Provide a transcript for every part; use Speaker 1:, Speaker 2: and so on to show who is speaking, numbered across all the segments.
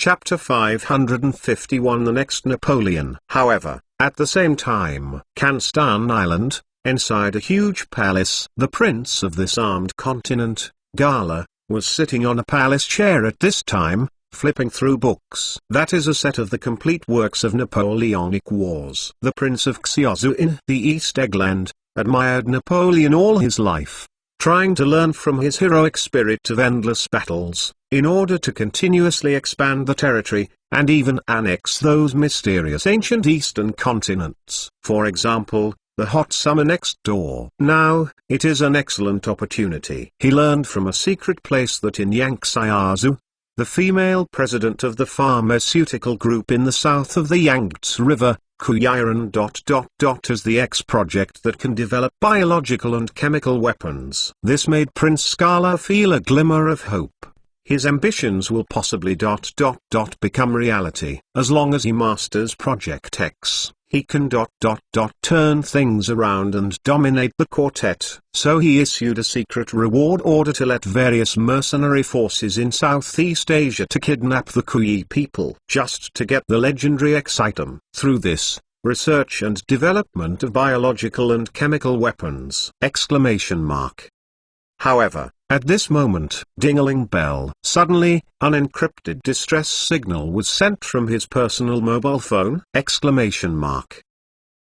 Speaker 1: Chapter 551. The Next Napoleon. However, at the same time, Kanstan Island, inside a huge palace, the prince of this armed continent, Gala, was sitting on a palace chair at this time, flipping through books. That is a set of the complete works of Napoleonic wars. The Prince of Xiaozu in the East Eggland admired Napoleon all his life, trying to learn from his heroic spirit of endless battles, in order to continuously expand the territory, and even annex those mysterious ancient eastern continents. For example, the hot summer next door. Now, it is an excellent opportunity. He learned from a secret place that in Yangtze, the female president of the pharmaceutical group in the south of the Yangtze River, Kuyiran... is the X-project that can develop biological and chemical weapons. This made Prince Scala feel a glimmer of hope. His ambitions will possibly... become reality. As long as he masters Project X, he can... turn things around and dominate the quartet. So he issued a secret reward order to let various mercenary forces in Southeast Asia to kidnap the Kuyi people, just to get the legendary X item. Through this, research and development of biological and chemical weapons! However, at this moment, ding-a-ling bell. Suddenly, an encrypted distress signal was sent from his personal mobile phone!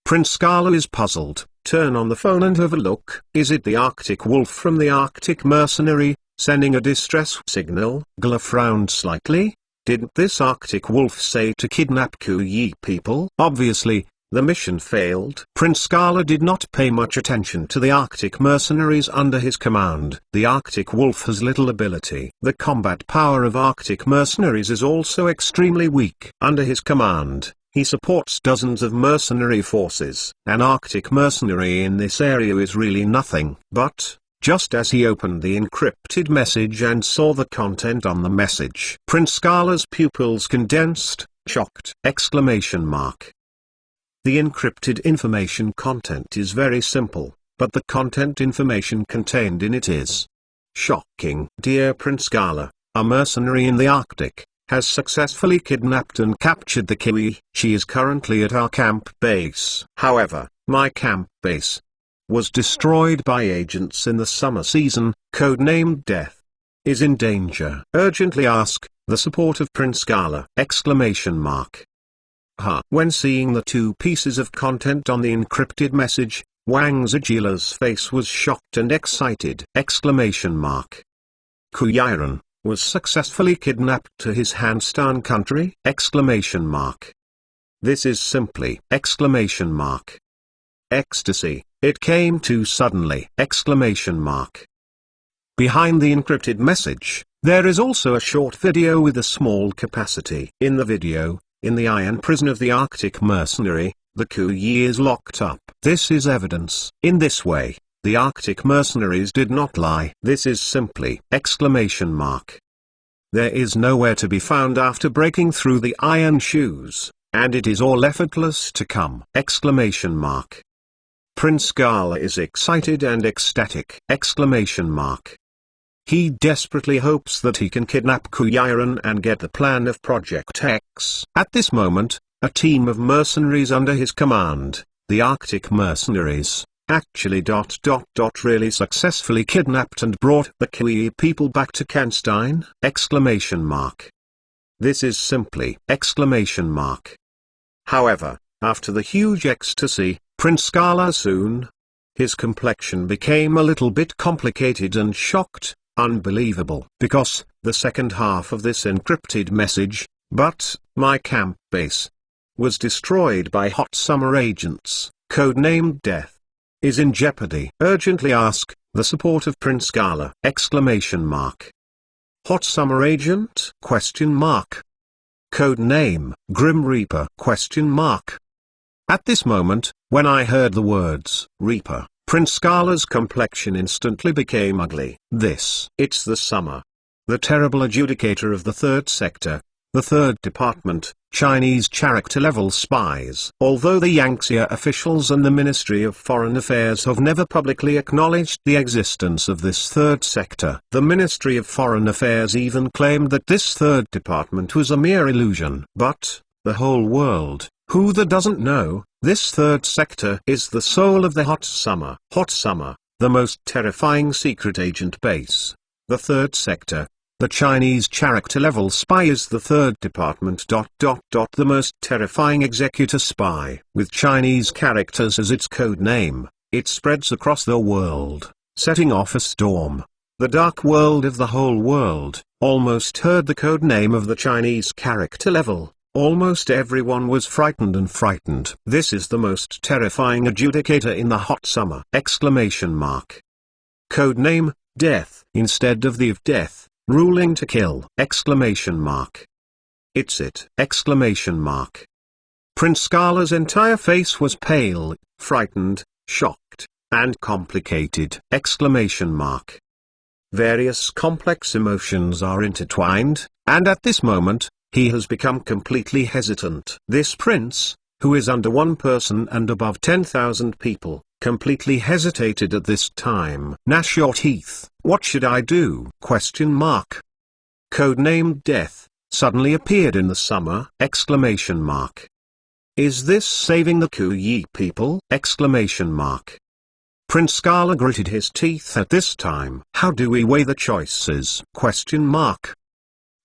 Speaker 1: Prince Scala is puzzled, turn on the phone and have a look. Is it the Arctic Wolf from the Arctic Mercenary, sending a distress signal? Gala frowned slightly. Didn't this Arctic Wolf say to kidnap Kuyi people? Obviously, the mission failed. Prince Scala did not pay much attention to the Arctic mercenaries under his command. The Arctic Wolf has little ability. The combat power of Arctic mercenaries is also extremely weak. Under his command, he supports dozens of mercenary forces. An Arctic mercenary in this area is really nothing. But, just as he opened the encrypted message and saw the content on the message, Prince Scala's pupils condensed, shocked! The encrypted information content is very simple, but the content information contained in it is shocking. Dear Prince Scala, a mercenary in the Arctic has successfully kidnapped and captured the Kuyi. She is currently at our camp base. However, my camp base was destroyed by agents in the summer season, codenamed Death, is in danger. Urgently ask the support of Prince Scala! When seeing the two pieces of content on the encrypted message, Wang Zijila's face was shocked and excited! Kuyiran was successfully kidnapped to his Hanstan country! This is simply! Ecstasy, it came too suddenly! Behind the encrypted message, there is also a short video with a small capacity. In the video, in the iron prison of the Arctic mercenary, the Kuyi is locked up. This is evidence. In this way, the Arctic mercenaries did not lie. This is simply! There is nowhere to be found after breaking through the iron shoes, and it is all effortless to come! Prince Scala is excited and ecstatic! He desperately hopes that he can kidnap Kuyiran and get the plan of Project X. At this moment, a team of mercenaries under his command, the Arctic mercenaries, actually... really successfully kidnapped and brought the Kuyi people back to Kanstan! This is simply! However, after the huge ecstasy, Prince Scala soon, his complexion became a little bit complicated and shocked. Unbelievable. Because, the second half of this encrypted message, but, my camp base, was destroyed by hot summer agents, codenamed Death, is in jeopardy. Urgently ask the support of Prince Scala! Hot summer agent? Code name, Grim Reaper? At this moment, when I heard the words, Reaper, Prince Scala's complexion instantly became ugly. It's the summer. The terrible adjudicator of the third sector, The third department, Chinese character-level spies. Although the Yangtze officials and the Ministry of Foreign Affairs have never publicly acknowledged the existence of this third sector, the Ministry of Foreign Affairs even claimed that this third department was a mere illusion. But, the whole world, who doesn't know, this third sector is the soul of the Hot Summer. Hot Summer, the most terrifying secret agent base. The third sector, the Chinese character-level spy, is the third department. The most terrifying executor spy. With Chinese characters as its code name, it spreads across the world, setting off a storm. The dark world of the whole world almost heard the code name of the Chinese character level. Almost everyone was frightened. This is the most terrifying adjudicator in the Hot Summer! Code name, death. Instead of the of death, ruling to kill! It's it! Prince Scala's entire face was pale, frightened, shocked, and complicated! Various complex emotions are intertwined, and at this moment, he has become completely hesitant. This prince, who is under one person and above 10,000 people, completely hesitated at this time. Gnash your teeth. What should I do? Codenamed Death, suddenly appeared in the summer! Is this saving the Kuyi people? Prince Scala gritted his teeth at this time. How do we weigh the choices?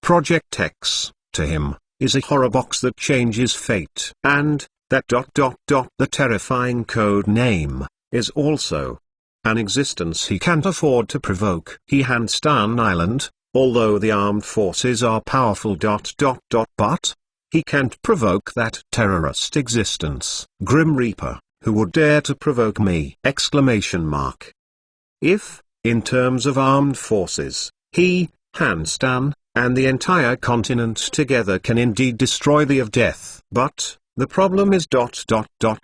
Speaker 1: Project X, to him, is a horror box that changes fate. And, that the terrifying code name, is also an existence he can't afford to provoke. Handstan Island, although the armed forces are powerful. But he can't provoke that terrorist existence. Grim Reaper, who would dare to provoke me? If, in terms of armed forces, he, Handstan, and the entire continent together can indeed destroy the of death. But, the problem is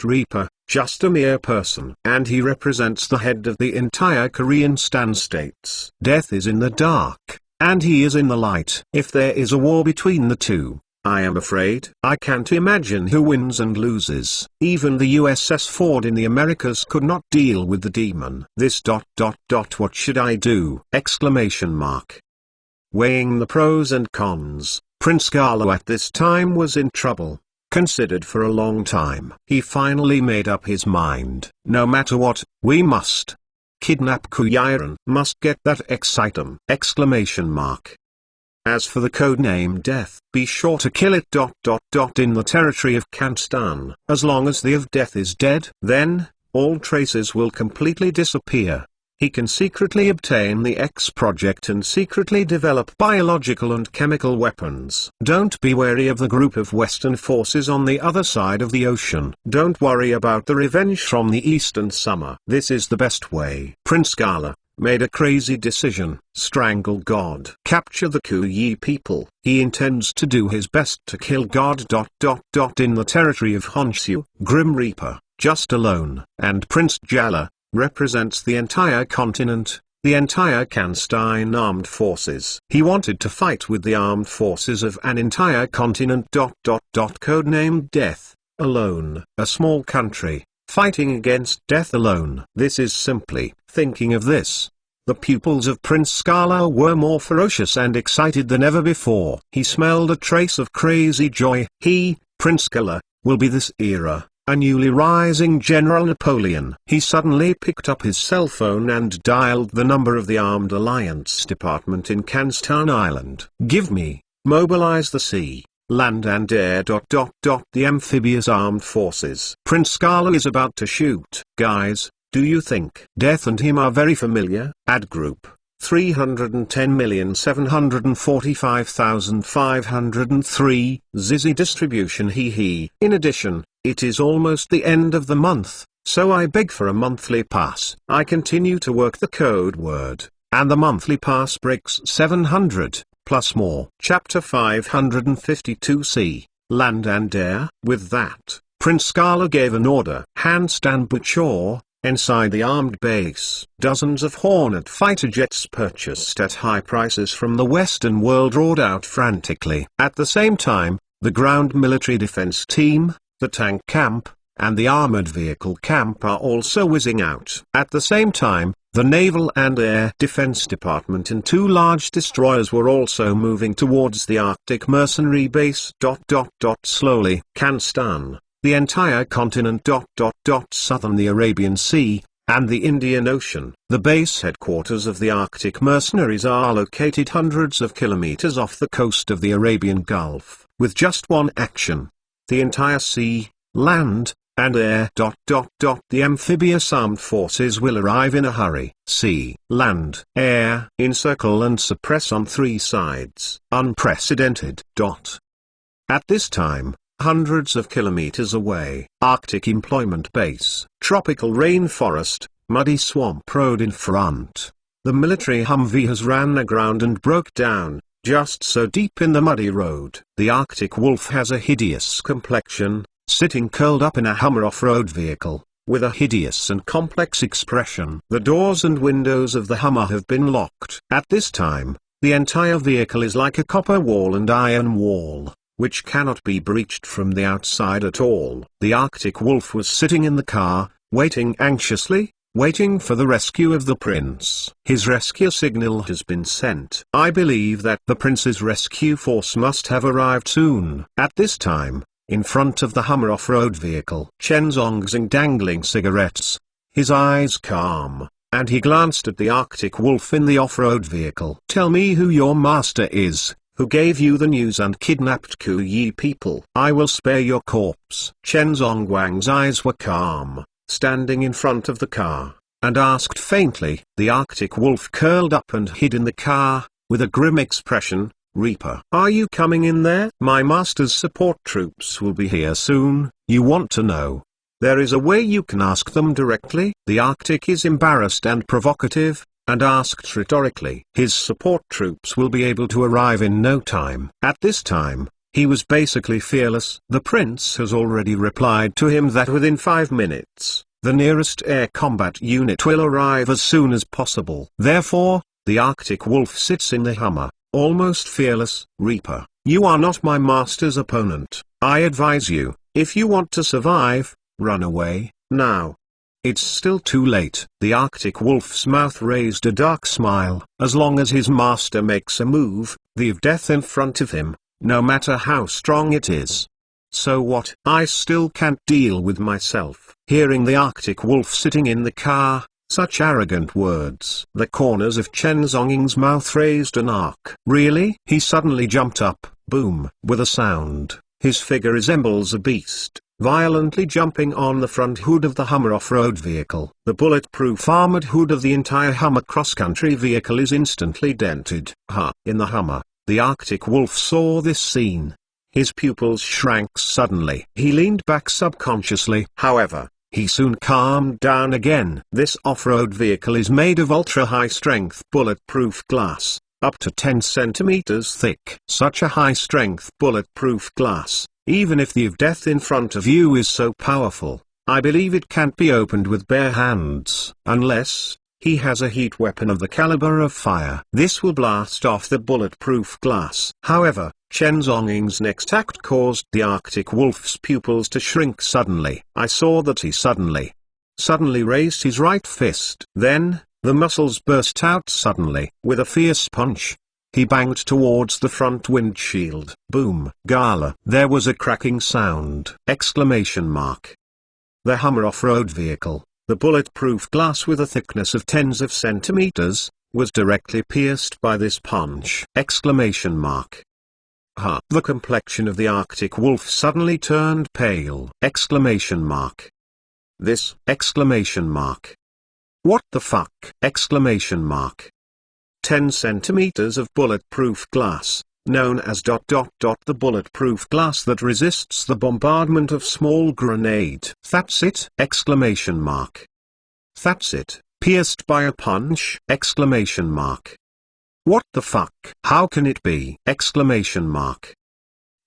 Speaker 1: Reaper, just a mere person. And he represents the head of the entire Korean Stan states. Death is in the dark, and he is in the light. If there is a war between the two, I am afraid I can't imagine who wins and loses. Even the USS Ford in the Americas could not deal with the demon. This what should I do? Weighing the pros and cons, Prince Scala at this time was in trouble, considered for a long time. He finally made up his mind. No matter what, we must kidnap Kuyiran. Must get that X item! As for the codename Death, be sure to kill it. In the territory of Kanstan. As long as the of Death is dead, then, all traces will completely disappear. He can secretly obtain the X project and secretly develop biological and chemical weapons. Don't be wary of the group of Western forces on the other side of the ocean. Don't worry about the revenge from the Eastern Summer. This is the best way. Prince Scala made a crazy decision. Strangle God. Capture the Kuyi people. He intends to do his best to kill God. In the territory of Honshu, Grim Reaper, just alone, and Prince Jala, represents the entire continent, the entire Kanstein armed forces. He wanted to fight with the armed forces of an entire continent. Codenamed Death, alone. A small country, fighting against death alone. This is simply, thinking of this, the pupils of Prince Scala were more ferocious and excited than ever before. He smelled a trace of crazy joy. He, Prince Scala, will be this era, a newly rising General Napoleon. He suddenly picked up his cell phone and dialed the number of the Armed Alliance Department in Kanstan Island. Give me, mobilize the sea, land and air. The amphibious armed forces. Prince Scala is about to shoot. Guys, do you think Death and him are very familiar? Ad group. 310,745,503, Zizzy distribution. In addition, it is almost the end of the month, so I beg for a monthly pass. I continue to work the code word, and the monthly pass breaks 700, plus more. Chapter 552c, Land and Air. With that, Prince Scala gave an order. Handstan Butchor, inside the armed base. Dozens of Hornet Fighter jets purchased at high prices from the Western world roared out frantically. At the same time, the ground military defense team, the tank camp, and the armored vehicle camp are also whizzing out. At the same time, the Naval and Air Defense Department and 2 large destroyers were also moving towards the Arctic mercenary base. Slowly. Kanstan, the entire continent. Southern the Arabian Sea, and the Indian Ocean. The base headquarters of the Arctic mercenaries are located hundreds of kilometers off the coast of the Arabian Gulf, with just one action. The entire sea, land, and air. The amphibious armed forces will arrive in a hurry. Sea, land, air, encircle and suppress on 3 sides. Unprecedented. At this time, hundreds of kilometers away, Arctic employment base, tropical rainforest, muddy swamp road in front. The military Humvee has ran aground and broke down, just so deep in the muddy road. The Arctic wolf has a hideous complexion, sitting curled up in a Hummer off-road vehicle, with a hideous and complex expression. The doors and windows of the Hummer have been locked. At this time, the entire vehicle is like a copper wall and iron wall, which cannot be breached from the outside at all. The Arctic wolf was sitting in the car, waiting anxiously, waiting for the rescue of the prince. His rescue signal has been sent. I believe that the prince's rescue force must have arrived soon. At this time, in front of the Hummer off-road vehicle, Chen Zongxing dangling cigarettes, his eyes calm, and he glanced at the Arctic wolf in the off-road vehicle. "Tell me who your master is, who gave you the news and kidnapped Kuyi people. I will spare your corpse." Chen Zongwang's eyes were calm, standing in front of the car, and asked faintly. The Arctic wolf curled up and hid in the car, with a grim expression. "Reaper, are you coming in there? My master's support troops will be here soon. You want to know? There is a way you can ask them directly." The Arctic is embarrassed and provocative, and asked rhetorically. His support troops will be able to arrive in no time. At this time, he was basically fearless. The prince has already replied to him that within 5 minutes, the nearest air combat unit will arrive as soon as possible. Therefore, the Arctic wolf sits in the Hummer, almost fearless. "Reaper, you are not my master's opponent. I advise you, if you want to survive, run away, now. It's still too late." The Arctic wolf's mouth raised a dark smile. As long as his master makes a move, the of death in front of him, no matter how strong it is. So what? I still can't deal with myself. Hearing the Arctic wolf sitting in the car, such arrogant words. The corners of Chen Zonging's mouth raised an arc. "Really?" He suddenly jumped up, boom, with a sound. His figure resembles a beast, violently jumping on the front hood of the Hummer off-road vehicle. The bulletproof armored hood of the entire Hummer cross-country vehicle is instantly dented. In the Hummer, the Arctic wolf saw this scene. His pupils shrank suddenly. He leaned back subconsciously. However, he soon calmed down again. This off-road vehicle is made of ultra-high-strength bulletproof glass, up to 10 centimeters thick. Such a high-strength bulletproof glass, even if the of death in front of you is so powerful, I believe it can't be opened with bare hands, unless he has a heat weapon of the caliber of fire. This will blast off the bulletproof glass. However, Chen Zonging's next act caused the Arctic wolf's pupils to shrink suddenly. I saw that he suddenly raised his right fist. Then, the muscles burst out suddenly. With a fierce punch, he banged towards the front windshield. Boom! Gala! There was a cracking sound! Exclamation mark. The Hummer off-road vehicle, the bulletproof glass with a thickness of tens of centimeters, was directly pierced by this punch! Exclamation mark. The complexion of the Arctic wolf suddenly turned pale! Exclamation mark. This! Exclamation mark. What the fuck! Exclamation mark. 10 centimeters of bulletproof glass, known as ... the bulletproof glass that resists the bombardment of small grenade. That's it! Exclamation mark. That's it, pierced by a punch! Exclamation mark. What the fuck? How can it be? Exclamation mark.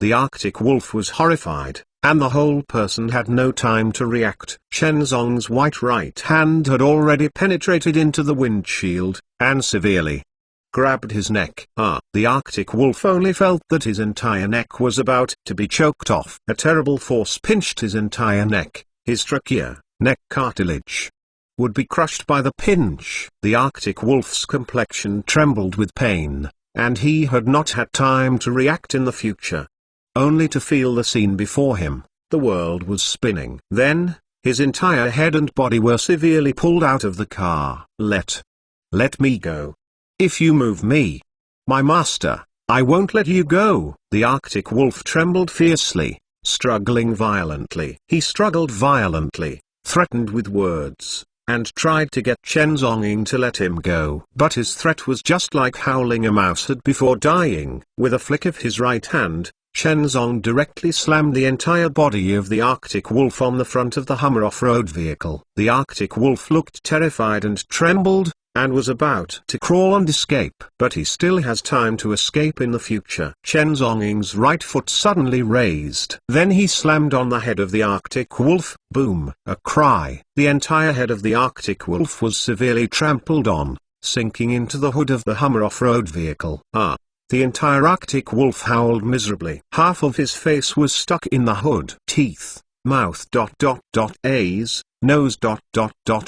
Speaker 1: The Arctic wolf was horrified. and the whole person had no time to react. Shenzong's white right hand had already penetrated into the windshield, and severely grabbed his neck. The Arctic wolf only felt that his entire neck was about to be choked off. A terrible force pinched his entire neck. His trachea, neck cartilage, would be crushed by the pinch. The Arctic wolf's complexion trembled with pain, and he had not had time to react in the future. Only to feel the scene before him. The world was spinning. Then, his entire head and body were severely pulled out of the car. Let me go. If you move me, my master, I won't let you go. The Arctic wolf trembled fiercely, struggling violently. He struggled violently, threatened with words, and tried to get Shenzong to let him go. But his threat was just like howling a mouse had before dying. With a flick of his right hand, Shenzong directly slammed the entire body of the Arctic wolf on the front of the Hummer off-road vehicle. The Arctic wolf looked terrified and trembled, and was about to crawl and escape. But he still has time to escape in the future. Shenzong's right foot suddenly raised. Then he slammed on the head of the Arctic wolf. Boom! A cry. The entire head of the Arctic wolf was severely trampled on, sinking into the hood of the Hummer off-road vehicle. The entire Arctic wolf howled miserably. Half of his face was stuck in the hood. Teeth, mouth, eyes, nose,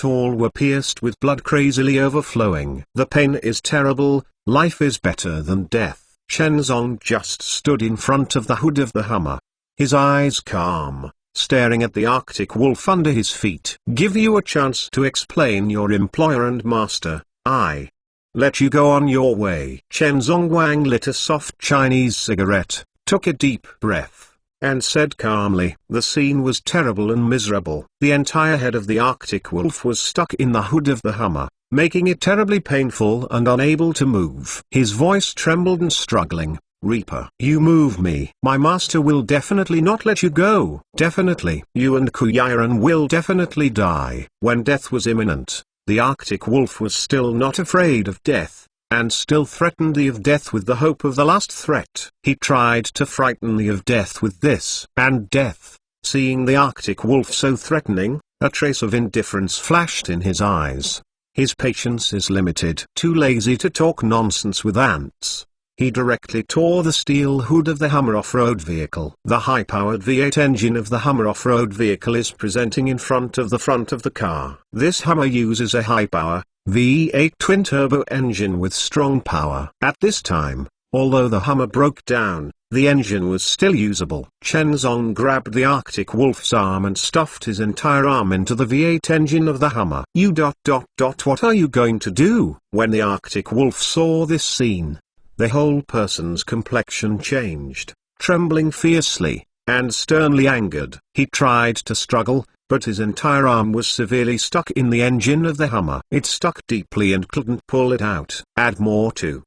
Speaker 1: all were pierced with blood crazily overflowing. The pain is terrible, life is better than death. Shenzong just stood in front of the hood of the Hummer, his eyes calm, staring at the Arctic wolf under his feet. Give you a chance to explain your employer and master, I let you go on your way. Shenzong Wang lit a soft Chinese cigarette, took a deep breath, and said calmly. The scene was terrible and miserable. The entire head of the Arctic wolf was stuck in the hood of the Hummer, making it terribly painful and unable to move. His voice trembled and struggling. Reaper, you move me. My master will definitely not let you go. Definitely. You and Kuyaran will definitely die. When death was imminent, the Arctic wolf was still not afraid of death, and still threatened the of death with the hope of the last threat. He tried to frighten the of death with this. And death, seeing the Arctic wolf so threatening, a trace of indifference flashed in his eyes. His patience is limited. Too lazy to talk nonsense with ants, he directly tore the steel hood of the Hummer off-road vehicle. The high-powered V8 engine of the Hummer off-road vehicle is presenting in front of the car. This Hummer uses a high-power, V8 twin-turbo engine with strong power. At this time, although the Hummer broke down, the engine was still usable. Shenzong grabbed the Arctic wolf's arm and stuffed his entire arm into the V8 engine of the Hummer. What are you going to do? When the Arctic wolf saw this scene, the whole person's complexion changed. Trembling fiercely, and sternly angered, he tried to struggle, but his entire arm was severely stuck in the engine of the Hummer. It stuck deeply and couldn't pull it out. Add more to!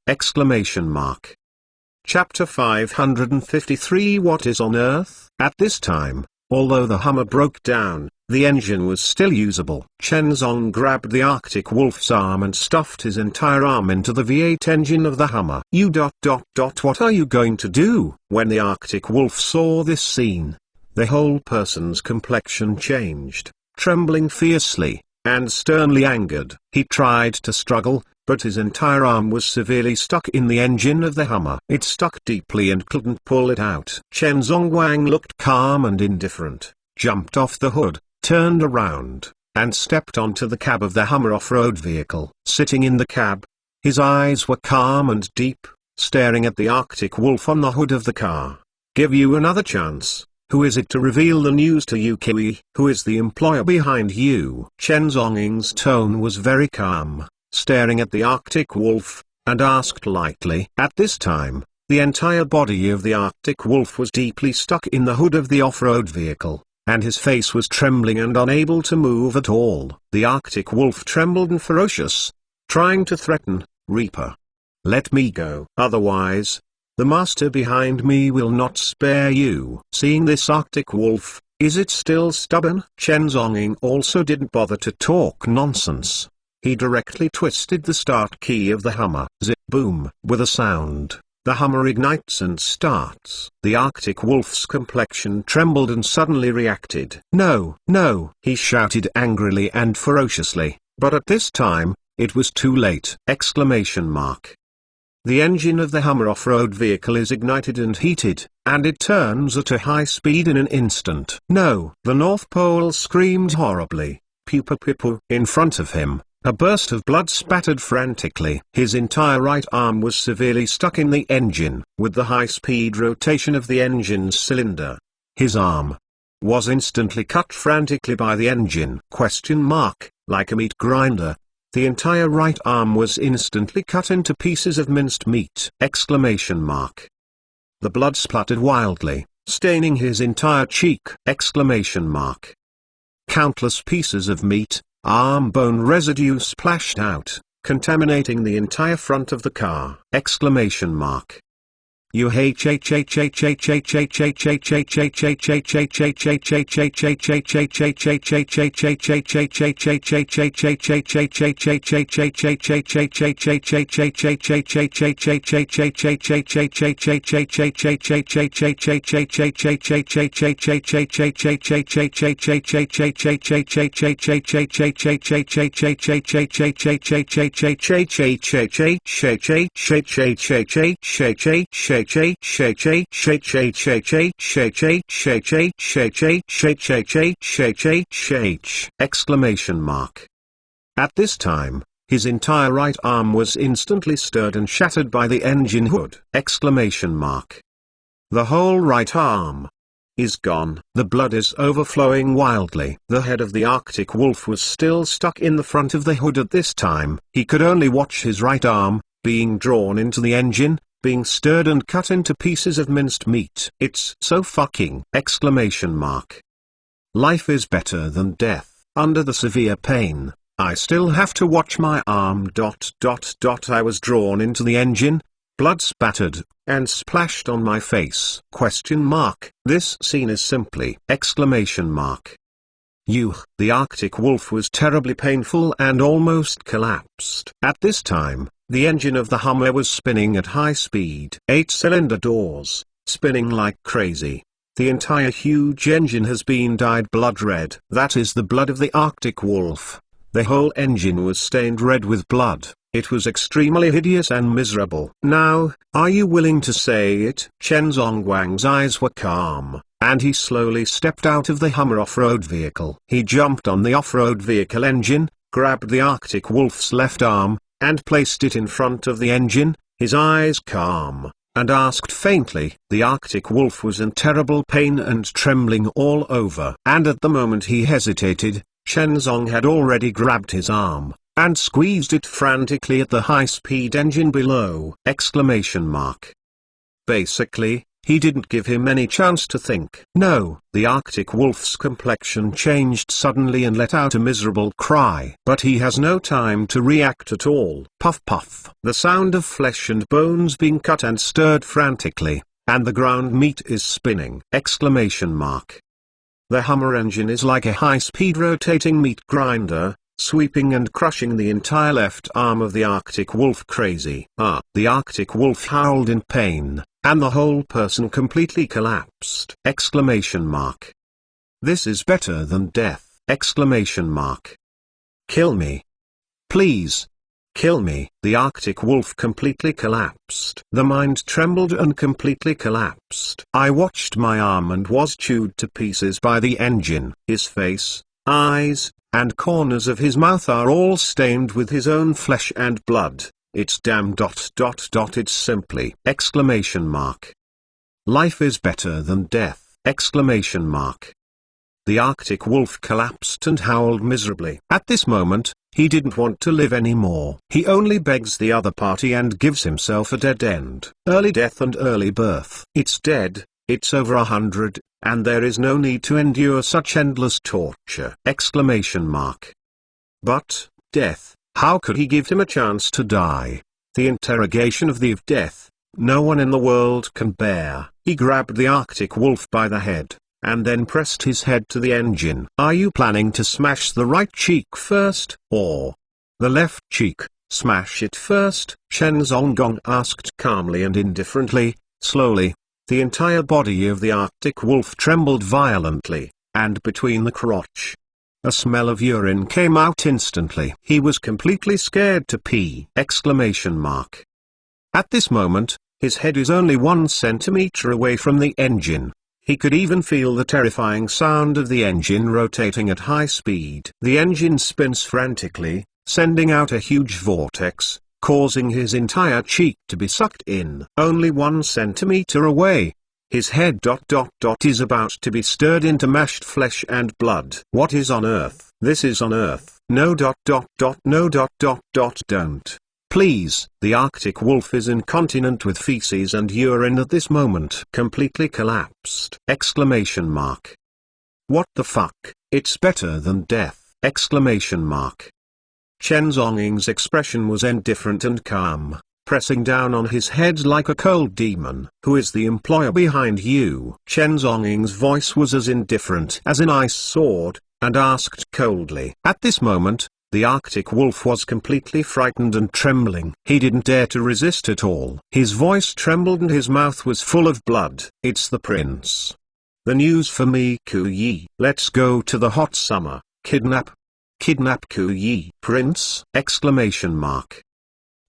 Speaker 1: Chapter 553. What is on Earth? At this time, although the Hummer broke down, the engine was still usable. Shenzong grabbed the Arctic wolf's arm and stuffed his entire arm into the V8 engine of the Hummer. What are you going to do? When the Arctic wolf saw this scene, the whole person's complexion changed. Trembling fiercely, and sternly angered, he tried to struggle, but his entire arm was severely stuck in the engine of the Hummer. It stuck deeply and couldn't pull it out. Shenzong Wang looked calm and indifferent, jumped off the hood, turned around, and stepped onto the cab of the Hummer off-road vehicle. Sitting in the cab, his eyes were calm and deep, staring at the Arctic wolf on the hood of the car. Give you another chance. Who is it to reveal the news to you, Kiwi? Who is the employer behind you? Shenzong's tone was very calm, staring at the Arctic wolf, and asked lightly. At this time, the entire body of the Arctic wolf was deeply stuck in the hood of the off-road vehicle, and his face was trembling and unable to move at all. The Arctic wolf trembled and ferocious, trying to threaten, Reaper, let me go. Otherwise, the master behind me will not spare you. Seeing this Arctic wolf, is it still stubborn? Shenzong also didn't bother to talk nonsense. He directly twisted the start key of the Hummer. Zip boom. With a sound, The Hummer ignites and starts. The Arctic Wolf's complexion trembled and suddenly reacted. "No, no!" he shouted angrily and ferociously, but at this time, it was too late! The engine of the Hummer off-road vehicle is ignited and heated, and it turns at a high speed in an instant. "No!" The North Pole screamed horribly. Pew-pew-pew-pew. In front of him, a burst of blood spattered frantically. His entire right arm was severely stuck in the engine, with the high-speed rotation of the engine's cylinder. His arm was instantly cut frantically by the engine. Like a meat grinder. The entire right arm was instantly cut into pieces of minced meat! The blood spluttered wildly, staining his entire cheek! Countless pieces of meat, arm bone residue splashed out, contaminating the entire front of the car! At this time, his entire right arm was instantly stirred and shattered by the engine hood! The whole right arm is gone. The blood is overflowing wildly. The head of the Arctic Wolf was still stuck in the front of the hood at this time. He could only watch his right arm being drawn into the engine, being stirred and cut into pieces of minced meat. It's so fucking! Life is better than death. Under the severe pain, I still have to watch my arm. I was drawn into the engine, blood spattered, and splashed on my face. This scene is simply! The Arctic Wolf was terribly painful and almost collapsed. At this time, the engine of the Hummer was spinning at high speed. 8-cylinder doors, spinning like crazy. The entire huge engine has been dyed blood red. That is the blood of the Arctic Wolf. The whole engine was stained red with blood. It was extremely hideous and miserable. Now, are you willing to say it? Chen Zongguang's eyes were calm, and he slowly stepped out of the Hummer off-road vehicle. He jumped on the off-road vehicle engine, grabbed the Arctic Wolf's left arm, and placed it in front of the engine, his eyes calm, and asked faintly. The Arctic Wolf was in terrible pain and trembling all over. And at the moment he hesitated, Chen Zong had already grabbed his arm, and squeezed it frantically at the high-speed engine below! Basically, he didn't give him any chance to think. No! The Arctic Wolf's complexion changed suddenly and let out a miserable cry. But he has no time to react at all. Puff puff! The sound of flesh and bones being cut and stirred frantically, and the ground meat is spinning! The Hummer engine is like a high-speed rotating meat grinder, sweeping and crushing the entire left arm of the Arctic Wolf. The Arctic Wolf howled in pain, and the whole person completely collapsed! This is better than death! Kill me! Please! Kill me! The Arctic Wolf completely collapsed. The mind trembled and completely collapsed. I watched my arm and was chewed to pieces by the engine. His face, eyes, and corners of his mouth are all stained with his own flesh and blood. It's damn ... It's simply! Life is better than death! The Arctic Wolf collapsed and howled miserably. At this moment, he didn't want to live anymore. He only begs the other party and gives himself a dead end. Early death and early birth. It's dead, it's over 100, and there is no need to endure such endless torture! But, death, how could he give him a chance to die? The interrogation of death, no one in the world can bear. He grabbed the Arctic Wolf by the head, and then pressed his head to the engine. Are you planning to smash the right cheek first, or the left cheek? Smash it first, Chen Zonggong asked calmly and indifferently. Slowly, the entire body of the Arctic wolf trembled violently, and between the crotch, a smell of urine came out instantly. He was completely scared to pee! At this moment, his head is only 1 centimeter away from the engine. He could even feel the terrifying sound of the engine rotating at high speed. The engine spins frantically, sending out a huge vortex, causing his entire cheek to be sucked in. Only 1 centimeter away, his head is about to be stirred into mashed flesh and blood. What is on earth? This is on earth. No. Don't. Please. The Arctic wolf is incontinent with feces and urine at this moment. Completely collapsed! What the fuck? It's better than death! Chen Zongying's expression was indifferent and calm, pressing down on his head like a cold demon. Who is the employer behind you? Chen Zongying's voice was as indifferent as an ice sword, and asked coldly. At this moment, the Arctic wolf was completely frightened and trembling. He didn't dare to resist at all. His voice trembled and his mouth was full of blood. It's the prince. The news for me, Kuyi. Let's go to the hot summer. Kidnap Kuyi. Prince!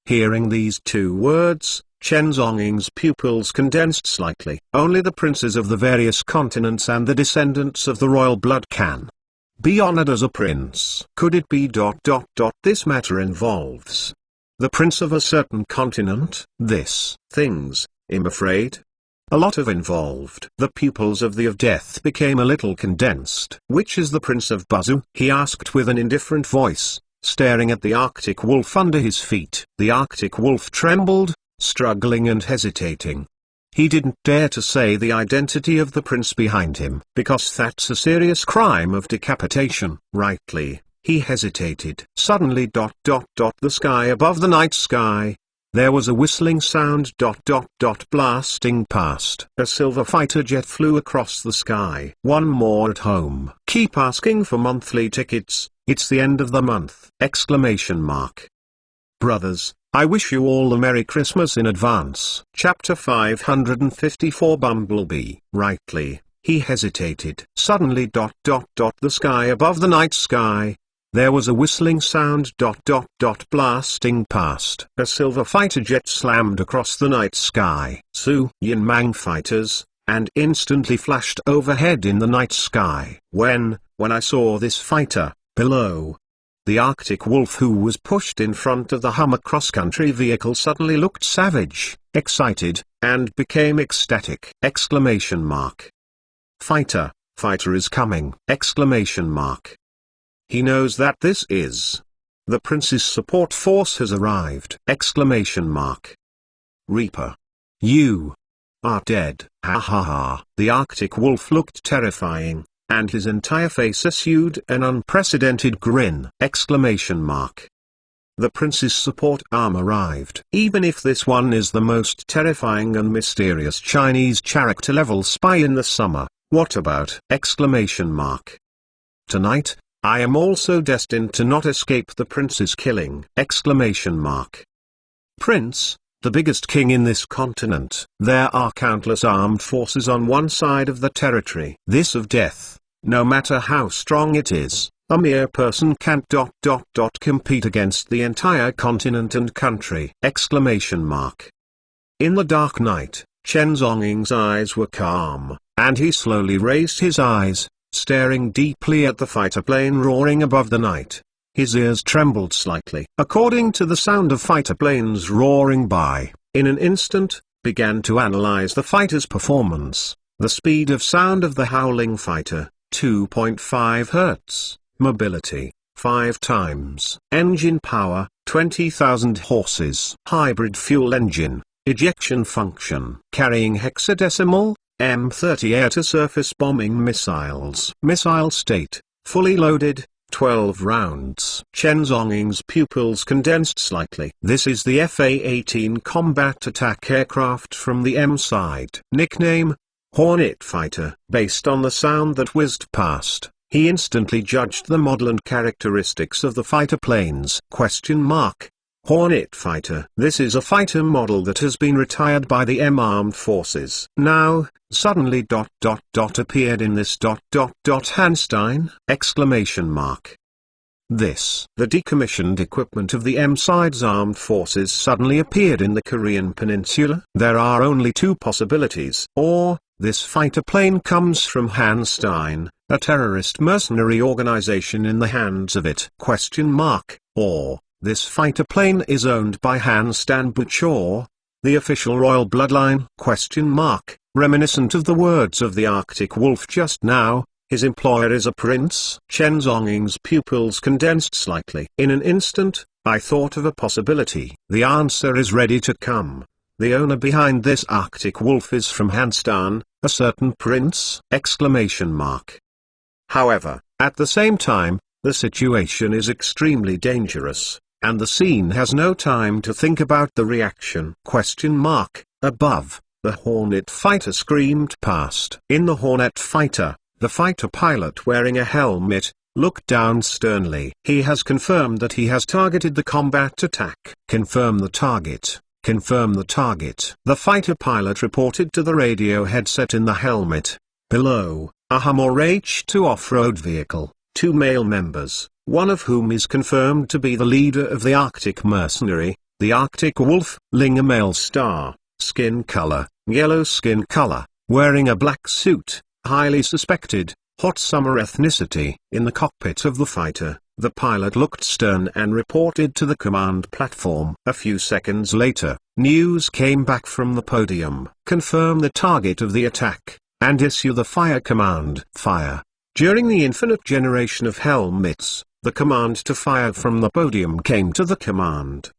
Speaker 1: Hearing these 2 words, Chen Zongying's pupils condensed slightly. Only the princes of the various continents and the descendants of the royal blood can be honored as a prince. Could it be ... This matter involves the prince of a certain continent? Things, I'm afraid. A lot of involved. The pupils of the of death became a little condensed. Which is the prince of Bazu? He asked with an indifferent voice, staring at the Arctic wolf under his feet. The Arctic wolf trembled, struggling and hesitating. He didn't dare to say the identity of the prince behind him, because that's a serious crime of decapitation. Rightly, he hesitated. Suddenly ... The sky above the night sky. There was a whistling sound ... Blasting past. A silver fighter jet flew across the sky. One more at home. Keep asking for monthly tickets, it's the end of the month! Brothers, I wish you all a Merry Christmas in advance. Chapter 554 Bumblebee. Rightly, he hesitated. Suddenly ... The sky above the night sky. There was a whistling sound ... Blasting past. A silver fighter jet slammed across the night sky. Su Yin Mang fighters, and instantly flashed overhead in the night sky. When I saw this fighter, below, the Arctic wolf who was pushed in front of the Hummer cross-country vehicle suddenly looked savage, excited, and became ecstatic! Fighter is coming! He knows that this is the prince's support force has arrived! Reaper, you are dead! Ha ha ha! The Arctic wolf looked terrifying, and his entire face assumed an unprecedented grin! The prince's support arm arrived. Even if this one is the most terrifying and mysterious Chinese character-level spy in the summer, what about? Tonight, I am also destined to not escape the prince's killing! Prince, the biggest king in this continent. There are countless armed forces on one side of the territory. This of death, no matter how strong it is, a mere person can't ... compete against the entire continent and country! In the dark night, Chen Zongying's eyes were calm, and he slowly raised his eyes, staring deeply at the fighter plane roaring above the night. His ears trembled slightly. According to the sound of fighter planes roaring by, in an instant, began to analyze the fighter's performance. The speed of sound of the howling fighter, 2.5 Hz. Mobility, 5 times. Engine power, 20,000 horses. Hybrid fuel engine. Ejection function. Carrying hexadecimal, M30 air-to-surface bombing missiles. Missile state, fully loaded, 12 rounds. Chen Zongying's pupils condensed slightly. This is the FA-18 combat attack aircraft from the M side. Nickname, Hornet Fighter. Based on the sound that whizzed past, he instantly judged the model and characteristics of the fighter planes. Hornet Fighter. This is a fighter model that has been retired by the armed forces. Now, suddenly appeared in this Hanstein! Exclamation mark. This, the decommissioned equipment of the side's armed forces suddenly appeared in the Korean peninsula. There are only two possibilities. Or, this fighter plane comes from Hanstein, a terrorist mercenary organization in the hands of it. Or, this fighter plane is owned by Hanstein Butchor, the official royal bloodline. Reminiscent of the words of the Arctic wolf just now, his employer is a prince. Chen Zhongying's pupils condensed slightly. In an instant, I thought of a possibility. The answer is ready to come. The owner behind this Arctic wolf is from Hanstein, a certain prince! Exclamation mark. However, at the same time, the situation is extremely dangerous, and the scene has no time to think about the reaction. Above, the Hornet Fighter screamed past. In the Hornet Fighter, the fighter pilot wearing a helmet, looked down sternly. He has confirmed that he has targeted the combat attack. Confirm the target. Confirm the target. The fighter pilot reported to the radio headset in the helmet. Below, a Hummer H2 off-road vehicle, 2 male members, one of whom is confirmed to be the leader of the Arctic mercenary, the Arctic wolf, a male star, skin color, yellow skin color, wearing a black suit, highly suspected, hot summer ethnicity. In the cockpit of the fighter, the pilot looked stern and reported to the command platform. A few seconds later, news came back from the podium. Confirm the target of the attack, and issue the fire command. Fire. During the infinite generation of helmets, the command to fire from the podium came to the command.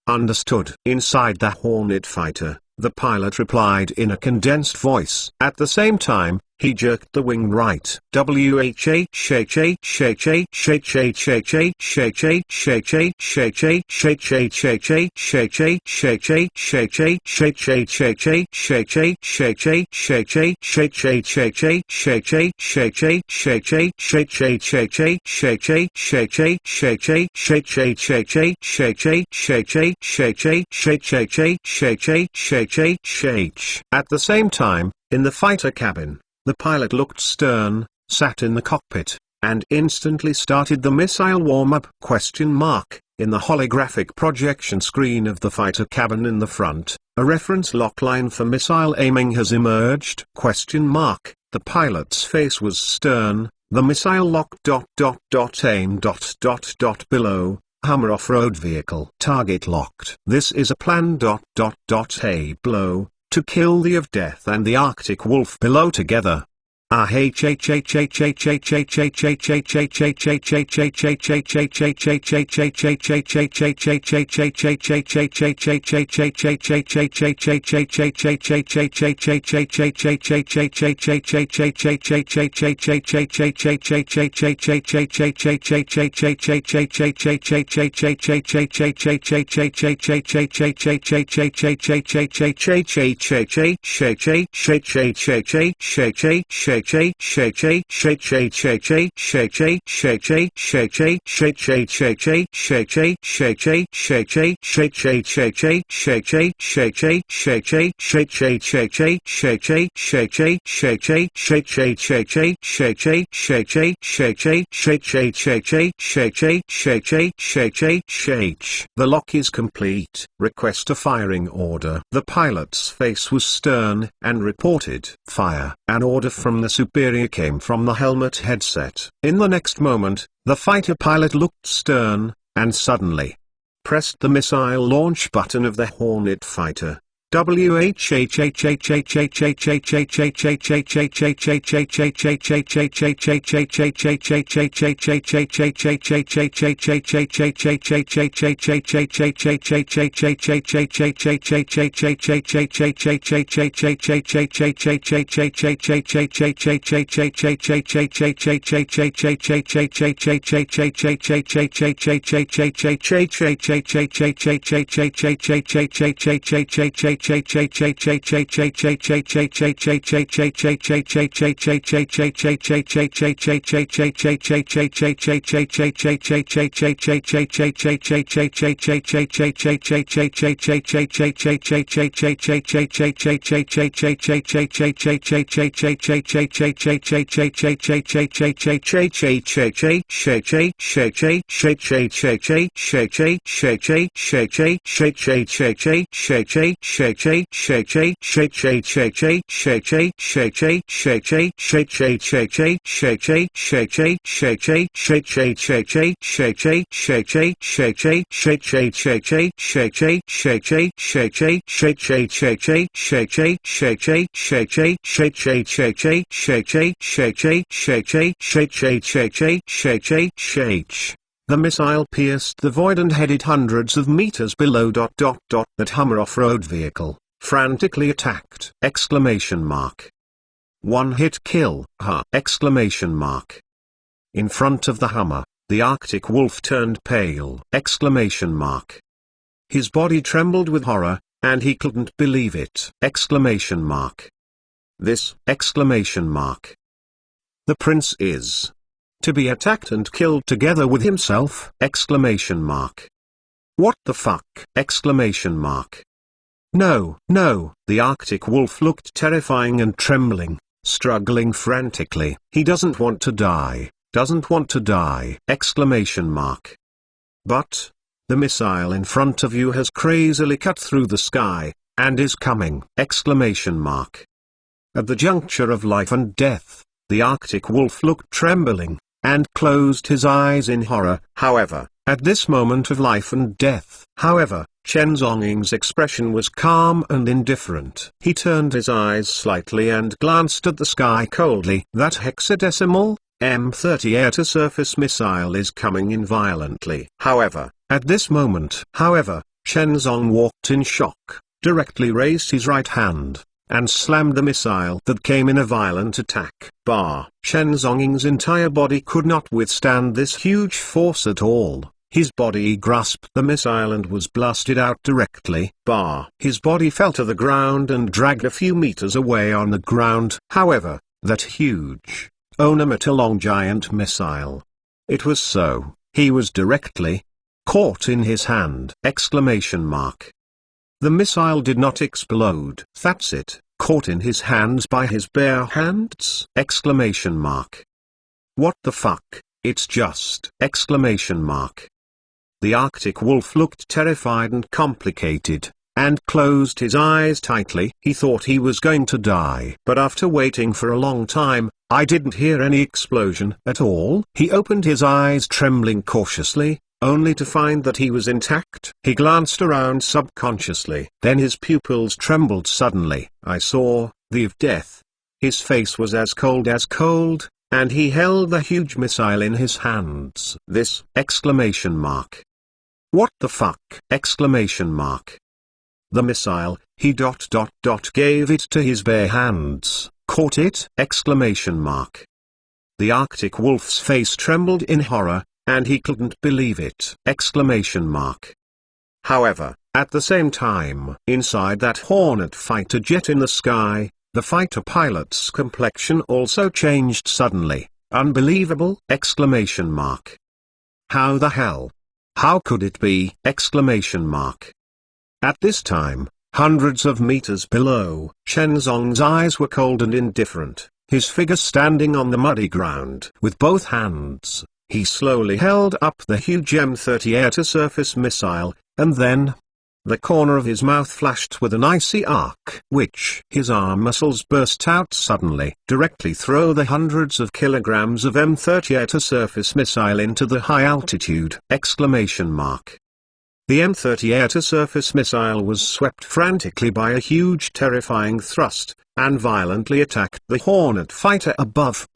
Speaker 1: Understood. Inside the Hornet Fighter, the pilot replied in a condensed voice. At the same time, he jerked the wing right. At the same time, in the fighter cabin, the pilot looked stern, sat in the cockpit, and instantly started the missile warm-up. In the holographic projection screen of the fighter cabin in the front, a reference lock line for missile aiming has emerged. The pilot's face was stern, the missile lock aim below, Hummer off-road vehicle. Target locked. This is a plan A blow, to kill the of death and the Arctic wolf below together. The lock is complete. Request a firing order. The pilot's face was stern, and reported, fire. An order from the superior came from the helmet headset. In the next moment, the fighter pilot looked stern, and suddenly pressed the missile launch button of the Hornet Fighter. The missile pierced the void and headed hundreds of meters below. That Hummer off-road vehicle, frantically attacked! One hit kill, huh! In front of the Hummer, the Arctic Wolf turned pale! His body trembled with horror, and he couldn't believe it! This! The prince is to be attacked and killed together with himself! What the fuck! No, no! The Arctic Wolf looked terrifying and trembling, struggling frantically. He doesn't want to die, doesn't want to die! But the missile in front of you has crazily cut through the sky, and is coming! At the juncture of life and death, the Arctic Wolf looked trembling, and closed his eyes in horror. However, at this moment of life and death, Chen Zhongying's expression was calm and indifferent. He turned his eyes slightly and glanced at the sky coldly. That hexadecimal M30 air-to-surface missile is coming in violently. At this moment, Chen Zhong walked in shock, directly raised his right hand, and slammed the missile that came in a violent attack. Chen Zhongying's entire body could not withstand this huge force at all. His body grasped the missile and was blasted out directly. His body fell to the ground and dragged a few meters away on the ground. That huge, onometer-long giant missile. It was so, he was directly caught in his hand! The missile did not explode. That's it, caught in his hands by his bare hands! What the fuck, it's just! The Arctic Wolf looked terrified and complicated, and closed his eyes tightly. He thought he was going to die. But after waiting for a long time, I didn't hear any explosion at all. He opened his eyes trembling cautiously, only to find that he was intact. He glanced around subconsciously. Then his pupils trembled suddenly. I saw the of death. His face was as cold, and he held the huge missile in his hands. This! What the fuck! The missile, he gave it to his bare hands, caught it! The Arctic Wolf's face trembled in horror, and he couldn't believe it! However, at the same time, inside that Hornet Fighter jet in the sky, the fighter pilot's complexion also changed suddenly. Unbelievable! How the hell? How could it be? At this time, hundreds of meters below, Chen Zhong's eyes were cold and indifferent, his figure standing on the muddy ground. With both hands, he slowly held up the huge M30 air-to-surface missile, and then the corner of his mouth flashed with an icy arc, which his arm muscles burst out suddenly, directly throw the hundreds of kilograms of M30 air-to-surface missile into the high altitude! The M30 air-to-surface missile was swept frantically by a huge terrifying thrust, and violently attacked the Hornet Fighter above!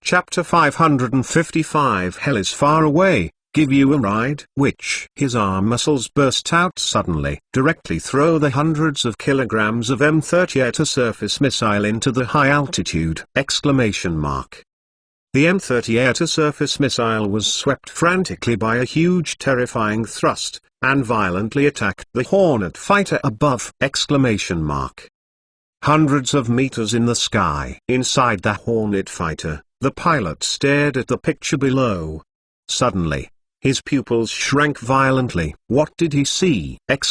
Speaker 1: Chapter 555 Hell is far away, give you a ride? Which his arm muscles burst out suddenly, directly throw the hundreds of kilograms of M30 air-to-surface missile into the high altitude! The The M-30 air-to-surface missile was swept frantically by a huge terrifying thrust, and violently attacked the Hornet Fighter above! Hundreds of meters in the sky. Inside the Hornet Fighter, the pilot stared at the picture below. Suddenly, his pupils shrank violently. What did he see? That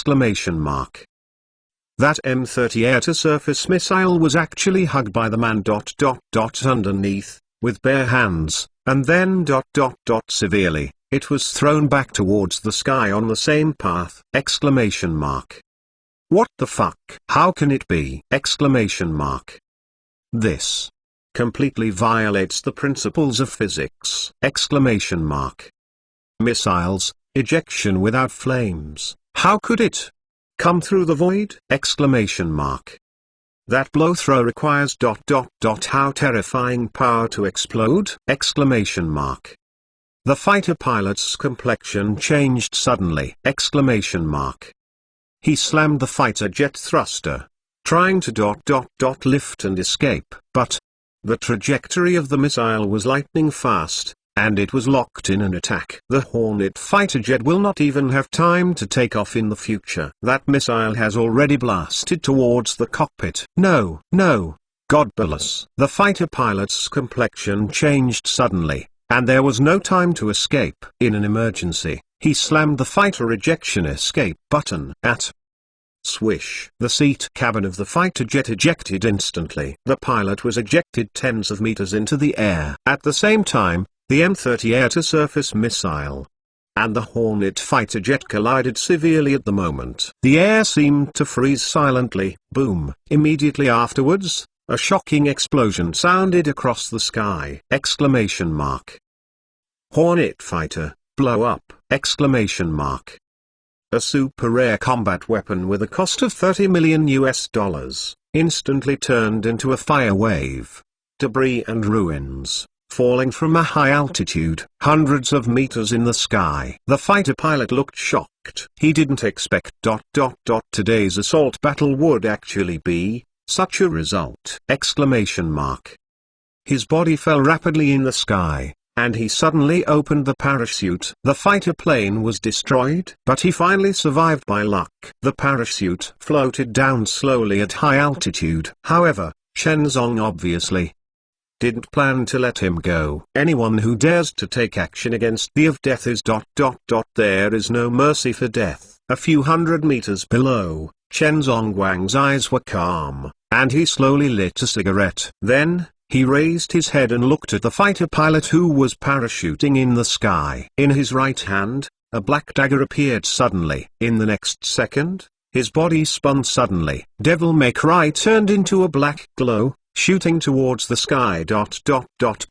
Speaker 1: M-30 air-to-surface missile was actually hugged by the man underneath, with bare hands, and then severely, it was thrown back towards the sky on the same path! What the fuck? How can it be? This completely violates the principles of physics! Missiles, ejection without flames, how could it come through the void? That blow throw requires how terrifying power to explode? The fighter pilot's complexion changed suddenly! He slammed the fighter jet thruster, trying to lift and escape, but the trajectory of the missile was lightning fast, and it was locked in an attack. The Hornet fighter jet will not even have time to take off in the future. That missile has already blasted towards the cockpit. No, God bless. The fighter pilot's complexion changed suddenly, and there was no time to escape. In an emergency, he slammed the fighter ejection escape button. Swish. The seat cabin of the fighter jet ejected instantly. The pilot was ejected tens of meters into the air. At the same time, the M-30 air-to-surface missile and the Hornet fighter jet collided severely at the moment. The air seemed to freeze silently. Boom. Immediately afterwards, a shocking explosion sounded across the sky! Hornet fighter, blow up! A super rare combat weapon with a cost of $30 million instantly turned into a fire wave. Debris and ruins, falling from a high altitude, hundreds of meters in the sky. The fighter pilot looked shocked. He didn't expect today's assault battle would actually be such a result! His body fell rapidly in the sky, and he suddenly opened the parachute. The fighter plane was destroyed, but he finally survived by luck. The parachute floated down slowly at high altitude. However, Shenzong obviously didn't plan to let him go. Anyone who dares to take action against the of death is there is no mercy for death. A few hundred meters below, Shenzong Wang's eyes were calm, and he slowly lit a cigarette. Then, he raised his head and looked at the fighter pilot who was parachuting in the sky. In his right hand, a black dagger appeared suddenly. In the next second, his body spun suddenly. Devil May Cry turned into a black glow, shooting towards the sky.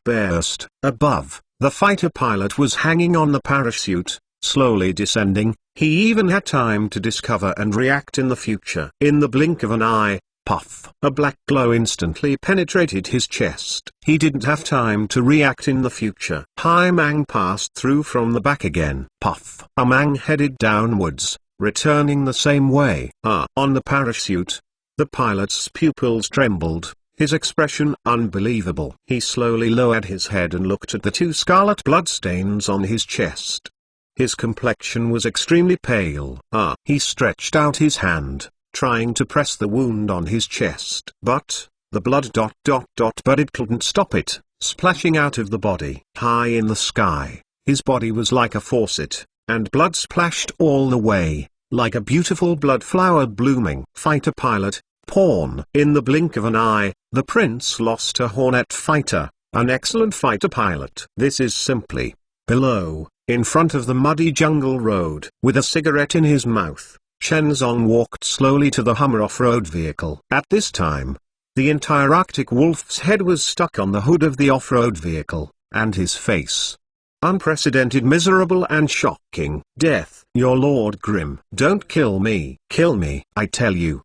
Speaker 1: Burst. Above, the fighter pilot was hanging on the parachute, slowly descending. He even had time to discover and react in the future. In the blink of an eye, puff! A black glow instantly penetrated his chest. He didn't have time to react in the future. Hai Mang passed through from the back again. Puff! A Mang headed downwards, returning the same way. On the parachute, the pilot's pupils trembled, his expression unbelievable. He slowly lowered his head and looked at the two scarlet bloodstains on his chest. His complexion was extremely pale. He stretched out his hand, trying to press the wound on his chest. But the blood but it couldn't stop it, splashing out of the body. High in the sky, his body was like a faucet, and blood splashed all the way, like a beautiful blood flower blooming. Fighter pilot, pawn. In the blink of an eye, the prince lost a Hornet fighter, an excellent fighter pilot. This is simply below, in front of the muddy jungle road. With a cigarette in his mouth, Shenzong walked slowly to the Hummer off-road vehicle. At this time, the entire Arctic Wolf's head was stuck on the hood of the off-road vehicle, and his face. Unprecedented, miserable and shocking. Death. Your Lord Grim. Don't kill me. Kill me, I tell you.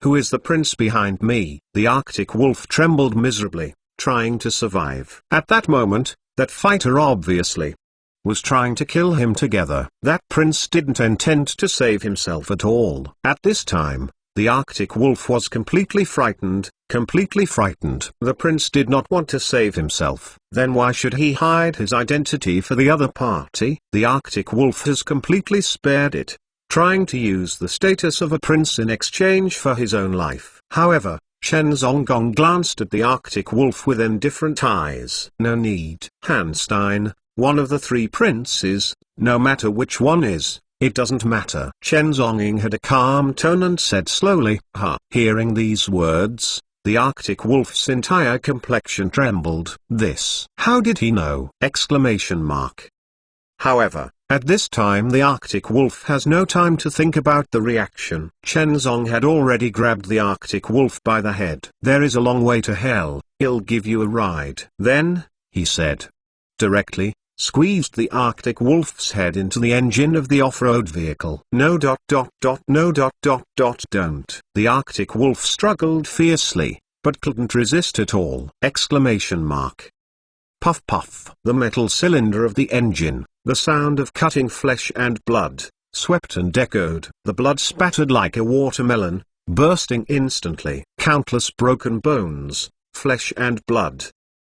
Speaker 1: Who is the prince behind me? The Arctic Wolf trembled miserably, trying to survive. At that moment, that fighter obviously was trying to kill him together. That prince didn't intend to save himself at all. At this time, The Arctic wolf was completely frightened, completely frightened. The prince did not want to save himself. Then why should he hide his identity for the other party? The Arctic wolf has completely spared it, trying to use the status of a prince in exchange for his own life. However, Chen Zonggong glanced at the Arctic wolf with indifferent eyes. No need. Hanstein, one of the three princes, no matter which one is, it doesn't matter. Chen Zongging had a calm tone and said slowly, "Ha." Hearing these words, the Arctic wolf's entire complexion trembled. This. How did he know? Exclamation mark. However, at this time the Arctic wolf has no time to think about the reaction. Chen Zong had already grabbed the Arctic wolf by the head. "There is a long way to hell, I'll give you a ride." Then, he said, directly, squeezed the Arctic wolf's head into the engine of the off-road vehicle. No. Don't. The Arctic wolf struggled fiercely, but couldn't resist at all. Exclamation mark. Puff puff. The metal cylinder of the engine, the sound of cutting flesh and blood, swept and echoed. The blood spattered like a watermelon, bursting instantly. Countless broken bones, flesh and blood.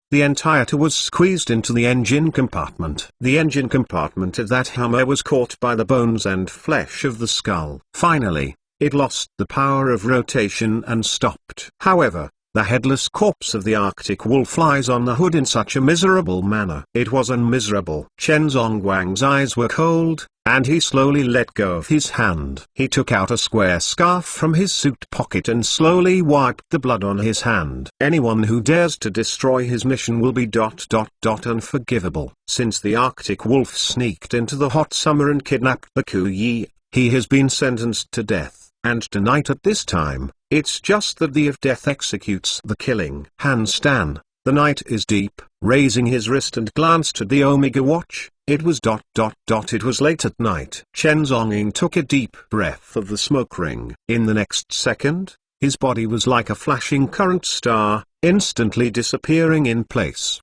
Speaker 1: The entirety was squeezed into the engine compartment. The engine compartment of that Hummer was caught by the bones and flesh of the skull. Finally, it lost the power of rotation and stopped. However, the headless corpse of the Arctic wolf lies on the hood in such a miserable manner. It was unmiserable. Chen Zonggwang's eyes were cold, and he slowly let go of his hand. He took out a square scarf from his suit pocket and slowly wiped the blood on his hand. Anyone who dares to destroy his mission will be unforgivable. Since the Arctic wolf sneaked into the hot summer and kidnapped the Kuyi, he has been sentenced to death. And tonight at this time, it's just that the of death executes the killing. Handstan, the night is deep, raising his wrist and glanced at the Omega watch. It was It was late at night. Chen Zongging took a deep breath of the smoke ring. In the next second, his body was like a flashing current star, instantly disappearing in place.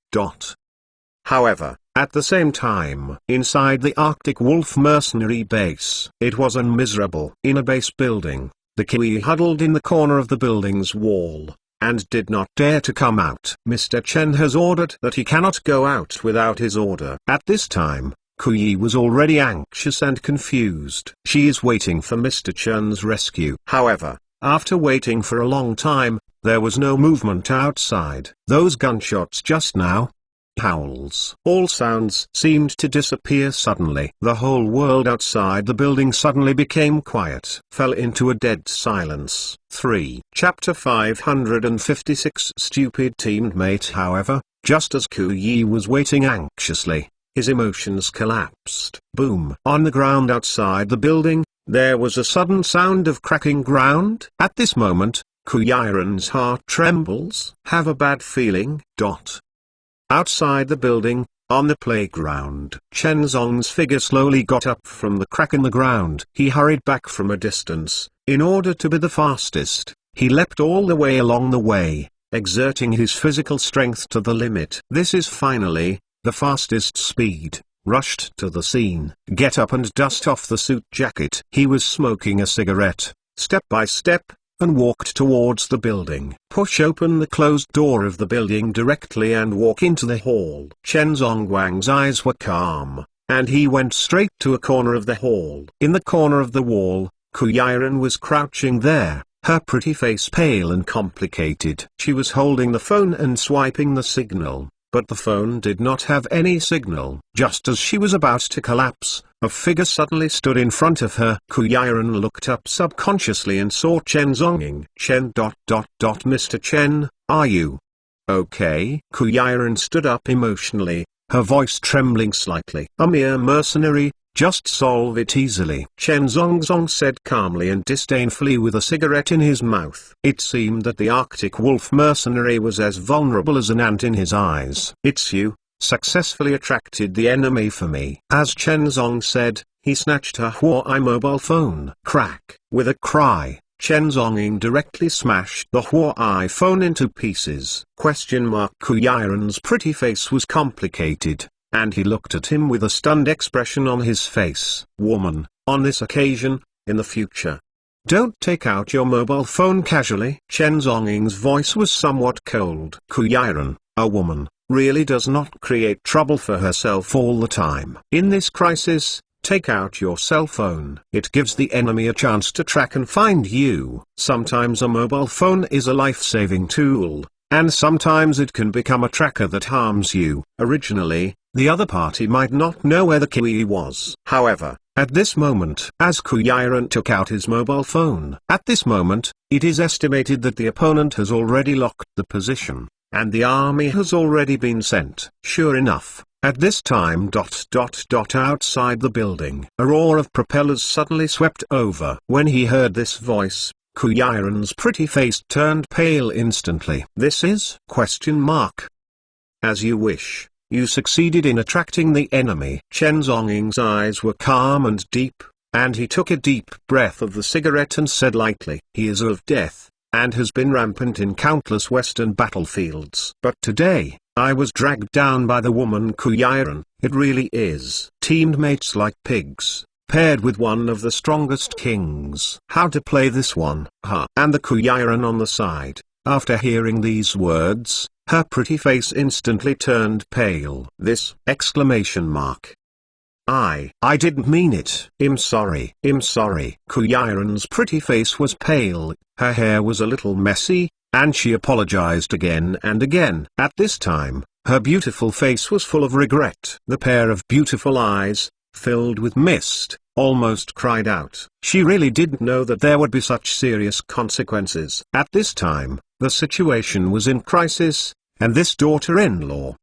Speaker 1: However, at the same time, inside the Arctic Wolf mercenary base, it was unmiserable. In a base building, the Kiwi huddled in the corner of the building's wall, and did not dare to come out. Mr. Chen has ordered that he cannot go out without his order. At this time, Kuyi was already anxious and confused. She is waiting for Mr. Chen's rescue. However, after waiting for a long time, there was no movement outside. Those gunshots just now, howls. All sounds seemed to disappear suddenly. The whole world outside the building suddenly became quiet, fell into a dead silence. 3. Chapter 556. Stupid teammate. However, just as Kuyi was waiting anxiously, his emotions collapsed. Boom. On the ground outside the building, there was a sudden sound of cracking ground. At this moment, Kuyiren's heart trembles. Have a bad feeling. Outside the building, on the playground, Chen Zong's figure slowly got up from the crack in the ground. He hurried back from a distance. In order to be the fastest, he leapt all the way along the way, exerting his physical strength to the limit. This is finally the fastest speed. Rushed to the scene. Get up and dust off the suit jacket. He was smoking a cigarette, step by step, and walked towards the building. Push open the closed door of the building directly and walk into the hall. Chen Zonggwang's eyes were calm, and he went straight to a corner of the hall. In the corner of the wall, Kuyiren was crouching there, her pretty face pale and complicated. She was holding the phone and swiping the signal, but the phone did not have any signal. Just as she was about to collapse, a figure suddenly stood in front of her. Kuyiren looked up subconsciously and saw Chen Zongging. Mr. Chen, are you okay? Kuyiren stood up emotionally, her voice trembling slightly. A mere mercenary, just solve it easily. Chen Zonggong said calmly and disdainfully with a cigarette in his mouth. It seemed that the Arctic Wolf mercenary was as vulnerable as an ant in his eyes. It's you, successfully attracted the enemy for me. As Chen Zong said, he snatched her Huawei mobile phone. Crack. With a cry, Chen Zongging directly smashed the Huawei phone into pieces. Kuyiren's pretty face was complicated, and he looked at him with a stunned expression on his face. Woman, on this occasion, in the future, Don't take out your mobile phone casually. Chen Zhonging's voice was somewhat cold. Kuyiren, a woman, really does not create trouble for herself all the time. In this crisis, take out your cell phone. It gives the enemy a chance to track and find you. Sometimes a mobile phone is a life-saving tool, and sometimes it can become a tracker that harms you. Originally, the other party might not know where the Kiwi was. However, at this moment, as Kuyiren took out his mobile phone, at this moment, it is estimated that the opponent has already locked the position, and the army has already been sent. Sure enough, at this time outside the building, a roar of propellers suddenly swept over. When he heard this voice, Kuyiren's pretty face turned pale instantly. This is ? As you wish. You succeeded in attracting the enemy. Chen Zhonging's eyes were calm and deep, and he took a deep breath of the cigarette and said lightly, he is of death, and has been rampant in countless Western battlefields. But today, I was dragged down by the woman Kuyiren. It really is. Teamed mates like pigs, paired with one of the strongest kings. How to play this one? And the Kuyiren on the side, after hearing these words, her pretty face instantly turned pale. This! I didn't mean it. I'm sorry. Kuyiren's pretty face was pale, her hair was a little messy, and she apologized again and again. At this time, her beautiful face was full of regret. The pair of beautiful eyes, filled with mist, almost cried out. She really didn't know that there would be such serious consequences. At this time, the situation was in crisis, and this daughter-in-law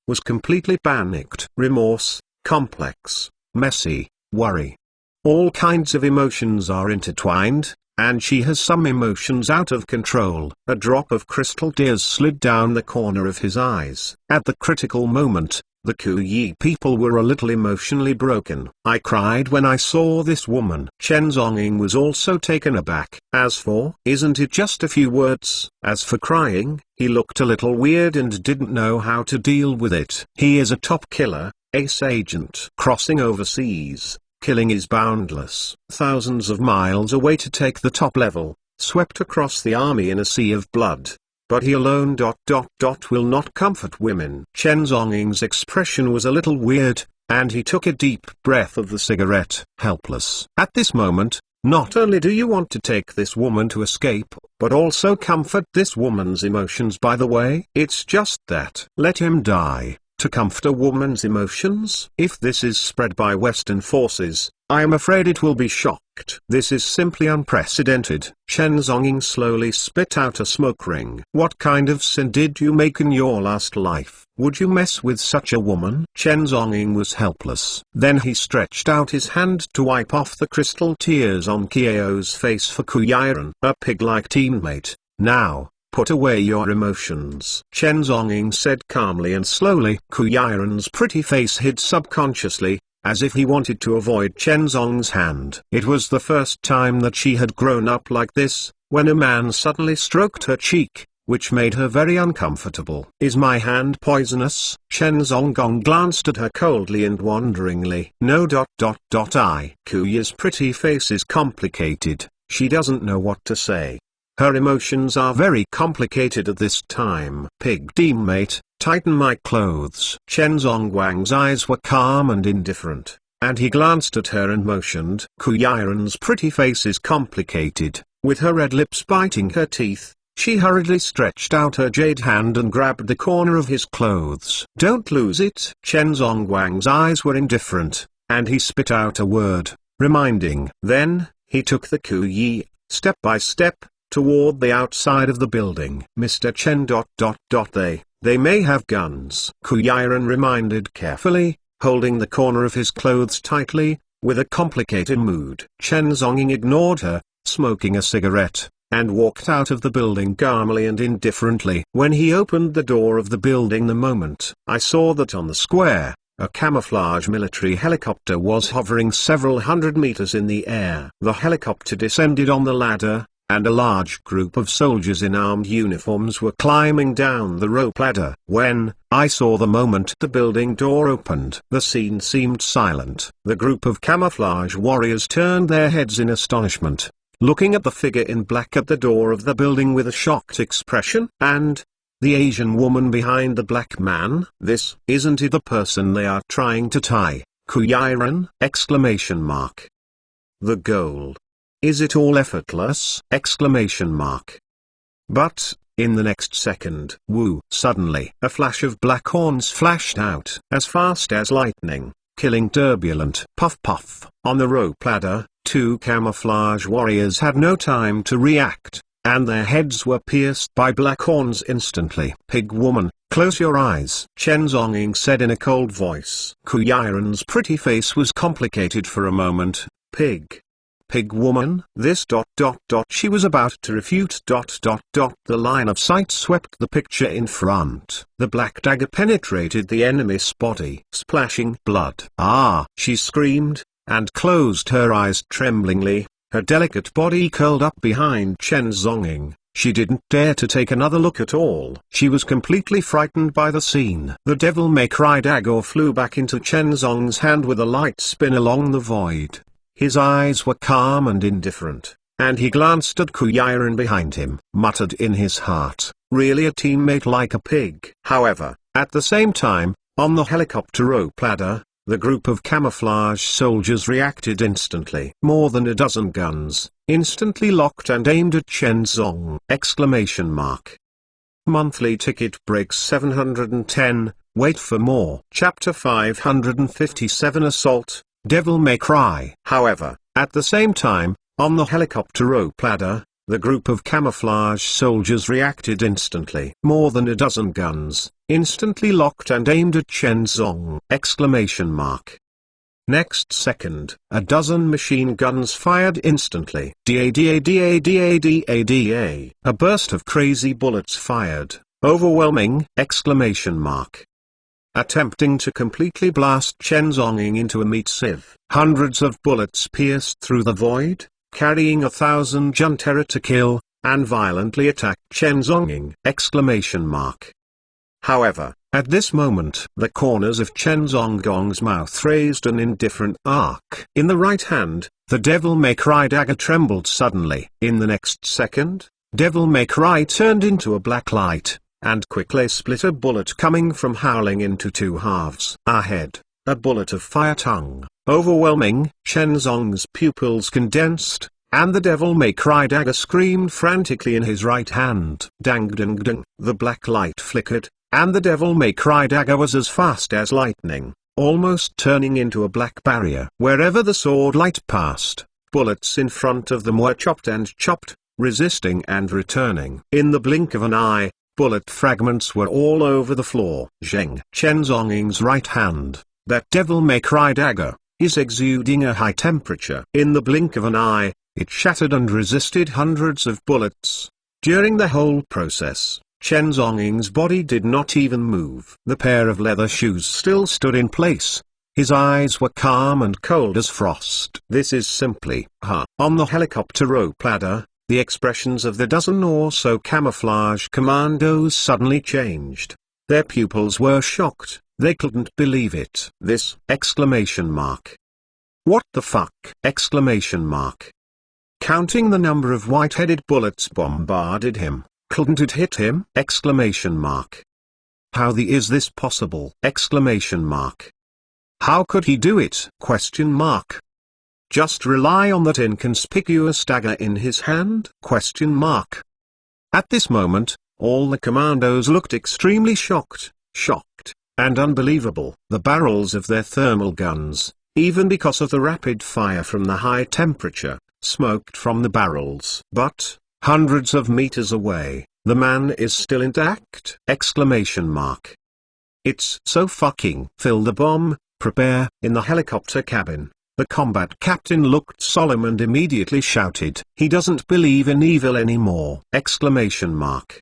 Speaker 1: was completely panicked. Remorse, complex, messy, worry. All kinds of emotions are intertwined, and she has some emotions out of control. A drop of crystal tears slid down the corner of his eyes. At the critical moment, the Kuyi people were a little emotionally broken. I cried when I saw this woman. Chen Zhonging was also taken aback. As for, isn't it just a few words? As for crying, he looked a little weird and didn't know how to deal with it. He is a top killer, ace agent. Crossing overseas, killing is boundless. Thousands of miles away to take the top level, swept across the army in a sea of blood. But he alone will not comfort women. Chen Zhonging's expression was a little weird, and he took a deep breath of the cigarette. Helpless. At this moment, not only do you want to take this woman to escape, but also comfort this woman's emotions. By the way, it's just that. Let him die, to comfort a woman's emotions? If this is spread by Western forces, I am afraid it will be shocked. This is simply unprecedented. Chen Zhonging slowly spit out a smoke ring. What kind of sin did you make in your last life? Would you mess with such a woman? Chen Zhonging was helpless. Then he stretched out his hand to wipe off the crystal tears on Kiao's face for Kuyiren. A pig-like teammate. Now, put away your emotions. Chen Zhonging said calmly and slowly. Kuyiren's pretty face hid subconsciously, as if he wanted to avoid Chen Zhong's hand. It was the first time that she had grown up like this, when a man suddenly stroked her cheek, which made her very uncomfortable. Is my hand poisonous? Chen Zhonggong glanced at her coldly and wonderingly. No. Kuyi's pretty face is complicated. She doesn't know what to say. Her emotions are very complicated at this time. Pig teammate, tighten my clothes. Chen Zhongguang's eyes were calm and indifferent, and he glanced at her and motioned. Kuyiren's pretty face is complicated. With her red lips biting her teeth, she hurriedly stretched out her jade hand and grabbed the corner of his clothes. Don't lose it. Chen Zhongguang's eyes were indifferent, and he spit out a word, reminding. Then, he took the Kuyi, step by step, toward the outside of the building. Mr. Chen. They may have guns. Kuyiren reminded carefully, holding the corner of his clothes tightly, with a complicated mood. Chen Zhonging ignored her, smoking a cigarette, and walked out of the building calmly and indifferently. When he opened the door of the building the moment I saw that on the square, a camouflage military helicopter was hovering several hundred meters in the air. The helicopter descended on the ladder, and a large group of soldiers in armed uniforms were climbing down the rope ladder. When I saw the moment the building door opened, the scene seemed silent. The group of camouflage warriors turned their heads in astonishment, looking at the figure in black at the door of the building with a shocked expression. And the Asian woman behind the black man? This isn't it the person they are trying to tie? Kuyiran! Exclamation mark. The goal. Is it all effortless? Exclamation mark. But, in the next second, woo! Suddenly, a flash of black horns flashed out as fast as lightning, killing turbulent puff puff. On the rope ladder, two camouflage warriors had no time to react, and their heads were pierced by black horns instantly. Pig woman, close your eyes, Chen Zonging said in a cold voice. Kuyiran's pretty face was complicated for a moment. Pig woman, this ... She was about to refute ... The line of sight swept the picture in front. The black dagger penetrated the enemy's body, splashing blood. Ah! She screamed, and closed her eyes tremblingly, her delicate body curled up behind Chen Zonging. She didn't dare to take another look at all. She was completely frightened by the scene. The Devil May Cry dagger flew back into Chen Zong's hand with a light spin along the void. His eyes were calm and indifferent, and he glanced at Kuyiran behind him, muttered in his heart, really a teammate like a pig. However, at the same time, on the helicopter rope ladder, the group of camouflage soldiers reacted instantly. More than a dozen guns, instantly locked and aimed at Chen Zong! Exclamation mark. Monthly ticket breaks 710, wait for more. Chapter 557 Assault, Devil May Cry. However, at the same time, on the helicopter rope ladder, the group of camouflage soldiers reacted instantly. More than a dozen guns, instantly locked and aimed at Chen Zong! Exclamation mark. Next second, a dozen machine guns fired instantly. Da. A burst of crazy bullets fired, overwhelming! Exclamation mark. Attempting to completely blast Chen Zonging into a meat sieve. Hundreds of bullets pierced through the void, carrying 1,000 Juntera to kill, and violently attacked Chen Zonging! Exclamation mark. However, at this moment, the corners of Chen Zong's mouth raised an indifferent arc. In the right hand, the Devil May Cry dagger trembled suddenly. In the next second, Devil May Cry turned into a black light, and quickly split a bullet coming from Howling into two halves. Ahead, a bullet of fire tongue, overwhelming! Chen Zong's pupils condensed, and the Devil May Cry dagger screamed frantically in his right hand. Dang dang dang! The black light flickered, and the Devil May Cry dagger was as fast as lightning, almost turning into a black barrier. Wherever the sword light passed, bullets in front of them were chopped and chopped, resisting and returning. In the blink of an eye, bullet fragments were all over the floor. Zheng! Chen Zonging's right hand, that Devil May Cry dagger, is exuding a high temperature. In the blink of an eye, it shattered and resisted hundreds of bullets. During the whole process, Chen Zonging's body did not even move. The pair of leather shoes still stood in place. His eyes were calm and cold as frost. This is simply, On the helicopter rope ladder, the expressions of the dozen or so camouflage commandos suddenly changed. Their pupils were shocked, they couldn't believe it. This! Exclamation mark. What the fuck! Exclamation mark. Counting the number of white-headed bullets bombarded him, couldn't it hit him! Exclamation mark. How is this possible! Exclamation mark. How could he do it! Question mark. Just rely on that inconspicuous dagger in his hand? Question mark. At this moment, all the commandos looked extremely shocked, and unbelievable. The barrels of their thermal guns, even because of the rapid fire from the high temperature, smoked from the barrels. But, hundreds of meters away, the man is still intact! Exclamation mark. It's so fucking. Fill the bomb, prepare. In the helicopter cabin, the combat captain looked solemn and immediately shouted, he doesn't believe in evil anymore! Exclamation mark.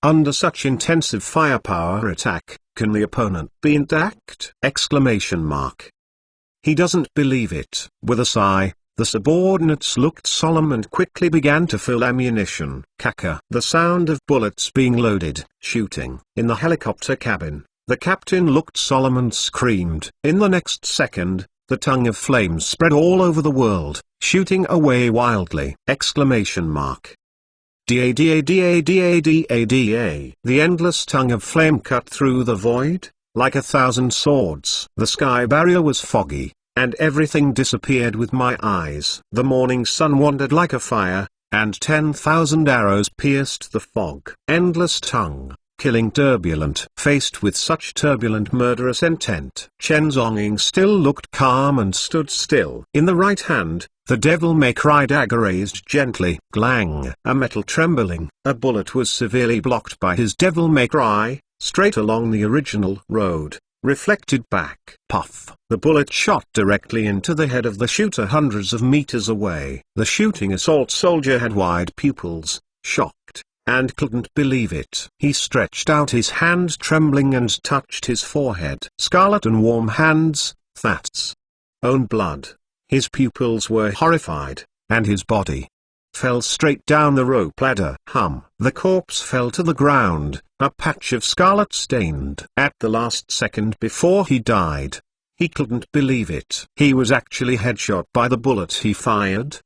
Speaker 1: Under such intensive firepower attack, can the opponent be intact? Exclamation mark. He doesn't believe it. With a sigh, the subordinates looked solemn and quickly began to fill ammunition. Caca. The sound of bullets being loaded, shooting. In the helicopter cabin, the captain looked solemn and screamed. In the next second, The tongue of flame spread all over the world, shooting away wildly! Da-da-da-da-da-da-da. The endless tongue of flame cut through the void, like 1,000 swords. The sky barrier was foggy, and everything disappeared with my eyes. The morning sun wandered like a fire, and 10,000 arrows pierced the fog. Endless tongue, killing turbulent. Faced with such turbulent murderous intent, Chen Zonging still looked calm and stood still. In the right hand, the devil-may-cry dagger raised gently. Glang! A metal trembling. A bullet was severely blocked by his devil-may-cry, straight along the original road, reflected back. Puff! The bullet shot directly into the head of the shooter hundreds of meters away. The shooting assault soldier had wide pupils, shocked, and couldn't believe it. He stretched out his hand trembling and touched his forehead. Scarlet and warm hands, that's own blood. His pupils were horrified, and his body fell straight down the rope ladder. The corpse fell to the ground, a patch of scarlet stained. At the last second before he died, he couldn't believe it. He was actually headshot by the bullet he fired!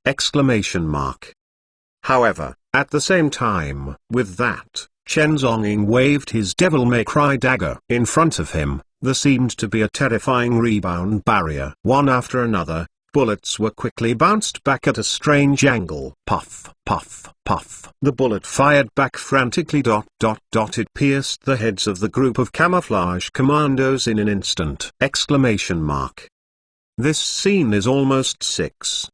Speaker 1: However, at the same time, with that, Chen Zonging waved his devil-may-cry dagger. In front of him, there seemed to be a terrifying rebound barrier. One after another, bullets were quickly bounced back at a strange angle. Puff, puff, puff. The bullet fired back frantically. It pierced the heads of the group of camouflage commandos in an instant! This scene is almost 6!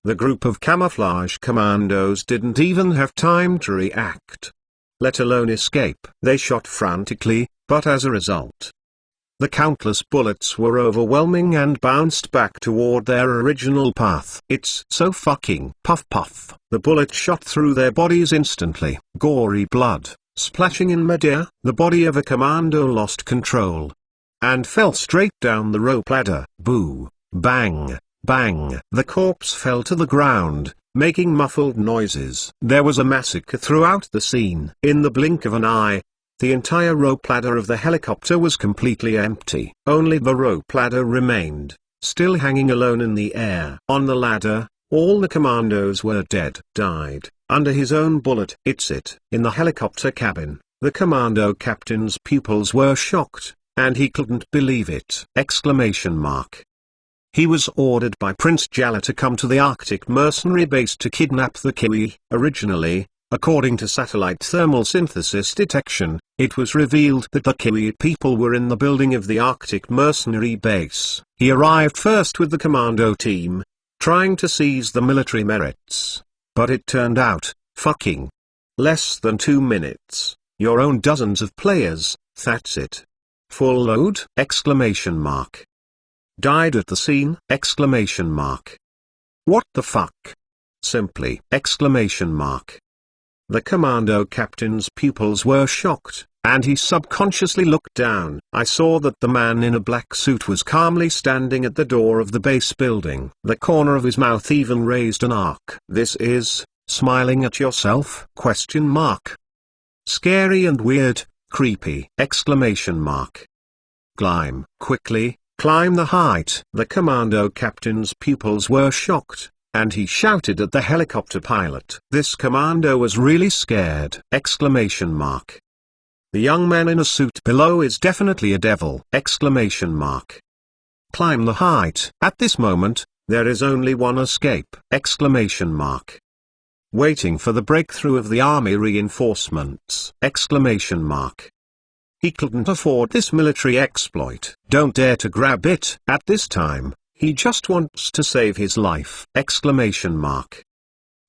Speaker 1: The group of camouflage commandos didn't even have time to react, let alone escape. They shot frantically, but as a result, the countless bullets were overwhelming and bounced back toward their original path. It's so fucking puff puff. The bullet shot through their bodies instantly. Gory blood, splashing in midair. The body of a commando lost control and fell straight down the rope ladder. Boo! Bang! Bang! The corpse fell to the ground, making muffled noises. There was a massacre throughout the scene. In the blink of an eye, the entire rope ladder of the helicopter was completely empty. Only the rope ladder remained, still hanging alone in the air. On the ladder, all the commandos were dead. Died, under his own bullet. In the helicopter cabin, the commando captain's pupils were shocked, and he couldn't believe it! He was ordered by Prince Jala to come to the Arctic mercenary base to kidnap the Kiwi. Originally, according to satellite thermal synthesis detection, it was revealed that the Kiwi people were in the building of the Arctic mercenary base. He arrived first with the commando team, trying to seize the military merits. But it turned out, fucking less than 2 minutes, your own dozens of players, that's it. Full load! Died at the scene! What the fuck? Simply! The commando captain's pupils were shocked, and he subconsciously looked down. I saw that the man in a black suit was calmly standing at the door of the base building. The corner of his mouth even raised an arc. This is smiling at yourself? Scary and weird, creepy! Climb, quickly, climb the height! The commando captain's pupils were shocked, and he shouted at the helicopter pilot. This commando was really scared! The young man in a suit below is definitely a devil! Climb the height! At this moment, there is only one escape! Waiting for the breakthrough of the army reinforcements! He couldn't afford this military exploit. Don't dare to grab it. At this time, he just wants to save his life!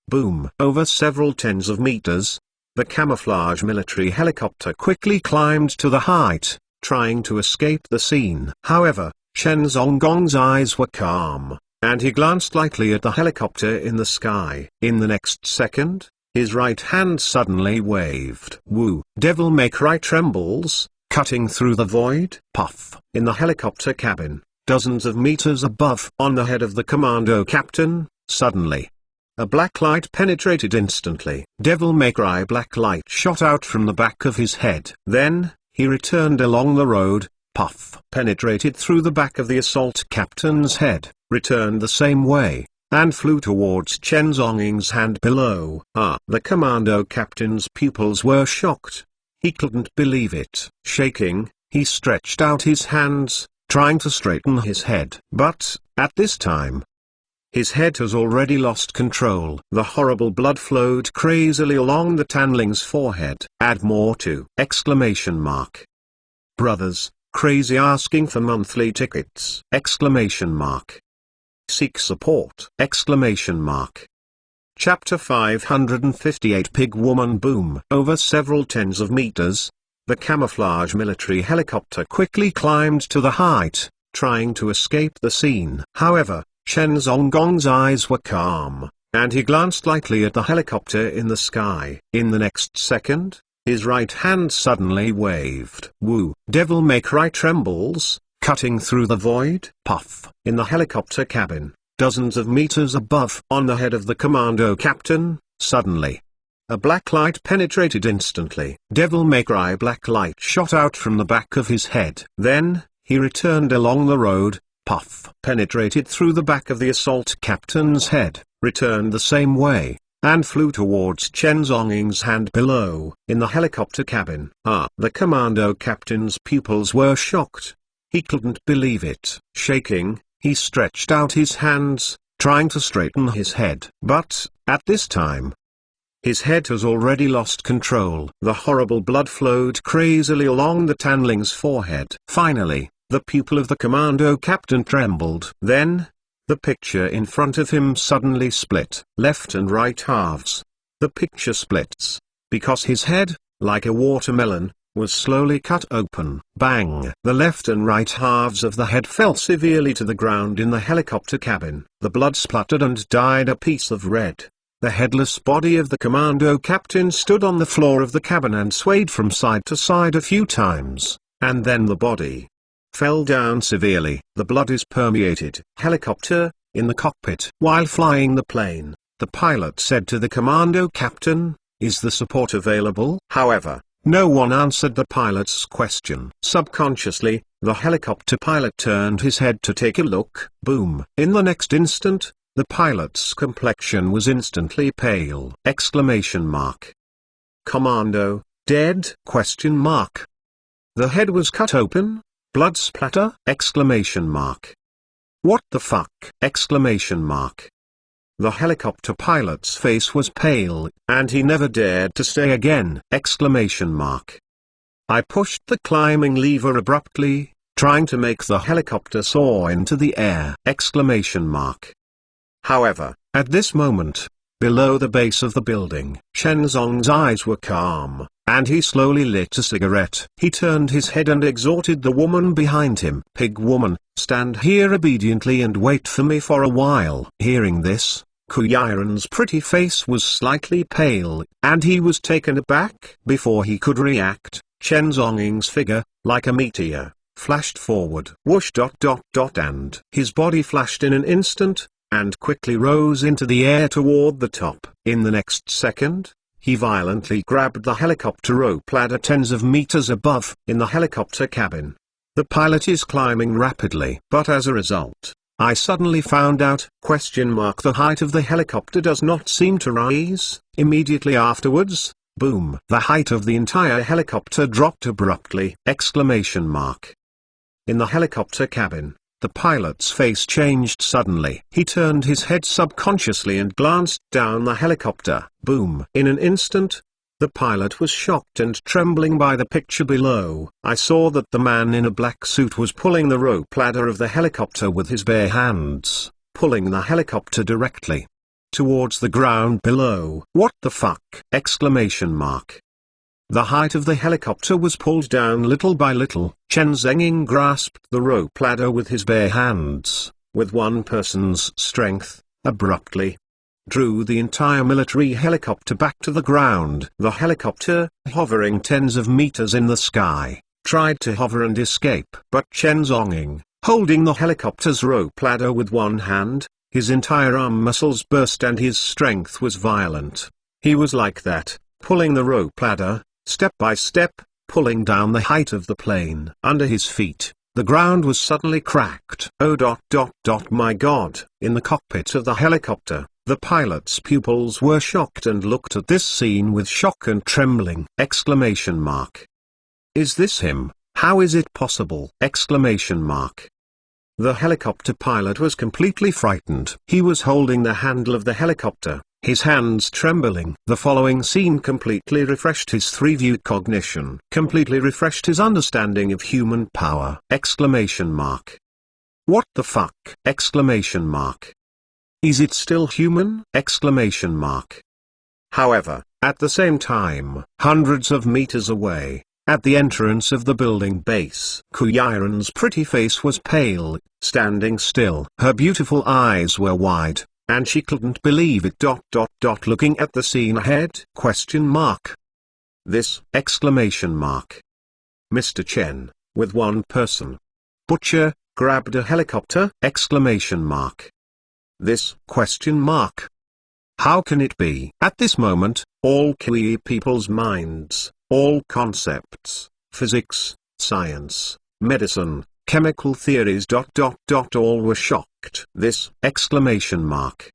Speaker 1: Boom! Over several tens of meters, the camouflage military helicopter quickly climbed to the height, trying to escape the scene. However, Chen Zongong's eyes were calm, and he glanced lightly at the helicopter in the sky. In the next second, his right hand suddenly waved. Woo! Devil-may-cry trembles, cutting through the void. Puff! In the helicopter cabin, dozens of meters above, on the head of the commando captain, suddenly, a black light penetrated instantly. Devil-may-cry black light shot out from the back of his head. Then, he returned along the road, puff, penetrated through the back of the assault captain's head, returned the same way, and flew towards Chen Zhonging's hand below. The commando captain's pupils were shocked. He couldn't believe it. Shaking, he stretched out his hands, trying to straighten his head. But, at this time, his head has already lost control. The horrible blood flowed crazily along the Tanling's forehead. Add more to! Exclamation mark. Brothers, crazy asking for monthly tickets! Exclamation mark. Seek support! Exclamation mark. Chapter 558 Pig Woman Boom. Over several tens of meters, the camouflage military helicopter quickly climbed to the height, trying to escape the scene. However, Chen Zhonggong's eyes were calm, and he glanced lightly at the helicopter in the sky. In the next second, his right hand suddenly waved. Woo! Devil May Cry trembles, cutting through the void. Puff! In the helicopter cabin, dozens of meters above, on the head of the commando captain, suddenly, a black light penetrated instantly. Devil May Cry black light shot out from the back of his head. Then, he returned along the road, puff, penetrated through the back of the assault captain's head, returned the same way, and flew towards Chen Zhonging's hand below. In the helicopter cabin, the commando captain's pupils were shocked. He couldn't believe it. Shaking, he stretched out his hands, trying to straighten his head. But, at this time, his head has already lost control. The horrible blood flowed crazily along the Tanling's forehead. Finally, the pupil of the commando captain trembled. Then, the picture in front of him suddenly split. Left and right halves. The picture splits, because his head, like a watermelon, was slowly cut open. Bang! The left and right halves of the head fell severely to the ground in the helicopter cabin. The blood spluttered and dyed a piece of red. The headless body of the commando captain stood on the floor of the cabin and swayed from side to side a few times, and then the body fell down severely. The blood is permeated. Helicopter, in the cockpit. While flying the plane, the pilot said to the commando captain, "Is the support available?" However, no one answered the pilot's question. Subconsciously, the helicopter pilot turned his head to take a look. Boom! In the next instant, the pilot's complexion was instantly pale. Exclamation mark. Commando, dead? Question mark. The head was cut open? Blood splatter? Exclamation mark. What the fuck? Exclamation mark. The helicopter pilot's face was pale, and he never dared to stay again! Exclamation mark. I pushed the climbing lever abruptly, trying to make the helicopter soar into the air! Exclamation mark. However, at this moment, below the base of the building, Chen Zong's eyes were calm, and he slowly lit a cigarette. He turned his head and exhorted the woman behind him. "Pig woman, stand here obediently and wait for me for a while." Hearing this, Kuyiran's pretty face was slightly pale, and he was taken aback. Before he could react, Chen Zhonging's figure, like a meteor, flashed forward. Whoosh ... and his body flashed in an instant, and quickly rose into the air toward the top. In the next second, he violently grabbed the helicopter rope ladder tens of meters above. In the helicopter cabin, the pilot is climbing rapidly. But as a result, I suddenly found out, the height of the helicopter does not seem to rise. Immediately afterwards, boom, the height of the entire helicopter dropped abruptly. Exclamation mark. In the helicopter cabin, the pilot's face changed suddenly. He turned his head subconsciously and glanced down the helicopter. Boom! In an instant, the pilot was shocked and trembling by the picture below. I saw that the man in a black suit was pulling the rope ladder of the helicopter with his bare hands, pulling the helicopter directly towards the ground below. What the fuck? Exclamation mark. The height of the helicopter was pulled down little by little. Chen Zhonging grasped the rope ladder with his bare hands, with one person's strength, abruptly drew the entire military helicopter back to the ground. The helicopter, hovering tens of meters in the sky, tried to hover and escape. But Chen Zhonging, holding the helicopter's rope ladder with one hand, his entire arm muscles burst and his strength was violent. He was like that, pulling the rope ladder, step by step, pulling down the height of the plane. Under his feet, the ground was suddenly cracked. Oh my God! In the cockpit of the helicopter, the pilot's pupils were shocked and looked at this scene with shock and trembling! Exclamation mark. Is this him? How is it possible? Exclamation mark. The helicopter pilot was completely frightened. He was holding the handle of the helicopter, his hands trembling. The following scene completely refreshed his 3-view cognition, completely refreshed his understanding of human power! Exclamation mark. What the fuck? Exclamation mark. Is it still human? Exclamation mark. However, at the same time, hundreds of meters away, at the entrance of the building base, Kuyaran's pretty face was pale, standing still. Her beautiful eyes were wide, and she couldn't believe it. Looking at the scene ahead? Question mark. This! Exclamation mark. Mr. Chen, with one person. Butcher, grabbed a helicopter? Exclamation mark. This? Question mark. How can it be? At this moment, all Kiwi people's minds, all concepts, physics, science, medicine, chemical theories. All were shocked. This! Exclamation mark.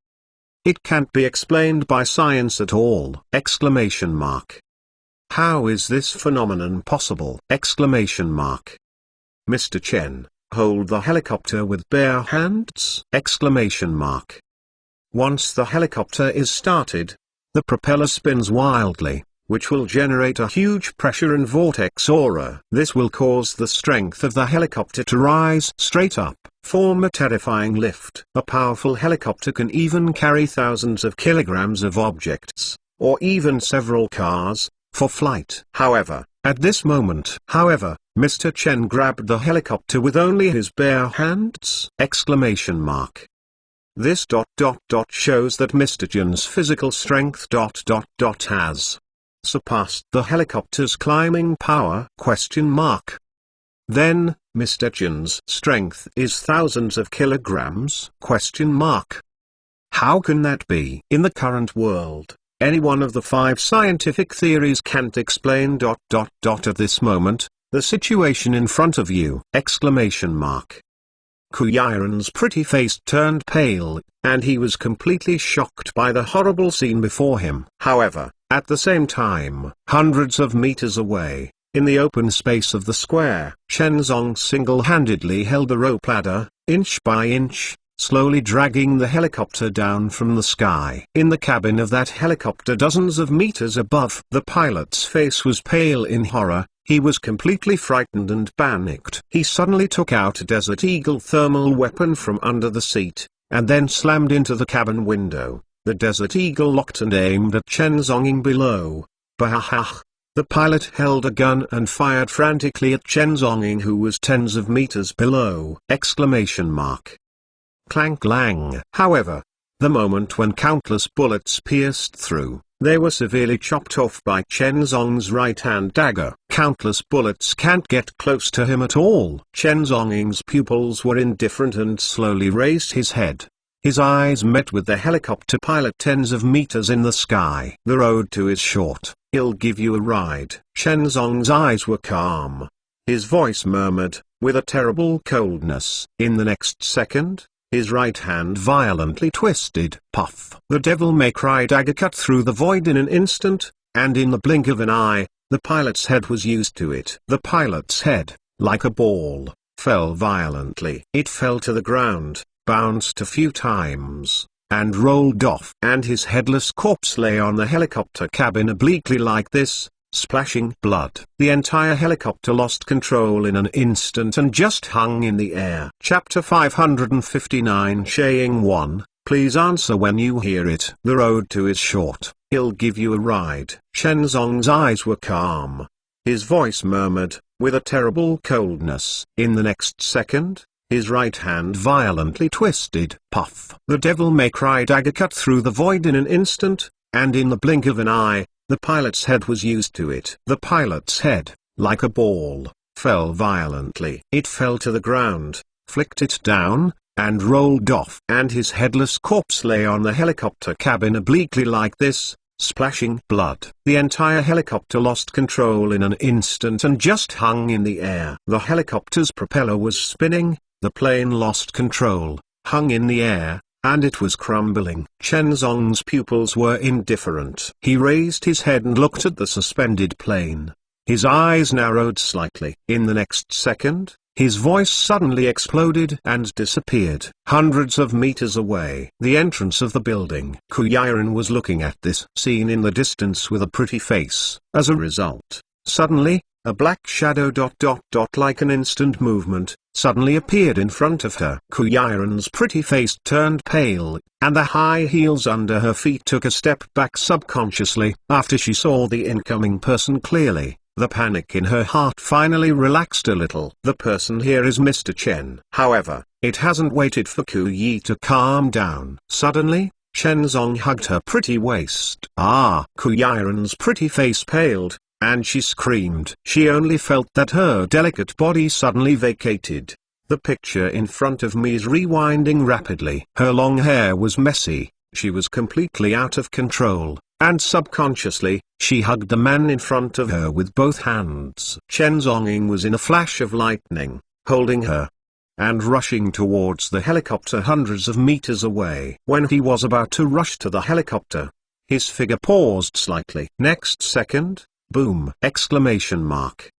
Speaker 1: It can't be explained by science at all! Exclamation mark. How is this phenomenon possible? Exclamation mark. Mr. Chen, hold the helicopter with bare hands? Exclamation mark. Once the helicopter is started, the propeller spins wildly, which will generate a huge pressure and vortex aura. This will cause the strength of the helicopter to rise straight up, form a terrifying lift. A powerful helicopter can even carry thousands of kilograms of objects, or even several cars, for flight. However, at this moment, Mr. Chen grabbed the helicopter with only his bare hands? Exclamation mark. This shows that Mr. Chen's physical strength has surpassed the helicopter's climbing power? Question mark. Then, Mr. Chen's strength is thousands of kilograms? Question mark. How can that be? In the current world, any one of the 5 scientific theories can't explain at this moment, the situation in front of you! Exclamation mark. Kuyaran's pretty face turned pale, and he was completely shocked by the horrible scene before him. However, at the same time, hundreds of meters away, in the open space of the square, Chen Zong single-handedly held the rope ladder, inch by inch, slowly dragging the helicopter down from the sky. In the cabin of that helicopter dozens of meters above, the pilot's face was pale in horror. He was completely frightened and panicked. He suddenly took out a Desert Eagle thermal weapon from under the seat, and then slammed into the cabin window. The Desert Eagle locked and aimed at Chen Zong below. Bah! The pilot held a gun and fired frantically at Chen Zong, who was tens of meters below! Exclamation mark. Clank clang. However, the moment when countless bullets pierced through, they were severely chopped off by Chen Zong's right-hand dagger. Countless bullets can't get close to him at all. Chen Zong's pupils were indifferent and slowly raised his head. His eyes met with the helicopter pilot tens of meters in the sky. The road to is short, he'll give you a ride. Chen Zong's eyes were calm. His voice murmured, with a terrible coldness. In the next second, his right hand violently twisted. Puff! The devil-may-cry dagger cut through the void in an instant, and in the blink of an eye, the pilot's head was used to it. The pilot's head, like a ball, fell violently. It fell to the ground, bounced a few times, and rolled off. And his headless corpse lay on the helicopter cabin obliquely like this, splashing blood. The entire helicopter lost control in an instant and just hung in the air. Chapter 559 Shaying 1, please answer when you hear it. The road to is short, he'll give you a ride. Chen Zong's eyes were calm. His voice murmured, with a terrible coldness. In the next second, his right hand violently twisted. Puff! The devil-may-cry dagger cut through the void in an instant, and in the blink of an eye, the pilot's head was used to it. The pilot's head, like a ball, fell violently. It fell to the ground, flicked it down, and rolled off. And his headless corpse lay on the helicopter cabin obliquely like this, splashing blood. The entire helicopter lost control in an instant and just hung in the air. The helicopter's propeller was spinning, the plane lost control, hung in the air, and it was crumbling. Chen Zong's pupils were indifferent. He raised his head and looked at the suspended plane. His eyes narrowed slightly. In the next second, his voice suddenly exploded and disappeared. Hundreds of meters away, the entrance of the building. Kuyiren was looking at this scene in the distance with a pretty face. As a result, suddenly, a black shadow like an instant movement, suddenly appeared in front of her. Kuyiren's pretty face turned pale, and the high heels under her feet took a step back subconsciously. After she saw the incoming person clearly, the panic in her heart finally relaxed a little. The person here is Mr. Chen. However, it hasn't waited for Kuyi to calm down. Suddenly, Chen Zong hugged her pretty waist. Kuyiren's pretty face paled, and she screamed. She only felt that her delicate body suddenly vacated. The picture in front of me is rewinding rapidly. Her long hair was messy, she was completely out of control, and subconsciously, she hugged the man in front of her with both hands. Chen Zonging was in a flash of lightning, holding her and rushing towards the helicopter hundreds of meters away. When he was about to rush to the helicopter, his figure paused slightly. Next second, boom! Exclamation mark.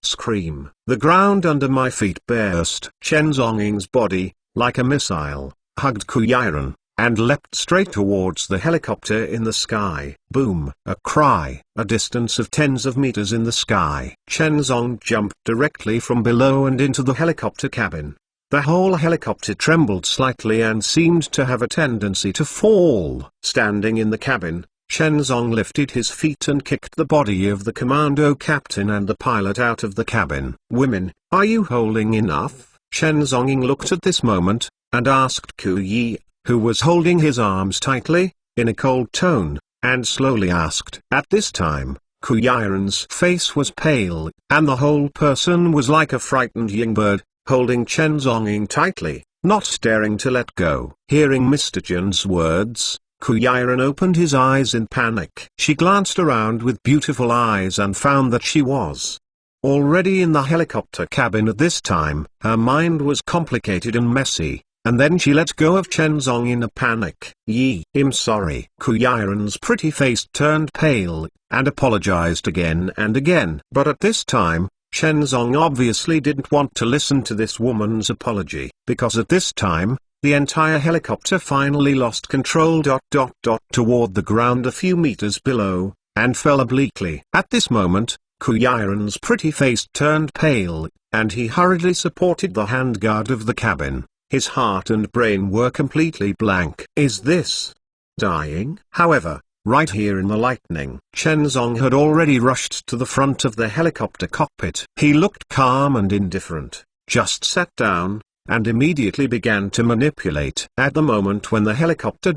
Speaker 1: Scream. The ground under my feet burst. Chen Zonging's body, like a missile, hugged Kuyiren, and leapt straight towards the helicopter in the sky. Boom! A cry. A distance of tens of meters in the sky. Chen Zong jumped directly from below and into the helicopter cabin. The whole helicopter trembled slightly and seemed to have a tendency to fall. Standing in the cabin, Chen Zong lifted his feet and kicked the body of the commando captain and the pilot out of the cabin. Women, are you holding enough? Chen Zonging looked at this moment, and asked Kuyi, who was holding his arms tightly, in a cold tone, and slowly asked. At this time, Kuyiren's face was pale, and the whole person was like a frightened young bird, holding Chen Zonging tightly, not daring to let go. Hearing Mr. Chen's words, Kuyiren opened his eyes in panic. She glanced around with beautiful eyes and found that she was already in the helicopter cabin at this time. Her mind was complicated and messy, and then she let go of Chen Zong in a panic. I'm sorry. Kuyiren's pretty face turned pale, and apologized again and again. But at this time, Chen Zong obviously didn't want to listen to this woman's apology, because at this time, the entire helicopter finally lost control toward the ground a few meters below, and fell obliquely. At this moment, Kuyiren's pretty face turned pale, and he hurriedly supported the handguard of the cabin. His heart and brain were completely blank. Is this dying? However, right here in the lightning, Chen Zong had already rushed to the front of the helicopter cockpit. He looked calm and indifferent, just sat down, and immediately began to manipulate. At the moment when the helicopter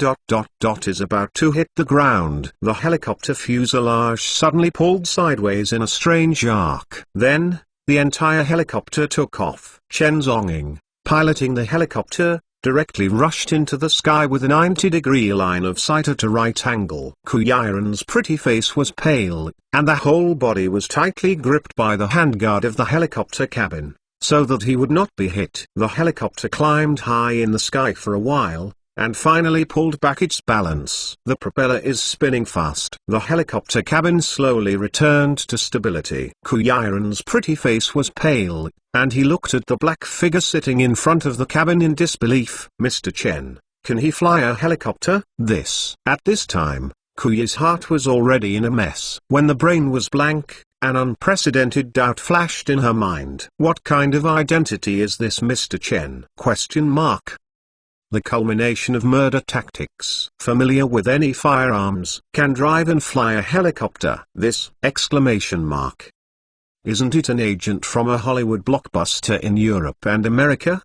Speaker 1: is about to hit the ground, the helicopter fuselage suddenly pulled sideways in a strange arc. Then, the entire helicopter took off. Chen Zonging, piloting the helicopter, directly rushed into the sky with a 90-degree line of sight at a right angle. Kuyiren's pretty face was pale, and the whole body was tightly gripped by the handguard of the helicopter cabin, so that he would not be hit. The helicopter climbed high in the sky for a while, and finally pulled back its balance. The propeller is spinning fast. The helicopter cabin slowly returned to stability. Kuyiren's pretty face was pale, and he looked at the black figure sitting in front of the cabin in disbelief. Mr. Chen, can he fly a helicopter? At this time, Kuyi's heart was already in a mess. When the brain was blank, an unprecedented doubt flashed in her mind. What kind of identity is this Mr. Chen? The culmination of murder tactics. Familiar with any firearms, can drive and fly a helicopter. This! Isn't it an agent from a Hollywood blockbuster in Europe and America?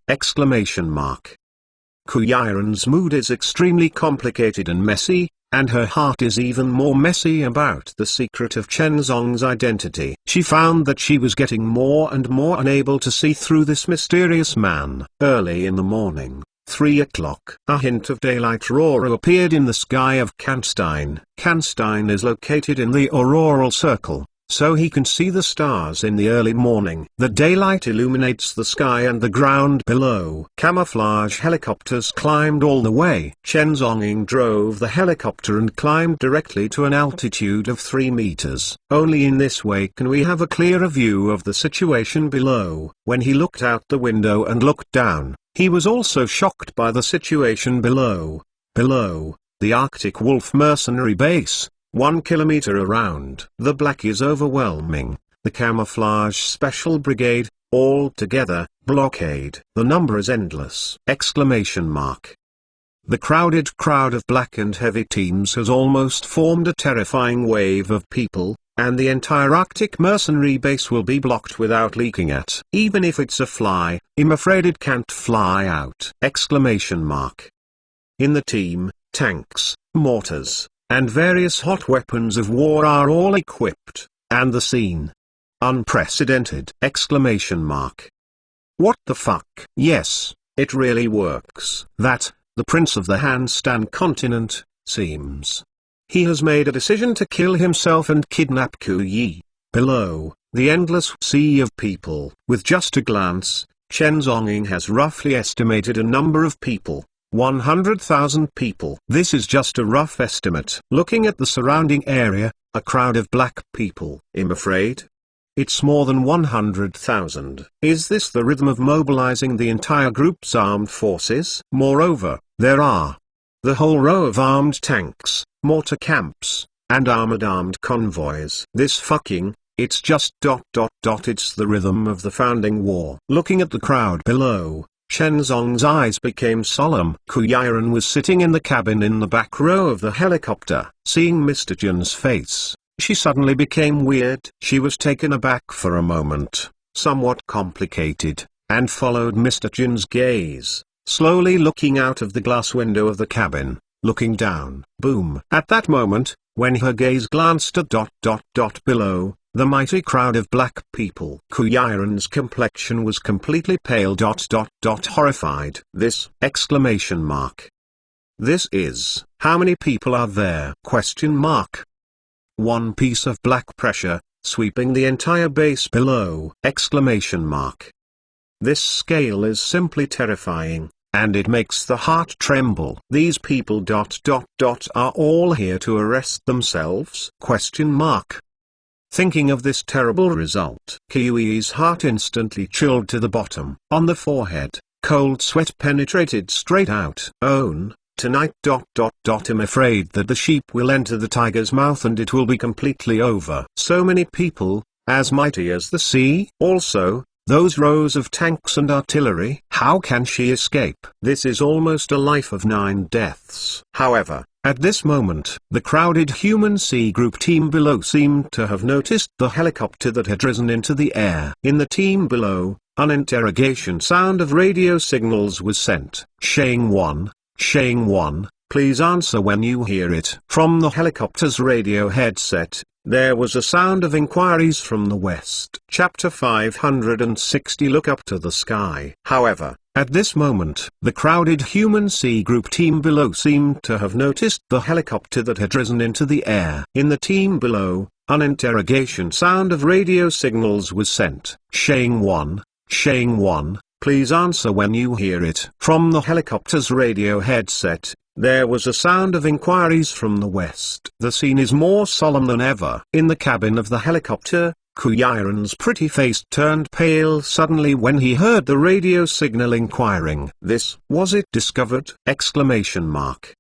Speaker 1: Kuyiren's mood is extremely complicated and messy, and her heart is even more messy about the secret of Chen Zong's identity. She found that she was getting more and more unable to see through this mysterious man. Early in the morning, 3 o'clock. A hint of daylight aurora appeared in the sky of Canstein. Canstein is located in the auroral circle, so he can see the stars in the early morning. The daylight illuminates the sky and the ground below. Camouflage helicopters climbed all the way. Chen Zhongying drove the helicopter and climbed directly to an altitude of 3 meters. Only in this way can we have a clearer view of the situation below. When he looked out the window and looked down, he was also shocked by the situation below. Below, the Arctic Wolf mercenary base, 1 kilometer around. The black is overwhelming. The camouflage special brigade, all together, blockade. The number is endless! Exclamation mark. The crowded crowd of black and heavy teams has almost formed a terrifying wave of people, and the entire Arctic mercenary base will be blocked without leaking at. Even if it's a fly, I'm afraid it can't fly out! Exclamation mark. In the team, tanks, mortars, and various hot weapons of war are all equipped, and the scene. Unprecedented! Exclamation mark. What the fuck? Yes, it really works. That, the Prince of the Hanstan continent, seems. He has made a decision to kill himself and kidnap Ku Yi. Below, the endless sea of people. With just a glance, Chen Zhongying has roughly estimated a number of people. 100,000 people. This is just a rough estimate. Looking at the surrounding area, a crowd of black people. I'm afraid it's more than 100,000. Is this the rhythm of mobilizing the entire group's armed forces? Moreover, there are the whole row of armed tanks, mortar camps, and armored convoys. It's just ... It's the rhythm of the founding war. Looking at the crowd below, Chen Zhong's eyes became solemn. Ku Yiren was sitting in the cabin in the back row of the helicopter. Seeing Mr. Jun's face, she suddenly became weird. She was taken aback for a moment, somewhat complicated, and followed Mr. Jun's gaze, slowly looking out of the glass window of the cabin, looking down. Boom! At that moment, when her gaze glanced at ... below, the mighty crowd of black people. Ku Yiren's complexion was completely pale ... horrified. This! Exclamation mark. This is, how many people are there? Question mark. One piece of black pressure, sweeping the entire base below. Exclamation mark. This scale is simply terrifying, and it makes the heart tremble. These people ... are all here to arrest themselves? Question mark. Thinking of this terrible result, Kiwi's heart instantly chilled to the bottom. On the forehead, cold sweat penetrated straight out. Tonight ... I'm afraid that the sheep will enter the tiger's mouth and it will be completely over. So many people, as mighty as the sea. Also, those rows of tanks and artillery. How can she escape? This is almost a life of 9 deaths. However, at this moment, the crowded human sea group team below seemed to have noticed the helicopter that had risen into the air. In the team below, an interrogation sound of radio signals was sent. Shang 1, please answer when you hear it. From the helicopter's radio headset, there was a sound of inquiries from the west. Chapter 560. Look up to the sky. However, at this moment, the crowded human sea group team below seemed to have noticed the helicopter that had risen into the air. In the team below, an interrogation sound of radio signals was sent. Shang 1, please answer when you hear it. From the helicopter's radio headset, there was a sound of inquiries from the west. The scene is more solemn than ever. In the cabin of the helicopter, Ku Yiren's pretty face turned pale suddenly when he heard the radio signal inquiring. This was it discovered? Exclamation mark.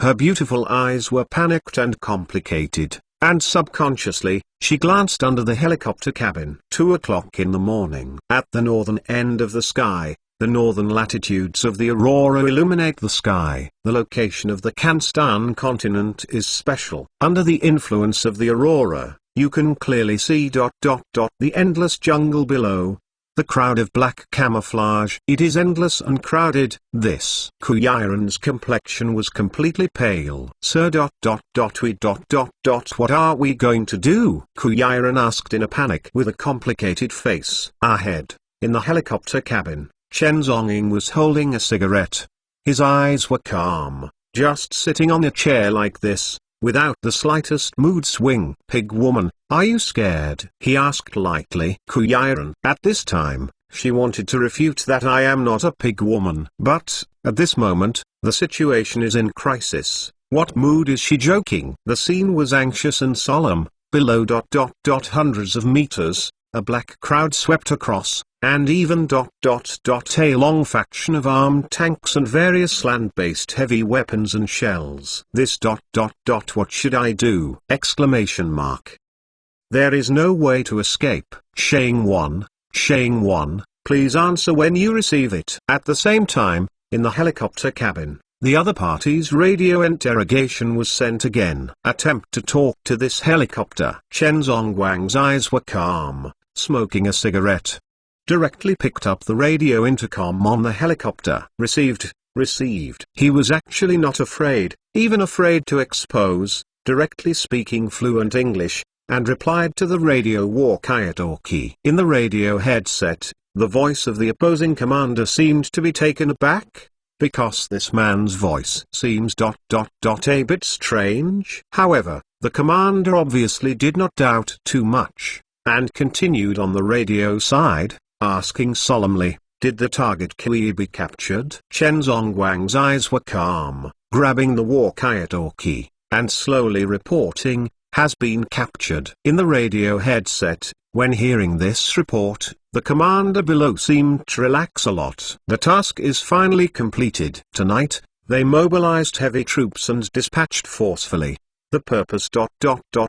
Speaker 1: Her beautiful eyes were panicked and complicated, and subconsciously, she glanced under the helicopter cabin. 2 o'clock in the morning. At the northern end of the sky, the northern latitudes of the aurora illuminate the sky. The location of the Kanstan continent is special. Under the influence of the aurora, you can clearly see ... the endless jungle below. The crowd of black camouflage. It is endless and crowded. This. Ku Yiren's complexion was completely pale. Sir ... What are we going to do? Ku Yiren asked in a panic with a complicated face. Ahead, in the helicopter cabin, Chen Zhongying was holding a cigarette, His eyes were calm, just sitting on a chair like this, without the slightest mood swing. "Pig woman, are you scared?" he asked lightly. Kuyiran. At this time, she wanted to refute that I am not a pig woman. But, at this moment, the situation is in crisis. What mood is she joking? The scene was anxious and solemn. Below ... hundreds of meters, a black crowd swept across, and even ... a long faction of armed tanks and various land-based heavy weapons and shells. This ... what should I do? Exclamation mark. There is no way to escape. Shang 1, please answer when you receive it. At the same time, in the helicopter cabin, the other party's radio interrogation was sent again. Attempt to talk to this helicopter. Chen Zongguang's eyes were calm, smoking a cigarette. Directly picked up the radio intercom on the helicopter. Received. He was actually not afraid, even afraid to expose, directly speaking fluent English, and replied to the radio walkie-talkie. In the radio headset, the voice of the opposing commander seemed to be taken aback, because this man's voice seems ... a bit strange. However, the commander obviously did not doubt too much, and continued on the radio side, asking solemnly, "Did the target Kui be captured?" Chen Zongguang's eyes were calm, grabbing the walkie-talkie, and slowly reporting, "Has been captured." In the radio headset, when hearing this report, the commander below seemed to relax a lot. The task is finally completed. Tonight, they mobilized heavy troops and dispatched forcefully. The purpose ...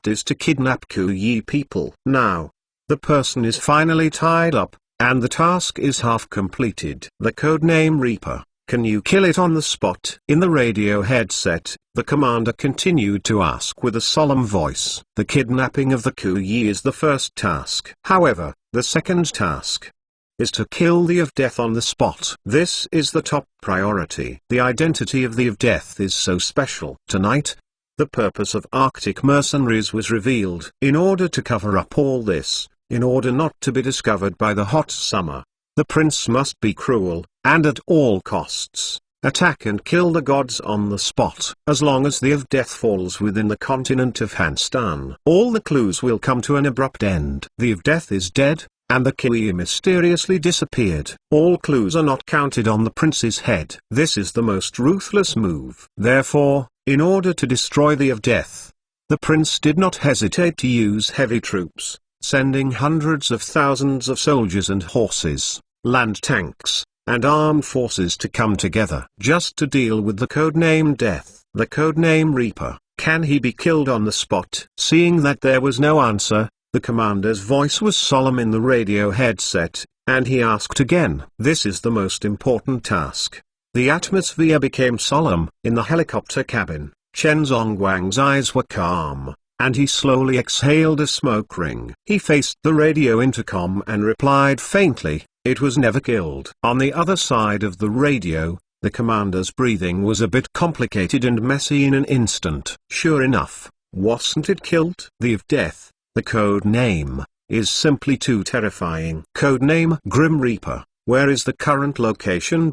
Speaker 1: is to kidnap Kuyi people. Now, the person is finally tied up, and the task is half completed. The codename Reaper. Can you kill it on the spot? In the radio headset, the commander continued to ask with a solemn voice. The kidnapping of the Kuyi is the first task. However, the second task is to kill the of Death on the spot. This is the top priority. The identity of the of Death is so special. Tonight, the purpose of Arctic mercenaries was revealed. In order to cover up all this, in order not to be discovered by the hot summer, the prince must be cruel, and at all costs, attack and kill the gods on the spot. As long as the of Death falls within the continent of Hanstan, all the clues will come to an abrupt end. The of Death is dead, and the Kui mysteriously disappeared. All clues are not counted on the prince's head. This is the most ruthless move. Therefore, in order to destroy the of Death, the prince did not hesitate to use heavy troops, sending hundreds of thousands of soldiers and horses, land tanks, and armed forces to come together just to deal with the codename Death. The codename Reaper. Can he be killed on the spot? Seeing that there was no answer, the commander's voice was solemn in the radio headset, and he asked again. This is the most important task. The atmosphere became solemn. In the helicopter cabin, Chen Zongguang's eyes were calm, and he slowly exhaled a smoke ring. He faced the radio intercom and replied faintly, "It was never killed." On the other side of the radio, the commander's breathing was a bit complicated and messy in an instant. Sure enough, wasn't it killed? The of Death, the code name, is simply too terrifying. Codename Grim Reaper. Where is the current location?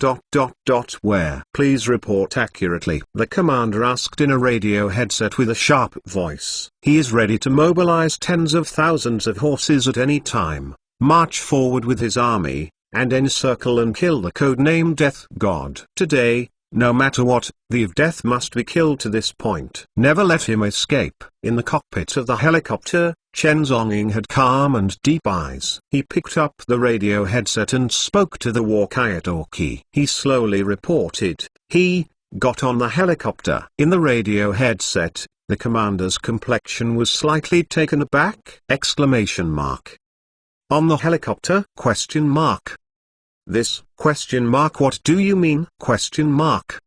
Speaker 1: Where? Please report accurately. The commander asked in a radio headset with a sharp voice. He is ready to mobilize tens of thousands of horses at any time, march forward with his army, and encircle and kill the codename Death God. Today, no matter what, the of Death must be killed to this point. Never let him escape. In the cockpit of the helicopter, Chen Zonging had calm and deep eyes. He picked up the radio headset and spoke to the walkie-talkie. He slowly reported. He got on the helicopter. In the radio headset, the commander's complexion was slightly taken aback. Exclamation mark. On the helicopter? Question mark. This, question mark. What do you mean? Question mark.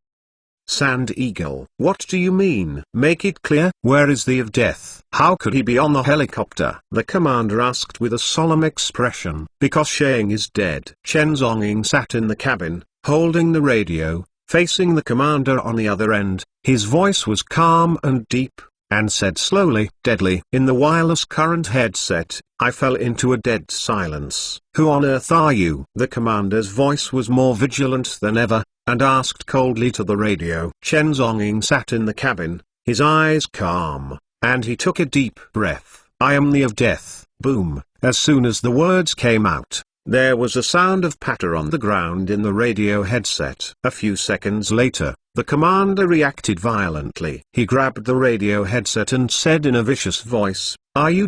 Speaker 1: Sand Eagle. What do you mean? Make it clear. Where is the of Death? How could he be on the helicopter? The commander asked with a solemn expression. Because Shang is dead. Chen Zonging sat in the cabin, holding the radio, facing the commander on the other end. His voice was calm and deep, and said slowly, deadly. In the wireless current headset, I fell into a dead silence. "Who on earth are you?" The commander's voice was more vigilant than ever, and asked coldly to the radio. Chen Zhonging sat in the cabin, his eyes calm, and he took a deep breath. "I am the of death." Boom. As soon as the words came out, there was a sound of patter on the ground in the radio headset. A few seconds later, the commander reacted violently. He grabbed the radio headset and said in a vicious voice, "Are you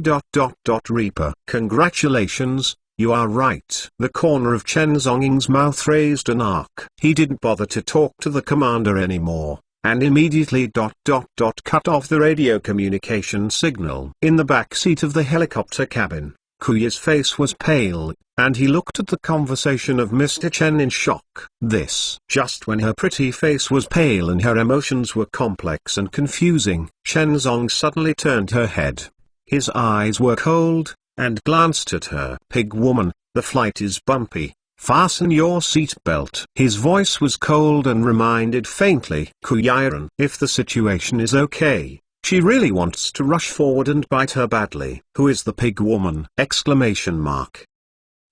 Speaker 1: Reaper? Congratulations, you are right." The corner of Chen Zhonging's mouth raised an arc. He didn't bother to talk to the commander anymore, and immediately cut off the radio communication signal. In the back seat of the helicopter cabin, Kuya's face was pale, and he looked at the conversation of Mr. Chen in shock. This just when her pretty face was pale and her emotions were complex and confusing. Chen Zong suddenly turned her head. His eyes were cold, and glanced at her. "Pig woman, the flight is bumpy. Fasten your seatbelt." His voice was cold and reminded faintly, "Kuya-ran, if the situation is okay. She really wants to rush forward and bite her badly." "Who is the pig woman?"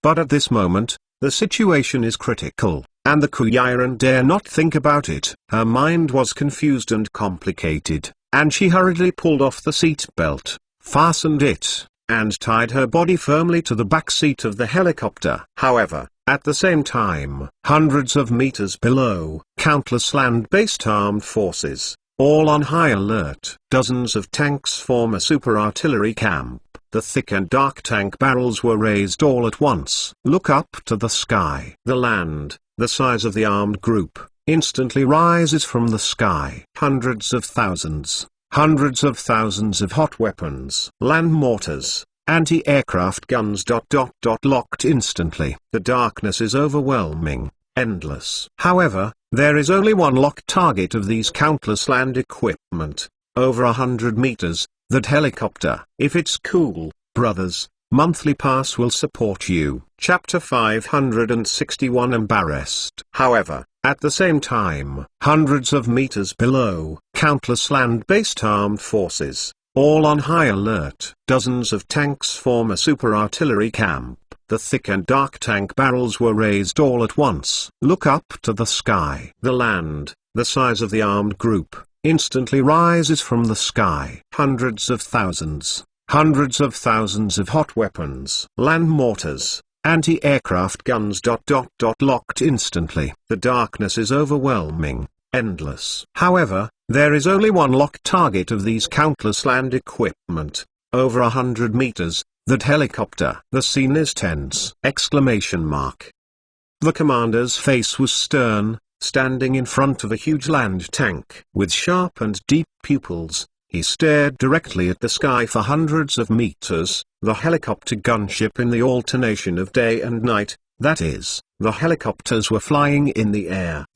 Speaker 1: But at this moment, the situation is critical, and the Kuya-ran dare not think about it. Her mind was confused and complicated, and she hurriedly pulled off the seat belt, fastened it, and tied her body firmly to the back seat of the helicopter. However, at the same time, hundreds of meters below, countless land-based armed forces, all on high alert. Dozens of tanks form a super artillery camp. The thick and dark tank barrels were raised all at once. Look up to the sky. The land, the size of the armed group, instantly rises from the sky. Hundreds of thousands of hot weapons, land mortars, anti-aircraft guns. Locked instantly. The darkness is overwhelming, endless. However, there is only one locked target of these countless land equipment, over 100 meters, that helicopter. If it's cool, brothers, monthly pass will support you. Chapter 561. Embarrassed. However, at the same time, hundreds of meters below, countless land-based armed forces, all on high alert. Dozens of tanks form a super artillery camp. The thick and dark tank barrels were raised all at once. Look up to the sky. The land, the size of the armed group, instantly rises from the sky. Hundreds of thousands of hot weapons, land mortars, anti-aircraft guns. Locked instantly. The darkness is overwhelming, endless. However, there is only one locked target of these countless land equipment, over 100 meters, that helicopter. The scene is tense! The commander's face was stern, standing in front of a huge land tank. With sharp and deep pupils, he stared directly at the sky for hundreds of meters. The helicopter gunship in the alternation of day and night, that is, the helicopters were flying in the air.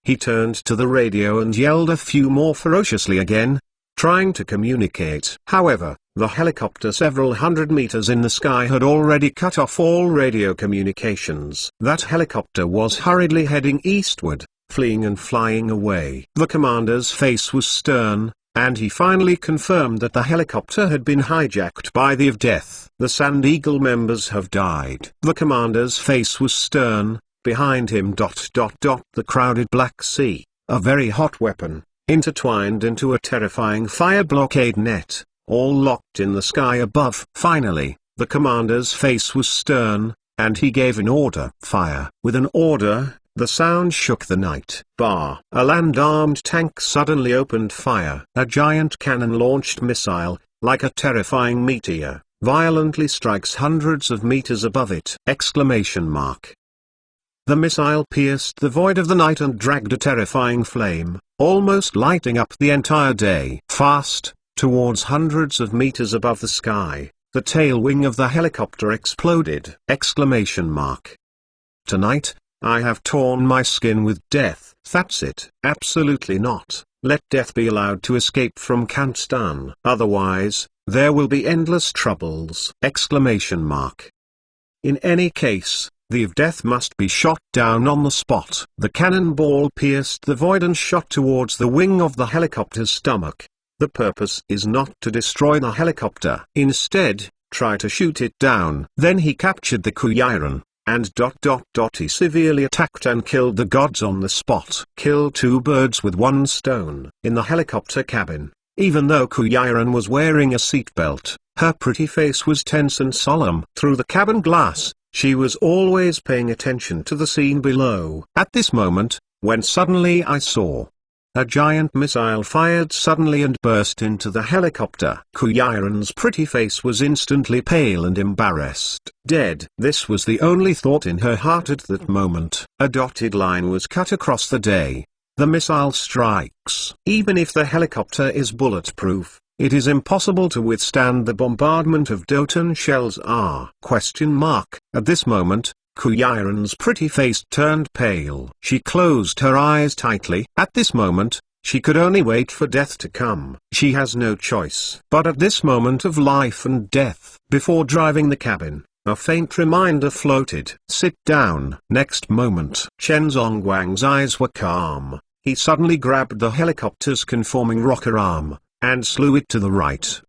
Speaker 1: He turned to the radio and yelled a few more ferociously again, trying to communicate. However, the helicopter several hundred meters in the sky had already cut off all radio communications. That helicopter was hurriedly heading eastward, fleeing and flying away. The commander's face was stern, and he finally confirmed that the helicopter had been hijacked by the of Death. The Sand Eagle members have died. The commander's face was stern. Behind him. The crowded Black Sea, a very hot weapon, intertwined into a terrifying fire blockade net, all locked in the sky above. Finally, the commander's face was stern, and he gave an order. Fire. With an order, the sound shook the night. A land-armed tank suddenly opened fire. A giant cannon-launched missile, like a terrifying meteor, violently strikes hundreds of meters above it! The missile pierced the void of the night and dragged a terrifying flame, almost lighting up the entire day. Fast, towards hundreds of meters above the sky, the tail wing of the helicopter exploded! Tonight, I have torn my skin with death. That's it. Absolutely not. Let death be allowed to escape from Kanstan. Otherwise, there will be endless troubles! In any case, the of Death must be shot down on the spot. The cannonball pierced the void and shot towards the wing of the helicopter's stomach. The purpose is not to destroy the helicopter. Instead, try to shoot it down. Then he captured the Kuyiran, and he severely attacked and killed the gods on the spot. Kill two birds with one stone. In the helicopter cabin, even though Kuyiran was wearing a seatbelt, her pretty face was tense and solemn. Through the cabin glass, she was always paying attention to the scene below. At this moment, when suddenly I saw a giant missile fired suddenly and burst into the helicopter. Kuyiran's pretty face was instantly pale and embarrassed. Dead. This was the only thought in her heart at that moment. A dotted line was cut across the day. The missile strikes. Even if the helicopter is bulletproof, it is impossible to withstand the bombardment of Dotan shells. At this moment, Kuyiran's pretty face turned pale. She closed her eyes tightly. At this moment, she could only wait for death to come. She has no choice. But at this moment of life and death, before driving the cabin, a faint reminder floated. Sit down. Next moment, Chen Zongguang's eyes were calm. He suddenly grabbed the helicopter's conforming rocker arm, and slew it to the right.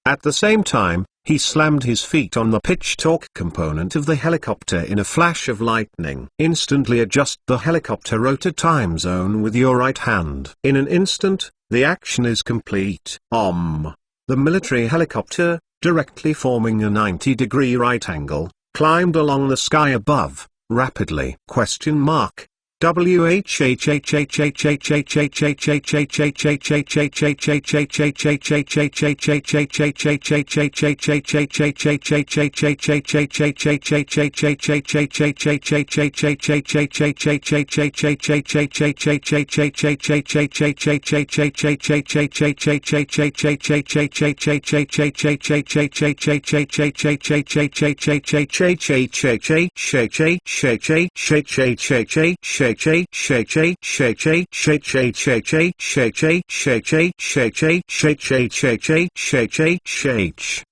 Speaker 1: At the same time, he slammed his feet on the pitch torque component of the helicopter in a flash of lightning. Instantly adjust the helicopter rotor time zone with your right hand. In an instant, the action is complete. The military helicopter, directly forming a 90-degree right angle, climbed along the sky above, rapidly.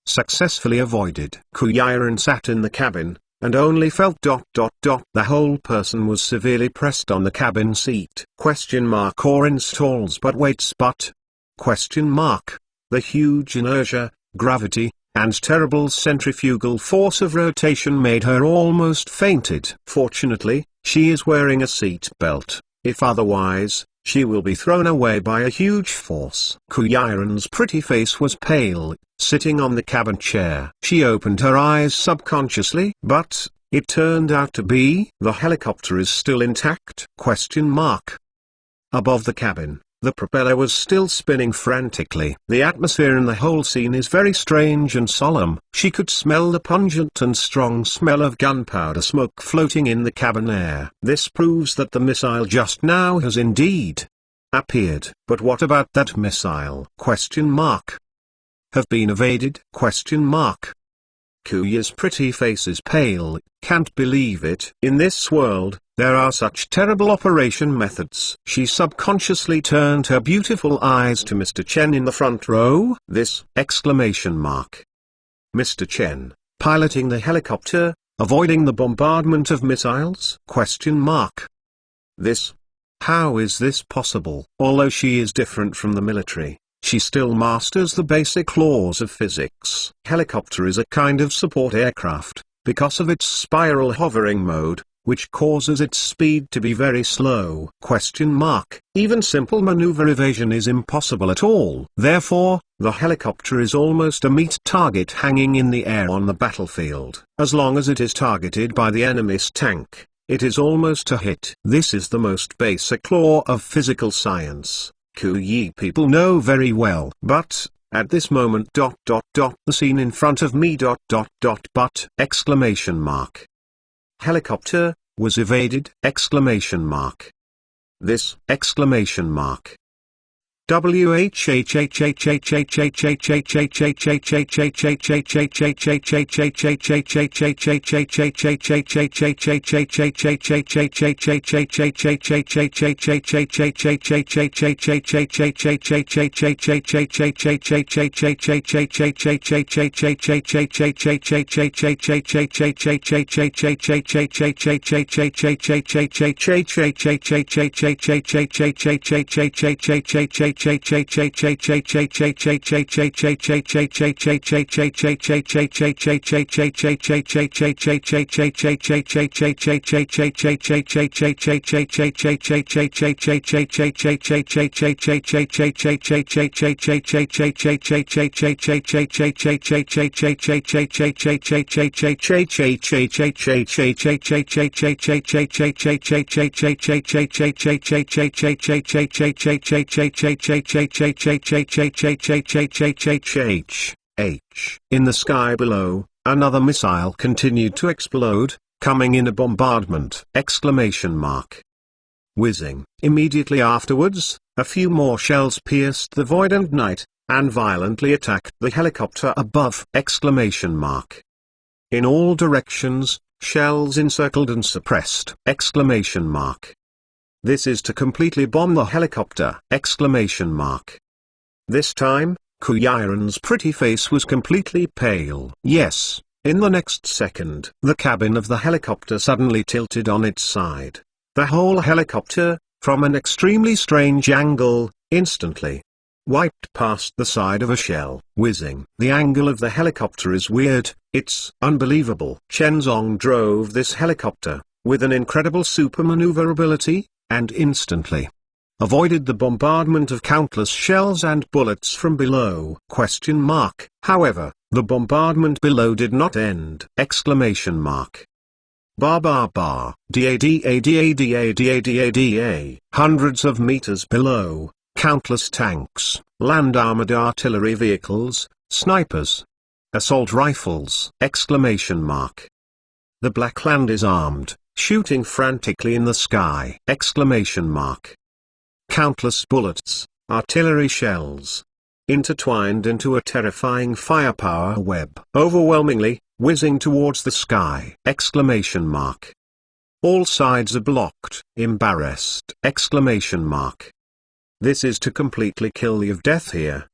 Speaker 1: Successfully avoided. Kuyiran sat in the cabin, and only felt ... The whole person was severely pressed on the cabin seat. Or installs but waits but... The huge inertia, gravity, and terrible centrifugal force of rotation made her almost fainted. Fortunately, she is wearing a seat belt. If otherwise, she will be thrown away by a huge force. Kuyiran's pretty face was pale, sitting on the cabin chair. She opened her eyes subconsciously, but it turned out to be the helicopter is still intact. Above the cabin, the propeller was still spinning frantically. The atmosphere in the whole scene is very strange and solemn. She could smell the pungent and strong smell of gunpowder smoke floating in the cabin air. This proves that the missile just now has indeed appeared. But what about that missile? Have been evaded? Kuya's pretty face is pale, can't believe it. In this world, there are such terrible operation methods. She subconsciously turned her beautiful eyes to Mr. Chen in the front row. This! Mr. Chen, piloting the helicopter, avoiding the bombardment of missiles? This! How is this possible? Although she is different from the military, she still masters the basic laws of physics. Helicopter is a kind of support aircraft, because of its spiral hovering mode, which causes its speed to be very slow. Even simple maneuver evasion is impossible at all. Therefore, the helicopter is almost a meat target hanging in the air on the battlefield. As long as it is targeted by the enemy's tank, it is almost a hit. This is the most basic law of physical science. Kuyi people know very well. But, at this moment ... the scene in front of me ... but! Helicopter, was evaded! This! In the sky below, another missile continued to explode, coming in a bombardment! Whizzing. Immediately afterwards, a few more shells pierced the void and night, and violently attacked the helicopter above! In all directions, shells encircled and suppressed! This is to completely bomb the helicopter! This time, Kuyaran's pretty face was completely pale. Yes, in the next second, the cabin of the helicopter suddenly tilted on its side. The whole helicopter, from an extremely strange angle, instantly wiped past the side of a shell, whizzing. The angle of the helicopter is weird, it's unbelievable. Shenzong drove this helicopter, with an incredible super maneuverability, and instantly avoided the bombardment of countless shells and bullets from below. However, the bombardment below did not end! Bar bar bar. Da. Hundreds of meters below, countless tanks, land armored artillery vehicles, snipers, assault rifles! The Black Land is armed, shooting frantically in the sky! Countless bullets, artillery shells, intertwined into a terrifying firepower web, overwhelmingly, whizzing towards the sky! All sides are blocked, embarrassed! This is to completely kill the of death here!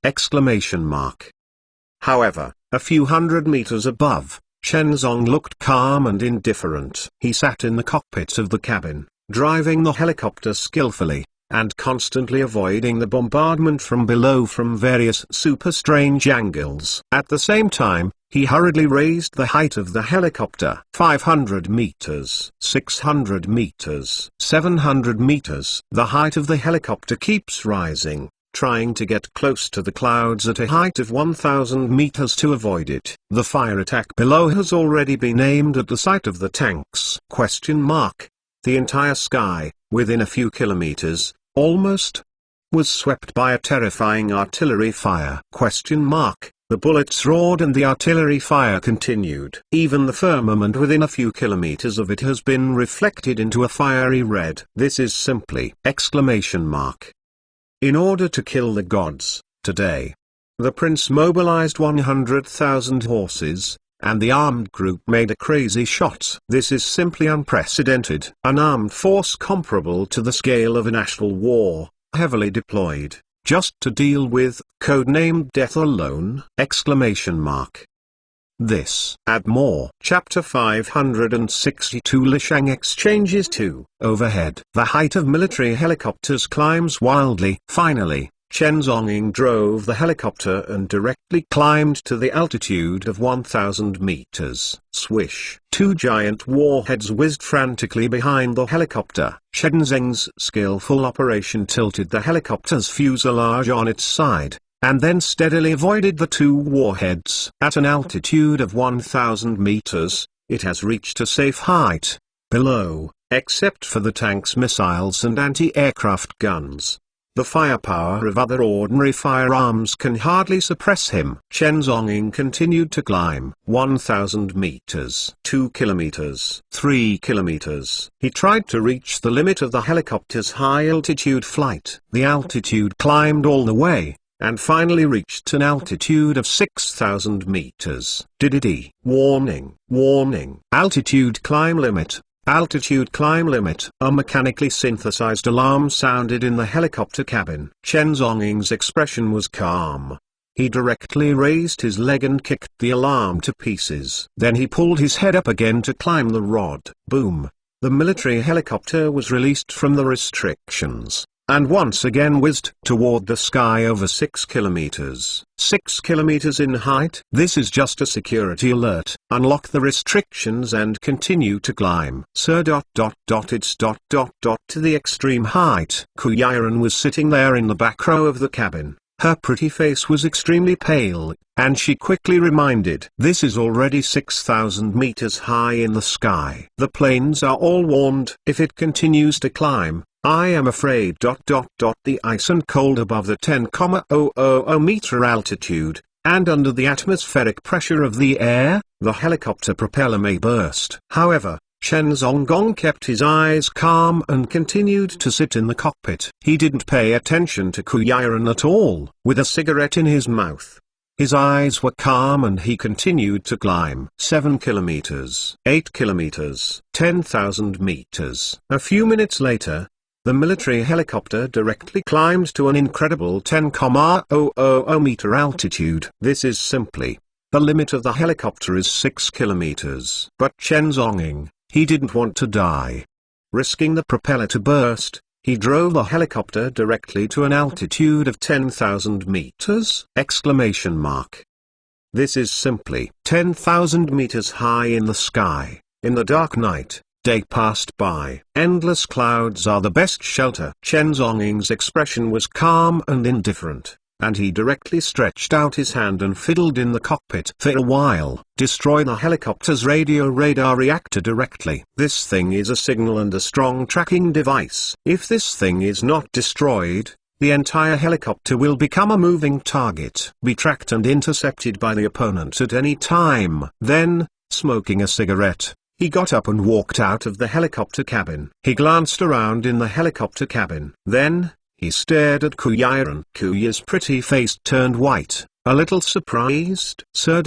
Speaker 1: However, a few hundred meters above, Shenzong looked calm and indifferent. He sat in the cockpit of the cabin, driving the helicopter skillfully, and constantly avoiding the bombardment from below from various super strange angles. At the same time, he hurriedly raised the height of the helicopter. 500 meters, 600 meters, 700 meters. The height of the helicopter keeps rising, trying to get close to the clouds at a height of 1,000 meters to avoid it. The fire attack below has already been aimed at the site of the tanks? The entire sky, within a few kilometers, almost, was swept by a terrifying artillery fire? The bullets roared and the artillery fire continued. Even the firmament within a few kilometers of it has been reflected into a fiery red. This is simply! In order to kill the gods, today, the prince mobilized 100,000 horses, and the armed group made a crazy shot. This is simply unprecedented. An armed force comparable to the scale of a national war, heavily deployed, just to deal with, codenamed death alone! This. Add more. Chapter 562 Lishang exchanges 2. Overhead. The height of military helicopters climbs wildly. Finally, Shenzong drove the helicopter and directly climbed to the altitude of 1,000 meters. Swish. Two giant warheads whizzed frantically behind the helicopter. Shenzong's skillful operation tilted the helicopter's fuselage on its side, and then steadily avoided the two warheads. At an altitude of 1,000 meters, it has reached a safe height. Below, except for the tank's missiles and anti-aircraft guns, the firepower of other ordinary firearms can hardly suppress him. Shenzong continued to climb. 1,000 meters. 2 kilometers. 3 kilometers. He tried to reach the limit of the helicopter's high-altitude flight. The altitude climbed all the way, and finally reached an altitude of 6,000 meters. DDD. Warning. Warning. Altitude climb limit. Altitude climb limit. A mechanically synthesized alarm sounded in the helicopter cabin. Shenzong's expression was calm. He directly raised his leg and kicked the alarm to pieces. Then he pulled his head up again to climb the rod. Boom. The military helicopter was released from the restrictions, and once again whizzed toward the sky over 6 kilometers. 6 kilometers in height? This is just a security alert. Unlock the restrictions and continue to climb. Sir it's to the extreme height. Kuyaran was sitting there in the back row of the cabin. Her pretty face was extremely pale, and she quickly reminded, this is already 6,000 meters high in the sky. The planes are all warned. If it continues to climb, I am afraid. The ice and cold above the 10,000 meter altitude, and under the atmospheric pressure of the air, the helicopter propeller may burst. However, Chen Zonggong kept his eyes calm and continued to sit in the cockpit. He didn't pay attention to Kuyaran at all. With a cigarette in his mouth, his eyes were calm and he continued to climb. 7 kilometers, 8 kilometers, 10,000 meters. A few minutes later, the military helicopter directly climbed to an incredible 10,000 meter altitude. This is simply, the limit of the helicopter is 6 kilometers. But Chen Zonggong, he didn't want to die. Risking the propeller to burst, he drove the helicopter directly to an altitude of 10,000 meters! This is simply 10,000 meters high in the sky. In the dark night, day passed by. Endless clouds are the best shelter. Chen Zonggong's expression was calm and indifferent, and he directly stretched out his hand and fiddled in the cockpit for a while. Destroy the helicopter's radar reactor directly. This thing is a signal and a strong tracking device. If this thing is not destroyed, the entire helicopter will become a moving target, be tracked and intercepted by the opponent at any time. Then, smoking a cigarette, he got up and walked out of the helicopter cabin. He glanced around in the helicopter cabin. Then, he stared at Kuyaran. Kuya's pretty face turned white, a little surprised. Sir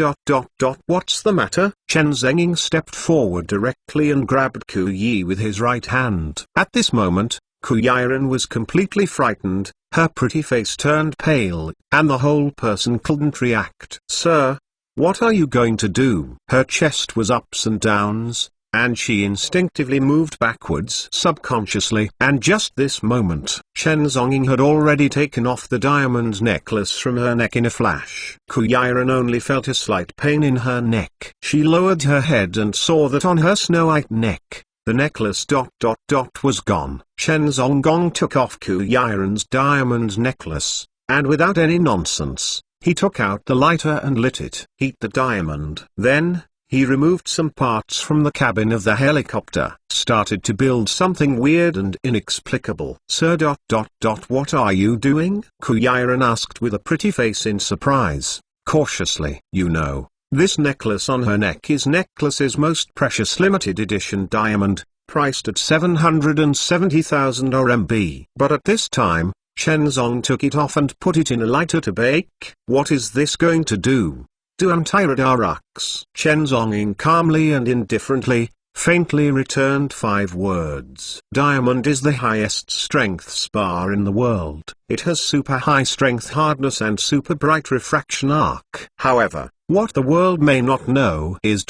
Speaker 1: what's the matter? Chen Zonggong stepped forward directly and grabbed Kuyi with his right hand. At this moment, Kuyaran was completely frightened, her pretty face turned pale, and the whole person couldn't react. Sir, what are you going to do? Her chest was ups and downs, and she instinctively moved backwards subconsciously. And just this moment, Chen Zonggong had already taken off the diamond necklace from her neck in a flash. Kuyaran only felt a slight pain in her neck. She lowered her head and saw that on her snow-white neck, the necklace was gone. Chen Zonggong took off Kuyaran's diamond necklace, and without any nonsense, he took out the lighter and lit it. Heat the diamond. Then, he removed some parts from the cabin of the helicopter, started to build something weird and inexplicable. Sir what are you doing? Kuyaran asked with a pretty face in surprise. Cautiously. You know, this necklace on her neck is necklace's most precious limited edition diamond, priced at 770,000 RMB. But at this time, Chen Zonggong took it off and put it in a lighter to bake. What is this going to do? Do anti-radar-ux? Chen Zonggong calmly and indifferently, faintly returned 5 words. Diamond is the highest strength spar in the world. It has super high strength hardness and super bright refraction arc. However, what the world may not know is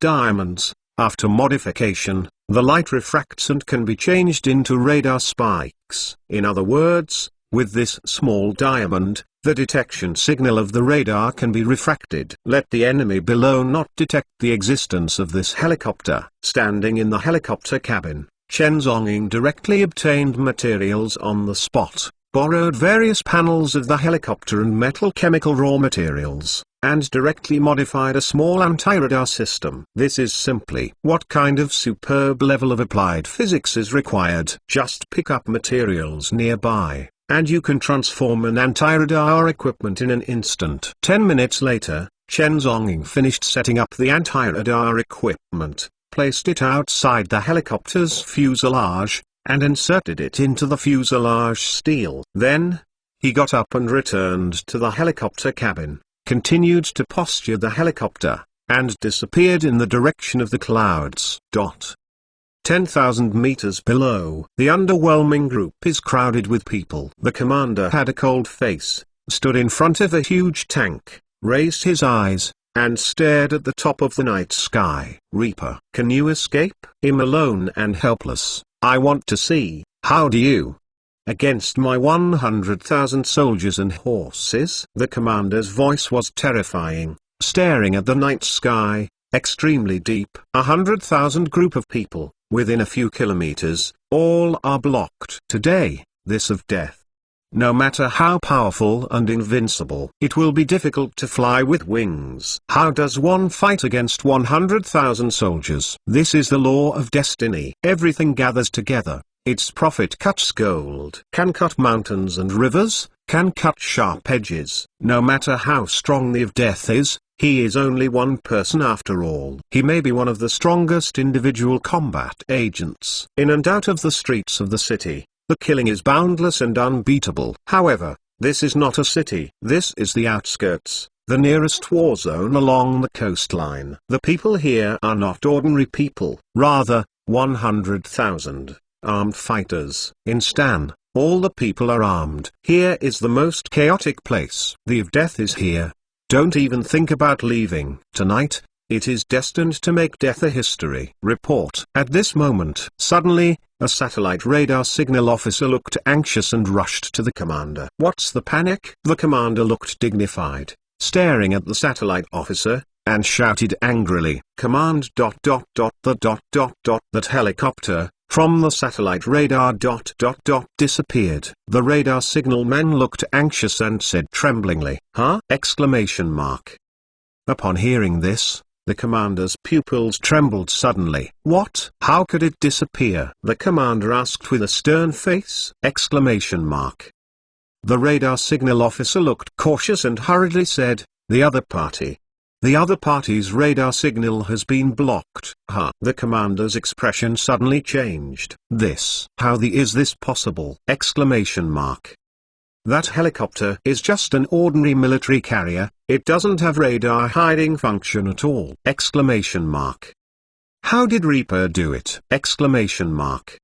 Speaker 1: diamonds, after modification, the light refracts and can be changed into radar spikes. In other words, with this small diamond, the detection signal of the radar can be refracted. Let the enemy below not detect the existence of this helicopter. Standing in the helicopter cabin, Chen Zonggong directly obtained materials on the spot, borrowed various panels of the helicopter and metal chemical raw materials, and directly modified a small anti-radar system. This is simply what kind of superb level of applied physics is required. Just pick up materials nearby, and you can transform an anti-radar equipment in an instant. 10 minutes later, Chen Zonggong finished setting up the anti-radar equipment, placed it outside the helicopter's fuselage, and inserted it into the fuselage steel. Then, he got up and returned to the helicopter cabin, continued to posture the helicopter, and disappeared in the direction of the clouds. 10,000 meters below. The underwhelming group is crowded with people. The commander had a cold face, stood in front of a huge tank, raised his eyes, and stared at the top of the night sky. Reaper, can you escape? I'm alone and helpless. I want to see. How do you? against my 100,000 soldiers and horses. The commander's voice was terrifying, staring at the night sky, extremely deep. 100,000 group of people, within a few kilometers, all are blocked. Today, this of death. No matter how powerful and invincible, it will be difficult to fly with wings. How does one fight against 100,000 soldiers? This is the law of destiny. Everything gathers together. Its prophet cuts gold, can cut mountains and rivers, can cut sharp edges. No matter how strong the of death is, he is only one person after all. He may be one of the strongest individual combat agents. In and out of the streets of the city, the killing is boundless and unbeatable. However, this is not a city. This is the outskirts, the nearest war zone along the coastline. The people here are not ordinary people, rather, 100,000 armed fighters. In Stan, all the people are armed. Here is the most chaotic place. The of death is here. Don't even think about leaving. Tonight, it is destined to make death a history. Report. At this moment, suddenly, a satellite radar signal officer looked anxious and rushed to the commander. What's the panic? The commander looked dignified, staring at the satellite officer, and shouted angrily, "Command ... That helicopter, from the satellite radar ... disappeared." The radar signal man looked anxious and said tremblingly, "Huh?" Exclamation mark. Upon hearing this, the commander's pupils trembled suddenly. What? How could it disappear? The commander asked with a stern face. Exclamation mark. The radar signal officer looked cautious and hurriedly said, "The other party. The other party's radar signal has been blocked." Huh? The commander's expression suddenly changed. How is this possible? Exclamation mark. That helicopter is just an ordinary military carrier, it doesn't have radar hiding function at all. Exclamation mark. How did Reaper do it? Exclamation mark.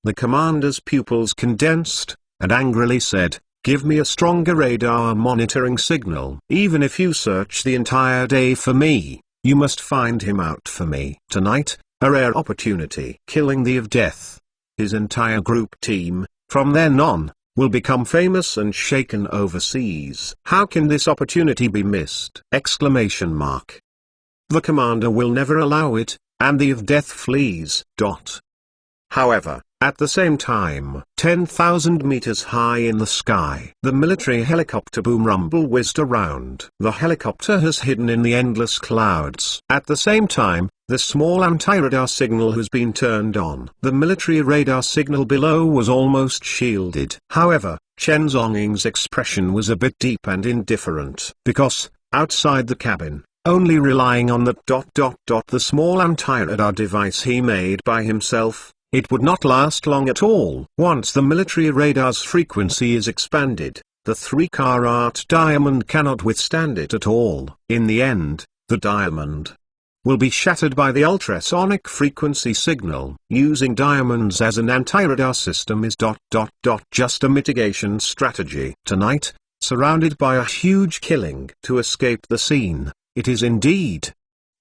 Speaker 1: The commander's pupils condensed, and angrily said, "Give me a stronger radar monitoring signal. Even if you search the entire day for me, you must find him out for me. Tonight, a rare opportunity." Killing the of death. His entire group team, from then on, will become famous and shaken overseas. How can this opportunity be missed? Exclamation mark. The commander will never allow it, and the of death flees. However, at the same time, 10,000 meters high in the sky, the military helicopter boom rumble whizzed around. The helicopter has hidden in the endless clouds. At the same time, the small anti-radar signal has been turned on. The military radar signal below was almost shielded. However, Chen Zhonging's expression was a bit deep and indifferent. Because, outside the cabin, only relying on that ... the small anti-radar device he made by himself, it would not last long at all. Once the military radar's frequency is expanded, the 3-carat diamond cannot withstand it at all. In the end, the diamond will be shattered by the ultrasonic frequency signal. Using diamonds as an anti-radar system is ... just a mitigation strategy. Tonight, surrounded by a huge killing. To escape the scene, it is indeed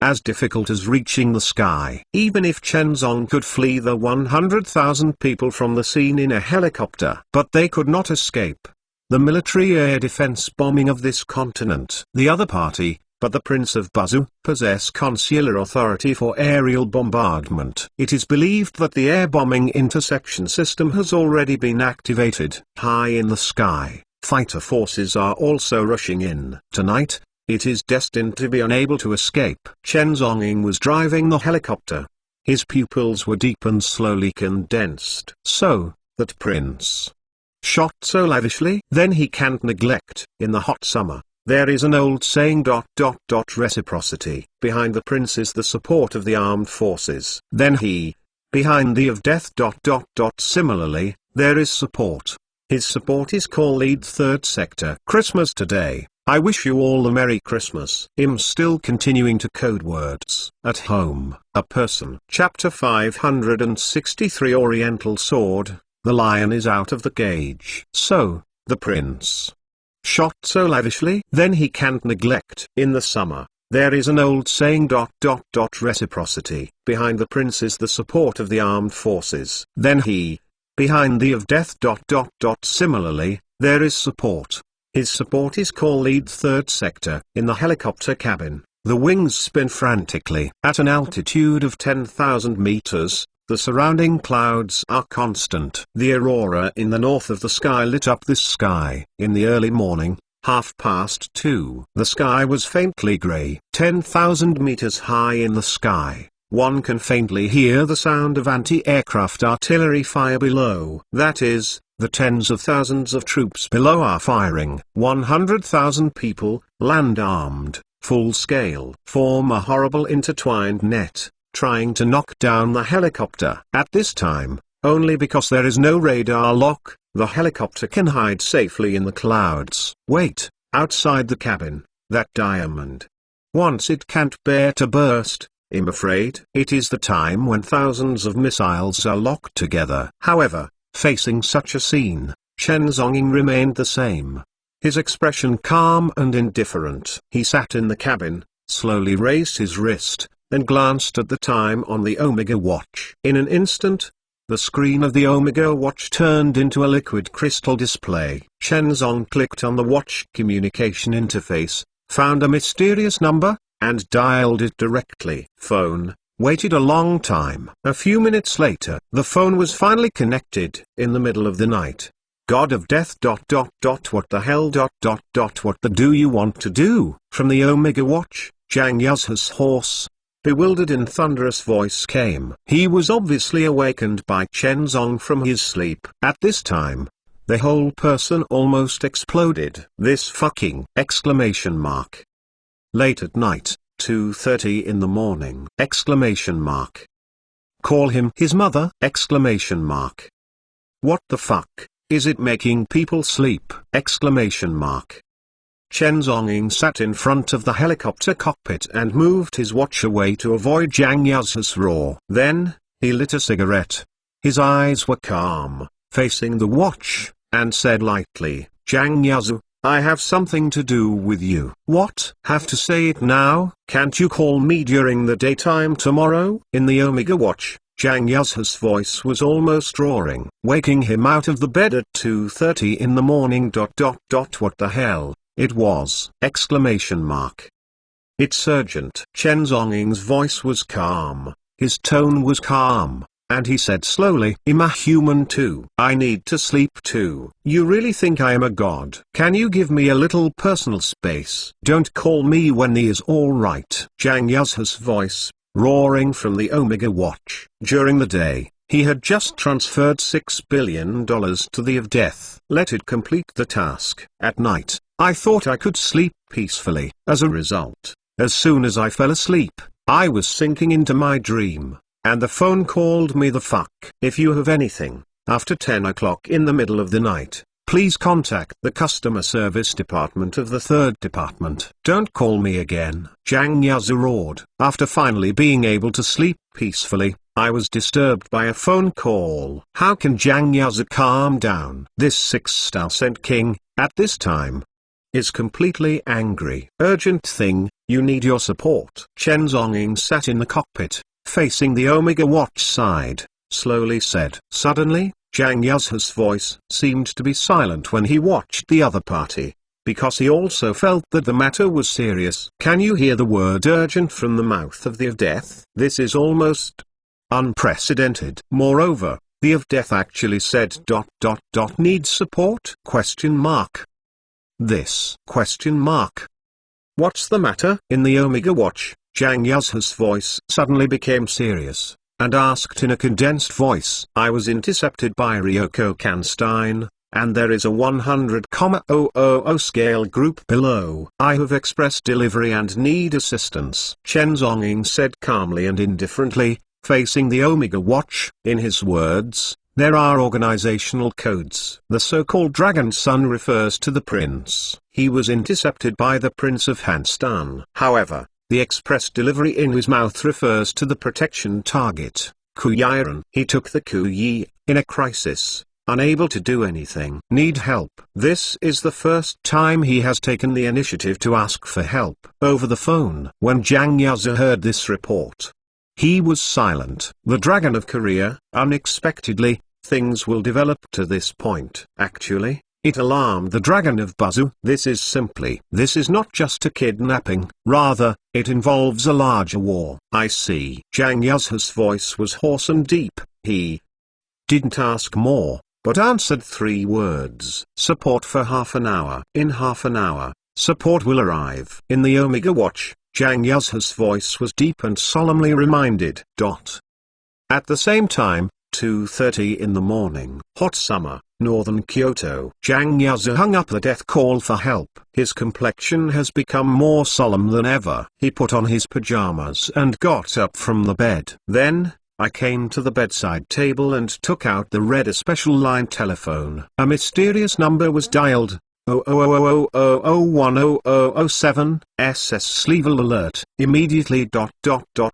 Speaker 1: as difficult as reaching the sky. Even if Chen Zong could flee the 100,000 people from the scene in a helicopter, but they could not escape the military air defense bombing of this continent. The other party, but the Prince of Bazu, possess consular authority for aerial bombardment. It is believed that the air bombing interception system has already been activated. High in the sky, fighter forces are also rushing in. Tonight, it is destined to be unable to escape. Chen Zhonging was driving the helicopter. His pupils were deep and slowly condensed. So, that prince shot so lavishly? Then he can't neglect. In the hot summer, there is an old saying ... reciprocity. Behind the prince is the support of the armed forces. Then he, behind the of death ... Similarly, there is support. His support is called lead third sector. Christmas today. I wish you all a Merry Christmas. I'm still continuing to code words. At home, a person. Chapter 563 Oriental Sword. The lion is out of the cage. So, the prince shot so lavishly? Then he can't neglect. In the summer, there is an old saying ... reciprocity. Behind the prince is the support of the armed forces. Then he, behind the of death. Similarly, there is support. His support is called lead third sector. In the helicopter cabin, the wings spin frantically. At an altitude of 10,000 meters, the surrounding clouds are constant. The aurora in the north of the sky lit up this sky. In the early morning, 2:30, the sky was faintly gray. 10,000 meters high in the sky, one can faintly hear the sound of anti-aircraft artillery fire below. That is, the tens of thousands of troops below are firing. 100,000 people, land armed, full scale, form a horrible intertwined net, trying to knock down the helicopter. At this time, only because there is no radar lock, the helicopter can hide safely in the clouds. Wait, outside the cabin, that diamond. Once it can't bear to burst, I'm afraid. It is the time when thousands of missiles are locked together. However, facing such a scene, Chen Zhongying remained the same. His expression calm and indifferent. He sat in the cabin, slowly raised his wrist, and glanced at the time on the Omega watch. In an instant, the screen of the Omega watch turned into a liquid crystal display. Chen Zhong clicked on the watch communication interface, found a mysterious number, and dialed it directly. Phone, waited a long time. A few minutes later, the phone was finally connected, in the middle of the night. God of death. What the hell. What the do you want to do? From the Omega watch, Zhang Yaz's hoarse, bewildered and thunderous voice came. He was obviously awakened by Chen Zhong from his sleep. At this time, the whole person almost exploded. This fucking! Exclamation mark. Late at night, 2:30 in the morning! Exclamation mark. Call him his mother! Exclamation mark. What the fuck? Is it making people sleep? Exclamation mark. Chen Zhongying sat in front of the helicopter cockpit and moved his watch away to avoid Zhang Yaz's roar. Then, he lit a cigarette. His eyes were calm, facing the watch, and said lightly, Zhang Yazu, I have something to do with you. What? Have to say it now? Can't you call me during the daytime tomorrow? In the Omega watch, Zhang Yaz's voice was almost roaring, waking him out of the bed at 2:30 in the morning. What the hell? It was! Exclamation mark. It's urgent. Chen Zhongying's voice was calm, his tone was calm, and he said slowly, I'm a human too. I need to sleep too. You really think I am a god? Can you give me a little personal space? Don't call me when he is alright. Zhang Yaz's voice, roaring from the Omega watch. During the day, he had just transferred $6 billion to the of death. Let it complete the task. At night, I thought I could sleep peacefully. As a result, as soon as I fell asleep, I was sinking into my dream, and the phone called me the fuck. If you have anything, after 10 o'clock in the middle of the night, please contact the customer service department of the 3rd department. Don't call me again. Zhang Yazu roared. After finally being able to sleep peacefully, I was disturbed by a phone call. How can Zhang Yazu calm down? This 6-star Cent King, at this time, is completely angry. Urgent thing, you need your support. Chen Zhongying sat in the cockpit, facing the Omega watch side, slowly said. Suddenly, Zhang Yaz's voice seemed to be silent when he watched the other party, because he also felt that the matter was serious. Can you hear the word urgent from the mouth of the of death? This is almost unprecedented. Moreover, the of death actually said ... needs support? Question mark. This? Question mark. What's the matter? In the Omega watch, Zhang Yaz's voice suddenly became serious, and asked in a condensed voice. I was intercepted by Ryoko Kanstein, and there is a 100,000 scale group below. I have expressed delivery and need assistance. Chen Zhongying said calmly and indifferently, facing the Omega watch. In his words, there are organizational codes. The so-called Dragon Sun refers to the prince. He was intercepted by the Prince of Hanstan. However, the express delivery in his mouth refers to the protection target, Kuyiran. He took the Kuyi, in a crisis, unable to do anything. Need help. This is the first time he has taken the initiative to ask for help over the phone. When Zhang Yazu heard this report, he was silent. The Dragon of Korea, unexpectedly, things will develop to this point. Actually, it alarmed the Dragon of Bazu. This is not just a kidnapping, rather, it involves a larger war. I see. Zhang Yuzhe's voice was hoarse and deep. He didn't ask more, but answered 3 words. Support for half an hour. In half an hour, support will arrive. In the Omega Watch, Zhang Yuzhe's voice was deep and solemnly reminded. At the same time, 2:30 in the morning. Hot summer, northern Kyoto. Zhang Yuzhe hung up the death call for help. His complexion has become more solemn than ever. He put on his pajamas and got up from the bed. Then, I came to the bedside table and took out the red special line telephone. A mysterious number was dialed. 00000100007, SS Sleevel alert. Immediately ...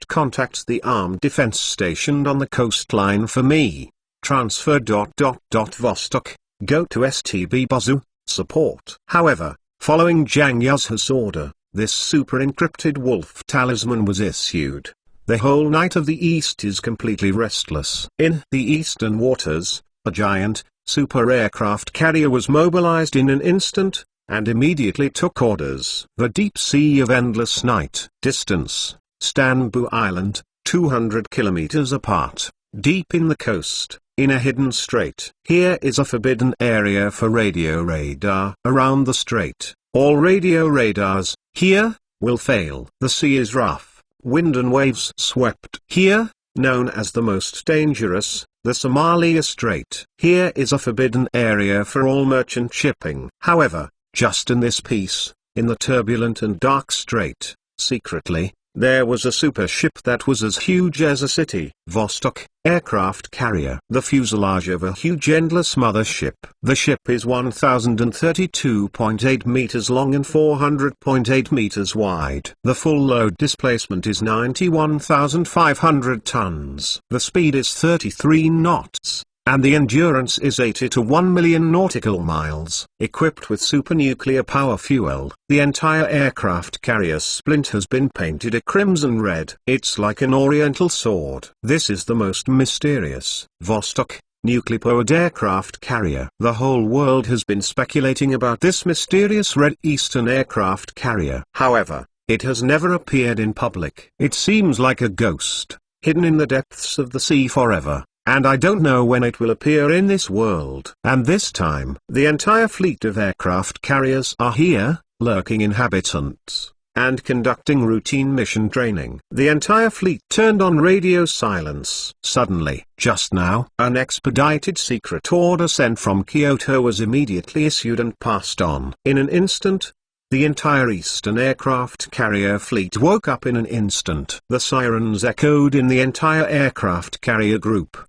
Speaker 1: Contact the armed defense stationed on the coastline for me. Transfer ... Vostok, go to STB Bazu, support. However, following Zhang Yuzhe's order, this super encrypted wolf talisman was issued. The whole night of the East is completely restless. In the eastern waters, a giant, super aircraft carrier was mobilized in an instant, and immediately took orders. The deep sea of endless night. Distance, Stanbu Island, 200 kilometers apart, deep in the coast, in a hidden strait. Here is a forbidden area for radio radar. Around the strait, all radio radars, here, will fail. The sea is rough, wind and waves swept. Here, known as the most dangerous, the Somalia Strait. Here is a forbidden area for all merchant shipping. However, just in this piece, in the turbulent and dark strait, secretly, there was a super ship that was as huge as a city. Vostok, aircraft carrier. The fuselage of a huge endless mothership. The ship is 1032.8 meters long and 400.8 meters wide. The full load displacement is 91,500 tons. The speed is 33 knots. And the endurance is 80 to 1 million nautical miles. Equipped with supernuclear power fuel, the entire aircraft carrier splint has been painted a crimson red. It's like an oriental sword. This is the most mysterious Vostok, nuclear-powered aircraft carrier. The whole world has been speculating about this mysterious red Eastern aircraft carrier. However, it has never appeared in public. It seems like a ghost, hidden in the depths of the sea forever. And I don't know when it will appear in this world. And this time, the entire fleet of aircraft carriers are here, lurking inhabitants, and conducting routine mission training. The entire fleet turned on radio silence. Suddenly, just now, an expedited secret order sent from Kyoto was immediately issued and passed on. In an instant, the entire Eastern aircraft carrier fleet woke up in an instant. The sirens echoed in the entire aircraft carrier group!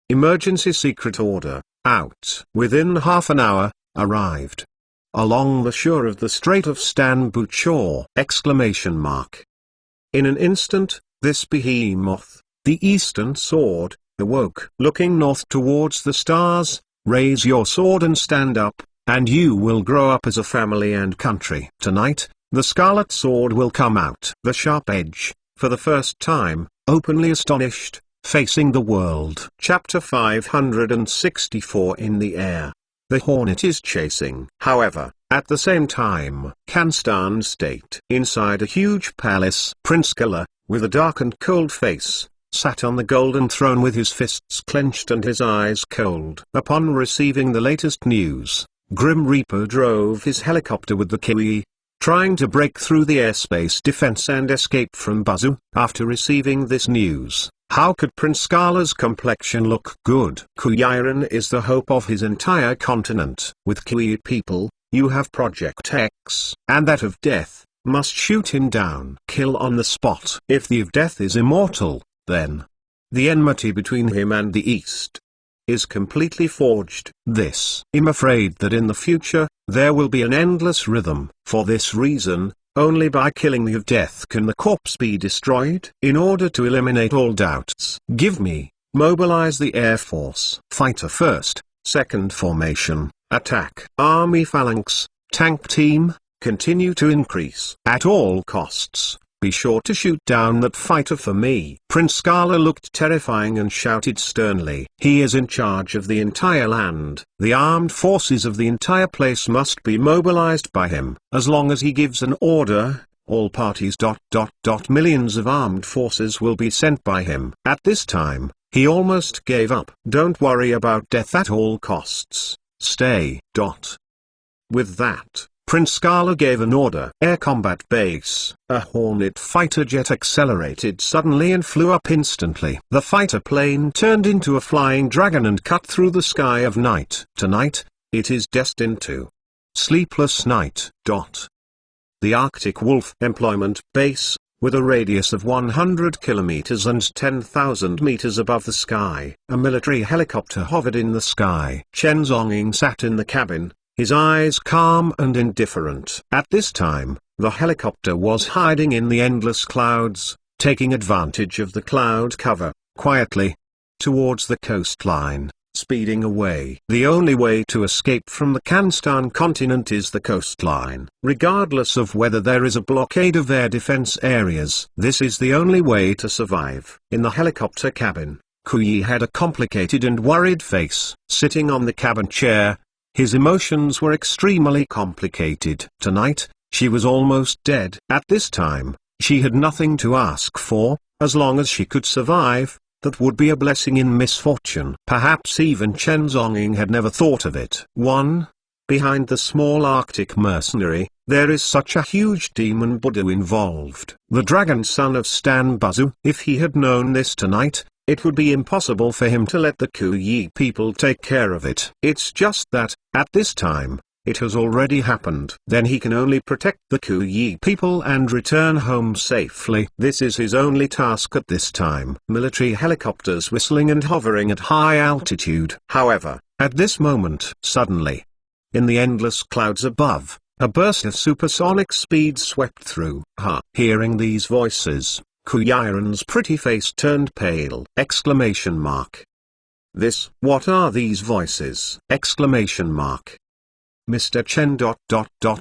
Speaker 1: Emergency secret order, out. Within half an hour, arrived. Along the shore of the Strait of Stanbu. In an instant, this behemoth, the Eastern Sword, awoke. Looking north towards the stars, raise your sword and stand up. And you will grow up as a family and country. Tonight, the Scarlet Sword will come out. The sharp edge, for the first time, openly astonished, facing the world. Chapter 564. In the air. The Hornet is chasing. However, at the same time, Kanstan State. Inside a huge palace, Prince Kala, with a dark and cold face, sat on the golden throne with his fists clenched and his eyes cold. Upon receiving the latest news, Grim Reaper drove his helicopter with the Kiwi, trying to break through the airspace defense and escape from Bazu. After receiving this news, how could Prince Kala's complexion look good? Kuyiran is the hope of his entire continent. With Kiwi people, you have Project X, and that of Death, must shoot him down. Kill on the spot. If the of Death is immortal, then the enmity between him and the East is completely forged. I'm afraid that in the future, there will be an endless rhythm. For this reason, only by killing the of Death can the corpse be destroyed. In order to eliminate all doubts, mobilize the Air Force. Fighter first, second formation, attack. Army phalanx, tank team, continue to increase. At all costs, be sure to shoot down that fighter for me." Prince Skala looked terrifying and shouted sternly, "He is in charge of the entire land. The armed forces of the entire place must be mobilized by him. As long as he gives an order, all parties... Millions of armed forces will be sent by him." At this time, he almost gave up. "Don't worry about death at all costs. Stay. With that, Prince Skala gave an order. Air Combat Base. A Hornet fighter jet accelerated suddenly and flew up instantly. The fighter plane turned into a flying dragon and cut through the sky of night. Tonight, it is destined to sleepless night. The Arctic Wolf Employment Base, with a radius of 100 kilometers and 10,000 meters above the sky, a military helicopter hovered in the sky. Chen Zhongying sat in the cabin, his eyes calm and indifferent. At this time, the helicopter was hiding in the endless clouds, taking advantage of the cloud cover, quietly, towards the coastline, speeding away. The only way to escape from the Kanstan continent is the coastline. Regardless of whether there is a blockade of air defense areas, this is the only way to survive. In the helicopter cabin, Kuyi had a complicated and worried face. Sitting on the cabin chair, his emotions were extremely complicated. Tonight, she was almost dead. At this time, she had nothing to ask for. As long as she could survive, that would be a blessing in misfortune. Perhaps even Chen Zhongying had never thought of it. Behind the small Arctic mercenary, there is such a huge demon Buddha involved. The dragon son of Stan Buzu. If he had known this tonight, it would be impossible for him to let the Kuyi people take care of it. It's just that, at this time, it has already happened. Then he can only protect the Kuyi people and return home safely. This is his only task at this time. Military helicopters whistling and hovering at high altitude. However, at this moment, suddenly, in the endless clouds above, a burst of supersonic speed swept through. Hearing these voices, Kuyiran's pretty face turned pale. What are these voices? Mr. Chen...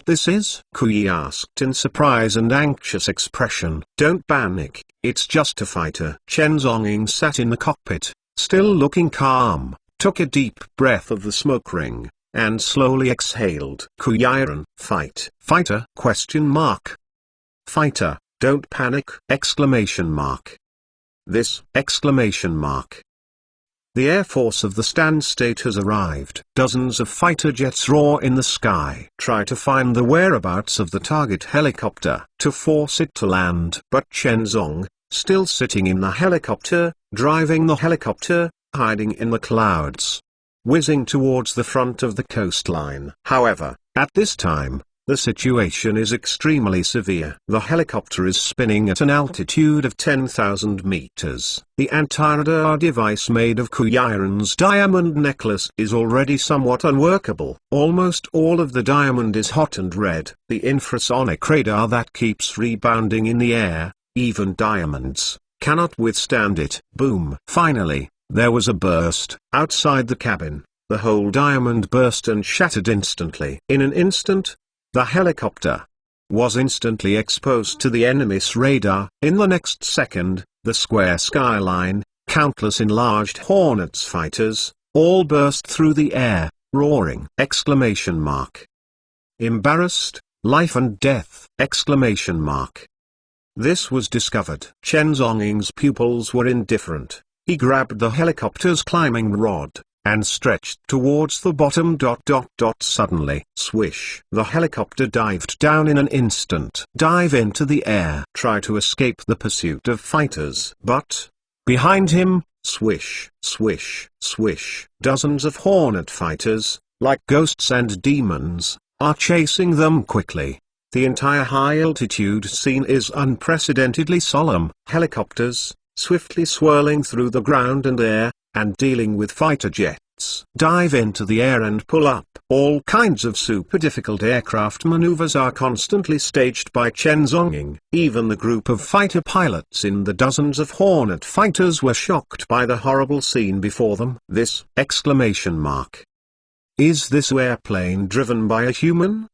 Speaker 1: This is? Kuyi asked in surprise and anxious expression. Don't panic, it's just a fighter. Chen Zhongying sat in the cockpit, still looking calm, took a deep breath of the smoke ring, and slowly exhaled. Kuyiran, fighter? Fighter, don't panic! This! The Air Force of the Stan State has arrived. Dozens of fighter jets roar in the sky. Try to find the whereabouts of the target helicopter to force it to land. But Chen Zong, still sitting in the helicopter, driving the helicopter, hiding in the clouds, whizzing towards the front of the coastline. However, at this time, the situation is extremely severe. The helicopter is spinning at an altitude of 10,000 meters. The anti-radar device made of Kuyiran's diamond necklace is already somewhat unworkable. Almost all of the diamond is hot and red. The infrasonic radar that keeps rebounding in the air, even diamonds, cannot withstand it. Boom! Finally, there was a burst. Outside the cabin, the whole diamond burst and shattered instantly. In an instant, the helicopter was instantly exposed to the enemy's radar. In the next second, the square skyline, countless enlarged Hornets fighters, all burst through the air, roaring! Embarrassed, life and death! This was discovered. Chen Zhongying's pupils were indifferent. He grabbed the helicopter's climbing rod and stretched towards the bottom. Suddenly, swish! The helicopter dived down in an instant. Dive into the air. Try to escape the pursuit of fighters. But, behind him, swish, swish, swish! Dozens of Hornet fighters, like ghosts and demons, are chasing them quickly. The entire high-altitude scene is unprecedentedly solemn. Helicopters, swiftly swirling through the ground and air, and dealing with fighter jets, dive into the air and pull up. All kinds of super difficult aircraft maneuvers are constantly staged by Chen Zhongying. Even the group of fighter pilots in the dozens of Hornet fighters were shocked by the horrible scene before them. This! Is this airplane driven by a human?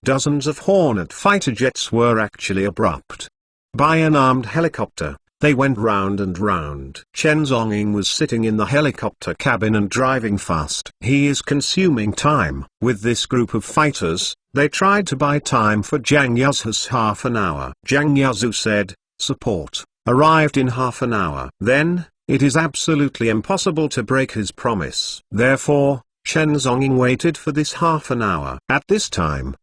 Speaker 1: dozens of Hornet fighter jets were actually abrupt by an armed helicopter. They went round and round. Chen Zhongying was sitting in the helicopter cabin and driving fast. He is consuming time. With this group of fighters, they tried to buy time for Zhang Yazhu's half an hour. Zhang Yazhu said, "Support arrived in half an hour." Then, it is absolutely impossible to break his promise. Therefore, Chen Zhongying waited for this half an hour. At this time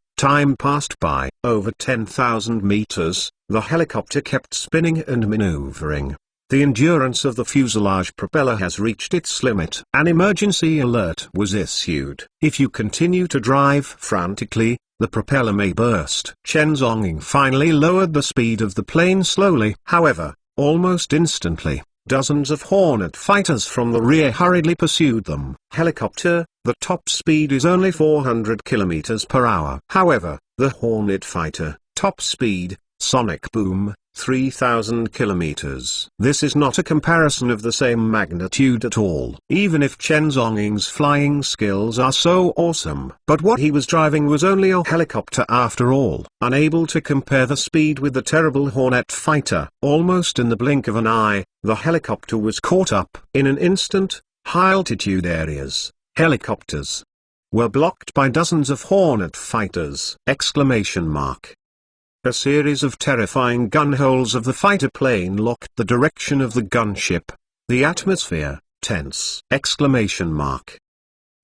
Speaker 1: passed by. Over 10,000 meters, the helicopter kept spinning and maneuvering. The endurance of the fuselage propeller has reached its limit. An emergency alert was issued. If you continue to drive frantically, the propeller may burst. Chen Zhongying finally lowered the speed of the plane slowly. However, almost instantly, dozens of Hornet fighters from the rear hurriedly pursued them. Helicopter, the top speed is only 400 kilometers per hour. However, the Hornet fighter, top speed, sonic boom, 3,000 kilometers. This is not a comparison of the same magnitude at all. Even if Chen Zhongying's flying skills are so awesome. But what he was driving was only a helicopter after all. Unable to compare the speed with the terrible Hornet fighter, almost in the blink of an eye, the helicopter was caught up. In an instant, high-altitude areas, helicopters, were blocked by dozens of Hornet fighters! A series of terrifying gun holes of the fighter plane locked the direction of the gunship. The atmosphere, tense!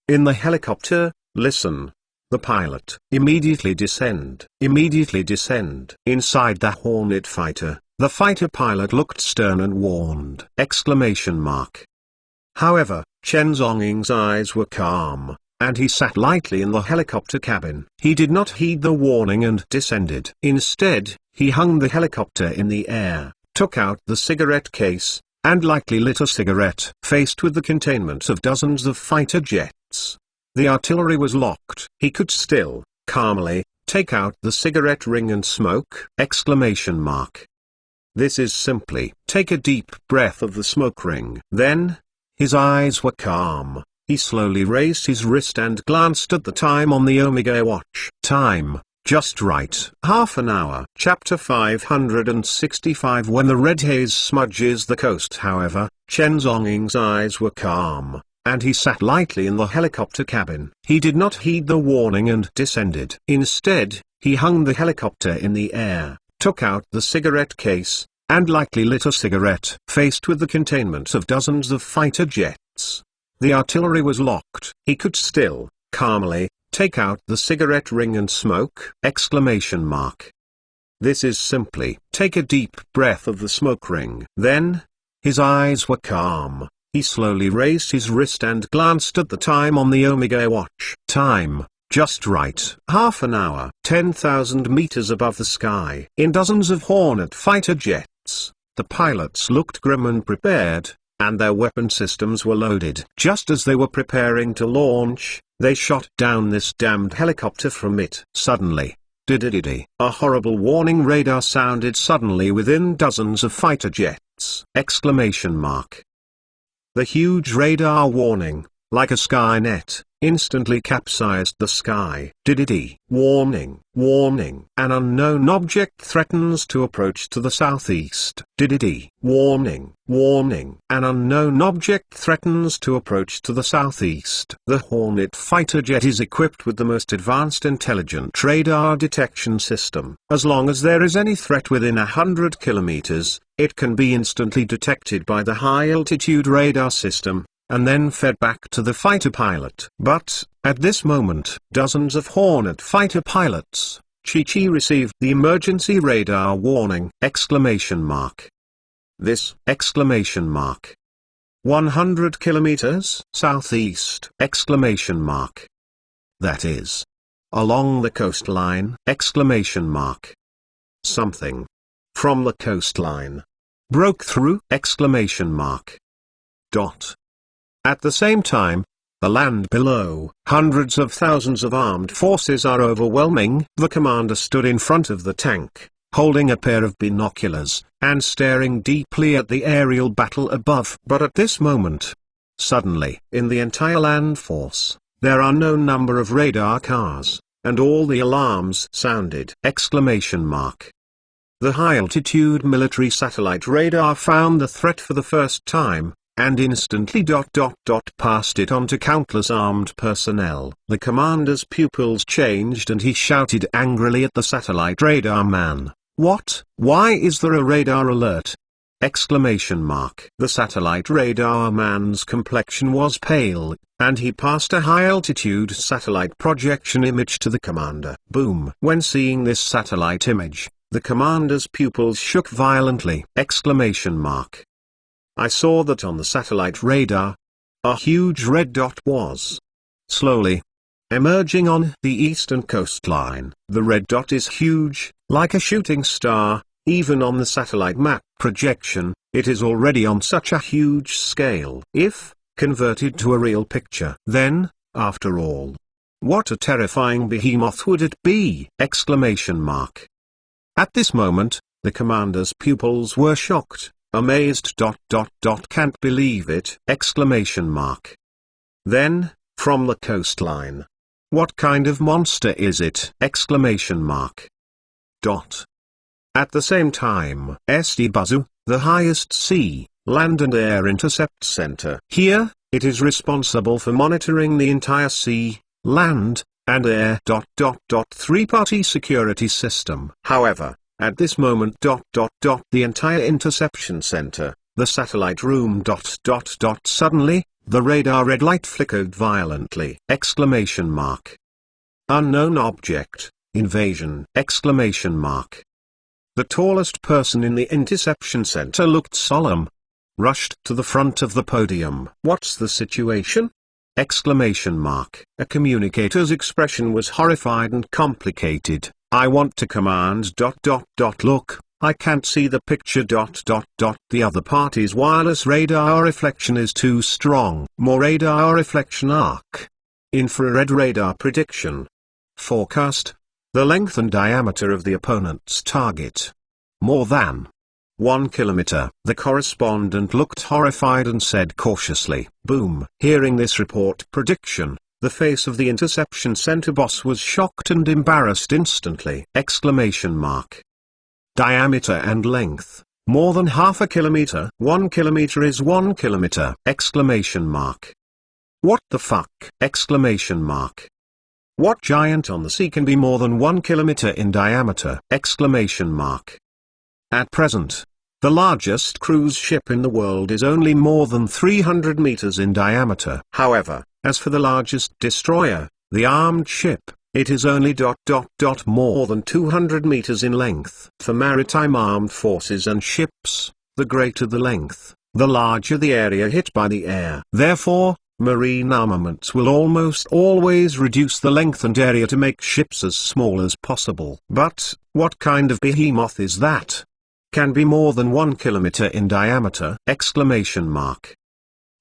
Speaker 1: In the helicopter, listen. The pilot, immediately descend. Immediately descend. Inside the Hornet fighter, the fighter pilot looked stern and warned! However, Chen Zhongying's eyes were calm, and he sat lightly in the helicopter cabin. He did not heed the warning and descended. Instead, he hung the helicopter in the air, took out the cigarette case, and lightly lit a cigarette. Faced with the containment of dozens of fighter jets, the artillery was locked. He could still, calmly, take out the cigarette ring and smoke! This is simply, take a deep breath of the smoke ring. Then, his eyes were calm. He slowly raised his wrist and glanced at the time on the Omega watch. Time, just right. Half an hour. Chapter 565. When the red haze smudges the coast. However, Chen Zhongying's eyes were calm, and he sat lightly in the helicopter cabin. He did not heed the warning and descended. Instead, he hung the helicopter in the air, took out the cigarette case, and lightly lit a cigarette. Faced with the containment of dozens of fighter jets, the artillery was locked. He could still, calmly, take out the cigarette ring and smoke! This is simply, take a deep breath of the smoke ring. Then, his eyes were calm. He slowly raised his wrist and glanced at the time on the Omega watch. Time, just right. Half an hour. 10,000 meters above the sky. In dozens of Hornet fighter jets, the pilots looked grim and prepared, and their weapon systems were loaded. Just as they were preparing to launch, they shot down this damned helicopter from it. Suddenly, a horrible warning radar sounded suddenly within dozens of fighter jets! The huge radar warning, like a Skynet, instantly capsized the sky. Warning, warning. An unknown object threatens to approach to the southeast. Warning, warning. An unknown object threatens to approach to the southeast. The Hornet fighter jet is equipped with the most advanced intelligent radar detection system. As long as there is any threat within 100 kilometers, it can be instantly detected by the high-altitude radar system, and then fed back to the fighter pilot. But, at this moment, dozens of Hornet fighter pilots, Chi received the emergency radar warning! This! 100 kilometers southeast! That is, along the coastline! Something from the coastline broke through! At the same time, the land below, hundreds of thousands of armed forces are overwhelming. The commander stood in front of the tank, holding a pair of binoculars, and staring deeply at the aerial battle above. But at this moment, suddenly, in the entire land force, there are no number of radar cars, and all the alarms sounded! Exclamation mark. The high-altitude military satellite radar found the threat for the first time, and instantly passed it on to countless armed personnel. The commander's pupils changed and he shouted angrily at the satellite radar man, "What? Why is there a radar alert?" Exclamation mark. The satellite radar man's complexion was pale, and he passed a high-altitude satellite projection image to the commander. Boom. When seeing this satellite image, the commander's pupils shook violently. Exclamation mark. I saw that on the satellite radar, a huge red dot was slowly emerging on the eastern coastline. The red dot is huge, like a shooting star. Even on the satellite map projection, it is already on such a huge scale. If converted to a real picture, then, after all, what a terrifying behemoth would it be! Exclamation mark. At this moment, the commander's pupils were shocked, amazed. Can't believe it! Exclamation mark. Then, from the coastline, what kind of monster is it? Exclamation mark. At the same time, SDBuzzu, the highest sea, land and air intercept center. Here, it is responsible for monitoring the entire sea, land, and air. Three-party security system. However, at this moment. The entire interception center, the satellite room. Suddenly, the radar red light flickered violently. Exclamation mark. Unknown object, invasion! Exclamation mark. The tallest person in the interception center looked solemn. Rushed to the front of the podium. What's the situation? Exclamation mark. A communicator's expression was horrified and complicated. I want to command. Look, I can't see the picture. The other party's wireless radar reflection is too strong. More radar reflection arc. Infrared radar prediction. Forecast. The length and diameter of the opponent's target. More than 1 kilometer. The correspondent looked horrified and said cautiously, "Boom." Hearing this report prediction, the face of the interception center boss was shocked and embarrassed instantly. Exclamation mark. Diameter and length, more than half a kilometer. 1 kilometer is 1 kilometer. Exclamation mark. What the fuck? Exclamation mark. What giant on the sea can be more than 1 kilometer in diameter? Exclamation mark. At present, the largest cruise ship in the world is only more than 300 meters in diameter. However, as for the largest destroyer, the armed ship, it is only more than 200 meters in length. For maritime armed forces and ships, the greater the length, the larger the area hit by the air. Therefore, marine armaments will almost always reduce the length and area to make ships as small as possible. But, what kind of behemoth is that? Can be more than 1 kilometer in diameter? Exclamation mark.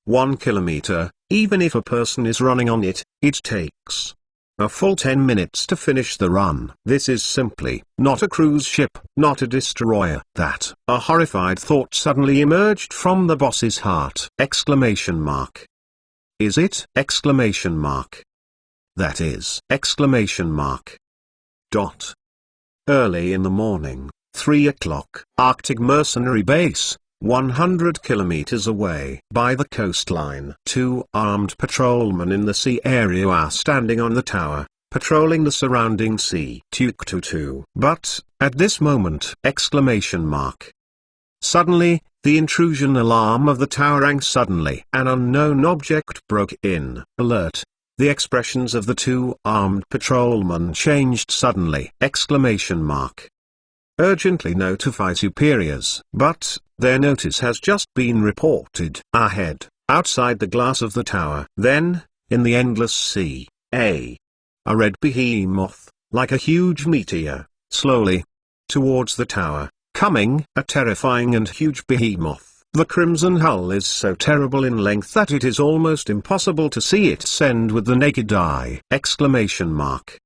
Speaker 1: 1 kilometer, even if a person is running on it, it takes a full 10 minutes to finish the run. This is simply not a cruise ship, not a destroyer. That, a horrified thought suddenly emerged from the boss's heart. Exclamation mark. Is it? Exclamation mark. That is! Exclamation mark. Early in the morning, 3 o'clock. Arctic mercenary base, 100 kilometers away. By the coastline. 2 armed patrolmen in the sea area are standing on the tower, patrolling the surrounding sea. Tuk-tu-tu. But, at this moment! Exclamation mark. Suddenly, the intrusion alarm of the tower rang suddenly. An unknown object broke in. Alert. The expressions of the 2 armed patrolmen changed suddenly. Exclamation mark. Urgently notify superiors. But, their notice has just been reported. Ahead, outside the glass of the tower. Then, in the endless sea, a red behemoth, like a huge meteor, slowly towards the tower. Coming, a terrifying and huge behemoth. The crimson hull is so terrible in length that it is almost impossible to see it send with the naked eye. Exclamation mark.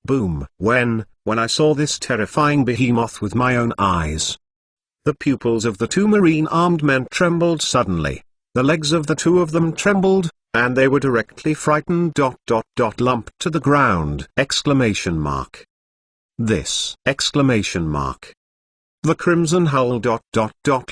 Speaker 1: Boom. When I saw this terrifying behemoth with my own eyes, the pupils of the 2 marine armed men trembled suddenly. The legs of the 2 of them trembled, and they were directly frightened. Lumped to the ground! Exclamation mark. This! Exclamation mark. The crimson hull ...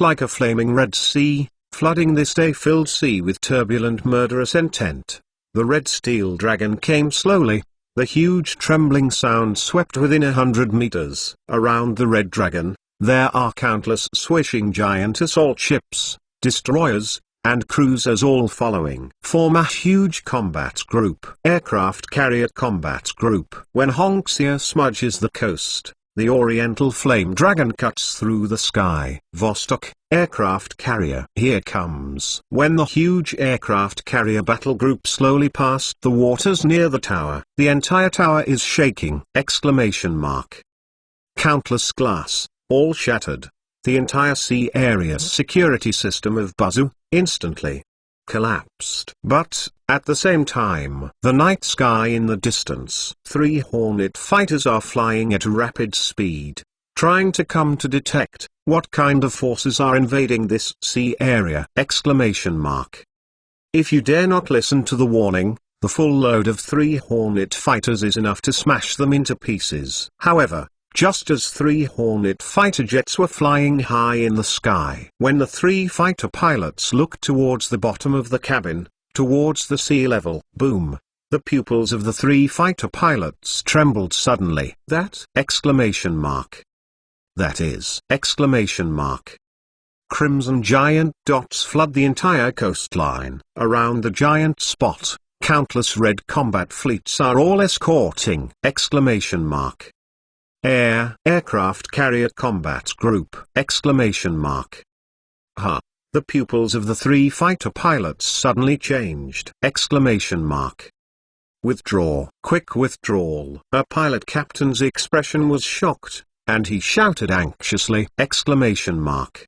Speaker 1: like a flaming red sea, flooding this day-filled sea with turbulent murderous intent. The red steel dragon came slowly. The huge trembling sound swept within 100 meters. Around the red dragon, there are countless swishing giant assault ships, destroyers, and cruisers all following. Form a huge combat group. Aircraft carrier combat group. When Hongsea smudges the coast, the Oriental Flame Dragon cuts through the sky. Vostok, aircraft carrier. Here comes. When the huge aircraft carrier battle group slowly passed the waters near the tower, the entire tower is shaking! Exclamation mark. Countless glass, all shattered. The entire sea area's security system of Bazu, instantly collapsed. But, at the same time, the night sky in the distance. 3 Hornet fighters are flying at rapid speed, trying to come to detect what kind of forces are invading this sea area! Exclamation mark. If you dare not listen to the warning, the full load of 3 Hornet fighters is enough to smash them into pieces. However, just as 3 Hornet fighter jets were flying high in the sky, when the 3 fighter pilots looked towards the bottom of the cabin, towards the sea level, boom! The pupils of the 3 fighter pilots trembled suddenly. That! Exclamation mark. That is! Exclamation mark. Crimson giant dots flood the entire coastline. Around the giant spot, countless red combat fleets are all escorting! Exclamation mark. Aircraft carrier combat group! Exclamation mark. Ha! The pupils of the 3 fighter pilots suddenly changed! Exclamation mark. Withdraw! Quick withdrawal! A pilot captain's expression was shocked, and he shouted anxiously! Exclamation mark.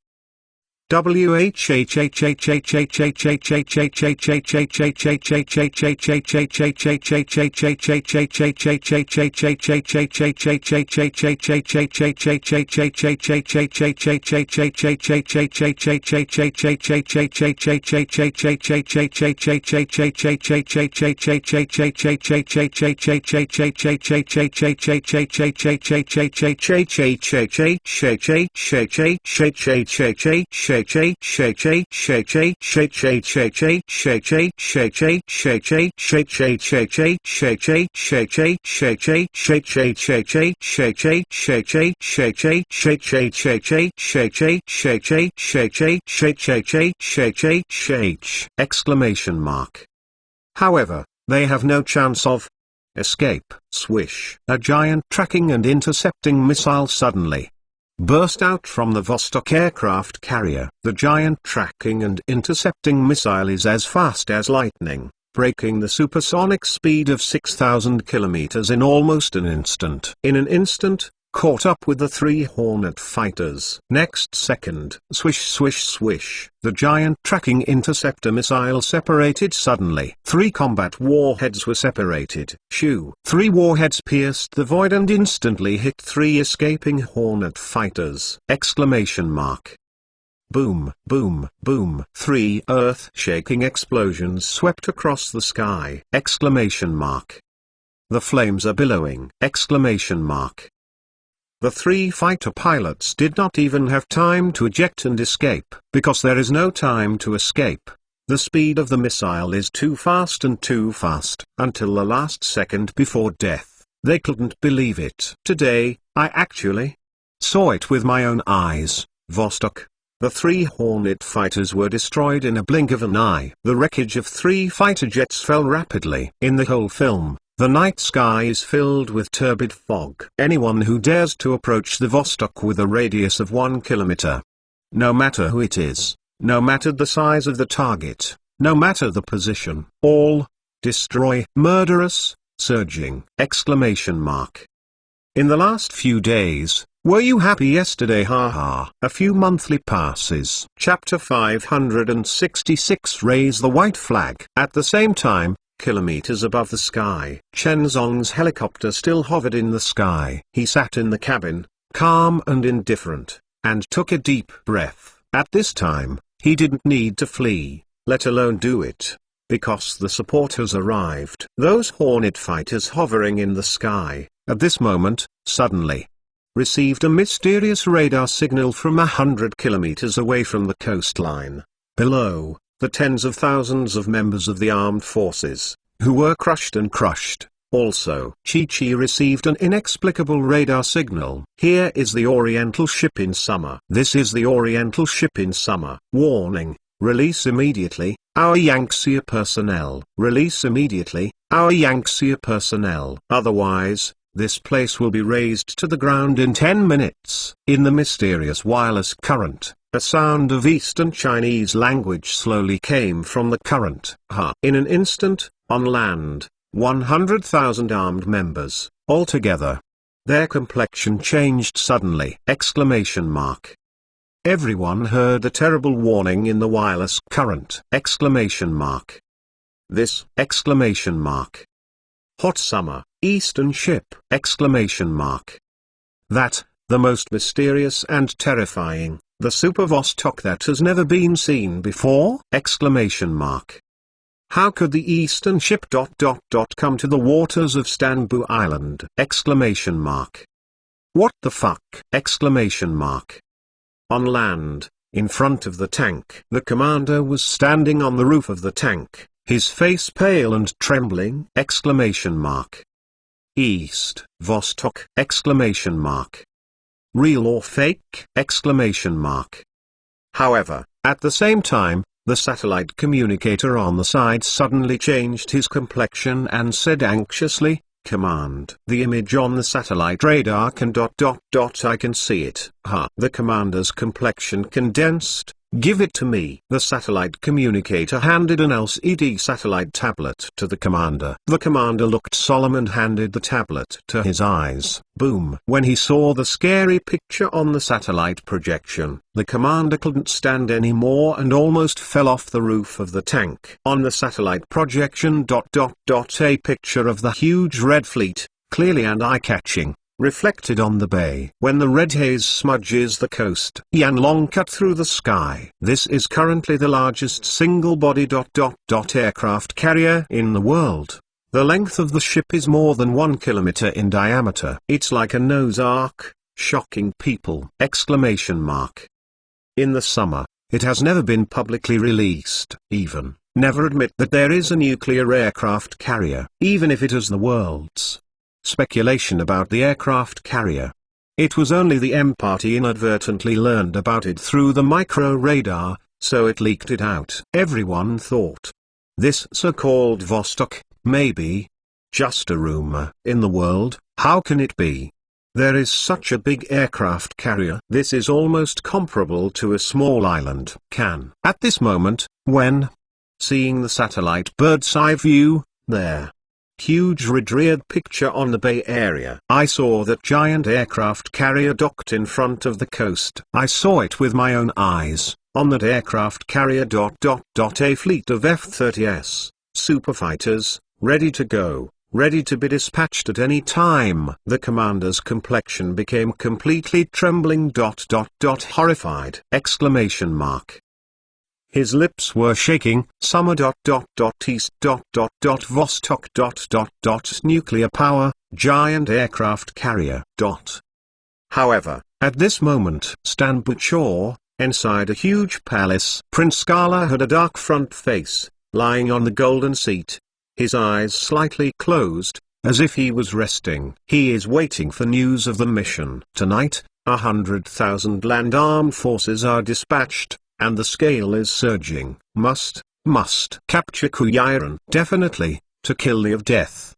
Speaker 1: Exclamation mark. However, they have no chance of escape. Swish! A giant tracking and intercepting missile suddenly burst out from the Vostok aircraft carrier. The giant tracking and intercepting missile is as fast as lightning, breaking the supersonic speed of 6,000 kilometers in almost an instant. In an instant, caught up with the 3 Hornet fighters. Next second, swish swish swish, the giant tracking interceptor missile separated suddenly. 3 combat warheads were separated. Shoo! 3 warheads pierced the void and instantly hit 3 escaping Hornet fighters! Exclamation mark. Boom, boom, boom. 3 earth-shaking explosions swept across the sky! Exclamation mark. The flames are billowing! Exclamation mark. The 3 fighter pilots did not even have time to eject and escape, because there is no time to escape. The speed of the missile is too fast, until the last second before death. They couldn't believe it. Today, I actually saw it with my own eyes. Vostok. The 3 Hornet fighters were destroyed in a blink of an eye. The wreckage of 3 fighter jets fell rapidly. In the whole film, the night sky is filled with turbid fog. Anyone who dares to approach the Vostok with a radius of 1 kilometer, no matter who it is, no matter the size of the target, no matter the position, all destroy. Murderous, surging! Exclamation mark. In the last few days, were you happy yesterday? Haha. A few monthly passes. Chapter 566. Raise the white flag. At the same time, kilometers above the sky, Chen Zong's helicopter still hovered in the sky. He sat in the cabin, calm and indifferent, and took a deep breath. At this time, he didn't need to flee, let alone do it. because the support has arrived. Those Hornet fighters hovering in the sky, at this moment, suddenly received a mysterious radar signal from 100 kilometers away from the coastline. Below, the tens of thousands of members of the armed forces, who were crushed. Also, Chi-Chi received an inexplicable radar signal. Here is the Oriental ship in summer. This is the Oriental ship in summer. Warning, release immediately, our Yangtze personnel. Release immediately, our Yangtze personnel. Otherwise, this place will be razed to the ground in 10 minutes. In the mysterious wireless current, a sound of Eastern Chinese language slowly came from the current. In an instant, on land, 100,000 armed members, all together. Their complexion changed suddenly! Everyone heard the terrible warning in the wireless current! This! Hot summer, Eastern ship! That, the most mysterious and terrifying, the Super Vostok that has never been seen before! How could the Eastern ship ... come to the waters of Stanbu Island! What the fuck! On land, in front of the tank. The commander was standing on the roof of the tank, his face pale and trembling! East Vostok! Real or fake! However, at the same time, the satellite communicator on the side suddenly changed his complexion and said anxiously, "Command." The image on the satellite radar can ... I can see it. The commander's complexion condensed. "Give it to me." The satellite communicator handed an LCD satellite tablet to the commander. The commander looked solemn and handed the tablet to his eyes. Boom! When he saw the scary picture on the satellite projection, the commander couldn't stand anymore and almost fell off the roof of the tank. On the satellite projection ... a picture of the huge red fleet, clearly and eye-catching, reflected on the bay. When the red haze smudges the coast, Yanlong cut through the sky. This is currently the largest single-body ... aircraft carrier in the world. The length of the ship is more than 1 kilometer in diameter. It's like a Noah's Ark, shocking people! In the summer, it has never been publicly released. Even, never admit that there is a nuclear aircraft carrier, even if it is the world's. Speculation about the aircraft carrier. It was only the M party inadvertently learned about it through the micro radar, so it leaked it out. Everyone thought this so-called Vostok may be just a rumor. In the world, how can it be? There is such a big aircraft carrier. This is almost comparable to a small island. At this moment, when seeing the satellite bird's eye view, there huge red picture on the Bay Area. I saw that giant aircraft carrier docked in front of the coast. I saw it with my own eyes. On that aircraft carrier ... a fleet of F-30s, superfighters, ready to go, ready to be dispatched at any time. The commander's complexion became completely trembling ... horrified! His lips were shaking. Summer ... east ... Vostok ... nuclear power, giant aircraft carrier ... However, at this moment, Stanbu Shore, inside a huge palace, Prince Skala had a dark front face, lying on the golden seat, his eyes slightly closed, as if he was resting. He is waiting for news of the mission. Tonight, 100,000 land armed forces are dispatched, and the scale is surging. Must capture Kuyiran. Definitely, to kill the of death.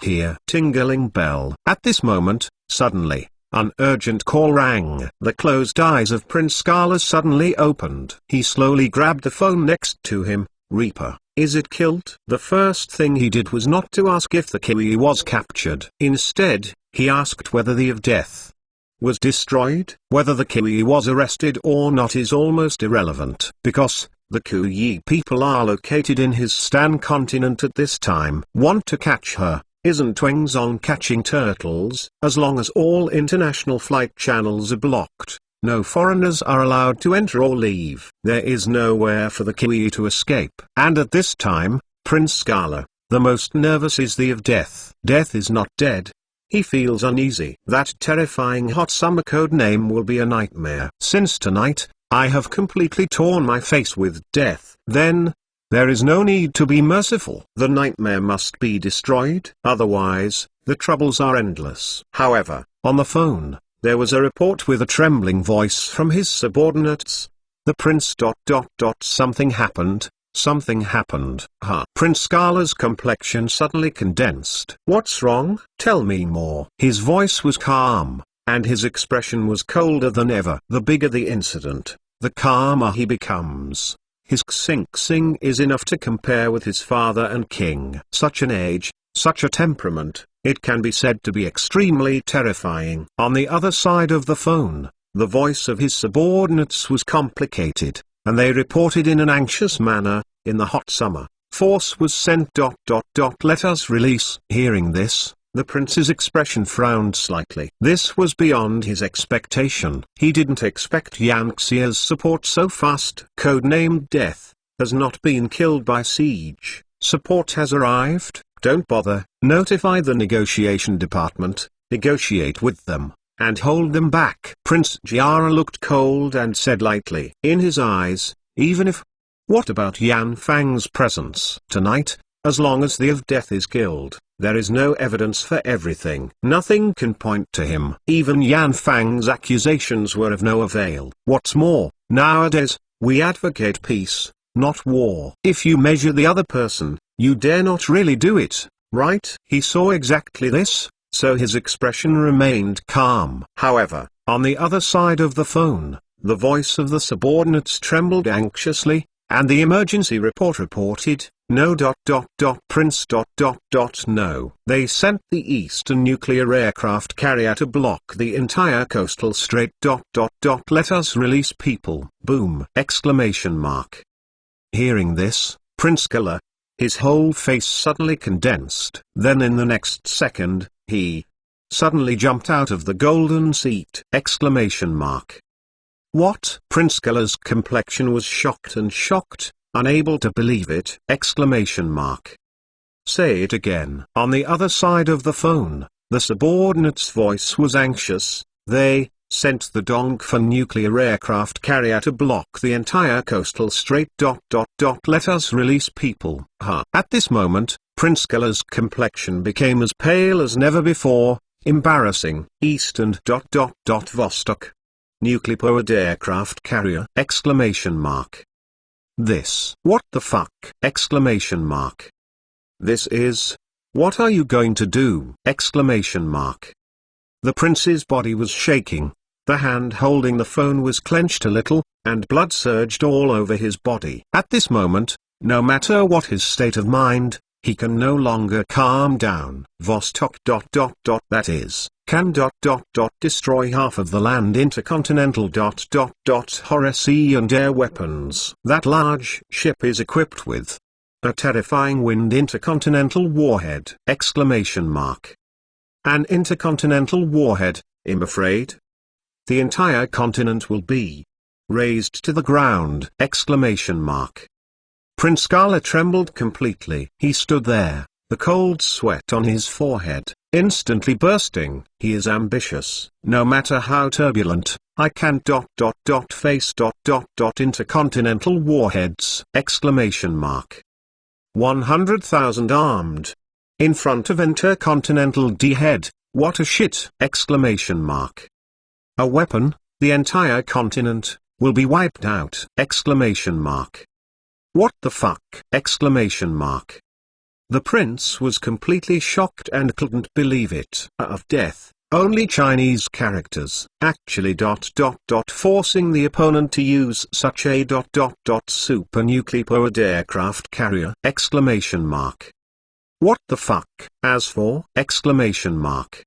Speaker 1: Here, tingling bell. At this moment, suddenly, an urgent call rang. The closed eyes of Prince Skala suddenly opened. He slowly grabbed the phone next to him. Reaper, is it killed? The first thing he did was not to ask if the Kiwi was captured. Instead, he asked whether the of death was destroyed. Whether the Kiwi was arrested or not is almost irrelevant, because the Kuyi people are located in his Stan continent at this time. Want to catch her? Isn't Wengzong catching turtles? As long as all international flight channels are blocked, no foreigners are allowed to enter or leave. There is nowhere for the Kiwi to escape. And at this time, Prince Skala, the most nervous is the of death. Death is not dead. He feels uneasy. That terrifying hot summer code name will be a nightmare. Since tonight, I have completely torn my face with death. Then, there is no need to be merciful. The nightmare must be destroyed. Otherwise, the troubles are endless. However, on the phone, there was a report with a trembling voice from his subordinates. The prince ... Something happened. Something happened. Prince Skala's complexion suddenly condensed. What's wrong? Tell me more. His voice was calm, and his expression was colder than ever. The bigger the incident, the calmer he becomes. His xing is enough to compare with his father and king. Such an age, such a temperament, it can be said to be extremely terrifying. On the other side of the phone, the voice of his subordinates was complicated, and they reported in an anxious manner, in the hot summer, force was sent ... Let us release. Hearing this, the prince's expression frowned slightly. This was beyond his expectation. He didn't expect Yanxia's support so fast. Codenamed Death has not been killed by siege. Support has arrived. Don't bother. Notify the negotiation department, negotiate with them, and hold them back. Prince Jiara looked cold and said lightly in his eyes, even if... What about Yan Fang's presence? Tonight, as long as the of death is killed, there is no evidence for everything. Nothing can point to him. Even Yan Fang's accusations were of no avail. What's more, nowadays, we advocate peace, not war. If you measure the other person, you dare not really do it, right? He saw exactly this, so his expression remained calm. However, on the other side of the phone, the voice of the subordinates trembled anxiously, and the emergency report reported, no. Prince. No. They sent the Eastern nuclear aircraft carrier to block the entire coastal strait. Let us release people. Boom! Exclamation mark. Hearing this, Prince Skala, his whole face suddenly condensed. Then in the next second, he suddenly jumped out of the golden seat! Exclamation mark. What? Prince Skala's complexion was shocked, unable to believe it! Exclamation mark. Say it again. On the other side of the phone, the subordinate's voice was anxious. They sent the Dongfa nuclear aircraft carrier to block the entire coastal strait. Let us release people. At this moment, Prince Skala's complexion became as pale as never before. Embarrassing. Eastern. Vostok nuclear-powered aircraft carrier! Exclamation mark. This. What the fuck? Exclamation mark. This is... What are you going to do? Exclamation mark. The prince's body was shaking, the hand holding the phone was clenched a little, and blood surged all over his body. At this moment, no matter what his state of mind, he can no longer calm down. Vostok. That is, can ... destroy half of the land intercontinental ... horror sea and air weapons. That large ship is equipped with a terrifying wind intercontinental warhead! Exclamation mark. An intercontinental warhead, I'm afraid. The entire continent will be razed to the ground! Exclamation mark. Prince Skala trembled completely. He stood there, the cold sweat on his forehead, instantly bursting. He is ambitious. No matter how turbulent, I can ... face ... intercontinental warheads! Exclamation mark. 100,000 armed. In front of intercontinental D-head, what a shit! Exclamation mark. A weapon, the entire continent, will be wiped out! Exclamation mark. What the fuck? Exclamation mark. The prince was completely shocked and couldn't believe it. Of death, only Chinese characters. Actually ... forcing the opponent to use such a ... super nuclear-powered aircraft carrier! Exclamation mark. What the fuck? As for... Exclamation mark.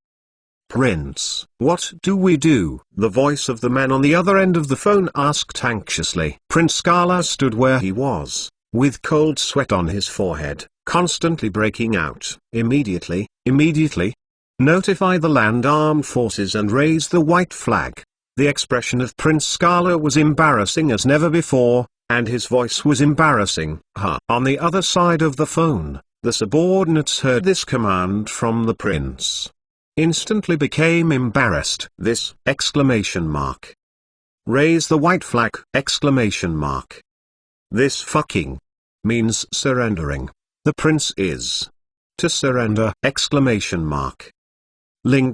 Speaker 1: Prince, what do we do? The voice of the man on the other end of the phone asked anxiously. Prince Skala stood where he was, with cold sweat on his forehead, constantly breaking out. Immediately. Notify the land armed forces and raise the white flag. The expression of Prince Skala was embarrassing as never before. and his voice was embarrassing. On the other side of the phone, the subordinates heard this command from the prince. Instantly became embarrassed. This! Raise the white flag! This fucking means surrendering. The prince is to surrender! Ling.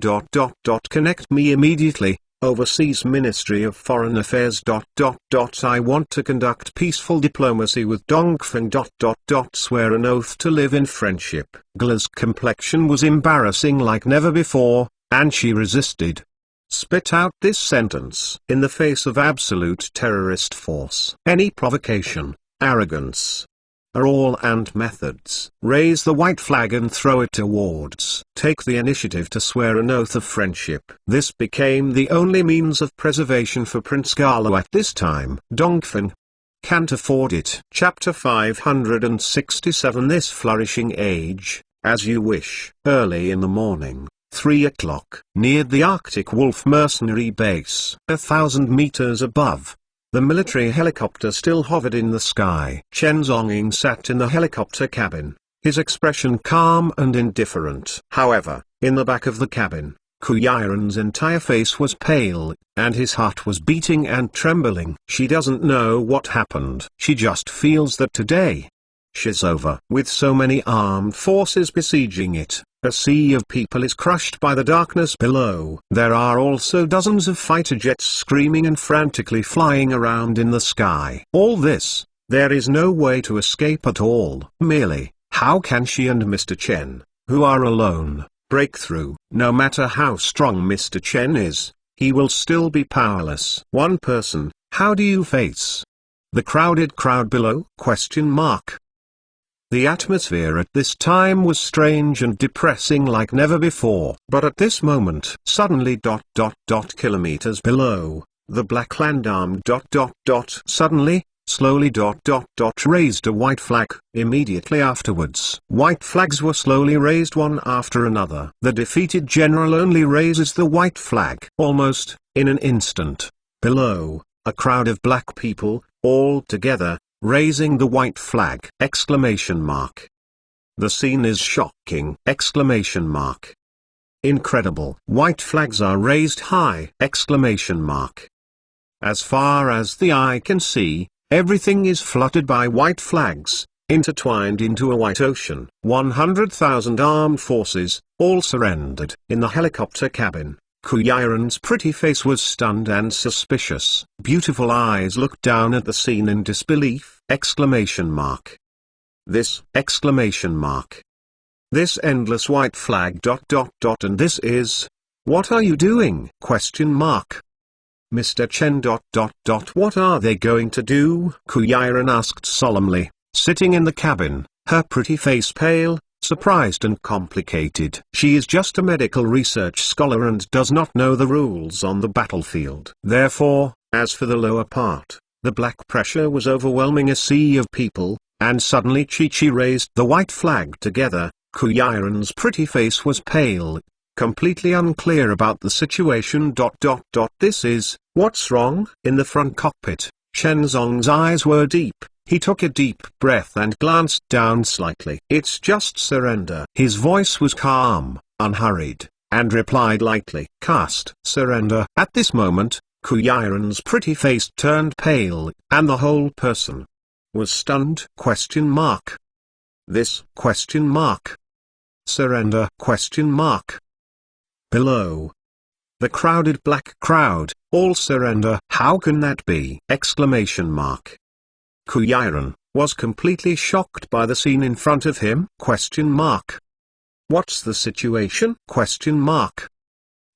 Speaker 1: Connect me immediately. Overseas Ministry of Foreign Affairs. I want to conduct peaceful diplomacy with Dongfeng. Swear an oath to live in friendship. Gla's complexion was embarrassing like never before, and she resisted. Spit out this sentence. In the face of absolute terrorist force, any provocation, arrogance, are all and methods. Raise the white flag and throw it towards. Take the initiative to swear an oath of friendship. This became the only means of preservation for Prince Galo at this time. Dongfeng can't afford it. Chapter 567. This flourishing age, as you wish. Early in the morning, 3 o'clock, near the Arctic Wolf mercenary base, 1,000 meters above. The military helicopter still hovered in the sky. Chen Zhongying sat in the helicopter cabin, his expression calm and indifferent. However, in the back of the cabin, Ku Yiren's entire face was pale, and his heart was beating and trembling. She doesn't know what happened. She just feels that today she's over. With so many armed forces besieging it, a sea of people is crushed by the darkness below. There are also dozens of fighter jets screaming and frantically flying around in the sky. All this, there is no way to escape at all. Merely, how can she and Mr. Chen, who are alone, break through? No matter how strong Mr. Chen is, he will still be powerless. One person, how do you face the crowded crowd below? The atmosphere at this time was strange and depressing like never before. But at this moment, suddenly kilometers below, the black land arm suddenly, slowly raised a white flag. Immediately afterwards, white flags were slowly raised one after another. The defeated general only raises the white flag. Almost, in an instant, below, a crowd of black people, all together, raising the white flag! The scene is shocking! Incredible! White flags are raised high! As far as the eye can see, everything is flooded by white flags, intertwined into a white ocean. 100,000 armed forces, all surrendered. In the helicopter cabin, Ku Yiren's pretty face was stunned and suspicious. Beautiful eyes looked down at the scene in disbelief! This! This endless white flag! And this is... What are you doing? Mr. Chen. What are they going to do? Ku Yiren asked solemnly, sitting in the cabin, her pretty face pale, surprised and complicated. She is just a medical research scholar and does not know the rules on the battlefield. Therefore, as for the lower part, the black pressure was overwhelming a sea of people, and suddenly Chi raised the white flag together. Ku Yiren's pretty face was pale, completely unclear about the situation. This is, what's wrong? In the front cockpit, Chen Zong's eyes were deep. He took a deep breath and glanced down slightly. It's just surrender. His voice was calm, unhurried, and replied lightly, cast surrender. At this moment, Ku Yiren's pretty face turned pale, and the whole person was stunned. This? Surrender? Below, the crowded black crowd, all surrender. How can that be? Ku Yiren was completely shocked by the scene in front of him. What's the situation?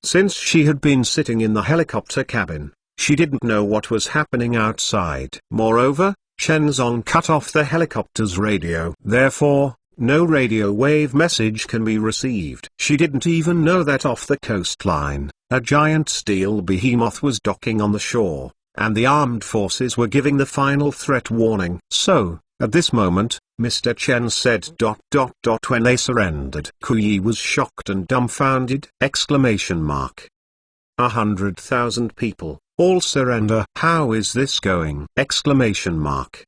Speaker 1: Since she had been sitting in the helicopter cabin, she didn't know what was happening outside. Moreover, Chen Zong cut off the helicopter's radio. Therefore, no radio wave message can be received. She didn't even know that off the coastline, a giant steel behemoth was docking on the shore, and the armed forces were giving the final threat warning. So, at this moment, Mr. Chen said ... When they surrendered, Ku Yi was shocked and dumbfounded! 100,000 people, All surrender. How is this going? Exclamation mark.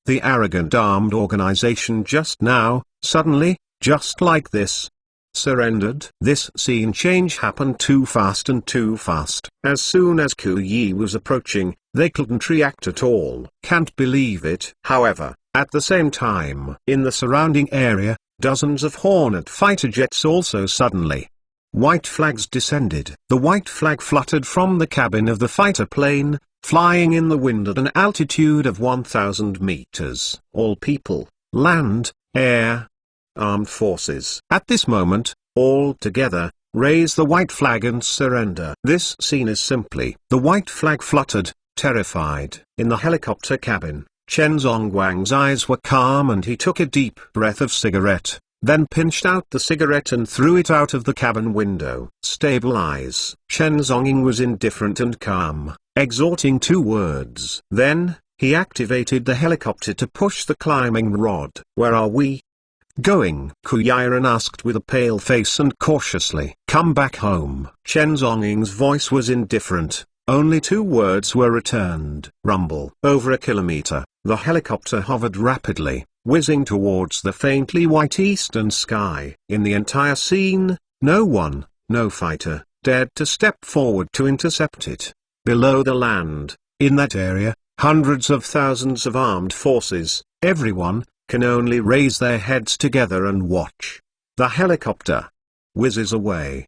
Speaker 1: The arrogant armed organization just now, suddenly, just like this, surrendered. This scene change happened too fast and too fast. As soon as Ku Yi was approaching, they couldn't react at all. Can't believe it. However, at the same time, in the surrounding area, dozens of Hornet Fighter jets also suddenly. White flags descended. The white flag fluttered from the cabin of the fighter plane, flying in the wind at an altitude of 1,000 meters. All people, land, air, armed forces. At this moment, all together, raise the white flag and surrender. This scene is simply. The white flag fluttered, terrified. In the helicopter cabin, Chen Zongguang's eyes were calm and he took a deep breath of cigarette, then pinched out the cigarette and threw it out of the cabin window. Stabilize. Chen Zonging was indifferent and calm, exhorting 2 words. Then, he activated the helicopter to push the climbing rod. Where are we going? Ku Yiren asked with a pale face and cautiously. Come back home. Chen Zonging's voice was indifferent. Only 2 words were returned. Rumble. Over a kilometer, the helicopter hovered rapidly, whizzing towards the faintly white eastern sky. In the entire scene, no one, no fighter, dared to step forward to intercept it. Below the land, in that area, hundreds of thousands of armed forces, everyone, can only raise their heads together and watch. The helicopter whizzes away.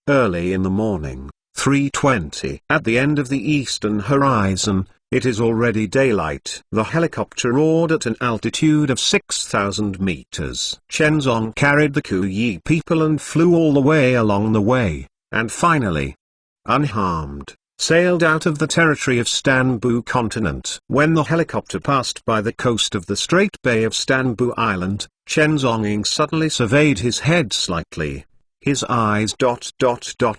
Speaker 1: Early in the morning, 3:20. At the end of the eastern horizon, it is already daylight. The helicopter roared at an altitude of 6,000 meters. Chen Zong carried the Ku Yi people and flew all the way along the way, and finally, unharmed, sailed out of the territory of Stanbu continent. When the helicopter passed by the coast of the Strait Bay of Stanbu Island, Chen Zonging suddenly surveyed his head slightly. His eyes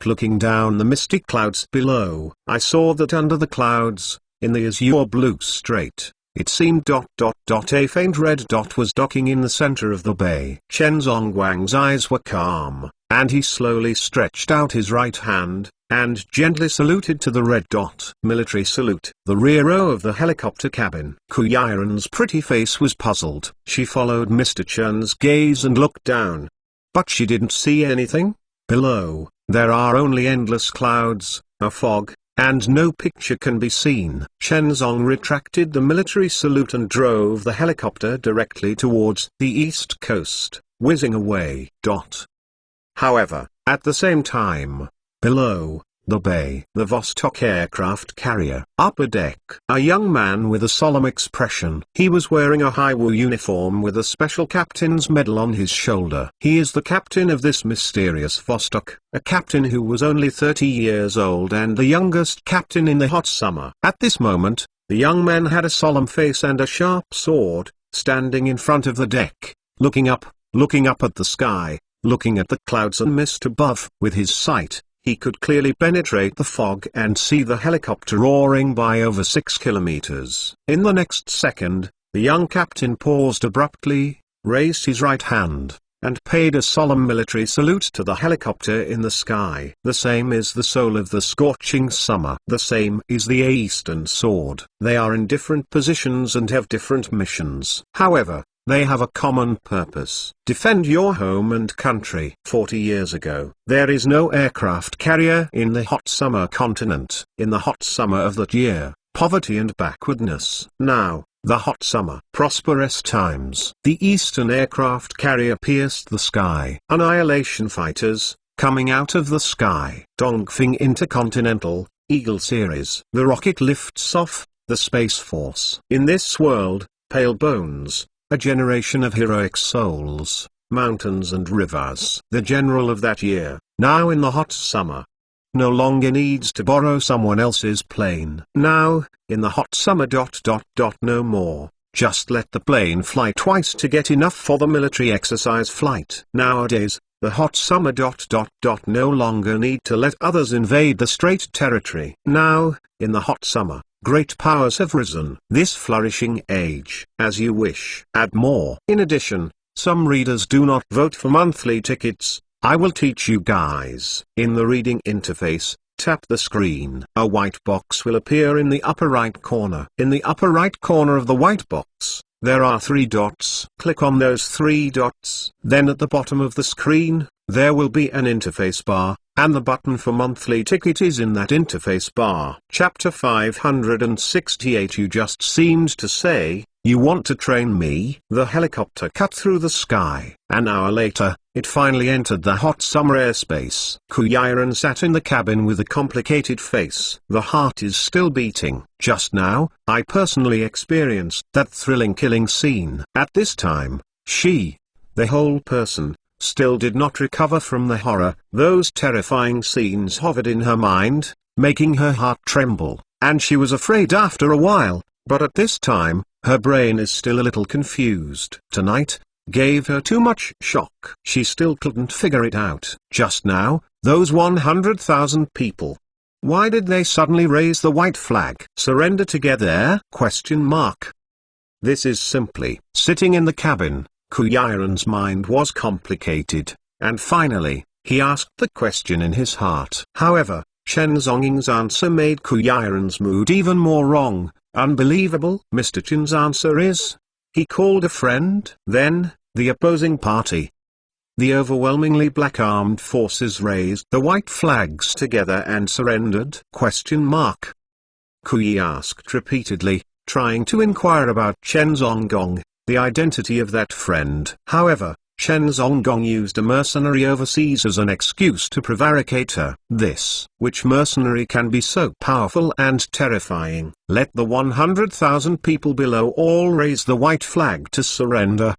Speaker 1: looking down the misty clouds below. I saw that under the clouds, in the azure blue strait, it seemed a faint red dot was docking in the center of the bay. Chen Zongguang's eyes were calm, and he slowly stretched out his right hand, and gently saluted to the red dot. Military salute. The rear row of the helicopter cabin. Ku Yiren's pretty face was puzzled. She followed Mr. Chen's gaze and looked down. But she didn't see anything. Below, there are only endless clouds, a fog, and no picture can be seen. Chen Zong retracted the military salute and drove the helicopter directly towards the east coast, whizzing away. However, at the same time, below, the bay. The Vostok aircraft carrier. Upper deck. A young man with a solemn expression. He was wearing a Haiwu uniform with a special captain's medal on his shoulder. He is the captain of this mysterious Vostok, a captain who was only 30 years old and the youngest captain in the hot summer. At this moment, the young man had a solemn face and a sharp sword, standing in front of the deck, looking up at the sky, looking at the clouds and mist above. With his sight, he could clearly penetrate the fog and see the helicopter roaring by over 6 kilometers. In the next second, the young captain paused abruptly, raised his right hand, and paid a solemn military salute to the helicopter in the sky. The same is the soul of the scorching summer. The same is the Eastern Sword. They are in different positions and have different missions. However, they have a common purpose. Defend your home and country. 40 years ago, there is no aircraft carrier in the hot summer continent. In the hot summer of that year, poverty and backwardness. Now, the hot summer, prosperous times. The Eastern aircraft carrier pierced the sky. Annihilation fighters, coming out of the sky. Dongfeng Intercontinental, Eagle Series. The rocket lifts off, the Space Force. In this world, pale bones. A generation of heroic souls, mountains and rivers. The general of that year, now in the hot summer, no longer needs to borrow someone else's plane. Now, in the hot summer. No more, just let the plane fly twice to get enough for the military exercise flight. Nowadays, the hot summer. No longer need to let others invade the strait territory. Now, in the hot summer, great powers have risen. This flourishing age. As you wish. Add more. In addition, some readers do not vote for monthly tickets. I will teach you guys. In the reading interface, tap the screen. A white box will appear in the upper right corner. In the upper right corner of the white box, there are 3 dots. Click on those 3 dots. Then at the bottom of the screen, there will be an interface bar, and the button for monthly ticket is in that interface bar. Chapter 568. You just seemed to say, "You want to train me?" The helicopter cut through the sky. An hour later, it finally entered the hot summer airspace. Kuyiran sat in the cabin with a complicated face. The heart is still beating. Just now, I personally experienced that thrilling killing scene. At this time, the whole person, still did not recover from the horror. Those terrifying scenes hovered in her mind, making her heart tremble, and she was afraid after a while, but at this time, her brain is still a little confused. Tonight gave her too much shock. She still couldn't figure it out. Just now, those 100,000 people. Why did they suddenly raise the white flag? Surrender together? This is simply sitting in the cabin. Kuyiran's mind was complicated, and finally, he asked the question in his heart. However, Chen Zhonging's answer made Kuyiran's mood even more wrong. Unbelievable. Mr. Chen's answer is, he called a friend. Then, the opposing party. The overwhelmingly black armed forces raised the white flags together and surrendered? Kuyi asked repeatedly, trying to inquire about Chen Zhonggong, the identity of that friend. However, Chen Zhonggong used a mercenary overseas as an excuse to prevaricate her. Which mercenary can be so powerful and terrifying? Let the 100,000 people below all raise the white flag to surrender?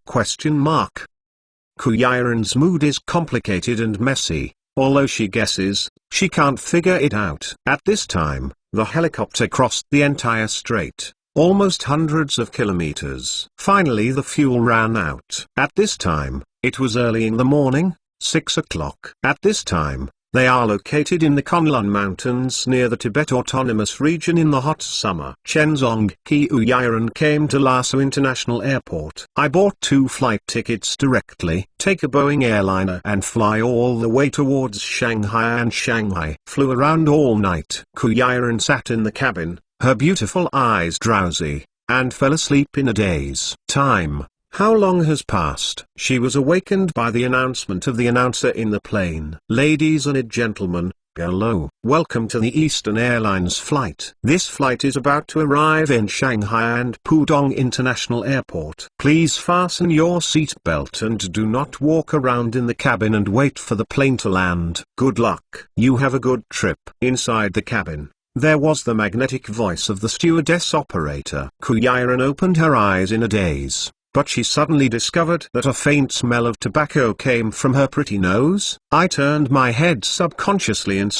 Speaker 1: Kuyiran's mood is complicated and messy. Although she guesses, she can't figure it out. At this time, the helicopter crossed the entire strait. Almost hundreds of kilometers. Finally the fuel ran out. At this time, it was early in the morning, 6 o'clock. At this time, they are located in the Kunlun Mountains near the Tibet Autonomous Region in the hot summer. Chenzong Kuyiran came to Lhasa International Airport. I bought 2 flight tickets directly. Take a Boeing airliner and fly all the way towards Shanghai, and Shanghai. Flew around all night. Kuyiran sat in the cabin, her beautiful eyes drowsy, and fell asleep in a daze. Time. How long has passed? She was awakened by the announcement of the announcer in the plane. Ladies and gentlemen, hello. Welcome to the Eastern Airlines flight. This flight is about to arrive in Shanghai and Pudong International Airport. Please fasten your seatbelt and do not walk around in the cabin and wait for the plane to land. Good luck. You have a good trip. Inside the cabin, there was the magnetic voice of the stewardess operator. Kuyiran opened her eyes in a daze, but she suddenly discovered that a faint smell of tobacco came from her pretty nose. I turned my head subconsciously and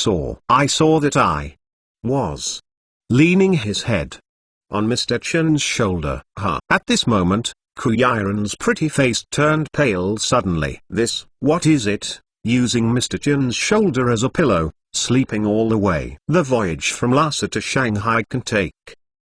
Speaker 1: I saw that I was leaning his head on Mr. Chen's shoulder. At this moment, Kuyiran's pretty face turned pale suddenly. What is it? Using Mr. Chen's shoulder as a pillow, sleeping all the way. The voyage from Lhasa to Shanghai can take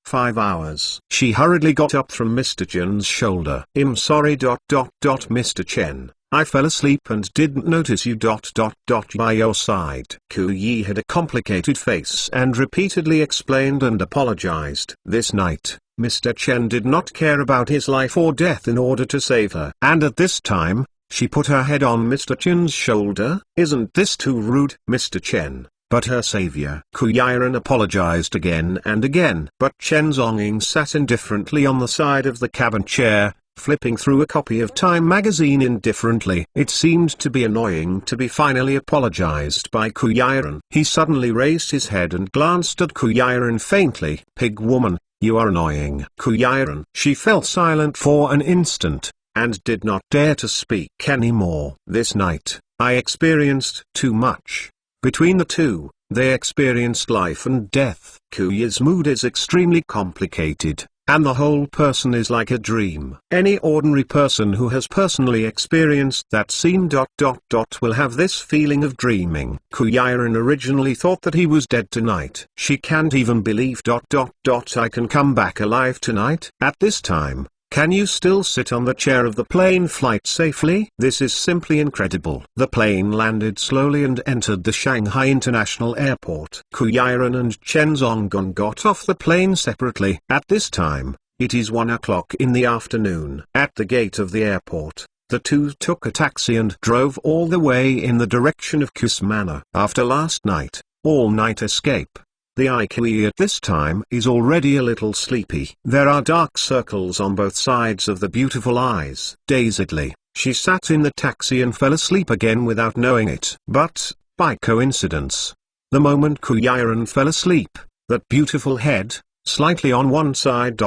Speaker 1: 5 hours. She hurriedly got up from Mr. Chen's shoulder. I'm sorry. Mr. Chen, I fell asleep and didn't notice you. By your side. Kuyi had a complicated face and repeatedly explained and apologized. This night, Mr. Chen did not care about his life or death in order to save her. And at this time, she put her head on Mr. Chen's shoulder. Isn't this too rude, Mr. Chen? But her savior. Kuyiran apologized again and again. But Chen Zhonging sat indifferently on the side of the cabin chair, flipping through a copy of Time magazine indifferently. It seemed to be annoying to be finally apologized by Kuyiran. He suddenly raised his head and glanced at Kuyiran faintly. Pig woman, you are annoying. Kuyiran. She fell silent for an instant, and did not dare to speak anymore. This night, I experienced too much. Between the two, they experienced life and death. Kuyi's mood is extremely complicated, and the whole person is like a dream. Any ordinary person who has personally experienced that scene will have this feeling of dreaming. Kuyiran originally thought that he was dead tonight. She can't even believe I can come back alive tonight. At this time, Can you still sit on the chair of the plane flight safely? This is simply incredible. The plane landed slowly and entered the Shanghai International Airport. Kuyiren and Chen Zonggun got off the plane separately. At this time, it is 1 o'clock in the afternoon. At the gate of the airport, the two took a taxi and drove all the way in the direction of Kusmana. After last night, all-night escape, the IQE at this time is already a little sleepy. There are dark circles on both sides of the beautiful eyes. Dazedly, she sat in the taxi and fell asleep again without knowing it. But, by coincidence, the moment Kuyiren fell asleep, that beautiful head, slightly on one side.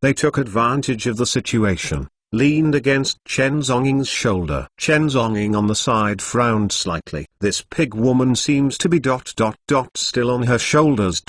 Speaker 1: They took advantage of the situation, leaned against Chen Zonging's shoulder. Chen Zonging on the side frowned slightly. This pig woman seems to be still on her shoulders.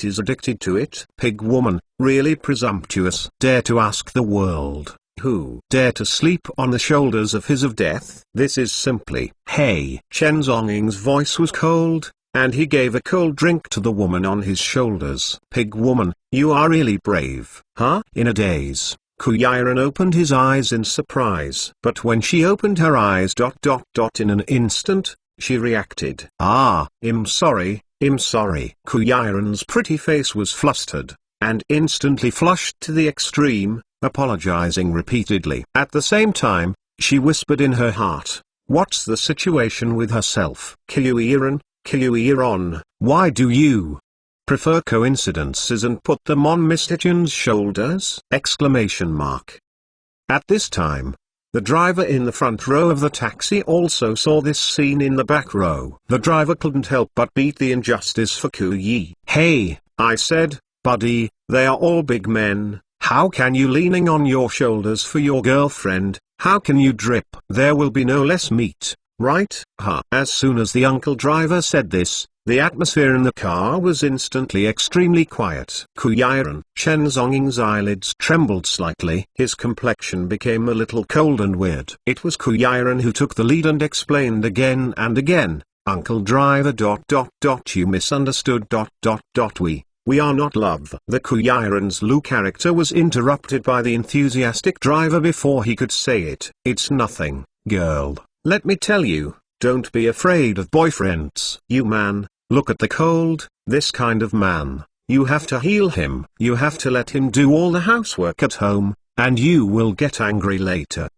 Speaker 1: Is addicted to it. Pig woman, really presumptuous. Dare to ask the world, who dare to sleep on the shoulders of his of death? This is simply, hey. Chen Zonging's voice was cold, and he gave a cold drink to the woman on his shoulders. Pig woman, you are really brave. Huh? In a daze, Kuyiren opened his eyes in surprise. But when she opened her eyes in an instant, she reacted. I'm sorry. Kuyiren's pretty face was flustered, and instantly flushed to the extreme, apologizing repeatedly. At the same time, she whispered in her heart, what's the situation with herself? Kuyiren, why do you prefer coincidences and put them on Mr. Chen's shoulders? At this time, the driver in the front row of the taxi also saw this scene in the back row. The driver couldn't help but beat the injustice for Kuyi. Hey, I said, buddy, they are all big men. How can you leaning on your shoulders for your girlfriend? How can you drip? There will be no less meat, right? As soon as the uncle driver said this, the atmosphere in the car was instantly extremely quiet. Kuyiren, Chen Zonging's eyelids trembled slightly. His complexion became a little cold and weird. It was Kuyiren who took the lead and explained again and again, Uncle driver. You misunderstood. We are not love. The Kuyiren's Lu character was interrupted by the enthusiastic driver before he could say it. It's nothing, girl. Let me tell you, don't be afraid of boyfriends. You man, look at the cold, this kind of man, you have to heal him. You have to let him do all the housework at home, and you will get angry later.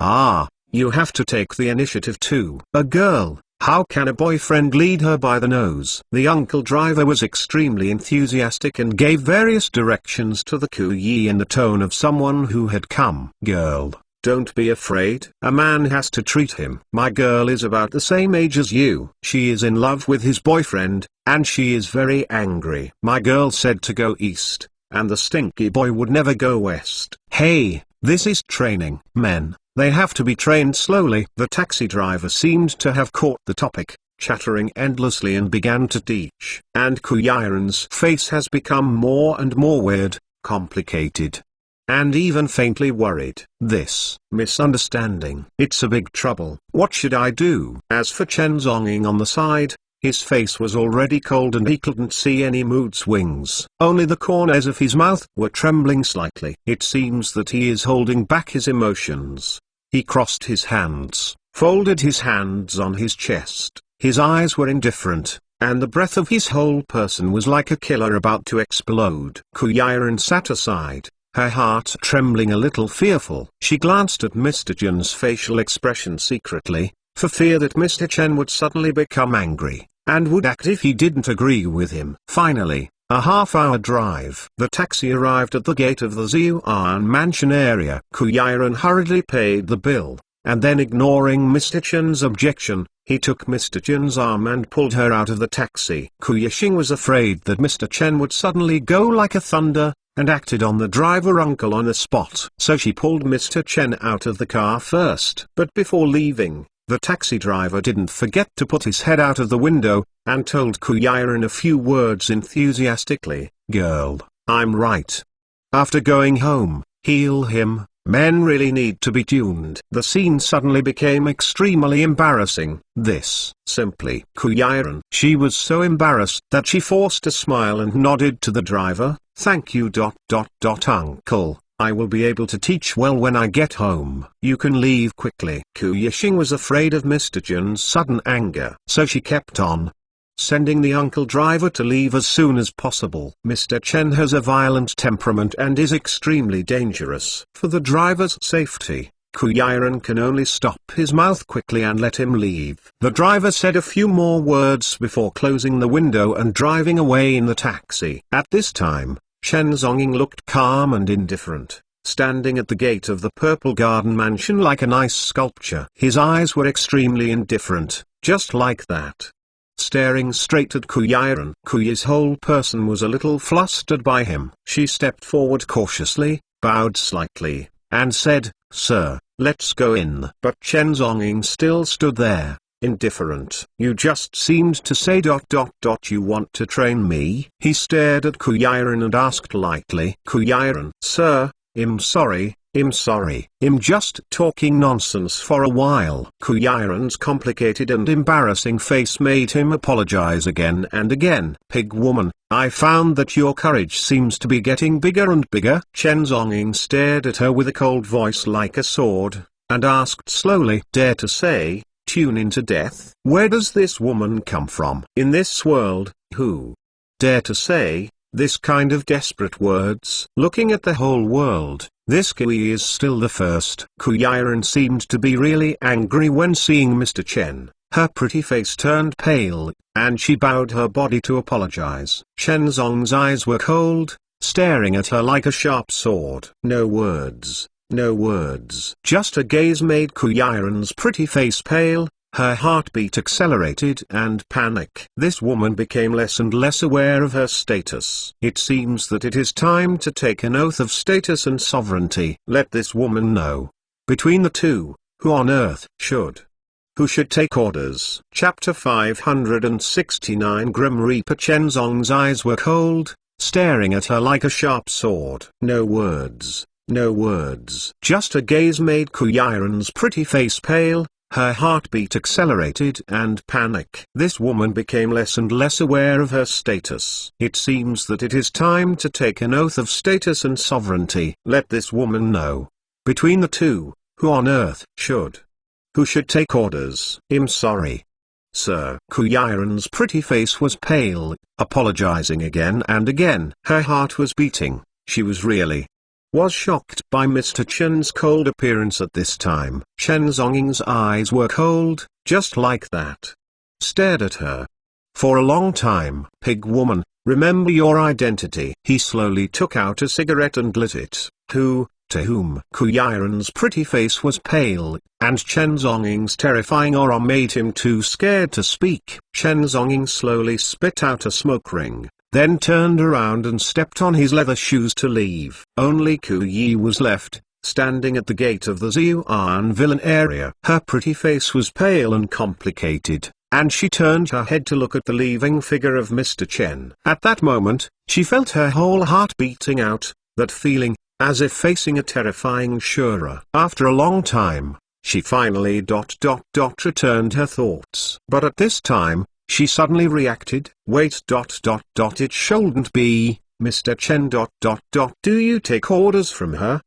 Speaker 1: You have to take the initiative too. A girl, how can a boyfriend lead her by the nose? The uncle driver was extremely enthusiastic and gave various directions to the Kuyi in the tone of someone who had come. Girl, don't be afraid. A man has to treat him. My girl is about the same age as you. She is in love with his boyfriend, and she is very angry. My girl said to go east, and the stinky boy would never go west. Hey, this is training. Men, they have to be trained slowly. The taxi driver seemed to have caught the topic, chattering endlessly and began to teach. And Kuyiren's face has become more and more weird, complicated, and even faintly worried. This misunderstanding. It's a big trouble. What should I do? As for Chen Zonging on the side, his face was already cold and he couldn't see any mood swings. Only the corners of his mouth were trembling slightly. It seems that he is holding back his emotions. He crossed his hands, folded his hands on his chest. His eyes were indifferent, and the breath of his whole person was like a killer about to explode. Kuyiren sat aside, her heart trembling a little fearful. She glanced at Mr. Chen's facial expression secretly, for fear that Mr. Chen would suddenly become angry, and would act if he didn't agree with him. Finally, a half-hour drive. The taxi arrived at the gate of the Ziyuan mansion area. Kuyiren hurriedly paid the bill, and then ignoring Mr. Chen's objection, he took Mr. Chen's arm and pulled her out of the taxi. Kuyishing was afraid that Mr. Chen would suddenly go like a thunder, and acted on the driver uncle on the spot. So she pulled Mr. Chen out of the car first. But before leaving, the taxi driver didn't forget to put his head out of the window, and told Kuyiren a few words enthusiastically. Girl, I'm right. After going home, heal him. Men really need to be tuned. The scene suddenly became extremely embarrassing. This simply Kuyiren. She was so embarrassed that she forced a smile and nodded to the driver. Thank you. Uncle. I will be able to teach well when I get home. You can leave quickly. Ku Yishing was afraid of Mr. Chen's sudden anger, so she kept on, sending the uncle driver to leave as soon as possible. Mr. Chen has a violent temperament and is extremely dangerous. For the driver's safety, Ku Yiren can only stop his mouth quickly and let him leave. The driver said a few more words before closing the window and driving away in the taxi. At this time, Chen Zhongying looked calm and indifferent, standing at the gate of the Purple Garden mansion like a nice sculpture. His eyes were extremely indifferent, just like that, staring straight at Ku Yiren. Ku Yi's whole person was a little flustered by him. She stepped forward cautiously, bowed slightly, and said, "Sir, let's go in." But Chen Zhongying still stood there, indifferent. "You just seemed to say ... you want to train me?" He stared at Ku Yiren and asked lightly. Ku Yiren, "Sir, I'm sorry, I'm just talking nonsense for a while." Ku Yiren's complicated and embarrassing face made him apologize again and again. "Pig woman, I found that your courage seems to be getting bigger and bigger." Chen Zhongying stared at her with a cold voice like a sword, and asked slowly, "Dare to say, tune into death? Where does this woman come from? In this world, who dare to say this kind of desperate words?" Looking at the whole world, this Kui is still the first. Ku Yiren seemed to be really angry when seeing Mr. Chen. Her pretty face turned pale, and she bowed her body to apologize. Chen Zhong's eyes were cold, staring at her like a sharp sword. No words, no words. Just a gaze made Ku Yiren's pretty face pale. Her heartbeat accelerated and panic. This woman became less and less aware of her status. It seems that it is time to take an oath of status and sovereignty. Let this woman know. Between the two, who on earth should? Who should take orders? Chapter 569. Grim Reaper. Chen Zhong's eyes were cold, staring at her like a sharp sword. No words, no words. Just a gaze made Ku Yiren's pretty face pale. Her heartbeat accelerated and panic. This woman became less and less aware of her status. It seems that it is time to take an oath of status and sovereignty. Let this woman know. Between the two, who on earth should? Who should take orders? I'm sorry, sir. Ku Yiren's pretty face was pale, apologizing again and again. Her heart was beating. She was shocked by Mr. Chen's cold appearance at this time. Chen Zhongying's eyes were cold, just like that, stared at her for a long time. Pig woman, remember your identity. He slowly took out a cigarette and lit it. Who, to whom? Ku Yiren's pretty face was pale, and Chen Zhongying's terrifying aura made him too scared to speak. Chen Zhongying slowly spit out a smoke ring, then turned around and stepped on his leather shoes to leave. Only Ku Yi was left, standing at the gate of the Ziyuan Villain area. Her pretty face was pale and complicated, and she turned her head to look at the leaving figure of Mr. Chen. At that moment, she felt her whole heart beating out, that feeling, as if facing a terrifying Shura. After a long time, she finally returned her thoughts. But at this time, she suddenly reacted. Wait. It shouldn't be, Mr. Chen. Do you take orders from her?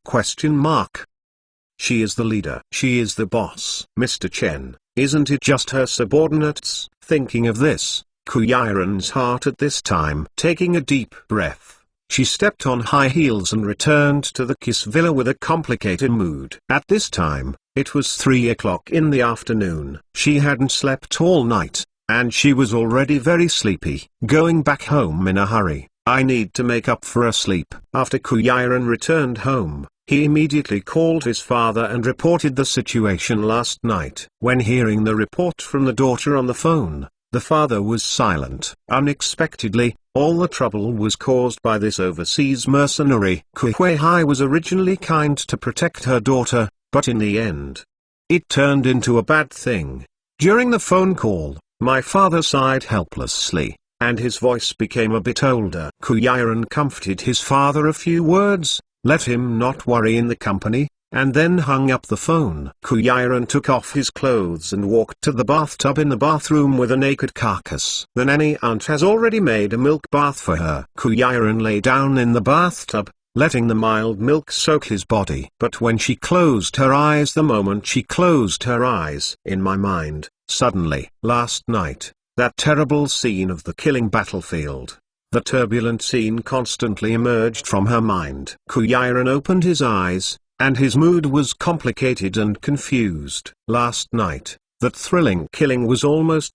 Speaker 1: She is the leader. She is the boss. Mr. Chen, isn't it just her subordinates? Thinking of this, Ku Yiren's heart at this time. Taking a deep breath, she stepped on high heels and returned to the Kiss Villa with a complicated mood. At this time, it was 3 o'clock in the afternoon. She hadn't slept all night, and she was already very sleepy. Going back home in a hurry, I need to make up for a sleep. After Ku Yiren returned home, he immediately called his father and reported the situation last night. When hearing the report from the daughter on the phone, the father was silent. Unexpectedly, all the trouble was caused by this overseas mercenary. Ku Huihai was originally kind to protect her daughter, but in the end, it turned into a bad thing. During the phone call, my father sighed helplessly, and his voice became a bit older. Ku Yiren comforted his father a few words, let him not worry in the company, and then hung up the phone. Ku Yiren took off his clothes and walked to the bathtub in the bathroom with a naked carcass. The nanny aunt has already made a milk bath for her. Ku Yiren lay down in the bathtub, letting the mild milk soak his body. But when she closed her eyes, the moment she closed her eyes, in my mind, suddenly, last night, that terrible scene of the killing battlefield, the turbulent scene constantly emerged from her mind. Kuyiran opened his eyes, and his mood was complicated and confused. Last night, that thrilling killing was almost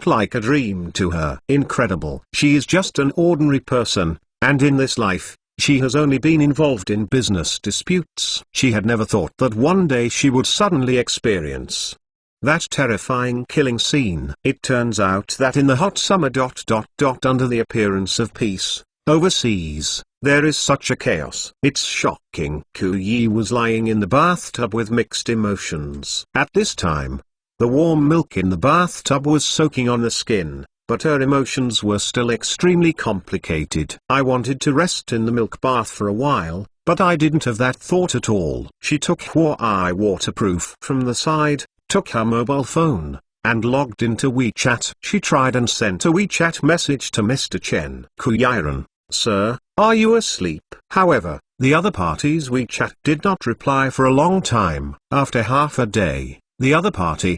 Speaker 1: like a dream to her. Incredible. She is just an ordinary person, and in this life, she has only been involved in business disputes. She had never thought that one day she would suddenly experience that terrifying killing scene. It turns out that in the hot summer under the appearance of peace, overseas, there is such a chaos. It's shocking. Kuyi was lying in the bathtub with mixed emotions. At this time, the warm milk in the bathtub was soaking on the skin, but her emotions were still extremely complicated. I wanted to rest in the milk bath for a while, but I didn't have that thought at all. She took Huawei waterproof from the side, took her mobile phone, and logged into WeChat. She tried and sent a WeChat message to Mr. Chen. Kuyiran, sir, are you asleep? However, the other party's WeChat did not reply for a long time. After half a day, the other party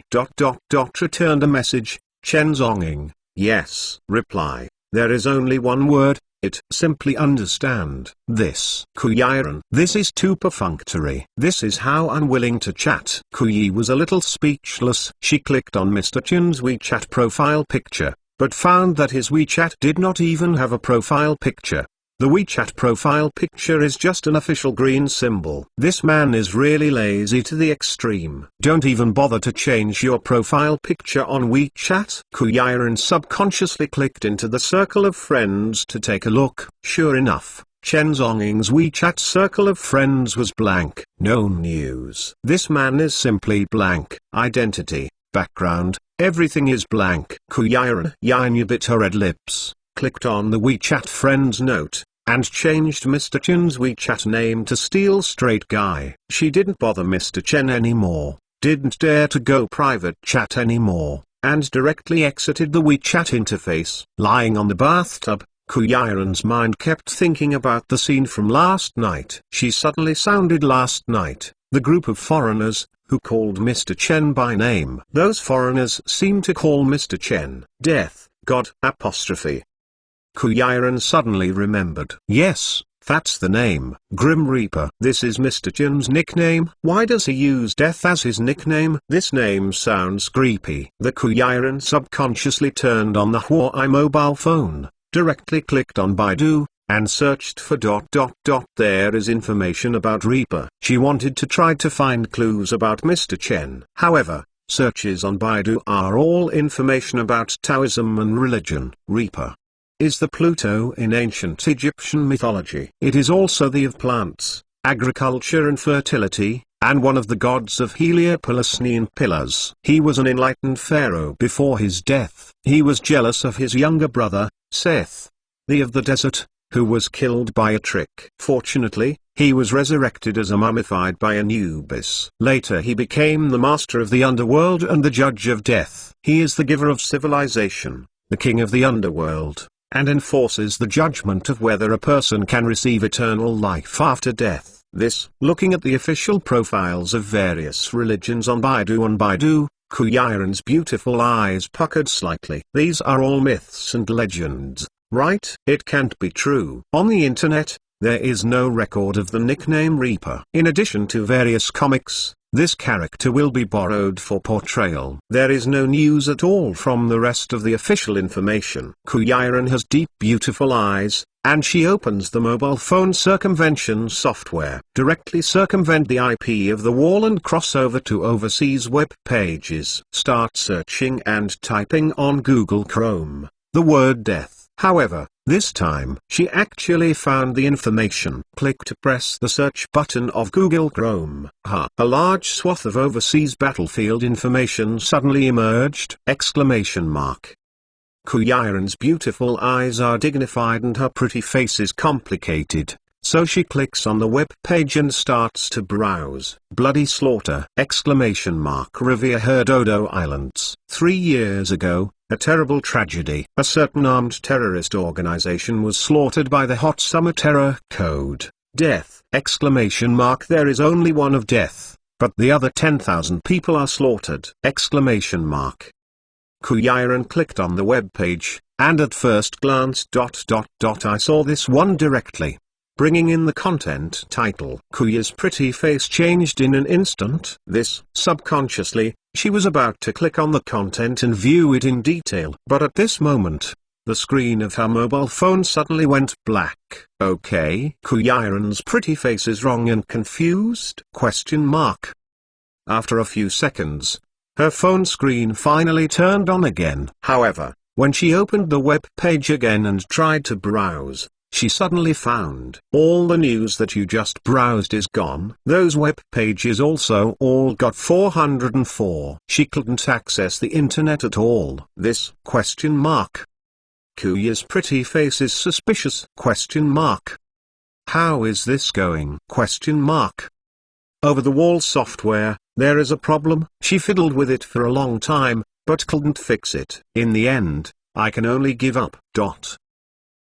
Speaker 1: returned a message, Chen Zonging, yes. Reply, there is only one word, it. Simply understand this. Kuyiran, this is too perfunctory. This is how unwilling to chat. Kuyi was a little speechless. She clicked on Mr. Chen's WeChat profile picture, but found that his WeChat did not even have a profile picture. The WeChat profile picture is just an official green symbol. This man is really lazy to the extreme. Don't even bother to change your profile picture on WeChat. Kuyiran subconsciously clicked into the circle of friends to take a look. Sure enough, Chen Zonging's WeChat circle of friends was blank. No news. This man is simply blank. Identity, background, everything is blank. Kuyiran bit her red lips, clicked on the WeChat friends note, and changed Mr. Chen's WeChat name to Steel Straight Guy. She didn't bother Mr. Chen anymore, didn't dare to go private chat anymore, and directly exited the WeChat interface. Lying on the bathtub, Kuyiran's mind kept thinking about the scene from last night. She suddenly sounded last night, the group of foreigners, who called Mr. Chen by name. Those foreigners seemed to call Mr. Chen, Death, God, apostrophe. Kuyiran suddenly remembered. Yes, that's the name, Grim Reaper. This is Mr. Chen's nickname. Why does he use Death as his nickname? This name sounds creepy. The Kuyiran subconsciously turned on the Huawei mobile phone, directly clicked on Baidu, and searched for ... There is information about Reaper. She wanted to try to find clues about Mr. Chen. However, searches on Baidu are all information about Taoism and religion. Reaper is the Pluto in ancient Egyptian mythology. It is also the of plants, agriculture and fertility, and one of the gods of Heliopolis and pillars. He was an enlightened pharaoh before his death. He was jealous of his younger brother, Seth, the of the desert, who was killed by a trick. Fortunately, he was resurrected as a mummified by Anubis. Later he became the master of the underworld and the judge of death. He is the giver of civilization, the king of the underworld, and enforces the judgment of whether a person can receive eternal life after death. This, looking at the official profiles of various religions on Baidu, Kuyiran's beautiful eyes puckered slightly. These are all myths and legends, right? It can't be true. On the internet, there is no record of the nickname Reaper. In addition to various comics, this character will be borrowed for portrayal. There is no news at all from the rest of the official information. Kuyiran has deep beautiful eyes, and she opens the mobile phone circumvention software. Directly circumvent the IP of the wall and cross over to overseas web pages. Start searching and typing on Google Chrome the word death. However, this time she actually found the information. Click to press the search button of Google Chrome. A large swath of overseas battlefield information suddenly emerged! Kuyiran's beautiful eyes are dignified and her pretty face is complicated. So she clicks on the web page and starts to browse. Bloody slaughter! Revere Herdodo Islands. 3 years ago, a terrible tragedy. A certain armed terrorist organization was slaughtered by the Hot Summer Terror Code. Death! There is only one of death, but the other 10,000 people are slaughtered! Kuyiran clicked on the web page, and at first glance I saw this one directly. Bringing in the content title. Kuya's pretty face changed in an instant. Subconsciously, she was about to click on the content and view it in detail. But at this moment, the screen of her mobile phone suddenly went black. Okay, Kuyiran's pretty face is wrong and confused? After a few seconds, her phone screen finally turned on again. However, when she opened the web page again and tried to browse, she suddenly found all the news that you just browsed is gone. Those web pages also all got 404. She couldn't access the internet at all. Kuya's pretty face is suspicious? How is this going? Over-the-wall software, there is a problem. She fiddled with it for a long time, but couldn't fix it. In the end, I can only give up.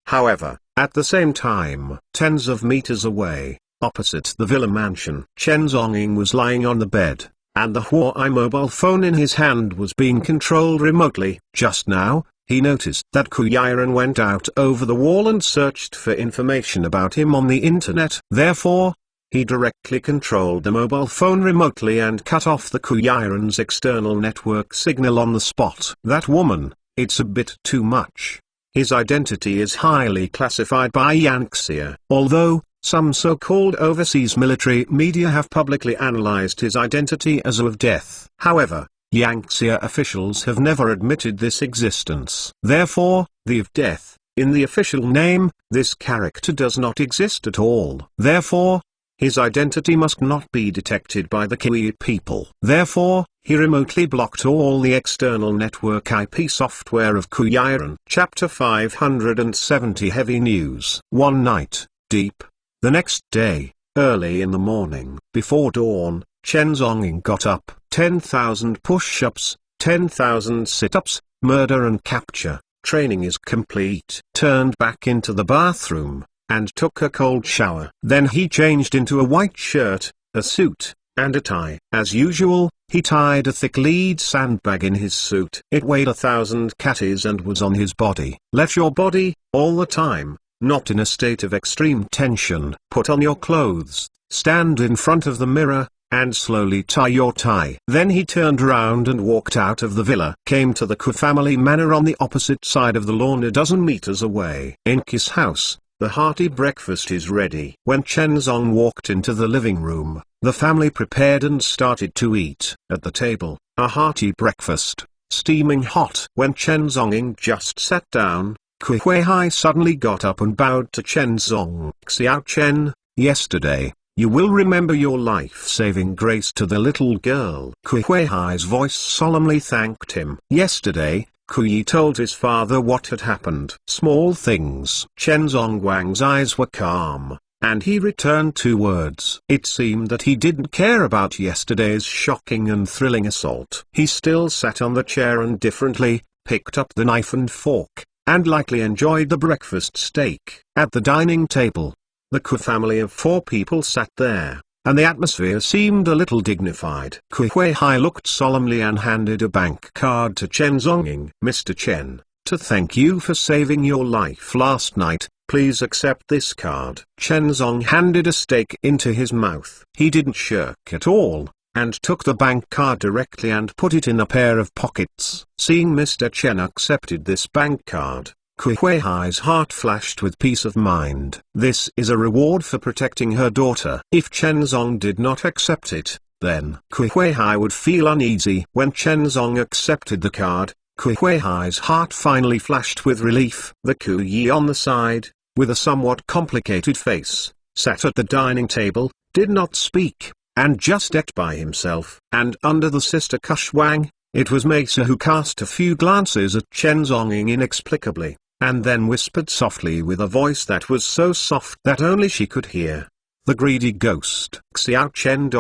Speaker 1: However, at the same time, tens of meters away, opposite the villa mansion, Chen Zonging was lying on the bed, and the Huawei mobile phone in his hand was being controlled remotely. Just now, he noticed that Kuyiran went out over the wall and searched for information about him on the internet. Therefore, he directly controlled the mobile phone remotely and cut off the Kuyiran's external network signal on the spot. That woman, it's a bit too much. His identity is highly classified by Yanxia. Although, some so-called overseas military media have publicly analyzed his identity as of death. However, Yanxia officials have never admitted this existence. Therefore, the of death, in the official name, this character does not exist at all. Therefore, his identity must not be detected by the Kiwi people. Therefore, he remotely blocked all the external network IP software of Kuyiran. Chapter 570 Heavy News. One night, deep. The next day, early in the morning, before dawn, Chen Zonging got up. 10,000 push-ups, 10,000 sit-ups, murder and capture, training is complete. Turned back into the bathroom, and took a cold shower. Then he changed into a white shirt, a suit, and a tie. As usual, he tied a thick lead sandbag in his suit. It weighed 1,000 catties and was on his body. Let your body, all the time, not in a state of extreme tension. Put on your clothes, stand in front of the mirror, and slowly tie your tie. Then he turned around and walked out of the villa. Came to the Ku family manor on the opposite side of the lawn a dozen meters away. In Ki's house, the hearty breakfast is ready. When Chen Zong walked into the living room, the family prepared and started to eat. At the table, a hearty breakfast, steaming hot. When Chen Zonging just sat down, Kui Huihai suddenly got up and bowed to Chen Zong. Xiao Chen, yesterday, you will remember your life-saving grace to the little girl. Kui Huihai's voice solemnly thanked him. Yesterday, Kui told his father what had happened. Small things. Chen Zongguang's eyes were calm, and he returned 2 words. It seemed that he didn't care about yesterday's shocking and thrilling assault. He still sat on the chair and differently, picked up the knife and fork, and likely enjoyed the breakfast steak. At the dining table, the Ku family of 4 people sat there, and the atmosphere seemed a little dignified. Kui Huihai looked solemnly and handed a bank card to Chen Zonging. Mr. Chen, to thank you for saving your life last night, please accept this card. Chen Zong handed a steak into his mouth. He didn't shirk at all, and took the bank card directly and put it in a pair of pockets. Seeing Mr. Chen accepted this bank card, Kui Huihai's heart flashed with peace of mind. This is a reward for protecting her daughter. If Chen Zong did not accept it, then Kui Huihai would feel uneasy. When Chen Zong accepted the card, Kui Huihai's heart finally flashed with relief. The Ku Yi on the side, with a somewhat complicated face, sat at the dining table, did not speak, and just ate by himself. And under the sister Kushwang, it was Mesa who cast a few glances at Chen Zonging inexplicably. and then whispered softly with a voice that was so soft that only she could hear. The greedy ghost Xiao Chen ...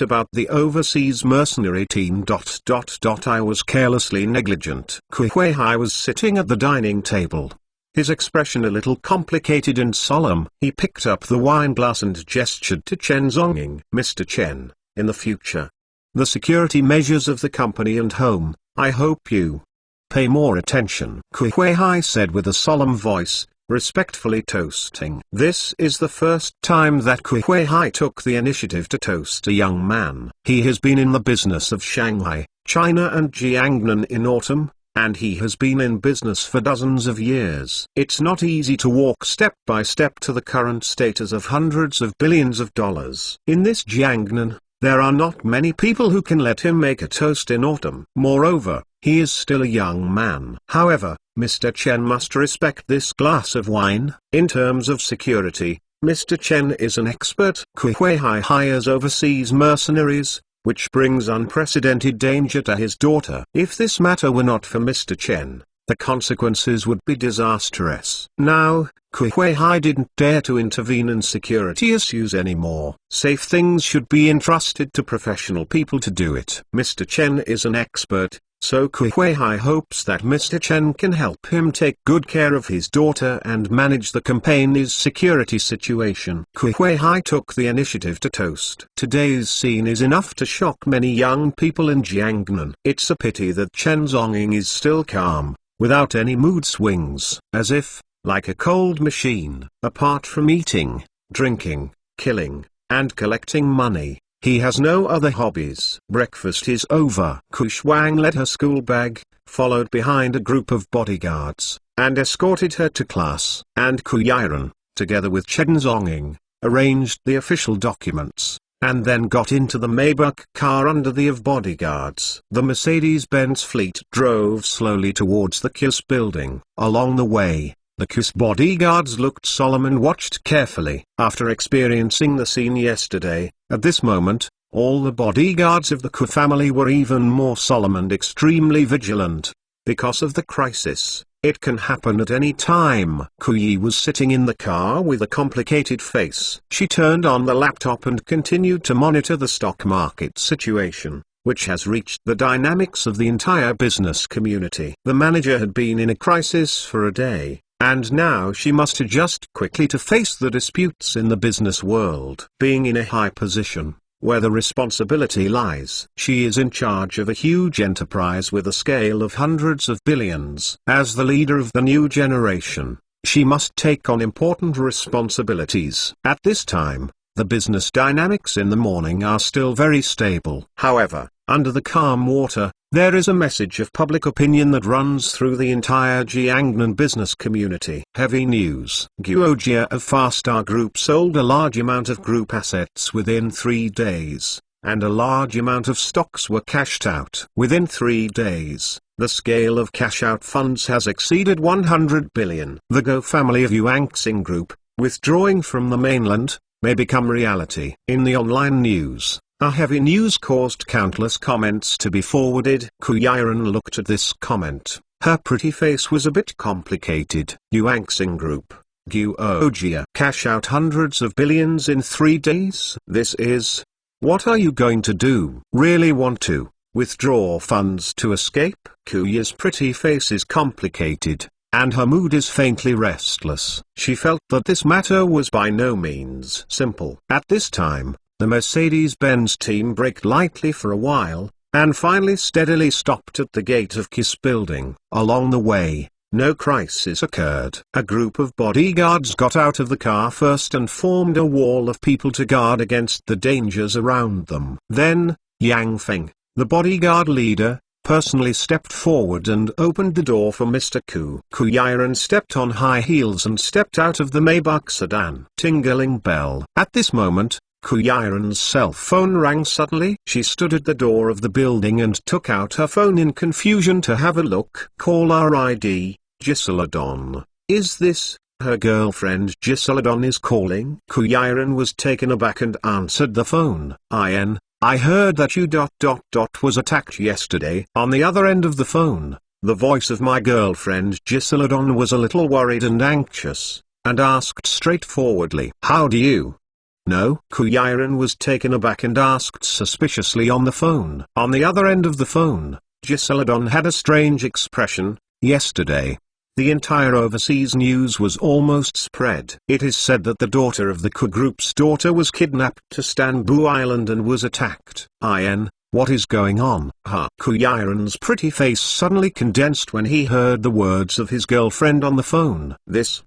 Speaker 1: about the overseas mercenary team ... I was carelessly negligent. Kui Huihai was sitting at the dining table, his expression a little complicated and solemn. He picked up the wine glass and gestured to Chen Zonging. Mr. Chen, in the future, the security measures of the company and home, I hope you pay more attention. Kui Huihai said with a solemn voice, respectfully toasting. This is the first time that Kui Huihai took the initiative to toast a young man. He has been in the business of Shanghai, China and Jiangnan in autumn, and he has been in business for dozens of years. It's not easy to walk step by step to the current status of hundreds of billions of dollars. In this Jiangnan, there are not many people who can let him make a toast in autumn. Moreover, he is still a young man. However, Mr. Chen must respect this glass of wine. In terms of security, Mr. Chen is an expert. Kui Huihai hires overseas mercenaries, which brings unprecedented danger to his daughter. If this matter were not for Mr. Chen, the consequences would be disastrous. Now, Kui Huihai didn't dare to intervene in security issues anymore. Safe things should be entrusted to professional people to do it. Mr. Chen is an expert, so Kui Huihai hopes that Mr. Chen can help him take good care of his daughter and manage the company's security situation. Kui Huihai took the initiative to toast. Today's scene is enough to shock many young people in Jiangnan. It's a pity that Chen Zonging is still calm, without any mood swings, as if, like a cold machine. Apart from eating, drinking, killing, and collecting money, he has no other hobbies. Breakfast is over. Ku Shuang led her school bag, followed behind a group of bodyguards, and escorted her to class. And Ku Yiren, together with Chen Zonging, arranged the official documents, and then got into the Maybach car under the of bodyguards. The Mercedes-Benz fleet drove slowly towards the KISS building. Along the way, the KISS bodyguards looked solemn and watched carefully. After experiencing the scene yesterday, at this moment, all the bodyguards of the Ku family were even more solemn and extremely vigilant. Because of the crisis, it can happen at any time. Ku Yi was sitting in the car with a complicated face. She turned on the laptop and continued to monitor the stock market situation, which has reached the dynamics of the entire business community. The manager had been in a crisis for a day, and now she must adjust quickly to face the disputes in the business world. Being in a high position, where the responsibility lies, she is in charge of a huge enterprise with a scale of hundreds of billions. As the leader of the new generation, she must take on important responsibilities. At this time, the business dynamics in the morning are still very stable. However, under the calm water, there is a message of public opinion that runs through the entire Jiangnan business community. Heavy news. Guojia of Farstar Group sold a large amount of group assets within 3 days, and a large amount of stocks were cashed out. Within 3 days, the scale of cash-out funds has exceeded 100 billion. The Go family of Yuanxing Group, withdrawing from the mainland, may become reality. In the online news, a heavy news caused countless comments to be forwarded. Ku Yiren looked at this comment. Her pretty face was a bit complicated. Yuanxing Group, Guojia, cash out hundreds of billions in 3 days? This is... What are you going to do? Really want to withdraw funds to escape? Ku Yi's pretty face is complicated, and her mood is faintly restless. She felt that this matter was by no means simple. At this time, the Mercedes-Benz team braked lightly for a while, and finally steadily stopped at the gate of KISS building. Along the way, no crisis occurred. A group of bodyguards got out of the car first and formed a wall of people to guard against the dangers around them. Then, Yang Feng, the bodyguard leader, personally stepped forward and opened the door for Mr. Ku. Ku Yiren stepped on high heels and stepped out of the Maybach sedan. Tingling bell. At this moment, Ku Yiren's cell phone rang suddenly. She stood at the door of the building and took out her phone in confusion to have a look. Caller ID, Giseladon. Is this her girlfriend? Giseladon is calling. Ku Yiren was taken aback and answered the phone. I heard that you was attacked yesterday. On the other end of the phone, The voice of my girlfriend Giseladon was a little worried and anxious, and asked straightforwardly, "How do you know?" Kuyiran was taken aback and asked suspiciously on the phone. On the other end of the phone, Giseladon had a strange expression. Yesterday, the entire overseas news was almost spread. It is said that the daughter of the Ku group's daughter was kidnapped to Stanbu Island and was attacked. What is going on? Kuyiran's pretty face suddenly condensed when he heard the words of his girlfriend on the phone. This!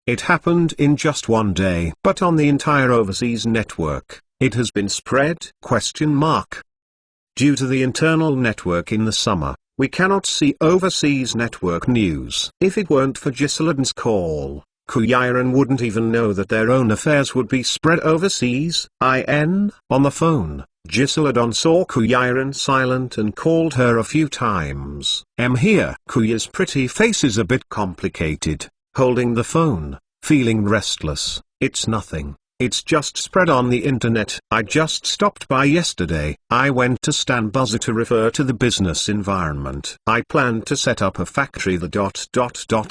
Speaker 1: It happened in just one day. But on the entire overseas network, it has been spread? Due to the internal network in the summer, we cannot see overseas network news. If it weren't for Giseladon's call, Kuyiran wouldn't even know that their own affairs would be spread overseas. On the phone, Giseladon saw Kuyiran silent and called her a few times. Here. Kuya's pretty face is a bit complicated, holding the phone, feeling restless. It's nothing. It's just spread on the internet. I just stopped by yesterday. I went to Stanbuza to refer to the business environment. I planned to set up a factory.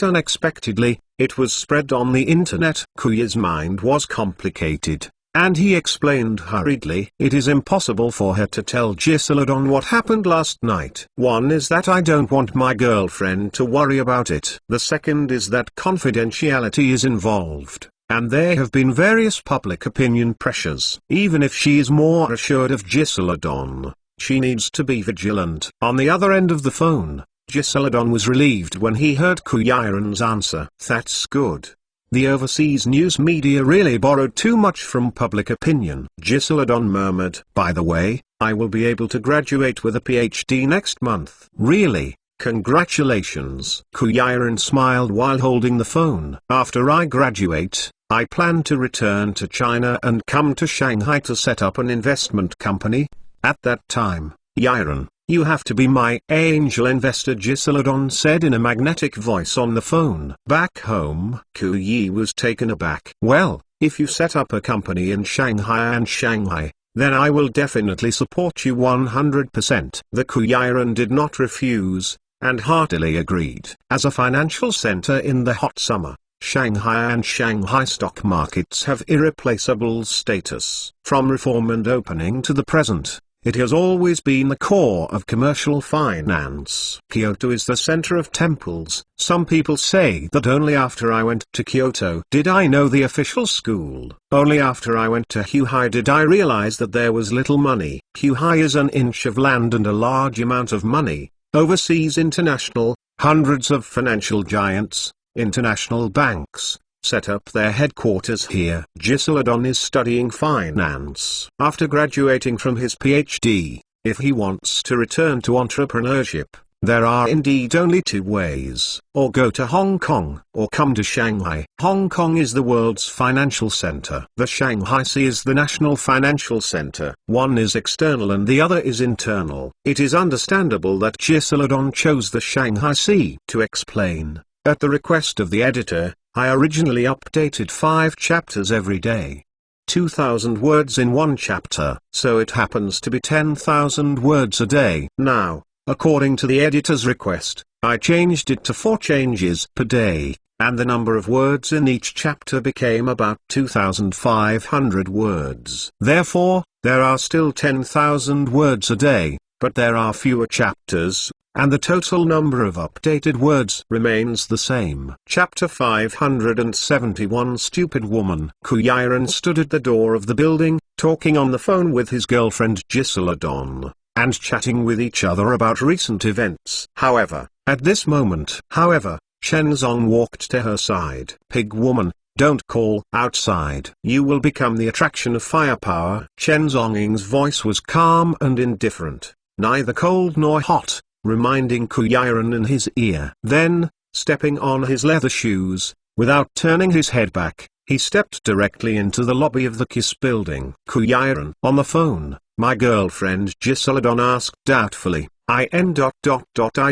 Speaker 1: Unexpectedly, it was spread on the internet. Kuya's mind was complicated, and he explained hurriedly. It is impossible for her to tell Giseladon what happened last night. One is that I don't want my girlfriend to worry about it. The second is that confidentiality is involved, and there have been various public opinion pressures. Even if she is more assured of Giseladon, she needs to be vigilant. On the other end of the phone, Giseladon was relieved when he heard Kuyiran's answer. That's good. The overseas news media really borrowed too much from public opinion. Giseladon murmured, "By the way, I will be able to graduate with a PhD next month." Really? Congratulations. Kuyiran smiled while holding the phone. After I graduate, I plan to return to China and come to Shanghai to set up an investment company. At that time, Yiran, you have to be my angel investor, Giseladon said in a magnetic voice on the phone. Back home, Kuyi was taken aback. Well, if you set up a company in Shanghai, then I will definitely support you 100%. The Kuyiran did not refuse, and heartily agreed. As a financial center in the hot summer, Shanghai and Shanghai stock markets have irreplaceable status. From reform and opening to the present, it has always been the core of commercial finance. Kyoto is the center of temples. Some people say that only after I went to Kyoto did I know the official school. Only after I went to Huhai did I realize that there was little money. Huhai is an inch of land and a large amount of money. Overseas international, hundreds of financial giants, international banks, set up their headquarters here. Giseladon is studying finance. After graduating from his PhD, if he wants to return to entrepreneurship, there are indeed only two ways: or go to Hong Kong, or come to Shanghai. Hong Kong is the world's financial center. The Shanghai Sea is the national financial center. One is external and the other is internal. It is understandable that Giseladon chose the Shanghai Sea. To explain, at the request of the editor, I originally updated 5 chapters every day. 2,000 words in one chapter, so it happens to be 10,000 words a day. Now, according to the editor's request, I changed it to 4 changes per day, and the number of words in each chapter became about 2,500 words. Therefore, there are still 10,000 words a day, but there are fewer chapters, and the total number of updated words remains the same. Chapter 571. Stupid Woman. Kuyiran stood at the door of the building, talking on the phone with his girlfriend Giseladon, and chatting with each other about recent events. At this moment, Shenzong walked to her side. Pig woman, don't call outside. You will become the attraction of firepower. Shenzong's voice was calm and indifferent, neither cold nor hot, reminding Kuyiran in his ear. Then, stepping on his leather shoes, without turning his head back, he stepped directly into the lobby of the KISS building. Kuyiran. On the phone, my girlfriend Giseladon asked doubtfully, I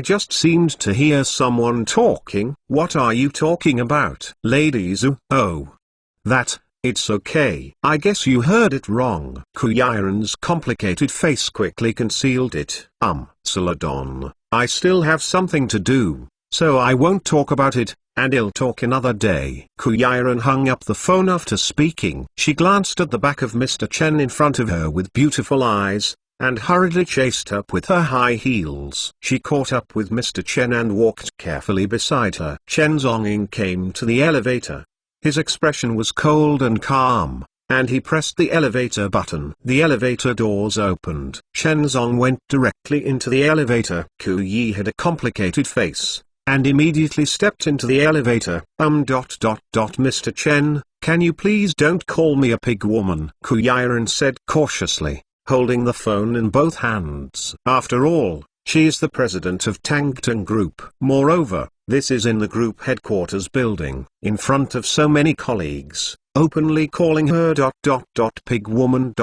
Speaker 1: just seemed to hear someone talking. What are you talking about? Ladies? Oh. That. It's okay. I guess you heard it wrong. Kuyiran's complicated face quickly concealed it. Giseladon, I still have something to do, so I won't talk about it, and I'll talk another day. Kuyaran hung up the phone after speaking. She glanced at the back of Mr. Chen in front of her with beautiful eyes, and hurriedly chased up with her high heels. She caught up with Mr. Chen and walked carefully beside her. Chen Zonging came to the elevator. His expression was cold and calm, and he pressed the elevator button. The elevator doors opened. Chen Zong went directly into the elevator. Ku Yi had a complicated face, and immediately stepped into the elevator. Mr. Chen, can you please don't call me a pig woman? Kuyaran said cautiously, holding the phone in both hands. After all, she is the president of Tangtang Group. Moreover, this is in the group headquarters building, in front of so many colleagues, openly calling her pig woman.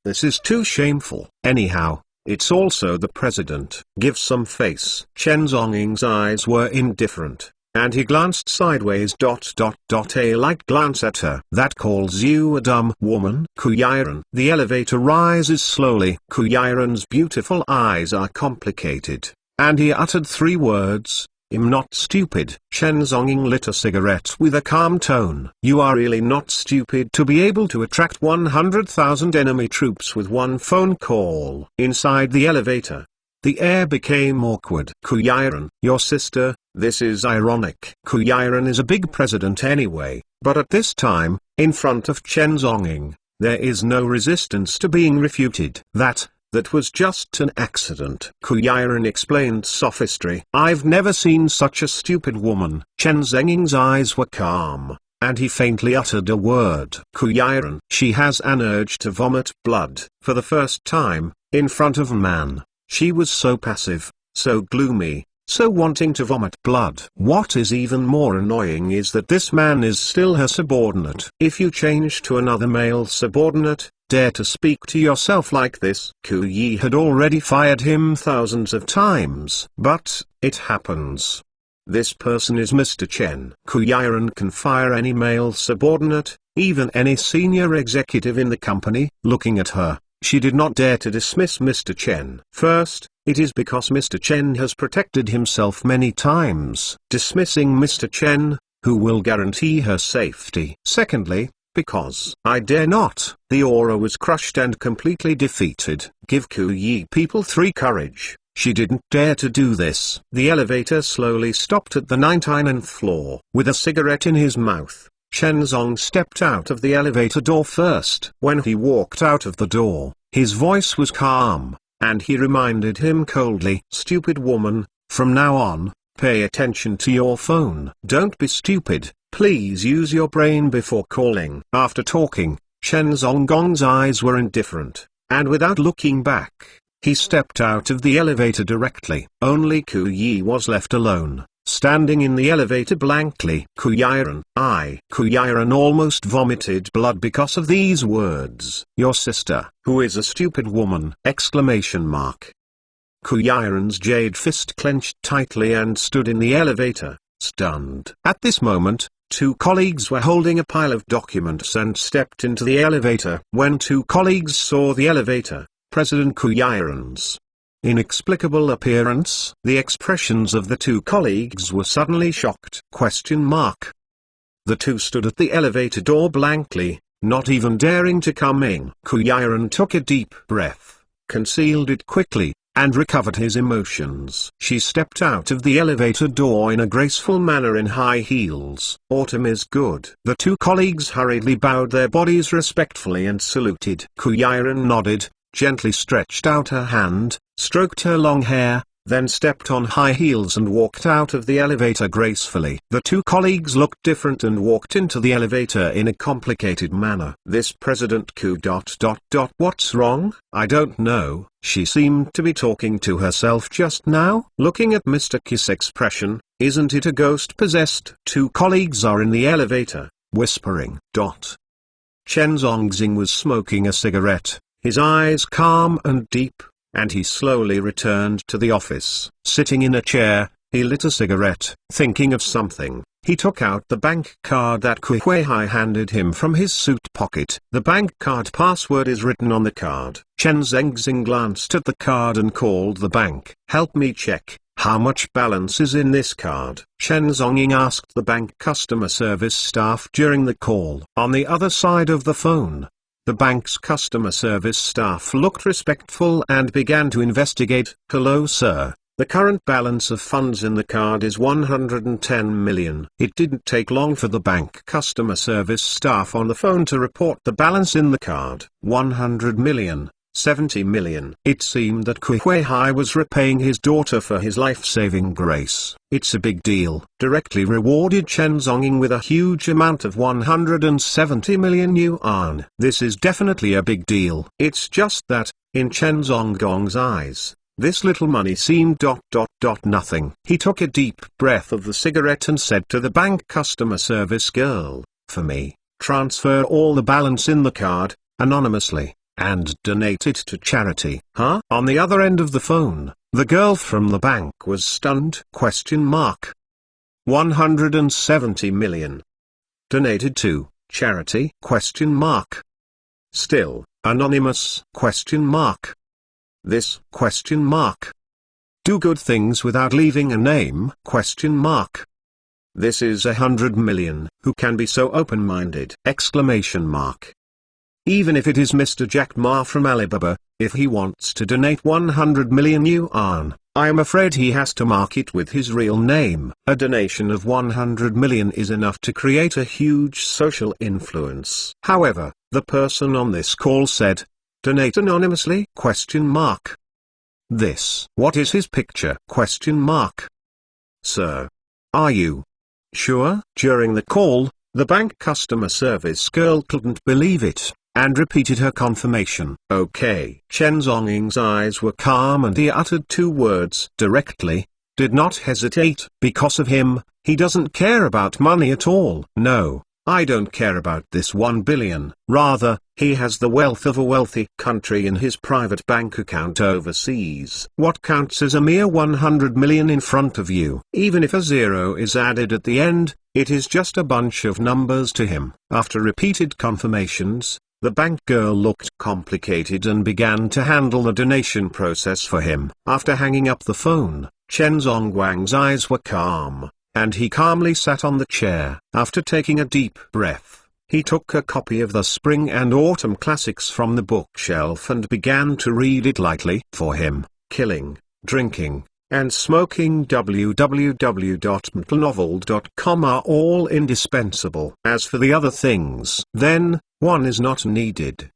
Speaker 1: This is too shameful. Anyhow, it's also the president. Give some face. Chen Zonging's eyes were indifferent, and he glanced sideways. A light glance at her. That calls you a dumb woman? Kuyaran. The elevator rises slowly. Kuyaran's beautiful eyes are complicated, and he uttered 3 words. I'm not stupid. Chen Zonging lit a cigarette with a calm tone. You are really not stupid to be able to attract 100,000 enemy troops with one phone call. Inside the elevator, the air became awkward. Kuyaran, your sister, this is ironic. Kuyaran is a big president anyway, but at this time, in front of Chen Zonging, there is no resistance to being refuted. That was just an accident. Kuyaran explained sophistry. I've never seen such a stupid woman. Chen Zonging's eyes were calm, and he faintly uttered a word. Kuyaran. She has an urge to vomit blood. For the first time, in front of a man, she was so passive, so gloomy, so wanting to vomit blood. What is even more annoying is that this man is still her subordinate. If you change to another male subordinate, dare to speak to yourself like this. Ku Yi had already fired him thousands of times. But, it happens. This person is Mr. Chen. Kuyaran can fire any male subordinate, even any senior executive in the company. Looking at her, she did not dare to dismiss Mr. Chen. First, it is because Mr. Chen has protected himself many times. Dismissing Mr. Chen, who will guarantee her safety. Secondly, because I dare not. The aura was crushed and completely defeated. Give Ku Yi people 3 courage. She didn't dare to do this. The elevator slowly stopped at the 99th floor. With a cigarette in his mouth, Chen Zong stepped out of the elevator door first. When he walked out of the door, his voice was calm, and he reminded him coldly, "Stupid woman, from now on, pay attention to your phone. Don't be stupid. Please use your brain before calling." After talking, Chen Zongong's eyes were indifferent, and without looking back, he stepped out of the elevator directly. Only Ku Yi was left alone, standing in the elevator blankly. Kuyaran. Kuyaran almost vomited blood because of these words. Your sister, who is a stupid woman! Kuyaran's jade fist clenched tightly and stood in the elevator, stunned. At this moment, 2 colleagues were holding a pile of documents and stepped into the elevator. When 2 colleagues saw the elevator, President Kuyaran's inexplicable appearance, the expressions of the 2 colleagues were suddenly shocked. The 2 stood at the elevator door blankly, not even daring to come in. Kuyaran took a deep breath, concealed it quickly, and recovered his emotions. She stepped out of the elevator door in a graceful manner in high heels. Autumn is good. The 2 colleagues hurriedly bowed their bodies respectfully and saluted. Kuyaran nodded, gently stretched out her hand, stroked her long hair, then stepped on high heels and walked out of the elevator gracefully. The 2 colleagues looked different and walked into the elevator in a complicated manner. This President Ku. What's wrong? I don't know. She seemed to be talking to herself just now. Looking at Mr. Ki's expression, isn't it a ghost possessed? 2 colleagues are in the elevator, whispering. Chen Zongxing was smoking a cigarette, his eyes calm and deep, and he slowly returned to the office. Sitting in a chair, he lit a cigarette. Thinking of something, he took out the bank card that Kuei handed him from his suit pocket. The bank card password is written on the card. Chen Zhengxing glanced at the card and called the bank. "Help me check. How much balance is in this card?" Chen Zhongying asked the bank customer service staff during the call. On the other side of the phone, the bank's customer service staff looked respectful and began to investigate. "Hello sir, the current balance of funds in the card is 110 million. It didn't take long for the bank customer service staff on the phone to report the balance in the card. 100 million. 70 million. It seemed that Kuei was repaying his daughter for his life-saving grace. "It's a big deal." Directly rewarded Chen Zhongying with a huge amount of 170 million yuan. "This is definitely a big deal." It's just that, in Chen Zhonggong's eyes, this little money seemed nothing. He took a deep breath of the cigarette and said to the bank customer service girl, "For me, transfer all the balance in the card, anonymously, and donate it to charity." "Huh?" On the other end of the phone, the girl from the bank was stunned. 170 million. Donated to charity? Still, anonymous? This? Do good things without leaving a name? This is 100 million. Who can be so open-minded? Even if it is Mr. Jack Ma from Alibaba, if he wants to donate 100 million yuan, I am afraid he has to mark it with his real name. A donation of 100 million is enough to create a huge social influence. However, the person on this call said, "Donate anonymously?" This. What is his picture? Sir. Are you sure? During the call, the bank customer service girl couldn't believe it, and repeated her confirmation. "Okay." Chen Zhongying's eyes were calm and he uttered two words directly, did not hesitate. Because of him, he doesn't care about money at all. "No, I don't care about this 1 billion. Rather, he has the wealth of a wealthy country in his private bank account overseas. What counts is a mere 100 million in front of you. Even if a zero is added at the end, it is just a bunch of numbers to him." After repeated confirmations, the bank girl looked complicated and began to handle the donation process for him. After hanging up the phone, Chen Zhongguang's eyes were calm, and he calmly sat on the chair. After taking a deep breath, he took a copy of the Spring and Autumn Classics from the bookshelf and began to read it lightly. For him, killing, drinking, and smoking www.mtlnovel.com are all indispensable. As for the other things, then, one is not needed.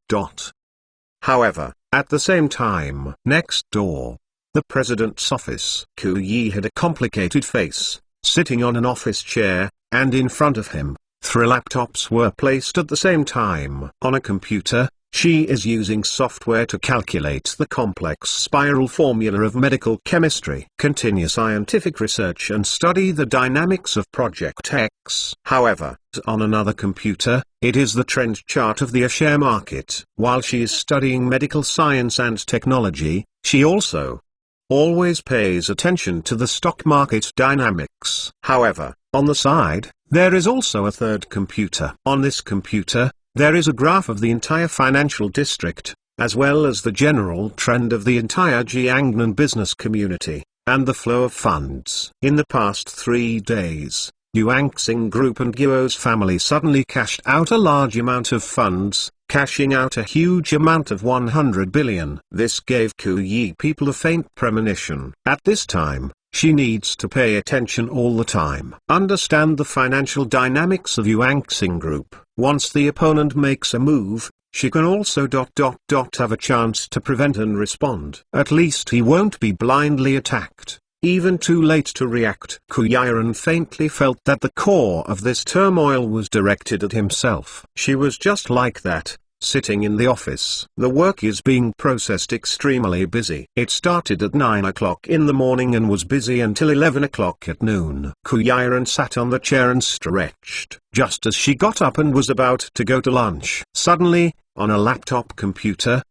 Speaker 1: However, at the same time, next door, the president's office. Ku Yi had a complicated face, sitting on an office chair, and in front of him, 3 laptops were placed at the same time. On a computer, she is using software to calculate the complex spiral formula of medical chemistry. Continue scientific research and study the dynamics of Project X. However, on another computer, it is the trend chart of the share market. While she is studying medical science and technology, she also always pays attention to the stock market dynamics. However, on the side, there is also a third computer. On this computer, there is a graph of the entire financial district, as well as the general trend of the entire Jiangnan business community, and the flow of funds. In the past 3 days, Yuanxing Group and Guo's family suddenly cashed out a large amount of funds, cashing out a huge amount of 100 billion. This gave Ku Yi people a faint premonition. At this time, she needs to pay attention all the time. Understand the financial dynamics of Yuanxing Group. Once the opponent makes a move, she can also have a chance to prevent and respond. At least he won't be blindly attacked, even too late to react. Ku Yiren faintly felt that the core of this turmoil was directed at himself. She was just like that, sitting in the office. The work is being processed extremely busy. It started at 9 o'clock in the morning and was busy until 11 o'clock at noon. Ku Yiren sat on the chair and stretched, just as she got up and was about to go to lunch. Suddenly, on a laptop computer,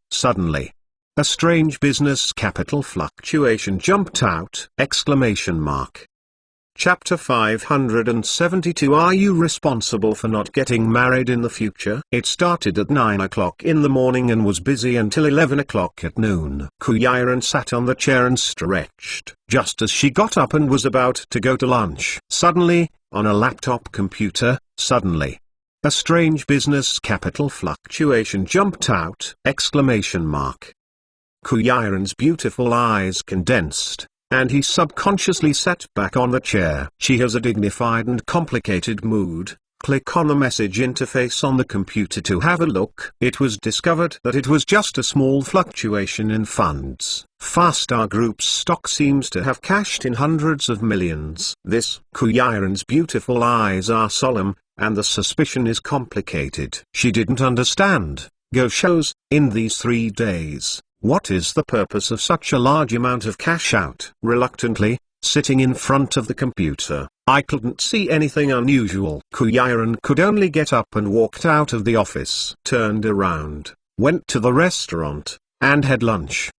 Speaker 1: a strange business capital fluctuation jumped out! Chapter 572. Are you responsible for not getting married in the future? It started at 9 o'clock in the morning and was busy until 11 o'clock at noon. Kuyaran sat on the chair and stretched, just as she got up and was about to go to lunch. Suddenly, on a laptop computer, a strange business capital fluctuation jumped out! Kuyaran's beautiful eyes condensed, and he subconsciously sat back on the chair. She has a dignified and complicated mood. Click on the message interface on the computer to have a look. It was discovered that it was just a small fluctuation in funds. Fast-Star Group's stock seems to have cashed in hundreds of millions. Kuyaran's beautiful eyes are solemn, and the suspicion is complicated. She didn't understand. Go shows, in these 3 days, what is the purpose of such a large amount of cash out? Reluctantly, sitting in front of the computer, I couldn't see anything unusual. Kuyaran could only get up and walked out of the office. Turned around, went to the restaurant, and had lunch.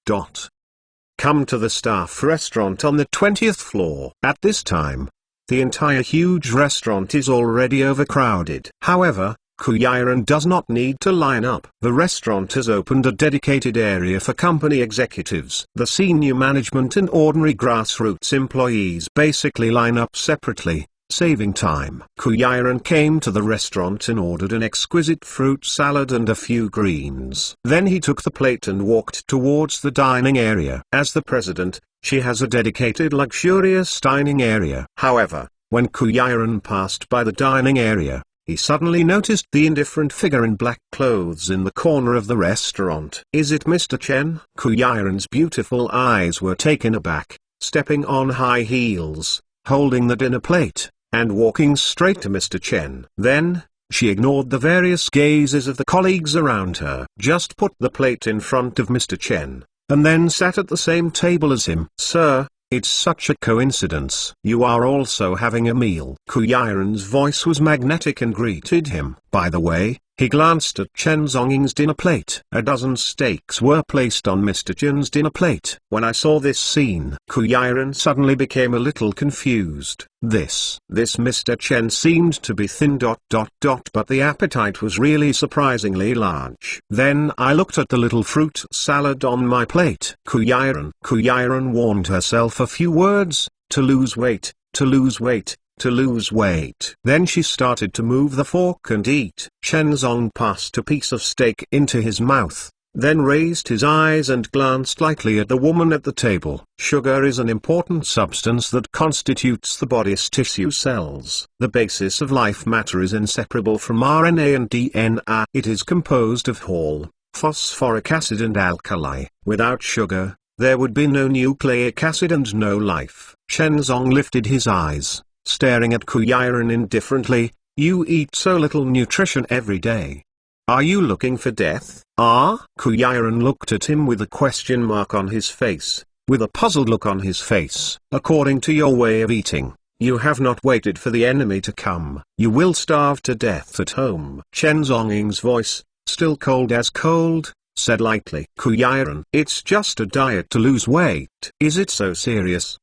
Speaker 1: Come to the staff restaurant on the 20th floor. At this time, the entire huge restaurant is already overcrowded. However, Kuyaran does not need to line up. The restaurant has opened a dedicated area for company executives. The senior management and ordinary grassroots employees basically line up separately, saving time. Kuyaran came to the restaurant and ordered an exquisite fruit salad and a few greens. Then he took the plate and walked towards the dining area. As the president, she has a dedicated luxurious dining area. However, when Kuyaran passed by the dining area, he suddenly noticed the indifferent figure in black clothes in the corner of the restaurant. Is it Mr. Chen? Kuyaran's beautiful eyes were taken aback, stepping on high heels, holding the dinner plate, and walking straight to Mr. Chen. Then, she ignored the various gazes of the colleagues around her. Just put the plate in front of Mr. Chen, and then sat at the same table as him. Sir, it's such a coincidence. You are also having a meal. Kuyaran's voice was magnetic and greeted him. By the way, he glanced at Chen Zongying's dinner plate. A dozen steaks were placed on Mr. Chen's dinner plate. When I saw this scene, Kuyaran suddenly became a little confused. This Mr. Chen seemed to be thin ... but the appetite was really surprisingly large. Then I looked at the little fruit salad on my plate. Kuyaran warned herself a few words: to lose weight, to lose weight, to lose weight. Then she started to move the fork and eat. Chen Zong passed a piece of steak into his mouth, then raised his eyes and glanced lightly at the woman at the table. Sugar is an important substance that constitutes the body's tissue cells. The basis of life matter is inseparable from RNA and DNA. It is composed of Hall, phosphoric acid and alkali. Without sugar, there would be no nucleic acid and no life. Chen Zong lifted his eyes, staring at Kuyaran indifferently. You eat so little nutrition every day. Are you looking for death? Kuyaran looked at him with a question mark on his face, with a puzzled look on his face. According to your way of eating, you have not waited for the enemy to come. You will starve to death at home. Chen Zongying's voice, still cold as cold, said lightly. Kuyaran, it's just a diet to lose weight. Is it so serious?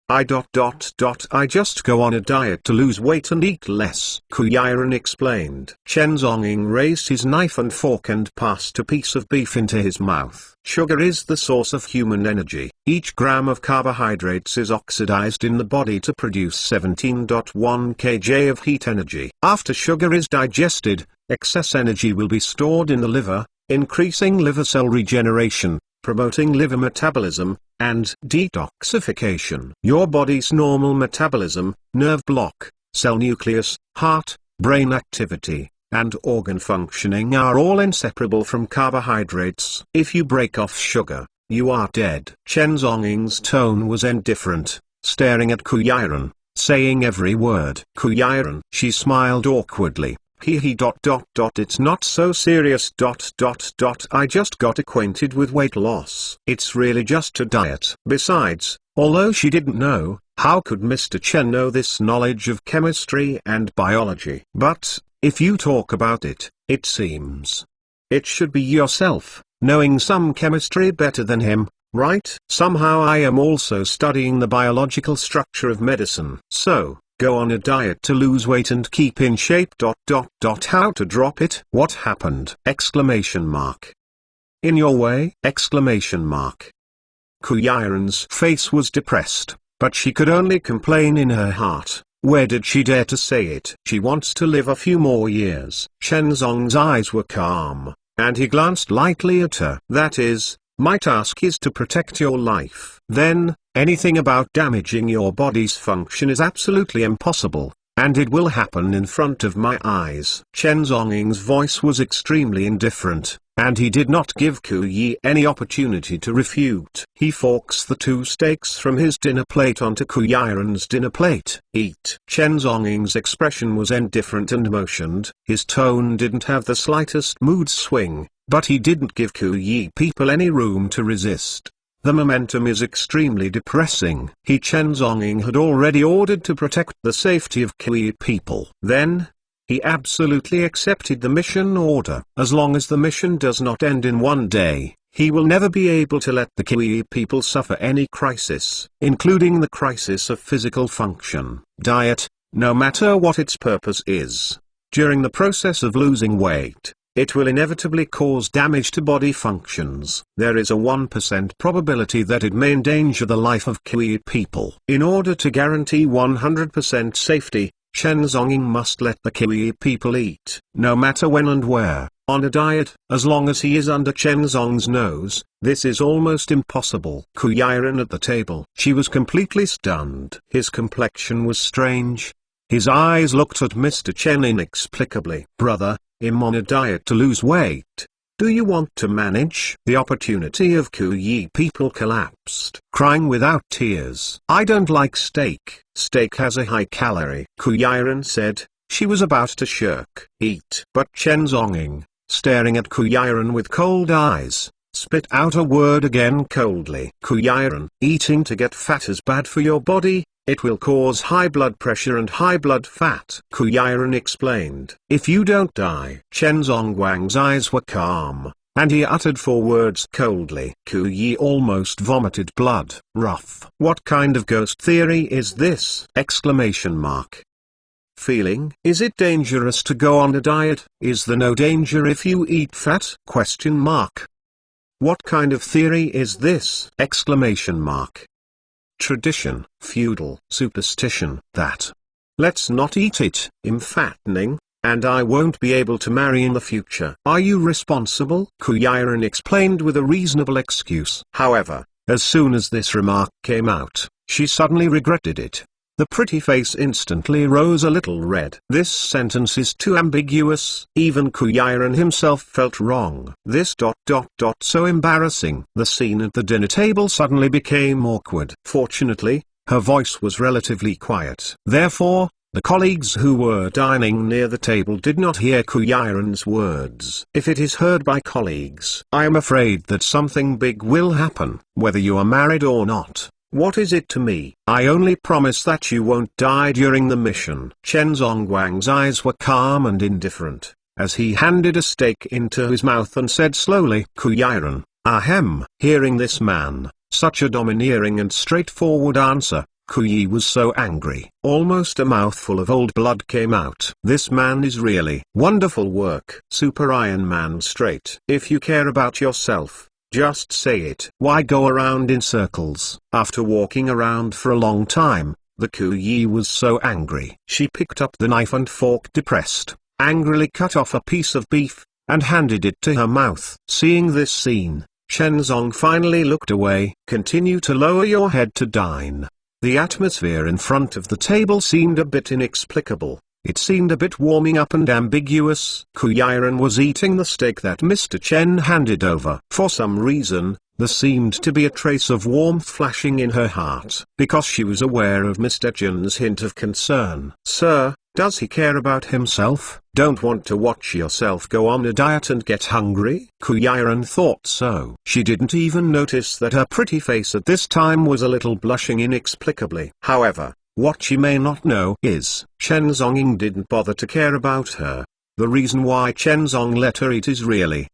Speaker 1: I just go on a diet to lose weight and eat less. Kuyaran explained. Chen Zongying raised his knife and fork and passed a piece of beef into his mouth. Sugar is the source of human energy. Each gram of carbohydrates is oxidized in the body to produce 17.1 kJ of heat energy. After sugar is digested, excess energy will be stored in the liver, increasing liver cell regeneration, promoting liver metabolism, and detoxification. Your body's normal metabolism, nerve block, cell nucleus, heart, brain activity, and organ functioning are all inseparable from carbohydrates. If you break off sugar, you are dead. Chen Zongying's tone was indifferent, staring at Kuyaran, saying every word. Kuyaran. She smiled awkwardly. It's not so serious. I just got acquainted with weight loss. It's really just a diet. Besides, although she didn't know, how could Mr. Chen know this knowledge of chemistry and biology? But, if you talk about it, it seems it should be yourself, knowing some chemistry better than him. right? Somehow I am also studying the biological structure of medicine. So, go on a diet to lose weight and keep in shape. How to drop it? What happened? Exclamation mark. In your way? Exclamation mark. Kuyaran's face was depressed, but she could only complain in her heart. Where did she dare to say it? She wants to live a few more years. Shenzong's eyes were calm, and he glanced lightly at her. That is, my task is to protect your life. Then, anything about damaging your body's function is absolutely impossible, and it will happen in front of my eyes. Chen Zonging's voice was extremely indifferent, and he did not give Ku Yi any opportunity to refute. He forks the 2 steaks from his dinner plate onto Kuyaran's dinner plate. Eat. Chen Zonging's expression was indifferent and emotioned. His tone didn't have the slightest mood swing, but he didn't give Ku Yi people any room to resist. The momentum is extremely depressing. Chen Zonging had already ordered to protect the safety of Ku Yi people. Then, he absolutely accepted the mission order. As long as the mission does not end in one day, he will never be able to let the Ku Yi people suffer any crisis, including the crisis of physical function. Diet, no matter what its purpose is, during the process of losing weight, it will inevitably cause damage to body functions. There is a 1% probability that it may endanger the life of Ku Yi people. In order to guarantee 100% safety, Chen Zonging must let the Ku Yi people eat, no matter when and where, on a diet. As long as he is under Chen Zong's nose, this is almost impossible. Kuyaran at the table. She was completely stunned. His complexion was strange. His eyes looked at Mr. Chen inexplicably. Brother, I'm on a diet to lose weight. Do you want to manage? The opportunity of Ku Yi people collapsed, crying without tears. I don't like steak. Steak has a high calorie. Kuyaran said. She was about to shirk. Eat. But Chen Zonging, staring at Kuyaran with cold eyes, spit out a word again coldly. Kuyaran, eating to get fat is bad for your body. It will cause high blood pressure and high blood fat. Kuyaran explained. If you don't die. Chen Zongwang's eyes were calm, and he uttered 4 words coldly. Ku Yi almost vomited blood. Rough. What kind of ghost theory is this? Exclamation mark. Feeling? Is it dangerous to go on a diet? Is there no danger if you eat fat? Question mark. What kind of theory is this? Exclamation mark. Tradition, feudal, superstition, that. Let's not eat it. I'm fattening, and I won't be able to marry in the future. Are you responsible? Kuyaran explained with a reasonable excuse. However, as soon as this remark came out, she suddenly regretted it. The pretty face instantly rose a little red. This sentence is too ambiguous. Even Kuyaran himself felt wrong. This ... so embarrassing. The scene at the dinner table suddenly became awkward. Fortunately, her voice was relatively quiet. Therefore, the colleagues who were dining near the table did not hear Kuyaran's words. If it is heard by colleagues, I am afraid that something big will happen, whether you are married or not. What is it to me? I only promise that you won't die during the mission. Chen Zongwang's eyes were calm and indifferent, as he handed a steak into his mouth and said slowly, Kuyaran, ahem. Hearing this man, such a domineering and straightforward answer, Ku Yi was so angry. Almost a mouthful of old blood came out. This man is really wonderful work. Super Iron Man straight. If you care about yourself, just say it. Why go around in circles? After walking around for a long time, the Ku Yi was so angry. She picked up the knife and fork depressed, angrily cut off a piece of beef, and handed it to her mouth. Seeing this scene, Shenzong finally looked away. Continue to lower your head to dine. The atmosphere in front of the table seemed a bit inexplicable. It seemed a bit warming up and ambiguous. Kuyaran was eating the steak that Mr. Chen handed over. For some reason, there seemed to be a trace of warmth flashing in her heart, because she was aware of Mr. Chen's hint of concern. Sir, does he care about himself? Don't want to watch yourself go on a diet and get hungry? Kuyaran thought so. She didn't even notice that her pretty face at this time was a little blushing inexplicably. However, what she may not know is, Chen Zonging didn't bother to care about her. The reason why Chen Zong let her eat is really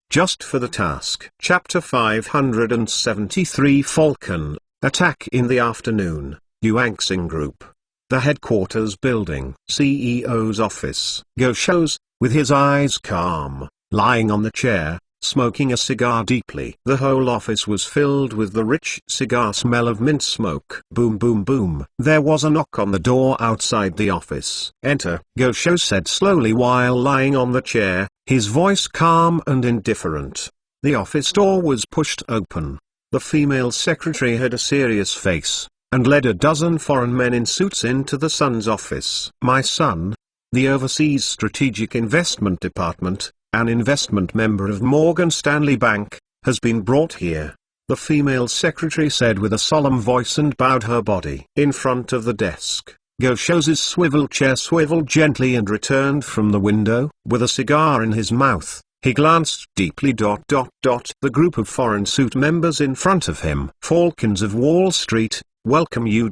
Speaker 1: just for the task. Chapter 573 Falcon, Attack in the Afternoon, Yuanxing Group. The headquarters building. CEO's office. Go shows, with his eyes calm, lying on the chair, smoking a cigar deeply. The whole office was filled with the rich cigar smell of mint smoke. Boom boom boom. There was a knock on the door outside the office. Enter, Go Show said slowly while lying on the chair, his voice calm and indifferent. The office door was pushed open. The female secretary had a serious face, and led a dozen foreign men in suits into the son's office. My son, the Overseas Strategic Investment Department, an investment member of Morgan Stanley Bank, has been brought here, the female secretary said with a solemn voice and bowed her body. In front of the desk, Go Show's swivel chair swiveled gently and returned from the window. With a cigar in his mouth, he glanced deeply. The group of foreign suit members in front of him. Falcons of Wall Street, welcome you.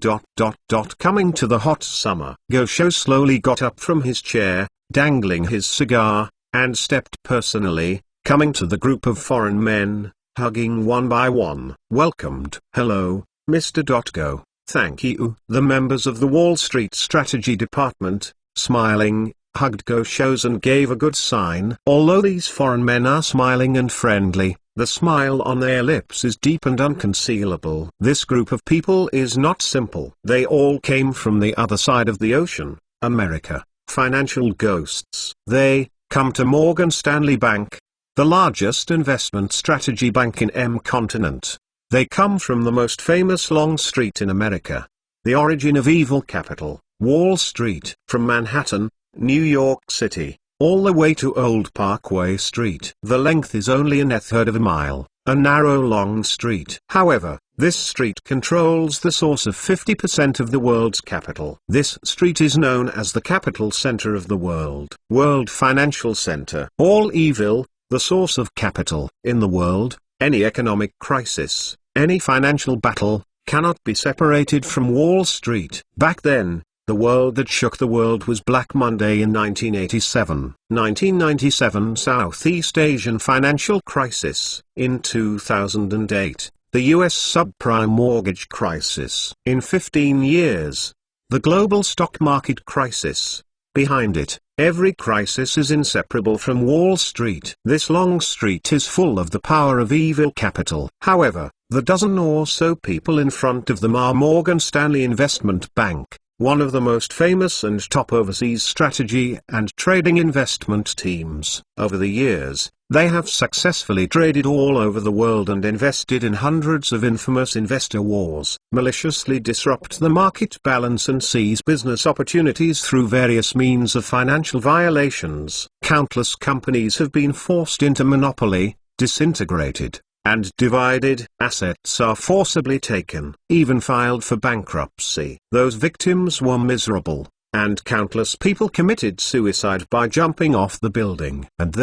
Speaker 1: Coming to the hot summer. Go Show slowly got up from his chair, dangling his cigar, and stepped personally, coming to the group of foreign men, hugging one by one. Welcomed. Hello, Mr. Go. Thank you. The members of the Wall Street Strategy Department, smiling, hugged Go Shows and gave a good sign. Although these foreign men are smiling and friendly, the smile on their lips is deep and unconcealable. This group of people is not simple. They all came from the other side of the ocean, America, financial ghosts. They come to Morgan Stanley Bank, the largest investment strategy bank in M continent. They come from the most famous long street in America, the origin of evil capital, Wall Street. From Manhattan, New York City, all the way to Old Parkway Street. The length is only a third of a mile, a narrow long street. However, this street controls the source of 50% of the world's capital. This street is known as the capital center of the world. World Financial Center. All evil, the source of capital. In the world, any economic crisis, any financial battle, cannot be separated from Wall Street. Back then, the world that shook the world was Black Monday in 1987. 1997 Southeast Asian financial crisis. In 2008. The U.S. subprime mortgage crisis. In 15 years, the global stock market crisis. Behind it, every crisis is inseparable from Wall Street. This long street is full of the power of evil capital. However, the dozen or so people in front of them are Morgan Stanley Investment Bank, one of the most famous and top overseas strategy and trading investment teams. Over the years, they have successfully traded all over the world and invested in hundreds of infamous investor wars, maliciously disrupt the market balance and seize business opportunities through various means of financial violations. Countless companies have been forced into monopoly, disintegrated, and divided. Assets are forcibly taken, even filed for bankruptcy. Those victims were miserable, and countless people committed suicide by jumping off the building. And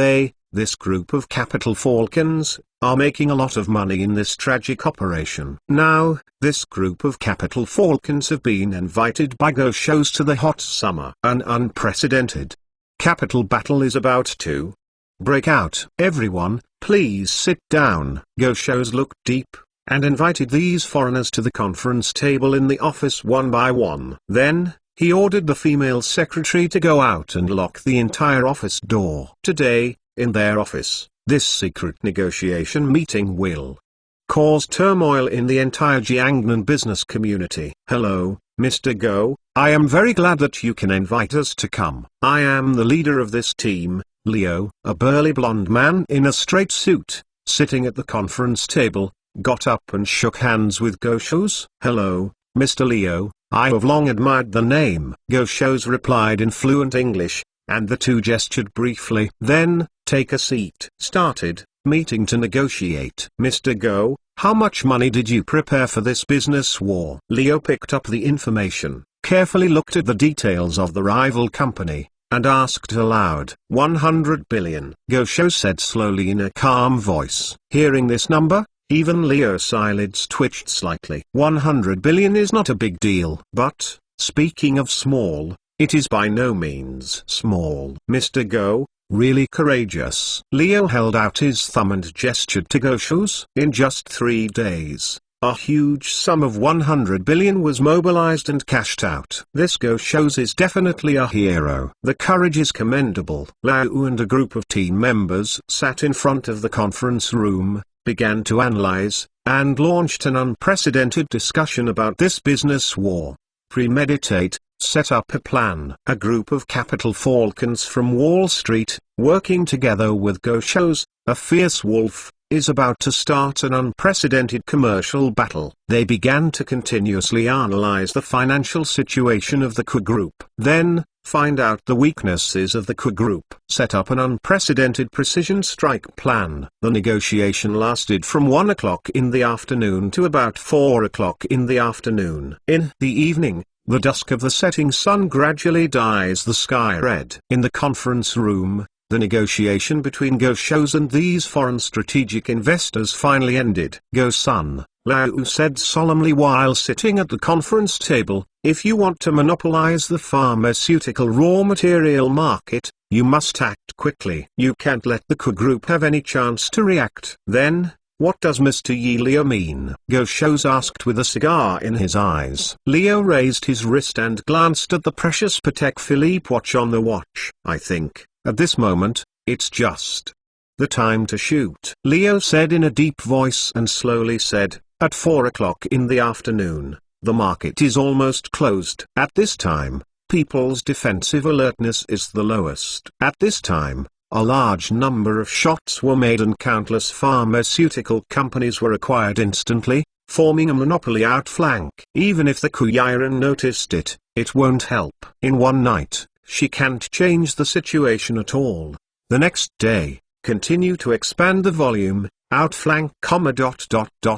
Speaker 1: this group of capital falcons, are making a lot of money in this tragic operation. Now, this group of capital falcons have been invited by Go Shows to the hot summer. An unprecedented capital battle is about to break out. Everyone, please sit down. Go Shows looked deep, and invited these foreigners to the conference table in the office one by one. Then, he ordered the female secretary to go out and lock the entire office door. Today, in their office, this secret negotiation meeting will cause turmoil in the entire Jiangnan business community. Hello, Mr. Go, I am very glad that you can invite us to come. I am the leader of this team, Leo. A burly blonde man in a straight suit, sitting at the conference table, got up and shook hands with Go Shows. Hello, Mr. Leo, I have long admired the name. Go Shows replied in fluent English, and the two gestured briefly. Then, take a seat. Started, meeting to negotiate. Mr. Go, how much money did you prepare for this business war? Leo picked up the information, carefully looked at the details of the rival company, and asked aloud. 100 billion. Go Show said slowly in a calm voice. Hearing this number, even Leo's eyelids twitched slightly. 100 billion is not a big deal. But, speaking of small, it is by no means small. Mr. Go, Really courageous. Leo held out his thumb and gestured to Goshos. In just 3 days, a huge sum of 100 billion was mobilized and cashed out. This Goshos is definitely a hero. The courage is commendable. Lao and a group of team members sat in front of the conference room, began to analyze, and launched an unprecedented discussion about this business war. Premeditate, set up a plan. A group of capital falcons from Wall Street, working together with Goshos, a fierce wolf, is about to start an unprecedented commercial battle. They began to continuously analyze the financial situation of the Q group. Then, find out the weaknesses of the Q group. Set up an unprecedented precision strike plan. The negotiation lasted from 1 o'clock in the afternoon to about 4 o'clock in the afternoon. In the evening, the dusk of the setting sun gradually dyes the sky red. In the conference room, the negotiation between Goshos and these foreign strategic investors finally ended. Go-san, Lao said solemnly while sitting at the conference table, if you want to monopolize the pharmaceutical raw material market, you must act quickly. You can't let the Q group have any chance to react. Then, what does Mr. Yi Leo mean? Goshos asked with a cigar in his eyes. Leo raised his wrist and glanced at the precious Patek Philippe watch on the watch. I think, at this moment, it's just the time to shoot. Leo said in a deep voice and slowly said, at 4 o'clock in the afternoon, the market is almost closed. At this time, people's defensive alertness is the lowest. At this time, a large number of shots were made and countless pharmaceutical companies were acquired instantly, forming a monopoly outflank. Even if the Kuyiran noticed it, it won't help. In one night, she can't change the situation at all. The next day, continue to expand the volume, outflank,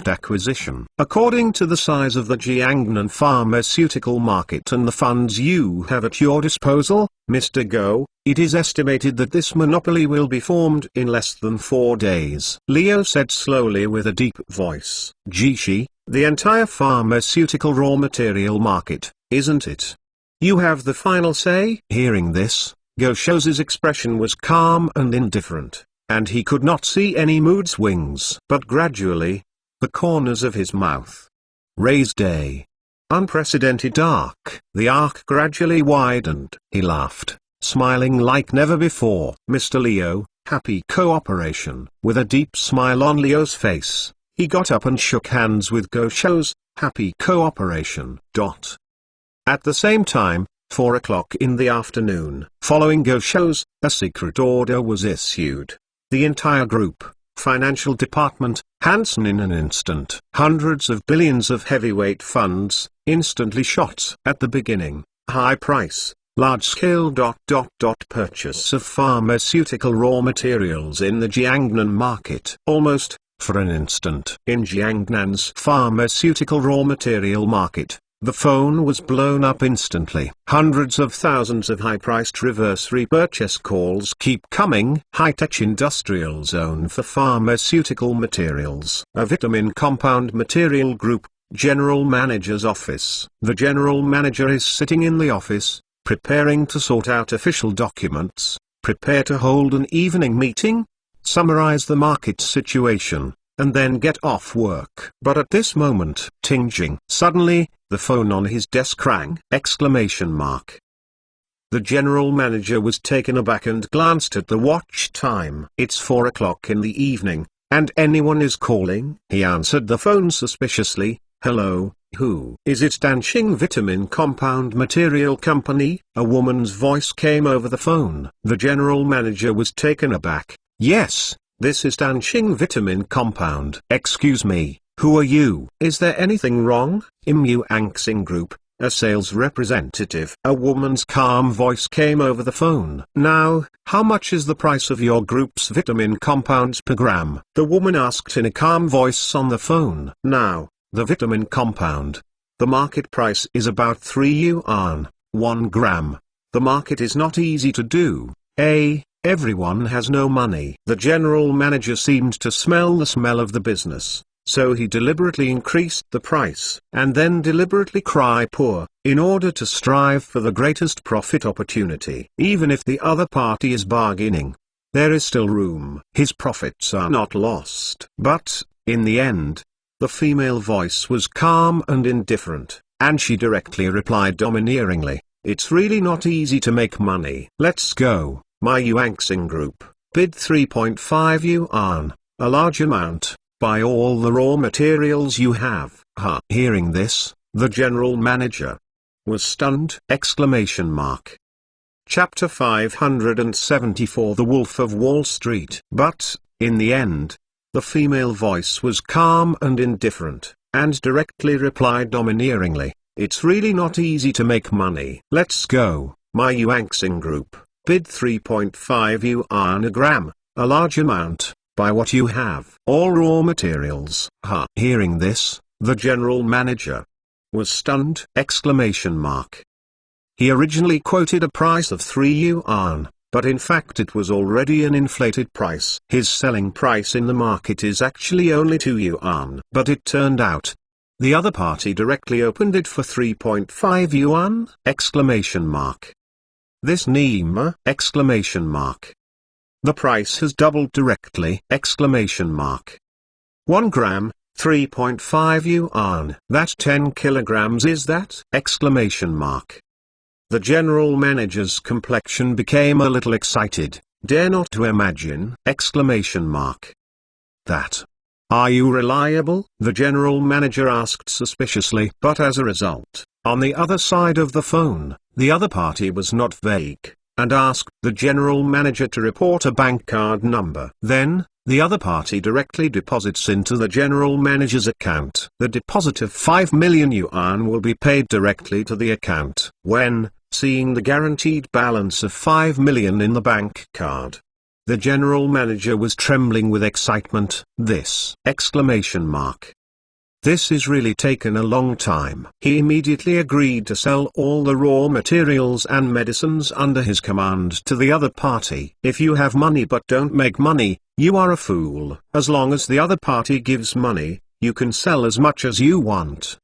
Speaker 1: acquisition. According to the size of the Jiangnan pharmaceutical market and the funds you have at your disposal, Mr. Go, it is estimated that this monopoly will be formed in less than 4 days. Leo said slowly with a deep voice. Jishi, the entire pharmaceutical raw material market, isn't it? You have the final say? Hearing this, Goshos's expression was calm and indifferent, and he could not see any mood swings. But gradually, the corners of his mouth raised a unprecedented arc. The arc gradually widened. He laughed, smiling like never before. Mr. Leo, happy cooperation. With a deep smile on Leo's face, he got up and shook hands with Goshos, happy cooperation. At the same time, 4 o'clock in the afternoon, following Goshos, a secret order was issued. The entire group, financial department, Hansen in an instant. Hundreds of billions of heavyweight funds, instantly shot. At the beginning, high price, large-scale purchase of pharmaceutical raw materials in the Jiangnan market. Almost, for an instant. In Jiangnan's pharmaceutical raw material market, the phone was blown up instantly. Hundreds of thousands of high-priced reverse repurchase calls keep coming. High-tech industrial zone for pharmaceutical materials. A vitamin compound material group, general manager's office. The general manager is sitting in the office, preparing to sort out official documents, prepare to hold an evening meeting, summarize the market situation, and then get off work. But at this moment, ting-jing. Suddenly, the phone on his desk rang! The general manager was taken aback and glanced at the watch time. It's 4 o'clock in the evening, and anyone is calling? He answered the phone suspiciously. Hello, who is it? Danxing Vitamin Compound Material Company? A woman's voice came over the phone. The general manager was taken aback. Yes, this is Danxing Vitamin Compound. Excuse me, who are you? Is there anything wrong? Imu Anxing Group, a sales representative. A woman's calm voice came over the phone. Now, how much is the price of your group's vitamin compounds per gram? The woman asked in a calm voice on the phone. Now, the vitamin compound. The market price is about 3 yuan, 1 gram. The market is not easy to do. Everyone has no money. The general manager seemed to smell the smell of the business. So he deliberately increased the price, and then deliberately cry poor, in order to strive for the greatest profit opportunity. Even if the other party is bargaining, there is still room. His profits are not lost. But, in the end, the female voice was calm and indifferent, and she directly replied domineeringly, "It's really not easy to make money. Let's go, my Yuanxing group. Bid 3.5 yuan, a large amount, buy all the raw materials you have." Hearing this, the general manager was stunned! Chapter 574 The Wolf of Wall Street. But, in the end, the female voice was calm and indifferent, and directly replied domineeringly, "It's really not easy to make money. Let's go, my Yuanxing group. Bid 3.5 yuan a gram, a large amount, buy what you have. All raw materials." Hearing this, the general manager was stunned! He originally quoted a price of 3 yuan, but in fact it was already an inflated price. His selling price in the market is actually only 2 yuan. But it turned out, the other party directly opened it for 3.5 yuan! This Nima! The price has doubled directly! 1 gram, 3.5 yuan. That 10 kilograms is that! The general manager's complexion became a little excited. Dare not to imagine! That. Are you reliable? The general manager asked suspiciously. But as a result, on the other side of the phone, the other party was not vague, and asked the general manager to report a bank card number. Then, the other party directly deposits into the general manager's account. The deposit of 5 million yuan will be paid directly to the account. When, seeing the guaranteed balance of 5 million in the bank card, the general manager was trembling with excitement. This! This is really taken a long time. He immediately agreed to sell all the raw materials and medicines under his command to the other party. If you have money but don't make money, you are a fool. As long as the other party gives money, you can sell as much as you want.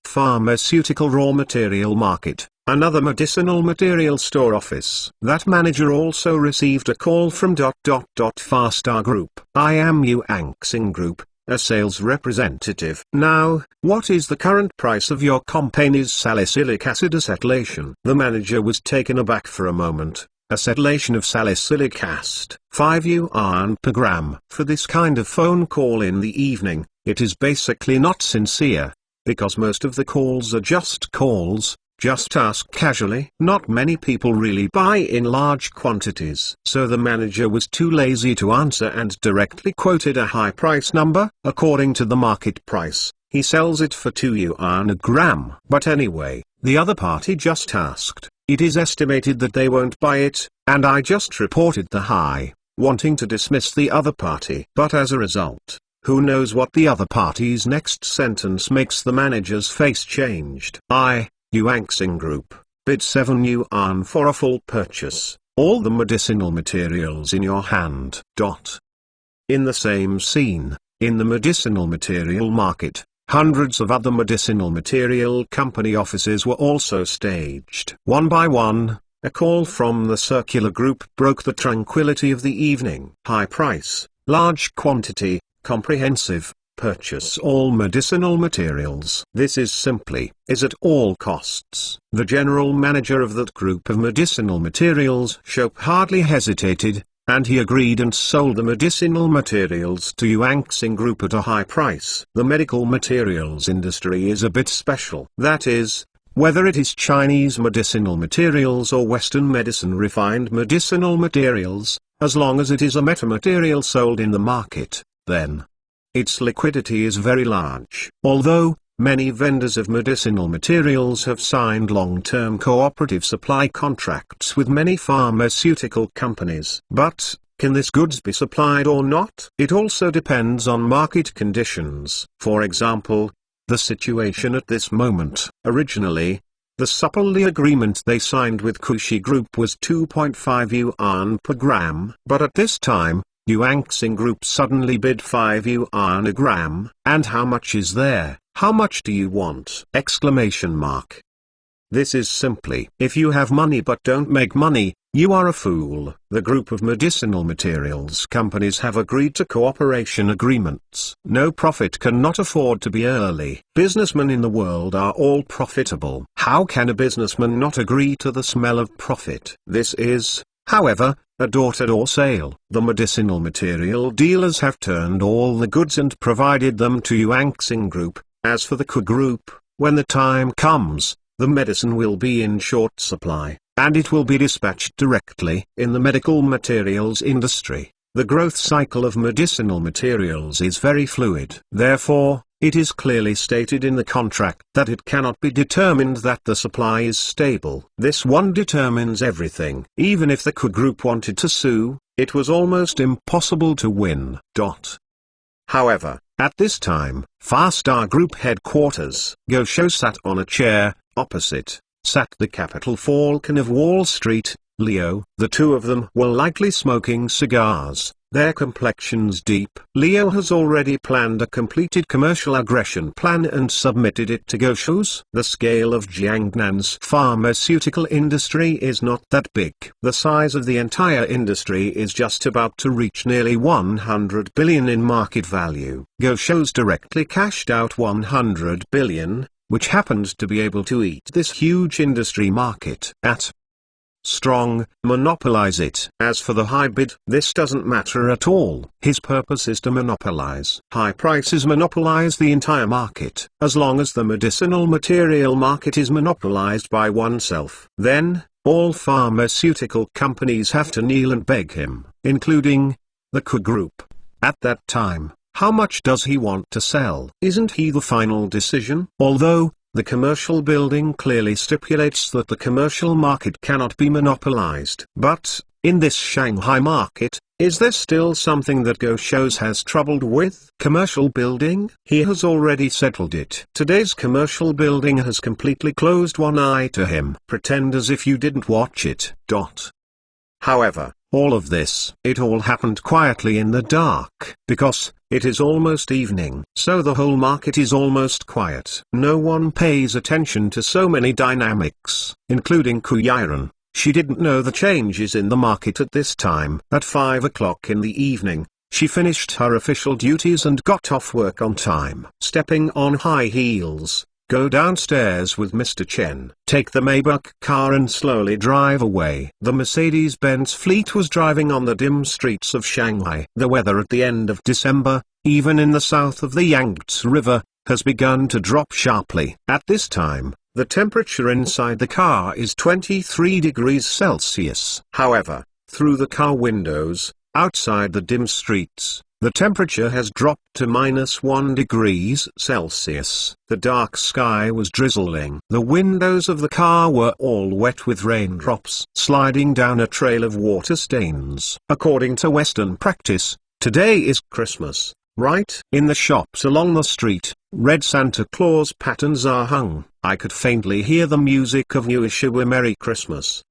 Speaker 1: Pharmaceutical raw material market. Another medicinal material store office. That manager also received a call from Farstar Group. "I am Yuanxing Group, a sales representative. Now, what is the current price of your company's salicylic acid acetylation?" The manager was taken aback for a moment. Acetylation of salicylic acid, 5 yuan per gram. For this kind of phone call in the evening, it is basically not sincere, because most of the calls are just calls. Just ask casually. Not many people really buy in large quantities. So the manager was too lazy to answer and directly quoted a high price number. According to the market price, he sells it for 2 yuan a gram. But anyway, the other party just asked. It is estimated that they won't buy it, and I just reported the high, wanting to dismiss the other party. But as a result, who knows what the other party's next sentence makes. The manager's face changed. Yuanxing Group, bid 7 yuan for a full purchase, all the medicinal materials in your hand. In the same scene, in the medicinal material market, hundreds of other medicinal material company offices were also staged. One by one, a call from the circular group broke the tranquility of the evening. High price, large quantity, comprehensive. Purchase all medicinal materials. This is at all costs. The general manager of that group of medicinal materials shop hardly hesitated, and he agreed and sold the medicinal materials to Yuanxing Group at a high price. The medical materials industry is a bit special. That is, whether it is Chinese medicinal materials or Western medicine refined medicinal materials, as long as it is a metamaterial sold in the market, then its liquidity is very large. Although, many vendors of medicinal materials have signed long-term cooperative supply contracts with many pharmaceutical companies. But, can this goods be supplied or not? It also depends on market conditions. For example, the situation at this moment. Originally, the supply agreement they signed with Kushi Group was 2.5 yuan per gram. But at this time, Yuanxing Group suddenly bid 5 yuan a gram. And how much is there? How much do you want? Exclamation mark. This is simply, if you have money but don't make money, you are a fool. The group of medicinal materials companies have agreed to cooperation agreements. No profit cannot afford to be early. Businessmen in the world are all profitable. How can a businessman not agree to the smell of profit? This is, however, a door-to-door sale. The medicinal material dealers have turned all the goods and provided them to Yuanxing Group. As for the Ku Group, when the time comes, the medicine will be in short supply, and it will be dispatched directly. In the medical materials industry, the growth cycle of medicinal materials is very fluid. Therefore, it is clearly stated in the contract that it cannot be determined that the supply is stable. This one determines everything. Even if the Ku Group wanted to sue, it was almost impossible to win. However, at this time, Far Star Group headquarters, Go Shou sat on a chair. Opposite, sat the capital falcon of Wall Street, Leo. The two of them were likely smoking cigars, their complexions deep. Leo has already planned a completed commercial aggression plan and submitted it to Go Shou's. The scale of Jiangnan's pharmaceutical industry is not that big. The size of the entire industry is just about to reach nearly 100 billion in market value. Go Shou's directly cashed out 100 billion. Which happened to be able to eat this huge industry market at strong, monopolize it. As for the high bid, this doesn't matter at all. His purpose is to monopolize. High prices monopolize the entire market. As long as the medicinal material market is monopolized by oneself, then all pharmaceutical companies have to kneel and beg him, including the Ku Group. At that time, how much does he want to sell? Isn't he the final decision? Although, the commercial building clearly stipulates that the commercial market cannot be monopolized. But, in this Shanghai market, is there still something that Go Shou's has troubled with? Commercial building? He has already settled it. Today's commercial building has completely closed one eye to him. Pretend as if you didn't watch it. However, all of this, it all happened quietly in the dark, because it is almost evening. So the whole market is almost quiet. No one pays attention to so many dynamics, including Ku Yiren. She didn't know the changes in the market at this time. At 5 o'clock in the evening, she finished her official duties and got off work on time. Stepping on high heels, go downstairs with Mr. Chen. Take the Maybach car and slowly drive away. The Mercedes-Benz fleet was driving on the dim streets of Shanghai. The weather at the end of December, even in the south of the Yangtze River, has begun to drop sharply. At this time, the temperature inside the car is 23 degrees Celsius. However, through the car windows, outside the dim streets, the temperature has dropped to -1 degrees Celsius. The dark sky was drizzling. The windows of the car were all wet with raindrops sliding down a trail of water stains. According to Western practice, today is Christmas, right? In the shops along the street, red Santa Claus patterns are hung. I could faintly hear the music of New Year Merry Christmas.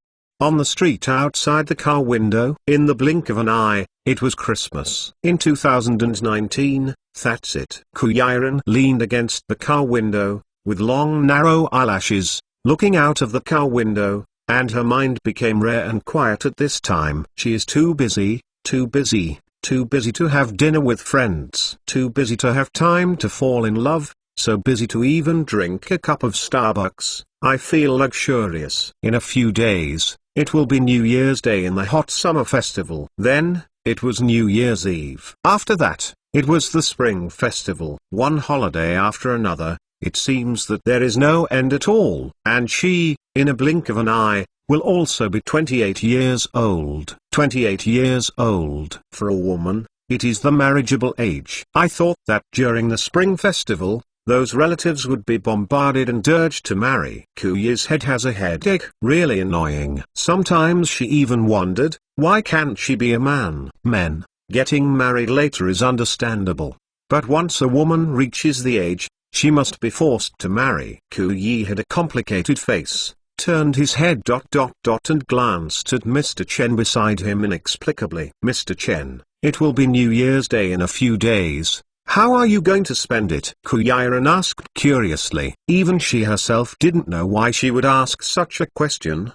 Speaker 1: On the street outside the car window, in the blink of an eye, it was Christmas. In 2019, that's it. Ku Yiren leaned against the car window, with long narrow eyelashes, looking out of the car window, and her mind became rare and quiet at this time. She is too busy, too busy, too busy to have dinner with friends, too busy to have time to fall in love, so busy to even drink a cup of Starbucks. I feel luxurious. In a few days, it will be New Year's Day in the hot summer festival. Then, it was New Year's Eve. After that, it was the Spring Festival. One holiday after another, it seems that there is no end at all. And she, in a blink of an eye, will also be 28 years old. 28 years old. For a woman, it is the marriageable age. I thought that during the Spring Festival, those relatives would be bombarded and urged to marry. Ku Yi's head has a headache. Really annoying. Sometimes she even wondered, why can't she be a man? Men, getting married later is understandable. But once a woman reaches the age, she must be forced to marry. Ku Yi had a complicated face. turned his head and glanced at Mr. Chen beside him inexplicably. "Mr. Chen, it will be New Year's Day in a few days. How are you going to spend it?" Kuyaran asked curiously. Even she herself didn't know why she would ask such a question.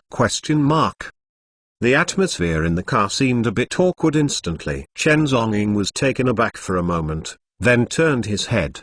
Speaker 1: The atmosphere in the car seemed a bit awkward instantly. Chen Zhonging was taken aback for a moment, then turned his head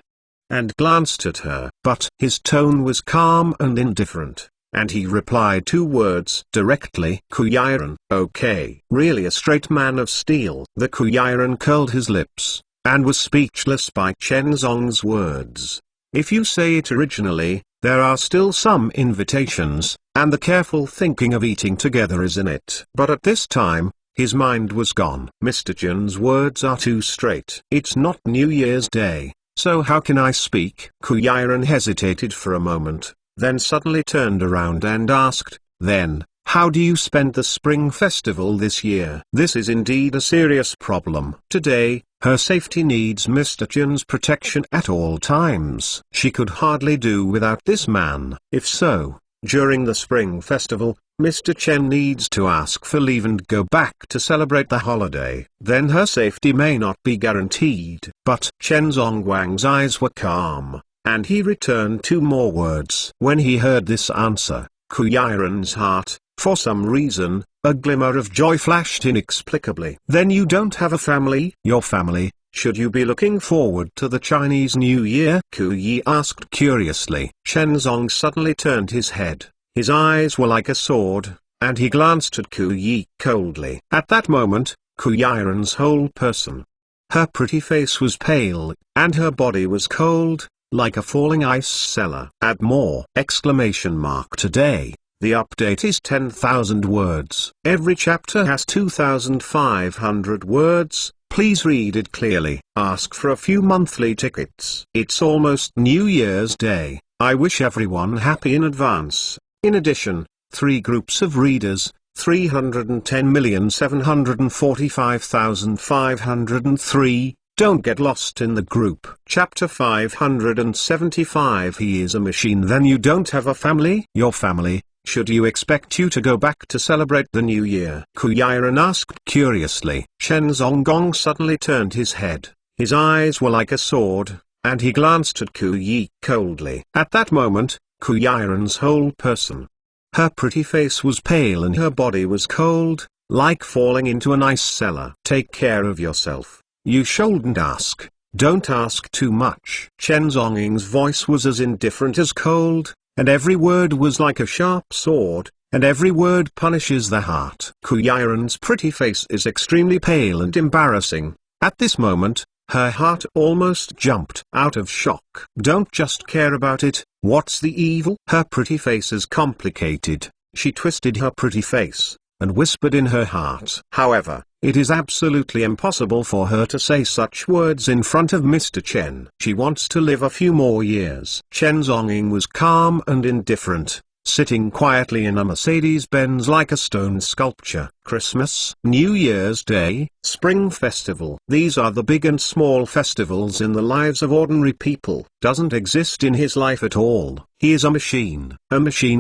Speaker 1: and glanced at her. But his tone was calm and indifferent, and he replied two words directly. "Kuyaran." "Okay." Really a straight man of steel. The Kuyaran curled his lips, and was speechless by Chen Zong's words. If you say it originally, there are still some invitations, and the careful thinking of eating together is in it. But at this time, his mind was gone. Mr. Chen's words are too straight. "It's not New Year's Day, so how can I speak?" Kuyaran hesitated for a moment, then suddenly turned around and asked, "Then, how do you spend the Spring Festival this year?" This is indeed a serious problem. Today, her safety needs Mr. Chen's protection at all times. She could hardly do without this man. If so, during the Spring Festival, Mr. Chen needs to ask for leave and go back to celebrate the holiday. Then her safety may not be guaranteed. But Chen Zongwang's eyes were calm, and he returned two more words. When he heard this answer, Kuyaran's heart, for some reason, a glimmer of joy flashed inexplicably. "Then you don't have a family?" "Your family? Should you be looking forward to the Chinese New Year?" Kuyi asked curiously. Chen Zong suddenly turned his head. His eyes were like a sword, and he glanced at Kuyi coldly. At that moment, Kuyaran's whole person, her pretty face was pale, and her body was cold, like a falling ice cellar. "Add more!" Today, the update is 10,000 words. Every chapter has 2,500 words. Please read it clearly. Ask for a few monthly tickets. It's almost New Year's Day. I wish everyone happy in advance. In addition, 3 groups of readers, 310,745,503. Don't get lost in the group. Chapter 575. He is a machine. Then you don't have a family? Your family, should you expect you to go back to celebrate the New Year? Kuyaran asked curiously. Chen Zonggong suddenly turned his head. His eyes were like a sword, and he glanced at Kuyi coldly. At that moment, Kuyaran's whole person, her pretty face was pale and her body was cold, like falling into an ice cellar. Take care of yourself. You shouldn't ask. Don't ask too much. Chen Zongying's voice was as indifferent as cold, and every word was like a sharp sword, and every word punishes the heart. Kuyaran's pretty face is extremely pale and embarrassing. At this moment, her heart almost jumped out of shock. Don't just care about it. What's the evil? Her pretty face is complicated. She twisted her pretty face, and whispered in her heart. However, it is absolutely impossible for her to say such words in front of Mr. Chen. She wants to live a few more years. Chen Zongying was calm and indifferent, sitting quietly in a Mercedes-Benz like a stone sculpture. Christmas, New Year's Day, Spring Festival. These are the big and small festivals in the lives of ordinary people. Doesn't exist in his life at all. He is a machine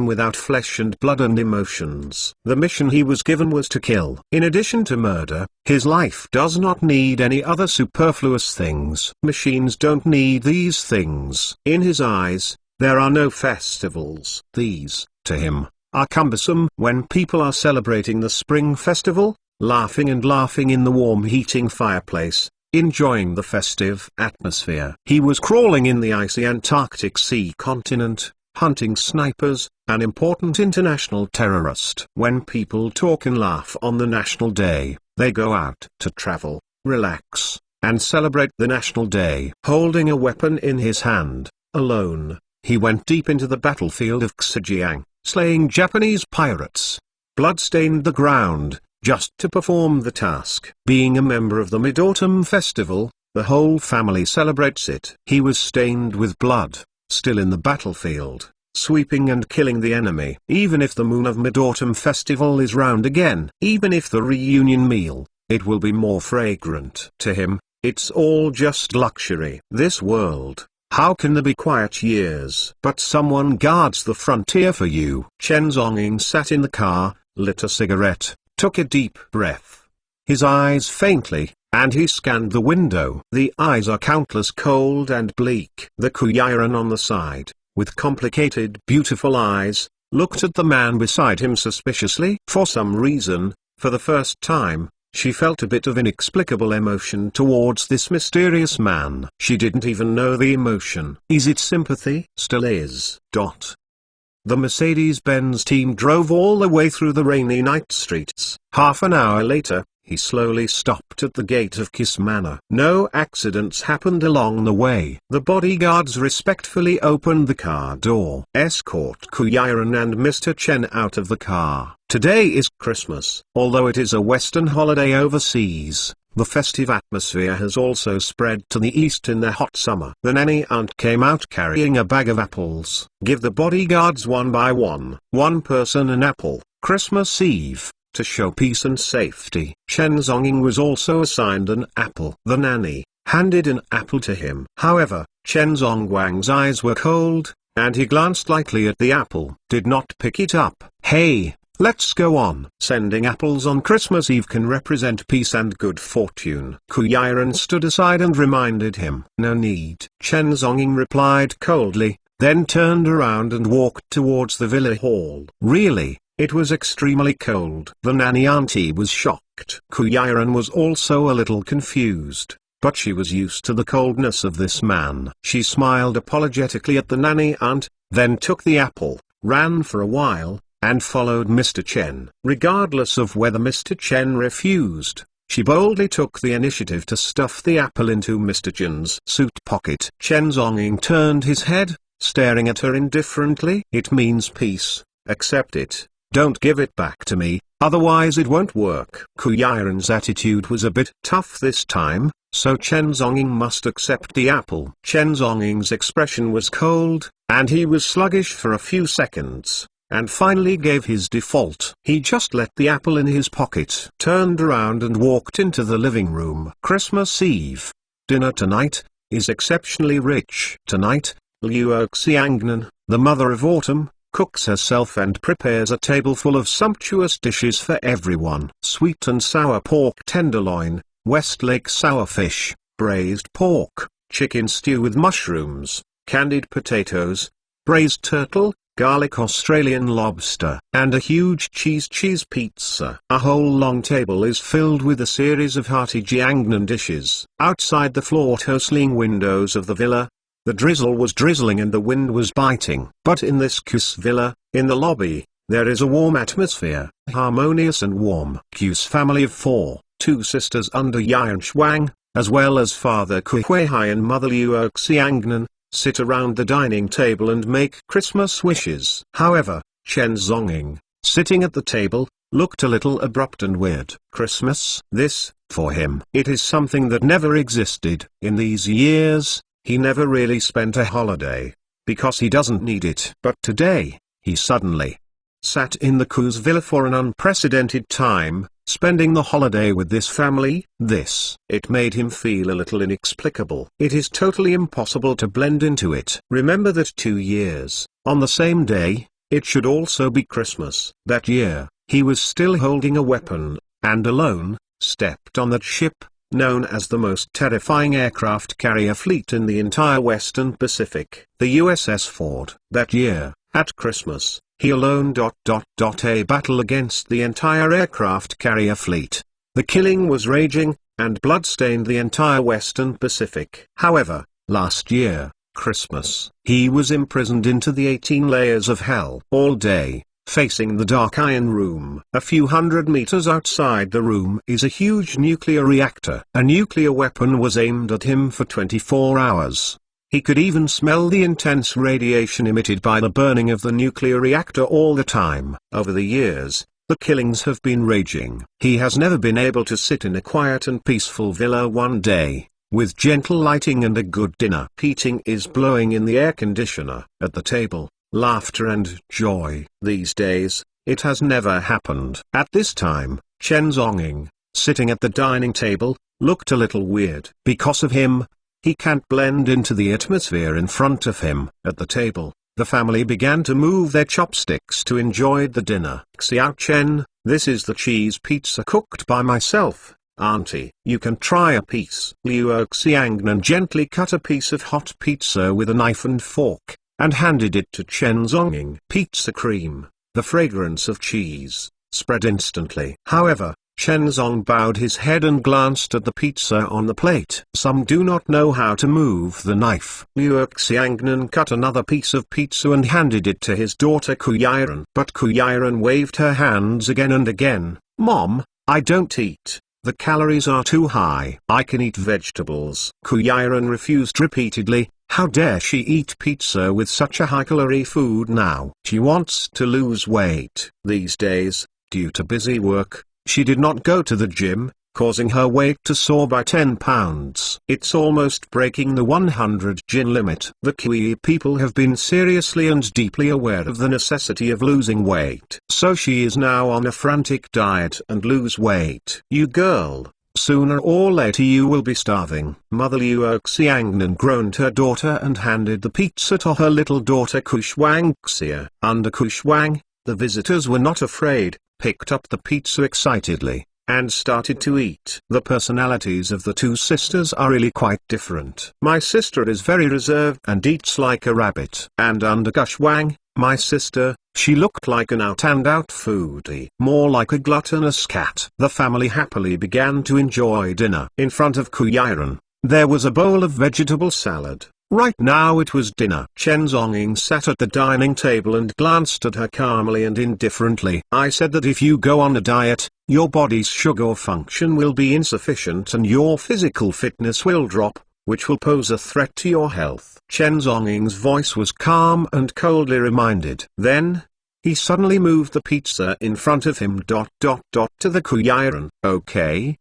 Speaker 1: without flesh and blood and emotions. The mission he was given was to kill. In addition to murder, his life does not need any other superfluous things. Machines don't need these things. In his eyes, there are no festivals. These, to him, are cumbersome. When people are celebrating the Spring Festival, laughing in the warm heating fireplace, enjoying the festive atmosphere. He was crawling in the icy Antarctic sea continent, hunting snipers, an important international terrorist. When people talk and laugh on the National Day, they go out to travel, relax, and celebrate the National Day. Holding a weapon in his hand, alone, he went deep into the battlefield of Xinjiang, slaying Japanese pirates. Blood stained the ground, just to perform the task. Being a member of the Mid-Autumn Festival, the whole family celebrates it. He was stained with blood, still in the battlefield, sweeping and killing the enemy. Even if the moon of Mid-Autumn Festival is round again, even if the reunion meal, it will be more fragrant. To him, it's all just luxury. This world, How can there be quiet years? But someone guards the frontier for you. Chen Zonging sat in the car, lit a cigarette, took a deep breath. His eyes faintly, and he scanned the window. The eyes are countless, cold and bleak. The Kuyiran on the side, with complicated beautiful eyes, looked at the man beside him suspiciously. For some reason, for the first time, she felt a bit of inexplicable emotion towards this mysterious man. She didn't even know the emotion. Is it sympathy? Still is. The Mercedes-Benz team drove all the way through the rainy night streets. Half an hour later, he slowly stopped at the gate of Kiss Manor. No accidents happened along the way. The bodyguards respectfully opened the car door. Escort Kuyiran and Mr. Chen out of the car. Today is Christmas. Although it is a Western holiday overseas, the festive atmosphere has also spread to the east in the hot summer. The nanny aunt came out carrying a bag of apples. Give the bodyguards one by one person an apple. Christmas Eve, to show peace and safety. Chen Zonging was also assigned an apple. The nanny handed an apple to him. However, Chen Zongwang's eyes were cold, and he glanced lightly at the apple. Did not pick it up. Hey, let's go on. Sending apples on Christmas Eve can represent peace and good fortune. Kuyiran stood aside and reminded him. No need. Chen Zonging replied coldly, then turned around and walked towards the villa hall. Really? It was extremely cold. The nanny auntie was shocked. Kuyiran was also a little confused, but she was used to the coldness of this man. She smiled apologetically at the nanny aunt, then took the apple, ran for a while, and followed Mr. Chen. Regardless of whether Mr. Chen refused, she boldly took the initiative to stuff the apple into Mr. Chen's suit pocket. Chen Zonging turned his head, staring at her indifferently. It means peace. Accept it. Don't give it back to me, otherwise it won't work. Kuyiran's attitude was a bit tough this time, so Chen Zonging must accept the apple. Chen Zonging's expression was cold, and he was sluggish for a few seconds, and finally gave his default. He just let the apple in his pocket, turned around and walked into the living room. Christmas Eve. Dinner tonight is exceptionally rich. Tonight, Liu Xiangnan, the mother of autumn, cooks herself and prepares a table full of sumptuous dishes for everyone. Sweet and sour pork tenderloin, Westlake sour fish, braised pork, chicken stew with mushrooms, candied potatoes, braised turtle, garlic Australian lobster, and a huge cheese pizza. A whole long table is filled with a series of hearty Jiangnan dishes. Outside the floor-tossling windows of the villa, the drizzle was drizzling and the wind was biting. But in this Kus villa, in the lobby, there is a warm atmosphere, harmonious and warm. Kus family of 4, 2 sisters under Yan Shuang, as well as Father Kuihuihai and Mother Liu Xiangnan, sit around the dining table and make Christmas wishes. However, Chen Zonging, sitting at the table, looked a little abrupt and weird. Christmas? This, for him, it is something that never existed. In these years, he never really spent a holiday, because he doesn't need it. But today, he suddenly sat in the Ku's villa for an unprecedented time, spending the holiday with this family. It made him feel a little inexplicable. It is totally impossible to blend into it. Remember that 2 years, on the same day, it should also be Christmas. That year, he was still holding a weapon, and alone, stepped on that ship, known as the most terrifying aircraft carrier fleet in the entire Western Pacific, the USS Ford. That year, at Christmas, he alone a battle against the entire aircraft carrier fleet. The killing was raging, and blood stained the entire Western Pacific. However, last year, Christmas, he was imprisoned into the 18 layers of hell all day, facing the dark iron room. A few hundred meters outside the room is a huge nuclear reactor. A nuclear weapon was aimed at him for 24 hours. He could even smell the intense radiation emitted by the burning of the nuclear reactor all the time. Over the years, the killings have been raging. He has never been able to sit in a quiet and peaceful villa one day, with gentle lighting and a good dinner. Heating is blowing in the air conditioner. At the table, laughter and joy. These days, it has never happened. At this time, Chen Zonging, sitting at the dining table, looked a little weird. Because of him, He can't blend into the atmosphere in front of him. At the table, the family began to move their chopsticks to enjoy the dinner. Xiao Chen, this is the cheese pizza cooked by myself, Auntie. You can try a piece. Liu Xiangnan gently cut a piece of hot pizza with a knife and fork, and handed it to Chen Zonging. Pizza cream, the fragrance of cheese, spread instantly. However, Chen Zong bowed his head and glanced at the pizza on the plate. Some do not know how to move the knife. Liu Xiangnan cut another piece of pizza and handed it to his daughter Kuyiren. But Kuyiren waved her hands again and again. Mom, I don't eat. The calories are too high. I can eat vegetables. Kuyiren refused repeatedly. How dare she eat pizza with such a high-calorie food now? She wants to lose weight. These days, due to busy work, she did not go to the gym, causing her weight to soar by 10 pounds. It's almost breaking the 100 jin limit. The Kui people have been seriously and deeply aware of the necessity of losing weight. So she is now on a frantic diet and lose weight. You girl, sooner or later you will be starving. Mother Liu Xiangnan groaned her daughter and handed the pizza to her little daughter Kushwang Xia. Under Kushwang, the visitors were not afraid, picked up the pizza excitedly, and started to eat. The personalities of the two sisters are really quite different. My sister is very reserved and eats like a rabbit. And under Kushwang, my sister, she looked like an out-and-out foodie, more like a gluttonous cat. The family happily began to enjoy dinner. In front of Kuyiren, there was a bowl of vegetable salad. Right now it was dinner. Chen Zonging sat at the dining table and glanced at her calmly and indifferently. I said that if you go on a diet, your body's sugar function will be insufficient and your physical fitness will drop, which will pose a threat to your health. Chen Zonging's voice was calm and coldly reminded. Then, he suddenly moved the pizza in front of him to the Kuyiren. Okay?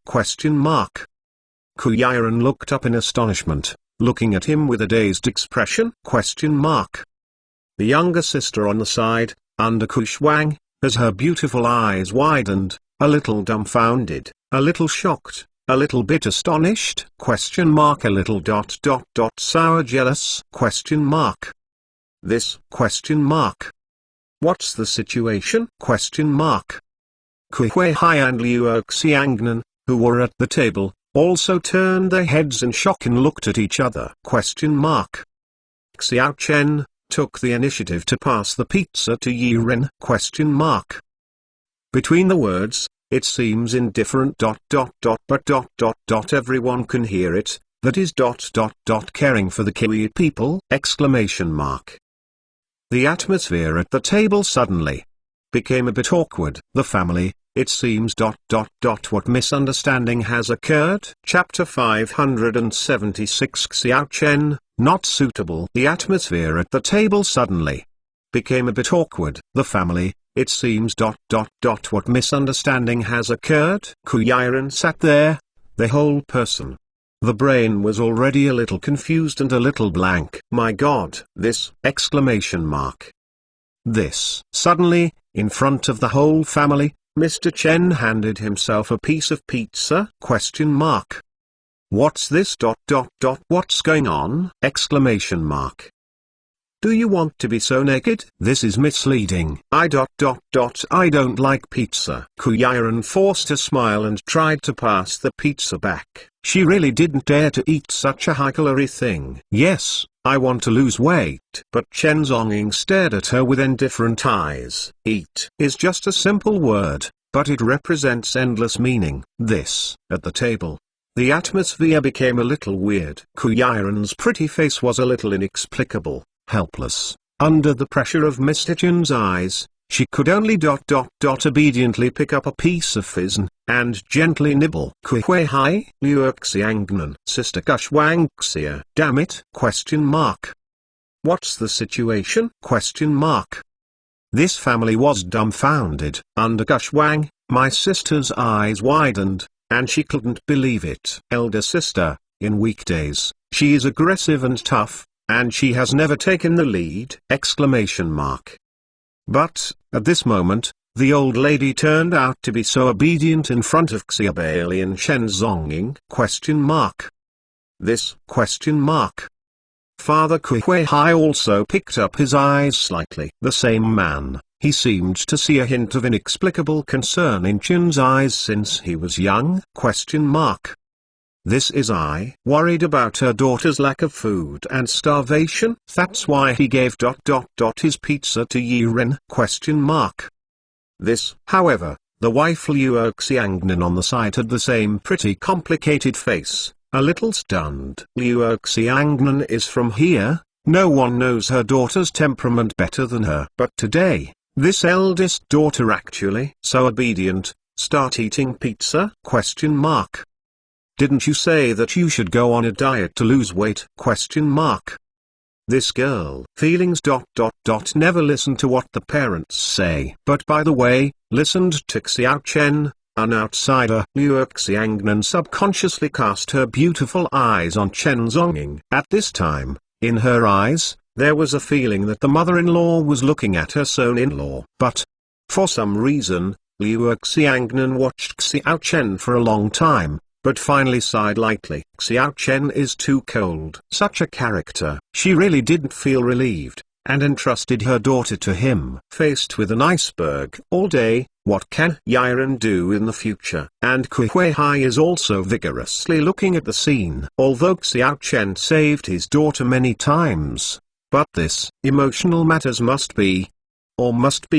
Speaker 1: Kuyiren looked up in astonishment, looking at him with a dazed expression. The younger sister on the side, under Kushwang, as her beautiful eyes widened, a little dumbfounded, a little shocked, a little bit astonished, a little sour jealous, this, what's the situation, Kui Hai and Liu Xiangnan, who were at the table, also turned their heads in shock and looked at each other. Xiao Chen took the initiative to pass the pizza to Yiren. Between the words, it seems indifferent but everyone can hear it, that is caring for the Kiwi people. The atmosphere at the table suddenly became a bit awkward. The family, it seems what misunderstanding has occurred? Chapter 576 Xiao Chen, not suitable. The atmosphere at the table suddenly became a bit awkward. The family, it seems what misunderstanding has occurred? Kuyiren sat there, the whole person. The brain was already a little confused and a little blank. My God! This! This. Suddenly, in front of the whole family, Mr. Chen handed himself a piece of pizza? What's this? What's going on? Do you want to be so naked? This is misleading. I don't like pizza. Kuyiren forced a smile and tried to pass the pizza back. She really didn't dare to eat such a high-calorie thing. Yes, I want to lose weight. But Chen Zonging stared at her with indifferent eyes. Eat is just a simple word, but it represents endless meaning. This, at the table, the atmosphere became a little weird. Kuyiren's pretty face was a little inexplicable. Helpless, under the pressure of Mr. Chen's eyes, she could only obediently pick up a piece of fizzn, and gently nibble. Kui Hai, Liu Xiangnan, Sister Kushwang Xia. Damn it? What's the situation? This family was dumbfounded. Under Kushwang, my sister's eyes widened, and she couldn't believe it. Elder sister, in weekdays, she is aggressive and tough, and she has never taken the lead! But, at this moment, the old lady turned out to be so obedient in front of Xiaobai and Chen Zonging? This question mark. Father Kuei also picked up his eyes slightly. The same man. He seemed to see a hint of inexplicable concern in Chin's eyes since he was young? Question mark. This is I. Worried about her daughter's lack of food and starvation? That's why he gave ... his pizza to Yiren? Question mark. This, however, the wife Liu Xiangnan on the side had the same pretty complicated face, a little stunned. Liu Xiangnan is from here? No one knows her daughter's temperament better than her. But today, this eldest daughter actually so obedient, start eating pizza? Question mark. Didn't you say that you should go on a diet to lose weight? Question mark. This girl. Feelings ... never listen to what the parents say. But by the way, listened to Xiao Chen, an outsider. Liu Xiangnan subconsciously cast her beautiful eyes on Chen Zonging. At this time, in her eyes, there was a feeling that the mother-in-law was looking at her son-in-law. But, for some reason, Liu Xiangnan watched Xiao Chen for a long time, but finally sighed lightly. Xiao Chen is too cold. Such a character. She really didn't feel relieved, and entrusted her daughter to him. Faced with an iceberg all day, what can Yiren do in the future? And Kuei is also vigorously looking at the scene. Although Xiao Chen saved his daughter many times, but this emotional matters must be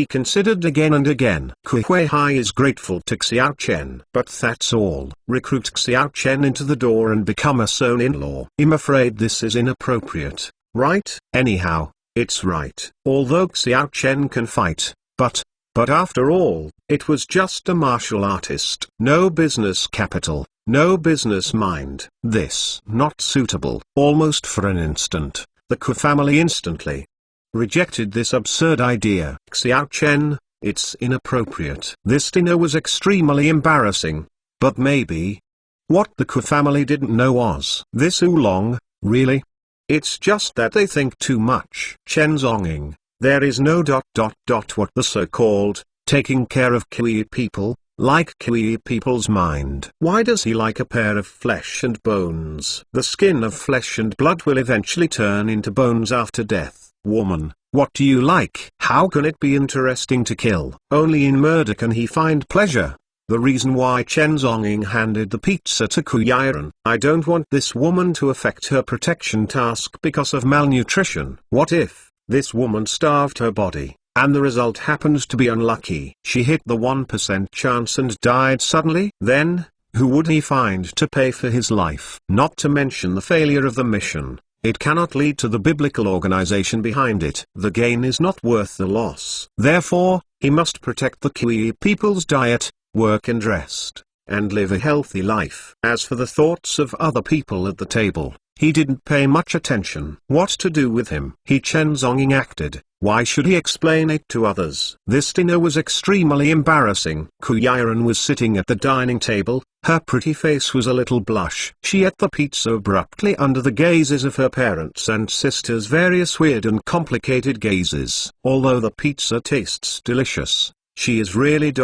Speaker 1: considered again and again. Kuei is grateful to Xiao Chen. But that's all. Recruit Xiao Chen into the door and become a son-in-law. I'm afraid this is inappropriate, right? Anyhow, it's right. Although Xiao Chen can fight, but after all, it was just a martial artist. No business capital, no business mind. This not suitable. Almost for an instant, the Ku family instantly rejected this absurd idea. Xiao Chen, it's inappropriate. This dinner was extremely embarrassing, but maybe what the Ku family didn't know was this oolong, really? It's just that they think too much. Chen Zonging, there is no ... what the so-called taking care of Kui people, like Kui people's mind. Why does he like a pair of flesh and bones? The skin of flesh and blood will eventually turn into bones after death. Woman, what do you like? How can it be interesting to kill? Only in murder can he find pleasure. The reason why Chen Zonging handed the pizza to Ku Yiren. I don't want this woman to affect her protection task because of malnutrition. What if this woman starved her body, and the result happens to be unlucky? She hit the 1% chance and died suddenly? Then, who would he find to pay for his life? Not to mention the failure of the mission. It cannot lead to the biblical organization behind it. The gain is not worth the loss. Therefore, he must protect the Kui people's diet, work and rest, and live a healthy life. As for the thoughts of other people at the table, he didn't pay much attention. What to do with him? He Chen Zonging acted. Why should he explain it to others? This dinner was extremely embarrassing. Ku Yiren was sitting at the dining table. Her pretty face was a little blush. She ate the pizza abruptly under the gazes of her parents and sisters' various weird and complicated gazes. Although the pizza tastes delicious, she is really ...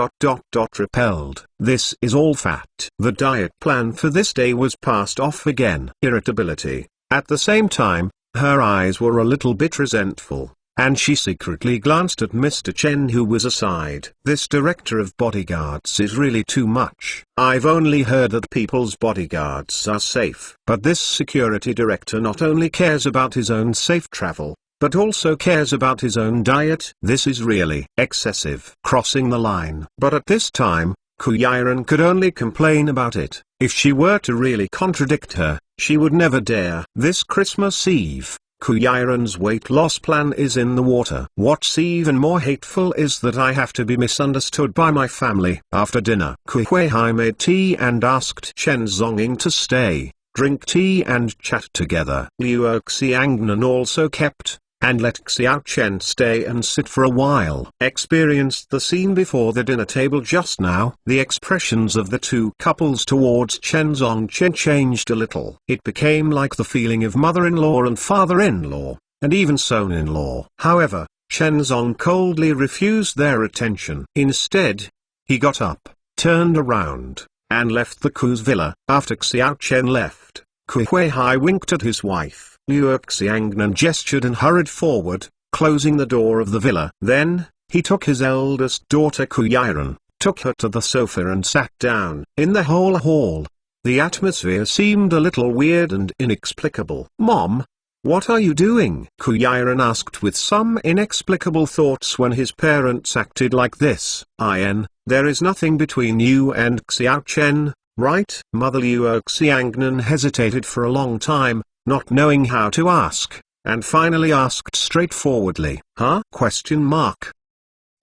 Speaker 1: repelled. This is all fat. The diet plan for this day was passed off again. Irritability. At the same time, her eyes were a little bit resentful, and she secretly glanced at Mr. Chen, who was aside. This director of bodyguards is really too much. I've only heard that people's bodyguards are safe. But this security director not only cares about his own safe travel, but also cares about his own diet. This is really excessive, crossing the line. But at this time, Ku Yiren could only complain about it. If she were to really contradict her, she would never dare. This Christmas Eve, Ku Yiren's weight loss plan is in the water. What's even more hateful is that I have to be misunderstood by my family. After dinner, Kuei made tea and asked Chen Zonging to stay, drink tea and chat together. Liu Xiangnan also kept and let Xiao Chen stay and sit for a while. Experienced the scene before the dinner table just now. The expressions of the two couples towards Chen Zongchen changed a little. It became like the feeling of mother-in-law and father-in-law, and even son-in-law. However, Chen Zong coldly refused their attention. Instead, he got up, turned around, and left the Ku's villa. After Xiao Chen left, Kuei winked at his wife. Liu Xiangnan gestured and hurried forward, closing the door of the villa. Then, he took his eldest daughter Kuiran, took her to the sofa and sat down. In the whole hall, the atmosphere seemed a little weird and inexplicable. "Mom, what are you doing?" Kuiran asked with some inexplicable thoughts when his parents acted like this. There is nothing between you and Xiao Chen, right?" Mother Liu Xiangnan hesitated for a long time, not knowing how to ask, and finally asked straightforwardly, "Huh?"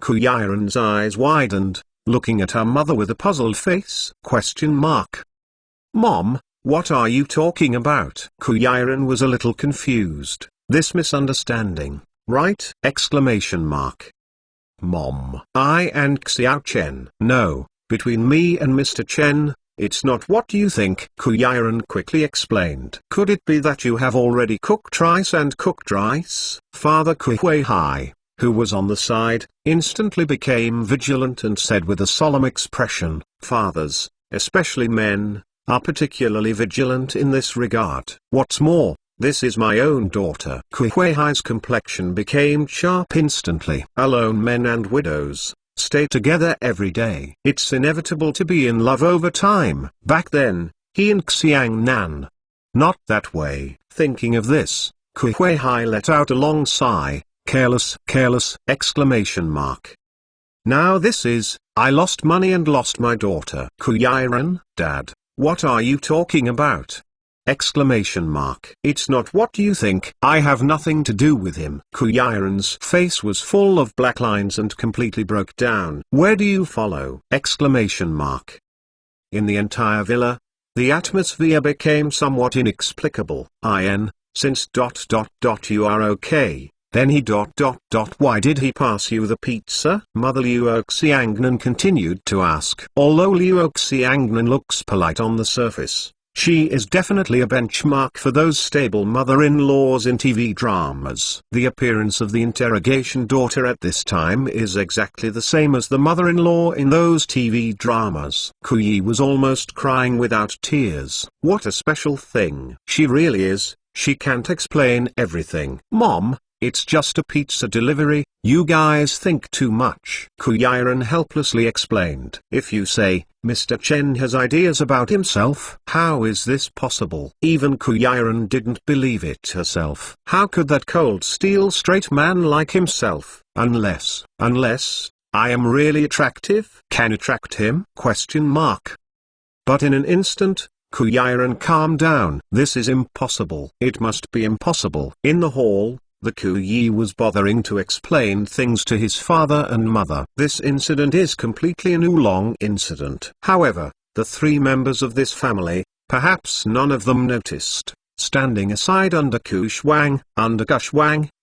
Speaker 1: Kuiran's eyes widened, looking at her mother with a puzzled face. "Mom, what are you talking about?" Kuiran was a little confused. This misunderstanding, right? "Mom, I and Xiao Chen." "No, between me and Mr. Chen, it's not what you think," Kuiran quickly explained. "Could it be that you have already cooked rice?" Father Kuei, who was on the side, instantly became vigilant and said with a solemn expression, "Fathers, especially men, are particularly vigilant in this regard. What's more, this is my own daughter." Kuei's complexion became sharp instantly. "Alone men and widows stay together every day. It's inevitable to be in love over time. Back then, he and Xiangnan. Not that way." Thinking of this, Kuei let out a long sigh. Careless! "Now this is, I lost money and lost my daughter." Kuiran, "Dad, what are you talking about?" "It's not what you think. I have nothing to do with him." Kuiran's face was full of black lines and completely broke down. "Where do you follow?" In the entire villa, the atmosphere became somewhat inexplicable. Since you are okay. Then he "Why did he pass you the pizza?" Mother Liu Xiangnan continued to ask. Although Liu Xiangnan looks polite on the surface, she is definitely a benchmark for those stable mother-in-laws in TV dramas. The appearance of the interrogation daughter at this time is exactly the same as the mother-in-law in those TV dramas. Kui was almost crying without tears. What a special thing. She really is. She can't explain everything. "Mom, it's just a pizza delivery, you guys think too much." Kuiran helplessly explained. "If you say, Mr. Chen has ideas about himself." How is this possible? Even Kuiran didn't believe it herself. How could that cold steel straight man like himself, unless I am really attractive? Can attract him? But in an instant, Kuiran calmed down. This is impossible. It must be impossible. In the hall, the Kui was bothering to explain things to his father and mother. This incident is completely an oolong incident. However, the three members of this family, perhaps none of them noticed, standing aside under Gushwang,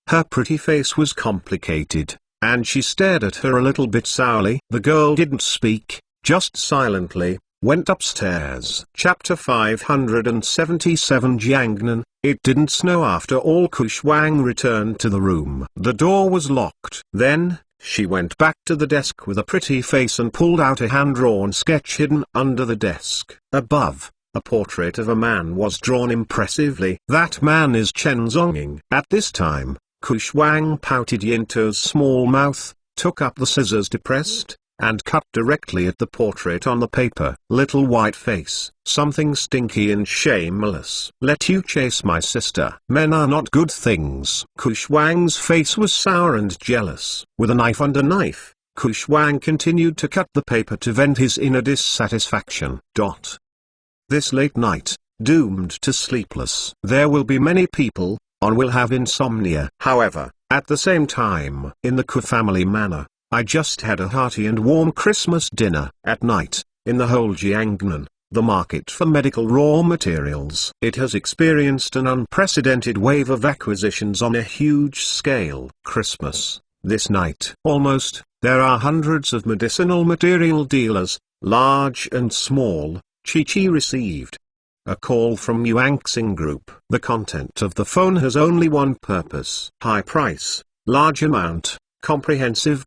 Speaker 1: her pretty face was complicated, and she stared at her a little bit sourly. The girl didn't speak, just silently went upstairs. Chapter 577 Jiangnan. It didn't snow after all. Gushwang returned to the room. The door was locked. Then, she went back to the desk with a pretty face and pulled out a hand-drawn sketch hidden under the desk. Above, a portrait of a man was drawn impressively. That man is Chen Zongying. At this time, Gushwang pouted Yinto's small mouth, took up the scissors depressed, and cut directly at the portrait on the paper. Little white face, something stinky and shameless. "Let you chase my sister. Men are not good things." Gushwang's face was sour and jealous. With a knife under knife, Gushwang continued to cut the paper to vent his inner dissatisfaction. This late night, doomed to sleepless. There will be many people, and will have insomnia. However, at the same time, in the Ku family manner, I just had a hearty and warm Christmas dinner. At night, in the whole Jiangnan, the market for medical raw materials, it has experienced an unprecedented wave of acquisitions on a huge scale. Christmas, this night. Almost, there are hundreds of medicinal material dealers, large and small. Chi received a call from Yuanxing Group. The content of the phone has only one purpose: high price, large amount, comprehensive.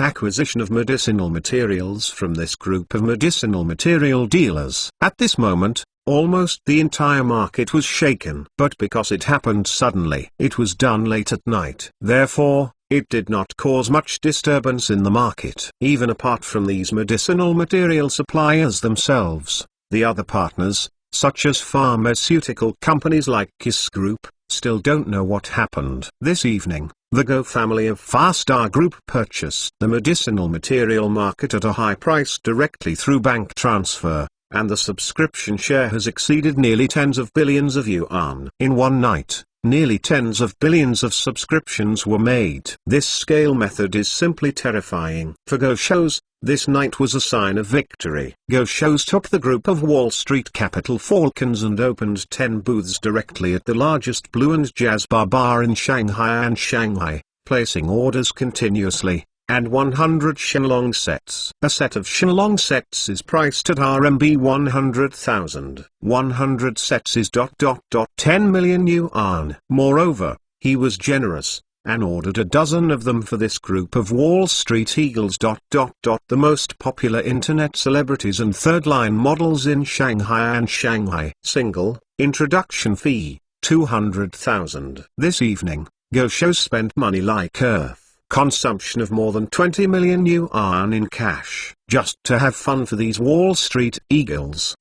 Speaker 1: Acquisition of medicinal materials from this group of medicinal material dealers. At this moment, almost the entire market was shaken. But because it happened suddenly, it was done late at night. Therefore, it did not cause much disturbance in the market. Even apart from these medicinal material suppliers themselves, the other partners, such as pharmaceutical companies like Kiss Group, still don't know what happened. This evening, the Go family of Far-Star Group purchased the medicinal material market at a high price directly through bank transfer, and the subscription share has exceeded nearly tens of billions of yuan. In one night, nearly tens of billions of subscriptions were made. This scale method is simply terrifying. For Go shows, this night was a sign of victory. Go shows took the group of Wall Street capital Falcons and opened 10 booths directly at the largest Blue and Jazz bar in Shanghai, placing orders continuously, and 100 Shenlong sets. A set of Shenlong sets is priced at RMB 100,000. 100 sets is 10 million yuan. Moreover, he was generous, and ordered a dozen of them for this group of Wall Street Eagles. The most popular internet celebrities and third-line models in Shanghai. Single, introduction fee, 200,000. This evening, Go shows spent money like earth. Consumption of more than 20 million yuan in cash, just to have fun for these Wall Street Eagles.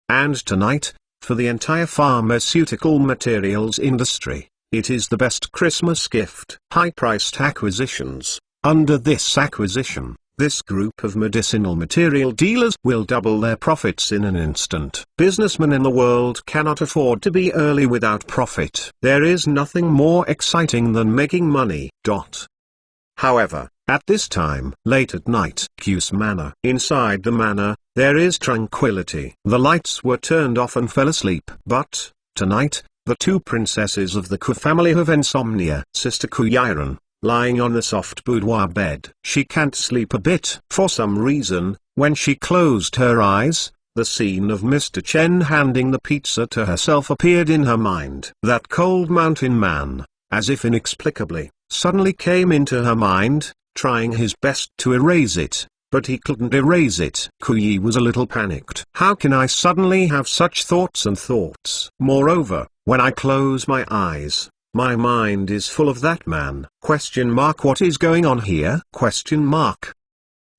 Speaker 1: And tonight, for the entire pharmaceutical materials industry, it is the best Christmas gift. High-priced acquisitions. Under this acquisition, this group of medicinal material dealers will double their profits in an instant. Businessmen in the world cannot afford to be early without profit. There is nothing more exciting than making money. However, at this time, late at night, Q's manor. Inside the manor, there is tranquility. The lights were turned off and fell asleep. But, tonight, the two princesses of the Ku family have insomnia. Sister Ku Yiren, lying on the soft boudoir bed. She can't sleep a bit. For some reason, when she closed her eyes, the scene of Mr. Chen handing the pizza to herself appeared in her mind. That cold mountain man, as if inexplicably, suddenly came into her mind, trying his best to erase it, but he couldn't erase it. Ku Yi was a little panicked. How can I suddenly have such thoughts and thoughts? Moreover, when I close my eyes, my mind is full of that man. What is going on here?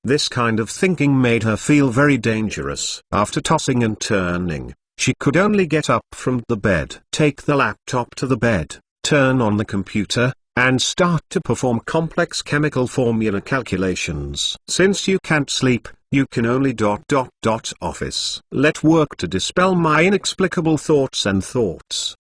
Speaker 1: This kind of thinking made her feel very dangerous. After tossing and turning, she could only get up from the bed. Take the laptop to the bed, turn on the computer, and start to perform complex chemical formula calculations. Since you can't sleep, you can only office. Let work to dispel my inexplicable thoughts and thoughts.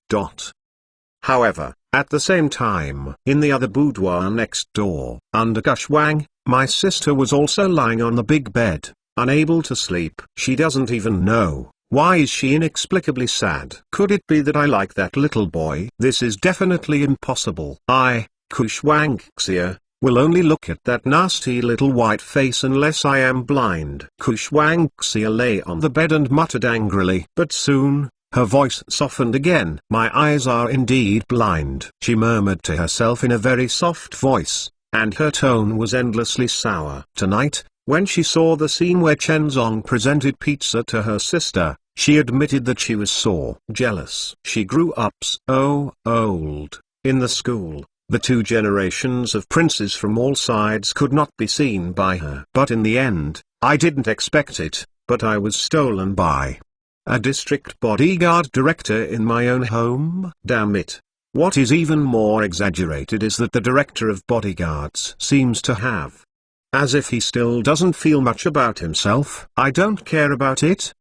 Speaker 1: However, at the same time, in the other boudoir next door, under Gushwang, my sister was also lying on the big bed, unable to sleep. She doesn't even know. Why is she inexplicably sad? Could it be that I like that little boy? This is definitely impossible. I, Kushwangxia, will only look at that nasty little white face unless I am blind. Kushwangxia lay on the bed and muttered angrily. But soon, her voice softened again. My eyes are indeed blind, she murmured to herself in a very soft voice, and her tone was endlessly sour. Tonight, when she saw the scene where Chen Zong presented pizza to her sister, she admitted that she was sore jealous. She grew up so old. In the school, the two generations of princes from all sides could not be seen by her. But in the end, I didn't expect it, but I was stolen by a district bodyguard director in my own home. Damn it. What is even more exaggerated is that the director of bodyguards seems to have, as if he still doesn't feel much about himself. I don't care about it?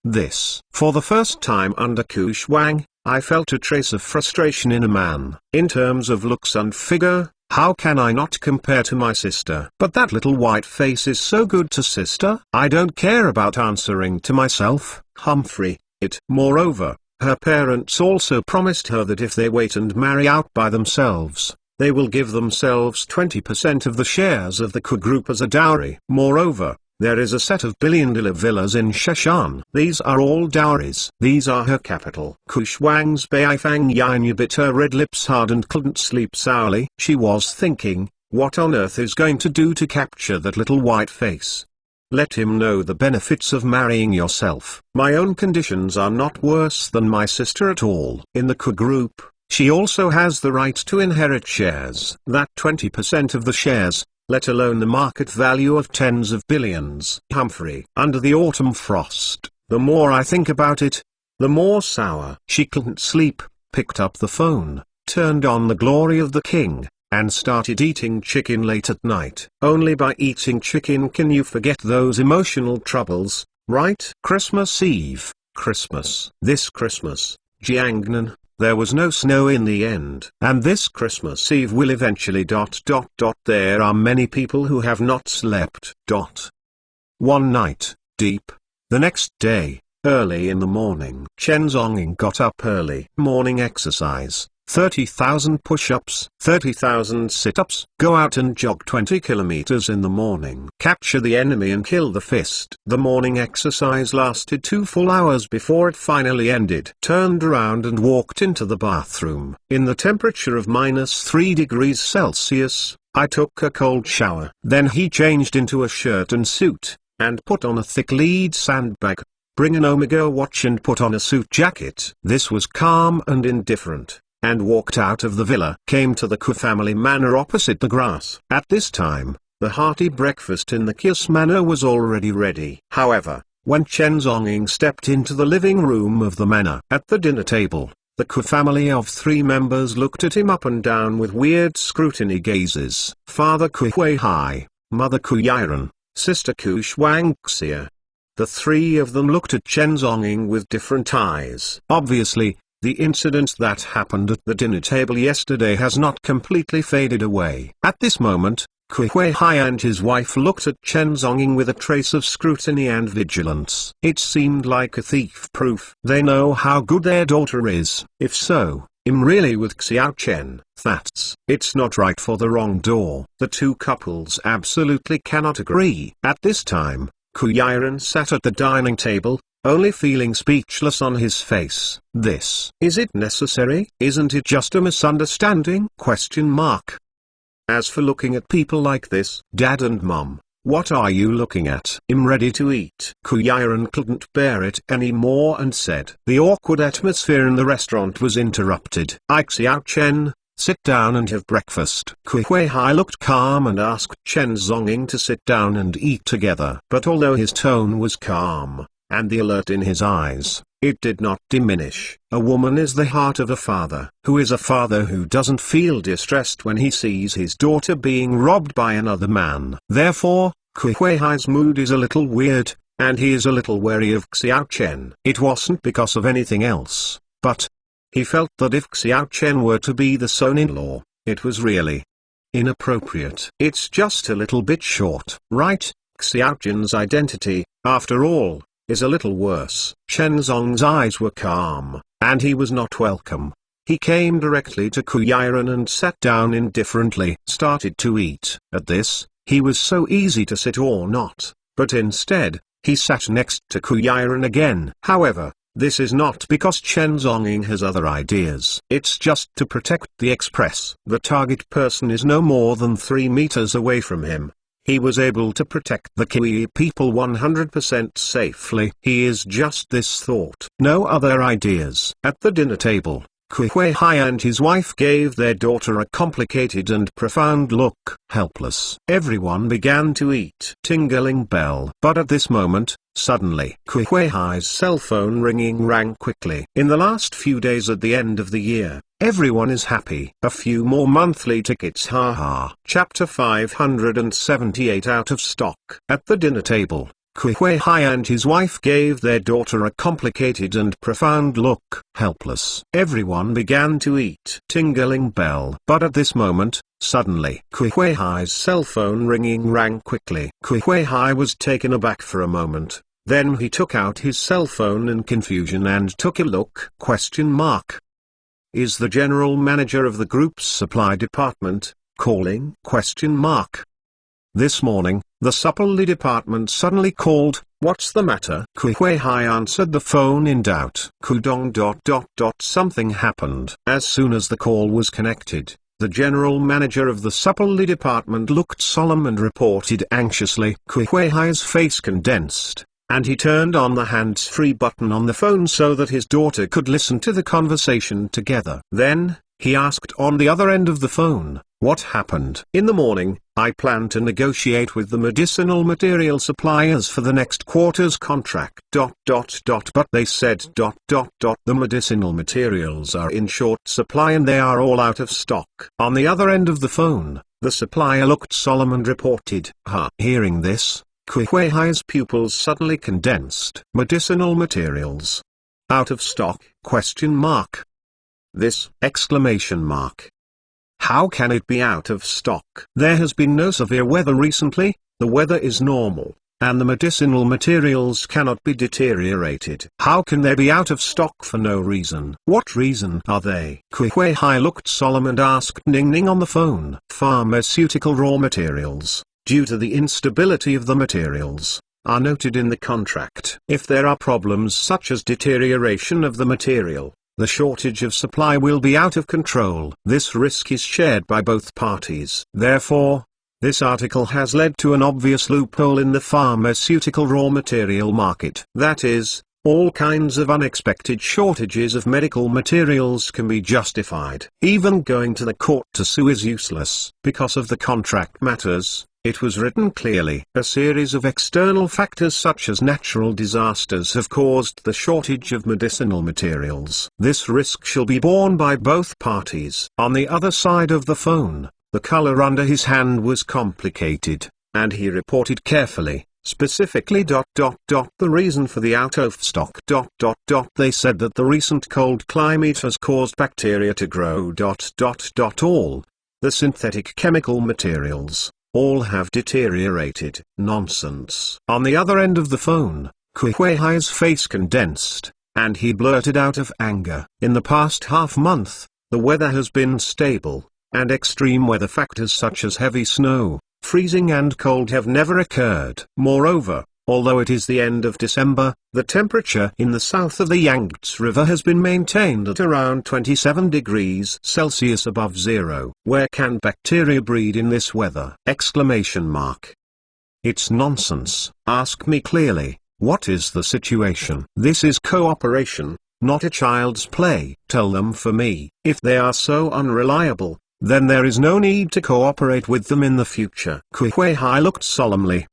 Speaker 1: This. For the first time under Kushwang, I felt a trace of frustration in a man. In terms of looks and figure, how can I not compare to my sister? But that little white face is so good to sister. I don't care about answering to myself, Humphrey, it. Moreover, her parents also promised her that if they wait and marry out by themselves, they will give themselves 20% of the shares of the Ku Group as a dowry. Moreover, there is a set of billion-dollar villas in Sheshan. These are all dowries. These are her capital. Kushwang's Beifang Yin bit her red lips hard and couldn't sleep sourly. She was thinking, what on earth is going to do to capture that little white face? let him know the benefits of marrying yourself. My own conditions are not worse than my sister at all. In the Ku group, she also has the right to inherit shares. That 20% of the shares, let alone the market value of tens of billions. Humphrey. Under the autumn frost, the more I think about it, the more sour. She couldn't sleep, picked up the phone, turned on The Glory of the King, and started eating chicken late at night. Only by eating chicken can you forget those emotional troubles, right? Christmas Eve, Christmas. This Christmas, Jiangnan, there was no snow in the end. And this Christmas Eve will eventually ... There are many people who have not slept ... One night, deep. The next day, early in the morning, Chen Zhonging got up early. Morning exercise. 30,000 push-ups, 30,000 sit-ups. Go out and jog 20 kilometers in the morning. Capture the enemy and kill the fist. The morning exercise lasted 2 full hours before it finally ended. Turned around and walked into the bathroom. In the temperature of -3 degrees Celsius, I took a cold shower. Then he changed into a shirt and suit, and put on a thick lead sandbag. Bring an Omega watch and put on a suit jacket. This was calm and indifferent, and walked out of the villa. Came to the Ku family manor opposite the grass. At this time, the hearty breakfast in the Kiss manor was already ready. However, when Chen Zhonging stepped into the living room of the manor, at the dinner table, the Ku family of 3 members looked at him up and down with weird scrutiny gazes. Father Ku Huihai, Mother Ku Yiren, Sister Ku Shuangxia. The 3 of them looked at Chen Zhonging with different eyes. Obviously, the incident that happened at the dinner table yesterday has not completely faded away. At this moment, Ku Huihai and his wife looked at Chen Zhonging with a trace of scrutiny and vigilance. It seemed like a thief-proof. They know how good their daughter is. If so, I'm really with Xiao Chen. It's not right for the wrong door. The 2 couples absolutely cannot agree. At this time, Ku Yiren sat at the dining table, only feeling speechless on his face. Is it necessary? Isn't it just a misunderstanding? As for looking at people like this, Dad and Mom, what are you looking at? I'm ready to eat. Ku Yiren couldn't bear it anymore and said. The awkward atmosphere in the restaurant was interrupted. Xiao Chen, sit down and have breakfast. Ku Huihai looked calm and asked Chen Zhonging to sit down and eat together. But although his tone was calm, and the alert in his eyes, it did not diminish. A woman is the heart of a father. Who is a father who doesn't feel distressed when he sees his daughter being robbed by another man? Therefore, Ku Huihai's mood is a little weird, and he is a little wary of Xiao Chen. It wasn't because of anything else, but he felt that if Xiao Chen were to be the son-in-law, it was really inappropriate. It's just a little bit short, right? Xiao Chen's identity, after all, is a little worse. Chen Zong's eyes were calm, and he was not welcome. He came directly to Ku Yiren and sat down indifferently. Started to eat. At this, he was so easy to sit or not, but instead, he sat next to Ku Yiren again. However, this is not because Chen Zhonging has other ideas. It's just to protect the express. The target person is no more than 3 meters away from him. He was able to protect the Kiwi people 100% safely. He is just this thought. No other ideas. At the dinner table, Ku Huihai and his wife gave their daughter a complicated and profound look. Helpless. Everyone began to eat. Tingling bell. But at this moment, suddenly, Ku Huihai's cell phone ringing rang quickly. In the last few days at the end of the year, everyone is happy. A few more monthly tickets, haha. Chapter 578 out of stock. At the dinner table, Ku Huihai and his wife gave their daughter a complicated and profound look. Helpless. Everyone began to eat. Tingling bell. But at this moment, suddenly, Ku Huihai's cell phone ringing rang quickly. Ku Huihai was taken aback for a moment. Then he took out his cell phone in confusion and took a look. Is the general manager of the group's supply department calling? This morning, the supply department suddenly called. What's the matter? Ku Huihai answered the phone in doubt. Something happened. As soon as the call was connected, The general manager of the supply department looked solemn and reported anxiously. Kuihui's face condensed, and he turned on the hands-free button on the phone so that his daughter could listen to the conversation together. Then, he asked on the other end of the phone, "What happened?" "In the morning, I plan to negotiate with the medicinal material suppliers for the next quarter's contract. But they said ... The medicinal materials are in short supply and they are all out of stock." On the other end of the phone, the supplier looked solemn and reported, Hearing this, Kuihui's pupils suddenly condensed. Medicinal materials. Out of stock? This! How can it be out of stock? There has been no severe weather recently, the weather is normal, and the medicinal materials cannot be deteriorated. How can they be out of stock for no reason? What reason are they? Kuihui looked solemn and asked Ning Ning on the phone. Pharmaceutical raw materials, due to the instability of the materials, are noted in the contract. If there are problems such as deterioration of the material, the shortage of supply will be out of control. This risk is shared by both parties. Therefore, this article has led to an obvious loophole in the pharmaceutical raw material market. That is, all kinds of unexpected shortages of medical materials can be justified. Even going to the court to sue is useless. Because of the contract matters, it was written clearly. A series of external factors such as natural disasters have caused the shortage of medicinal materials. This risk shall be borne by both parties. On the other side of the phone, the color under his hand was complicated, and he reported carefully, specifically ... The reason for the out of stock ... They said that the recent cold climate has caused bacteria to grow ... All the synthetic chemical materials all have deteriorated. Nonsense. On the other end of the phone, Kuihui's face condensed, and he blurted out of anger. In the past half-month, the weather has been stable, and extreme weather factors such as heavy snow, freezing and cold have never occurred. Moreover, although it is the end of December, the temperature in the south of the Yangtze River has been maintained at around 27 degrees Celsius above zero. Where can bacteria breed in this weather? It's nonsense. Ask me clearly, what is the situation? This is cooperation, not a child's play. Tell them for me. If they are so unreliable, then there is no need to cooperate with them in the future. Kuihui looked solemnly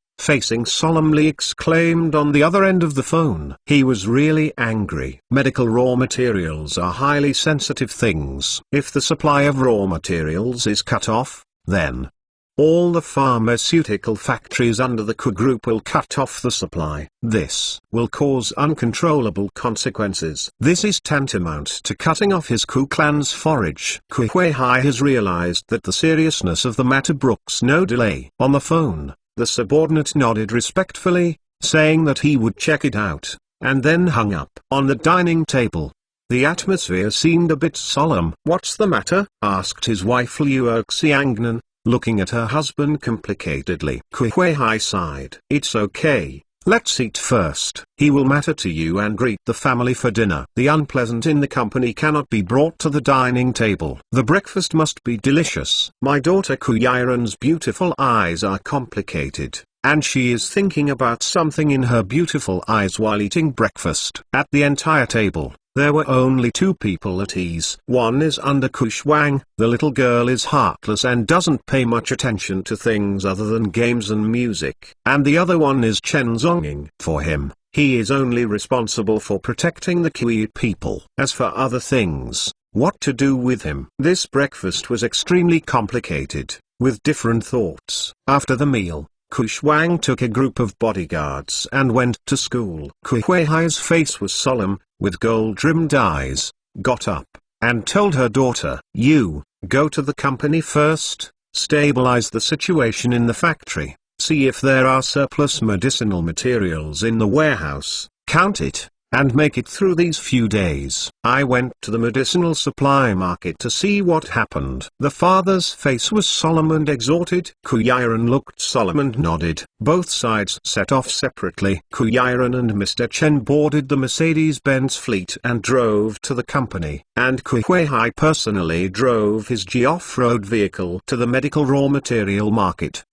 Speaker 1: exclaimed on the other end of the phone. He was really angry. Medical raw materials are highly sensitive things. If the supply of raw materials is cut off, then all the pharmaceutical factories under the Ku Group will cut off the supply. This will cause uncontrollable consequences. This is tantamount to cutting off his Ku clan's forage. Kuihui has realized that the seriousness of the matter brooks no delay. On the phone, the subordinate nodded respectfully, saying that he would check it out, and then hung up. On the dining table, the atmosphere seemed a bit solemn. "What's the matter?" asked his wife Liu Xiangnan, looking at her husband complicatedly. Kuihui sighed. "It's okay. Let's eat first. He will matter to you and greet the family for dinner. The unpleasant in the company cannot be brought to the dining table. The breakfast must be delicious." My daughter Kuyiran's beautiful eyes are complicated, and she is thinking about something in her beautiful eyes while eating breakfast. At the entire table, there were only two people at ease. One is under Kushwang. The little girl is heartless and doesn't pay much attention to things other than games and music. And the other one is Chen Zonging. For him, he is only responsible for protecting the Kui people. As for other things, what to do with him? This breakfast was extremely complicated, with different thoughts. After the meal, Kushwang took a group of bodyguards and went to school. Kuihui's face was solemn, with gold-rimmed eyes, got up, and told her daughter, "You, go to the company first, stabilize the situation in the factory, see if there are surplus medicinal materials in the warehouse, count it, and make it through these few days. I went to the medicinal supply market to see what happened. The father's face was solemn and exhorted. Kuyiran looked solemn and nodded. Both sides set off separately. Kuyiran and Mr. Chen boarded the Mercedes-Benz fleet and drove to the company, and Kuihuihai personally drove his off-road vehicle to the medical raw material market.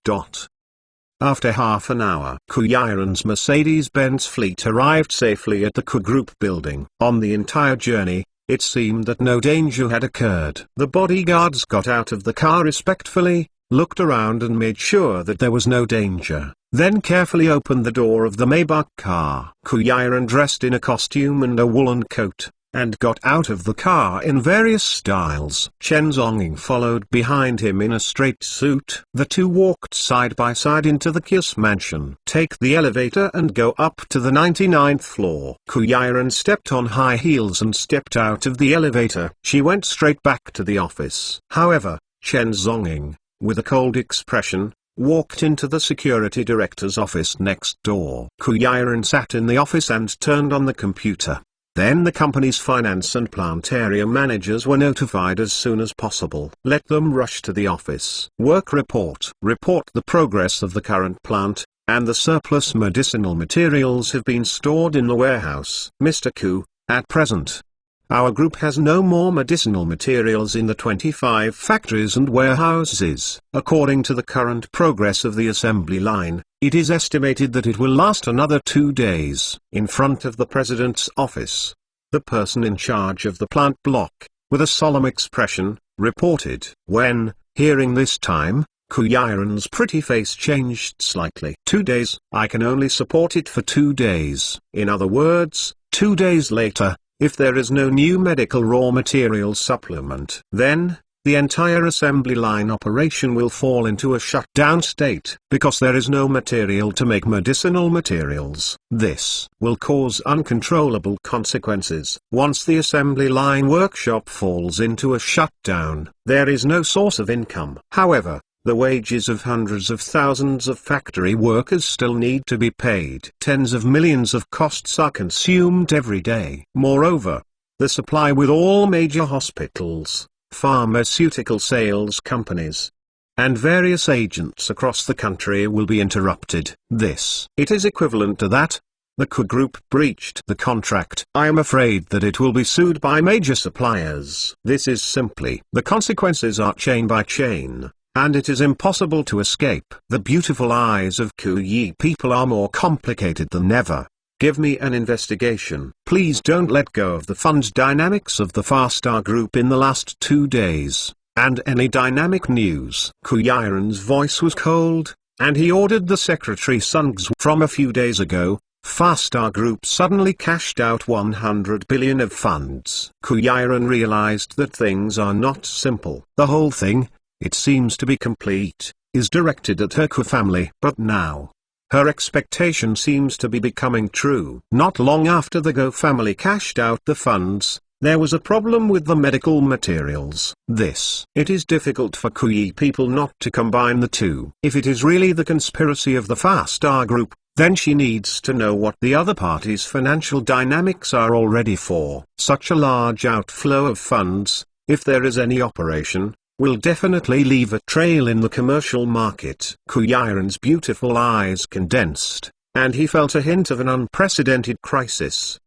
Speaker 1: After half an hour, Kuyiran's Mercedes-Benz fleet arrived safely at the Ku Group building. On the entire journey, it seemed that no danger had occurred. The bodyguards got out of the car respectfully, looked around and made sure that there was no danger, then carefully opened the door of the Maybach car. Kuyiran dressed in a costume and a woolen coat, and got out of the car in various styles. Chen Zonging followed behind him in a straight suit. The two walked side by side into the Kiss mansion. Take the elevator and go up to the 99th floor. Kuyiran stepped on high heels and stepped out of the elevator. She went straight back to the office. However, Chen Zonging, with a cold expression, walked into the security director's office next door. Kuyiran sat in the office and turned on the computer. Then the company's finance and plant area managers were notified as soon as possible. Let them rush to the office. Work report. Report the progress of the current plant, and the surplus medicinal materials have been stored in the warehouse. Mr. Ku, at present, our group has no more medicinal materials in the 25 factories and warehouses. According to the current progress of the assembly line, it is estimated that it will last another 2 days. In front of the president's office, the person in charge of the plant block, with a solemn expression, reported. When, hearing this time, Kuyiran's pretty face changed slightly. 2 days? I can only support it for 2 days. In other words, 2 days later, if there is no new medical raw material supplement, then the entire assembly line operation will fall into a shutdown state, because there is no material to make medicinal materials. This will cause uncontrollable consequences. Once the assembly line workshop falls into a shutdown, there is no source of income. However, the wages of hundreds of thousands of factory workers still need to be paid. Tens of millions of costs are consumed every day. Moreover, the supply with all major hospitals, pharmaceutical sales companies, and various agents across the country will be interrupted. It is equivalent to that. The Ku Group breached the contract. I am afraid that it will be sued by major suppliers. This is simply, the consequences are chain by chain, and it is impossible to escape. The beautiful eyes of Kuyi people are more complicated than ever. Give me an investigation. Please don't let go of the fund dynamics of the Farstar Group in the last 2 days, and any dynamic news. Kuyiran's voice was cold, and he ordered the secretary Sungs. From a few days ago, Farstar Group suddenly cashed out 100 billion of funds. Kuyiran realized that things are not simple. The whole thing, it seems to be complete, is directed at her Ku family. But now, her expectation seems to be becoming true. Not long after the Go family cashed out the funds, there was a problem with the medical materials. It is difficult for Kuyi people not to combine the two. If it is really the conspiracy of the Farstar Group, then she needs to know what the other party's financial dynamics are already for. Such a large outflow of funds, if there is any operation, will definitely leave a trail in the commercial market. Kuyiran's beautiful eyes condensed, and he felt a hint of an unprecedented crisis.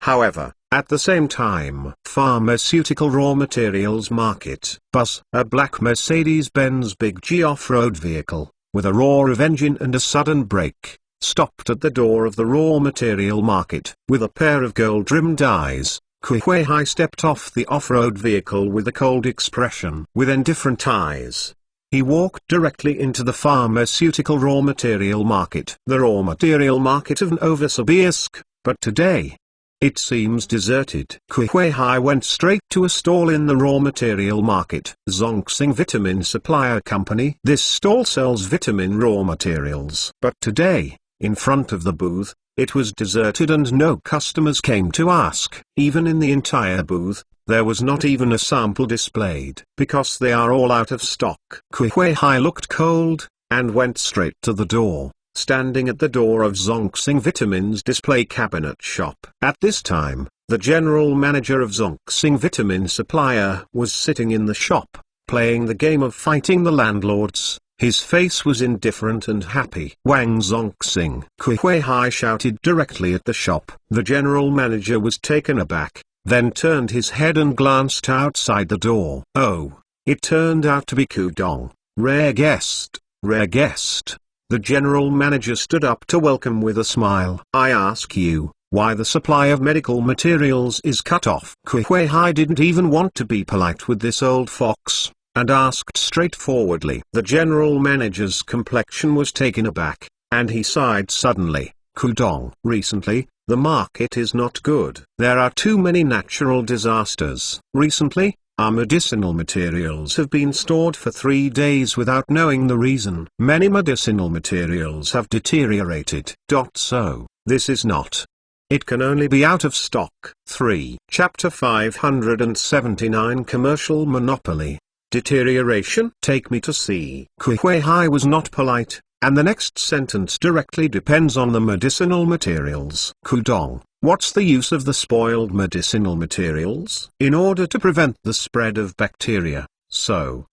Speaker 1: However, at the same time, pharmaceutical raw materials market. Buzz, a black Mercedes-Benz Big G off-road vehicle, with a roar of engine and a sudden brake, stopped at the door of the raw material market. With a pair of gold-rimmed eyes, Kuihuihai stepped off the off-road vehicle with a cold expression. With indifferent eyes, he walked directly into the pharmaceutical raw material market. The raw material market of Novosibirsk, but today, it seems deserted. Kuihuihai went straight to a stall in the raw material market. Zongxing Vitamin Supplier Company. This stall sells vitamin raw materials. But today, in front of the booth, it was deserted and no customers came to ask. Even in the entire booth, there was not even a sample displayed, because they are all out of stock. Kuihuihai looked cold, and went straight to the door. standing at the door of Zonxing Vitamins display cabinet shop. At this time, the general manager of Zonxing Vitamin Supplier was sitting in the shop, playing the game of fighting the landlords. His face was indifferent and happy. Wang Zonxing Kuihuihai shouted directly at the shop. The general manager was taken aback, then turned his head and glanced outside the door. Oh, it turned out to be Kudong. Rare guest, rare guest. The general manager stood up to welcome with a smile. I ask you, why the supply of medical materials is cut off? Kuihuihai didn't even want to be polite with this old fox, and asked straightforwardly. The general manager's complexion was taken aback, and he sighed suddenly. Kudong. Recently, the market is not good. There are too many natural disasters. Recently, our medicinal materials have been stored for 3 days without knowing the reason. Many medicinal materials have deteriorated. So, this is not. It can only be out of stock. 3. Chapter 579 Commercial Monopoly. Deterioration. Take me to see. Kuihuihai was not polite, and the next sentence directly depends on the medicinal materials. Kudong. What's the use of the spoiled medicinal materials? In order to prevent the spread of bacteria, so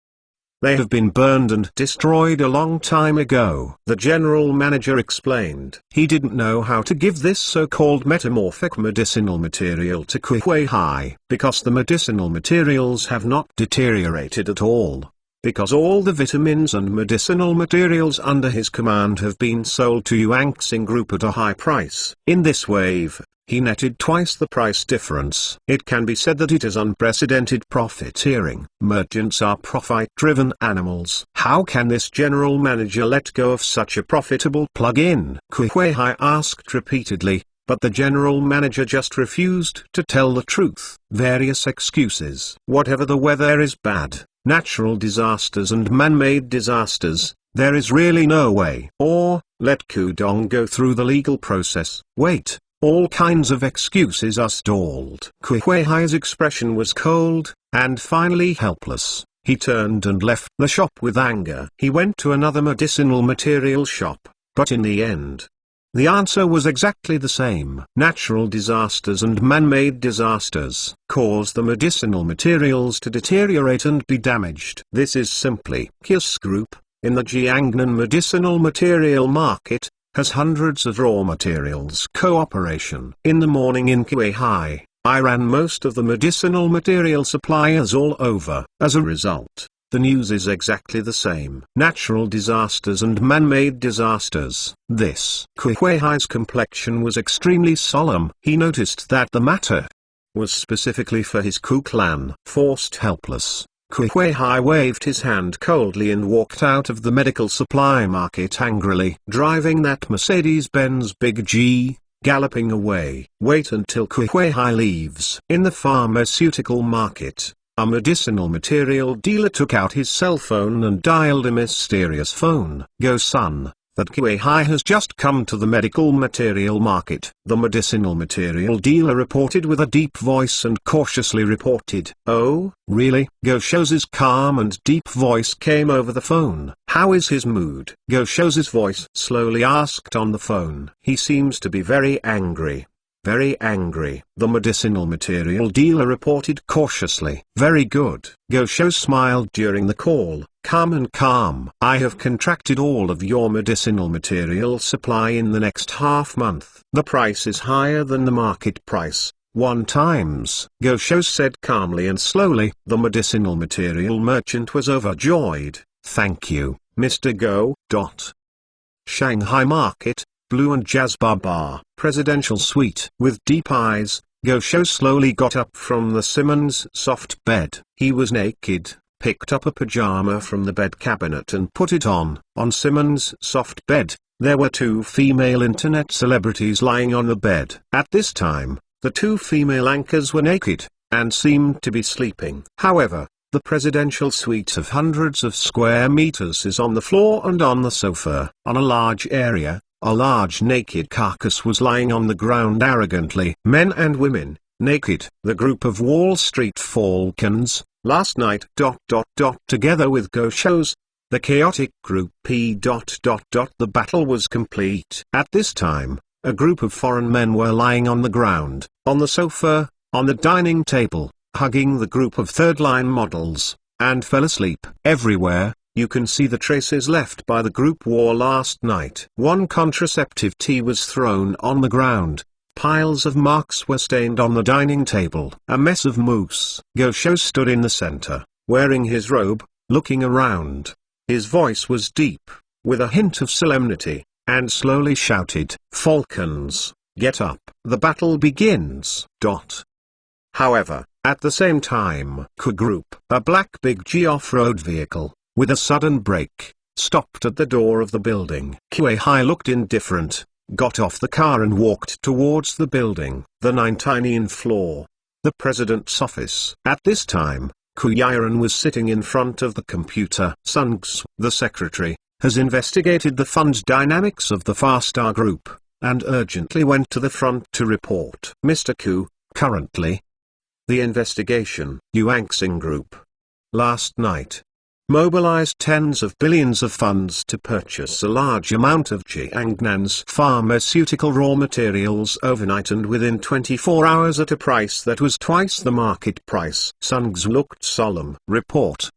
Speaker 1: they have been burned and destroyed a long time ago. The general manager explained. He didn't know how to give this so-called metamorphic medicinal material to Kuihuihai, because the medicinal materials have not deteriorated at all. Because all the vitamins and medicinal materials under his command have been sold to Yuanxing Group at a high price. In this wave, he netted twice the price difference. It can be said that it is unprecedented profiteering. Merchants are profit-driven animals. How can this general manager let go of such a profitable plug-in? Kuihuihai asked repeatedly, but the general manager just refused to tell the truth. Various excuses. Whatever the weather is bad, natural disasters and man-made disasters, there is really no way. Or, let Kudong go through the legal process. Wait. All kinds of excuses are stalled. Kuihuihai's expression was cold, and finally helpless. He turned and left the shop with anger. He went to another medicinal material shop, but in the end, the answer was exactly the same. Natural disasters and man-made disasters cause the medicinal materials to deteriorate and be damaged. This is simply. Kiss Group, in the Jiangnan medicinal material market, has hundreds of raw materials cooperation. In the morning in Kuihuihai, I ran most of the medicinal material suppliers all over. As a result, the news is exactly the same. Natural disasters and man-made disasters. This. Kuihuihai's complexion was extremely solemn. He noticed that the matter was specifically for his Ku clan. Forced helpless, Kuihuihai waved his hand coldly and walked out of the medical supply market angrily. Driving that Mercedes-Benz Big G, galloping away. Wait until Kuihuihai leaves. In the pharmaceutical market, a medicinal material dealer took out his cell phone and dialed a mysterious phone. Go son, that Kuihuihai has just come to the medical material market. The medicinal material dealer reported with a deep voice and cautiously reported. Oh, really? Go Shou's calm and deep voice came over the phone. How is his mood? Go Shou's voice slowly asked on the phone. He seems to be very angry. Very angry. The medicinal material dealer reported cautiously. Very good. Go Shou smiled during the call. Calm and calm. I have contracted all of your medicinal material supply in the next half month. The price is higher than the market price. 1 times. Go Shou said calmly and slowly. The medicinal material merchant was overjoyed. Thank you, Mr. Go. Shanghai Market, Blue and Jazz Bar, Presidential Suite. With deep eyes, Go Shou slowly got up from the Simmons soft bed. He was naked, picked up a pajama from the bed cabinet and put it on. On Simmons' soft bed, there were 2 female internet celebrities lying on the bed. At this time, the 2 female anchors were naked, and seemed to be sleeping. However, the presidential suite of hundreds of square meters is on the floor and on the sofa. On a large area, a large naked carcass was lying on the ground arrogantly. Men and women, naked. The group of Wall Street Falcons, last night. Together with Go Shou's the chaotic group P. The battle was complete. At this time, a group of foreign men were lying on the ground, on the sofa, on the dining table, hugging the group of third-line models, and fell asleep. Everywhere, you can see the traces left by the group war last night. One contraceptive tea was thrown on the ground. Piles of marks were stained on the dining table. A mess of mousse. Gosho stood in the center, wearing his robe, looking around. His voice was deep, with a hint of solemnity, and slowly shouted, "Falcons, get up. The battle begins." However, at the same time, Group, a black Big G off-road vehicle, with a sudden brake, stopped at the door of the building. Kuei looked indifferent, got off the car and walked towards the building. The 19th floor. The president's office. At this time, Kuiran was sitting in front of the computer. Sungs, the secretary, has investigated the fund dynamics of the Farstar Group, and urgently went to the front to report. Mr. Ku, currently. The investigation. Yuanxing Group. Last night. Mobilized tens of billions of funds to purchase a large amount of Jiangnan's pharmaceutical raw materials overnight and within 24 hours at a price that was twice the market price. Sungs looked solemn. Report.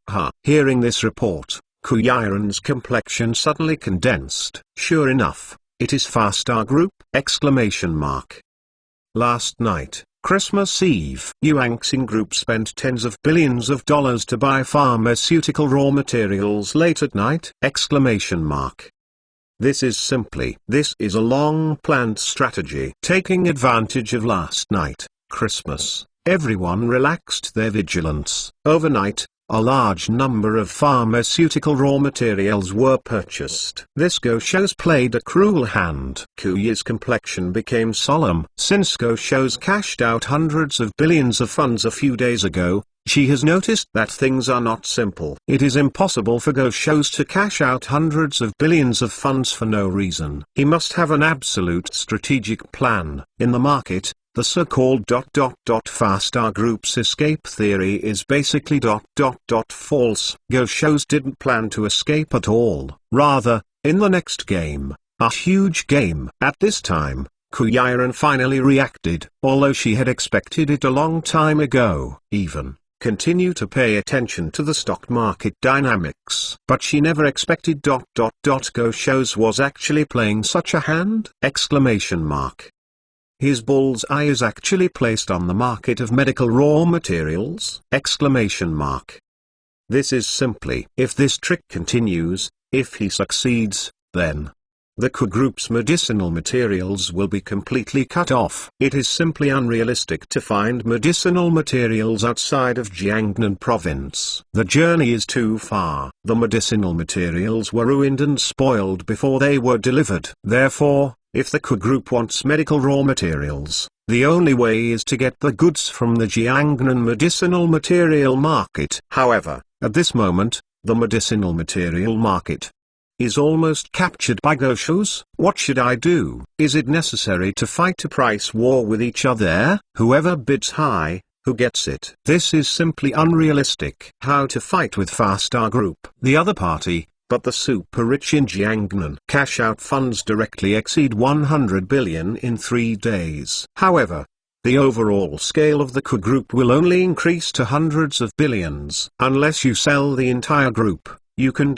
Speaker 1: Hearing this report, Kuiran's complexion suddenly condensed. Sure enough, it is Farstar Group! Last night, Christmas Eve, Yuanxing Group spent tens of billions of dollars to buy pharmaceutical raw materials late at night! This is a long-planned strategy. Taking advantage of last night, Christmas, everyone relaxed their vigilance. Overnight, a large number of pharmaceutical raw materials were purchased. This Gosho's played a cruel hand. Kuyi's complexion became solemn. Since Gosho's cashed out hundreds of billions of funds a few days ago, she has noticed that things are not simple. It is impossible for Gosho's to cash out hundreds of billions of funds for no reason. He must have an absolute strategic plan. In the market, the so-called Farstar Group's escape theory is basically false. Gosho's didn't plan to escape at all. Rather, in the next game, a huge game. At this time, Kuiran finally reacted, although she had expected it a long time ago. Continue to pay attention to the stock market dynamics. But she never expected Gosho's was actually playing such a hand! His bull's eye is actually placed on the market of medical raw materials! This is simply, if this trick continues, if he succeeds, then the Ku Group's medicinal materials will be completely cut off. It is simply unrealistic to find medicinal materials outside of Jiangnan province. The journey is too far. The medicinal materials were ruined and spoiled before they were delivered. Therefore, if the Ku Group wants medical raw materials, the only way is to get the goods from the Jiangnan medicinal material market. However, at this moment, the medicinal material market is almost captured by Gosho's. What should I do? Is it necessary to fight a price war with each other? Whoever bids high, who gets it? This is simply unrealistic. How to fight with Farstar Group? The other party, but the super rich in Jiangnan cash out funds directly exceed 100 billion in 3 days. However, the overall scale of the Ku Group will only increase to hundreds of billions. Unless you sell the entire group, you can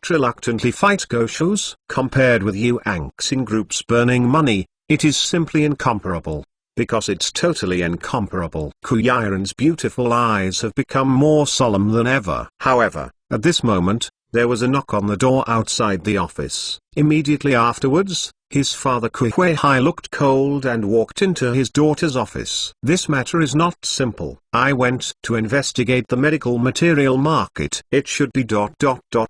Speaker 1: reluctantly fight Gosho's. Compared with Yuanxing Group's burning money, it is simply incomparable. Because it's totally incomparable. Kuiran's beautiful eyes have become more solemn than ever. However, at this moment, there was a knock on the door outside the office. Immediately afterwards, his father Kuei looked cold and walked into his daughter's office. This matter is not simple. I went to investigate the medical material market. It should be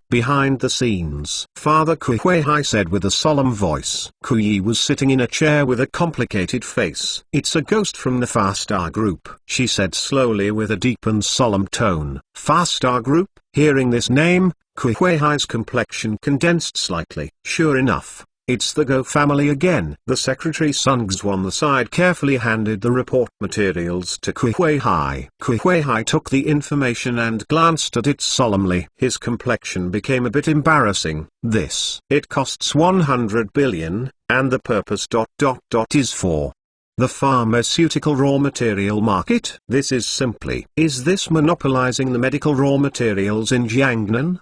Speaker 1: behind the scenes. Father Kuei said with a solemn voice. Kui was sitting in a chair with a complicated face. It's a ghost from the Farstar Group, she said slowly with a deep and solemn tone. Farstar Group? Hearing this name, Kuei's complexion condensed slightly. Sure enough, it's the Go family again. The secretary Sung Won the side carefully handed the report materials to Kuei-hai. Kuei-hai took the information and glanced at it solemnly. His complexion became a bit embarrassing. It costs 100 billion, and the purpose is for the pharmaceutical raw material market. This is this monopolizing the medical raw materials in Jiangnan?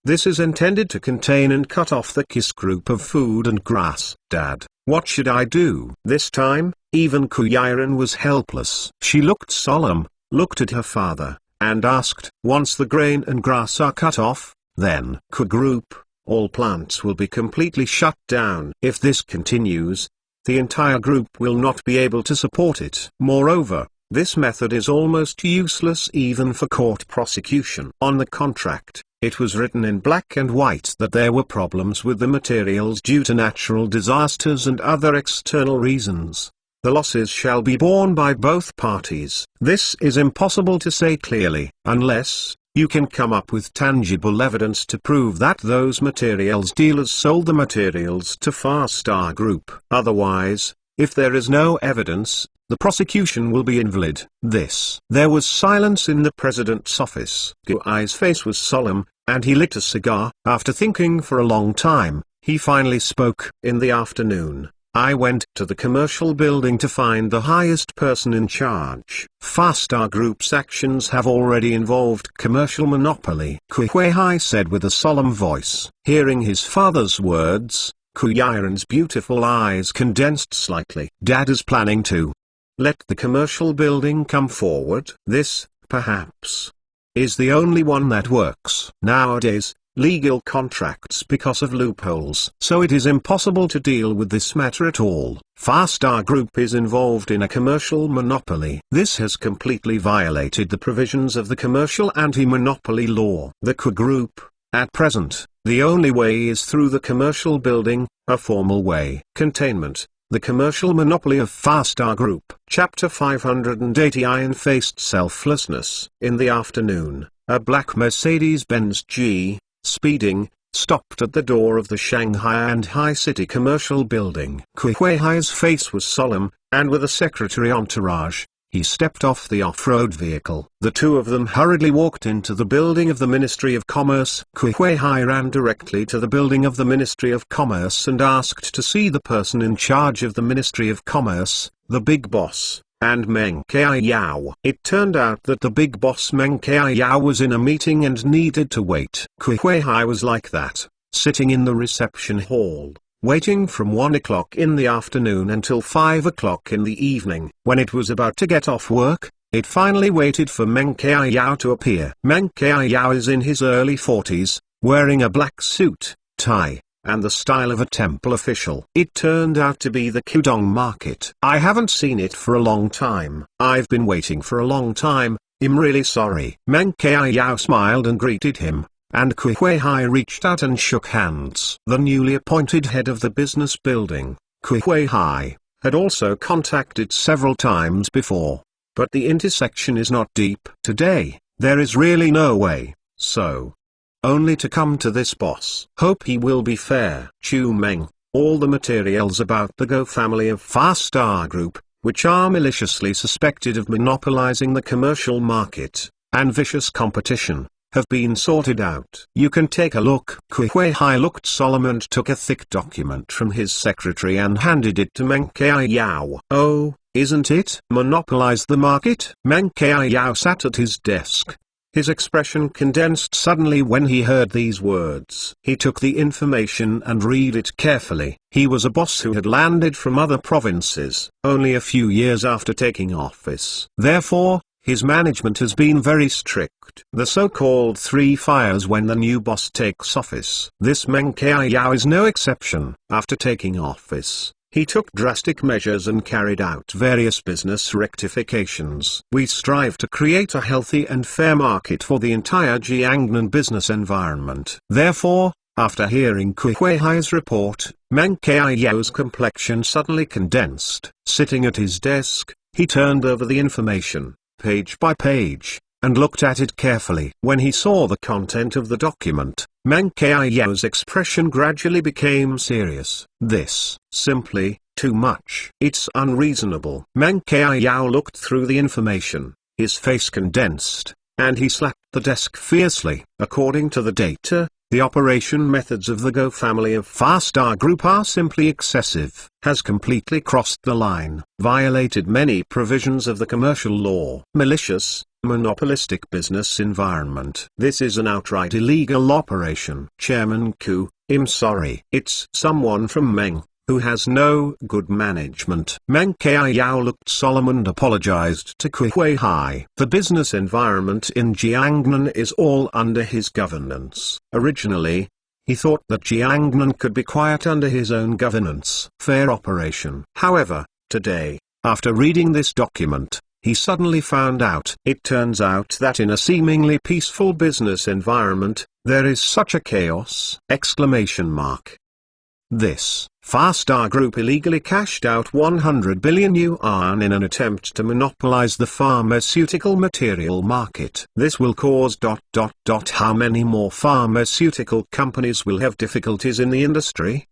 Speaker 1: This is intended to contain and cut off the KISS group of food and grass. Dad, what should I do? This time, even Kuiran was helpless. She looked solemn, looked at her father, and asked, once the grain and grass are cut off, then KISS group, all plants will be completely shut down. If this continues, the entire group will not be able to support it. Moreover, this method is almost useless even for court prosecution. On the contract, it was written in black and white that there were problems with the materials due to natural disasters and other external reasons. The losses shall be borne by both parties. This is impossible to say clearly, unless you can come up with tangible evidence to prove that those materials dealers sold the materials to Far Star Group. Otherwise, if there is no evidence, the prosecution will be invalid. There was silence in the president's office. Guai's face was solemn, and he lit a cigar. After thinking for a long time, he finally spoke. In the afternoon, I went to the commercial building to find the highest person in charge. Far Star Group's actions have already involved commercial monopoly, Kuei-hai said with a solemn voice. Hearing his father's words, Kuiran's beautiful eyes condensed slightly. Dad is planning to let the commercial building come forward. This, perhaps, is the only one that works. Nowadays, legal contracts because of loopholes. So it is impossible to deal with this matter at all. Far Star Group is involved in a commercial monopoly. This has completely violated the provisions of the commercial anti-monopoly law. The KISS Group, at present, the only way is through the commercial building, a formal way. Containment. The commercial monopoly of Far Star Group. Chapter 580. Iron faced selflessness. In the afternoon, a black Mercedes-Benz G, speeding, stopped at the door of the Shanghai and High City commercial building. Kuei-hai's face was solemn, and with a secretary entourage, he stepped off the off-road vehicle. The two of them hurriedly walked into the building of the Ministry of Commerce. Kuei-hai ran directly to the building of the Ministry of Commerce and asked to see the person in charge of the Ministry of Commerce, the big boss, and Meng Kai-yao. It turned out that the big boss Meng Kai-yao was in a meeting and needed to wait. Kuei-hai was like that, sitting in the reception hall, waiting from 1 o'clock in the afternoon until 5 o'clock in the evening. When it was about to get off work, it finally waited for Meng Kai-yao to appear. Meng Kai-yao is in his early 40s, wearing a black suit, tie, and the style of a temple official. It turned out to be the Kudong market. I haven't seen it for a long time. I've been waiting for a long time, I'm really sorry. Meng Kai-yao smiled and greeted him, and Kuei-hai reached out and shook hands. The newly appointed head of the business building, Kuei-hai, had also contacted several times before, but the intersection is not deep. Today, there is really no way, so only to come to this boss. Hope he will be fair. Chu Meng, all the materials about the Go family of Far Star Group, which are maliciously suspected of monopolizing the commercial market, and vicious competition, have been sorted out. You can take a look. Kuei-hai looked solemn and took a thick document from his secretary and handed it to Meng Kai-yao. Oh, isn't it? Monopolize the market? Meng Kai-yao sat at his desk. His expression condensed suddenly when he heard these words. He took the information and read it carefully. He was a boss who had landed from other provinces, only a few years after taking office. Therefore, his management has been very strict. The so-called 3 fires when the new boss takes office. This Meng Kai-yao is no exception. After taking office, he took drastic measures and carried out various business rectifications. We strive to create a healthy and fair market for the entire Jiangnan business environment. Therefore, after hearing Kuei-hai's report, Meng Kai-yao's complexion suddenly condensed. Sitting at his desk, he turned over the information, page by page, and looked at it carefully. When he saw the content of the document, Meng Qiao's expression gradually became serious. This, simply, too much. It's unreasonable. Meng Qiao looked through the information, his face condensed, and he slapped the desk fiercely. According to the data, the operation methods of the Go family of Far-Star Group are simply excessive, has completely crossed the line, violated many provisions of the commercial law. Malicious, monopolistic business environment. This is an outright illegal operation. Chairman Ku, I'm sorry. It's someone from Meng, who has no good management. Meng Qiao looked solemn and apologized to Kuei. The business environment in Jiangnan is all under his governance. Originally, he thought that Jiangnan could be quiet under his own governance. Fair operation. However, today, after reading this document, he suddenly found out. It turns out that in a seemingly peaceful business environment, there is such a chaos! This, Far-Star Group illegally cashed out 100 billion yuan in an attempt to monopolize the pharmaceutical material market. This will cause ... How many more pharmaceutical companies will have difficulties in the industry?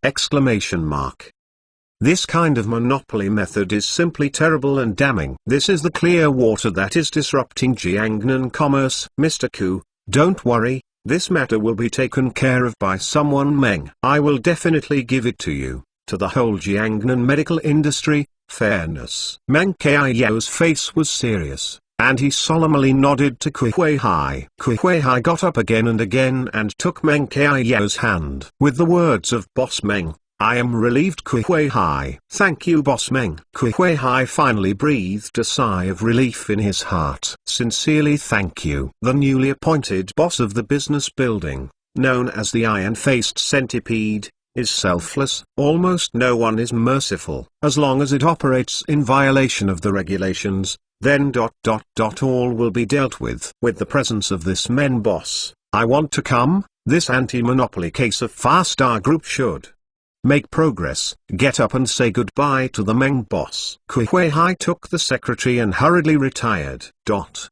Speaker 1: This kind of monopoly method is simply terrible and damning. This is the clear water that is disrupting Jiangnan commerce. Mr. Ku, don't worry. This matter will be taken care of by someone Meng. I will definitely give it to you, to the whole Jiangnan medical industry, fairness. Meng Qiao's face was serious, and he solemnly nodded to Kuei. Kuei got up again and took Meng Qiao's hand. With the words of Boss Meng, I am relieved. Kuei. Thank you, Boss Meng. Kuei finally breathed a sigh of relief in his heart. Sincerely thank you. The newly appointed boss of the business building, known as the Iron-Faced Centipede, is selfless. Almost no one is merciful. As long as it operates in violation of the regulations, then ... all will be dealt with. With the presence of this men boss, I want to come. This anti-monopoly case of Far-Star Group should make progress. Get up and say goodbye to the Meng boss. Kuei took the secretary and hurriedly retired. The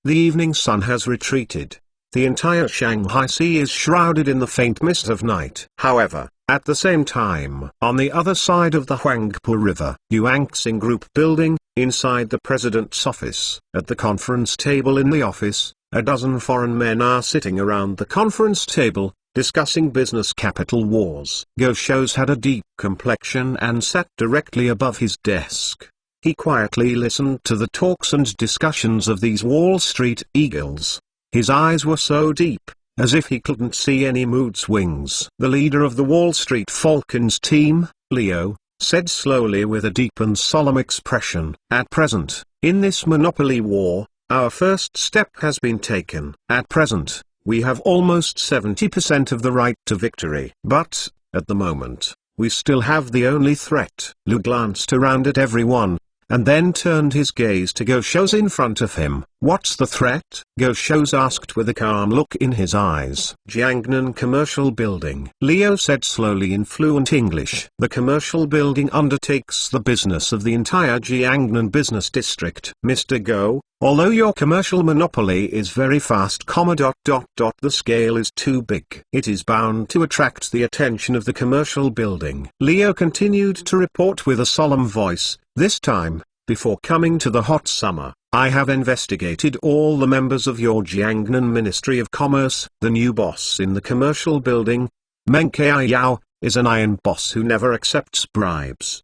Speaker 1: evening sun has retreated. The entire Shanghai Sea is shrouded in the faint mist of night. However, at the same time, on the other side of the Huangpu River, Yuanxing Group building, inside the president's office, at the conference table in the office, a dozen foreign men are sitting around the conference table, discussing business capital wars. Go Shou's had a deep complexion and sat directly above his desk. He quietly listened to the talks and discussions of these Wall Street eagles. His eyes were so deep, as if he couldn't see any mood swings. The leader of the Wall Street Falcons team, Leo, said slowly with a deep and solemn expression, at present, in this monopoly war, our first step has been taken. At present, we have almost 70% of the right to victory. But, at the moment, we still have the only threat. Lu glanced around at everyone, and then turned his gaze to Go Shou's in front of him. What's the threat? Go Shou's asked with a calm look in his eyes. Jiangnan Commercial Building. Leo said slowly in fluent English. The commercial building undertakes the business of the entire Jiangnan business district. Mr. Go, although your commercial monopoly is very fast, the scale is too big. It is bound to attract the attention of the commercial building. Leo continued to report with a solemn voice. This time, before coming to the hot summer, I have investigated all the members of your Jiangnan Ministry of Commerce. The new boss in the commercial building, Meng Qiao, is an iron boss who never accepts bribes,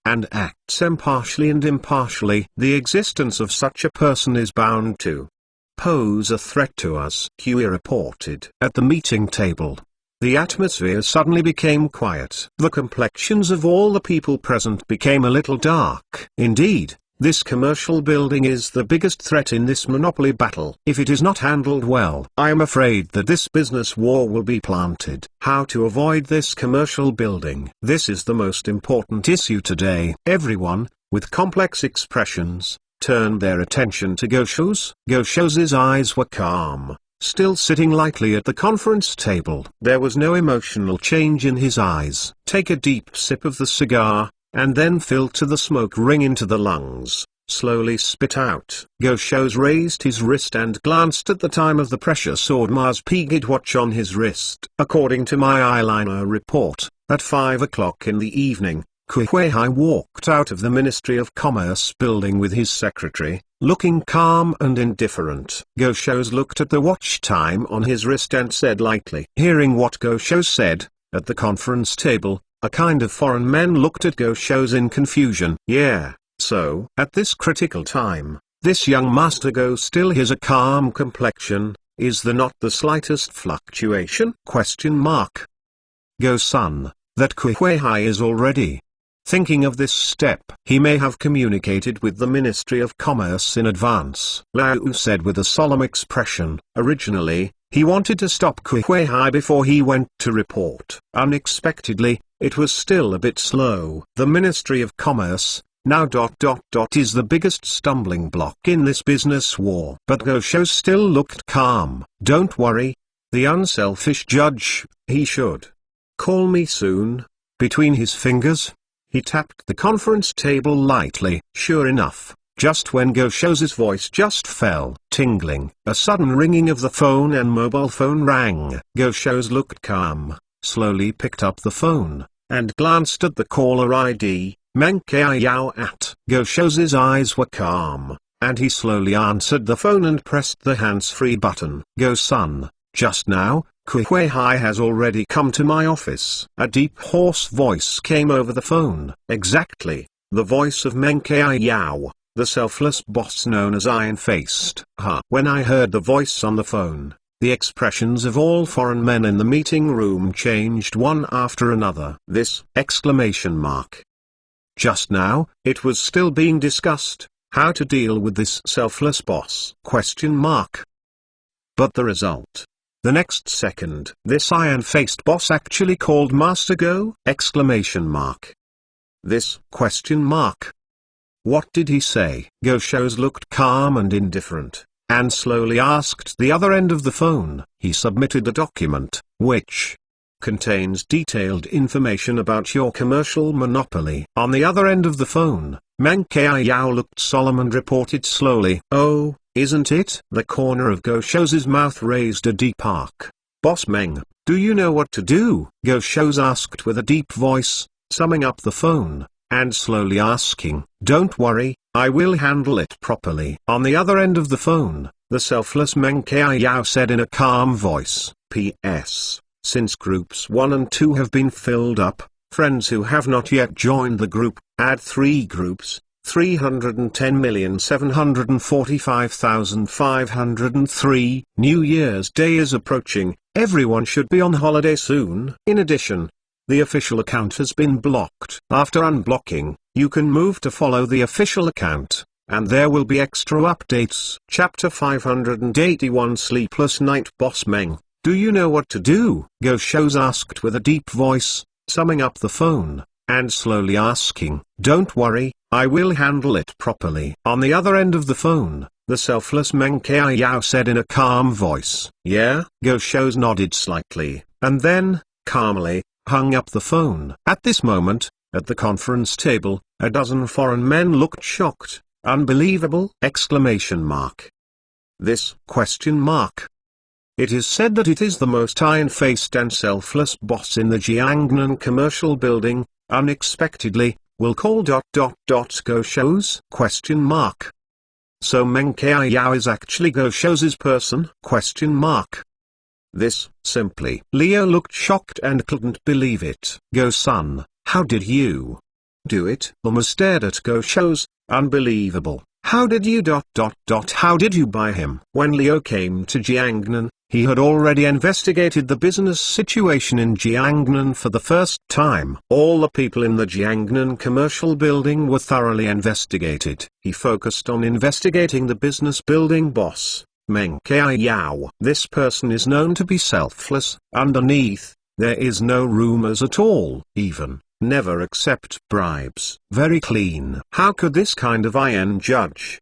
Speaker 1: and acts impartially and impartially. The existence of such a person is bound to pose a threat to us, Huey reported. At the meeting table, the atmosphere suddenly became quiet. The complexions of all the people present became a little dark. Indeed, this commercial building is the biggest threat in this monopoly battle. If it is not handled well, I am afraid that this business war will be planted. How to avoid this commercial building? This is the most important issue today. Everyone, with complex expressions, turned their attention to Go Shou's. Go Shou's eyes were calm, still sitting lightly at the conference table. There was no emotional change in his eyes. Take a deep sip of the cigar, and then filter the smoke ring into the lungs. slowly spit out. Go Shows raised his wrist and glanced at the time of the precious sword Mars Pegid watch on his wrist. According to my eyeliner report, at 5 o'clock in the evening, Kuehai walked out of the Ministry of Commerce building with his secretary, looking calm and indifferent. Go Shows looked at the watch time on his wrist and said lightly. Hearing what Go Shows said, at the conference table, a kind of foreign men looked at Go Shows in confusion. Yeah, so, at this critical time, this young Master Go still has a calm complexion, is there not the slightest fluctuation? Go son, that Kuehai is already thinking of this step. He may have communicated with the Ministry of Commerce in advance. Lao said with a solemn expression. Originally, he wanted to stop Kuehai before he went to report. Unexpectedly, it was still a bit slow. The Ministry of Commerce, now is the biggest stumbling block in this business war. But Go Shows still looked calm. Don't worry. The unselfish judge, he should call me soon. Between his fingers, he tapped the conference table lightly. Sure enough, just when Go Shows' voice just fell, tingling, a sudden ringing of the phone and mobile phone rang. Go Shows looked calm, slowly picked up the phone, and glanced at the caller ID, Meng Kai Yao at. Go Shows' eyes were calm, and he slowly answered the phone and pressed the hands-free button. Go son, just now, Kuehai has already come to my office. A deep hoarse voice came over the phone. Exactly, the voice of Meng Kai Yao, the selfless boss known as Iron-Faced. When I heard the voice on the phone, the expressions of all foreign men in the meeting room changed one after another. This! Just now, it was still being discussed, how to deal with this selfless boss? But the result. The next second, this iron-faced boss actually called Master Go? This? What did he say? Go Shows looked calm and indifferent, and slowly asked the other end of the phone. He submitted a document, which contains detailed information about your commercial monopoly. On the other end of the phone, Meng Kai Yao looked solemn and reported slowly. Oh, isn't it? The corner of Go Shows' mouth raised a deep arc. Boss Meng, do you know what to do? Go Shows asked with a deep voice, summing up the phone, and slowly asking. Don't worry, I will handle it properly. On the other end of the phone, the selfless Meng Kai Yao said in a calm voice. P.S. Since groups 1 and 2 have been filled up, friends who have not yet joined the group, add 3 groups. 310,745,503. New Year's Day is approaching, everyone should be on holiday soon. In addition, the official account has been blocked. After unblocking, you can move to follow the official account, and there will be extra updates. Chapter 581 Sleepless Night. Boss Meng, do you know what to do? Go Shows asked with a deep voice, summing up the phone, and slowly asking. Don't worry, I will handle it properly. On the other end of the phone, the selfless Meng Kai Yao said in a calm voice. Yeah? Go Shows nodded slightly, and then, calmly, hung up the phone. At this moment, at the conference table, a dozen foreign men looked shocked. Unbelievable! This? It is said that it is the most iron-faced and selfless boss in the Jiangnan commercial building. Unexpectedly, will call ... Go Shows? So Meng Kai Yao is actually Go Shows' person? This? Simply. Leo looked shocked and couldn't believe it. Go son, how did you do it? Almost stared at Go Shows. Unbelievable. How did you ... How did you buy him? When Leo came to Jiangnan, he had already investigated the business situation in Jiangnan for the first time. All the people in the Jiangnan commercial building were thoroughly investigated. He focused on investigating the business building boss, Meng Kai Yao. This person is known to be selfless. Underneath, there is no rumors at all. Even, never accept bribes. Very clean. How could this kind of iron judge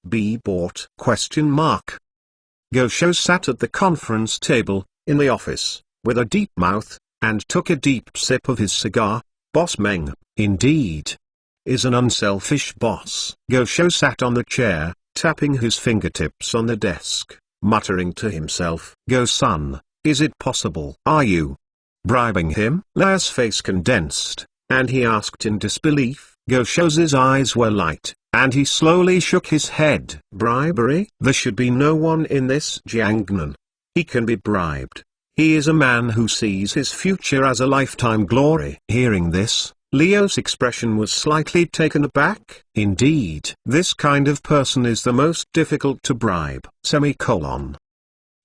Speaker 1: be bought? Go Shows sat at the conference table, in the office, with a deep mouth, and took a deep sip of his cigar. Boss Meng, indeed. is an unselfish boss. Gosho sat on the chair, tapping his fingertips on the desk, muttering to himself. Go-san, is it possible? Are you bribing him? Lia's face condensed, and he asked in disbelief. Gosho's eyes were light, and he slowly shook his head. Bribery? There should be no one in this Jiangnan. He can be bribed. He is a man who sees his future as a lifetime glory. Hearing this, Leo's expression was slightly taken aback. Indeed, this kind of person is the most difficult to bribe.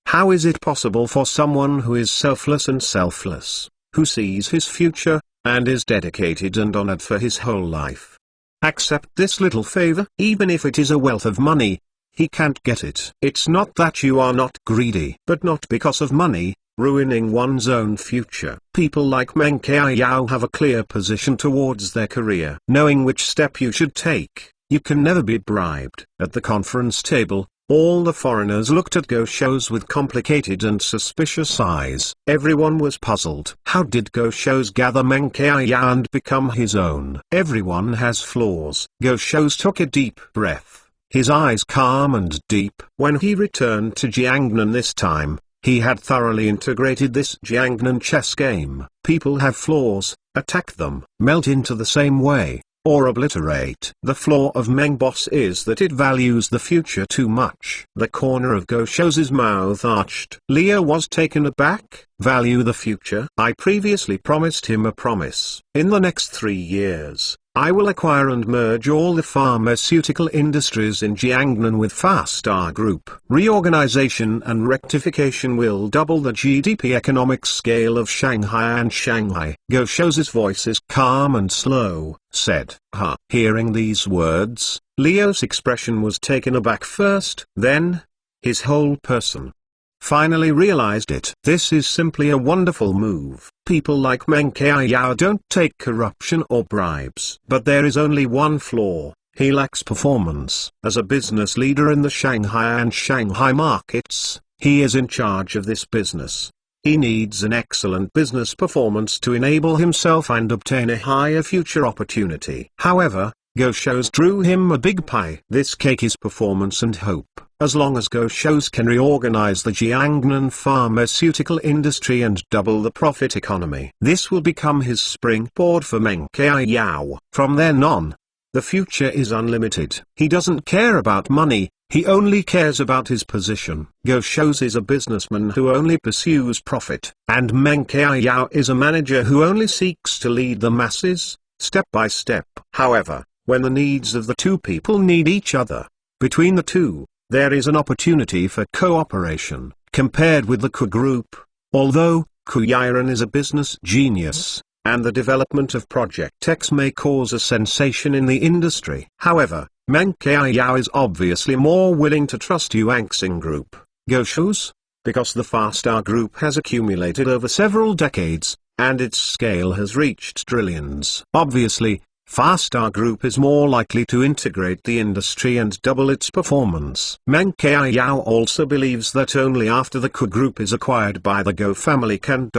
Speaker 1: How is it possible for someone who is selfless and selfless, who sees his future, and is dedicated and honored for his whole life, accept this little favor? Even if it is a wealth of money, he can't get it. It's not that you are not greedy, but not because of money, ruining one's own future. People like Meng Qiao have a clear position towards their career. Knowing which step you should take, you can never be bribed. At the conference table, all the foreigners looked at Gosho's with complicated and suspicious eyes. Everyone was puzzled. How did Gosho's gather Meng Qiao and become his own? Everyone has flaws. Gosho's took a deep breath, his eyes calm and deep. When he returned to Jiangnan this time, he had thoroughly integrated this Jiangnan chess game. People have flaws, attack them, melt into the same way, or obliterate. The flaw of Meng Boss is that it values the future too much. The corner of Gosho's mouth arched. Leo was taken aback. Value the future? I previously promised him a promise. In the next 3 years, I will acquire and merge all the pharmaceutical industries in Jiangnan with Far-Star Group. Reorganization and rectification will double the GDP economic scale of Shanghai and Shanghai. Gosho's voice is calm and slow, said, "Ha." Hearing these words, Leo's expression was taken aback first. Then, his whole person finally realized it. This is simply a wonderful move. People like Meng Qiao don't take corruption or bribes. But there is only one flaw: he lacks performance. As a business leader in the Shanghai and Shanghai markets, he is in charge of this business. He needs an excellent business performance to enable himself and obtain a higher future opportunity. However, Gosho's drew him a big pie. This cake is performance and hope. As long as Gosho's can reorganize the Jiangnan pharmaceutical industry and double the profit economy, this will become his springboard for Meng Qiao. From then on, the future is unlimited. He doesn't care about money, he only cares about his position. Gosho's is a businessman who only pursues profit, and Meng Qiao is a manager who only seeks to lead the masses, step by step. However, when the needs of the two people need each other, between the two, there is an opportunity for cooperation. Compared with the Ku Group, although Ku Yiren is a business genius, and the development of Project X may cause a sensation in the industry. However, Meng Qiao is obviously more willing to trust Yuanxing Group. Gosho's? Because the Far-Star Group has accumulated over several decades, and its scale has reached trillions. Obviously, Far-Star Group is more likely to integrate the industry and double its performance. Meng Qiao also believes that only after the Ku Group is acquired by the Go family can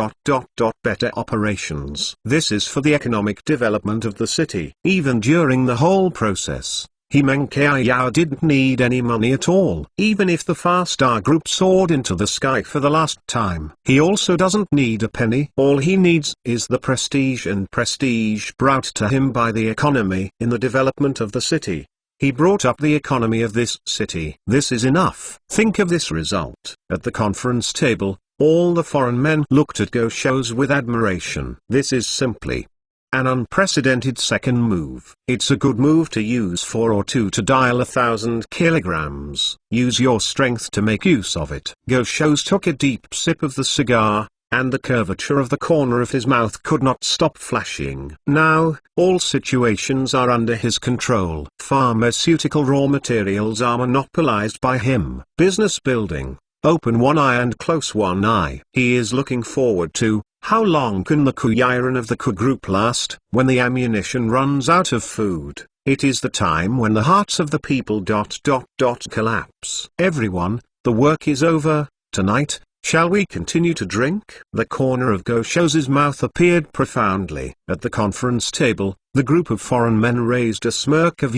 Speaker 1: better operations. This is for the economic development of the city. Even during the whole process, Meng Qiao didn't need any money at all. Even if the Far-Star Group soared into the sky for the last time, he also doesn't need a penny. All he needs is the prestige, and prestige brought to him by the economy. In the development of the city, he brought up the economy of this city. This is enough. Think of this result. At the conference table, all the foreign men looked at Gosho's with admiration. This is simply an unprecedented second move. It's a good move to use 4 or 2 to dial 1,000 kilograms. Use your strength to make use of it. Gosho's took a deep sip of the cigar, and the curvature of the corner of his mouth could not stop flashing. Now, all situations are under his control. Pharmaceutical raw materials are monopolized by him. Business building, open one eye and close one eye. He is looking forward to, how long can the Ku Yiren of the Ku Group last? When the ammunition runs out of food, it is the time when the hearts of the people collapse. Everyone, the work is over. Tonight, Shall we continue to drink? The corner of Gosho's mouth appeared profoundly. At the conference table, the group of foreign men raised a smirk of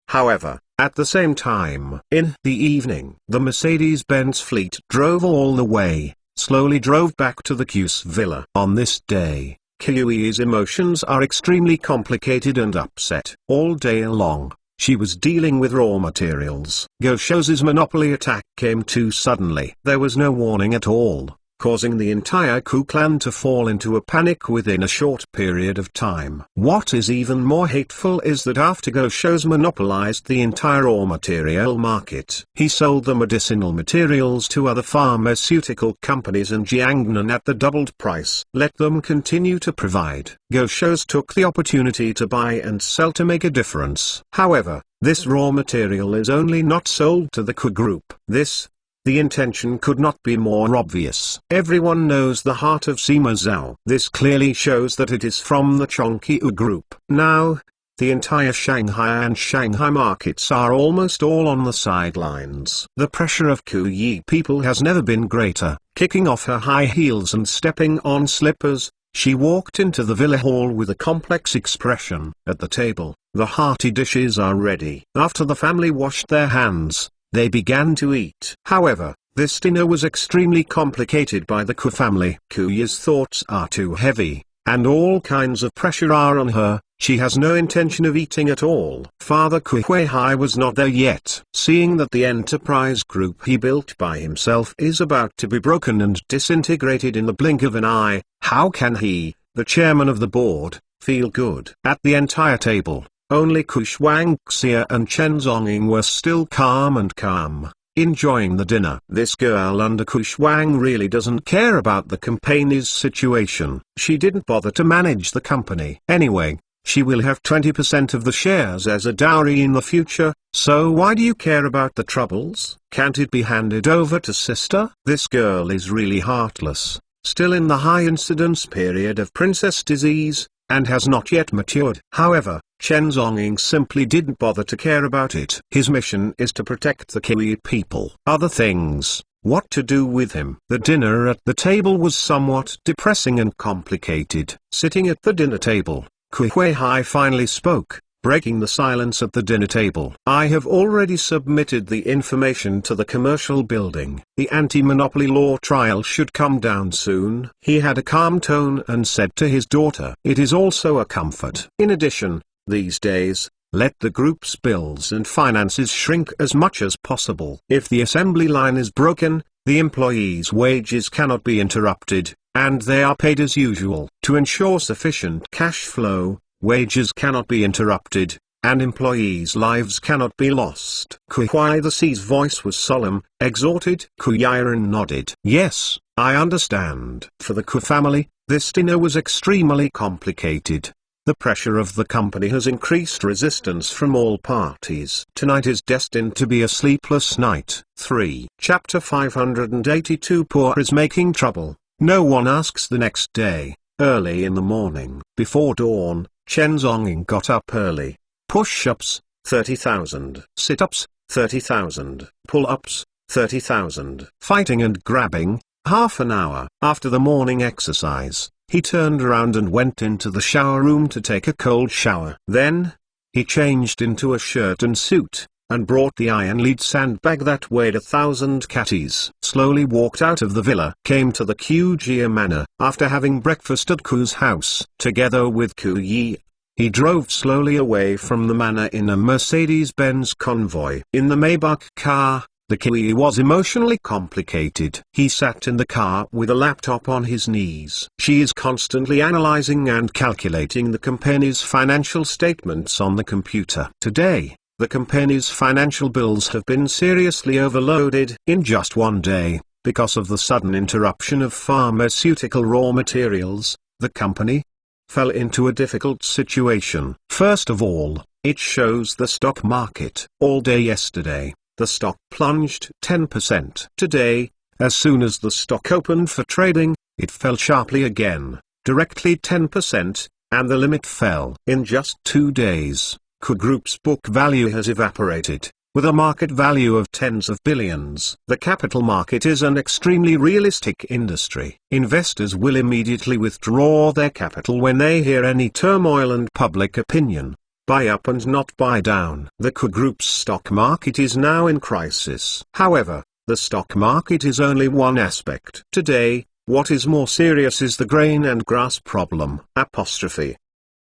Speaker 1: However, at the same time, in the evening, the Mercedes-Benz fleet drove all the way, slowly drove back to the Q's villa. On this day, Kyui's emotions are extremely complicated and upset. All day long, she was dealing with raw materials. Gosho's monopoly attack came too suddenly. There was no warning at all, causing the entire Ku clan to fall into a panic within a short period of time. What is even more hateful is that after Gosho's monopolized the entire raw material market, he sold the medicinal materials to other pharmaceutical companies in Jiangnan at the doubled price. Let them continue to provide. Gosho's took the opportunity to buy and sell to make a difference. However, this raw material is only not sold to the Ku group. The intention could not be more obvious. Everyone knows the heart of Sima Zhao. This clearly shows that it is from the Chongqiu group. Now, the entire Shanghai and Shanghai markets are almost all on the sidelines. The pressure of Kuyi people has never been greater. Kicking off her high heels and stepping on slippers, she walked into the villa hall with a complex expression. At the table, the hearty dishes are ready. After the family washed their hands, they began to eat. However, this dinner was extremely complicated by the Ku family. Kuya's thoughts are too heavy, and all kinds of pressure are on her. She has no intention of eating at all. Father Ku Huihai was not there yet. Seeing that the enterprise group he built by himself is about to be broken and disintegrated in the blink of an eye, how can he, the chairman of the board, feel good? At the entire table, only Ku Shuangxia and Chen Zonging were still calm, enjoying the dinner. This girl under Ku Shuang really doesn't care about the company's situation. She didn't bother to manage the company. Anyway, she will have 20% of the shares as a dowry in the future, so why do you care about the troubles? Can't it be handed over to sister? This girl is really heartless, still in the high incidence period of princess disease, and has not yet matured. However, Chen Zonging simply didn't bother to care about it. His mission is to protect the Kiwi people. Other things, what to do with him? The dinner at the table was somewhat depressing and complicated. Sitting at the dinner table, Ku Huihai finally spoke, breaking the silence at the dinner table. I have already submitted the information to the commercial building. The anti-monopoly law trial should come down soon. He had a calm tone and said to his daughter, it is also a comfort. In addition, these days, let the group's bills and finances shrink as much as possible. If the assembly line is broken, the employees' wages cannot be interrupted, and they are paid as usual. To ensure sufficient cash flow, wages cannot be interrupted, and employees' lives cannot be lost. Ku Huai the C's voice was solemn, exhorted. Ku Yiren nodded. Yes, I understand. For the Ku family, this dinner was extremely complicated. The pressure of the company has increased resistance from all parties. Tonight is destined to be a sleepless night. 3. Chapter 582. Poor is making trouble. No one asks. The next day, early in the morning, before dawn, Chen Zonging got up early. Push-ups, 30,000. Sit-ups, 30,000. Pull-ups, 30,000. Fighting and grabbing, half an hour. After the morning exercise, he turned around and went into the shower room to take a cold shower. Then, he changed into a shirt and suit, and brought the iron lead sandbag that weighed 1,000 catties. Slowly walked out of the villa, came to the Qijia manor. After having breakfast at Ku's house, together with Ku Yi, he drove slowly away from the manor in a Mercedes-Benz convoy. In the Maybach car, the Kiwi was emotionally complicated. He sat in the car with a laptop on his knees. She is constantly analyzing and calculating the company's financial statements on the computer. Today, the company's financial bills have been seriously overloaded. In just one day, because of the sudden interruption of pharmaceutical raw materials, the company fell into a difficult situation. First of all, it shows the stock market. All day yesterday, the stock plunged 10%. Today, as soon as the stock opened for trading, it fell sharply again, directly 10%, and the limit fell. In just 2 days, Ku Group's book value has evaporated. with a market value of tens of billions. The capital market is an extremely realistic industry. Investors will immediately withdraw their capital when they hear any turmoil and public opinion. Buy up and not buy down. The K Group's stock market is now in crisis. However, the stock market is only one aspect. Today, what is more serious is the grain and grass problem.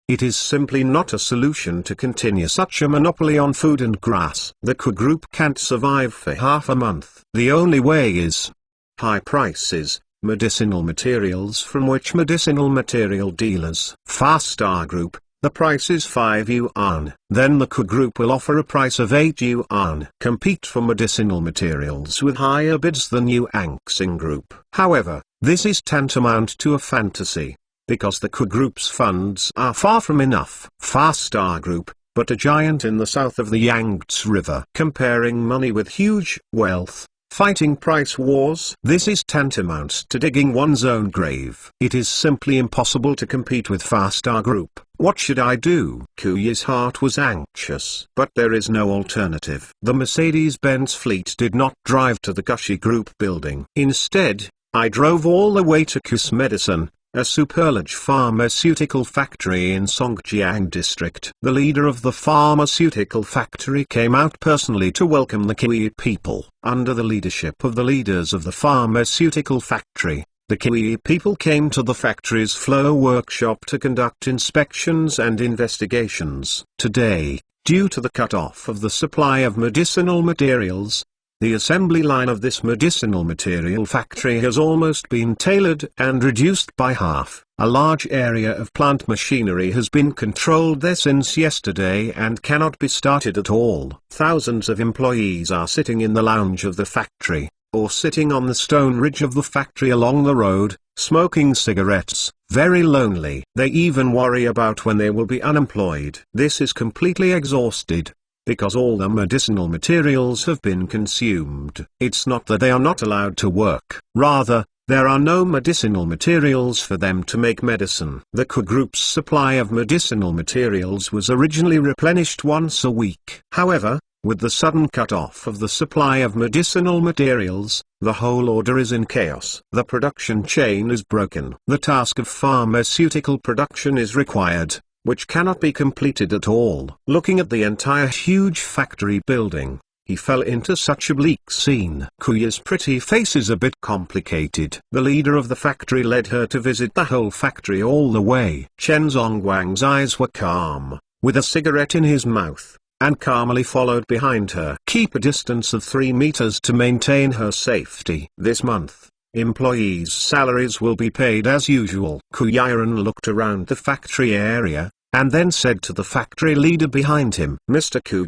Speaker 1: It is simply not a solution to continue such a monopoly on food and grass. The K Group can't survive for half a month. The only way is high prices, medicinal materials from which medicinal material dealers. Star Group, the price is 5 yuan. Then the K Group will offer a price of 8 yuan. Compete for medicinal materials with higher bids than Yuanxing Group. However, this is tantamount to a fantasy, because the K Group's funds are far from enough. Star Group, but a giant in the south of the Yangtze River. Comparing money with huge wealth, fighting price wars. This is tantamount to digging one's own grave. It is simply impossible to compete with Star Group. What should I do? Kuyi's heart was anxious. But there is no alternative. The Mercedes-Benz fleet did not drive to the Gushi Group building. Instead, I drove all the way to Kus Medicine, a superlarge pharmaceutical factory in Songjiang district. The leader of the pharmaceutical factory came out personally to welcome the Kiwi people. Under the leadership of the leaders of the pharmaceutical factory, the Kiwi people came to the factory's flow workshop to conduct inspections and investigations. Today, due to the cut-off of the supply of medicinal materials, the assembly line of this medicinal material factory has almost been tailored and reduced by half. A large area of plant machinery has been controlled there since yesterday and cannot be started at all. Thousands of employees are sitting in the lounge of the factory, or sitting on the stone ridge of the factory along the road, smoking cigarettes, very lonely. They even worry about when they will be unemployed. This is completely exhausted, because all the medicinal materials have been consumed. It's not that they are not allowed to work. Rather, there are no medicinal materials for them to make medicine. The K Group's supply of medicinal materials was originally replenished once a week. However, with the sudden cut-off of the supply of medicinal materials, the whole order is in chaos. The production chain is broken. The task of pharmaceutical production is required, which cannot be completed at all. Looking at the entire huge factory building, he fell into such a bleak scene. Kuya's pretty face is a bit complicated. The leader of the factory led her to visit the whole factory all the way. Chen Zongguang's eyes were calm, with a cigarette in his mouth, and calmly followed behind her. Keep a distance of 3 meters to maintain her safety. This month, employees' salaries will be paid as usual. Kuyiran looked around the factory area, and then said to the factory leader behind him, Mr. Ku ...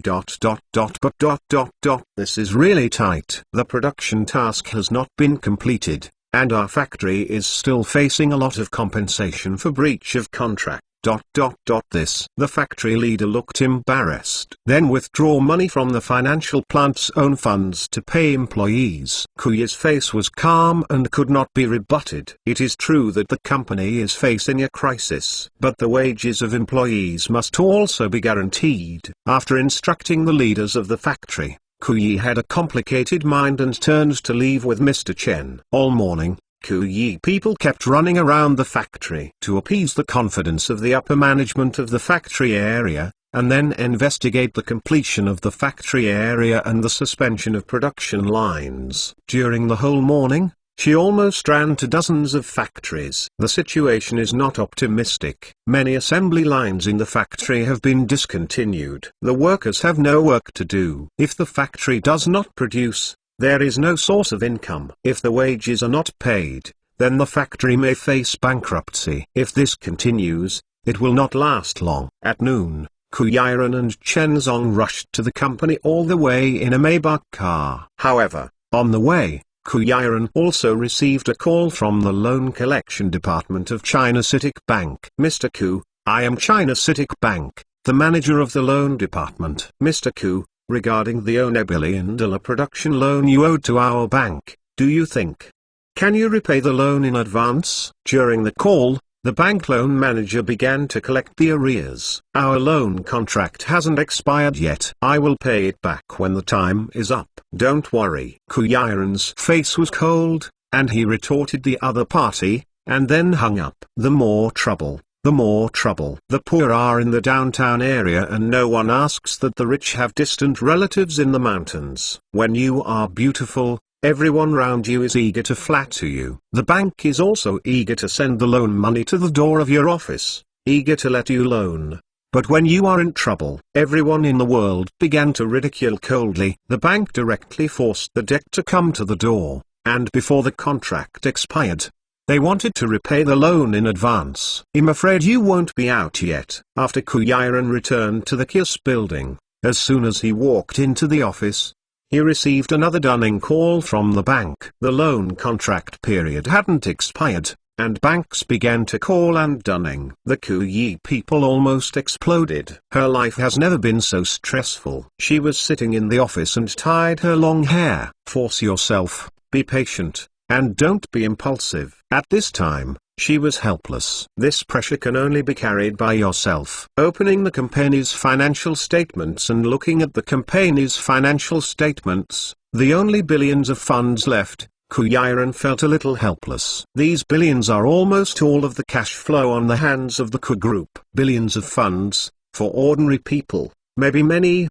Speaker 1: This is really tight. The production task has not been completed, and our factory is still facing a lot of compensation for breach of contract. The factory leader looked embarrassed. Then withdraw money from the financial plant's own funds to pay employees. Kuya's face was calm and could not be rebutted. It is true that the company is facing a crisis, but the wages of employees must also be guaranteed. After instructing the leaders of the factory, Kuyi had a complicated mind and turned to leave with Mr. Chen. All morning, Kuyi people kept running around the factory to appease the confidence of the upper management of the factory area, and then investigate the completion of the factory area and the suspension of production lines. During the whole morning, she almost ran to dozens of factories. The situation is not optimistic. Many assembly lines in the factory have been discontinued. The workers have no work to do. If the factory does not produce, there is no source of income. If the wages are not paid, then the factory may face bankruptcy. If this continues, it will not last long. At noon, Kuyiran and Chen Zong rushed to the company all the way in a Maybach car. However, on the way, Kuyiran also received a call from the loan collection department of China CITIC Bank. Mr. Ku, I am China CITIC Bank, the manager of the loan department. Mr. Ku, regarding the $1 billion production loan you owed to our bank, do you think? Can you repay the loan in advance? During the call, The bank loan manager began to collect the arrears. "Our loan contract hasn't expired yet. I will pay it back when the time is up. Don't worry." Kuyaran's face was cold, and he retorted the other party, and then hung up. The more trouble. The more trouble. The poor are in the downtown area and no one asks that the rich have distant relatives in the mountains. When you are beautiful, everyone round you is eager to flatter you. The bank is also eager to send the loan money to the door of your office, eager to let you loan. But when you are in trouble, everyone in the world began to ridicule coldly. The bank directly forced the debt to come to the door, and before the contract expired, they wanted to repay the loan in advance. "I'm afraid you won't be out yet." After Kuyaran returned to the KISS building, as soon as he walked into the office, he received another dunning call from the bank. The loan contract period hadn't expired, and banks began to call and dunning. The Kuyi people almost exploded. Her life has never been so stressful. She was sitting in the office and tied her long hair. Force yourself, be patient, and don't be impulsive. At this time, she was helpless. This pressure can only be carried by yourself. Opening the company's financial statements and looking at the company's financial statements, the only billions of funds left, Kuyaran felt a little helpless. These billions are almost all of the cash flow on the hands of the Ku group. Billions of funds, for ordinary people, maybe many,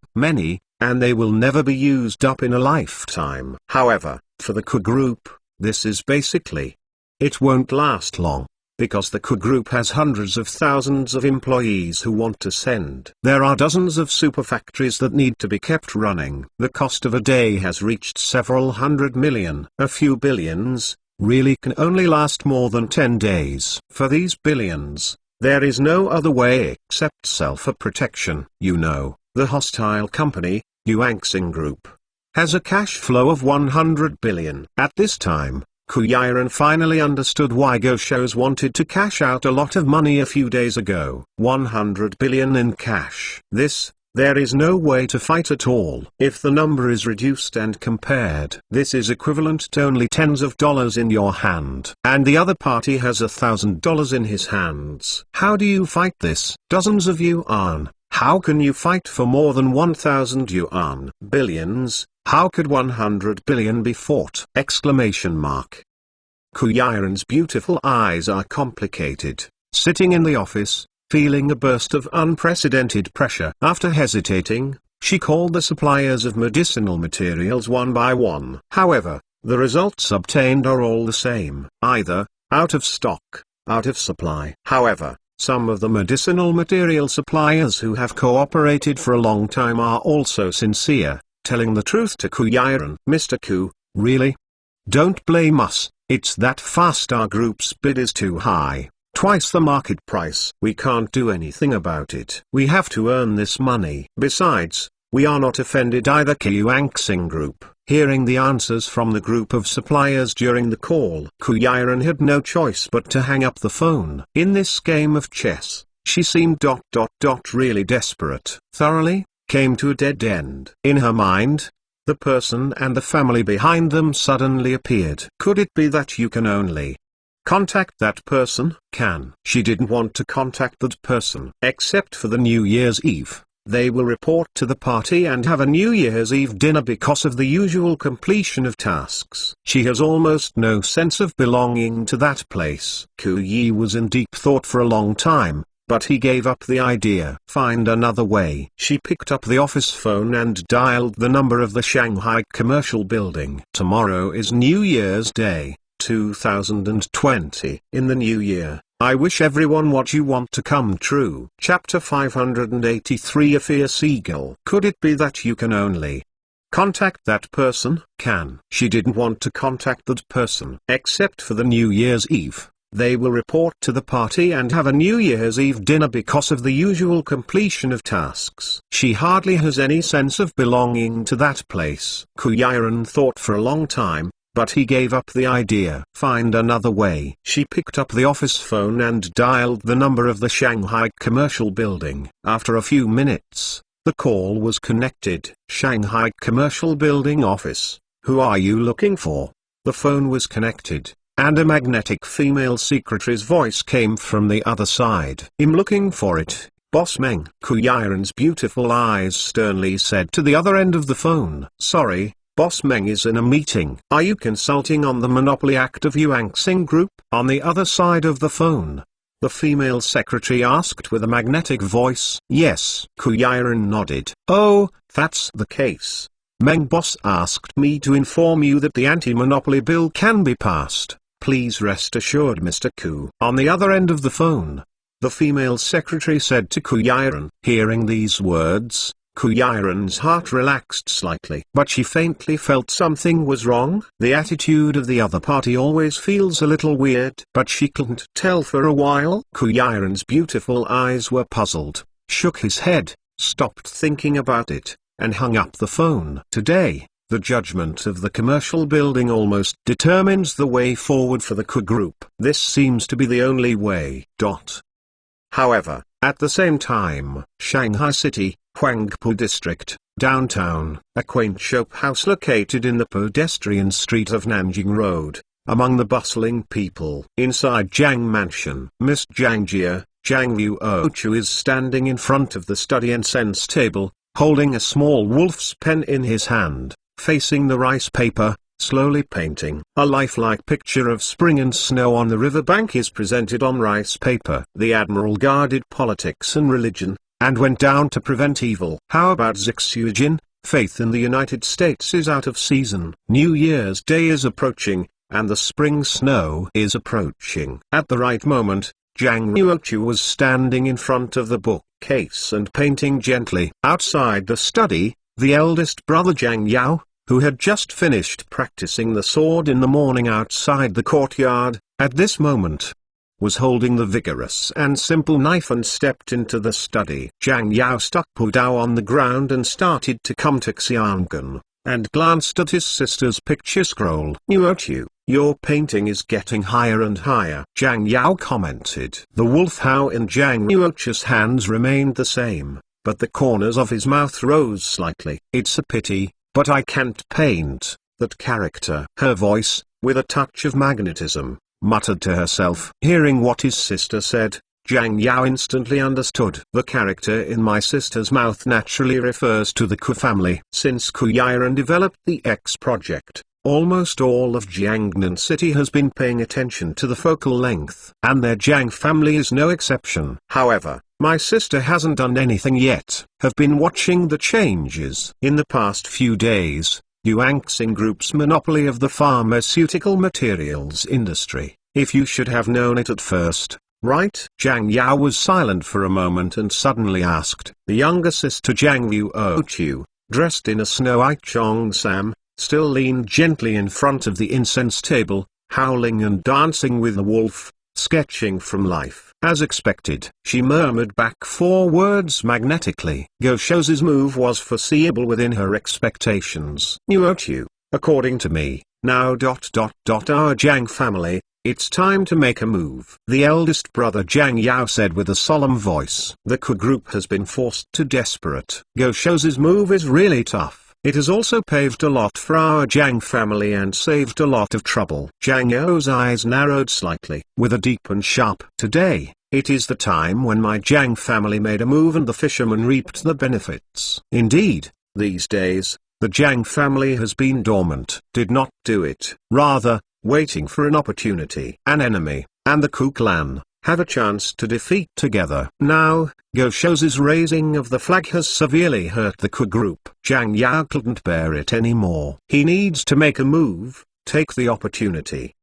Speaker 1: and they will never be used up in a lifetime. However, for the Ku group, this is basically, it won't last long, because the Ku group has hundreds of thousands of employees who want to send. There are dozens of super factories that need to be kept running. The cost of a day has reached several hundred million. A few billions, really can only last more than 10 days. For these billions, there is no other way except self-protection. You know, the hostile company, Yuanxing Group, has a cash flow of 100 billion. At this time, Kuyaran finally understood why Goshos wanted to cash out a lot of money a few days ago. 100 billion in cash. There is no way to fight at all. If the number is reduced and compared, this is equivalent to only tens of dollars in your hand. And the other party has $1,000 in his hands. How do you fight this? Dozens of yuan. How can you fight for more than 1,000 yuan? Billions. How could 100 billion be fought? Exclamation mark. Kuyaran's beautiful eyes are complicated. Sitting in the office, feeling a burst of unprecedented pressure. After hesitating, she called the suppliers of medicinal materials one by one. However, the results obtained are all the same. Either, out of stock, out of supply. However, some of the medicinal material suppliers who have cooperated for a long time are also sincere, telling the truth to Kuyaran. "Mr. Ku, really? Don't blame us, it's that fast our group's bid is too high, twice the market price. We can't do anything about it. We have to earn this money. Besides, we are not offended either." Yuanxing Group. Hearing the answers from the group of suppliers during the call, Kuyaran had no choice but to hang up the phone. In this game of chess, she seemed really desperate. Thoroughly, came to a dead end. In her mind, the person and the family behind them suddenly appeared. Could it be that you can only contact that person? She didn't want to contact that person. Except for the New Year's Eve, they will report to the party and have a New Year's Eve dinner because of the usual completion of tasks. She has almost no sense of belonging to that place. Ku Yi was in deep thought for a long time, but he gave up the idea. Find another way. She picked up the office phone and dialed the number of the Shanghai Commercial Building. Tomorrow is New Year's Day, 2020. In the new year, I wish everyone what you want to come true. Chapter 583. A Fierce Eagle. Could it be that you can only contact that person? She didn't want to contact that person. Except for the New Year's Eve, they will report to the party and have a New Year's Eve dinner because of the usual completion of tasks. She hardly has any sense of belonging to that place. Kuyaran thought for a long time, but he gave up the idea. Find another way. She picked up the office phone and dialed the number of the Shanghai Commercial Building. After a few minutes, the call was connected. Shanghai Commercial Building office. Who are you looking for? The phone was connected. and a magnetic female secretary's voice came from the other side. "I'm looking for it, Boss Meng." Kuyaran's beautiful eyes sternly said to the other end of the phone. "Sorry, Boss Meng is in a meeting." "Are you consulting on the Monopoly Act of Yuanxing Group?" On the other side of the phone, the female secretary asked with a magnetic voice. "Yes." Kuyaran nodded. "Oh, that's the case. Meng Boss asked me to inform you that the anti-monopoly bill can be passed. Please rest assured, Mr. Ku." On the other end of the phone, the female secretary said to Kuyaran. Hearing these words, Kuyaran's heart relaxed slightly. But she faintly felt something was wrong. The attitude of the other party always feels a little weird. But she couldn't tell for a while. Kuyaran's beautiful eyes were puzzled, shook his head, stopped thinking about it, and hung up the phone. Today, the judgment of the commercial building almost determines the way forward for the Ku Group. This seems to be the only way. However, at the same time, Shanghai City, Huangpu District, downtown, a quaint shop house located in the pedestrian street of Nanjing Road, among the bustling people. Inside Jiang Mansion, Miss Jiang Jia, Jiang Yuochu is standing in front of the study incense table, holding a small wolf's pen in his hand, facing the rice paper, slowly painting. A lifelike picture of spring and snow on the riverbank is presented on rice paper. The admiral guarded politics and religion, and went down to prevent evil. How about Zixuejin? Faith in the United States is out of season. New Year's Day is approaching, and the spring snow is approaching. At the right moment, Jiang Yuochu was standing in front of the bookcase and painting gently. Outside the study, the eldest brother Jiang Yao, who had just finished practicing the sword in the morning outside the courtyard, at this moment, was holding the vigorous and simple knife and stepped into the study. Jiang Yao stuck Pu Dao on the ground and started to come to Xiangan, and glanced at his sister's picture scroll. "Yuochu, your painting is getting higher and higher," Jiang Yao commented. The wolf howl in Jiang Yuochu's hands remained the same, but the corners of his mouth rose slightly. "It's a pity, but I can't paint that character." Her voice, with a touch of magnetism, muttered to herself. Hearing what his sister said, Jiang Yao instantly understood. The character in my sister's mouth naturally refers to the Ku family. Since Kuyaran developed the X project, almost all of Jiangnan City has been paying attention to the focal length, and their Jiang family is no exception. However, my sister hasn't done anything yet. Have been watching the changes. In the past few days, Yuanxing Group's monopoly of the pharmaceutical materials industry. If you should have known it at first, right? Jiang Yao was silent for a moment and suddenly asked. The younger sister Jiang Yuochu, dressed in a snow-white cheongsam, still leaned gently in front of the incense table, howling and dancing with the wolf, sketching from life. As expected, she murmured back 4 words magnetically. Go Shou's move was foreseeable within her expectations. "Yuochu, according to me, now our Jiang family, it's time to make a move." The eldest brother Jiang Yao said with a solemn voice. The Ku group has been forced to desperate. Go Shou's move is really tough. It has also paved a lot for our Jiang family and saved a lot of trouble. Jiang Yao's eyes narrowed slightly, with a deep and sharp. Today, it is the time when my Jiang family made a move and the fishermen reaped the benefits. Indeed, these days, the Jiang family has been dormant. Did not do it. Rather, waiting for an opportunity. An enemy, and the Ku clan, have a chance to defeat together. Now, Go Shou's raising of the flag has severely hurt the Ku group. Jiang Yao couldn't bear it anymore. He needs to make a move, take the opportunity.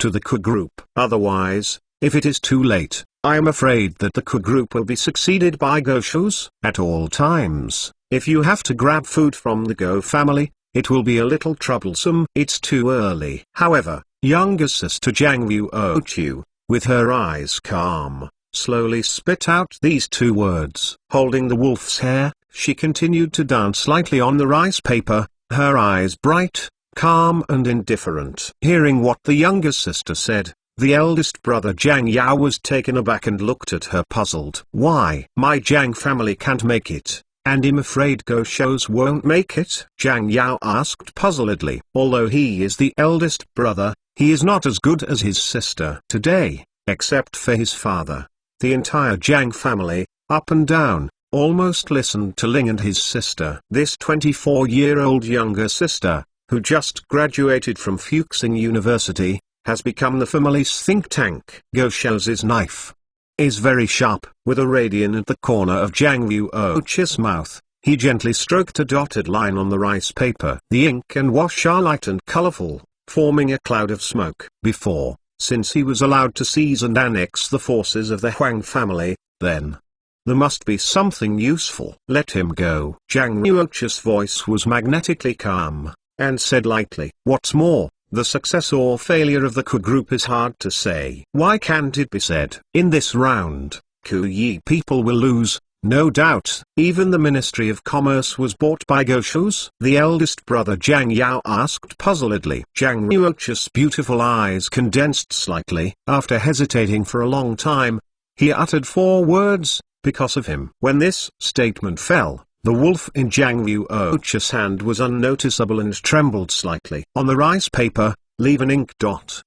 Speaker 1: To the Ku group. Otherwise, if it is too late, I am afraid that the Ku group will be succeeded by Go Shou's. At all times, if you have to grab food from the Go family, it will be a little troublesome. It's too early. However, younger sister Jiang Yuochu, with her eyes calm, slowly spit out these 2 words. Holding the wolf's hair, she continued to dance lightly on the rice paper, her eyes bright, calm and indifferent. Hearing what the younger sister said, the eldest brother Jiang Yao was taken aback and looked at her puzzled. "Why? My Jiang family can't make it, and I'm afraid Go Shou's won't make it?" Jiang Yao asked puzzledly. Although he is the eldest brother, He is not as good as his sister today, except for his father. The entire Jiang family, up and down, almost listened to Ling and his sister. This 24-year-old younger sister, who just graduated from Fuxing University, has become the family's think tank. Go Shou's knife is very sharp. With a radian at the corner of Jiang Yuochi's mouth, he gently stroked a dotted line on the rice paper. The ink and wash are light and colorful, forming a cloud of smoke. Before, since he was allowed to seize and annex the forces of the Huang family, then there must be something useful. Let him go. Jiang Yuochi's voice was magnetically calm, and said lightly, "What's more, the success or failure of the Ku group is hard to say." Why can't it be said? In this round, Ku Yi people will lose, no doubt. Even the Ministry of Commerce was bought by Goshu's. The eldest brother Jiang Yao asked puzzledly. Jiang Yuochi's beautiful eyes condensed slightly. After hesitating for a long time, he uttered 4 words, "Because of him." When this statement fell, the wolf in Jiang Yuochi's hand was unnoticeable and trembled slightly. On the rice paper, leave an ink dot.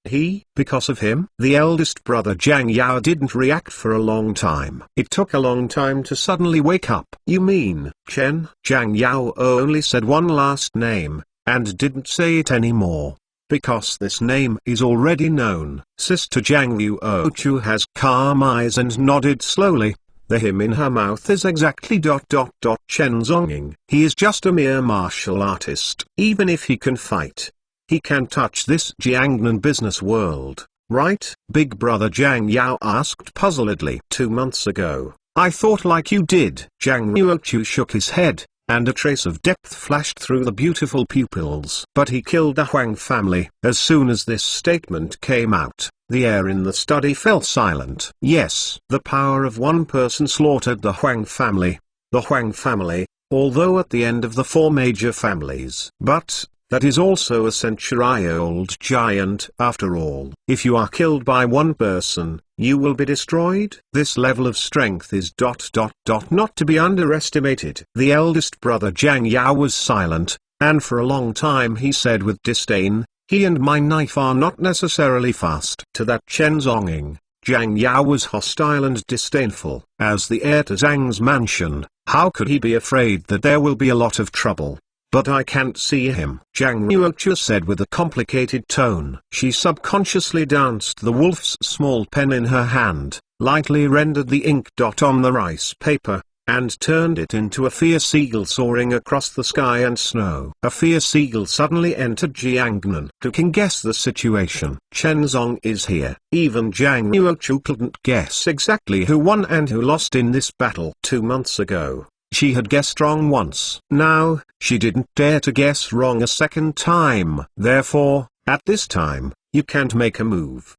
Speaker 1: Because of him? The eldest brother Jiang Yao didn't react for a long time. It took a long time to suddenly wake up. You mean, Chen? Jiang Yao only said one last name, and didn't say it anymore. Because this name is already known. Sister Jiang Yuochi has calm eyes and nodded slowly. The him in her mouth is exactly ... Chen Zonging. He is just a mere martial artist. Even if he can fight, he can touch this Jiangnan business world, right? Big brother Jiang Yao asked puzzledly. 2 months ago, I thought like you did. Jiang Yuochi shook his head, and a trace of depth flashed through the beautiful pupils. But he killed the Huang family. As soon as this statement came out, the air in the study fell silent. Yes, the power of one person slaughtered the Huang family. The Huang family, although at the end of the 4 major families. But that is also a century-old giant. After all, if you are killed by one person, you will be destroyed. This level of strength is ... not to be underestimated. The eldest brother Jiang Yao was silent, and for a long time he said with disdain, "He and my knife are not necessarily fast." To that Chen Zonging, Jiang Yao was hostile and disdainful. As the heir to Zhang's mansion, how could he be afraid that there will be a lot of trouble? "But I can't see him," Jiang Yuochi said with a complicated tone. She subconsciously danced the wolf's small pen in her hand, lightly rendered the ink dot on the rice paper, and turned it into a fierce eagle soaring across the sky and snow. A fierce eagle suddenly entered Jiangnan. Who can guess the situation? Chen Zong is here. Even Jiang Yuochi couldn't guess exactly who won and who lost in this battle. 2 months ago, she had guessed wrong once. Now, she didn't dare to guess wrong a second time. Therefore, at this time, you can't make a move.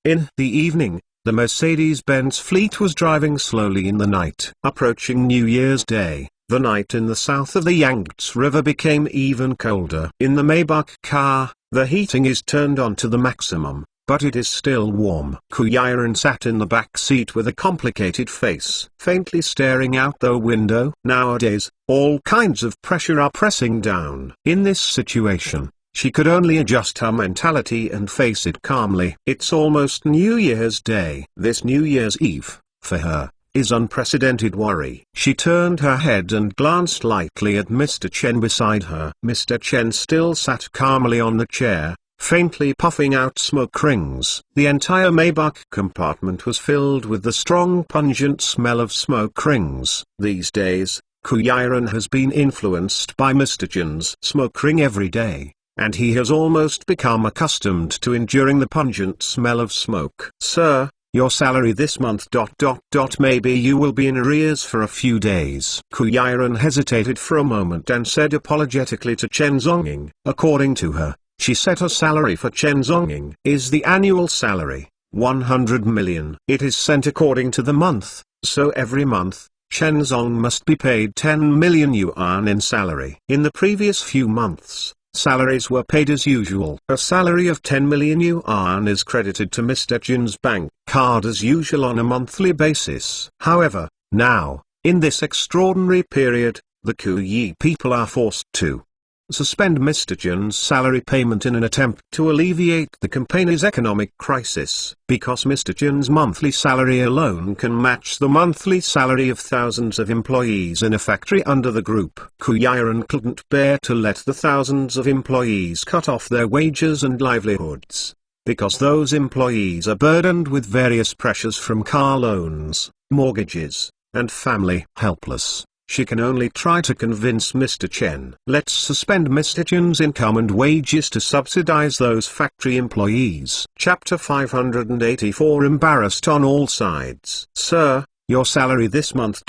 Speaker 1: In the evening, the Mercedes-Benz fleet was driving slowly in the night. Approaching New Year's Day, the night in the south of the Yangtze River became even colder. In the Maybach car, the heating is turned on to the maximum, but it is still warm. Ku Yiren sat in the back seat with a complicated face, faintly staring out the window. Nowadays, all kinds of pressure are pressing down. In this situation, she could only adjust her mentality and face it calmly. It's almost New Year's Day. This New Year's Eve, for her, is unprecedented worry. She turned her head and glanced lightly at Mr. Chen beside her. Mr. Chen still sat calmly on the chair, faintly puffing out smoke rings. The entire Maybach compartment was filled with the strong pungent smell of smoke rings. These days, Ku Yiren has been influenced by Mr. Chen's smoke ring every day, and he has almost become accustomed to enduring the pungent smell of smoke. "Sir, your salary this month ... maybe you will be in arrears for a few days." Ku Yiren hesitated for a moment and said apologetically to Chen Zonging. According to her, she set a salary for Chen Zonging is the annual salary, 100 million. It is sent according to the month, so every month, Chen Zong must be paid 10 million yuan in salary. In the previous few months, salaries were paid as usual. A salary of 10 million yuan is credited to Mr. Jin's bank card as usual on a monthly basis. However, now, in this extraordinary period, the Ku Yi people are forced to suspend Mr. Chen's salary payment in an attempt to alleviate the company's economic crisis, because Mr. Chen's monthly salary alone can match the monthly salary of thousands of employees in a factory under the group. Kuyaran couldn't bear to let the thousands of employees cut off their wages and livelihoods, because those employees are burdened with various pressures from car loans, mortgages, and family. Helpless, she can only try to convince Mr. Chen. Let's suspend Mr. Chen's income and wages to subsidize those factory employees. Chapter 584. Embarrassed on all sides. Sir, your salary this month ...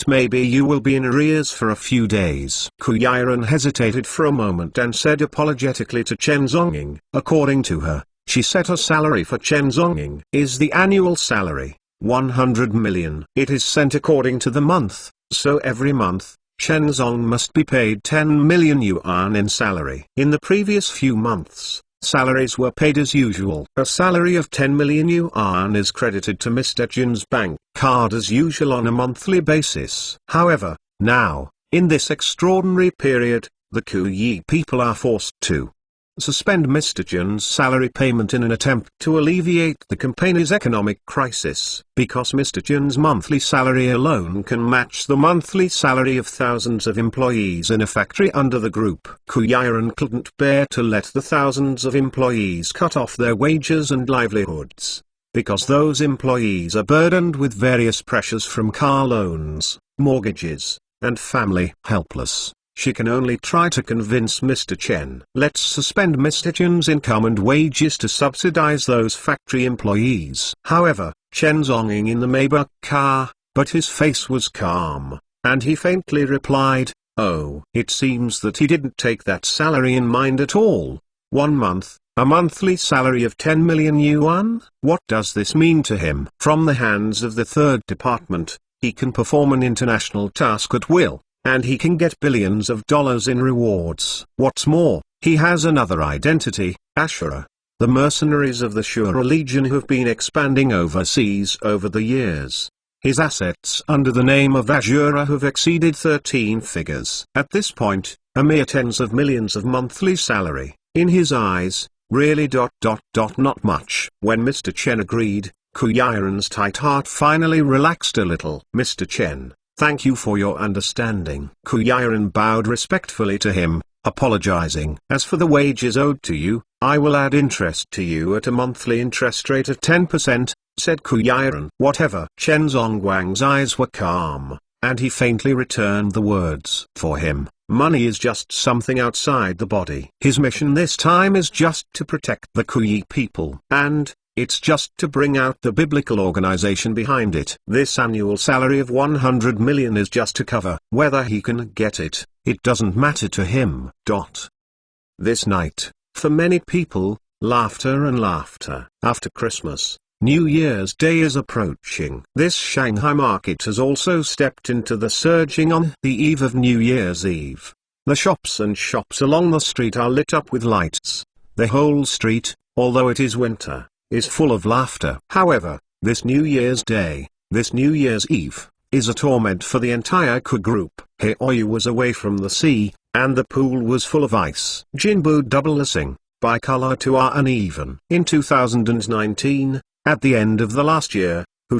Speaker 1: Maybe you will be in arrears for a few days. Kuyaran hesitated for a moment and said apologetically to Chen Zonging. According to her, she set a salary for Chen Zonging is the annual salary, 100 million. It is sent according to the month, so every month, Chen Zong must be paid 10 million yuan in salary. In the previous few months, salaries were paid as usual. A salary of 10 million yuan is credited to Mr. Chen's bank card as usual on a monthly basis. However, now, in this extraordinary period, the Kuyi people are forced to suspend Mr. Chen's salary payment in an attempt to alleviate the company's economic crisis, because Mr. Chen's monthly salary alone can match the monthly salary of thousands of employees in a factory under the group. Kuyaran couldn't bear to let the thousands of employees cut off their wages and livelihoods, because those employees are burdened with various pressures from car loans, mortgages, and family. Helpless, she can only try to convince Mr. Chen. Let's suspend Mr. Chen's income and wages to subsidize those factory employees. However, Chen Zonging in the Maybach car, but his face was calm, and he faintly replied, "Oh." It seems that he didn't take that salary in mind at all. 1 month, a monthly salary of 10 million yuan? What does this mean to him? From the hands of the third department, he can perform an international task at will, and he can get billions of dollars in rewards. What's more, he has another identity, Ashura. The mercenaries of the Shura Legion have been expanding overseas over the years. His assets under the name of Ashura have exceeded 13 figures. At this point, a mere tens of millions of monthly salary, in his eyes, really ... not much. When Mr. Chen agreed, Kuyaran's tight heart finally relaxed a little. Mr. Chen, thank you for your understanding. Kuyaran bowed respectfully to him, apologizing. As for the wages owed to you, I will add interest to you at a monthly interest rate of 10%, said Kuyaran. Whatever. Chen Zongguang's eyes were calm, and he faintly returned the words. For him, money is just something outside the body. His mission this time is just to protect the Kuyi people. And it's just to bring out the biblical organization behind it. This annual salary of 100 million is just to cover. Whether he can get it, it doesn't matter to him. This night, for many people, laughter and laughter. After Christmas, New Year's Day is approaching. This Shanghai market has also stepped into the surging on the eve of New Year's Eve. The shops along the street are lit up with lights. The whole street, although it is winter, is full of laughter. However, this New Year's Day, this New Year's Eve, is a torment for the entire Ku group. Heoyu was away from the sea, and the pool was full of ice. Jinbu doublecing, bicolor to are uneven. In 2019, at the end of the last year, who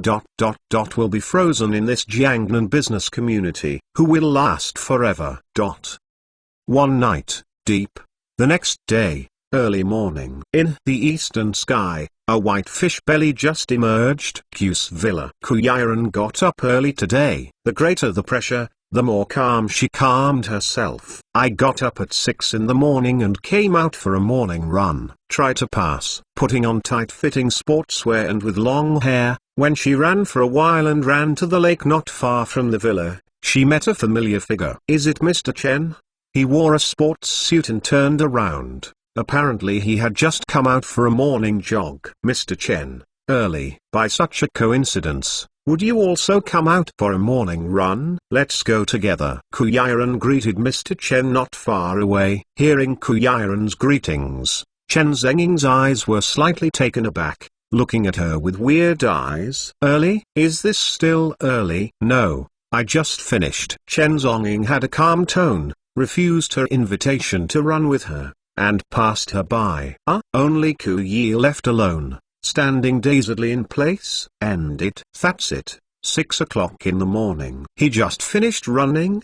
Speaker 1: will be frozen in this Jiangnan business community, who will last forever. One night, deep. The next day, early morning. In the eastern sky, a white fish belly just emerged. Q's villa. Kuyaran got up early today. The greater the pressure, the more calm she calmed herself. I got up at 6 in the morning and came out for a morning run. Try to pass. Putting on tight-fitting sportswear and with long hair, when she ran for a while and ran to the lake not far from the villa, she met a familiar figure. Is it Mr. Chen? He wore a sports suit and turned around. Apparently he had just come out for a morning jog. Mr. Chen, early. By such a coincidence, would you also come out for a morning run? Let's go together. Kuyaran greeted Mr. Chen not far away. Hearing Kuyaran's greetings, Chen Zenging's eyes were slightly taken aback, looking at her with weird eyes. Early? Is this still early? No, I just finished. Chen Zonging had a calm tone, refused her invitation to run with her, and passed her by. Only Ku Yi left alone, standing dazedly in place. That's it. 6 o'clock in the morning. He just finished running?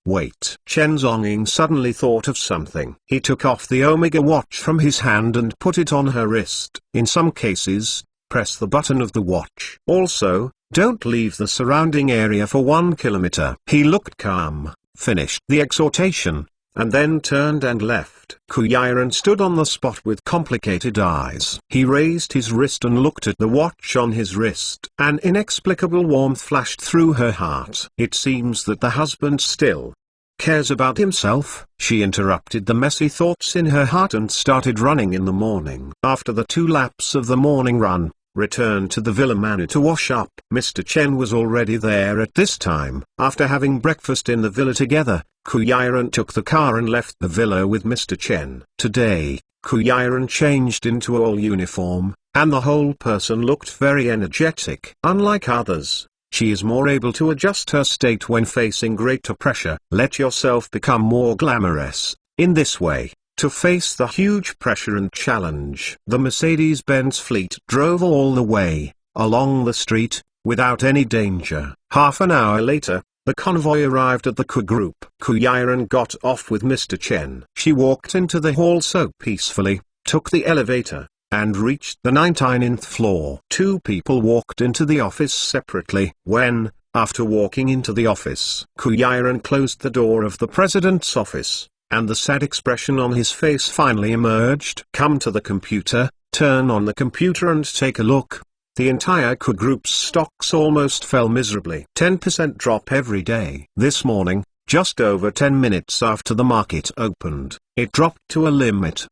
Speaker 1: Wait. Chen Zhongying suddenly thought of something. He took off the Omega watch from his hand and put it on her wrist. In some cases, press the button of the watch. Also, don't leave the surrounding area for 1 kilometer. He looked calm, finished the exhortation, and then turned and left. Ku Yiren stood on the spot with complicated eyes. He raised his wrist and looked at the watch on his wrist. An inexplicable warmth flashed through her heart. It seems that the husband still cares about himself. She interrupted the messy thoughts in her heart and started running in the morning. After the 2 laps of the morning run, returned to the Villa Manu to wash up. Mr. Chen was already there at this time. After having breakfast in the villa together, Ku Yiren took the car and left the villa with Mr. Chen. Today, Ku Yiren changed into all uniform, and the whole person looked very energetic. Unlike others, she is more able to adjust her state when facing greater pressure. Let yourself become more glamorous. In this way, to face the huge pressure and challenge. The Mercedes-Benz fleet drove all the way along the street, without any danger. Half an hour later, the convoy arrived at the Ku Group. Ku Yiren got off with Mr. Chen. She walked into the hall so peacefully, took the elevator, and reached the 19th floor. 2 people walked into the office separately. When, after walking into the office, Ku Yiren closed the door of the president's office, and the sad expression on his face finally emerged. Come to the computer, turn on the computer and take a look. The entire Ku Group's stocks almost fell miserably. 10% drop every day. This morning, just over 10 minutes after the market opened, it dropped to a limit.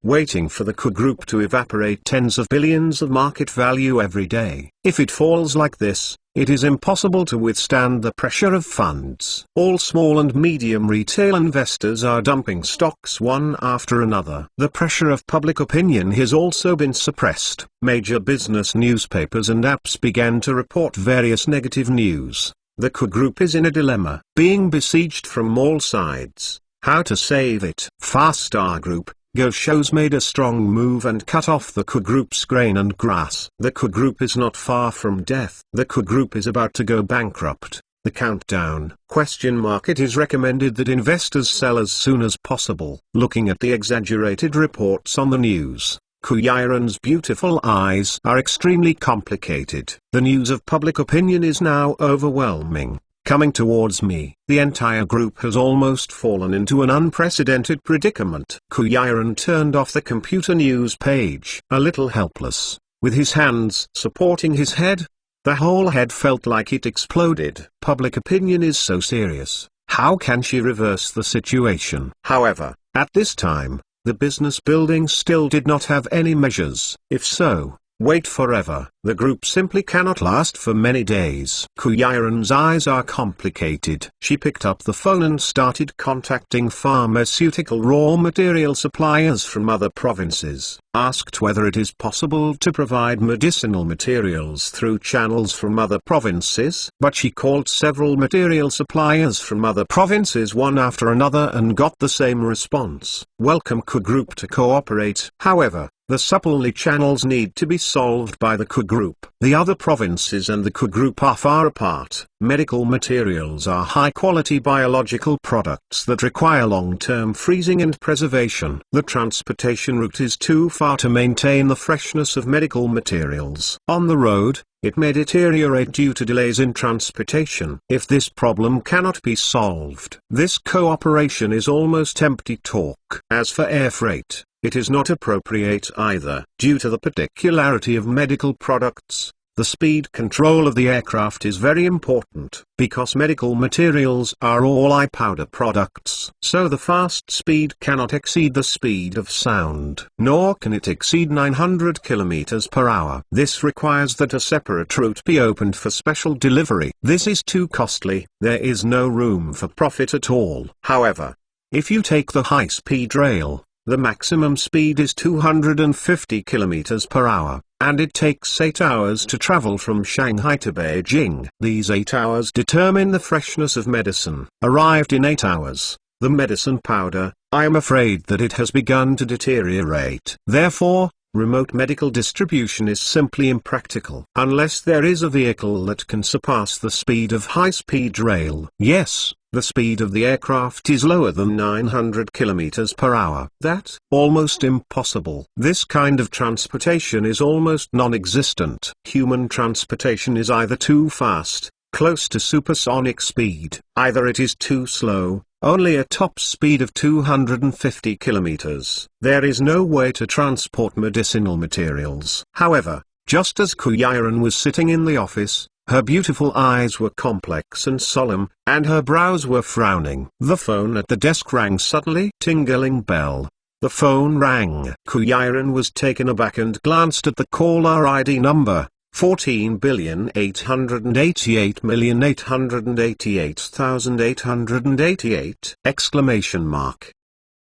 Speaker 1: Waiting for the Ku Group to evaporate tens of billions of market value every day. If it falls like this, it is impossible to withstand the pressure of funds. All small and medium retail investors are dumping stocks one after another. The pressure of public opinion has also been suppressed. Major business newspapers and apps began to report various negative news. The Ku Group is in a dilemma, being besieged from all sides. How to save it? Fast Star Group, Go Shows made a strong move and cut off the Ku Group's grain and grass. The Ku Group is not far from death. The Ku Group is about to go bankrupt. The countdown? It is recommended that investors sell as soon as possible. Looking at the exaggerated reports on the news, Ku Yiren's beautiful eyes are extremely complicated. The news of public opinion is now overwhelming. Coming towards me, the entire group has almost fallen into an unprecedented predicament. Ku Yiren turned off the computer news page. A little helpless, with his hands supporting his head, the whole head felt like it exploded. Public opinion is so serious. How can she reverse the situation? However, at this time, the business building still did not have any measures. If so, wait forever. The group simply cannot last for many days. Ku Yiren's eyes are complicated. She picked up the phone and started contacting pharmaceutical raw material suppliers from other provinces. Asked whether it is possible to provide medicinal materials through channels from other provinces. But she called several material suppliers from other provinces one after another and got the same response. Welcome Ku Group to cooperate. However, the supply channels need to be solved by the Ku Group. The other provinces and the Ku Group are far apart. Medical materials are high-quality biological products that require long-term freezing and preservation. The transportation route is too far to maintain the freshness of medical materials. On the road, it may deteriorate due to delays in transportation. If this problem cannot be solved, this cooperation is almost empty talk. As for air freight, it is not appropriate either. Due to the particularity of medical products, the speed control of the aircraft is very important. Because medical materials are all eye powder products, so the fast speed cannot exceed the speed of sound. Nor can it exceed 900 km per hour. This requires that a separate route be opened for special delivery. This is too costly. There is no room for profit at all. However, if you take the high-speed rail, the maximum speed is 250 km per hour, and it takes 8 hours to travel from Shanghai to Beijing. These 8 hours determine the freshness of medicine. Arrived in 8 hours, the medicine powder, I am afraid that it has begun to deteriorate. Therefore, remote medical distribution is simply impractical. Unless there is a vehicle that can surpass the speed of high-speed rail. Yes, the speed of the aircraft is lower than 900 kilometers per hour. That's almost impossible. This kind of transportation is almost non-existent. Human transportation is either too fast, close to supersonic speed, either it is too slow, only a top speed of 250 kilometers. There is no way to transport medicinal materials. However, just as Kuyaran was sitting in the office, her beautiful eyes were complex and solemn, and her brows were frowning. The phone at the desk rang suddenly. Tingling bell. The phone rang. Kuyaran was taken aback and glanced at the caller ID number. 14,888,888,888! Exclamation mark.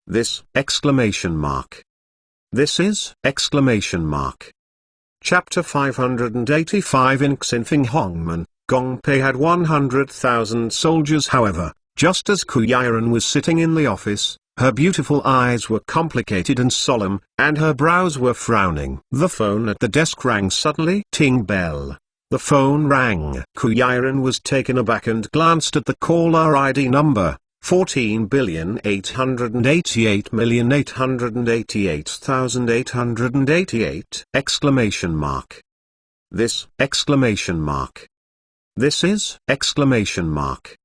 Speaker 1: This! Exclamation mark. This is! Exclamation mark. Chapter 585. In Xinfeng Hongmen, Gongpei had 100,000 soldiers. However, just as Kuyaran was sitting in the office, her beautiful eyes were complicated and solemn, and her brows were frowning. The phone at the desk rang suddenly. Ting bell. The phone rang. Kuyaran was taken aback and glanced at the caller ID number. 14,888,888,888! Exclamation mark. This! Exclamation mark. This is! Exclamation mark.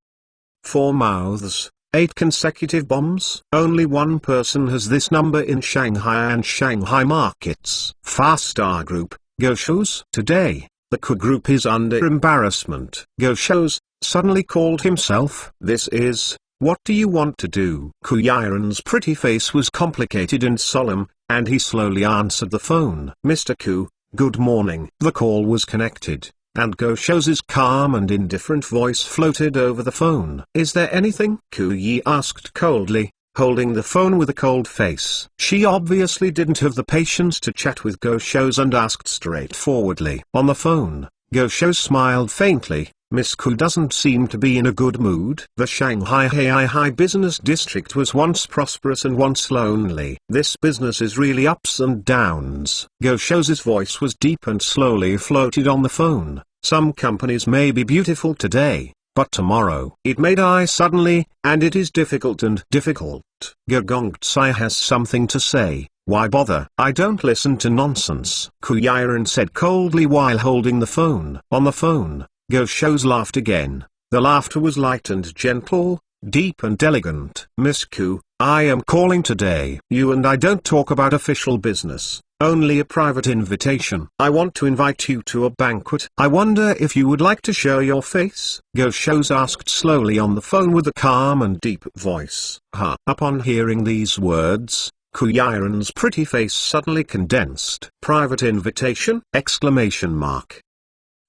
Speaker 1: 4 mouths. 8 consecutive bombs. Only one person has this number in Shanghai and Shanghai markets. Fast-Star Group, Go shows. Today, the Ku Group is under embarrassment. Go shows suddenly called himself. This is, what do you want to do? Kuyaran's pretty face was complicated and solemn, and he slowly answered the phone. Mr. Ku, good morning. The call was connected, and Go Show's calm and indifferent voice floated over the phone. Is there anything? Ku Yi asked coldly, holding the phone with a cold face. She obviously didn't have the patience to chat with Go Show's and asked straightforwardly. On the phone, Go Show smiled faintly. Miss Ku doesn't seem to be in a good mood. The Shanghai High Business District was once prosperous and once lonely. This business is really ups and downs. Go Show's voice was deep and slowly floated on the phone. Some companies may be beautiful today, but tomorrow it may die suddenly, and it is difficult and difficult. Gongtsai has something to say. Why bother? I don't listen to nonsense. Kuyaran said coldly while holding the phone. On the phone, Go Show's laughed again. The laughter was light and gentle, deep and elegant. Miss Ku, I am calling today. You and I don't talk about official business, only a private invitation. I want to invite you to a banquet. I wonder if you would like to show your face? Go Show's asked slowly on the phone with a calm and deep voice. Upon hearing these words, Kuyaran's pretty face suddenly condensed. Private invitation? Exclamation mark.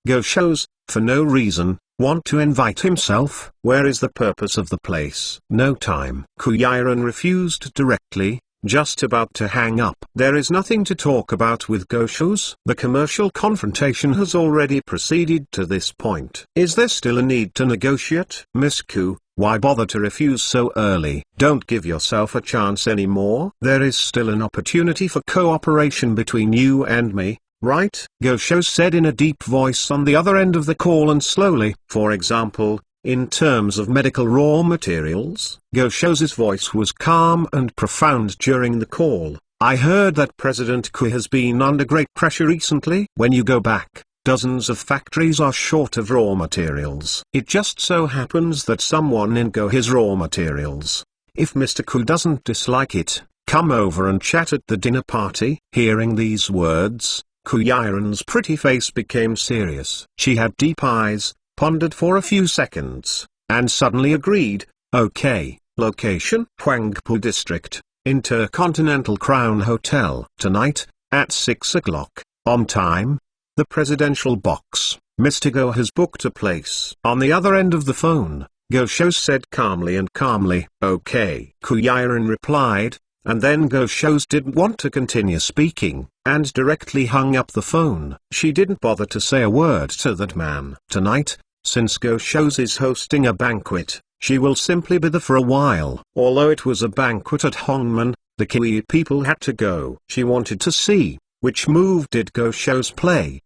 Speaker 1: Go Show's, for no reason, want to invite himself? Where is the purpose of the place? No time. Kuyaran refused directly, just about to hang up. There is nothing to talk about with Go Show's. The commercial confrontation has already proceeded to this point. Is there still a need to negotiate? Miss Ku, why bother to refuse so early? Don't give yourself a chance anymore. There is still an opportunity for cooperation between you and me. Right? Go Show said in a deep voice on the other end of the call and slowly. For example, in terms of medical raw materials. Go Show's voice was calm and profound during the call. I heard that President Ku has been under great pressure recently. When you go back, dozens of factories are short of raw materials. It just so happens that someone in Go has raw materials. If Mr. Ku doesn't dislike it, come over and chat at the dinner party. Hearing these words, Kuyaran's pretty face became serious. She had deep eyes, pondered for a few seconds, and suddenly agreed. Okay. Location: Huangpu District, Intercontinental Crown Hotel. Tonight, at 6 o'clock, on time. The presidential box. Mr. Go has booked a place. On the other end of the phone, Go Show said calmly. Okay. Kuyaran replied, and then Go Shows didn't want to continue speaking, and directly hung up the phone. She didn't bother to say a word to that man. Tonight, since Go Shows is hosting a banquet, she will simply be there for a while. Although it was a banquet at Hongmen, the Kiwi people had to go. She wanted to see, which move did Go Shows play?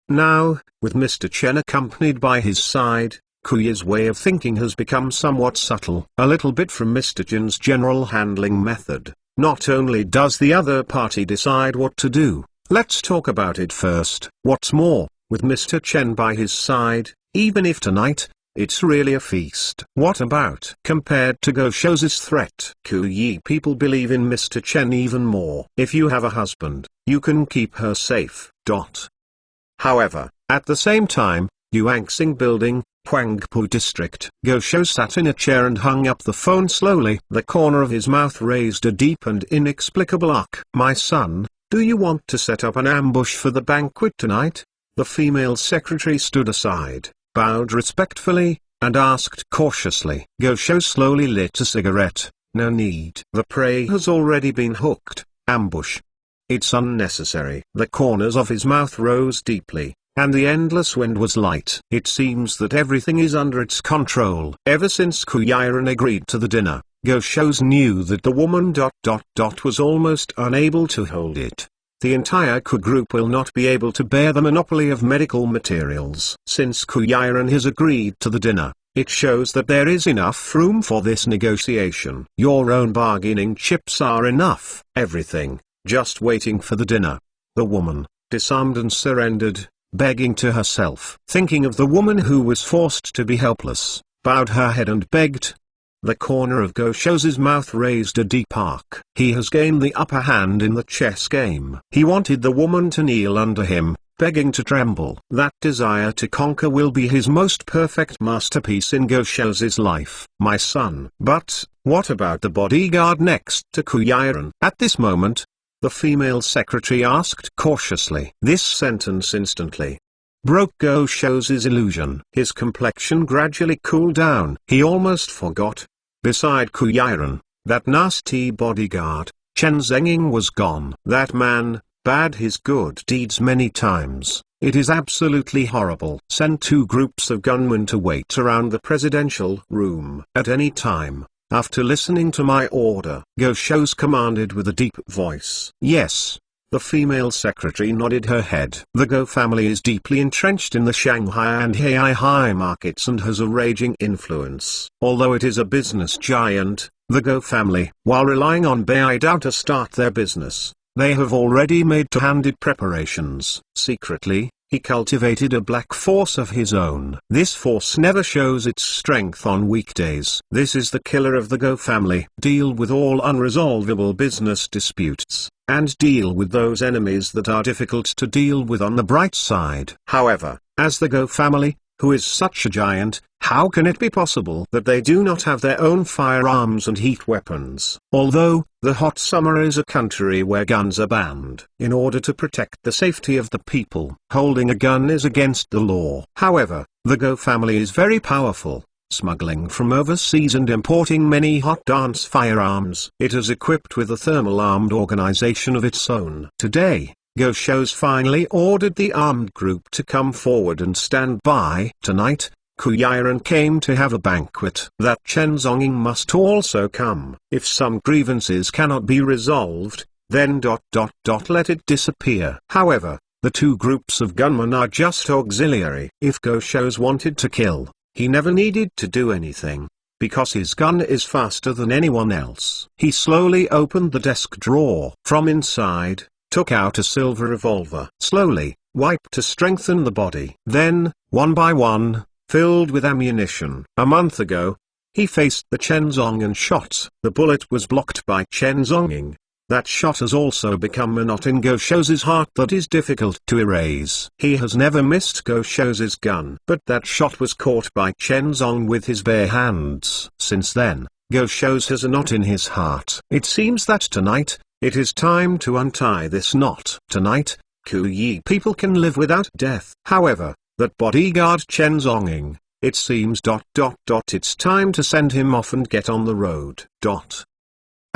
Speaker 1: Now, with Mr. Chen accompanied by his side, Kuyi's way of thinking has become somewhat subtle. A little bit from Mr. Chen's general handling method. Not only does the other party decide what to do, let's talk about it first. What's more, with Mr. Chen by his side, even if tonight, it's really a feast. What about compared to Go Show's threat? Kuyi people believe in Mr. Chen even more. If you have a husband, you can keep her safe. However, at the same time, Yuanxing Building, Huangpu District. Go Show sat in a chair and hung up the phone slowly. The corner of his mouth raised a deep and inexplicable arc. My son, do you want to set up an ambush for the banquet tonight? The female secretary stood aside, bowed respectfully, and asked cautiously. Go Show slowly lit a cigarette. No need. The prey has already been hooked. Ambush. It's unnecessary. The corners of his mouth rose deeply, and the endless wind was light. It seems that everything is under its control. Ever since Kuyiran agreed to the dinner, Go Shows knew that the woman was almost unable to hold it. The entire Ku group will not be able to bear the monopoly of medical materials. Since Kuyiran has agreed to the dinner, it shows that there is enough room for this negotiation. Your own bargaining chips are enough. Everything, just waiting for the dinner. The woman, disarmed and surrendered, begging to herself. Thinking of the woman who was forced to be helpless, bowed her head and begged. The corner of Go Show's mouth raised a deep arc. He has gained the upper hand in the chess game. He wanted the woman to kneel under him, begging to tremble. That desire to conquer will be his most perfect masterpiece in Go Show's life. My son. But, what about the bodyguard next to Kuyiran? At this moment, the female secretary asked cautiously. This sentence instantly broke Go Show's illusion. His complexion gradually cooled down. He almost forgot. Beside Kuyiran, that nasty bodyguard, Chen Zhenging was gone. That man, bad his good deeds many times. It is absolutely horrible. Send 2 groups of gunmen to wait around the presidential room at any time. After listening to my order, Go Shows commanded with a deep voice. Yes. The female secretary nodded her head. The Go family is deeply entrenched in the Shanghai and Heihai markets and has a raging influence. Although it is a business giant, the Go family, while relying on Beidou to start their business, they have already made two-handed preparations. Secretly, he cultivated a black force of his own. This force never shows its strength on weekdays. This is the killer of the Go family. Deal with all unresolvable business disputes, and deal with those enemies that are difficult to deal with on the bright side. However, as the Go family, who is such a giant, how can it be possible that they do not have their own firearms and heat weapons? Although, the hot summer is a country where guns are banned. In order to protect the safety of the people, holding a gun is against the law. However, the Go family is very powerful, smuggling from overseas and importing many hot dance firearms. It is equipped with a thermal armed organization of its own. Today, Go Shows finally ordered the armed group to come forward and stand by. Tonight, Kuyiran came to have a banquet. That Chen Zhonging must also come. If some grievances cannot be resolved, then let it disappear. However, the 2 groups of gunmen are just auxiliary. If Go Shows wanted to kill, he never needed to do anything, because his gun is faster than anyone else. He slowly opened the desk drawer. From inside, took out a silver revolver. Slowly, wiped to strengthen the body. Then, one by one, filled with ammunition. A month ago, he faced the Chen Zong and shot. The bullet was blocked by Chen Zonging. That shot has also become a knot in Go Show's heart that is difficult to erase. He has never missed Go Show's gun. But that shot was caught by Chen Zong with his bare hands. Since then, Go Shows has a knot in his heart. It seems that tonight, it is time to untie this knot. Tonight, Kuyi people can live without death. However, that bodyguard Chen Zonging, it seems it's time to send him off and get on the road.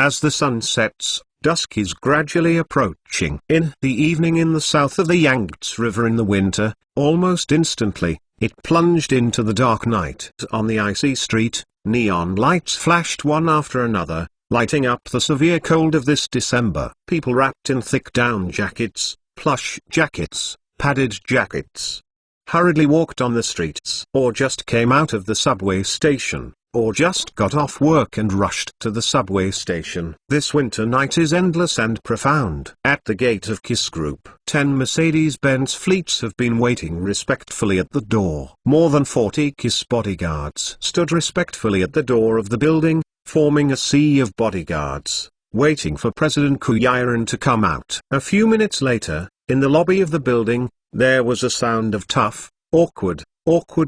Speaker 1: As the sun sets, dusk is gradually approaching. In the evening in the south of the Yangtze River in the winter, almost instantly, it plunged into the dark night. On the icy street, neon lights flashed one after another, lighting up the severe cold of this December. People wrapped in thick down jackets, plush jackets, padded jackets, hurriedly walked on the streets, or just came out of the subway station, or just got off work and rushed to the subway station. This winter night is endless and profound. At the gate of KISS Group, 10 Mercedes-Benz fleets have been waiting respectfully at the door. More than 40 KISS bodyguards stood respectfully at the door of the building, forming a sea of bodyguards, waiting for President Kuyiran to come out. A few minutes later, in the lobby of the building, there was a sound of tough, awkward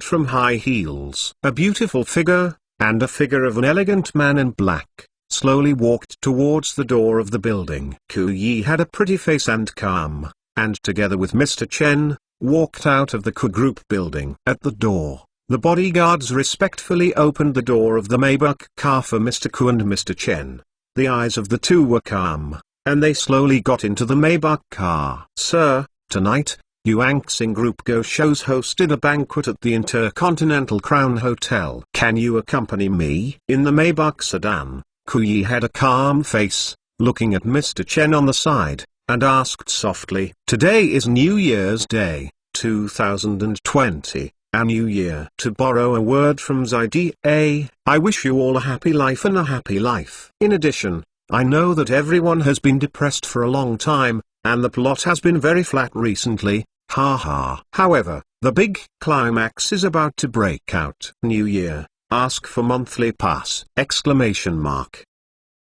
Speaker 1: from high heels. A beautiful figure, and a figure of an elegant man in black, slowly walked towards the door of the building. Kuyi had a pretty face and calm, and together with Mr. Chen, walked out of the KISS Group building. At the door, the bodyguards respectfully opened the door of the Maybach car for Mr. Ku and Mr. Chen. The eyes of the two were calm, and they slowly got into the Maybach car. Sir, tonight, Yuanxing Group Go Shows hosted a banquet at the Intercontinental Crown Hotel. Can you accompany me? In the Maybach sedan, Kuyi had a calm face, looking at Mr. Chen on the side, and asked softly, "Today is New Year's Day, 2020, a new year." To borrow a word from ZDA, I wish you all a happy life and a happy life. In addition, I know that everyone has been depressed for a long time, and the plot has been very flat recently. Haha. However, the big climax is about to break out. New Year, ask for monthly pass! Exclamation mark.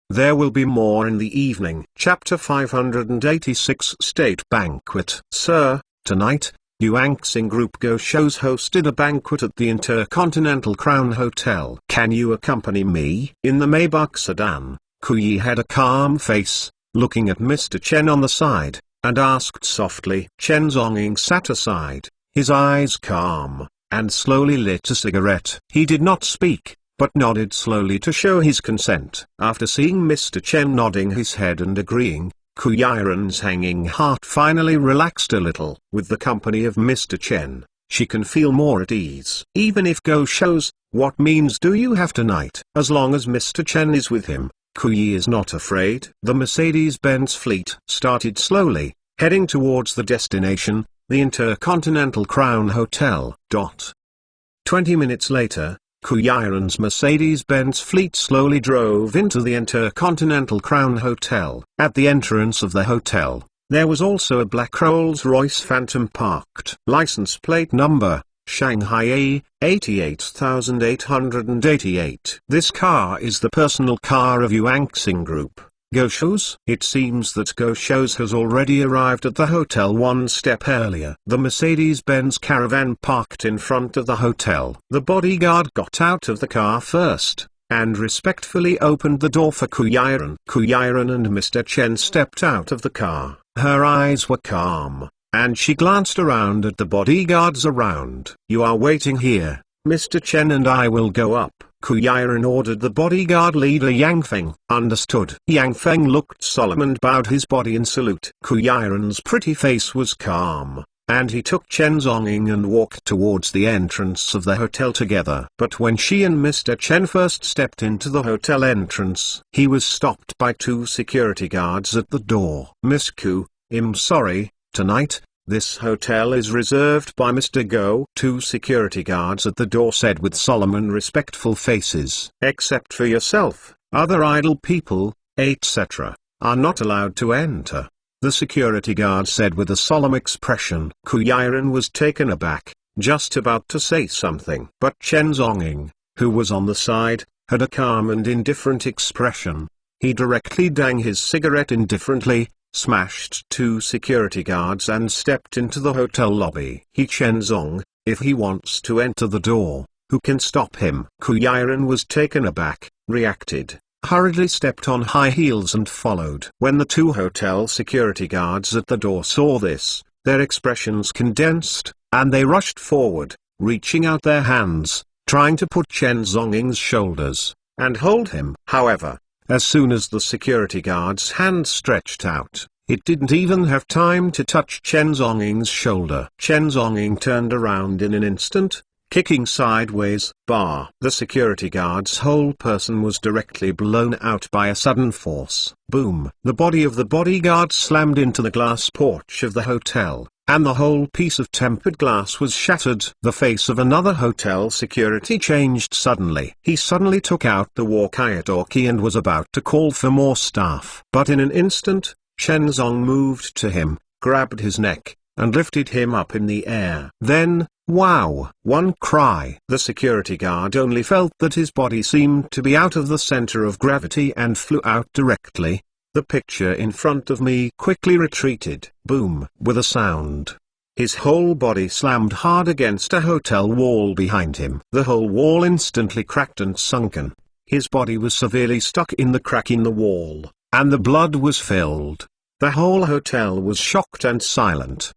Speaker 1: There will be more in the evening. Chapter 586 State Banquet. Sir, tonight, Yuanxing Group Go Shows hosted a banquet at the Intercontinental Crown Hotel. Can you accompany me? In the Maybach sedan, Kuyi had a calm face, looking at Mr. Chen on the side, and asked softly. Chen Zonging sat aside, his eyes calm, and slowly lit a cigarette. He did not speak, but nodded slowly to show his consent. After seeing Mr. Chen nodding his head and agreeing, Kuyiran's hanging heart finally relaxed a little. With the company of Mr. Chen, she can feel more at ease. Even if Go shows, what means do you have tonight? As long as Mr. Chen is with him, Kuyi is not afraid. The Mercedes-Benz fleet started slowly, heading towards the destination, the Intercontinental Crown Hotel. 20 minutes later, Kuyiran's Mercedes-Benz fleet slowly drove into the Intercontinental Crown Hotel. At the entrance of the hotel, there was also a black Rolls-Royce Phantom parked. License plate number, Shanghai A88888. This car is the personal car of Yuanxing Group Go Shows. It seems that Go Shows has already arrived at the hotel one step earlier. The Mercedes-Benz caravan parked in front of the hotel. The bodyguard got out of the car first, and respectfully opened the door for Kuyiran. Kuyiran and Mr. Chen stepped out of the car. Her eyes were calm, and she glanced around at the bodyguards around. You are waiting here, Mr. Chen, and I will go up. Kuyiran ordered the bodyguard leader Yang Feng. Understood. Yang Feng looked solemn and bowed his body in salute. Kuyiran's pretty face was calm, and he took Chen Zonging and walked towards the entrance of the hotel together. But when she and Mr. Chen first stepped into the hotel entrance, he was stopped by two security guards at the door. Miss Ku, I'm sorry, tonight, this hotel is reserved by Mr. Go. Two security guards at the door said with solemn and respectful faces. Except for yourself, other idle people, etc., are not allowed to enter. The security guard said with a solemn expression. Kuyiran was taken aback, just about to say something. But Chen Zonging, who was on the side, had a calm and indifferent expression. He directly dang his cigarette indifferently, smashed two security guards and stepped into the hotel lobby. He Chen Zong, if he wants to enter the door, who can stop him? Kuyiran was taken aback, reacted, hurriedly stepped on high heels and followed. When the two hotel security guards at the door saw this, their expressions condensed, and they rushed forward, reaching out their hands, trying to put Chen Zonging's shoulders, and hold him. However, As soon as the security guard's hand stretched out, it didn't even have time to touch Chen Zhonging's shoulder. Chen Zhonging turned around in an instant, kicking sideways. The security guard's whole person was directly blown out by a sudden force. Boom! The body of the bodyguard slammed into the glass porch of the hotel, and the whole piece of tempered glass was shattered. The face of another hotel security changed suddenly. He suddenly took out the walkie-talkie and was about to call for more staff. But in an instant, Chen Zong moved to him, grabbed his neck, and lifted him up in the air. Then, wow! One cry. The security guard only felt that his body seemed to be out of the center of gravity and flew out directly. The picture in front of me quickly retreated. Boom! With a sound. His whole body slammed hard against a hotel wall behind him. The whole wall instantly cracked and sunken. His body was severely stuck in the crack in the wall, and the blood was filled. The whole hotel was shocked and silent.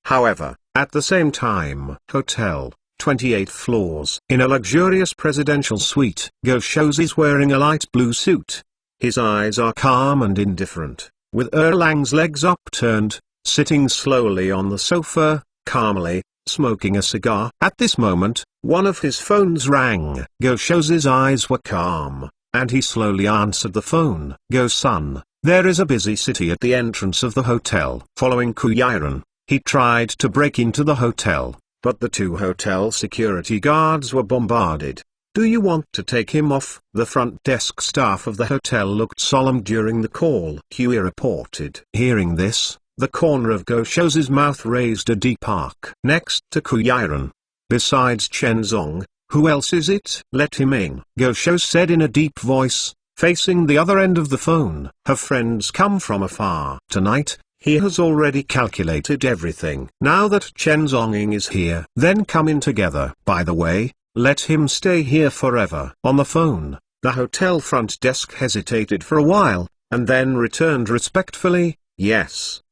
Speaker 1: However, at the same time, hotel, 28 floors, in a luxurious presidential suite. Go shows is wearing a light blue suit. His eyes are calm and indifferent, with Erlang's legs upturned, sitting slowly on the sofa, calmly, smoking a cigar. At this moment, one of his phones rang. Go shows' eyes were calm, and he slowly answered the phone. Go-san, there is a busy city at the entrance of the hotel. Following Kuyiren, he tried to break into the hotel, but the two hotel security guards were bombarded. Do you want to take him off? The front desk staff of the hotel looked solemn during the call. Huey reported. Hearing this, the corner of Go Shou's mouth raised a deep arc. Next to Kuyiren, besides Chen Zong, who else is it? Let him in, Go Shou said in a deep voice, facing the other end of the phone. Her friends come from afar. Tonight, he has already calculated everything. Now that Chen Zonging is here, then come in together. By the way, let him stay here forever. On the phone, the hotel front desk hesitated for a while, and then returned respectfully, yes.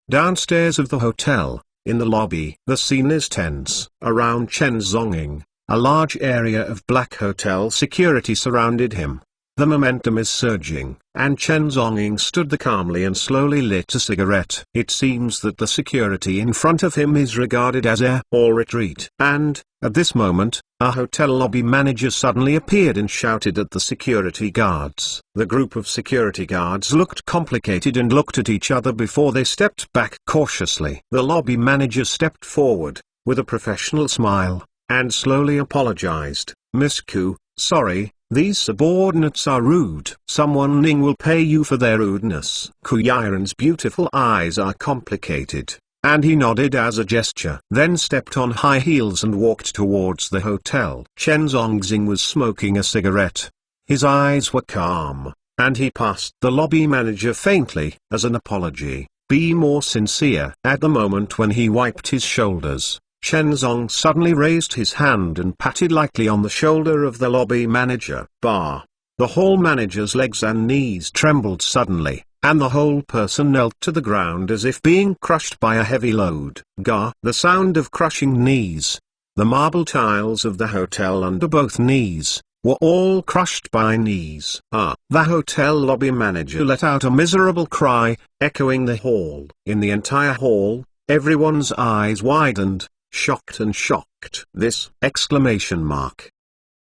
Speaker 1: Downstairs of the hotel, in the lobby, the scene is tense. Around Chen Zonging, a large area of black hotel security surrounded him. The momentum is surging, and Chen Zonging stood there calmly and slowly lit a cigarette. It seems that the security in front of him is regarded as air or retreat. And, at this moment, a hotel lobby manager suddenly appeared and shouted at the security guards. The group of security guards looked complicated and looked at each other before they stepped back cautiously. The lobby manager stepped forward, with a professional smile, and slowly apologized. Miss Ku, sorry. These subordinates are rude. Someone Ning will pay you for their rudeness. Kuyiren's beautiful eyes are complicated, and he nodded as a gesture. Then stepped on high heels and walked towards the hotel. Chen Zongxing was smoking a cigarette. His eyes were calm, and he passed the lobby manager faintly, as an apology. Be more sincere. At the moment when he wiped his shoulders, Chen Zong suddenly raised his hand and patted lightly on the shoulder of the lobby manager. The hall manager's legs and knees trembled suddenly, and the whole person knelt to the ground as if being crushed by a heavy load. The sound of crushing knees. The marble tiles of the hotel under both knees were all crushed by knees. The hotel lobby manager let out a miserable cry, echoing the hall. In the entire hall, everyone's eyes widened. Shocked and shocked. This!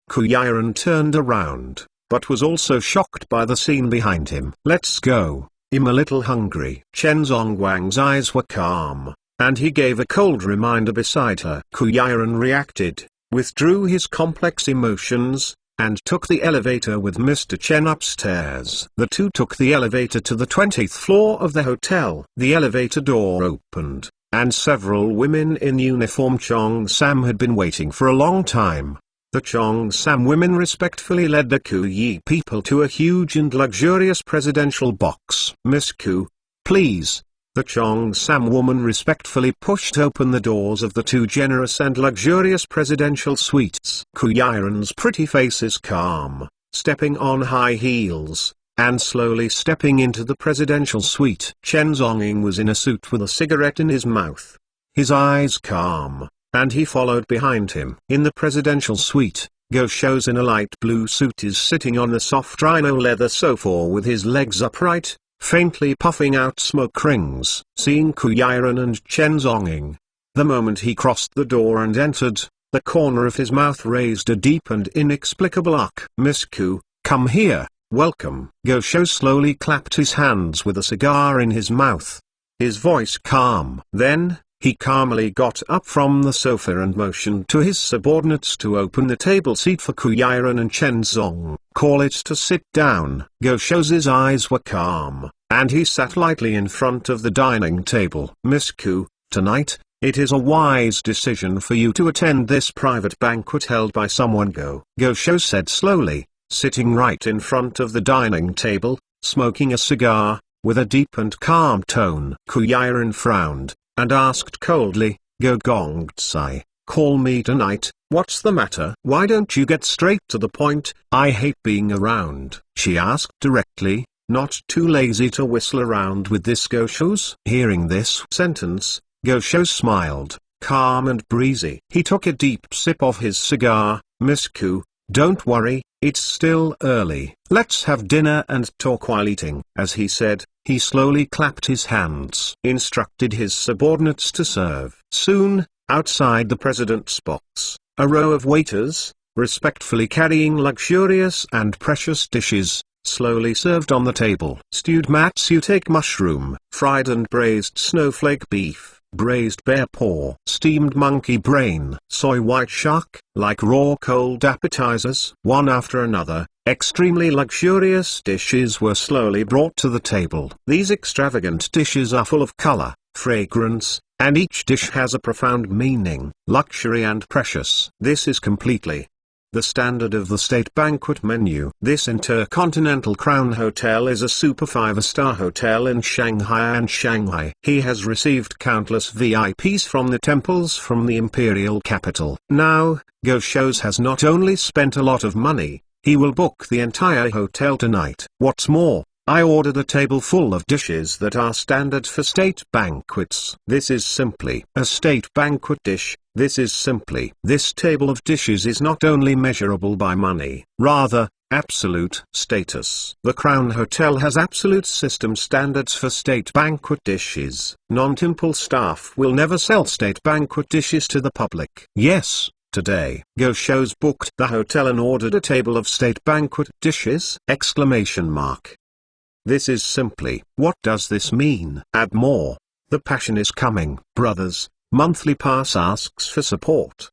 Speaker 1: Kuyiren turned around, but was also shocked by the scene behind him. Let's go. I'm a little hungry. Chen Zongwang's eyes were calm, and he gave a cold reminder beside her. Kuyiren reacted, withdrew his complex emotions, and took the elevator with Mr. Chen upstairs. The two took the elevator to the 20th floor of the hotel. The elevator door opened, and several women in uniform Cheongsam had been waiting for a long time. The Cheongsam women respectfully led the Kuyi people to a huge and luxurious presidential box. Miss Ku, please. The Cheongsam woman respectfully pushed open the doors of the two generous and luxurious presidential suites. Kuyiren's pretty face is calm, stepping on high heels, and slowly stepping into the presidential suite. Chen Zonging was in a suit with a cigarette in his mouth. His eyes calm, and he followed behind him. In the presidential suite, Go shows in a light blue suit is sitting on a soft rhino leather sofa with his legs upright, faintly puffing out smoke rings, seeing Kuyiran and Chen Zonging. The moment he crossed the door and entered, the corner of his mouth raised a deep and inexplicable arc. "Miss Ku, come here, welcome." Go Shou slowly clapped his hands with a cigar in his mouth. His voice calm. Then, he calmly got up from the sofa and motioned to his subordinates to open the table seat for Kuyiran and Chen Zong. "Call it to sit down." Go Shou's eyes were calm, and he sat lightly in front of the dining table. "Miss Ku, tonight, it is a wise decision for you to attend this private banquet held by someone Go Shou said slowly, sitting right in front of the dining table, smoking a cigar, with a deep and calm tone. Kuyiran frowned, and asked coldly, "Go Gongtsai, call me tonight, what's the matter? Why don't you get straight to the point?" "I hate being around," she asked directly, not too lazy to whistle around with this Go Shou's. Hearing this sentence, Go Shou smiled, calm and breezy. He took a deep sip of his cigar. "Miss Ku, don't worry, it's still early. Let's have dinner and talk while eating." As he said, he slowly clapped his hands, instructed his subordinates to serve. Soon, outside the president's box, a row of waiters, respectfully carrying luxurious and precious dishes, slowly served on the table. Stewed matsutake mushroom, fried and braised snowflake beef, braised bear paw, steamed monkey brain, soy white shark, like raw cold appetizers. One after another, extremely luxurious dishes were slowly brought to the table. These extravagant dishes are full of color, fragrance, and each dish has a profound meaning, luxury and precious. This is completely the standard of the state banquet menu. This Intercontinental Crown Hotel is a super 5-star hotel in Shanghai and Shanghai. He has received countless VIPs from the temples from the imperial capital. Now, Go Shou's has not only spent a lot of money, he will book the entire hotel tonight. What's more, I ordered a table full of dishes that are standard for state banquets. This is simply a state banquet dish. This table of dishes is not only measurable by money, rather, absolute status. The Crown Hotel has absolute system standards for state banquet dishes. Non-temple staff will never sell state banquet dishes to the public. Yes, today, Go Shou's booked the hotel and ordered a table of state banquet dishes! This is simply, what does this mean? Add more. The passion is coming. Brothers, monthly pass asks for support!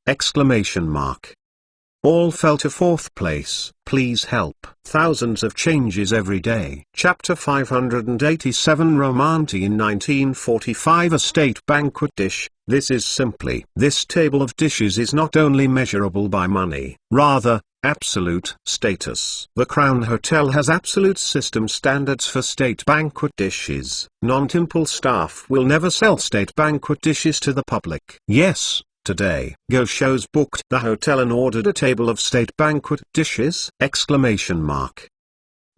Speaker 1: All fell to 4th place. Please help. Thousands of changes every day. Chapter 587 Romanti in 1945 A state banquet dish. This is simply. This table of dishes is not only measurable by money, rather, absolute status. The Crown Hotel has absolute system standards for state banquet dishes. Non-temple staff will never sell state banquet dishes to the public. Yes, today, Go Shou's booked the hotel and ordered a table of state banquet dishes!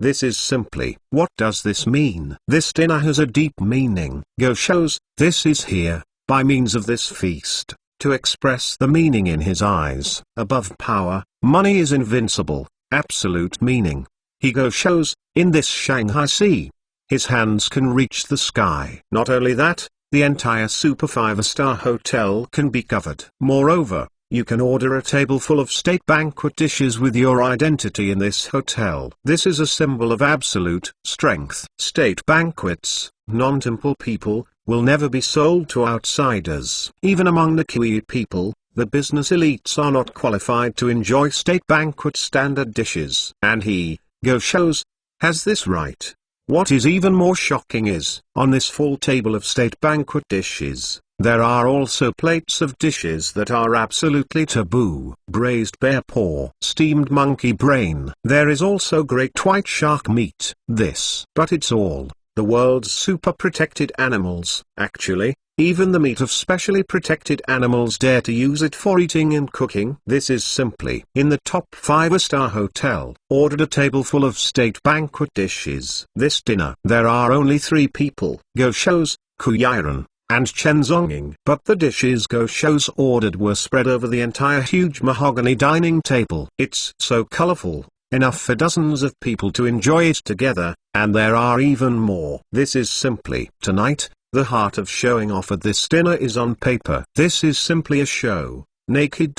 Speaker 1: This is simply, what does this mean? This dinner has a deep meaning. Go Shou's, this is here, by means of this feast, to express the meaning in his eyes. Above power, money is invincible, absolute meaning. He Go Shou's, in this Shanghai Sea, his hands can reach the sky. Not only that, the entire super 5-star hotel can be covered. Moreover, you can order a table full of state banquet dishes with your identity in this hotel. This is a symbol of absolute strength. State banquets, non-temple people, will never be sold to outsiders. Even among the Kiwi people, the business elites are not qualified to enjoy state banquet standard dishes. And he, Go Shou's, has this right. What is even more shocking is, on this full table of state banquet dishes, there are also plates of dishes that are absolutely taboo. Braised bear paw, steamed monkey brain. There is also great white shark meat. But it's all the world's super protected animals. Actually, even the meat of specially protected animals dare to use it for eating and cooking. This is simply, in the top 5-star hotel, ordered a table full of state banquet dishes. This dinner, there are only 3 people, Go Shou's, Kuyiran, and chenzonging. But the dishes Go Shou's ordered were spread over the entire huge mahogany dining table. It's so colorful, enough for dozens of people to enjoy it together, and there are even more. This is simply tonight. The heart of showing off at this dinner is on paper. This is simply a show. Naked ...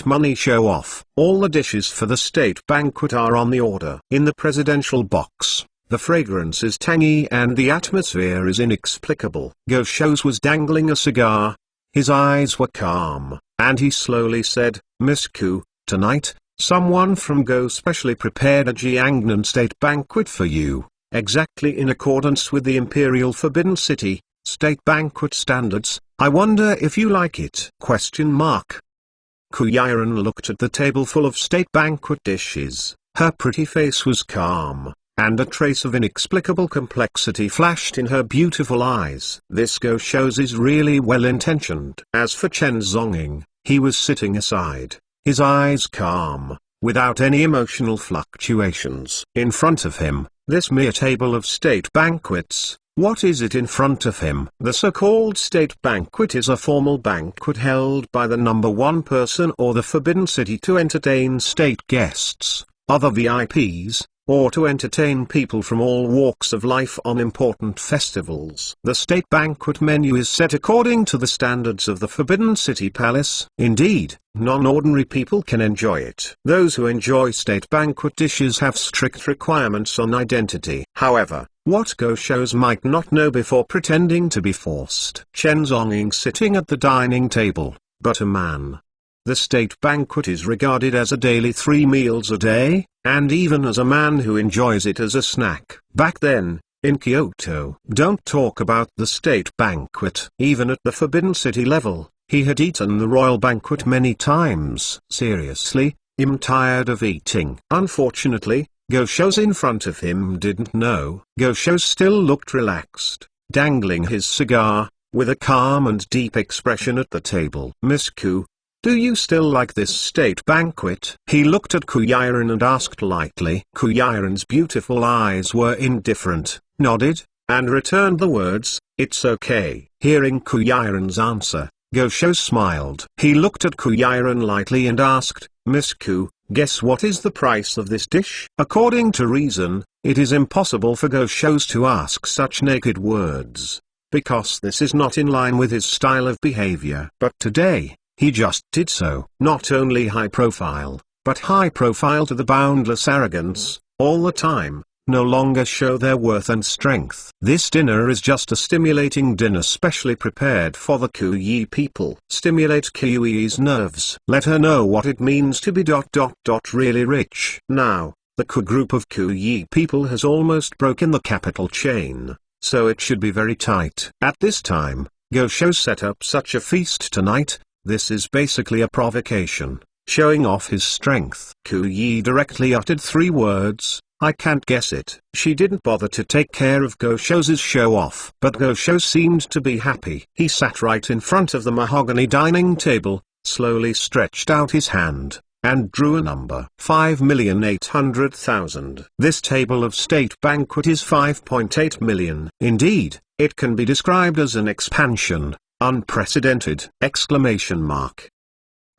Speaker 1: money show off. All the dishes for the state banquet are on the order. In the presidential box, the fragrance is tangy and the atmosphere is inexplicable. Go Shou's was dangling a cigar. His eyes were calm, and he slowly said, "Miss Ku, tonight, someone from Go specially prepared a Jiangnan state banquet for you, exactly in accordance with the Imperial Forbidden City state banquet standards. I wonder if you like it?" Ku Yiren looked at the table full of state banquet dishes. Her pretty face was calm, and a trace of inexplicable complexity flashed in her beautiful eyes. This Go Shou's is really well-intentioned. As for Chen Zonging, he was sitting aside, his eyes calm, without any emotional fluctuations. In front of him, this mere table of state banquets. What is it in front of him? The so-called state banquet is a formal banquet held by the number one person or the Forbidden City to entertain state guests, other VIPs, or to entertain people from all walks of life on important festivals. The state banquet menu is set according to the standards of the Forbidden City Palace. Indeed, non-ordinary people can enjoy it. Those who enjoy state banquet dishes have strict requirements on identity. However, what Go Shou's might not know before pretending to be forced. Chen Zonging sitting at the dining table, but a man. The state banquet is regarded as a daily 3 meals a day, and even as a man who enjoys it as a snack. Back then, in Kyoto, don't talk about the state banquet. Even at the Forbidden City level, he had eaten the royal banquet many times. Seriously, I'm tired of eating. Unfortunately, Go Shou's in front of him didn't know. Go Shou still looked relaxed, dangling his cigar, with a calm and deep expression at the table. "Miss Ku, do you still like this state banquet?" He looked at Ku Yiren and asked lightly. Ku Yiren's beautiful eyes were indifferent, nodded, and returned the words, "It's okay." Hearing Ku Yiren's answer, Go Shou smiled. He looked at Ku Yiren lightly and asked, "Miss Ku, guess what is the price of this dish?" According to reason, it is impossible for Go Shou's to ask such naked words, because this is not in line with his style of behavior. But today, he just did so. Not only high profile, but high profile to the boundless arrogance, all the time, no longer show their worth and strength. This dinner is just a stimulating dinner specially prepared for the Ku Yi people. Stimulate Ku Yi's nerves. Let her know what it means to be ... really rich. Now, the Ku group of Ku Yi people has almost broken the capital chain, so it should be very tight. At this time, Go Shou set up such a feast tonight. This is basically a provocation, showing off his strength. Ku Yi directly uttered 3 words, "I can't guess it." She didn't bother to take care of Go Shou's show-off. But Go Shou seemed to be happy. He sat right in front of the mahogany dining table, slowly stretched out his hand, and drew a number. 5,800,000. This table of state banquet is 5.8 million. Indeed, it can be described as an expansion. Unprecedented! Exclamation mark.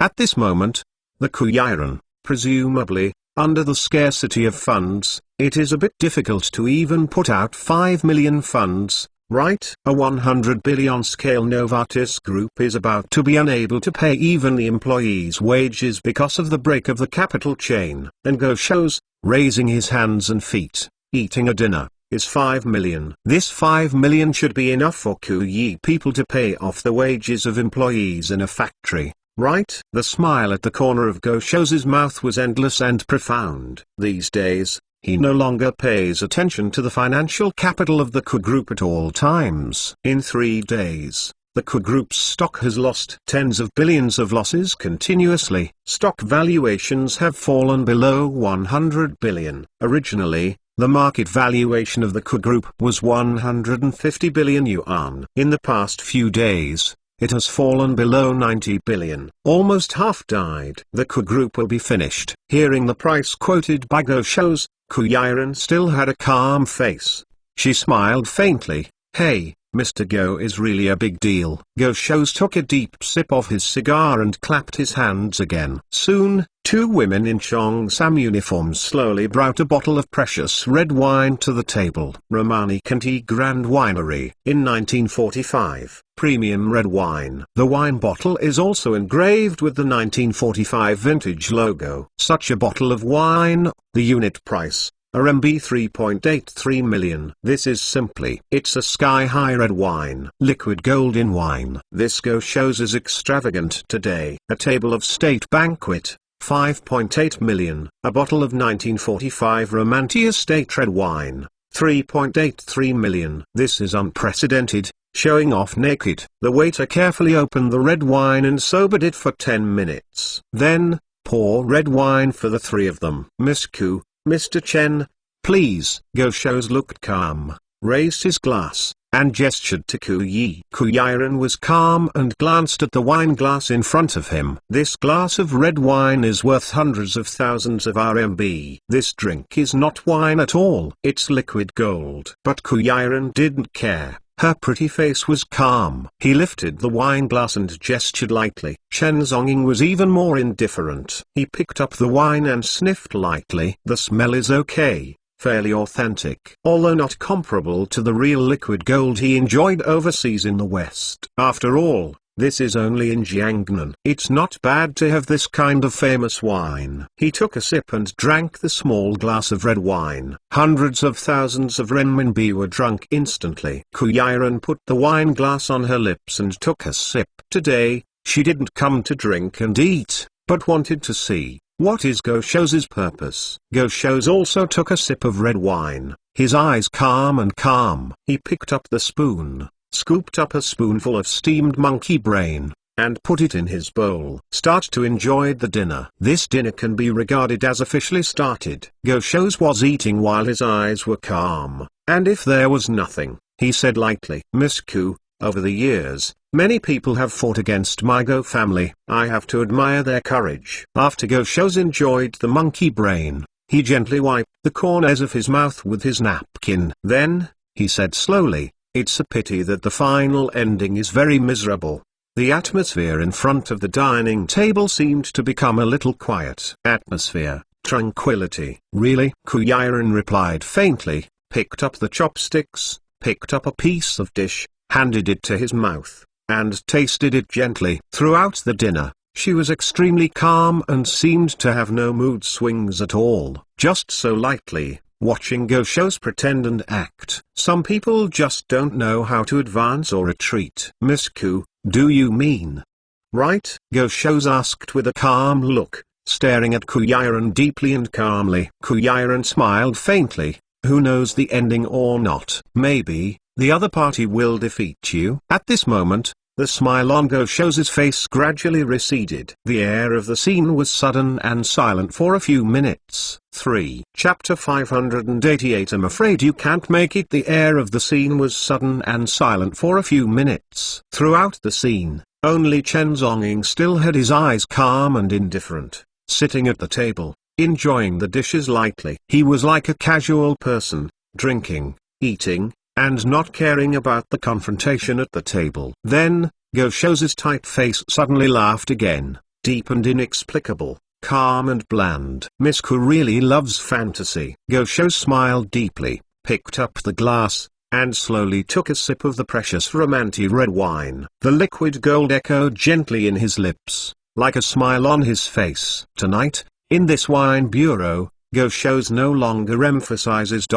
Speaker 1: At this moment, the Ku Yiren, presumably, under the scarcity of funds, it is a bit difficult to even put out 5 million funds, right? A 100 billion scale Novartis group is about to be unable to pay even the employees' wages because of the break of the capital chain. And Go Shou's, raising his hands and feet, eating a dinner, is 5 million. This 5 million should be enough for Ku Yi people to pay off the wages of employees in a factory, right? The smile at the corner of Go Shou's mouth was endless and profound. These days, he no longer pays attention to the financial capital of the Ku group at all times. In 3 days, the Ku group's stock has lost tens of billions of losses continuously. Stock valuations have fallen below 100 billion. Originally, the market valuation of the Ku group was 150 billion yuan. In the past few days, it has fallen below 90 billion. Almost half died. The Ku group will be finished. Hearing the price quoted by Go Shou's, Ku Yiren still had a calm face. She smiled faintly. "Hey, Mr. Go is really a big deal. Go shows took a deep sip of his cigar and clapped his hands again. Soon, two women in Cheongsam uniforms slowly brought a bottle of precious red wine to the table. Romani County Grand Winery. In 1945, premium red wine. The wine bottle is also engraved with the 1945 vintage logo. Such a bottle of wine, the unit price, RMB 3.83 million. This is simply, it's a sky-high red wine. Liquid gold in wine. This Go shows is extravagant today. A table of state banquet, 5.8 million. A bottle of 1945 Romantia State red wine, 3.83 million. This is unprecedented, showing off naked. The waiter carefully opened the red wine and sobered it for 10 minutes. Then, pour red wine for the three of them. Miss Ku, Mr. Chen, please. Go shows looked calm, raised his glass, and gestured to Ku Yi. Ku Yiren was calm and glanced at the wine glass in front of him. This glass of red wine is worth hundreds of thousands of RMB. This drink is not wine at all. It's liquid gold. But Ku Yiren didn't care. Her pretty face was calm. He lifted the wine glass and gestured lightly. Chen Zonging was even more indifferent. He picked up the wine and sniffed lightly. The smell is okay, fairly authentic. Although not comparable to the real liquid gold he enjoyed overseas in the West. After all, this is only in Jiangnan. It's not bad to have this kind of famous wine. He took a sip and drank the small glass of red wine. Hundreds of thousands of renminbi were drunk instantly. Ku Yiren put the wine glass on her lips and took a sip. Today, she didn't come to drink and eat, but wanted to see, what is Go Shou's purpose? Go Shou's also took a sip of red wine, his eyes calm and calm. He picked up the spoon, scooped up a spoonful of steamed monkey brain, and put it in his bowl. Start to enjoy the dinner. This dinner can be regarded as officially started. Go Shows was eating while his eyes were calm, and if there was nothing, he said lightly, Miss Ku, over the years, many people have fought against my Go family. I have to admire their courage. After Go Shows enjoyed the monkey brain, he gently wiped the corners of his mouth with his napkin. Then, he said slowly, it's a pity that the final ending is very miserable. The atmosphere in front of the dining table seemed to become a little quiet. Atmosphere, tranquility. Really? Ku Yiren replied faintly, picked up the chopsticks, picked up a piece of dish, handed it to his mouth, and tasted it gently. Throughout the dinner, she was extremely calm and seemed to have no mood swings at all. Just so lightly, watching Go Shows pretend and act. Some people just don't know how to advance or retreat. Miss Ku, do you mean? Right? Go Shows asked with a calm look, staring at Ku Yiren deeply and calmly. Ku Yiren smiled faintly. Who knows the ending or not? Maybe, the other party will defeat you. At this moment, the smile on Go Shou's face gradually receded. The air of the scene was sudden and silent for a few minutes. 3. Chapter 588 I'm afraid you can't make it. The air of the scene was sudden and silent for a few minutes. Throughout the scene, only Chen Zonging still had his eyes calm and indifferent, sitting at the table, enjoying the dishes lightly. He was like a casual person, drinking, eating, and not caring about the confrontation at the table. Then, Go Shou's tight face suddenly laughed again, deep and inexplicable, calm and bland. Miss Ku really loves fantasy. Go Shou smiled deeply, picked up the glass, and slowly took a sip of the precious Romanti red wine. The liquid gold echoed gently in his lips, like a smile on his face. Tonight, in this wine bureau, Go Shows no longer emphasizes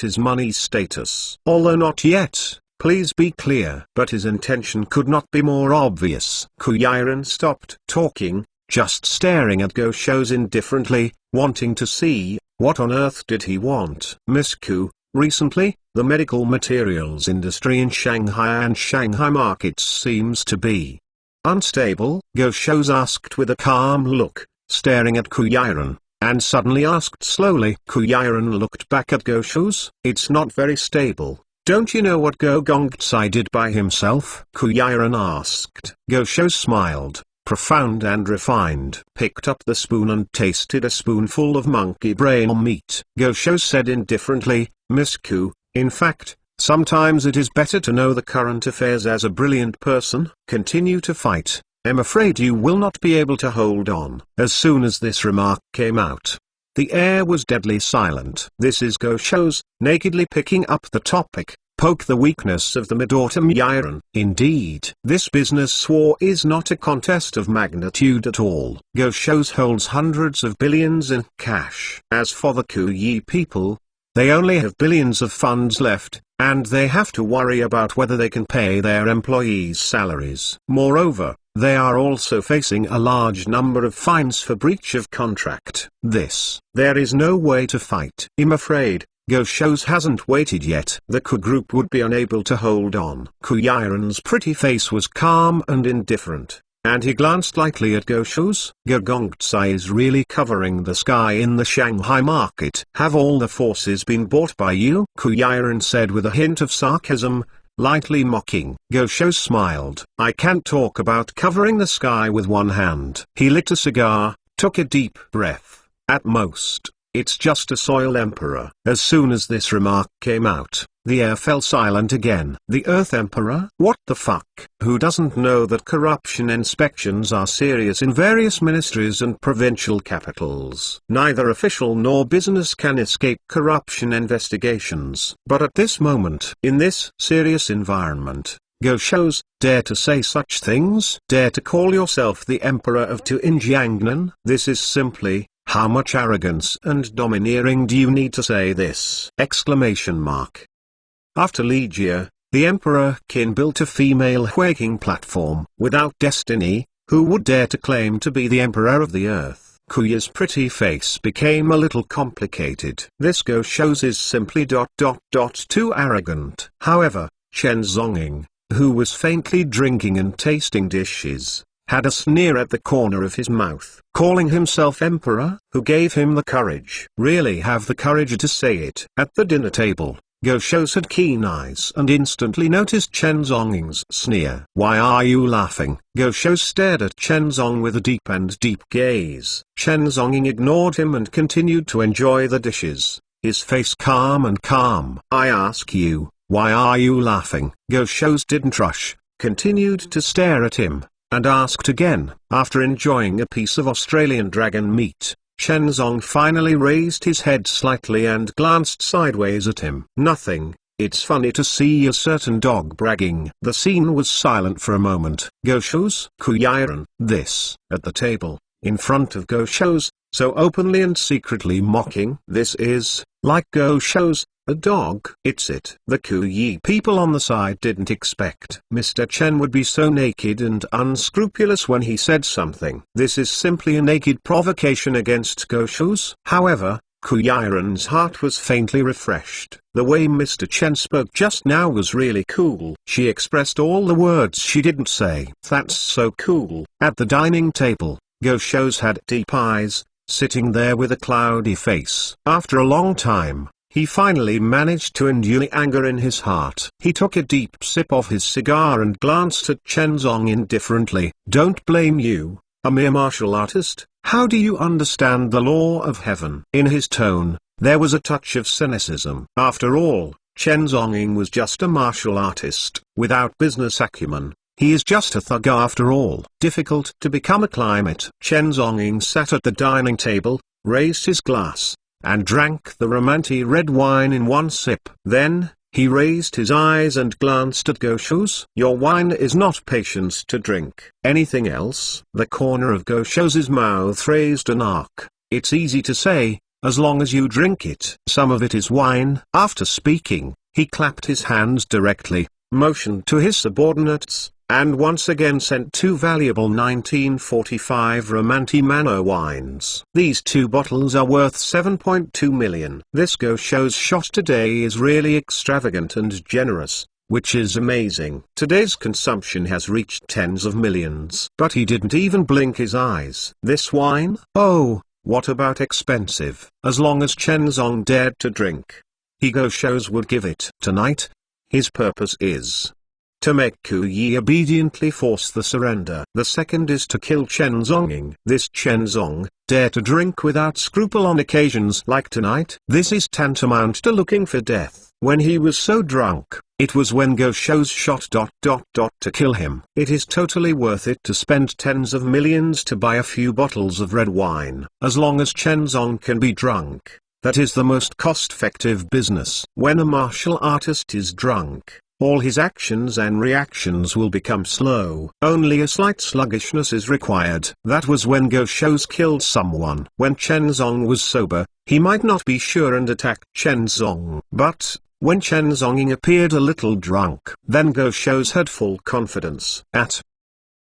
Speaker 1: his money status. Although not yet, please be clear. But his intention could not be more obvious. Ku Yiren stopped talking, just staring at Go Shows indifferently, wanting to see, what on earth did he want? Miss Ku, recently, the medical materials industry in Shanghai and Shanghai markets seems to be unstable. Go Shows asked with a calm look, staring at Ku Yiren, and suddenly asked slowly. Ku Yiren looked back at Go Shows. It's not very stable. Don't you know what Go Gongtsai did by himself? Ku Yiren asked. Go Shows smiled, profound and refined. Picked up the spoon and tasted a spoonful of monkey brain meat. Go Shows said indifferently, Miss Ku, in fact, Sometimes it is better to know the current affairs as a brilliant person. Continue to fight. I'm afraid you will not be able to hold on. As soon as this remark came out, the air was deadly silent. This is Go Shows, nakedly picking up the topic. Poke the weakness of the mid-autumn Yiren. Indeed, this business war is not a contest of magnitude at all. Go Shows holds hundreds of billions in cash. As for the Kuyi people, they only have billions of funds left, and they have to worry about whether they can pay their employees' salaries. Moreover, they are also facing a large number of fines for breach of contract. There is no way to fight. I'm afraid Go Shows hasn't waited yet. The Ku group would be unable to hold on. Ku Yiren's pretty face was calm and indifferent, and he glanced lightly at Go Shows. Gongtsai is really covering the sky in the Shanghai market. Have all the forces been bought by you? Ku Yiren said with a hint of sarcasm, lightly mocking. Go Shows smiled. I can't talk about covering the sky with one hand. He lit a cigar, took a deep breath. At most, it's just a soil emperor. As soon as this remark came out, the air fell silent again. The Earth Emperor? What the fuck? Who doesn't know that corruption inspections are serious in various ministries and provincial capitals? Neither official nor business can escape corruption investigations. But at this moment, in this serious environment, Go Shows, dare to say such things? Dare to call yourself the Emperor of Tuinjiangnan? This is simply, how much arrogance and domineering do you need to say this? Exclamation mark. After Ligia, the Emperor Qin built a female Huaking platform. Without destiny, who would dare to claim to be the Emperor of the Earth? Kuya's pretty face became a little complicated. This Go Shows is simply too arrogant. However, Chen Zonging, who was faintly drinking and tasting dishes, had a sneer at the corner of his mouth. Calling himself emperor? Who gave him the courage? Really have the courage to say it? At the dinner table, Go Shows had keen eyes and instantly noticed Chen Zonging's sneer. Why are you laughing? Go Shows stared at Chen Zong with a deep gaze. Chen Zonging ignored him and continued to enjoy the dishes, his face calm and calm. I ask you, why are you laughing? Go Shows didn't rush, continued to stare at him, and asked again. After enjoying a piece of Australian dragon meat, Chen Zong finally raised his head slightly and glanced sideways at him. Nothing. It's funny to see a certain dog bragging. The scene was silent for a moment. Go Shows? Ku Yiren. This, at the table, in front of Go Shows, so openly and secretly mocking. This is, like Go Shows, a dog. It's it. The Kuyi people on the side didn't expect Mr. Chen would be so naked and unscrupulous when he said something. This is simply a naked provocation against Go Shows. However, Ku Yiren's heart was faintly refreshed. The way Mr. Chen spoke just now was really cool. She expressed all the words she didn't say. That's so cool. At the dining table, Go Shows had deep eyes, sitting there with a cloudy face. After a long time, he finally managed to endure the anger in his heart. He took a deep sip of his cigar and glanced at Chen Zong indifferently. Don't blame you, a mere martial artist. How do you understand the law of heaven? In his tone, there was a touch of cynicism. After all, Chen Zonging was just a martial artist, without business acumen. He is just a thug after all. Difficult to become a climate. Chen Zonging sat at the dining table, raised his glass, and drank the romantic red wine in one sip. Then, he raised his eyes and glanced at Go Shows. Your wine is not patience to drink. Anything else? The corner of Go Shows' mouth raised an arc. It's easy to say, as long as you drink it. Some of it is wine. After speaking, he clapped his hands directly, motioned to his subordinates, and once again sent two valuable 1945 Romanti Manor wines. These two bottles are worth 7.2 million. This Go Shows shot today is really extravagant and generous, which is amazing. Today's consumption has reached tens of millions. But he didn't even blink his eyes. This wine? Oh, what about expensive? As long as Chen Zong dared to drink, he Go Shows would give it. Tonight, his purpose is to make Ku Yi obediently force the surrender. The second is to kill Chen Zonging. This Chen Zong, dare to drink without scruple on occasions like tonight. This is tantamount to looking for death. When he was so drunk, it was when Go Shou's shot ... to kill him. It is totally worth it to spend tens of millions to buy a few bottles of red wine. As long as Chen Zong can be drunk, that is the most cost-effective business. When a martial artist is drunk, all his actions and reactions will become slow. Only a slight sluggishness is required. That was when Go Shou's killed someone. When Chen Zong was sober, he might not be sure and attacked Chen Zong. But when Chen Zonging appeared a little drunk, then Go Shou's had full confidence. At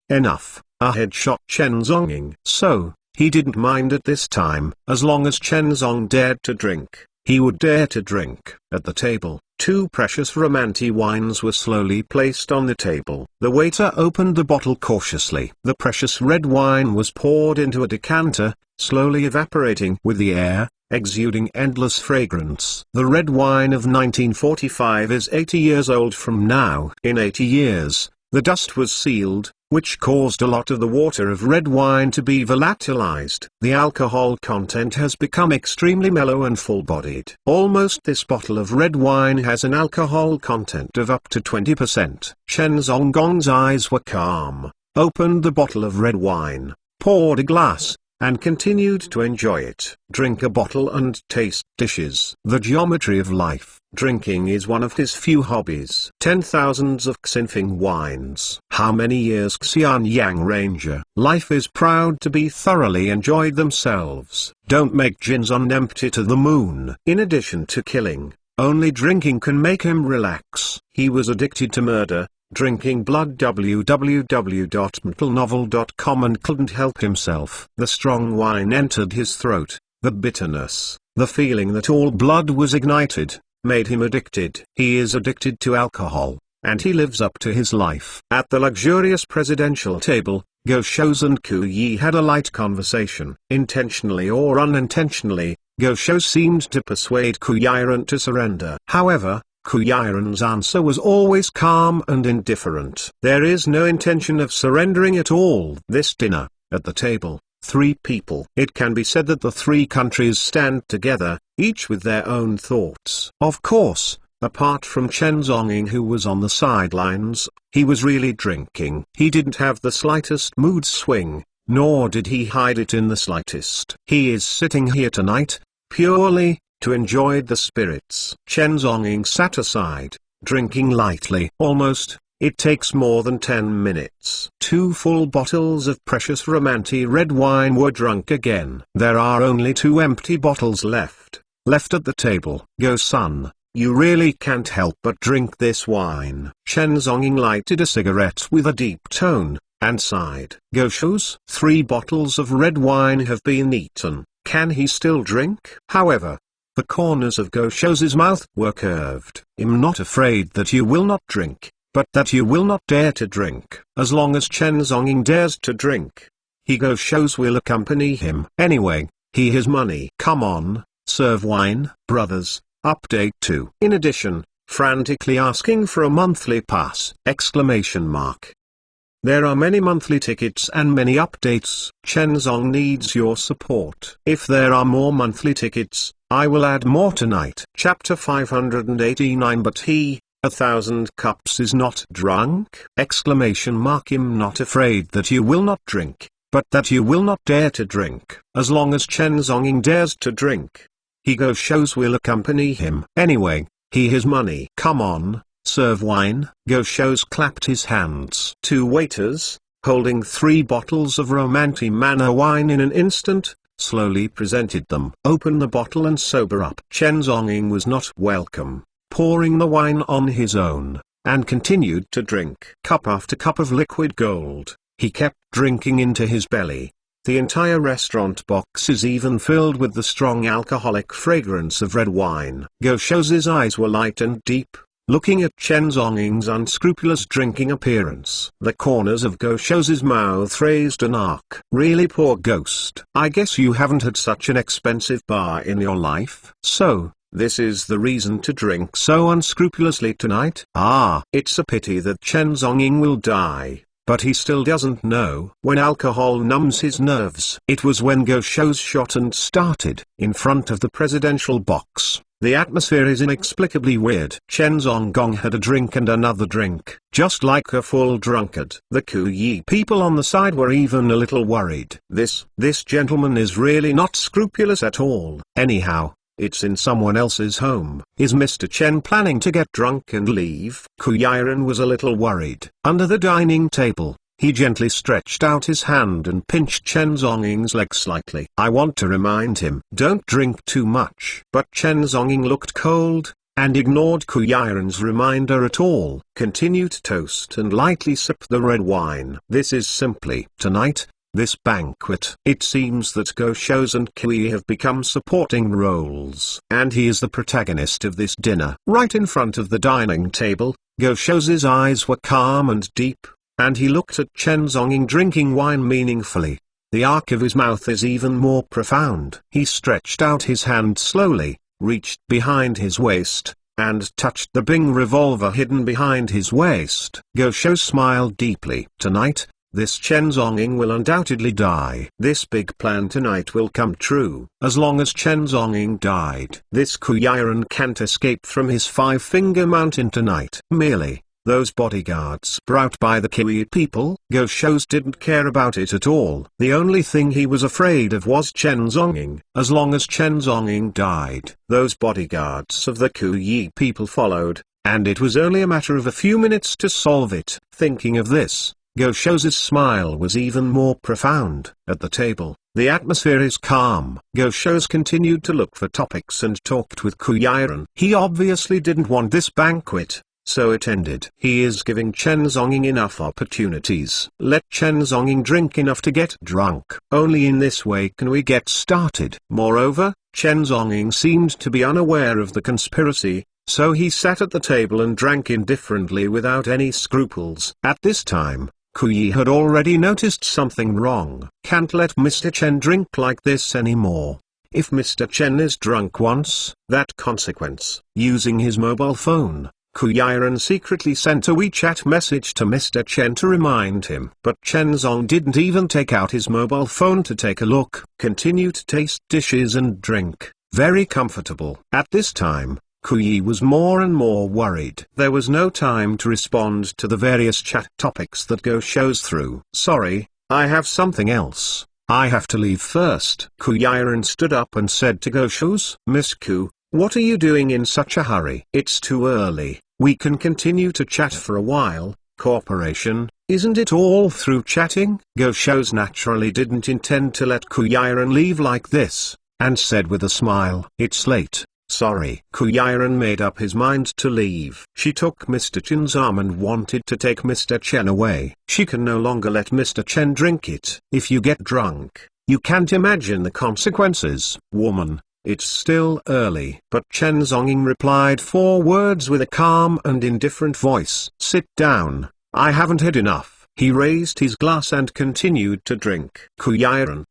Speaker 1: enough, a headshot Chen Zonging. So, he didn't mind at this time. As long as Chen Zong dared to drink, he would dare to drink. At the table, 2 precious romantic wines were slowly placed on the table. The waiter opened the bottle cautiously. The precious red wine was poured into a decanter, slowly evaporating with the air, exuding endless fragrance. The red wine of 1945 is 80 years old from now. In 80 years, the dust was sealed, which caused a lot of the water of red wine to be volatilized. The alcohol content has become extremely mellow and full-bodied. Almost this bottle of red wine has an alcohol content of up to 20%. Chen Zonggong's eyes were calm, opened the bottle of red wine, poured a glass, and continued to enjoy it. Drink a bottle and taste dishes. The geometry of life. Drinking is one of his few hobbies. 10,000s of Xinfeng wines. How many years Xian Yang Ranger? Life is proud to be thoroughly enjoyed themselves. Don't make Jinzon empty to the moon. In addition to killing, only drinking can make him relax. He was addicted to murder, drinking blood www.mentalnovel.com and couldn't help himself. The strong wine entered his throat. The bitterness, the feeling that all blood was ignited, made him addicted. He is addicted to alcohol, and he lives up to his life. At the luxurious presidential table, Go Shou's and Ku Yi had a light conversation. Intentionally or unintentionally, Go Shou seemed to persuade Ku Yiren to surrender. However, Ku Yiren's answer was always calm and indifferent. There is no intention of surrendering at all. This dinner, at the table, 3 people. It can be said that the 3 countries stand together, each with their own thoughts. Of course, apart from Chen Zonging, who was on the sidelines, he was really drinking. He didn't have the slightest mood swing, nor did he hide it in the slightest. He is sitting here tonight, purely to enjoy the spirits. Chen Zonging sat aside, drinking lightly. Almost. It takes more than 10 minutes. 2 full bottles of precious romantic red wine were drunk again. There are only 2 empty bottles left at the table. Go son, you really can't help but drink this wine. Chen Zonging lighted a cigarette with a deep tone, and sighed. Go Shou's 3 bottles of red wine have been eaten. Can he still drink? However, the corners of Go Shou's mouth were curved. I'm not afraid that you will not drink, but that you will not dare to drink. As long as Chen Zonging dares to drink, Go Shou's will accompany him. Anyway, he has money. Come on, serve wine. Brothers, update 2. In addition, frantically asking for a monthly pass! There are many monthly tickets and many updates. Chen Zong needs your support. If there are more monthly tickets, I will add more tonight. Chapter 589. But he, 1,000 cups, is not drunk! I'm not afraid that you will not drink, but that you will not dare to drink. As long as Chen Zonging dares to drink, Go Shou's will accompany him. Anyway, he has money. Come on, serve wine. Go Shou's clapped his hands. 2 waiters, holding 3 bottles of romantic manna wine in an instant, slowly presented them. Open the bottle and sober up. Chen Zonging was not welcome, pouring the wine on his own, and continued to drink. Cup after cup of liquid gold, he kept drinking into his belly. The entire restaurant box is even filled with the strong alcoholic fragrance of red wine. Go Shou's eyes were light and deep, looking at Chen Zonging's unscrupulous drinking appearance. The corners of Go Shou's mouth raised an arc. Really poor ghost. I guess you haven't had such an expensive bar in your life. So, this is the reason to drink so unscrupulously tonight? Ah, it's a pity that Chen Zonging will die. but he still doesn't know when alcohol numbs his nerves. It was when Go Show's shot and started. In front of the presidential box, the atmosphere is inexplicably weird. Chen Zhonggong had a drink and another drink, just like a full drunkard. The Kuyi people on the side were even a little worried. This gentleman is really not scrupulous at all. Anyhow, it's in someone else's home. Is Mr. Chen planning to get drunk and leave? Kuyiren was a little worried. Under the dining table, he gently stretched out his hand and pinched Chen Zhongying's leg slightly. I want to remind him, don't drink too much. But Chen Zhongying looked cold, and ignored Kuyiren's reminder at all. Continue to toast and lightly sip the red wine. This is simply, tonight, this banquet. It seems that Go Shows and Kui have become supporting roles. And he is the protagonist of this dinner. Right in front of the dining table, Go Shows' eyes were calm and deep, and he looked at Chen Zhongying drinking wine meaningfully. The arc of his mouth is even more profound. He stretched out his hand slowly, reached behind his waist, and touched the Bing revolver hidden behind his waist. Go Shou smiled deeply. Tonight, this Chen Zhongying will undoubtedly die. This big plan tonight will come true. As long as Chen Zhongying died, this Kuyiren can't escape from his five-finger mountain tonight. Merely, those bodyguards brought by the Kiwi people, Go Shows didn't care about it at all. The only thing he was afraid of was Chen Zhongying. As long as Chen Zhongying died, those bodyguards of the Kuyi people followed, and it was only a matter of a few minutes to solve it. Thinking of this, Go Shows' smile was even more profound. At the table, the atmosphere is calm. Go Shows continued to look for topics and talked with Kuyiren. He obviously didn't want this banquet, so it ended. He is giving Chen Zhongying enough opportunities. Let Chen Zhongying drink enough to get drunk. Only in this way can we get started. Moreover, Chen Zhongying seemed to be unaware of the conspiracy, so he sat at the table and drank indifferently without any scruples. At this time, Kuyi had already noticed something wrong. Can't let Mr. Chen drink like this anymore. If Mr. Chen is drunk once, that consequence. Using his mobile phone, Kuyiren secretly sent a WeChat message to Mr. Chen to remind him. But Chen Zhong didn't even take out his mobile phone to take a look. Continue to taste dishes and drink. Very comfortable. At this time, Kuyi was more and more worried. There was no time to respond to the various chat topics that Go Shows through. Sorry, I have something else. I have to leave first. Kuyiren stood up and said to Go Shows, Miss Ku, what are you doing in such a hurry? It's too early. We can continue to chat for a while. Cooperation, isn't it all through chatting? Go Shows naturally didn't intend to let Kuyiren leave like this, and said with a smile, it's late. Sorry. Kuyiren made up his mind to leave. She took Mr. Chen's arm and wanted to take Mr. Chen away. She can no longer let Mr. Chen drink it. If you get drunk, you can't imagine the consequences. Woman, it's still early. But Chen Zhongying replied 4 words with a calm and indifferent voice. Sit down, I haven't had enough. He raised his glass and continued to drink. Kuyiren,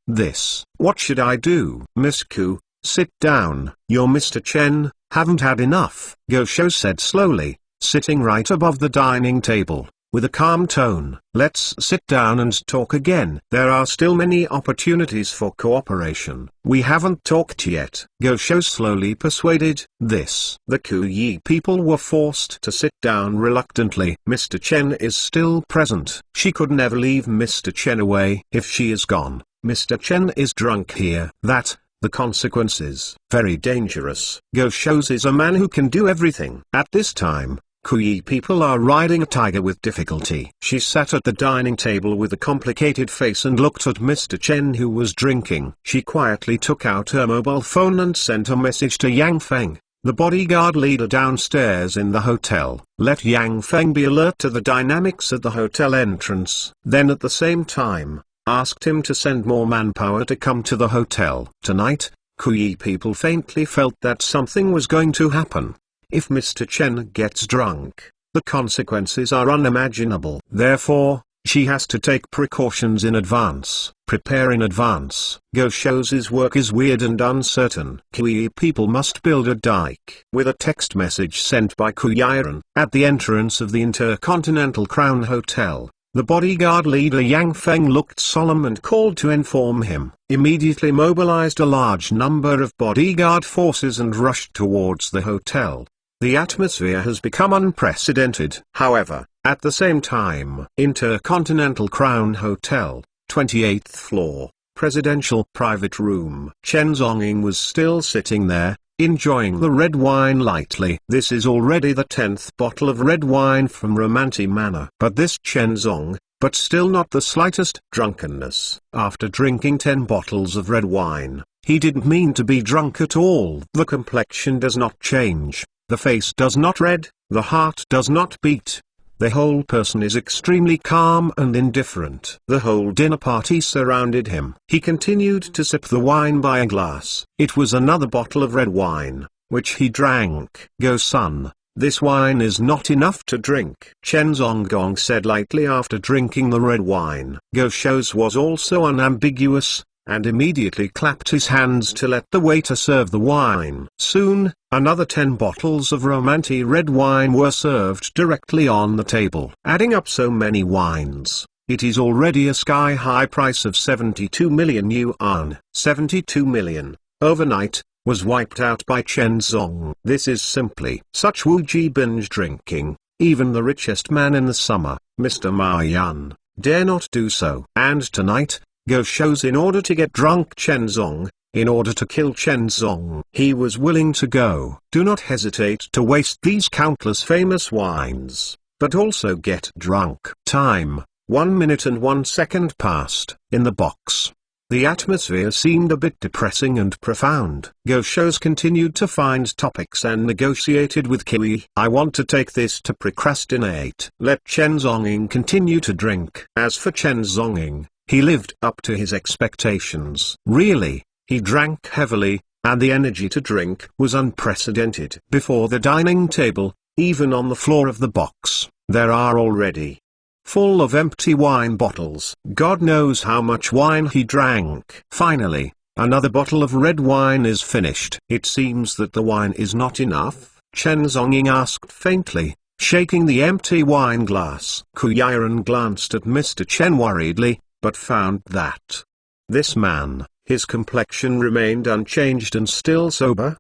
Speaker 1: what should I do? Miss Ku, sit down. You're Mr. Chen, haven't had enough. Go Shou said slowly, sitting right above the dining table, with a calm tone. Let's sit down and talk again. There are still many opportunities for cooperation. We haven't talked yet. Go Shou slowly persuaded. The Kuyi people were forced to sit down reluctantly. Mr. Chen is still present. She could never leave Mr. Chen away. If she is gone, Mr. Chen is drunk here. The consequences. Very dangerous. Go Shows is a man who can do everything. At this time, Kuyi people are riding a tiger with difficulty. She sat at the dining table with a complicated face and looked at Mr. Chen who was drinking. She quietly took out her mobile phone and sent a message to Yang Feng, the bodyguard leader downstairs in the hotel. Let Yang Feng be alert to the dynamics at the hotel entrance. Then at the same time, asked him to send more manpower to come to the hotel. Tonight, Kuyi people faintly felt that something was going to happen. If Mr. Chen gets drunk, the consequences are unimaginable. Therefore, she has to take precautions in advance, prepare in advance. Go Shows' work is weird and uncertain. Kuyi people must build a dike. With a text message sent by Kuyiren, at the entrance of the Intercontinental Crown Hotel, The bodyguard leader Yang Feng looked solemn and called to inform him. Immediately mobilized a large number of bodyguard forces and rushed towards the hotel. The atmosphere has become unprecedented. However, at the same time, Intercontinental Crown Hotel, 28th floor, presidential private room. Chen Zhongying was still sitting there, enjoying the red wine lightly. This is already the 10th bottle of red wine from Romanti Manor. But this Chen Zong, but still not the slightest drunkenness. After drinking 10 bottles of red wine, he didn't mean to be drunk at all. The complexion does not change, the face does not red, the heart does not beat. The whole person is extremely calm and indifferent. The whole dinner party surrounded him. He continued to sip the wine by a glass. It was another bottle of red wine, which he drank. "Go son, this wine is not enough to drink," Chen Zongong said lightly after drinking the red wine. Go Shou's was also unambiguous, and immediately clapped his hands to let the waiter serve the wine. Soon, another 10 bottles of Romanti red wine were served directly on the table. Adding up so many wines, it is already a sky-high price of 72 million yuan. 72 million, overnight, was wiped out by Chen Zong. This is simply such Wuji binge drinking. Even the richest man in the summer, Mr. Ma Yan, dare not do so. And tonight, Go shows in order to get drunk Chen Zong, in order to kill Chen Zong. He was willing to go. Do not hesitate to waste these countless famous wines, but also get drunk. Time, 1 minute and 1 second passed. In the box, the atmosphere seemed a bit depressing and profound. Go shows continued to find topics and negotiated with Kiwi. "I want to take this to procrastinate. Let Chen Zonging continue to drink." As for Chen Zonging, he lived up to his expectations. Really, he drank heavily, and the energy to drink was unprecedented. Before the dining table, even on the floor of the box, there are already full of empty wine bottles. God knows how much wine he drank. Finally, another bottle of red wine is finished. "It seems that the wine is not enough?" Chen Zonging asked faintly, shaking the empty wine glass. Kuyiren glanced at Mr. Chen worriedly, but found that this man, his complexion remained unchanged and still sober?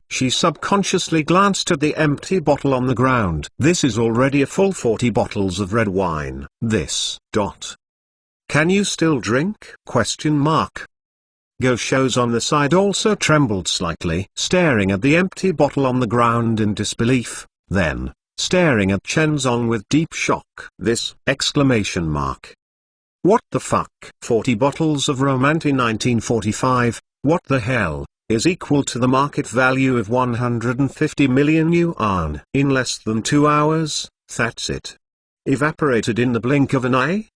Speaker 1: She subconsciously glanced at the empty bottle on the ground. "This is already a full 40 bottles of red wine. Can you still drink? Go shows on the side also trembled slightly, staring at the empty bottle on the ground in disbelief, then staring at Chen Zong with deep shock. What the fuck? 40 bottles of Romanti 1945, what the hell, is equal to the market value of 150 million yuan. In less than 2 hours, that's it. Evaporated in the blink of an eye?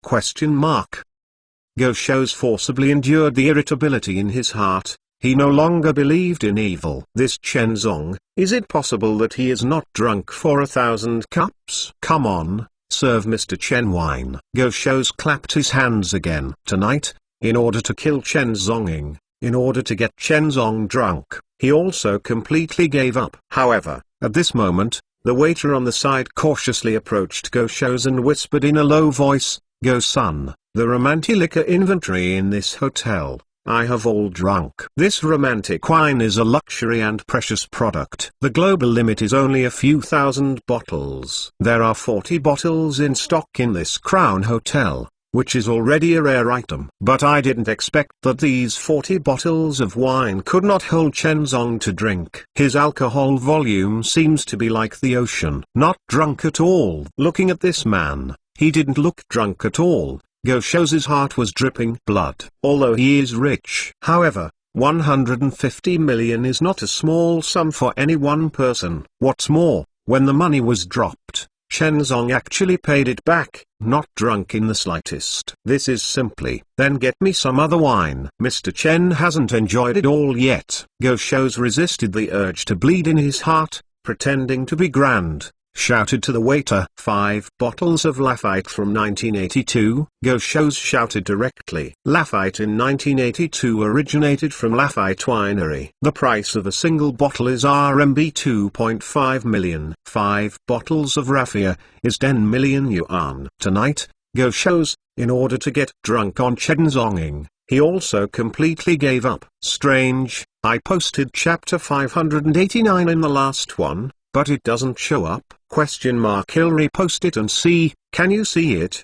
Speaker 1: Go shows forcibly endured the irritability in his heart. He no longer believed in evil. This Chen Zong, is it possible that he is not drunk for 1,000 cups? Come on, serve Mr. Chen wine. Go shows clapped his hands again. Tonight, in order to kill Chen Zonging, in order to get Chen Zong drunk, he also completely gave up. However, at this moment, the waiter on the side cautiously approached Go shows and whispered in a low voice, "Go son, the Romanti liquor inventory in this hotel, I have all drunk. This romantic wine is a luxury and precious product. The global limit is only a few thousand bottles. There are 40 bottles in stock in this Crown Hotel, which is already a rare item. But I didn't expect that these 40 bottles of wine could not hold Chen Zong to drink. His alcohol volume seems to be like the ocean. Not drunk at all." Looking at this man, he didn't look drunk at all. Go shows his heart was dripping blood. Although he is rich. However, 150 million is not a small sum for any one person. What's more, when the money was dropped, Chen Zong actually paid it back, not drunk in the slightest. This is simply, "Then get me some other wine." Mr. Chen hasn't enjoyed it all yet. Go shows resisted the urge to bleed in his heart, pretending to be grand, shouted to the waiter. 5 bottles of Lafite from 1982. Go shows shouted directly. Lafite in 1982 originated from Lafite Winery. The price of a single bottle is RMB 2.5 million. 5 bottles of raffia is 10 million yuan. Tonight, Go shows, in order to get drunk on Chenzonging, he also completely gave up. Strange, I posted chapter 589 in the last one, but it doesn't show up. He'll repost it and see. Can you see it?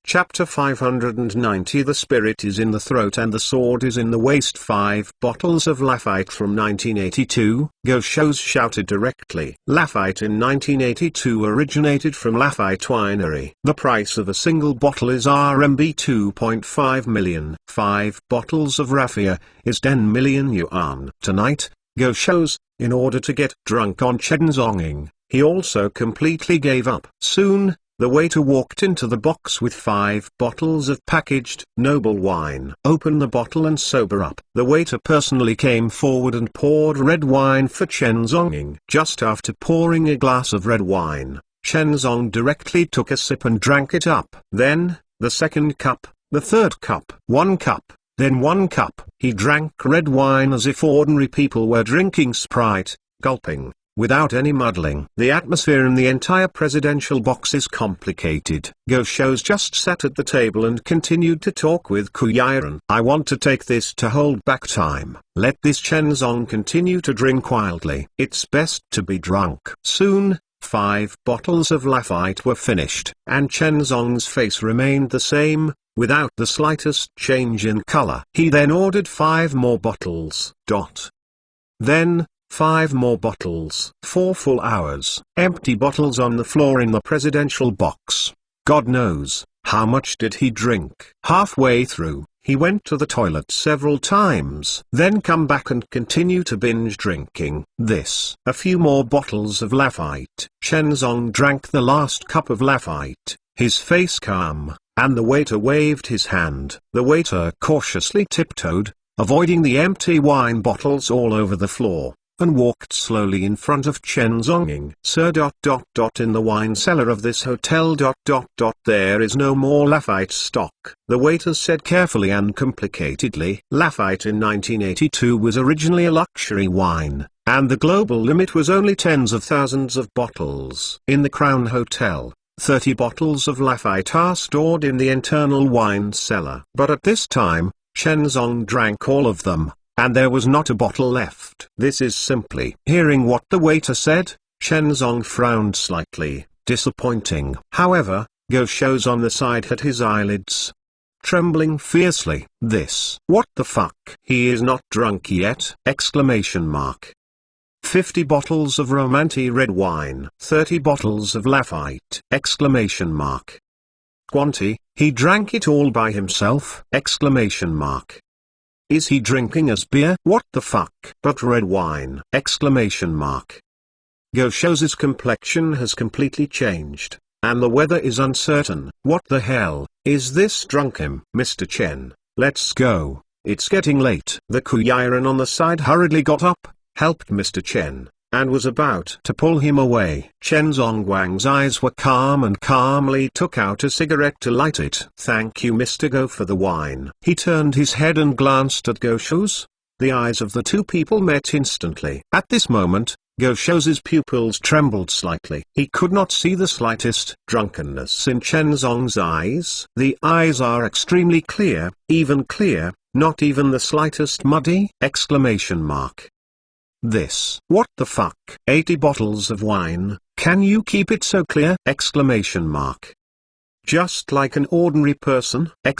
Speaker 1: Chapter 590. The spirit is in the throat and the sword is in the waist. 5 bottles of Lafite from 1982. Go shows shouted directly. Lafite in 1982 originated from Lafite Winery. The price of a single bottle is RMB 2.5 million. 5 bottles of raffia is 10 million yuan. Tonight, Go shows, in order to get drunk on Chenzonging, he also completely gave up. Soon, the waiter walked into the box with 5 bottles of packaged noble wine. Open the bottle and sober up. The waiter personally came forward and poured red wine for Chenzonging. Just after pouring a glass of red wine, Chenzong directly took a sip and drank it up. Then, the second cup, the third cup, 1 cup. Then 1 cup. He drank red wine as if ordinary people were drinking Sprite, gulping, without any muddling. The atmosphere in the entire presidential box is complicated. Go shows just sat at the table and continued to talk with Kuyiran. I want to take this to hold back time. Let this Chenzong continue to drink wildly. It's best to be drunk. Soon, 5 bottles of Lafite were finished, and Chenzong's face remained the same, without the slightest change in color. He then ordered 5 more bottles. Then, 5 more bottles. 4 full hours. Empty bottles on the floor in the presidential box. God knows, how much did he drink? Halfway through, he went to the toilet several times. Then come back and continue to binge drinking. A few more bottles of Lafite. Chenzong drank the last cup of Lafite, his face calm, and the waiter waved his hand. The waiter cautiously tiptoed, avoiding the empty wine bottles all over the floor, and walked slowly in front of Chenzonging. Sir. In the wine cellar of this hotel. There is no more Lafite stock. The waiter said carefully and complicatedly. Lafite in 1982 was originally a luxury wine, and the global limit was only tens of thousands of bottles. In the Crown Hotel, 30 bottles of Lafite are stored in the internal wine cellar. But at this time, Chenzong drank all of them, and there was not a bottle left. This is simply. Hearing what the waiter said, Chenzong frowned slightly, disappointing. However, Go shows on the side had his eyelids trembling fiercely. What the fuck? He is not drunk yet! 50 bottles of Romanti red wine. 30 bottles of Lafite! Quanti, he drank it all by himself! Is he drinking as beer? What the fuck? But red wine! Go shows his complexion has completely changed, and the weather is uncertain. What the hell, is this drunk him? Mr. Chen, let's go, it's getting late. The Kuyiran on the side hurriedly got up, helped Mr. Chen, and was about to pull him away. Chenzong Wang's eyes were calm and calmly took out a cigarette to light it. Thank you Mr. Go for the wine. He turned his head and glanced at Go shows. The eyes of the two people met instantly. At this moment, Go shows' pupils trembled slightly. He could not see the slightest drunkenness in Chenzong's eyes. The eyes are extremely clear, even clear, not even the slightest muddy! What the fuck? 80 bottles of wine, can you keep it so clear! Just like an ordinary person! At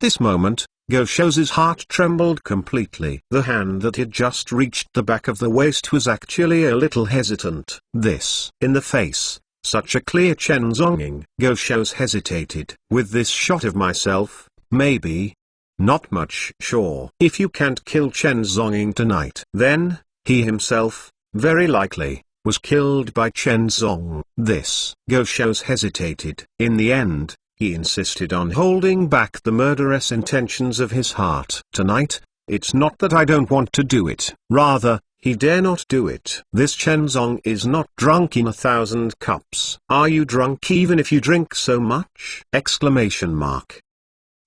Speaker 1: this moment, Go shows' heart trembled completely. The hand that had just reached the back of the waist was actually a little hesitant. In the face, such a clear Chenzonging. Go shows hesitated. With this shot of myself, maybe. Not much sure. If you can't kill Chenzonging tonight, then, he himself, very likely, was killed by Chenzong. Go shows hesitated. In the end, he insisted on holding back the murderous intentions of his heart. Tonight, it's not that I don't want to do it. Rather, he dare not do it. This Chenzong is not drunk in 1,000 cups. Are you drunk even if you drink so much? Exclamation mark.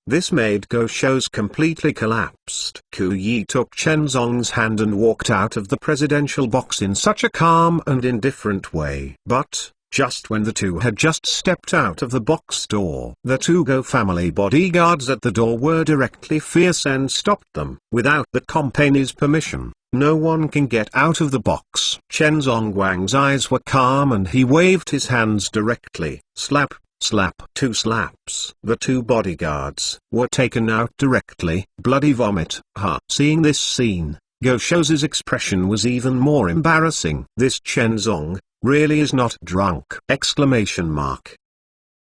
Speaker 1: This made Go Shou's completely collapsed. Ku Yi took Chenzong's hand and walked out of the presidential box in such a calm and indifferent way. But, just when the two had just stepped out of the box door, the two Go family bodyguards at the door were directly fierce and stopped them. Without the company's permission, no one can get out of the box. Chenzong Wang's eyes were calm and he waved his hands directly. Slap. Slap. 2 slaps. The two bodyguards were taken out directly. Bloody vomit. Seeing this scene, Go Shou's expression was even more embarrassing. This Chenzong really is not drunk. Exclamation mark.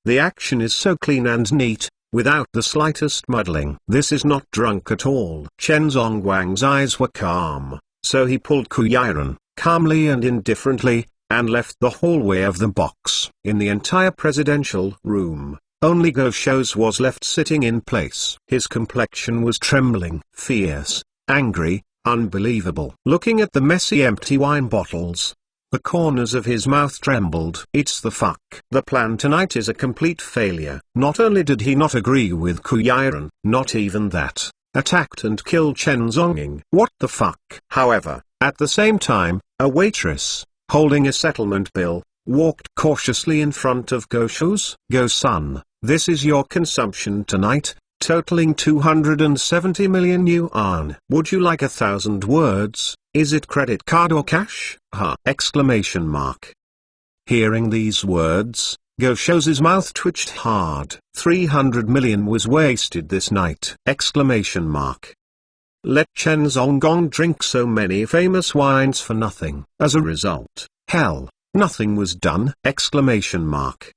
Speaker 1: The action is so clean and neat, without the slightest muddling. This is not drunk at all. Chenzong Wang's eyes were calm, so he pulled Ku Yiren, calmly and indifferently, and left the hallway of the box. In the entire presidential room, only Go Shou's was left sitting in place. His complexion was trembling, fierce, angry, unbelievable. Looking at the messy empty wine bottles, the corners of his mouth trembled. It's the fuck. The plan tonight is a complete failure. Not only did he not agree with Ku Yiren, not even that, attacked and killed Chenzonging. What the fuck? However, at the same time, a waitress, holding a settlement bill, walked cautiously in front of Go Shou's. Go son, this is your consumption tonight, totaling 270 million yuan. Would you like 1,000 words? Is it credit card or cash? Exclamation mark. Hearing these words, Go Shou's mouth twitched hard. 300 million was wasted this night. Exclamation mark. Let Chen Zonggong drink so many famous wines for nothing. As a result, hell, nothing was done. Exclamation mark.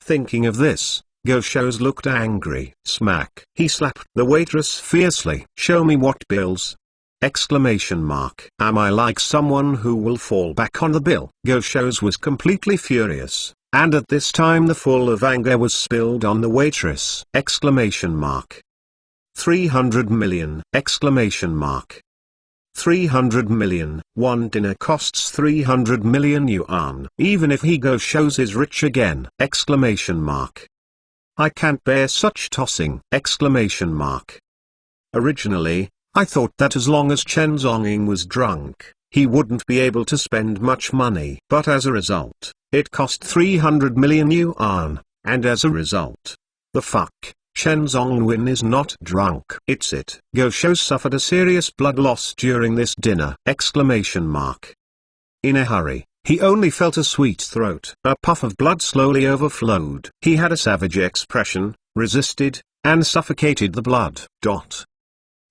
Speaker 1: Thinking of this, Go Shou's looked angry. Smack. He slapped the waitress fiercely. Show me what bills. Exclamation mark. Am I like someone who will fall back on the bill? Go Shou's was completely furious, and at this time the full of anger was spilled on the waitress. Exclamation mark. 300 million! Exclamation mark. 300 million. One dinner costs 300 million yuan. Even if he Go Shou's is rich again! Exclamation mark. I can't bear such tossing! Exclamation mark. Originally, I thought that as long as Chen Zongying was drunk, he wouldn't be able to spend much money. But as a result, it cost 300 million yuan, and as a result, the fuck, Chen Zongying is not drunk. It's it. Go Shou suffered a serious blood loss during this dinner! Exclamation mark. In a hurry, he only felt a sweet throat. A puff of blood slowly overflowed. He had a savage expression, resisted, and suffocated the blood.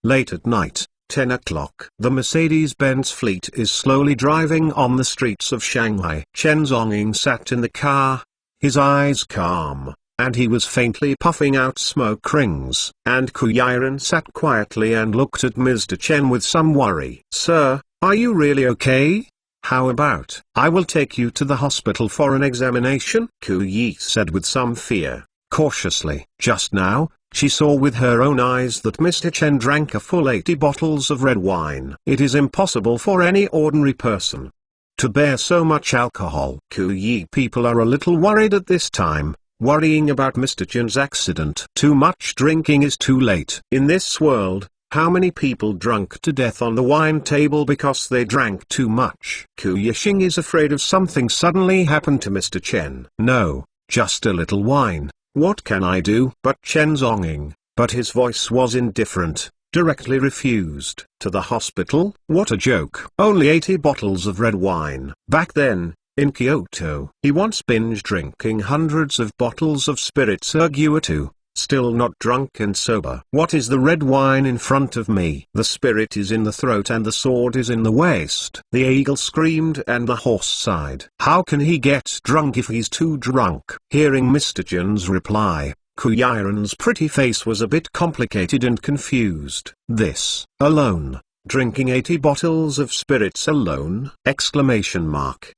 Speaker 1: Late at night, 10 o'clock. The Mercedes-Benz fleet is slowly driving on the streets of Shanghai. Chen Zongying sat in the car, his eyes calm, and he was faintly puffing out smoke rings. And Ku Yiren sat quietly and looked at Mr. Chen with some worry. Sir, are you really okay? How about I will take you to the hospital for an examination? Ku Yi said with some fear, cautiously. Just now, she saw with her own eyes that Mr. Chen drank a full 80 bottles of red wine. It is impossible for any ordinary person to bear so much alcohol. Ku Yi people are a little worried at this time, worrying about Mr. Chen's accident. Too much drinking is too late. In this world, how many people drunk to death on the wine table because they drank too much? Ku Yixing is afraid of something suddenly happened to Mr. Chen. No, just a little wine. What can I do? But Chen Zongying, but his voice was indifferent, directly refused. To the hospital? What a joke. Only 80 bottles of red wine. Back then, in Kyoto, he once binge drinking hundreds of bottles of spirits erguitu, still not drunk and sober. What is the red wine in front of me? The spirit is in the throat and the sword is in the waist. The eagle screamed and the horse sighed. How can he get drunk if he's too drunk? Hearing Mr. Chen's reply, Ku Yiren's pretty face was a bit complicated and confused. This, alone, drinking 80 bottles of spirits alone? Exclamation mark.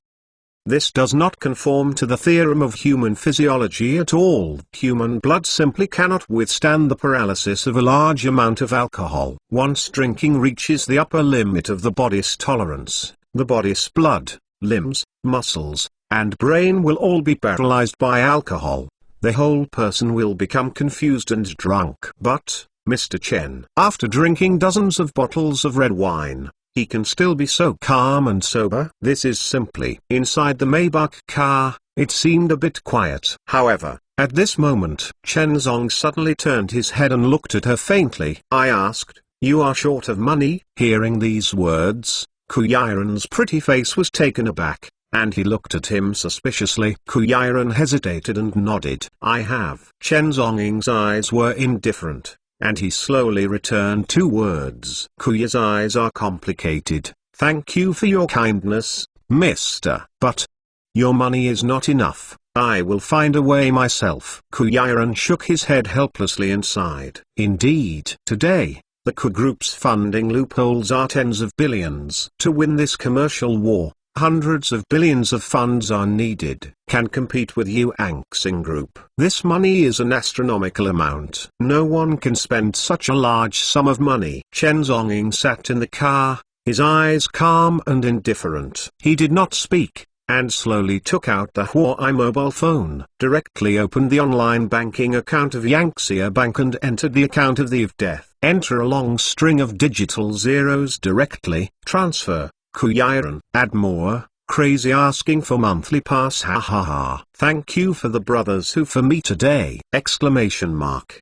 Speaker 1: This does not conform to the theorem of human physiology at all. Human blood simply cannot withstand the paralysis of a large amount of alcohol. Once drinking reaches the upper limit of the body's tolerance, the body's blood, limbs, muscles, and brain will all be paralyzed by alcohol. The whole person will become confused and drunk. But, Mr. Chen, after drinking dozens of bottles of red wine, he can still be so calm and sober. This is simply. Inside the Maybach car, it seemed a bit quiet. However, at this moment, Chen Zong suddenly turned his head and looked at her faintly. I asked, "You are short of money?" Hearing these words, Ku Yiren's pretty face was taken aback, and he looked at him suspiciously. Ku Yiren hesitated and nodded. I have. Chen Zong's eyes were indifferent, and he slowly returned two words. Kuya's eyes are complicated. Thank you for your kindness, mister. But your money is not enough. I will find a way myself. Ku Yiren shook his head helplessly and sighed. Indeed. Today, the Ku Group's funding loopholes are tens of billions. To win this commercial war, hundreds of billions of funds are needed. Can compete with Yuanxing Group. This money is an astronomical amount. No one can spend such a large sum of money. Chen Zonging sat in the car, his eyes calm and indifferent. He did not speak, and slowly took out the Huawei mobile phone, directly opened the online banking account of Yangtze Bank and entered the account of the of death. Enter a long string of digital zeros directly. Transfer. Ku Yiren. Add more. Crazy asking for monthly pass. Ha ha ha. Thank you for the brothers who for me today! Exclamation mark.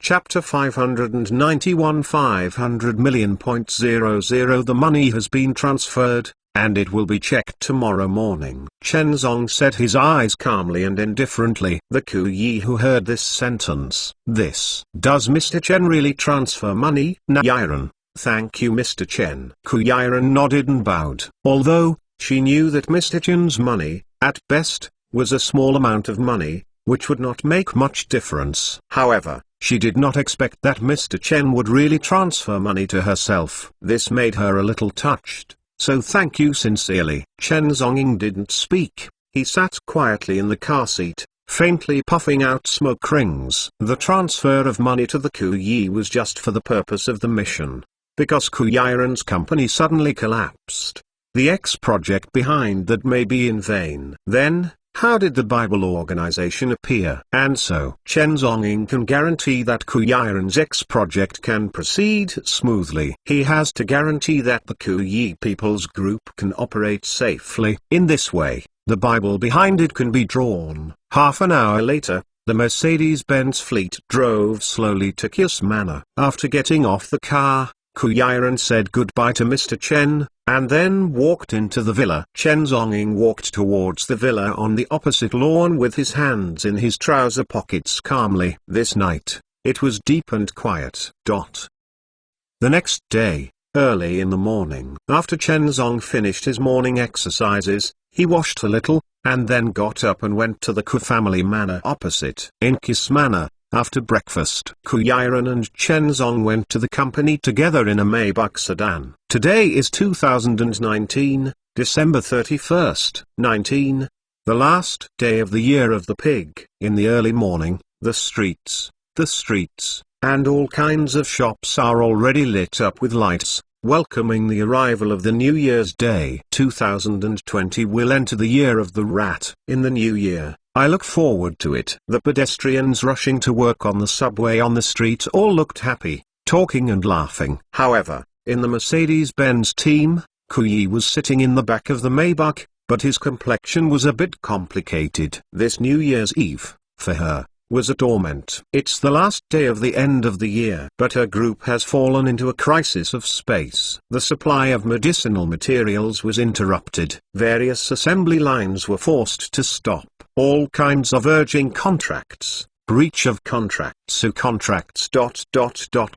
Speaker 1: Chapter 591 500 million.00. The money has been transferred, and it will be checked tomorrow morning. Chen Zong said, his eyes calmly and indifferently. The Ku Yi who heard this sentence. This. Does Mr. Chen really transfer money? Na Yiren. Thank you, Mr. Chen. Ku Yiren nodded and bowed. Although, she knew that Mr. Chen's money, at best, was a small amount of money, which would not make much difference. However, she did not expect that Mr. Chen would really transfer money to herself. This made her a little touched. So thank you sincerely. Chen Zonging didn't speak. He sat quietly in the car seat, faintly puffing out smoke rings. The transfer of money to the Ku Yi was just for the purpose of the mission. Because Ku Yiren's company suddenly collapsed, the X project behind that may be in vain. Then, how did the Bible organization appear? And so, Chen Zonging can guarantee that Ku Yiren's X project can proceed smoothly. He has to guarantee that the Ku Yi People's Group can operate safely. In this way, the Bible behind it can be drawn. Half an hour later, the Mercedes-Benz fleet drove slowly to Kius Manor. After getting off the car, Ku Yiren said goodbye to Mr. Chen, and then walked into the villa. Chen Zonging walked towards the villa on the opposite lawn with his hands in his trouser pockets calmly. This night, it was deep and quiet. The next day, early in the morning, after Chen Zong finished his morning exercises, he washed a little, and then got up and went to the Ku family manor opposite. In Kius Manor, after breakfast, Ku Yiren and Chen Zong went to the company together in a Maybach sedan. Today is 2019, December 31st, 19, the last day of the year of the pig. In the early morning, the streets, and all kinds of shops are already lit up with lights, welcoming the arrival of the New Year's Day. 2020 will enter the year of the rat. In the new year, I look forward to it. The pedestrians rushing to work on the subway on the street all looked happy, talking and laughing. However, in the Mercedes-Benz team, Ku Yi was sitting in the back of the Maybach, but his complexion was a bit complicated. This New Year's Eve, for her, was a torment. It's the last day of the end of the year. But her group has fallen into a crisis of space. The supply of medicinal materials was interrupted. Various assembly lines were forced to stop. All kinds of urging contracts, breach of contracts, contracts,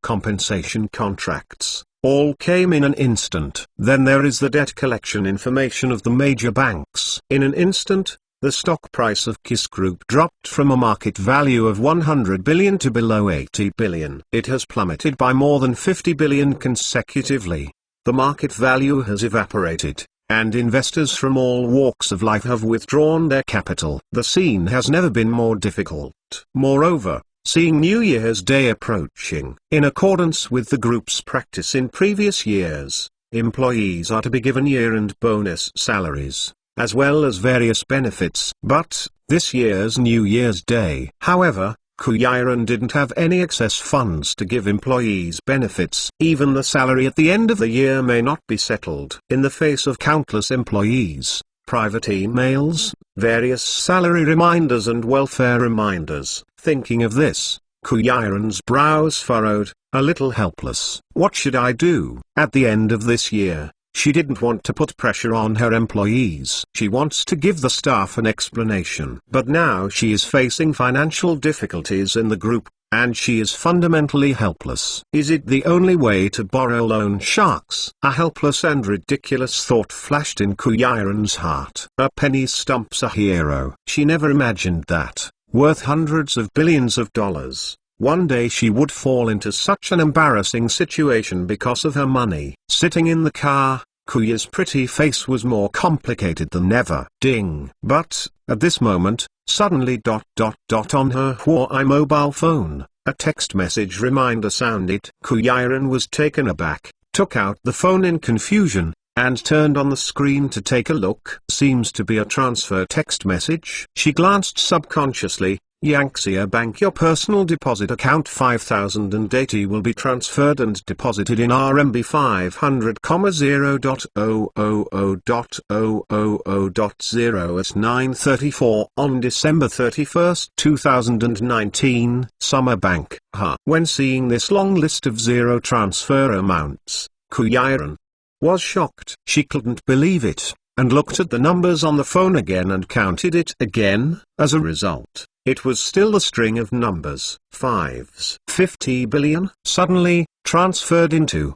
Speaker 1: compensation contracts, all came in an instant. Then there is the debt collection information of the major banks. In an instant, the stock price of Kiss Group dropped from a market value of 100 billion to below 80 billion. It has plummeted by more than 50 billion consecutively. The market value has evaporated, and investors from all walks of life have withdrawn their capital. The scene has never been more difficult. Moreover, seeing New Year's Day approaching, in accordance with the group's practice in previous years, employees are to be given year-end bonus salaries, as well as various benefits. But, this year's New Year's Day, however, Kuyiran didn't have any excess funds to give employees benefits. Even the salary at the end of the year may not be settled. In the face of countless employees, private emails, various salary reminders and welfare reminders, thinking of this, Kuyiran's brows furrowed, a little helpless. What should I do? At the end of this year, she didn't want to put pressure on her employees. She wants to give the staff an explanation. But now she is facing financial difficulties in the group, and she is fundamentally helpless. Is it the only way to borrow loan sharks? A helpless and ridiculous thought flashed in Kuyiran's heart. A penny stumps a hero. She never imagined that, worth hundreds of billions of dollars, one day she would fall into such an embarrassing situation because of her money. Sitting in the car, Kuya's pretty face was more complicated than ever. Ding! But, at this moment, suddenly on her Huawei mobile phone, a text message reminder sounded. Kuyiran was taken aback, took out the phone in confusion, and turned on the screen to take a look. Seems to be a transfer text message. She glanced subconsciously. Yangxia Bank, your personal deposit account 5080 will be transferred and deposited in RMB 500,000.000.000.0 at 9:34 on December 31, 2019. Summer Bank. When seeing this long list of zero transfer amounts, Kuyiran was shocked. She couldn't believe it, and looked at the numbers on the phone again and counted it again. As a result, it was still a string of numbers, fives. 50 billion, suddenly, transferred into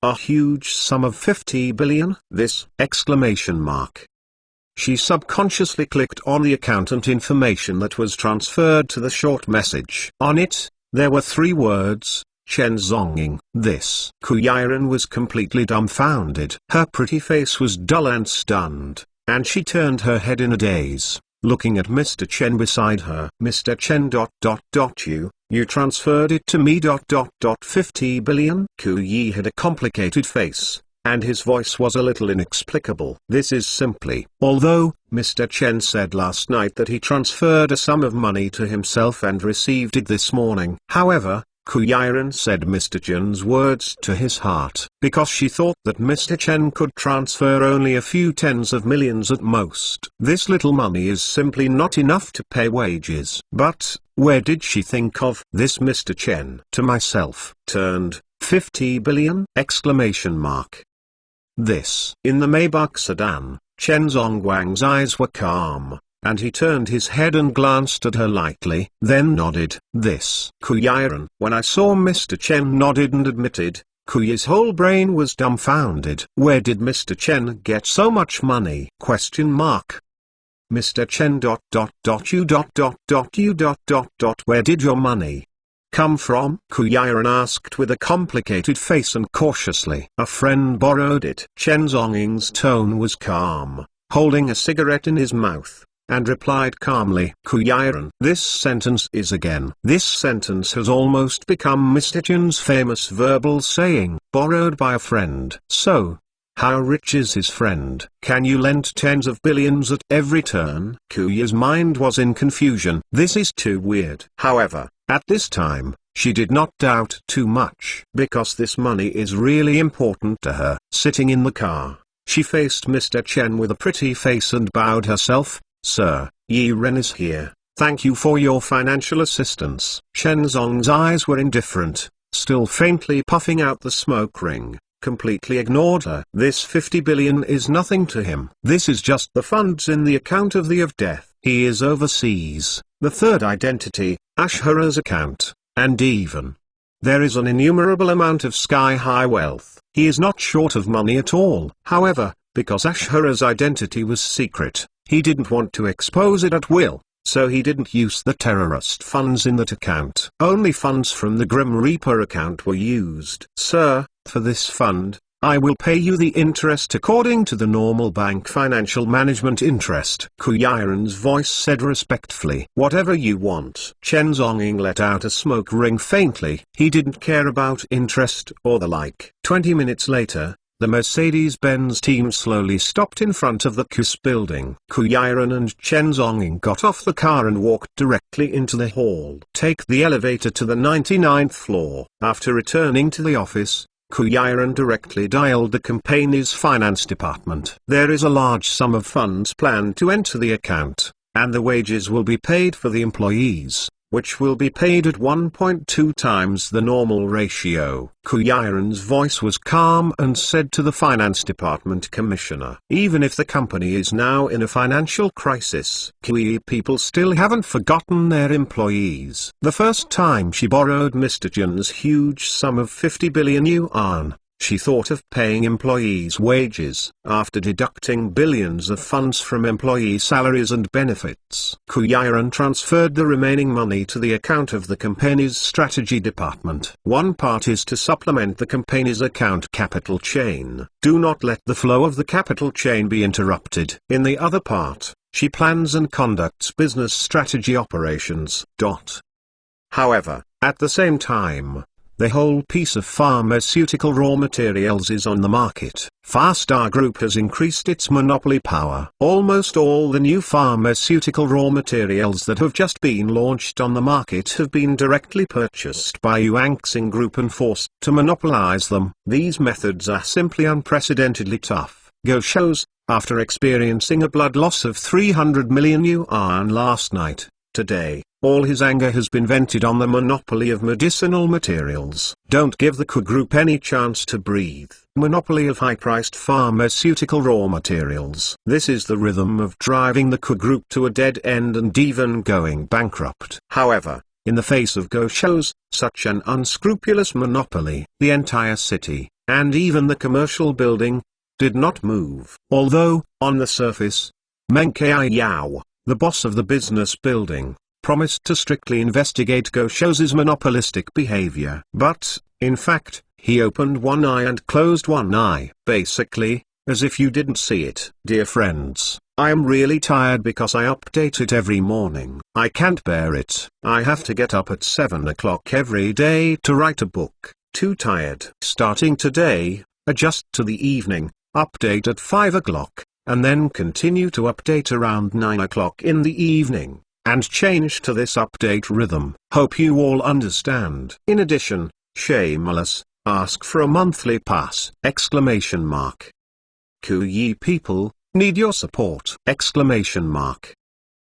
Speaker 1: a huge sum of 50 billion. This! Exclamation mark. She subconsciously clicked on the accountant information that was transferred to the short message. On it, there were 3 words, Chen Zonging. This! Kuyiran was completely dumbfounded. Her pretty face was dull and stunned, and she turned her head in a daze, looking at Mr. Chen beside her. Mr. Chen. You transferred it to me. 50 billion? Kuyi had a complicated face, and his voice was a little inexplicable. This is simply, although Mr. Chen said last night that he transferred a sum of money to himself and received it this morning. However, Kuyiran said Mr. Chen's words to his heart, because she thought that Mr. Chen could transfer only a few tens of millions at most. This little money is simply not enough to pay wages. But, where did she think of this Mr. Chen? To myself, turned, 50 billion? Exclamation mark. This. In the Maybach sedan, Chen Zongguang's eyes were calm, and he turned his head and glanced at her lightly, then nodded. This. Kuyiran. When I saw Mr. Chen nodded and admitted, Kuyi's whole brain was dumbfounded. Where did Mr. Chen get so much money? Question mark. Mr. Chen. Where did your money come from? Kuyiran asked with a complicated face and cautiously. A friend borrowed it. Chen Zonging's tone was calm, holding a cigarette in his mouth, and replied calmly. Kuyiran. This sentence has almost become Mr. Chen's famous verbal saying, borrowed by a friend. So, how rich is his friend? Can you lend tens of billions at every turn? Kuyi's mind was in confusion. This is too weird. However, at this time, she did not doubt too much, because this money is really important to her. Sitting in the car, she faced Mr. Chen with a pretty face and bowed herself. Sir, Yi Ren is here. Thank you for your financial assistance. Chen Zong's eyes were indifferent, still faintly puffing out the smoke ring, completely ignored her. This 50 billion is nothing to him. This is just the funds in the account of the of death. He is overseas, the third identity, Ashura's account, and even there is an innumerable amount of sky-high wealth. He is not short of money at all. However, because Ashura's identity was secret, he didn't want to expose it at will, so he didn't use the terrorist funds in that account. Only funds from the Grim Reaper account were used. Sir, for this fund, I will pay you the interest according to the normal bank financial management interest. Kuyaran's voice said respectfully. Whatever you want. Chen Zonging let out a smoke ring faintly. He didn't care about interest or the like. 20 minutes later, the Mercedes-Benz team slowly stopped in front of the KUS building. Kuyaran and Chen Zonging got off the car and walked directly into the hall. Take the elevator to the 99th floor. After returning to the office, Kuyaran directly dialed the company's finance department. There is a large sum of funds planned to enter the account, and the wages will be paid for the employees, which will be paid at 1.2 times the normal ratio. Kuyaran's voice was calm and said to the finance department commissioner, even if the company is now in a financial crisis, Kui people still haven't forgotten their employees. The first time she borrowed Mr. Jun's huge sum of 50 billion yuan, she thought of paying employees' wages, after deducting billions of funds from employee salaries and benefits. Kuyaran transferred the remaining money to the account of the company's strategy department. One part is to supplement the company's account capital chain. Do not let the flow of the capital chain be interrupted. In the other part, she plans and conducts business strategy operations. However, at the same time, the whole piece of pharmaceutical raw materials is on the market. Farstar Group has increased its monopoly power. Almost all the new pharmaceutical raw materials that have just been launched on the market have been directly purchased by Yuanxing Group and forced to monopolize them. These methods are simply unprecedentedly tough. Go shows, after experiencing a blood loss of 300 million yuan last night, today, all his anger has been vented on the monopoly of medicinal materials. Don't give the KU Group any chance to breathe. Monopoly of high-priced pharmaceutical raw materials. This is the rhythm of driving the KU Group to a dead end and even going bankrupt. However, in the face of Go Shou's such an unscrupulous monopoly, the entire city, and even the commercial building, did not move. Although, on the surface, Meng Kai-Yao, the boss of the business building, promised to strictly investigate Go Shou's monopolistic behavior. But, in fact, he opened one eye and closed one eye. Basically, as if you didn't see it. Dear friends, I am really tired because I update it every morning. I can't bear it. I have to get up at 7 o'clock every day to write a book. Too tired. Starting today, adjust to the evening, update at 5 o'clock, and then continue to update around 9 o'clock in the evening, and change to this update rhythm. Hope you all understand. In addition, shameless, ask for a monthly pass! Exclamation mark. Kuyi people, need your support! Exclamation mark.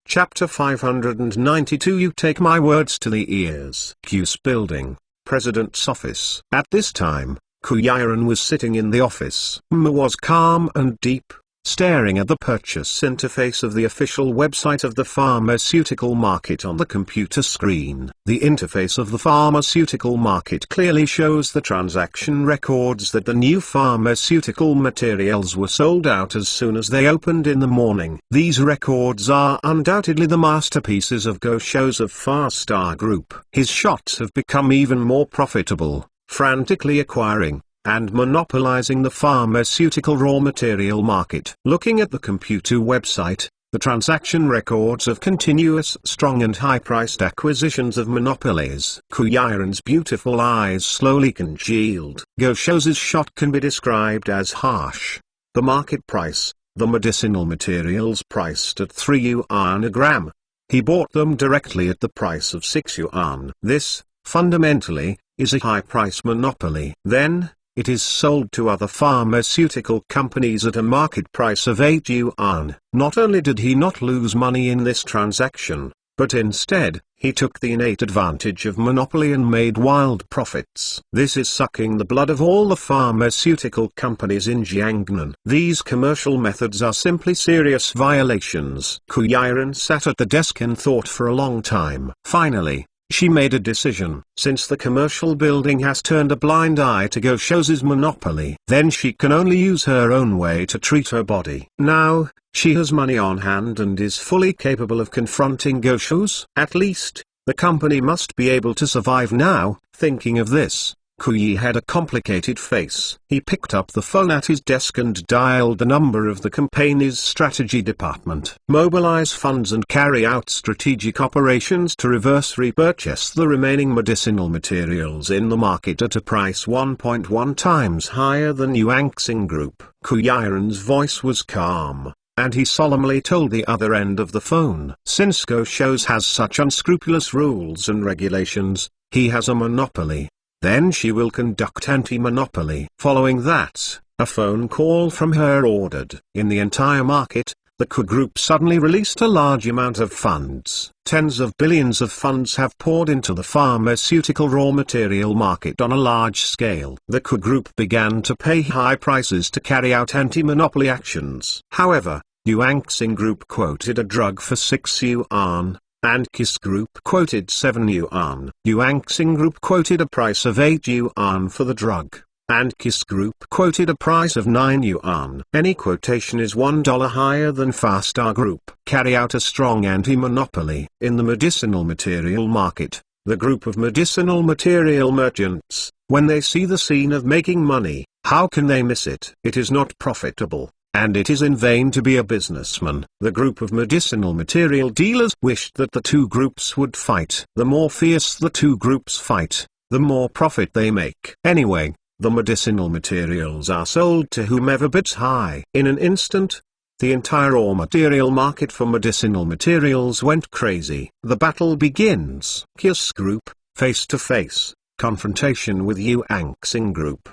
Speaker 1: Chapter 592. You take my words to the ears. KU's building, President's office. At this time, Kuyaran was sitting in the office. Was calm and deep, staring at the purchase interface of the official website of the pharmaceutical market on the computer screen. The interface of the pharmaceutical market clearly shows the transaction records that the new pharmaceutical materials were sold out as soon as they opened in the morning. These records are undoubtedly the masterpieces of Go Shou's of Farstar Group. His shots have become even more profitable, frantically acquiring and monopolizing the pharmaceutical raw material market. Looking at the computer website, the transaction records of continuous strong and high-priced acquisitions of monopolies. Kuyaran's beautiful eyes slowly congealed. Go Shou's shot can be described as harsh. The market price, the medicinal materials priced at 3 yuan a gram. He bought them directly at the price of 6 yuan. This, fundamentally, is a high-price monopoly. Then, it is sold to other pharmaceutical companies at a market price of 8 yuan. Not only did he not lose money in this transaction, but instead, he took the innate advantage of monopoly and made wild profits. This is sucking the blood of all the pharmaceutical companies in Jiangnan. These commercial methods are simply serious violations. Kuyaran sat at the desk and thought for a long time. Finally, she made a decision. Since the commercial building has turned a blind eye to Go Shou's monopoly, then she can only use her own way to treat her body. Now, she has money on hand and is fully capable of confronting Go Shou's. At least, the company must be able to survive now. Thinking of this, Kuyi had a complicated face. He picked up the phone at his desk and dialed the number of the company's strategy department. Mobilize funds and carry out strategic operations to reverse repurchase the remaining medicinal materials in the market at a price 1.1 times higher than Yuanxing Group. Kuyiren's voice was calm, and he solemnly told the other end of the phone, since Go Shows has such unscrupulous rules and regulations, he has a monopoly. Then she will conduct anti-monopoly. Following that, a phone call from her ordered. In the entire market, the Ku Group suddenly released a large amount of funds. Tens of billions of funds have poured into the pharmaceutical raw material market on a large scale. The Ku Group began to pay high prices to carry out anti-monopoly actions. However, Yuanxing Group quoted a drug for 6 yuan, and Kiss Group quoted 7 yuan. Yuanxing Group quoted a price of 8 yuan for the drug, and Kiss Group quoted a price of 9 yuan. Any quotation is $1 higher than Farstar Group. Carry out a strong anti-monopoly. In the medicinal material market, the group of medicinal material merchants, when they see the scene of making money, how can they miss it? It is not profitable, and it is in vain to be a businessman. The group of medicinal material dealers wished that the two groups would fight. The more fierce the two groups fight, the more profit they make. Anyway, the medicinal materials are sold to whomever bids high. In an instant, the entire raw material market for medicinal materials went crazy. The battle begins. Kiss Group, face-to-face, confrontation with Yuanxing Group.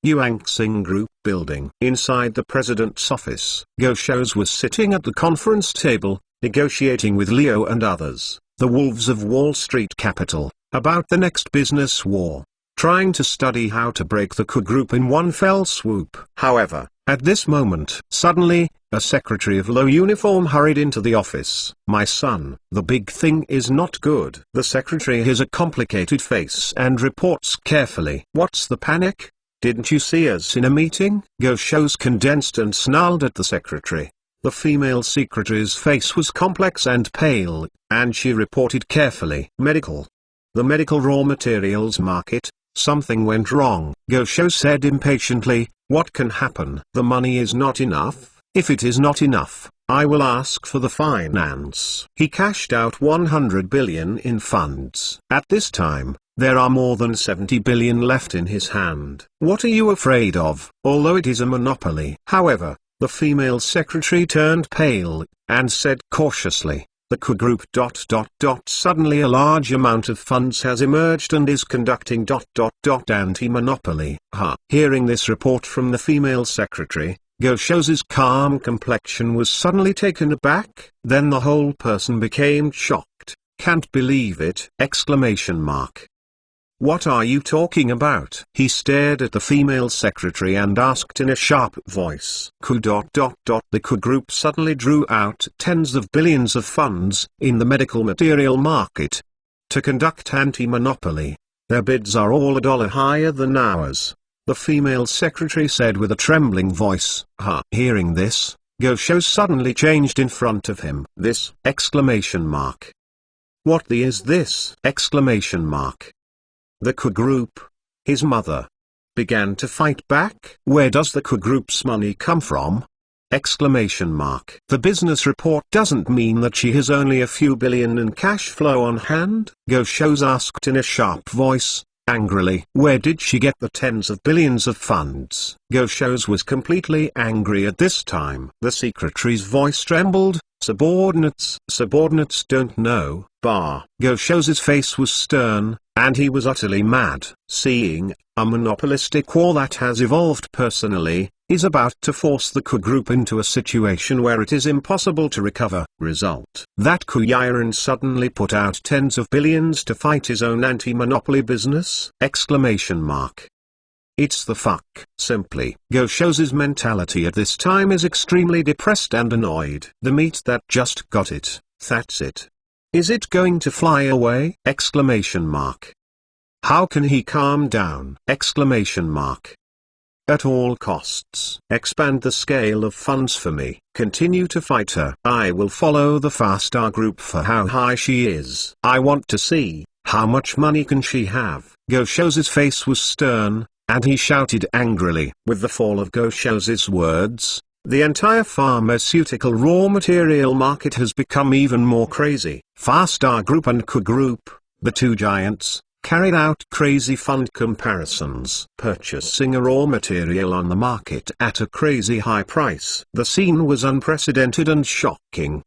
Speaker 1: Yuanxing Group building. Inside the president's office, Go Shows was sitting at the conference table, negotiating with Leo and others, the wolves of Wall Street capital, about the next business war, trying to study how to break the Ku Group in one fell swoop. However, at this moment, suddenly, a secretary of low uniform hurried into the office. "My son, the big thing is not good." The secretary has a complicated face and reports carefully. "What's the panic? Didn't you see us in a meeting?" Go Shows condensed and snarled at the secretary. The female secretary's face was complex and pale, and she reported carefully. The medical raw materials market, something went wrong. Go Shows said impatiently, "What can happen? The money is not enough. If it is not enough, I will ask for the finance." He cashed out 100 billion in funds. At this time, there are more than 70 billion left in his hand. "What are you afraid of, although it is a monopoly?" However, the female secretary turned pale, and said cautiously, "The Ku Group... Suddenly a large amount of funds has emerged and is conducting... anti-monopoly." Hearing this report from the female secretary, Go Shows' calm complexion was suddenly taken aback. Then the whole person became shocked. "Can't believe it!" "What are you talking about?" He stared at the female secretary and asked in a sharp voice. The Ku Group suddenly drew out tens of billions of funds in the medical material market to conduct anti-monopoly. Their bids are all $1 higher than ours, the female secretary said with a trembling voice. Hearing this, Go Shows suddenly changed in front of him. "This!" "What the is this?" The Ku Group, his mother, began to fight back. "Where does the Ku Group's money come from?" The business report doesn't mean that she has only a few billion in cash flow on hand? Go Shows asked in a sharp voice, angrily. "Where did she get the tens of billions of funds?" Go Shows was completely angry at this time. The secretary's voice trembled. Subordinates don't know, Go Shows' face was stern, and he was utterly mad. Seeing a monopolistic war that has evolved personally, is about to force the Ku Group into a situation where it is impossible to recover. Result: that Kuyiren suddenly put out tens of billions to fight his own anti-monopoly business? It's the fuck. Simply, Go Shows' mentality at this time is extremely depressed and annoyed. The meat that just got it, that's it. Is it going to fly away? How can he calm down? At all costs. Expand the scale of funds for me. Continue to fight her. I will follow the Farstar Group for how high she is. I want to see How much money can she have? Goshoz's face was stern, and he shouted angrily. With the fall of Goshoz's words, the entire pharmaceutical raw material market has become even more crazy. Farstar Group and Ku Group, the two giants, carried out crazy fund comparisons, purchasing a raw material on the market at a crazy high price. The scene was unprecedented and shocking.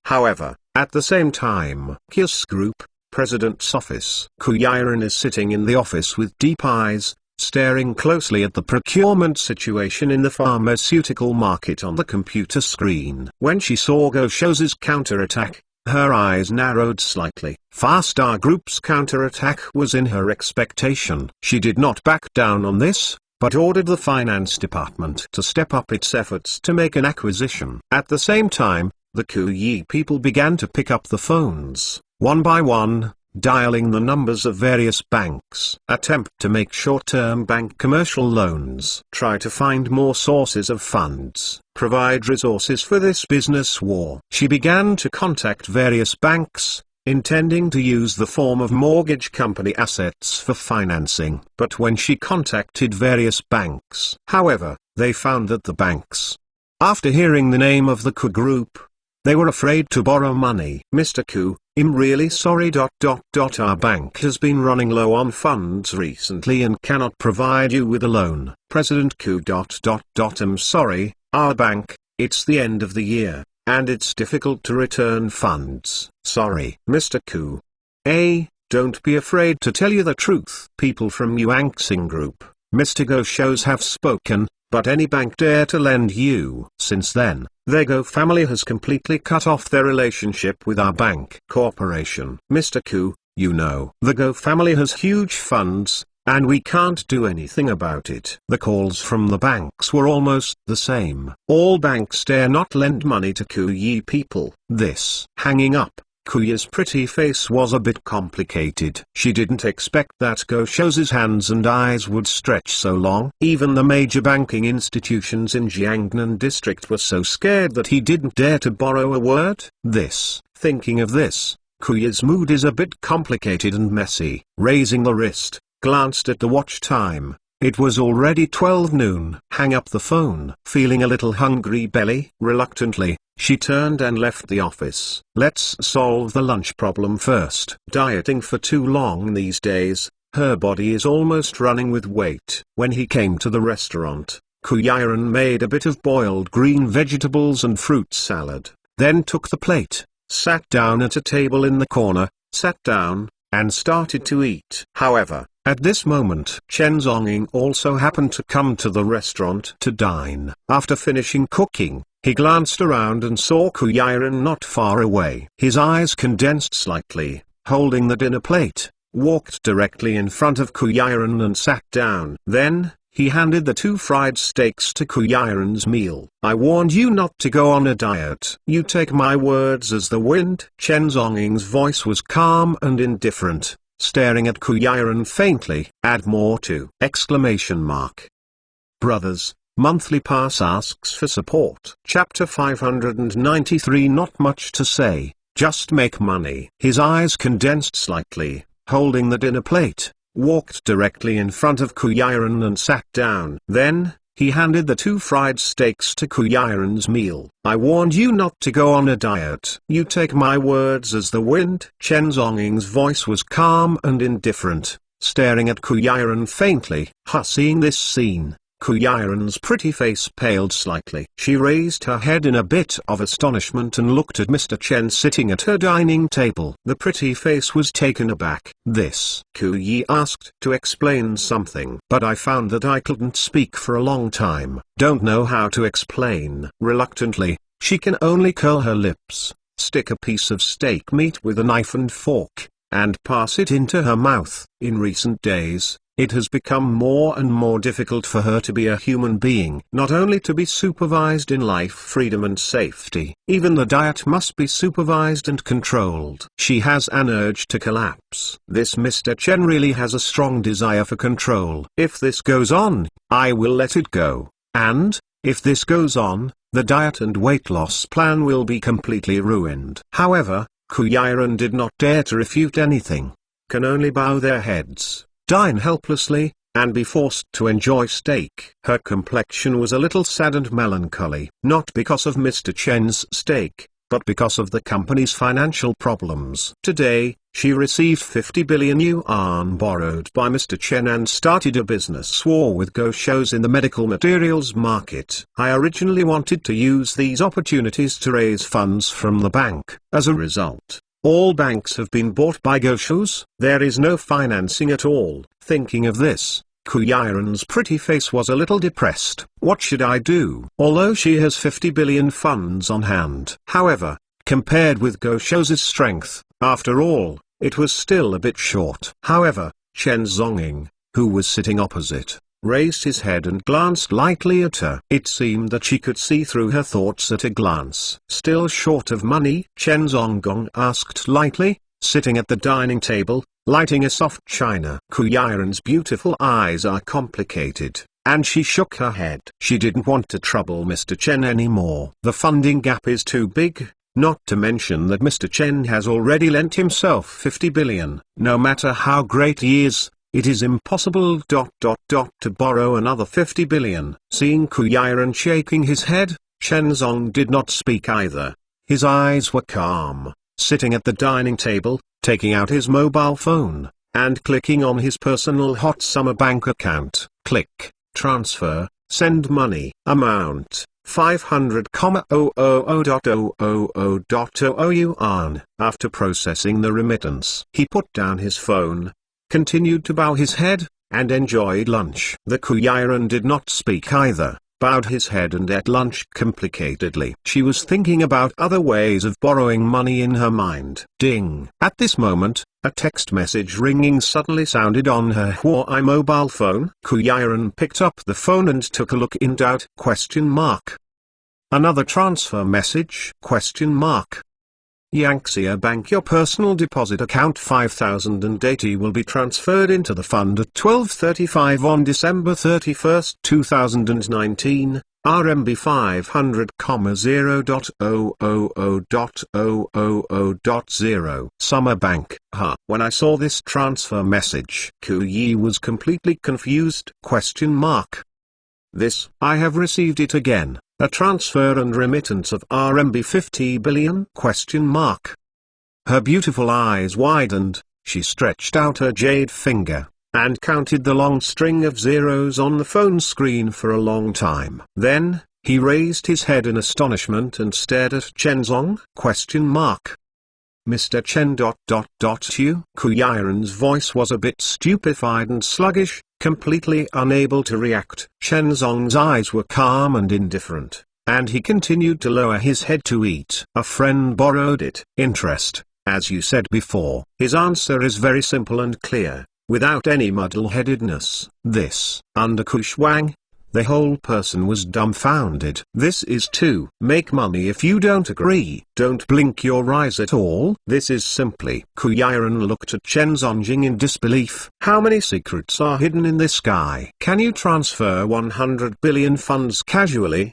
Speaker 1: However, at the same time, Kius Group, President's office. Kuyiran is sitting in the office with deep eyes, staring closely at the procurement situation in the pharmaceutical market on the computer screen. When she saw Goshoz's counterattack, her eyes narrowed slightly. Farstar Group's counterattack was in her expectation. She did not back down on this, but ordered the finance department to step up its efforts to make an acquisition. At the same time, the Kuyi people began to pick up the phones, one by one, dialing the numbers of various banks. Attempt to make short-term bank commercial loans. Try to find more sources of funds. Provide resources for this business war. She began to contact various banks, intending to use the form of mortgage company assets for financing. But when she contacted various banks, however, they found that the banks, after hearing the name of the Ku Group, they were afraid to borrow money. Mr. Ku, I'm really sorry. Our bank has been running low on funds recently and cannot provide you with a loan. President Ku. I'm sorry, our bank, it's the end of the year, and it's difficult to return funds. Sorry. Mr. Ku. Don't be afraid to tell you the truth. People from Yuanxing Group, Mr. Goshoz have spoken, but any bank dare to lend you. Since then, their Go family has completely cut off their relationship with our bank corporation. Mr. Ku, you know, the Go family has huge funds, and we can't do anything about it. The calls from the banks were almost the same. All banks dare not lend money to Kuyi people. This hanging up. Kuya's pretty face was a bit complicated. She didn't expect that Goshoz's hands and eyes would stretch so long. Even the major banking institutions in Jiangnan district were so scared that he didn't dare to borrow a word. Thinking of this, Kuya's mood is a bit complicated and messy. Raising the wrist, glanced at the watch time. It was already 12 noon. Hang up the phone. Feeling a little hungry belly. Reluctantly, she turned and left the office. Let's solve the lunch problem first. Dieting for too long these days, her body is almost running with weight. When he came to the restaurant, Kuyiran made a bit of boiled green vegetables and fruit salad, then took the plate, sat down at a table in the corner, sat down, and started to eat. However, at this moment, Chen Zonging also happened to come to the restaurant to dine. After finishing cooking, he glanced around and saw Kuyiran not far away. His eyes condensed slightly, holding the dinner plate, walked directly in front of Kuyiran and sat down. Then, he handed the 2 fried steaks to Kuyiran's meal. I warned you not to go on a diet. You take my words as the wind. Chen Zonging's voice was calm and indifferent, staring at Kuyiran faintly. Add more to! Brothers, Monthly Pass asks for support. Chapter 593. Not much to say, just make money. His eyes condensed slightly, holding the dinner plate, walked directly in front of Kuyiran and sat down. Then, he handed the 2 fried steaks to Kuyiran's meal. I warned you not to go on a diet. You take my words as the wind. Chen Zonging's voice was calm and indifferent, staring at Kuyiran faintly. Seeing this scene, Kuyiran's pretty face paled slightly. She raised her head in a bit of astonishment and looked at Mr. Chen sitting at her dining table. The pretty face was taken aback. Kuyi asked to explain something. But I found that I couldn't speak for a long time. Don't know how to explain. Reluctantly, she can only curl her lips, stick a piece of steak meat with a knife and fork, and pass it into her mouth. In recent days, it has become more and more difficult for her to be a human being. Not only to be supervised in life, freedom and safety, even the diet must be supervised and controlled. She has an urge to collapse. This Mr. Chen really has a strong desire for control. If this goes on, I will let it go. And, if this goes on, the diet and weight loss plan will be completely ruined. However, Kuyiran did not dare to refute anything. Can only bow their heads, dine helplessly, and be forced to enjoy steak. Her complexion was a little sad and melancholy. Not because of Mr. Chen's steak, but because of the company's financial problems. Today, she received 50 billion yuan borrowed by Mr. Chen and started a business war with Goshos in the medical materials market. I originally wanted to use these opportunities to raise funds from the bank. As a result, all banks have been bought by Goshos. There is no financing at all. Thinking of this, Kuyiran's pretty face was a little depressed. What should I do? Although she has 50 billion funds on hand. However, compared with Goshos's strength, after all, it was still a bit short. However, Chen Zonging, who was sitting opposite, raised his head and glanced lightly at her. It seemed that she could see through her thoughts at a glance. Still short of money? Chen Zonggong asked lightly, sitting at the dining table, lighting a soft china. Kuyiran's beautiful eyes are complicated, and she shook her head. She didn't want to trouble Mr. Chen anymore. The funding gap is too big, not to mention that Mr. Chen has already lent himself 50 billion. No matter how great he is, it is impossible to borrow another 50 billion. Seeing Kuyiran shaking his head, Chen Zong did not speak either. His eyes were calm, sitting at the dining table, taking out his mobile phone, and clicking on his personal hot summer bank account. Click, transfer, send money. Amount, 500,000.000.00 yuan. After processing the remittance, he put down his phone, continued to bow his head, and enjoyed lunch. The Kuyiran did not speak either, bowed his head and ate lunch complicatedly. She was thinking about other ways of borrowing money in her mind. Ding! At this moment, a text message ringing suddenly sounded on her Huawei mobile phone. Kuyiran picked up the phone and took a look in doubt. Another transfer message? Yangtze Bank, your personal deposit account 5,080 will be transferred into the fund at 12:35 on December 31, 2019, RMB 500,000.000.000.0. Summer Bank. When I saw this transfer message, Kuyi was completely confused. This, I have received it again. A transfer and remittance of RMB 50 billion? Her beautiful eyes widened, she stretched out her jade finger, and counted the long string of zeros on the phone screen for a long time. Then, he raised his head in astonishment and stared at Chen Zong? Mr. Chen. Kuyiran's voice was a bit stupefied and sluggish, completely unable to react. Chen Zong's eyes were calm and indifferent, and he continued to lower his head to eat. A friend borrowed it. Interest, as you said before. His answer is very simple and clear, without any muddle-headedness. This, under Kushwang, the whole person was dumbfounded. This is to make money. If you don't agree, don't blink your eyes at all. This is simply. Kuyiran looked at Chen Zongjing in disbelief. How many secrets are hidden in this guy? Can you transfer 100 billion funds casually?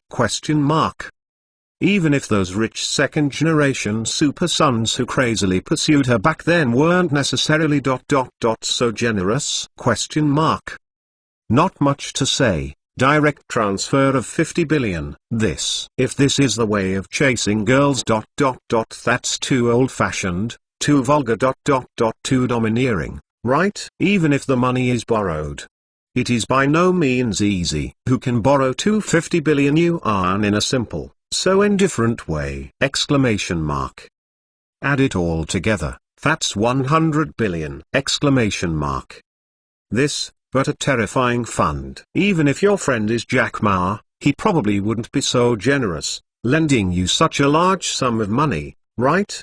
Speaker 1: Even if those rich second-generation super sons who crazily pursued her back then weren't necessarily so generous? Not much to say. Direct transfer of 50 billion. If this is the way of chasing girls. That's too old-fashioned, too vulgar. Too domineering, right? Even if the money is borrowed, it is by no means easy. Who can borrow 250 billion yuan in a simple, so indifferent way? Add it all together, that's 100 billion! This, but a terrifying fund. Even if your friend is Jack Ma, he probably wouldn't be so generous, lending you such a large sum of money, right?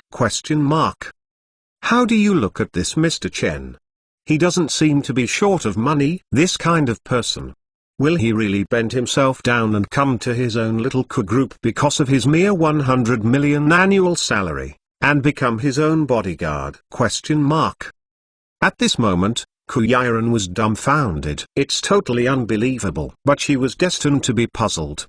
Speaker 1: How do you look at this, Mr. Chen? He doesn't seem to be short of money. This kind of person. Will he really bend himself down and come to his own little group because of his mere 100 million annual salary, and become his own bodyguard? At this moment, Kuyiran was dumbfounded. It's totally unbelievable. But she was destined to be puzzled.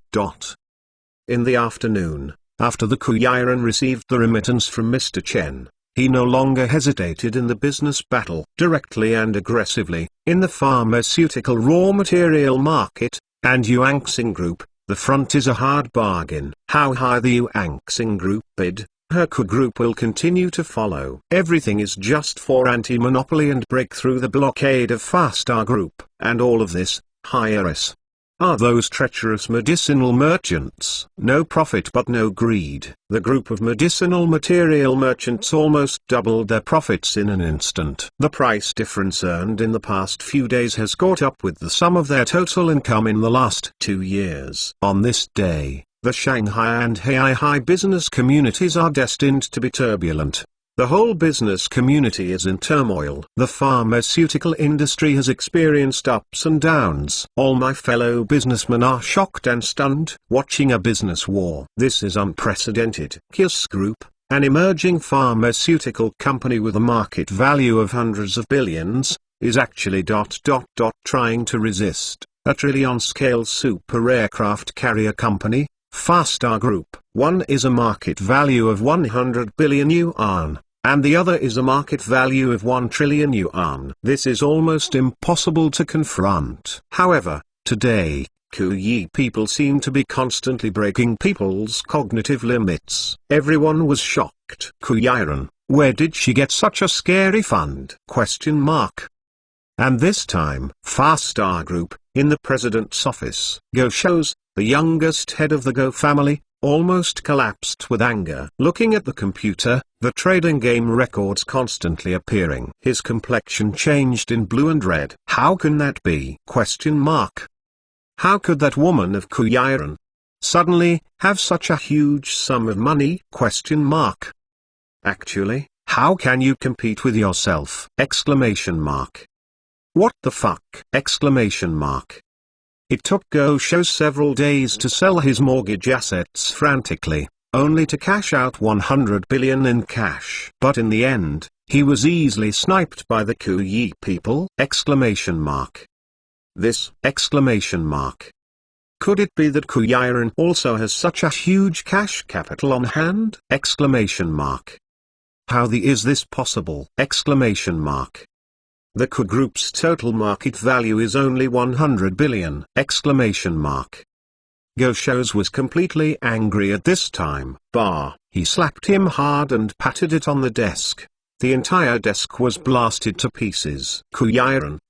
Speaker 1: In the afternoon, After the Kuyiran received the remittance from Mr. Chen, he no longer hesitated in the business battle. Directly and aggressively, in the pharmaceutical raw material market, and Yuanxing Group, the front is a hard bargain. How high the Yuanxing Group bid, Herku Group will continue to follow. Everything is just for anti-monopoly and break through the blockade of Fastar Group. And all of this, hires, are those treacherous medicinal merchants. No profit but no greed. The group of medicinal material merchants almost doubled their profits in an instant. The price difference earned in the past few days has caught up with the sum of their total income in the last 2 years. On this day, the Shanghai and Haihai business communities are destined to be turbulent. The whole business community is in turmoil. The pharmaceutical industry has experienced ups and downs. All my fellow businessmen are shocked and stunned, watching a business war. This is unprecedented. Kiss Group, an emerging pharmaceutical company with a market value of hundreds of billions, is actually trying to resist a trillion-scale super aircraft carrier company, Fastar Group. One is a market value of 100 billion yuan, and the other is a market value of 1 trillion yuan. This is almost impossible to confront. However, today, Kuyi people seem to be constantly breaking people's cognitive limits. Everyone was shocked. Kuyiran, where did she get such a scary fund? And this time, Fastar Group, in the president's office. Go shows, the youngest head of the Go family, almost collapsed with anger. Looking at the computer, the trading game records constantly appearing. His complexion changed in blue and red. How can that be? How could that woman of Kuyiran suddenly have such a huge sum of money? Actually, how can you compete with yourself? What the fuck? It took Go Show several days to sell his mortgage assets frantically, only to cash out 100 billion in cash. But in the end, he was easily sniped by the Kuyi people! This! Could it be that Kuyiran also has such a huge cash capital on hand? How is this possible? The Ku Group's total market value is only 100 billion! Go Shows was completely angry at this time. He slapped him hard and patted it on the desk. The entire desk was blasted to pieces. Kuyiran.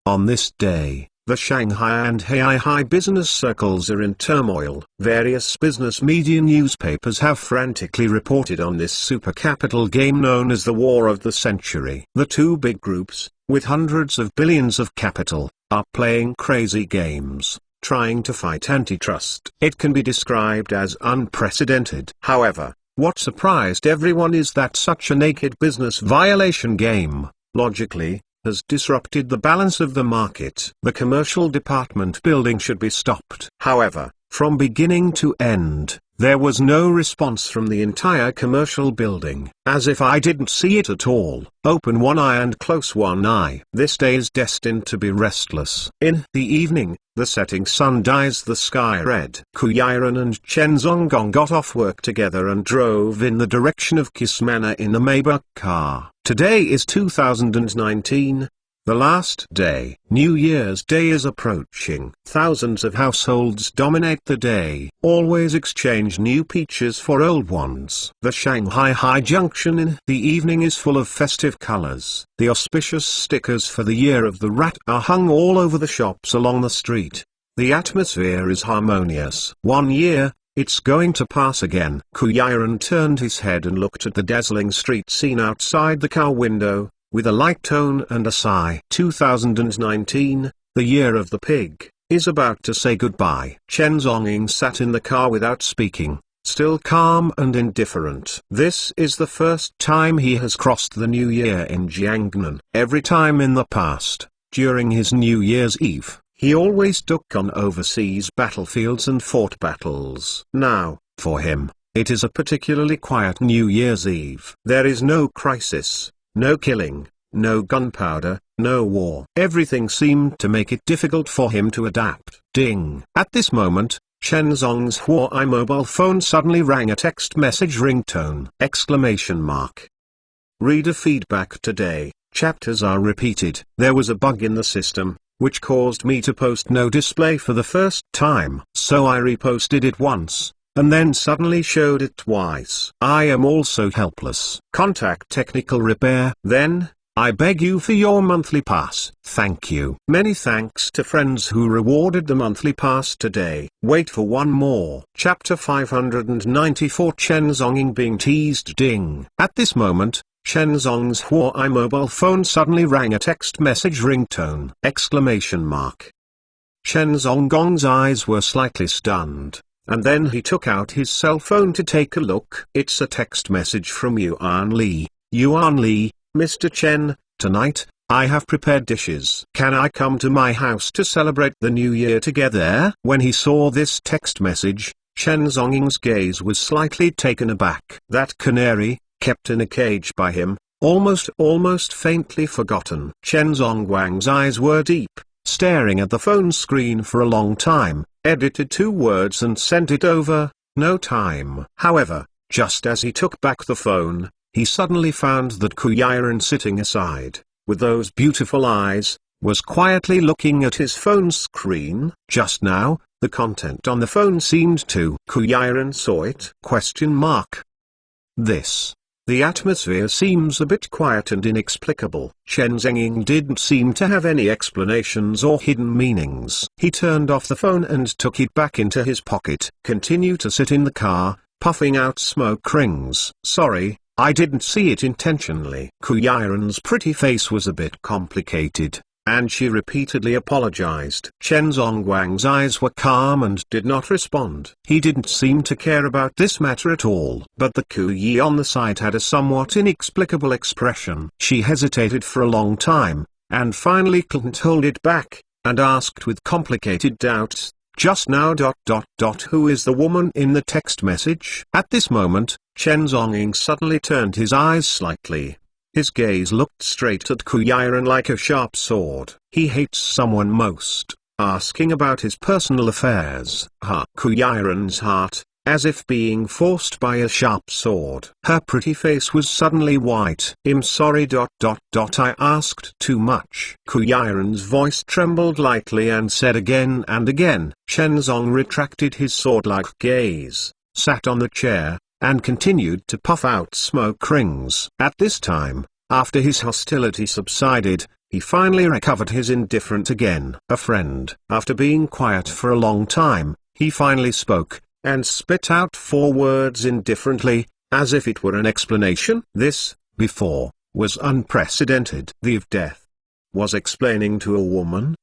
Speaker 1: On this day, the Shanghai and Haihai business circles are in turmoil. Various business media newspapers have frantically reported on this super capital game known as the War of the Century. The two big groups, with hundreds of billions of capital, are playing crazy games, trying to fight antitrust. It can be described as unprecedented. However, what surprised everyone is that such a naked business violation game, logically, has disrupted the balance of the market. The commercial department building should be stopped. However, from beginning to end, there was no response from the entire commercial building. As if I didn't see it at all. Open one eye and close one eye. This day is destined to be restless. In the evening, the setting sun dyes the sky red. Kuyiran and Chen Zonggong got off work together and drove in the direction of Kismana in a Maybach car. Today is 2019. The last day. New Year's Day is approaching. Thousands of households dominate the day. Always exchange new peaches for old ones. The Shanghai High Junction in the evening is full of festive colors. The auspicious stickers for the Year of the Rat are hung all over the shops along the street. The atmosphere is harmonious. 1 year, it's going to pass again. Kuyiran turned his head and looked at the dazzling street scene outside the car window, with a light tone and a sigh. 2019, the year of the pig, is about to say goodbye. Chen Zongying sat in the car without speaking, still calm and indifferent. This is the first time he has crossed the New Year in Jiangnan. Every time in the past, during his New Year's Eve, he always took on overseas battlefields and fought battles. Now, for him, it is a particularly quiet New Year's Eve. There is no crisis. No killing, no gunpowder, no war. Everything seemed to make it difficult for him to adapt. Ding. At this moment, Chen Zong's Huawei mobile phone suddenly rang a text message ringtone! Reader feedback today. Chapters are repeated. There was a bug in the system, which caused me to post no display for the first time. So I reposted it once, and then suddenly showed it twice. I am also helpless. Contact technical repair. Then, I beg you for your monthly pass. Thank you. Many thanks to friends who rewarded the monthly pass today. Wait for one more. Chapter 594 Chen Zonging being teased. Ding. At this moment, Chen Zong's Huawei mobile phone suddenly rang a text message ringtone! Chen Zonggong's eyes were slightly stunned, and then he took out his cell phone to take a look. It's a text message from Yuan Li. Yuan Li, Mr. Chen, tonight, I have prepared dishes. Can I come to my house to celebrate the new year together? When he saw this text message, Chen Zongging's gaze was slightly taken aback. That canary, kept in a cage by him, almost faintly forgotten. Chen Zongguang's eyes were deep, staring at the phone screen for a long time, edited 2 words and sent it over. No time. However, just as he took back the phone, he suddenly found that Ku Yiren sitting aside, with those beautiful eyes, was quietly looking at his phone screen. Just now, the content on the phone seemed to. Ku Yiren saw it? The atmosphere seems a bit quiet and inexplicable. Chen Zonging didn't seem to have any explanations or hidden meanings. He turned off the phone and took it back into his pocket. Continue to sit in the car, puffing out smoke rings. Sorry, I didn't see it intentionally. Ku Yiren's pretty face was a bit complicated, and she repeatedly apologized. Chen Zongguang's eyes were calm and did not respond. He didn't seem to care about this matter at all. But the Ku Yi on the side had a somewhat inexplicable expression. She hesitated for a long time, and finally couldn't hold it back, and asked with complicated doubts, just now ... Who is the woman in the text message? At this moment, Chen Zonging suddenly turned his eyes slightly. His gaze looked straight at Ku Yiren like a sharp sword. He hates someone most, asking about his personal affairs. Ku Yiren's heart, as if being forced by a sharp sword. Her pretty face was suddenly white. I'm sorry ... I asked too much. Ku Yiren's voice trembled lightly and said again and again. Chen Zong retracted his sword-like gaze, sat on the chair, and continued to puff out smoke rings. At this time, after his hostility subsided, he finally recovered his indifference again. A friend. After being quiet for a long time, he finally spoke, and spit out 4 words indifferently, as if it were an explanation. This, before, was unprecedented. The of death was explaining to a woman?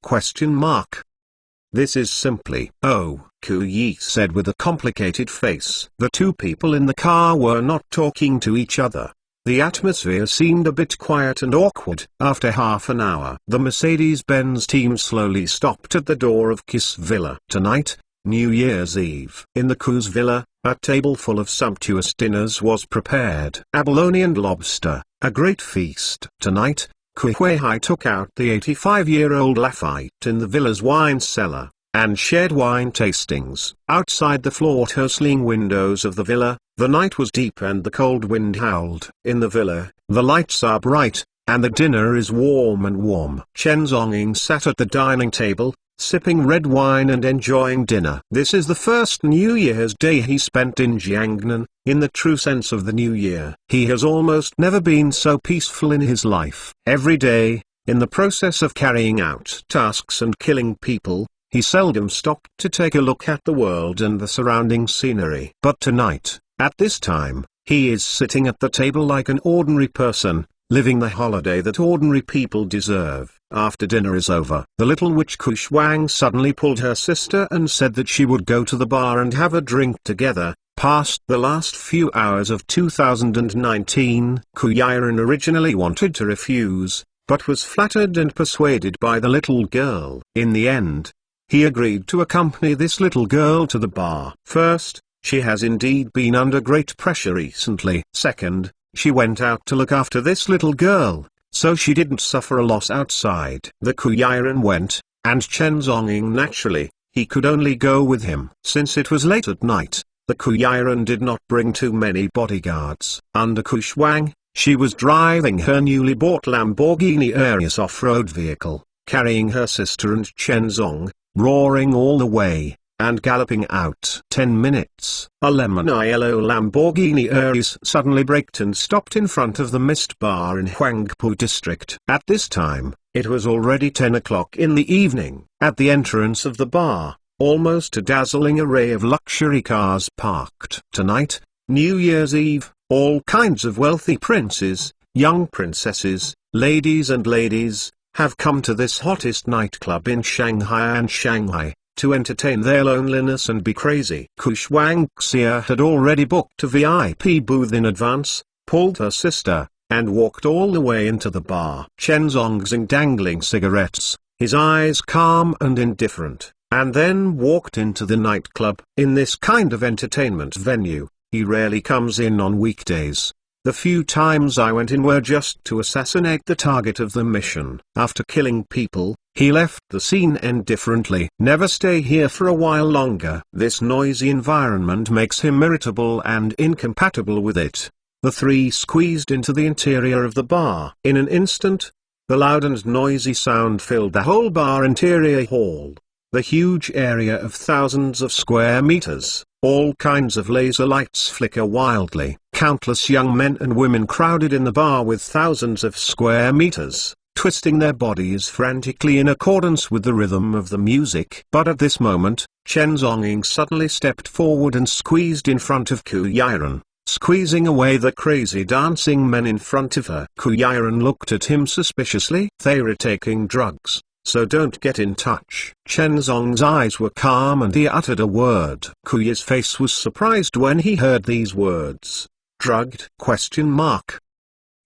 Speaker 1: This is simply, oh, Ku Yi said with a complicated face. The 2 people in the car were not talking to each other. The atmosphere seemed a bit quiet and awkward. After half an hour, the Mercedes-Benz team slowly stopped at the door of Kiss Villa. Tonight, New Year's Eve. In the Ku's villa, a table full of sumptuous dinners was prepared. Abalone and lobster, a great feast. Tonight, Ku Huihai took out the 85-year-old Lafite in the villa's wine cellar, and shared wine tastings. Outside the floor-to-ceiling windows of the villa, the night was deep and the cold wind howled. In the villa, the lights are bright, and the dinner is warm. Chen Zonging sat at the dining table, sipping red wine and enjoying dinner. This is the first New Year's Day he spent in Jiangnan, in the true sense of the new year. He has almost never been so peaceful in his life. Every day, in the process of carrying out tasks and killing people, he seldom stopped to take a look at the world and the surrounding scenery. But tonight, at this time, he is sitting at the table like an ordinary person, living the holiday that ordinary people deserve. After dinner is over, the little witch Ku Shuang suddenly pulled her sister and said that she would go to the bar and have a drink together. Past the last few hours of 2019, Ku Yiren originally wanted to refuse, but was flattered and persuaded by the little girl. In the end, he agreed to accompany this little girl to the bar. First, she has indeed been under great pressure recently. Second, she went out to look after this little girl, so she didn't suffer a loss outside. The Ku Yiren went, and Chen Zonging naturally, He could only go with him. Since it was late at night, the Kuyiran did not bring too many bodyguards. Under Kushwang, she was driving her newly bought Lamborghini Urus off-road vehicle, carrying her sister and Chenzong, roaring all the way, and galloping out. 10 minutes. A lemon yellow Lamborghini Urus suddenly braked and stopped in front of the mist bar in Huangpu district. At this time, it was already 10 o'clock in the evening. At the entrance of the bar, almost a dazzling array of luxury cars parked. Tonight, New Year's Eve, all kinds of wealthy princes, young princesses, ladies, have come to this hottest nightclub in Shanghai to entertain their loneliness and be crazy. Kushwang Xia had already booked a VIP booth in advance, pulled her sister, and walked all the way into the bar. Chenzong dangling cigarettes, his eyes calm and indifferent, and then walked into the nightclub. In this kind of entertainment venue, he rarely comes in on weekdays. The few times I went in were just to assassinate the target of the mission. After killing people, he left the scene indifferently. Never stay here for a while longer. This noisy environment makes him irritable and incompatible with it. The three squeezed into the interior of the bar. In an instant, the loud and noisy sound filled the whole bar interior hall. The huge area of thousands of square meters, all kinds of laser lights flicker wildly. Countless young men and women crowded in the bar with thousands of square meters, twisting their bodies frantically in accordance with the rhythm of the music. But at this moment, Chen Zonging suddenly stepped forward and squeezed in front of Ku Yiren, squeezing away the crazy dancing men in front of her. Ku Yiren looked at him suspiciously. "They're taking drugs, so don't get in touch." Chen Zong's eyes were calm and he uttered a word. Kuyi's face was surprised when he heard these words. Drugged?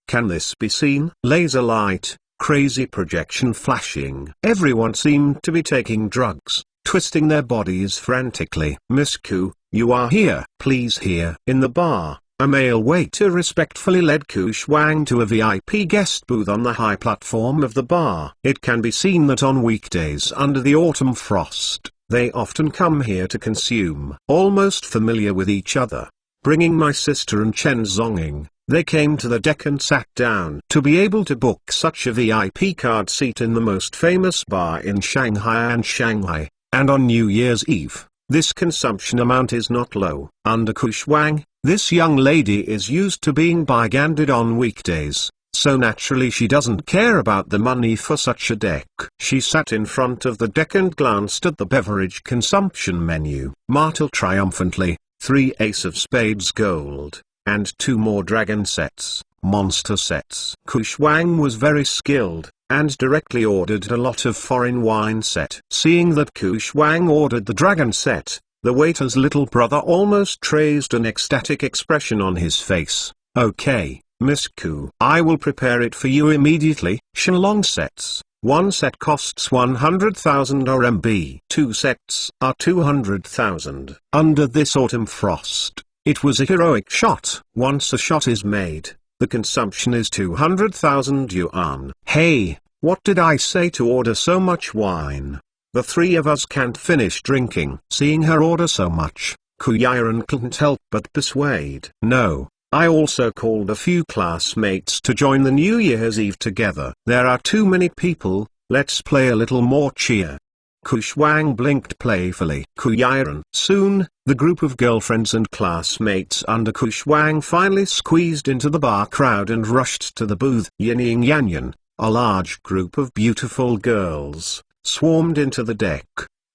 Speaker 1: Can this be seen? Laser light, crazy projection flashing. Everyone seemed to be taking drugs, twisting their bodies frantically. "Miss Ku, you are here." "Please here." In the bar, a male waiter respectfully led Ku Shuang to a VIP guest booth on the high platform of the bar. It can be seen that on weekdays under the autumn frost, they often come here to consume. Almost familiar with each other, bringing my sister and Chen Zonging, they came to the deck and sat down. To be able to book such a VIP card seat in the most famous bar in Shanghai, and on New Year's Eve, this consumption amount is not low. Under Kushwang, this young lady is used to being byganded on weekdays, so naturally she doesn't care about the money for such a deck. She sat in front of the deck and glanced at the beverage consumption menu. Martel triumphantly, 3 ace of spades gold, and 2 more dragon sets, monster sets. Kushwang was very skilled, and directly ordered a lot of foreign wine set. Seeing that Kushwang ordered the dragon set, the waiter's little brother almost traced an ecstatic expression on his face. "Okay, Miss Ku, I will prepare it for you immediately." Shenlong sets. 1 set costs 100,000 RMB. 2 sets are 200,000. Under this autumn frost, it was a heroic shot. Once a shot is made, the consumption is 200,000 yuan. "Hey, what did I say to order so much wine? The 3 of us can't finish drinking." Seeing her order so much, Ku Yiren couldn't help but persuade. "No, I also called a few classmates to join the New Year's Eve together. There are too many people, let's play a little more cheer." Kushwang blinked playfully. Ku Yiren. Soon, the group of girlfriends and classmates under Kushwang finally squeezed into the bar crowd and rushed to the booth. Yinying Yanyan, a large group of beautiful girls, swarmed into the deck.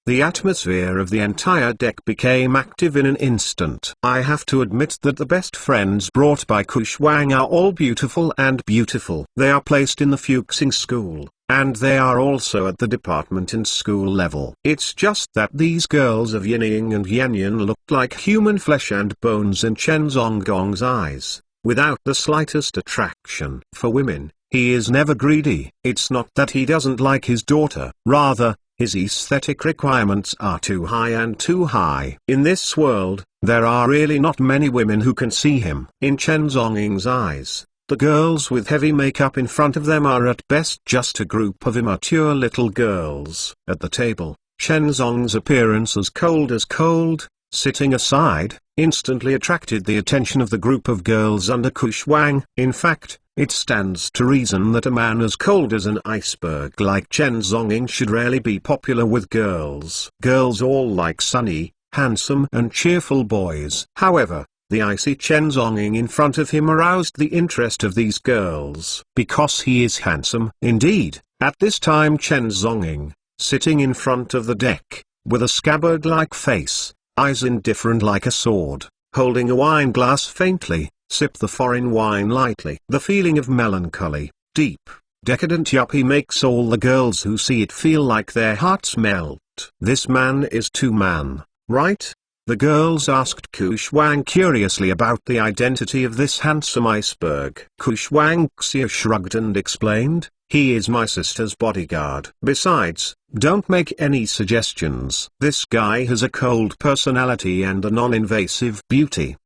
Speaker 1: The atmosphere of the entire deck became active in an instant. I have to admit that the best friends brought by Kushwang are all beautiful and beautiful. They are placed in the Fuxing school, and they are also at the department and school level. It's just that these girls of Yinying and Yanyan looked like human flesh and bones in Chen Zonggong's eyes, without the slightest attraction. For women, he is never greedy. It's not that he doesn't like his daughter, rather, his aesthetic requirements are too high and too high. In this world, there are really not many women who can see him. In Chen Zonging's eyes, the girls with heavy makeup in front of them are at best just a group of immature little girls. At the table, Chen Zong's appearance as cold, sitting aside, instantly attracted the attention of the group of girls under Kushwang. In fact, it stands to reason that a man as cold as an iceberg like Chen Zonging should rarely be popular with girls. Girls all like sunny, handsome and cheerful boys. However, the icy Chen Zonging in front of him aroused the interest of these girls because he is handsome. Indeed, at this time Chen Zonging, sitting in front of the deck, with a scabbard-like face, eyes indifferent like a sword, holding a wine glass faintly, sipped the foreign wine lightly. The feeling of melancholy, deep, decadent yuppie makes all the girls who see it feel like their hearts melt. This man is two-man, right? The girls asked Kushwang curiously about the identity of this handsome iceberg. Kushwang Xia shrugged and explained, "He is my sister's bodyguard. Besides, don't make any suggestions. This guy has a cold personality and a non-invasive beauty."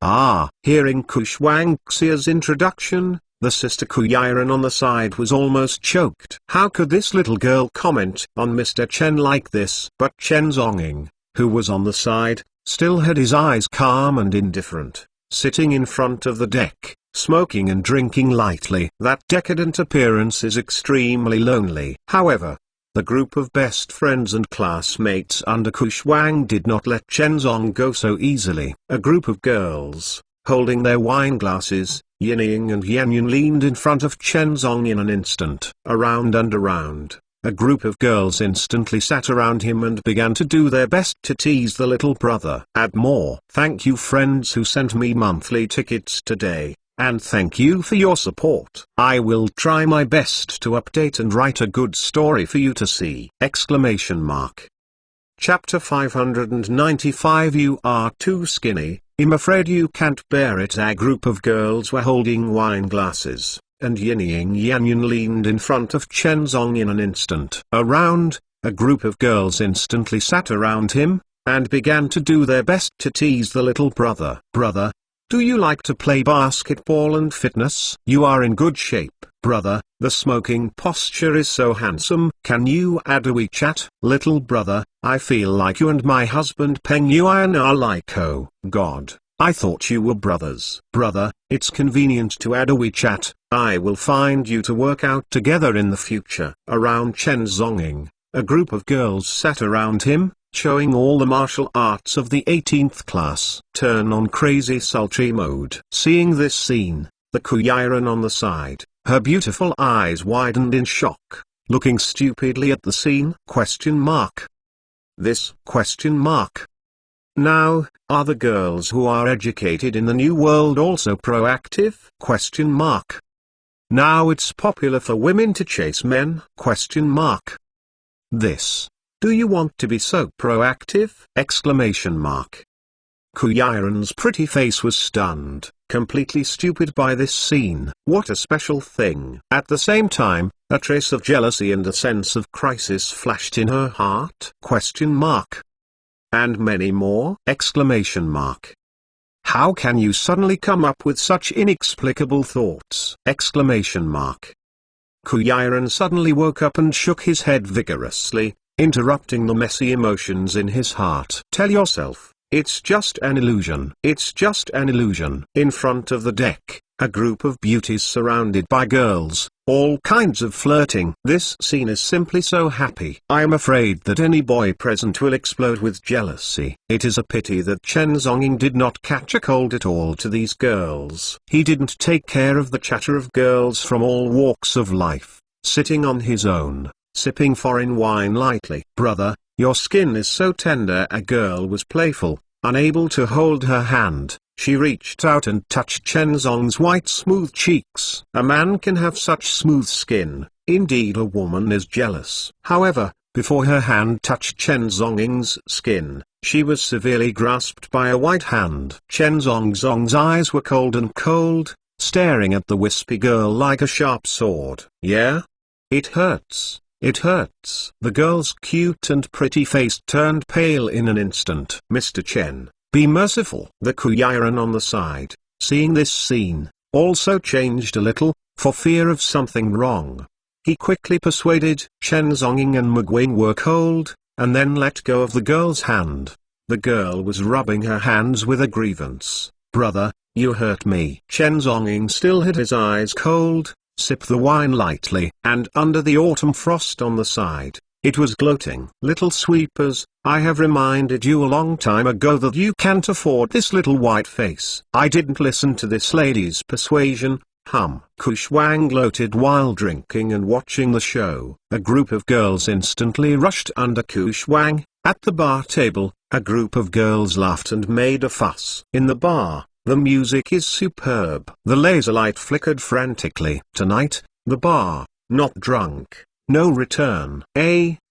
Speaker 1: Hearing Kushwang Xia's introduction, the sister Kuyiran on the side was almost choked. How could this little girl comment on Mr. Chen like this? But Chen Zonging, who was on the side, still had his eyes calm and indifferent, sitting in front of the deck, smoking and drinking lightly. That decadent appearance is extremely lonely. However, the group of best friends and classmates under Kushwang did not let Chen Zong go so easily. A group of girls, holding their wine glasses, Yinying and Yanyun leaned in front of Chen Zong in an instant. Around and around, a group of girls instantly sat around him and began to do their best to tease the little brother. Add more. Thank you friends who sent me monthly tickets today, and thank you for your support. I will try my best to update and write a good story for you to see! Chapter 595. You are too skinny, I'm afraid you can't bear it. A group of girls were holding wine glasses, and Yinying Yanyun leaned in front of Chen Zong in an instant. Around, a group of girls instantly sat around him, and began to do their best to tease the little brother. Brother, do you like to play basketball and fitness? You are in good shape. Brother, the smoking posture is so handsome. Can you add a WeChat? Little brother, I feel like you and my husband Peng Yuan are like, oh God, I thought you were brothers. Brother, it's convenient to add a WeChat. I will find you to work out together in the future. Around Chen Zonging, a group of girls sat around him, showing all the martial arts of the 18th class. Turn on crazy sultry mode. Seeing this scene, the Kuyiran on the side, her beautiful eyes widened in shock, looking stupidly at the scene. This ? Now, are the girls who are educated in the new world also proactive? Now it's popular for women to chase men? This. Do you want to be so proactive? Kuyiran's pretty face was stunned, completely stupid by this scene. What a special thing. At the same time, a trace of jealousy and a sense of crisis flashed in her heart? And many more? How can you suddenly come up with such inexplicable thoughts? Kuyiran suddenly woke up and shook his head vigorously, interrupting the messy emotions in his heart. Tell yourself, it's just an illusion. It's just an illusion. In front of the deck, a group of beauties surrounded by girls, all kinds of flirting. This scene is simply so happy. I am afraid that any boy present will explode with jealousy. It is a pity that Chen Zonging did not catch a cold at all to these girls. He didn't take care of the chatter of girls from all walks of life, sitting on his own, sipping foreign wine lightly. Brother, your skin is so tender. A girl was playful, unable to hold her hand. She reached out and touched Chen Zong's white smooth cheeks. A man can have such smooth skin, indeed a woman is jealous. However, before her hand touched Chen Zonging's skin, she was severely grasped by a white hand. Chen Zong's eyes were cold and cold, staring at the wispy girl like a sharp sword. Yeah? It hurts. It hurts. The girl's cute and pretty face turned pale in an instant. Mr. Chen, be merciful. The Kuyiran on the side, seeing this scene, also changed a little, for fear of something wrong. He quickly persuaded Chen Zonging and Mugwing were cold, and then let go of the girl's hand. The girl was rubbing her hands with a grievance. "Brother, you hurt me." Chen Zonging still had his eyes cold, sipped the wine lightly, and under the autumn frost on the side, it was gloating. "Little sweepers, I have reminded you a long time ago that you can't afford this little white face." "I didn't listen to this lady's persuasion." Ku Shuang gloated while drinking and watching the show. A group of girls instantly rushed under Ku Shuang. At the bar table, a group of girls laughed and made a fuss. In the bar, the music is superb. The laser light flickered frantically. "Tonight, the bar, not drunk, no return."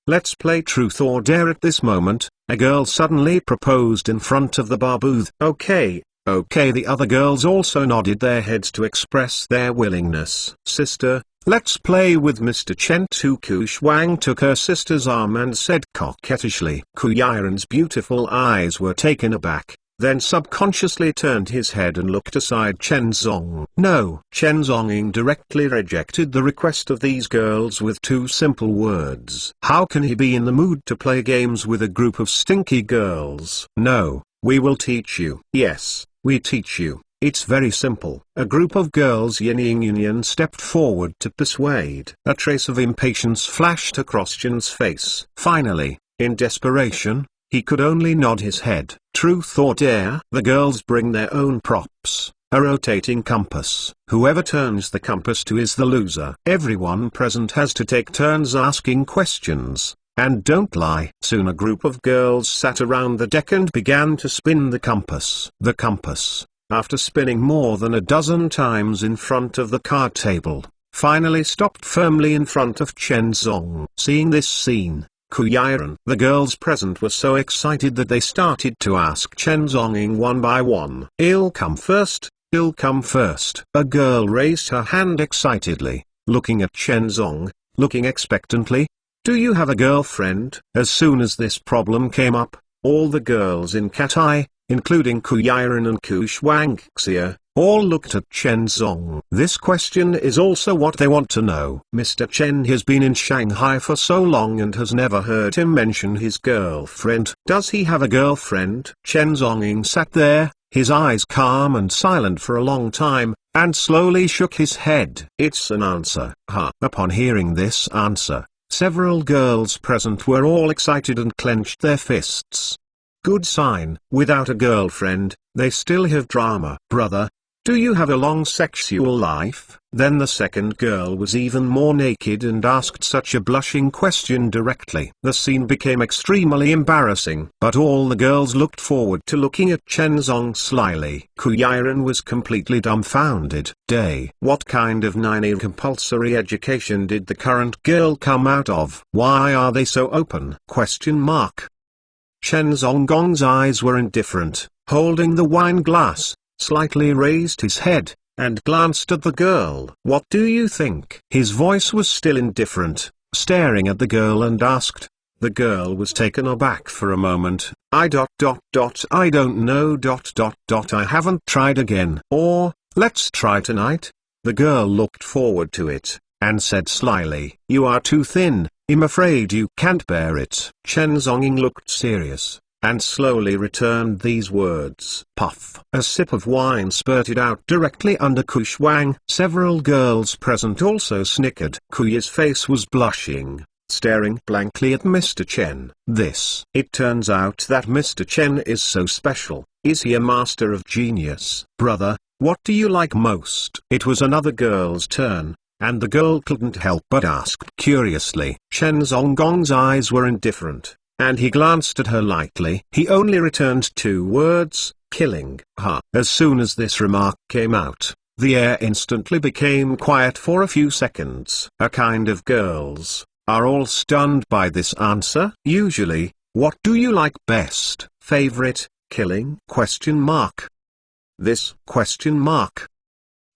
Speaker 1: Let's play truth or dare." At this moment, a girl suddenly proposed in front of the bar booth. Okay. The other girls also nodded their heads to express their willingness. "Sister, let's play with Mr. Chen too." Ku Shuang took her sister's arm and said coquettishly. Ku Yiren's beautiful eyes were taken aback, then subconsciously turned his head and looked aside. Chen Zong. No. Chen Zonging directly rejected the request of these girls with two simple words. How can he be in the mood to play games with a group of stinky girls? "No, we will teach you." "Yes, we teach you. It's very simple." A group of girls yin stepped forward to persuade. A trace of impatience flashed across Chen's face. Finally, in desperation, he could only nod his head. Truth or dare? The girls bring their own props. A rotating compass. Whoever turns the compass to is the loser. Everyone present has to take turns asking questions. And don't lie. Soon a group of girls sat around the deck and began to spin the compass. The compass, after spinning more than a dozen times in front of the card table, finally stopped firmly in front of Chen Zong. Seeing this scene, Ku Yiren, the girls present were so excited that they started to ask Chen Zonging one by one. "I'll come first, I'll come first." A girl raised her hand excitedly, looking at Chen Zong, looking expectantly. "Do you have a girlfriend?" As soon as this problem came up, all the girls in Katai, including Ku Yiren and Ku Shuangxia, all looked at Chen Zong. This question is also what they want to know. Mr. Chen has been in Shanghai for so long and has never heard him mention his girlfriend. Does he have a girlfriend? Chen Zonging sat there, his eyes calm and silent for a long time, and slowly shook his head. "It's an answer." Upon hearing this answer, several girls present were all excited and clenched their fists. Good sign. Without a girlfriend, they still have drama. "Brother, do you have a long sexual life?" Then the second girl was even more naked and asked such a blushing question directly. The scene became extremely embarrassing. But all the girls looked forward to looking at Chen Zong slyly. Ku Yiren was completely dumbfounded. What kind of nine compulsory education did the current girl come out of? Why are they so open? Chen Zonggong's eyes were indifferent, holding the wine glass, slightly raised his head, and glanced at the girl. "What do you think?" His voice was still indifferent, staring at the girl and asked. The girl was taken aback for a moment. I don't know. I haven't tried again." Or, "Let's try tonight." The girl looked forward to it, and said slyly, "You are too thin, I'm afraid you can't bear it." Chen Zonging looked serious, and slowly returned these words. Puff. A sip of wine spurted out directly under Ku Shuang. Several girls present also snickered. Kuya's face was blushing, staring blankly at Mr. Chen. It turns out that Mr. Chen is so special. Is he a master of genius? "Brother, what do you like most?" It was another girl's turn, and the girl couldn't help but ask curiously. Chen Zonggong's eyes were indifferent, and he glanced at her lightly. He only returned two words, "killing." As soon as this remark came out, the air instantly became quiet for a few seconds. A kind of girls are all stunned by this answer. Usually, "What do you like best? Favorite, killing?" This question mark.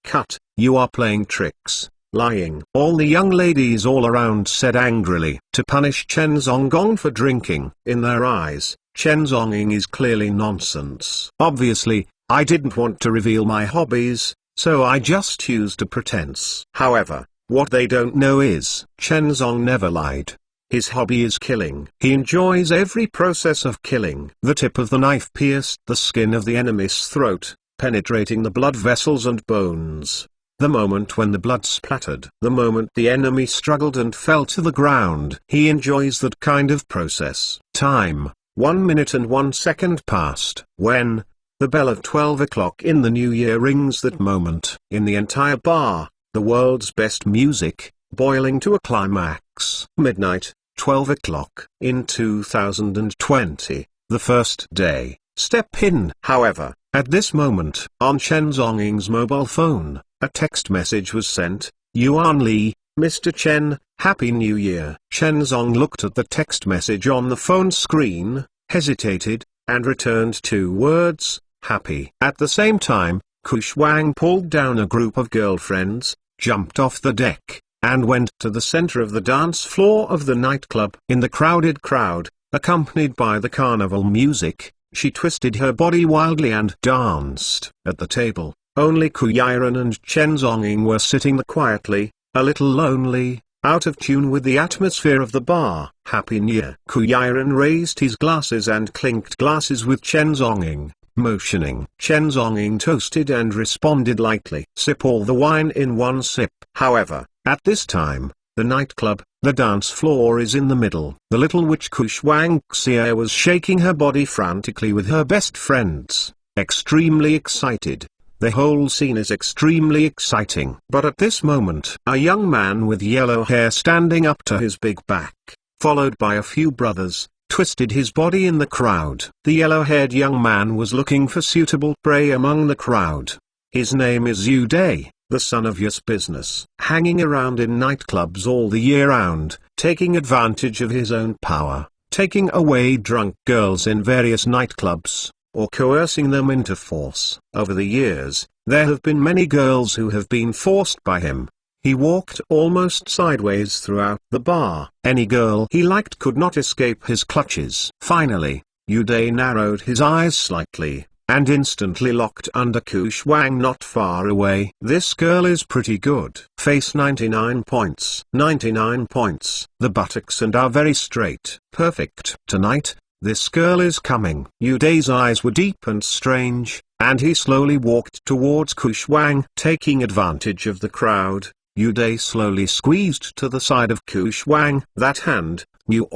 Speaker 1: Cut. You are playing tricks. Lying. All the young ladies all around said angrily. To punish Chen Zonggong for drinking. In their eyes, Chen Zonging is clearly nonsense. Obviously, I didn't want to reveal my hobbies, so I just used a pretense. However, what they don't know is, Chen Zong never lied. His hobby is killing. He enjoys every process of killing. The tip of the knife pierced the skin of the enemy's throat, penetrating the blood vessels and bones. The moment when the blood splattered. The moment the enemy struggled and fell to the ground. He enjoys that kind of process. Time, 1 minute and 1 second passed. When the bell of 12 o'clock in the new year rings, that moment, in the entire bar, the world's best music, boiling to a climax. Midnight, 12 o'clock. In 2020, the first day. Step in. However, at this moment, on Chen Zhonging's mobile phone, a text message was sent. Yuan Li, Mr. Chen, Happy New Year. Chen Zong looked at the text message on the phone screen, hesitated, and returned 2 words, happy. At the same time, Ku Shuang pulled down a group of girlfriends, jumped off the deck, and went to the center of the dance floor of the nightclub. In the crowded crowd, accompanied by the carnival music, she twisted her body wildly and danced. At the table, only Ku Yiren and Chen Zonging were sitting there quietly, a little lonely, out of tune with the atmosphere of the bar. Happy New Year. Ku Yiren raised his glasses and clinked glasses with Chen Zonging, motioning. Chen Zonging toasted and responded lightly. Sip all the wine in 1 sip. However, at this time, the nightclub, the dance floor is in the middle. The little witch Ku Shuangxia was shaking her body frantically with her best friends, extremely excited. The whole scene is extremely exciting. But at this moment, a young man with yellow hair standing up to his big back, followed by a few brothers, twisted his body in the crowd. The yellow-haired young man was looking for suitable prey among the crowd. His name is Yu Dai, the son of Yus Business, hanging around in nightclubs all the year round, taking advantage of his own power, taking away drunk girls in various nightclubs, or coercing them into force. Over the years, there have been many girls who have been forced by him. He walked almost sideways throughout the bar. Any girl he liked could not escape his clutches. Finally, Yu Dai narrowed his eyes slightly, and instantly locked under Ku Shuang not far away. This girl is pretty good. Face 99 points. 99 points. The buttocks and are very straight. Perfect. Tonight, this girl is coming. Yu Dai's eyes were deep and strange, and he slowly walked towards Ku Shuang. Taking advantage of the crowd, Yu Dai slowly squeezed to the side of Ku Shuang. That hand, Yu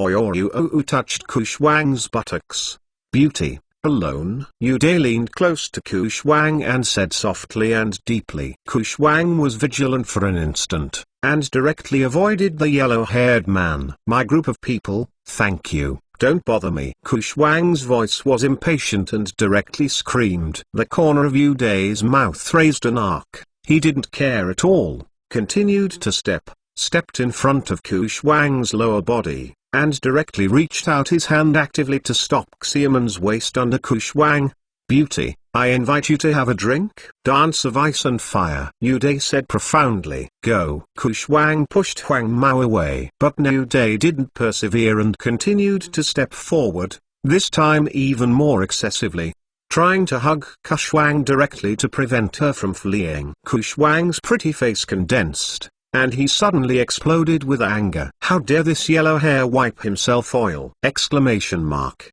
Speaker 1: touched Ku Shuang's buttocks. Beauty. Alone. Yu Dai leaned close to Ku Shuang and said softly and deeply. Ku Shuang was vigilant for an instant, and directly avoided the yellow-haired man. My group of people, thank you. Don't bother me. Ku Shuang's voice was impatient and directly screamed. The corner of Yu Dai's mouth raised an arc. He didn't care at all, continued to stepped in front of Ku Shuang's lower body, and directly reached out his hand actively to stop Xiaoman's waist under Ku Shuang. Beauty, I invite you to have a drink. Dance of ice and fire. Yu Dai said profoundly. Go. Ku Shuang pushed Huang Mao away. But Yu Dai didn't persevere and continued to step forward, this time even more excessively, trying to hug Ku Shuang directly to prevent her from fleeing. Ku Shuang's pretty face condensed, and he suddenly exploded with anger. How dare this yellow hair wipe himself oil! Exclamation mark.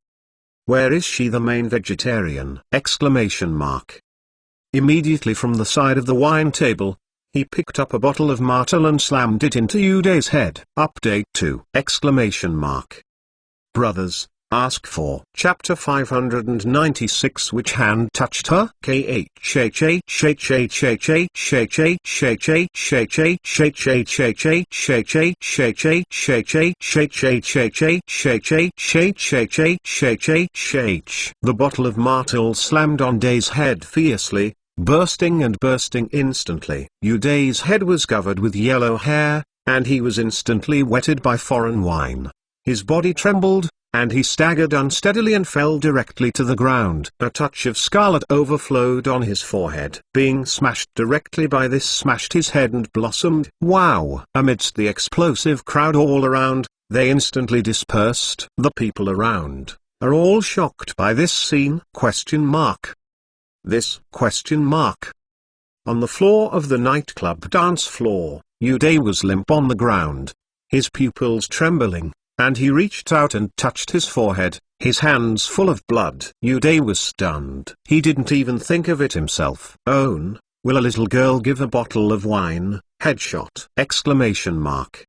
Speaker 1: Where is she, the main vegetarian? Exclamation mark. Immediately from the side of the wine table, he picked up a bottle of Martel and slammed it into Yu Dai's head. Update 2! Exclamation mark. Brothers, ask for. Chapter 596. Which hand touched her? The bottle of Martel slammed on Dai's head fiercely, bursting and bursting instantly. Yu Dai's head was covered with yellow hair, and he was instantly wetted by foreign wine. His body trembled, and he staggered unsteadily and fell directly to the ground. A touch of scarlet overflowed on his forehead. Being smashed directly by this smashed his head and blossomed. Wow! Amidst the explosive crowd all around, they instantly dispersed. The people around are all shocked by this scene? Question mark. This? Question mark. On the floor of the nightclub dance floor, Yu Dai was limp on the ground, his pupils trembling. and he reached out and touched his forehead, his hands full of blood. Uday was stunned. He didn't even think of it himself. Own, will a little girl give a bottle of wine? Headshot! Exclamation mark.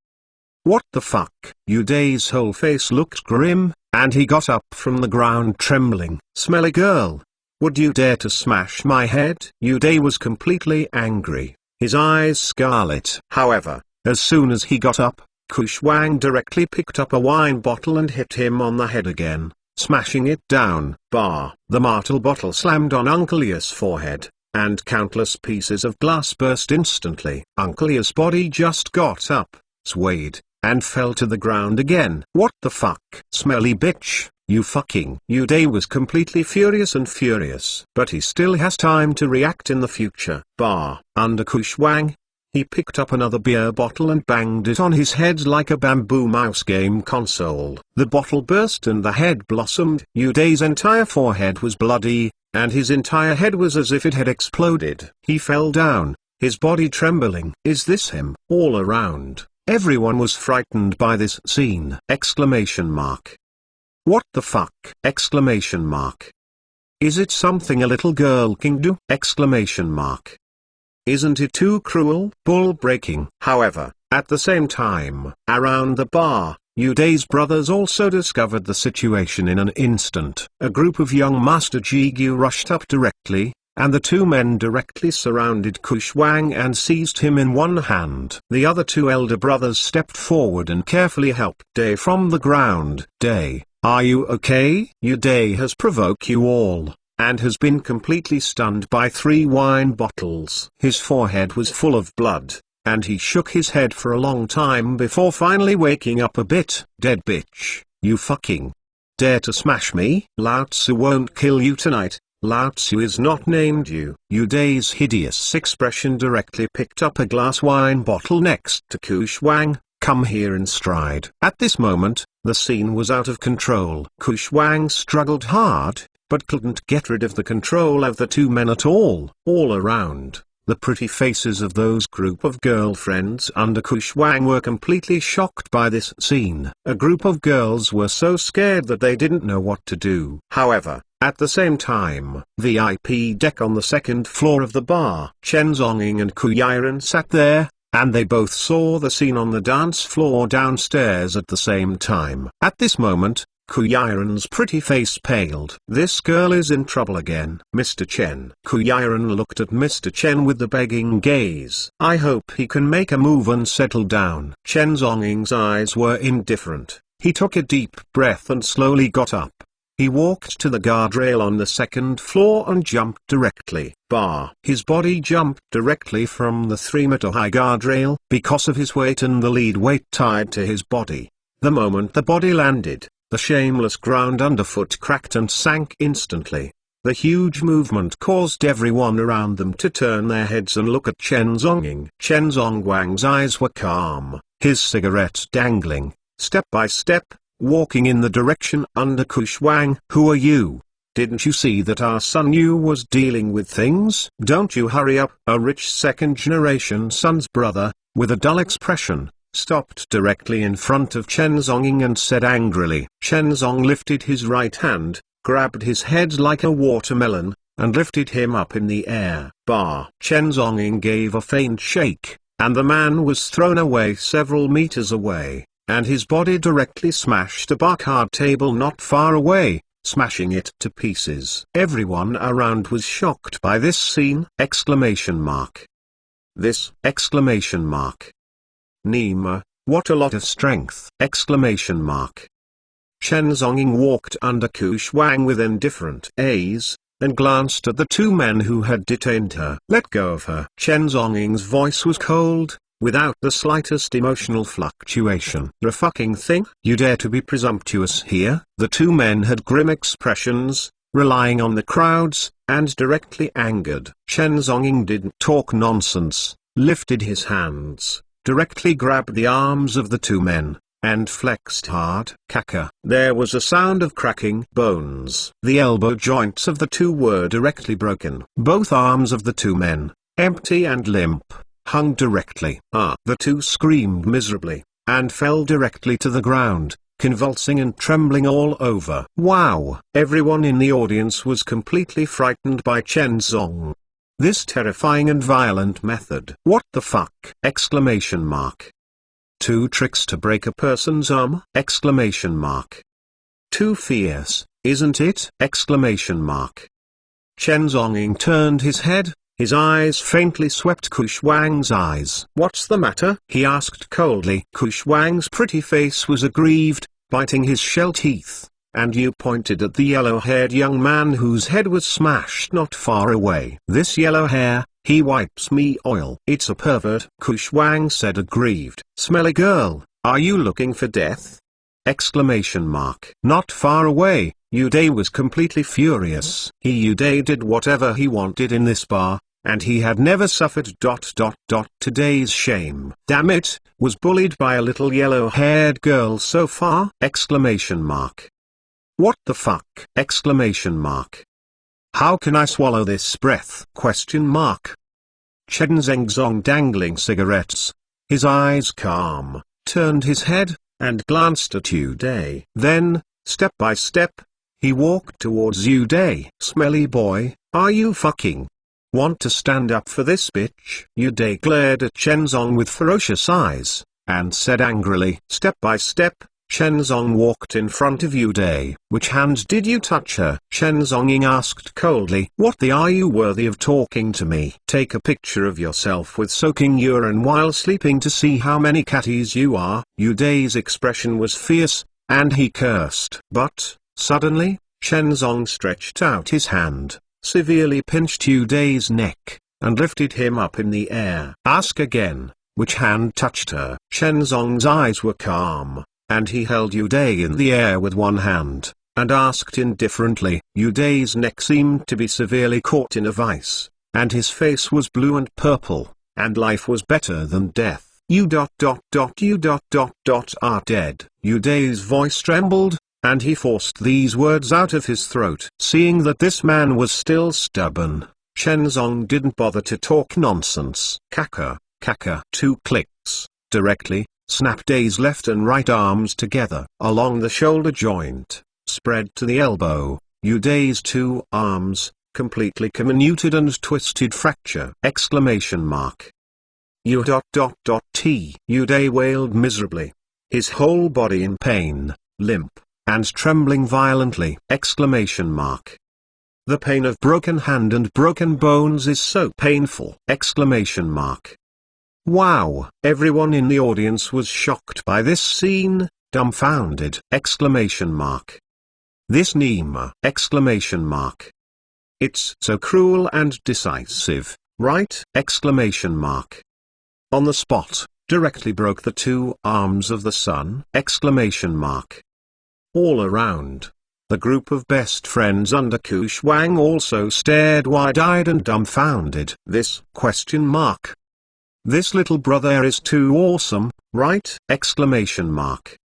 Speaker 1: What the fuck? Uday's whole face looked grim, and he got up from the ground trembling. Smelly girl! Would you dare to smash my head? Uday was completely angry, his eyes scarlet. However, as soon as he got up, Kushwang directly picked up a wine bottle and hit him on the head again, smashing it down. The martel bottle slammed on Uncle Ya's forehead, and countless pieces of glass burst instantly. Uncle Ya's body just got up, swayed, and fell to the ground again. What the fuck? Smelly bitch, you fucking. Uday was completely furious, but he still has time to react in the future. Under Kushwang, he picked up another beer bottle and banged it on his head like a bamboo mouse game console. The bottle burst and the head blossomed. Uday's entire forehead was bloody, and his entire head was as if it had exploded. He fell down, his body trembling. Is this him? All around, everyone was frightened by this scene. Exclamation mark. What the fuck? Exclamation mark. Is it something a little girl can do? Exclamation mark. Isn't it too cruel? Bull breaking. However, at the same time, around the bar, Uday's brothers also discovered the situation in an instant. A group of young Master Jigyu rushed up directly, and the two men directly surrounded Kushwang and seized him in one hand. The other two elder brothers stepped forward and carefully helped Day from the ground. Day, are you okay? Uday has provoked you all, and has been completely stunned by 3 wine bottles. His forehead was full of blood, and he shook his head for a long time before finally waking up a bit. Dead bitch, you fucking dare to smash me? Lao Tzu won't kill you tonight. Lao Tzu is not named you. Uday's hideous expression directly picked up a glass wine bottle next to Kushwang. Come here in stride. At this moment, the scene was out of control. Kushwang struggled hard, but couldn't get rid of the control of the two men at all. All around, the pretty faces of those group of girlfriends under Kushwang were completely shocked by this scene. A group of girls were so scared that they didn't know what to do. However, at the same time, VIP deck on the second floor of the bar, Chen Zonging and Kuyiren sat there, and they both saw the scene on the dance floor downstairs at the same time. At this moment, Kuyiren's pretty face paled. This girl is in trouble again. Mr. Chen. Kuyiren looked at Mr. Chen with the begging gaze. I hope he can make a move and settle down. Chen Zonging's eyes were indifferent. He took a deep breath and slowly got up. He walked to the guardrail on the second floor and jumped directly. His body jumped directly from the 3-meter high guardrail because of his weight and the lead weight tied to his body. The moment the body landed, the shameless ground underfoot cracked and sank instantly. The huge movement caused everyone around them to turn their heads and look at Chen Zonging. Chen Zongwang's eyes were calm, his cigarette dangling, step by step, walking in the direction under Kushwang. Who are you? Didn't you see that our son Yu was dealing with things? Don't you hurry up. A rich second-generation son's brother, with a dull expression, stopped directly in front of Chen Zonging and said angrily. Chen Zong lifted his right hand, grabbed his head like a watermelon, and lifted him up in the air. Chen Zonging gave a faint shake, and the man was thrown away several meters away, and his body directly smashed a bar card table not far away, smashing it to pieces. Everyone around was shocked by this scene. Exclamation mark. This! Exclamation mark. Nima, what a lot of strength! Exclamation mark. Chen Zonging walked under Kushwang with indifferent gaze, and glanced at the two men who had detained her. Let go of her. Chen Zonging's voice was cold, without the slightest emotional fluctuation. The fucking thing? You dare to be presumptuous here? The two men had grim expressions, relying on the crowds, and directly angered. Chen Zonging didn't talk nonsense, lifted his hands, directly grabbed the arms of the two men, and flexed hard. Kaka. There was a sound of cracking bones. The elbow joints of the two were directly broken. Both arms of the two men, empty and limp, hung directly. The two screamed miserably, and fell directly to the ground, convulsing and trembling all over. Wow! Everyone in the audience was completely frightened by Chen Zong. This terrifying and violent method. What the fuck? Exclamation mark. 2 tricks to break a person's arm? Exclamation mark. Too fierce, isn't it? Exclamation mark. Chen Zonging turned his head, his eyes faintly swept Kushwang's eyes. What's the matter? He asked coldly. Kushwang's pretty face was aggrieved, biting his shell teeth, and you pointed at the yellow-haired young man whose head was smashed not far away. This yellow hair, he wipes me oil. It's a pervert, Kushwang said aggrieved. Smelly girl, are you looking for death? Exclamation mark. Not far away, Uday was completely furious. Uday did whatever he wanted in this bar, and he had never suffered ... Today's shame. Damn it, was bullied by a little yellow-haired girl so far? Exclamation mark. What the fuck? Exclamation mark. How can I swallow this breath? Question mark. Chen Zongzong dangling cigarettes, his eyes calm, turned his head, and glanced at Uday. Then, step by step, he walked towards Uday. Smelly boy, are you fucking want to stand up for this bitch? Uday glared at Chen Zong with ferocious eyes, and said angrily. Step by step, Chen Zong walked in front of Uday. Which hand did you touch her? Chen Zonging asked coldly. What the are you worthy of talking to me? Take a picture of yourself with soaking urine while sleeping to see how many catties you are. Uday's expression was fierce, and he cursed. But, suddenly, Chen Zong stretched out his hand, severely pinched Uday's neck, and lifted him up in the air. Ask again, which hand touched her? Chen Zong's eyes were calm, and he held Uday in the air with one hand, and asked indifferently. Uday's neck seemed to be severely caught in a vice, and his face was blue and purple, and life was better than death. You ... are dead. Uday's voice trembled, and he forced these words out of his throat. Seeing that this man was still stubborn, Chen Zong didn't bother to talk nonsense. Kaka, 2 clicks, directly, snap Day's left and right arms together. Along the shoulder joint, spread to the elbow, Uday's 2 arms, completely comminuted and twisted fracture. Exclamation mark. You ... Uday wailed miserably, his whole body in pain, limp, and trembling violently. Exclamation mark. The pain of broken hand and broken bones is so painful. Exclamation mark. Wow! Everyone in the audience was shocked by this scene, dumbfounded. Exclamation mark. This Nima! Exclamation mark. It's so cruel and decisive, right? Exclamation mark. On the spot, directly broke the 2 arms of the son. Exclamation mark. All around, the group of best friends under Kushwang also stared wide-eyed and dumbfounded. This question mark. This little brother is too awesome, right? Exclamation mark.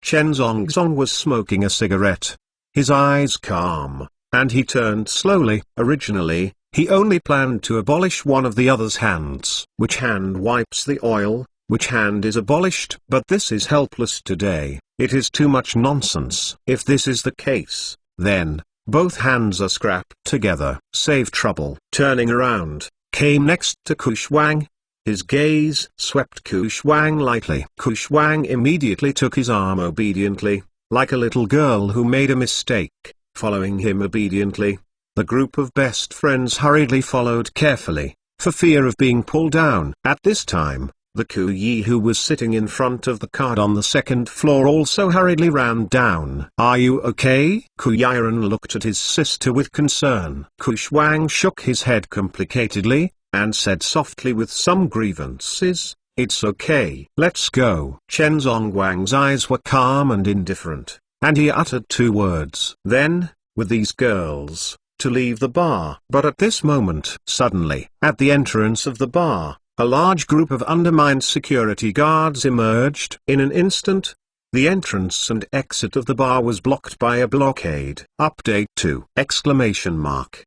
Speaker 1: Chen Zongzong was smoking a cigarette, his eyes calm, and he turned slowly. Originally, he only planned to abolish one of the other's hands. Which hand wipes the oil? Which hand is abolished? But this is helpless today. It is too much nonsense. If this is the case, then, both hands are scrapped together. Save trouble. Turning around, came next to Kushwang. His gaze swept Kushwang lightly. Kushwang immediately took his arm obediently, like a little girl who made a mistake, following him obediently. The group of best friends hurriedly followed carefully, for fear of being pulled down. At this time, the Kuyi who was sitting in front of the card on the 2nd floor also hurriedly ran down. Are you okay? Kuyiran looked at his sister with concern. Kushwang shook his head complicatedly, and said softly with some grievances, it's okay. Let's go. Chen Zongwang's eyes were calm and indifferent, and he uttered 2 words. Then, with these girls, to leave the bar. But at this moment, suddenly, at the entrance of the bar, a large group of undermined security guards emerged. In an instant, the entrance and exit of the bar was blocked by a blockade. Update 2! Exclamation mark.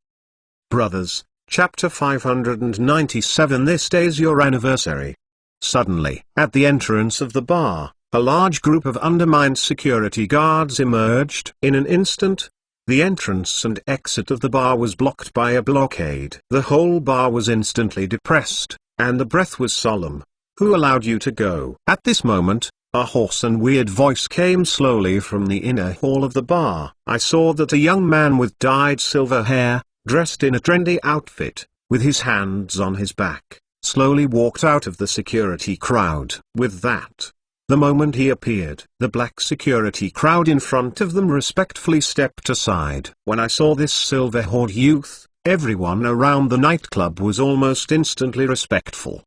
Speaker 1: Brothers, Chapter 597. This day's your anniversary. Suddenly, at the entrance of the bar, a large group of undermined security guards emerged. In an instant, the entrance and exit of the bar was blocked by a blockade. The whole bar was instantly depressed, and the breath was solemn. "Who allowed you to go?" At this moment, a hoarse and weird voice came slowly from the inner hall of the bar. I saw that a young man with dyed silver hair, dressed in a trendy outfit, with his hands on his back, slowly walked out of the security crowd. With that, the moment he appeared, the black security crowd in front of them respectfully stepped aside. When I saw this silver-haired youth, everyone around the nightclub was almost instantly respectful.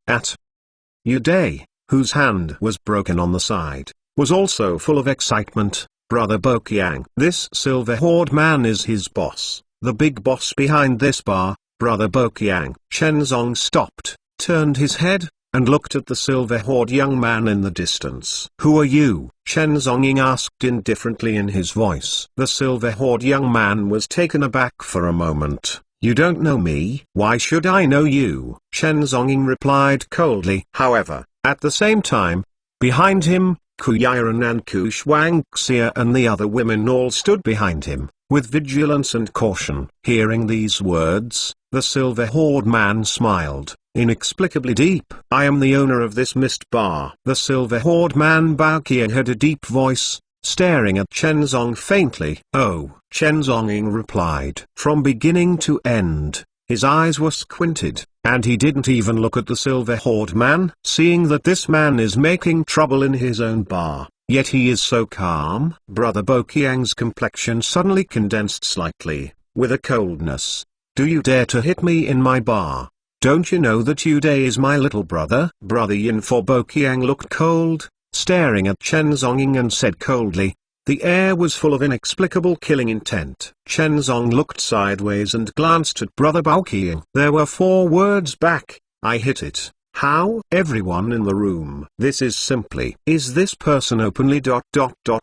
Speaker 1: Uday, whose hand was broken on the side, was also full of excitement. "Brother Bokyang, this silver-haired man is his boss, the big boss behind this bar, Brother Bokyang." Shenzong stopped, turned his head, and looked at the silver-haired young man in the distance. "Who are you?" Shenzong asked indifferently in his voice. The silver-haired young man was taken aback for a moment. "You don't know me?" "Why should I know you?" Shenzong replied coldly. However, at the same time, behind him, Kuyiran and Kushwangxia and the other women all stood behind him, with vigilance and caution. Hearing these words, the silver-haired man smiled, inexplicably deep. "I am the owner of this mist bar." The silver-haired man Baoqiang had a deep voice, staring at Shenzong faintly. "Oh," Shenzong replied. From beginning to end, his eyes were squinted, and he didn't even look at the silver-haired man. Seeing that this man is making trouble in his own bar, yet he is so calm. Brother Bokyang's complexion suddenly condensed slightly, with a coldness. "Do you dare to hit me in my bar? Don't you know that Uday is my little brother?" Brother Yin for Bokyang looked cold, staring at Shenzong and said coldly. The air was full of inexplicable killing intent. Shenzong looked sideways and glanced at Brother Baoqiang. There were 4 words back. "I hit it." "How?" Everyone in the room. "This is simply. Is this person openly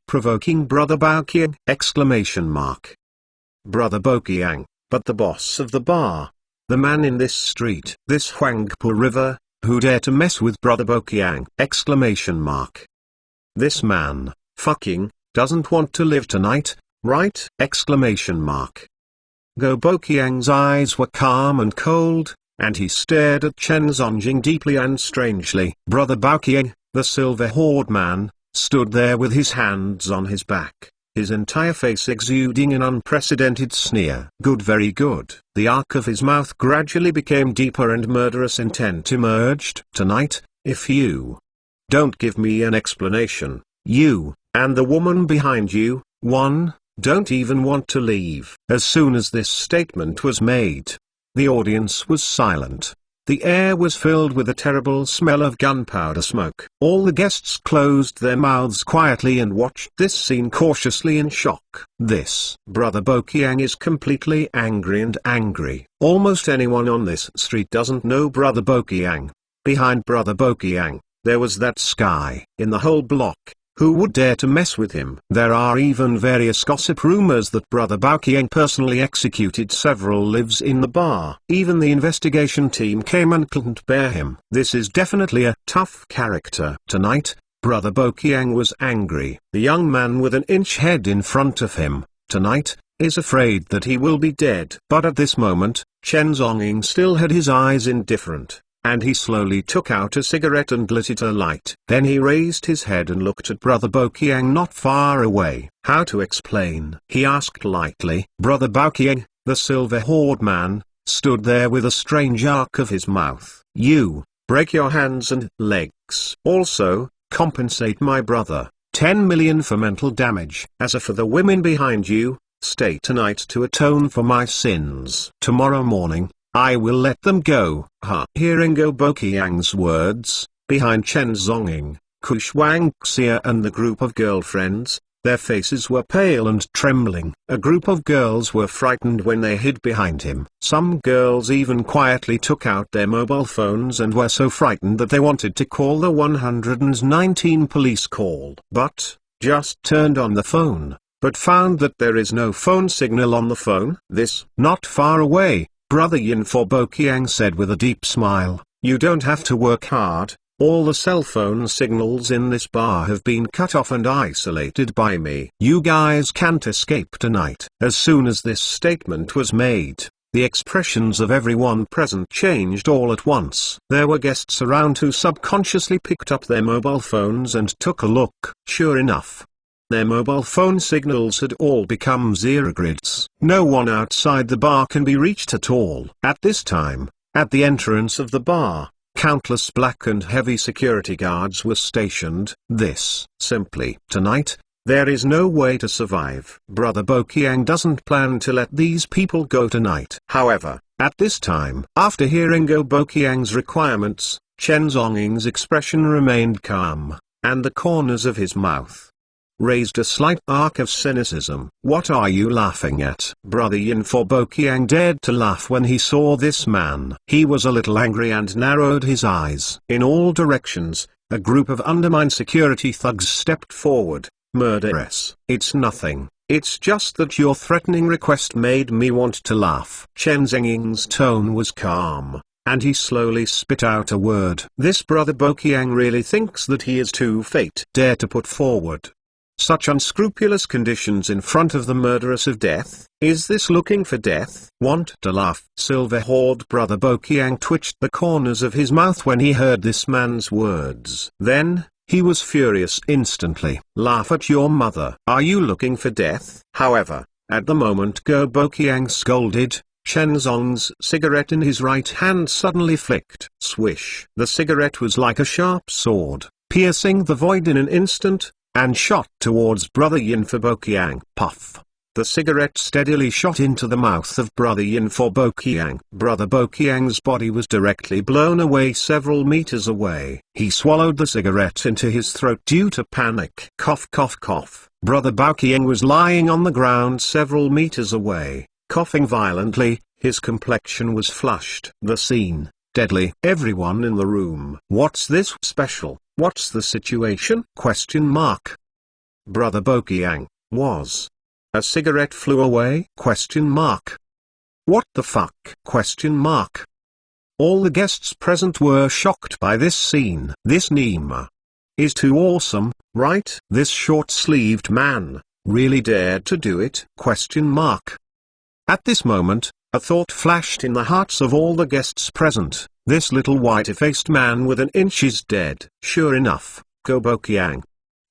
Speaker 1: provoking Brother Baoqiang?" Exclamation mark. Brother Bokyang, but the boss of the bar. The man in this street. This Huangpu River, who dare to mess with Brother Bokyang? Exclamation mark. This man, fucking, doesn't want to live tonight, right? Exclamation mark. Go Bokyang's eyes were calm and cold, and he stared at Chen Zongjing deeply and strangely. Brother Baoqiang, the silver-haired man, stood there with his hands on his back, his entire face exuding an unprecedented sneer. "Good, very good." The arc of his mouth gradually became deeper and murderous intent emerged. "Tonight, if you don't give me an explanation, you, and the woman behind you, don't even want to leave." As soon as this statement was made, the audience was silent. The air was filled with a terrible smell of gunpowder smoke. All the guests closed their mouths quietly and watched this scene cautiously in shock. This Brother Bokyang is completely angry. Almost anyone on this street doesn't know Brother Bokyang. Behind Brother Bokyang, there was that sky. In the whole block, who would dare to mess with him? There are even various gossip rumors that Brother Baoqiang personally executed several lives in the bar. Even the investigation team came and couldn't bear him. This is definitely a tough character. Tonight, Brother Bokyang was angry. The young man with an inch head in front of him, tonight, is afraid that he will be dead. But at this moment, Chen Zongying still had his eyes indifferent, and he slowly took out a cigarette and lit it alight. Then he raised his head and looked at Brother Bokyang not far away. "How to explain?" he asked lightly. Brother Bokyang, the silver-haired man, stood there with a strange arc of his mouth. "You, break your hands and legs. Also, compensate my brother, 10 million for mental damage. As for the women behind you, stay tonight to atone for my sins. Tomorrow morning, I will let them go." Hearing Go Bokyang's words, behind Chen Zongying, Kushwangxia and the group of girlfriends, their faces were pale and trembling. A group of girls were frightened when they hid behind him. Some girls even quietly took out their mobile phones and were so frightened that they wanted to call the 119 police call. But, just turned on the phone, but found that there is no phone signal on the phone. This, not far away, Brother Yin for Bokyang said with a deep smile, "You don't have to work hard, All the cell phone signals in this bar have been cut off and isolated by me. You guys can't escape tonight. As soon as this statement was made, the expressions of everyone present changed all at once. There were guests around who subconsciously picked up their mobile phones and took a look. Sure enough, their mobile phone signals had all become zero grids. No one outside the bar can be reached at all. At this time, at the entrance of the bar, countless black and heavy security guards were stationed. This, simply, tonight, there is no way to survive. Brother Bokiang doesn't plan to let these people go tonight. However, at this time, after hearing Go Bokiang's requirements, Chen Zhonging's expression remained calm, and the corners of his mouth raised a slight arc of cynicism. What are you laughing at? Brother Yin for Bokiang dared to laugh when he saw this man. He was a little angry and narrowed his eyes. In all directions, a group of undermined security thugs stepped forward. Murderess. It's nothing. It's just that your threatening request made me want to laugh. Chen Zhonging's tone was calm, and he slowly spit out a word. This Brother Bokiang really thinks that he is too fate. Dare to put forward such unscrupulous conditions in front of the murderess of death? Is this looking for death? Want to laugh? Silver-haired Brother Bokiang twitched the corners of his mouth when he heard this man's words. Then, he was furious instantly. Laugh at your mother. Are you looking for death? However, at the moment Go Bokiang scolded, Chen Zong's cigarette in his right hand suddenly flicked. Swish. The cigarette was like a sharp sword, piercing the void in an instant, and shot towards Brother Yin for Bokiang. Puff. The cigarette steadily shot into the mouth of Brother Yin for Bokiang. Brother Bokiang's body was directly blown away several meters away. He swallowed the cigarette into his throat due to panic. Cough cough cough. Brother Bokiang was lying on the ground several meters away, coughing violently. His complexion was flushed. The scene, deadly. Everyone in the room. What's this special? What's the situation? Question mark. Brother Bokiang was. A cigarette flew away? Question mark. What the fuck? Question mark. All the guests present were shocked by this scene. This Nima is too awesome, right? This short-sleeved man really dared to do it? Question mark. At this moment, a thought flashed in the hearts of all the guests present. This little white-faced man with an inch is dead. Sure enough, Go Bokiang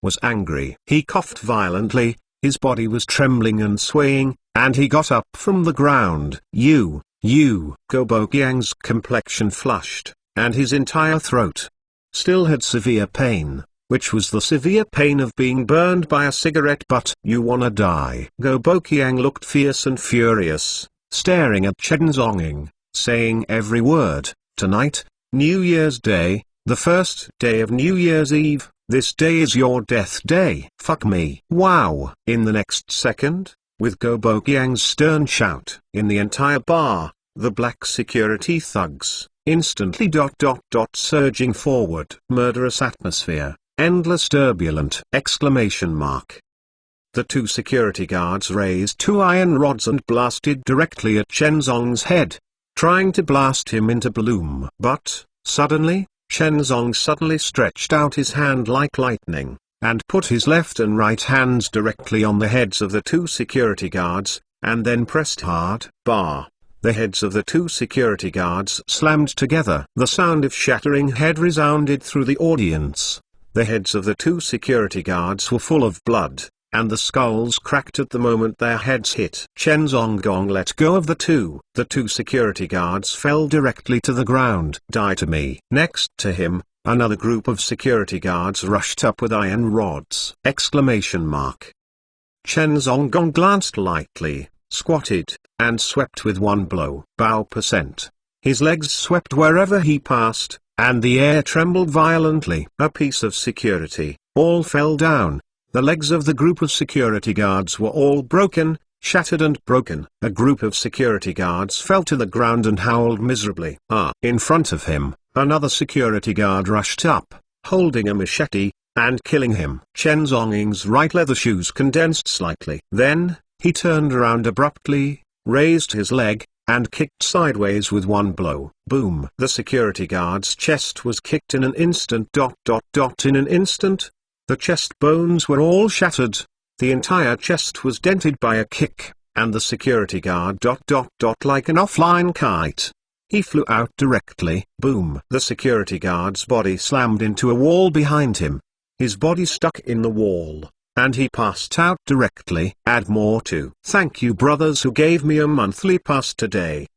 Speaker 1: was angry. He coughed violently, his body was trembling and swaying, and he got up from the ground. You, Go Bokiang's complexion flushed, and his entire throat still had severe pain, which was the severe pain of being burned by a cigarette. But you wanna die. Go Bokiang looked fierce and furious, staring at Chen Zhonging, saying every word. Tonight, New Year's Day, the first day of New Year's Eve, this day is your death day. Fuck me. Wow. In the next second, with Go Bokiang's stern shout, in the entire bar, the black security thugs, instantly surging forward. Murderous atmosphere, endless turbulent, exclamation mark. The two security guards raised two iron rods and blasted directly at Chen Zong's head, trying to blast him into bloom. But, suddenly, Chen Zong suddenly stretched out his hand like lightning, and put his left and right hands directly on the heads of the two security guards, and then pressed hard. Bar. The heads of the two security guards slammed together. The sound of shattering head resounded through the audience. The heads of the two security guards were full of blood, and the skulls cracked at the moment their heads hit. Chen Zhongong let go of the two. The two security guards fell directly to the ground. Die to me. Next to him, another group of security guards rushed up with iron rods. Exclamation mark. Chen Zhongong glanced lightly, squatted, and swept with one blow. Bow percent. His legs swept wherever he passed, and the air trembled violently. A piece of security, all fell down. The legs of the group of security guards were all broken, shattered and broken. A group of security guards fell to the ground and howled miserably. In front of him, another security guard rushed up, holding a machete, and killing him. Chen Zhonging's right leather shoes condensed slightly. Then, he turned around abruptly, raised his leg, and kicked sideways with one blow. Boom! The security guard's chest was kicked in an instant. In an instant, the chest bones were all shattered. The entire chest was dented by a kick, and the security guard like an offline kite. He flew out directly. Boom! The security guard's body slammed into a wall behind him. His body stuck in the wall, and he passed out directly. Add more to "Thank you brothers who gave me a monthly pass today!"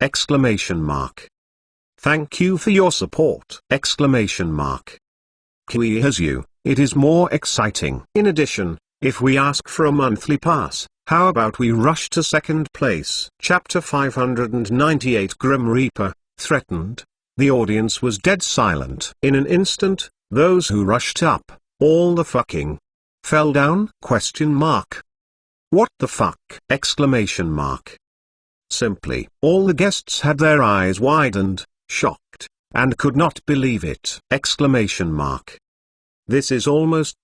Speaker 1: Thank you for your support! Kiwi has you, it is more exciting. In addition, if we ask for a monthly pass, how about we rush to second place? Chapter 598 Grim Reaper threatened. The audience was dead silent. In an instant, those who rushed up, all the fucking fell down? What the fuck? Simply, all the guests had their eyes widened, shocked, and could not believe it! This is almost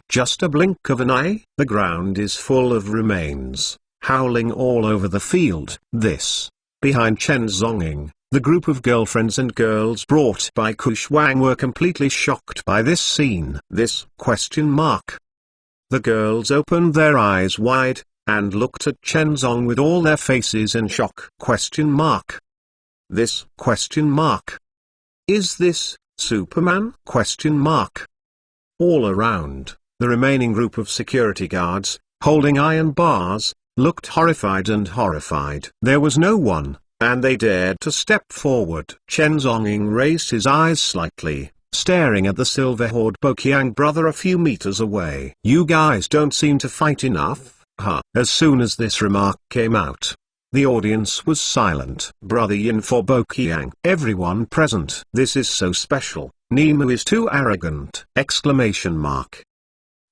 Speaker 1: just a blink of an eye. The ground is full of remains, howling all over the field. Behind Chen Zonging, the group of girlfriends and girls brought by Kush Wang were completely shocked by this scene. The girls opened their eyes wide, and looked at Chen Zong with all their faces in shock. Is this Superman? All around, the remaining group of security guards, holding iron bars, looked horrified. There was no one, and they dared to step forward. Chen Zonging raised his eyes slightly, staring at the silver horde Boqiang brother a few meters away. You guys don't seem to fight enough, huh? As soon as this remark came out, the audience was silent. Brother Yin for Boqiang. Everyone present. This is so special. Nemu is too arrogant!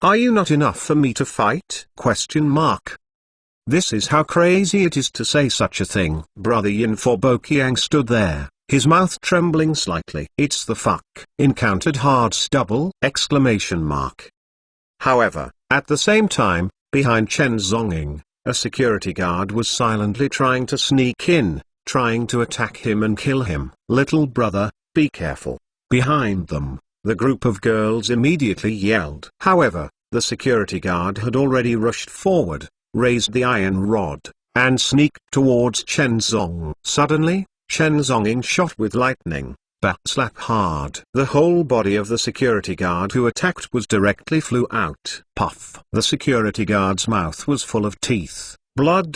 Speaker 1: Are you not enough for me to fight? This is how crazy it is to say such a thing. Brother Yin for Boqiang stood there, his mouth trembling slightly. It's the fuck. Encountered hard stubble! However, at the same time, behind Chen Zonging, a security guard was silently trying to sneak in, trying to attack him and kill him. Little brother, be careful. Behind them, the group of girls immediately yelled. However, the security guard had already rushed forward, raised the iron rod, and sneaked towards Chen Zong. Suddenly, Chen Zonging shot with lightning, slap hard. The whole body of the security guard who attacked was directly flew out. Puff! The security guard's mouth was full of teeth. Blood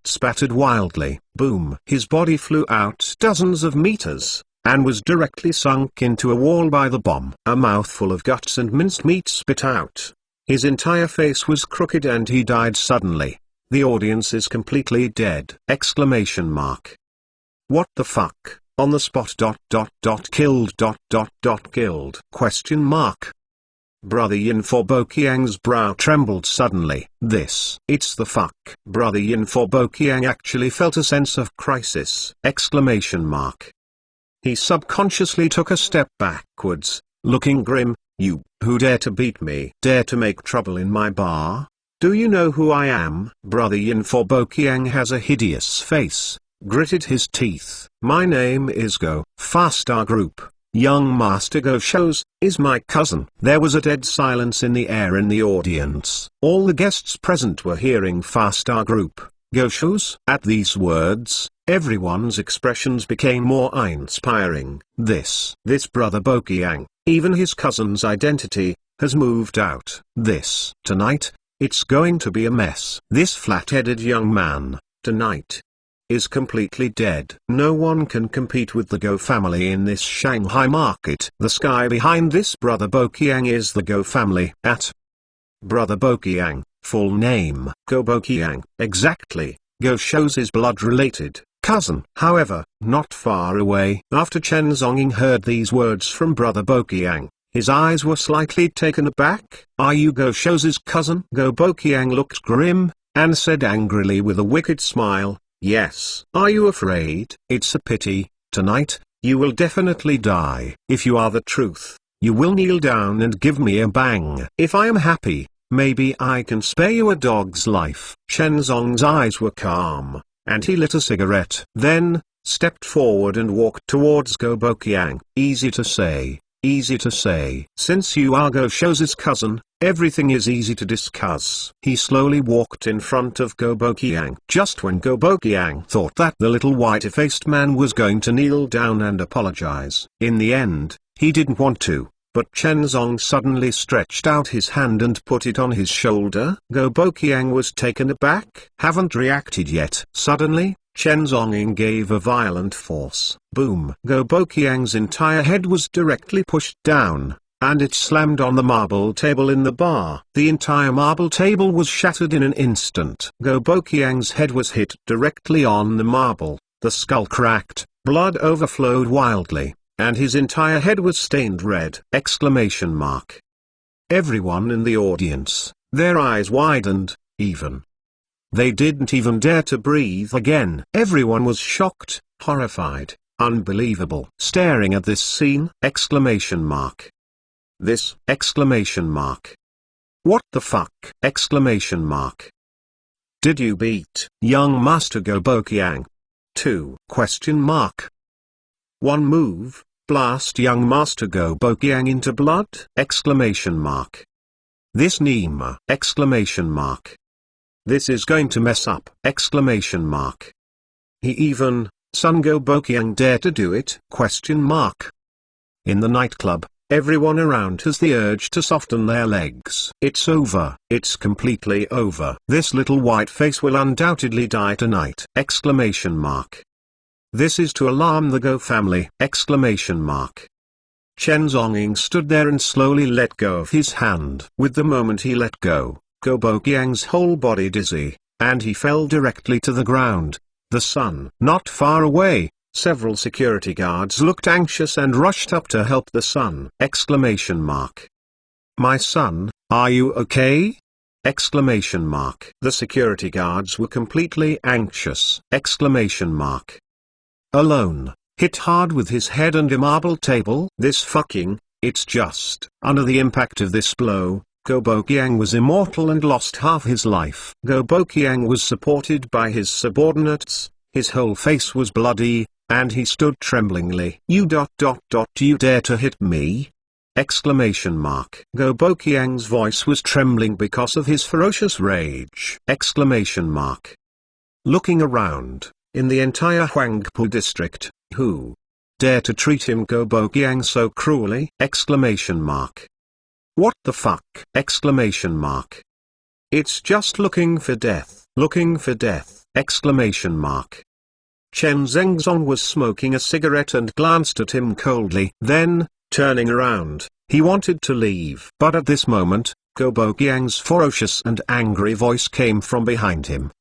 Speaker 1: spattered wildly. Boom! His body flew out dozens of meters, and was directly sunk into a wall by the bomb. A mouthful of guts and minced meat spit out. His entire face was crooked and he died suddenly. The audience is completely dead! What the fuck? On the spot. Killed. Brother Yin for Boqiang's brow trembled suddenly. It's the fuck. Brother Yin for Boqiang actually felt a sense of crisis! He subconsciously took a step backwards, looking grim. You, who dare to beat me, dare to make trouble in my bar? Do you know who I am? Brother Yin for Boqiang has a hideous face, gritted his teeth. My name is Go. Faster Group. Young Master Go Shows, is my cousin. There was a dead silence in the air in the audience. All the guests present were hearing Faster Group, Go Shows. At these words, everyone's expressions became more inspiring. This brother Boqiang, even his cousin's identity, has moved out. Tonight, it's going to be a mess. This flat-headed young man, tonight, is completely dead. No one can compete with the Go family in this Shanghai market. The sky behind this brother Boqiang is the Go family. Brother Boqiang, full name, Go Boqiang. Exactly, Go shows his blood-related cousin. However, not far away. After Chen Zonging heard these words from brother Boqiang, his eyes were slightly taken aback. Are you Go Show's cousin? Go Boqiang looked grim, and said angrily with a wicked smile, yes. Are you afraid? It's a pity. Tonight, you will definitely die. If you are the truth, you will kneel down and give me a bang. If I am happy, maybe I can spare you a dog's life. Chen Zong's eyes were calm, and he lit a cigarette. Then, stepped forward and walked towards Go-Bokyang. Easy to say, easy to say. Since you are Go-Shou's cousin, everything is easy to discuss. He slowly walked in front of Go-Bokyang. Just when Go-Bokyang thought that the little white-faced man was going to kneel down and apologize. In the end, he didn't want to, but Chen Zong suddenly stretched out his hand and put it on his shoulder. Go-Bokyang was taken aback. Haven't reacted yet. Suddenly, Chen Zong gave a violent force. Boom! Go-Bokyang's entire head was directly pushed down, and it slammed on the marble table in the bar. The entire marble table was shattered in an instant. Go-Bokyang's head was hit directly on the marble, the skull cracked, blood overflowed wildly, and his entire head was stained red! Everyone in the audience, their eyes widened, even. They didn't even dare to breathe again. Everyone was shocked, horrified, unbelievable. Staring at this scene! This! What the fuck! Did you beat young Master Go-Bokyang? 2? One move, blast young Master Go-Bokyang into blood! This Nima! This is going to mess up! He even, Son Go-Bokyang dare to do it? In the nightclub, everyone around has the urge to soften their legs. It's over. It's completely over. This little white face will undoubtedly die tonight! This is to alarm the Go family! Chen Zong stood there and slowly let go of his hand. With the moment he let go, Go-Bokyang's whole body dizzy, and he fell directly to the ground. The sun. Not far away, several security guards looked anxious and rushed up to help the son! My son, are you okay? The security guards were completely anxious! Alone, hit hard with his head and a marble table. It's just. Under the impact of this blow, Go-Bokyang was immortal and lost half his life. Go-Bokyang was supported by his subordinates, his whole face was bloody, and he stood tremblingly. You dare to hit me? Go-Bokyang's voice was trembling because of his ferocious rage! Looking around, in the entire Huangpu district, who dare to treat him Go-Bokyang so cruelly? What the fuck? It's just looking for death! Chen Zengzong was smoking a cigarette and glanced at him coldly. Then, turning around, he wanted to leave. But at this moment, Go-Bokyang's ferocious and angry voice came from behind him!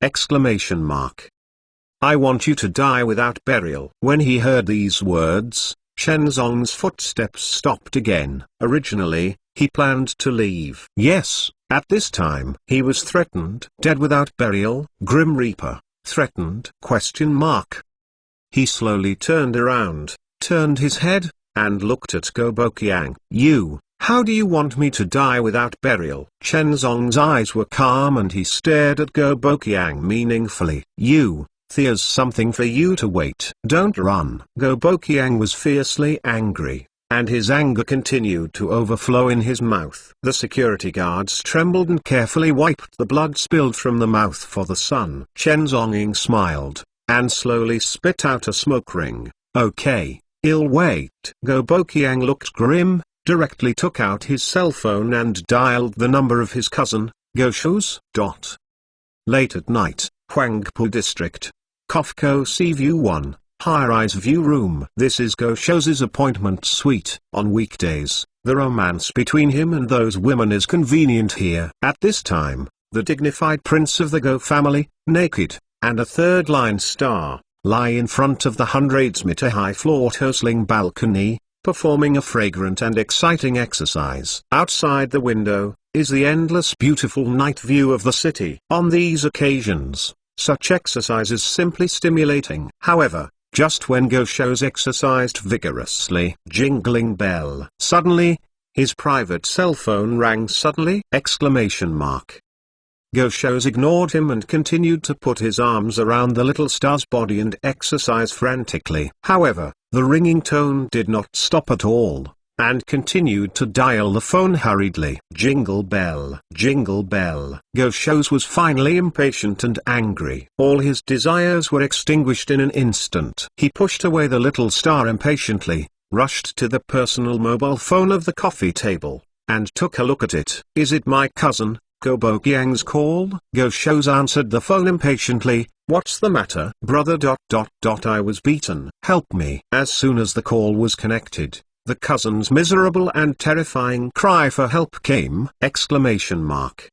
Speaker 1: I want you to die without burial. When he heard these words, Chen Zong's footsteps stopped again. Originally, he planned to leave. Yes, at this time, he was threatened. Dead without burial, Grim Reaper, threatened? He slowly turned around, turned his head, and looked at Go-Bokyang. How do you want me to die without burial? Chen Zong's eyes were calm and he stared at Go-Bokyang meaningfully. There's something for you to wait. Don't run. Go-Bokyang was fiercely angry, and his anger continued to overflow in his mouth. The security guards trembled and carefully wiped the blood spilled from the mouth for the son. Chen Zong smiled, and slowly spit out a smoke ring. Okay, I'll wait. Go-Bokyang looked grim, directly took out his cell phone and dialed the number of his cousin, Go-Shou's. Late at night, Huangpu District. Kofco Sea View 1, high-rise view room. This is Go-Shou's appointment suite. On weekdays, the romance between him and those women is convenient here. At this time, the dignified prince of the Go family, naked, and a third-line star, lie in front of the hundreds-meter high floor-tossling balcony, performing a fragrant and exciting exercise. Outside the window, is the endless beautiful night view of the city. On these occasions, such exercise is simply stimulating. However, just when Go-Shou's exercised vigorously, jingling bell. Suddenly, his private cell phone rang suddenly! Go shows ignored him and continued to put his arms around the little star's body and exercise frantically. However, the ringing tone did not stop at all, and continued to dial the phone hurriedly. Jingle bell, jingle bell. Go shows was finally impatient and angry. All his desires were extinguished in an instant. He pushed away the little star impatiently, rushed to the personal mobile phone of the coffee table, and took a look at it. Is it my cousin, Go Bokyang's call? Go shows answered the phone impatiently. What's the matter, brother? I was beaten. Help me. As soon as the call was connected, the cousin's miserable and terrifying cry for help came! Exclamation mark.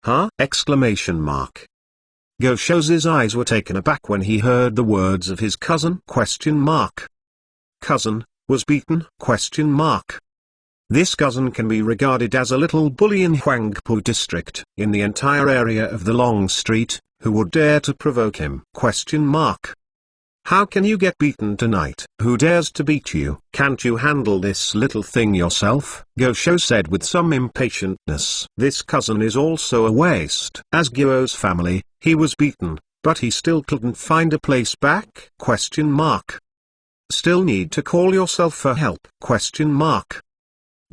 Speaker 1: Huh? Exclamation mark. Go shows' eyes were taken aback when he heard the words of his cousin? Question mark. Cousin was beaten? Question mark. This cousin can be regarded as a little bully in Huangpu district, in the entire area of the Long Street. Who would dare to provoke him? Question mark. How can you get beaten tonight? Who dares to beat you? Can't you handle this little thing yourself? Go Show said with some impatientness. This cousin is also a waste. As Guo's family, he was beaten, but he still couldn't find a place back? Question mark. Still need to call yourself for help? Question mark.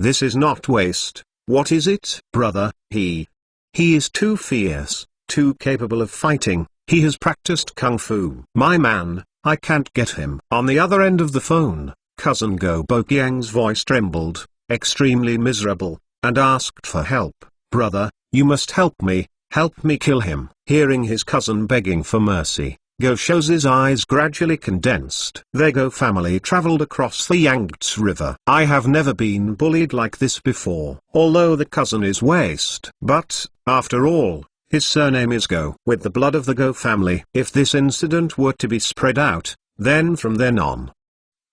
Speaker 1: This is not waste. What is it? Brother, he is too fierce, too capable of fighting. He has practiced kung fu. My man, I can't get him. On the other end of the phone, cousin Go Bokyang's voice trembled, extremely miserable, and asked for help. Brother, you must help me kill him. Hearing his cousin begging for mercy, Go Show's eyes gradually condensed. Their Go family traveled across the Yangtze River. I have never been bullied like this before. Although the cousin is waste. But, after all, his surname is Go. With the blood of the Go family. If this incident were to be spread out, then from then on,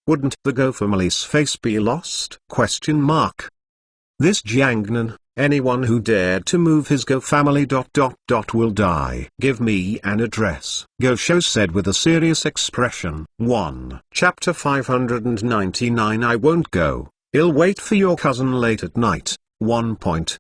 Speaker 1: wouldn't the Go family's face be lost? Question mark. This Jiangnan, anyone who dared to move his Go family ... will die. Give me an address. Go Show said with a serious expression. 1. Chapter 599. I won't go. I'll wait for your cousin late at night. 1.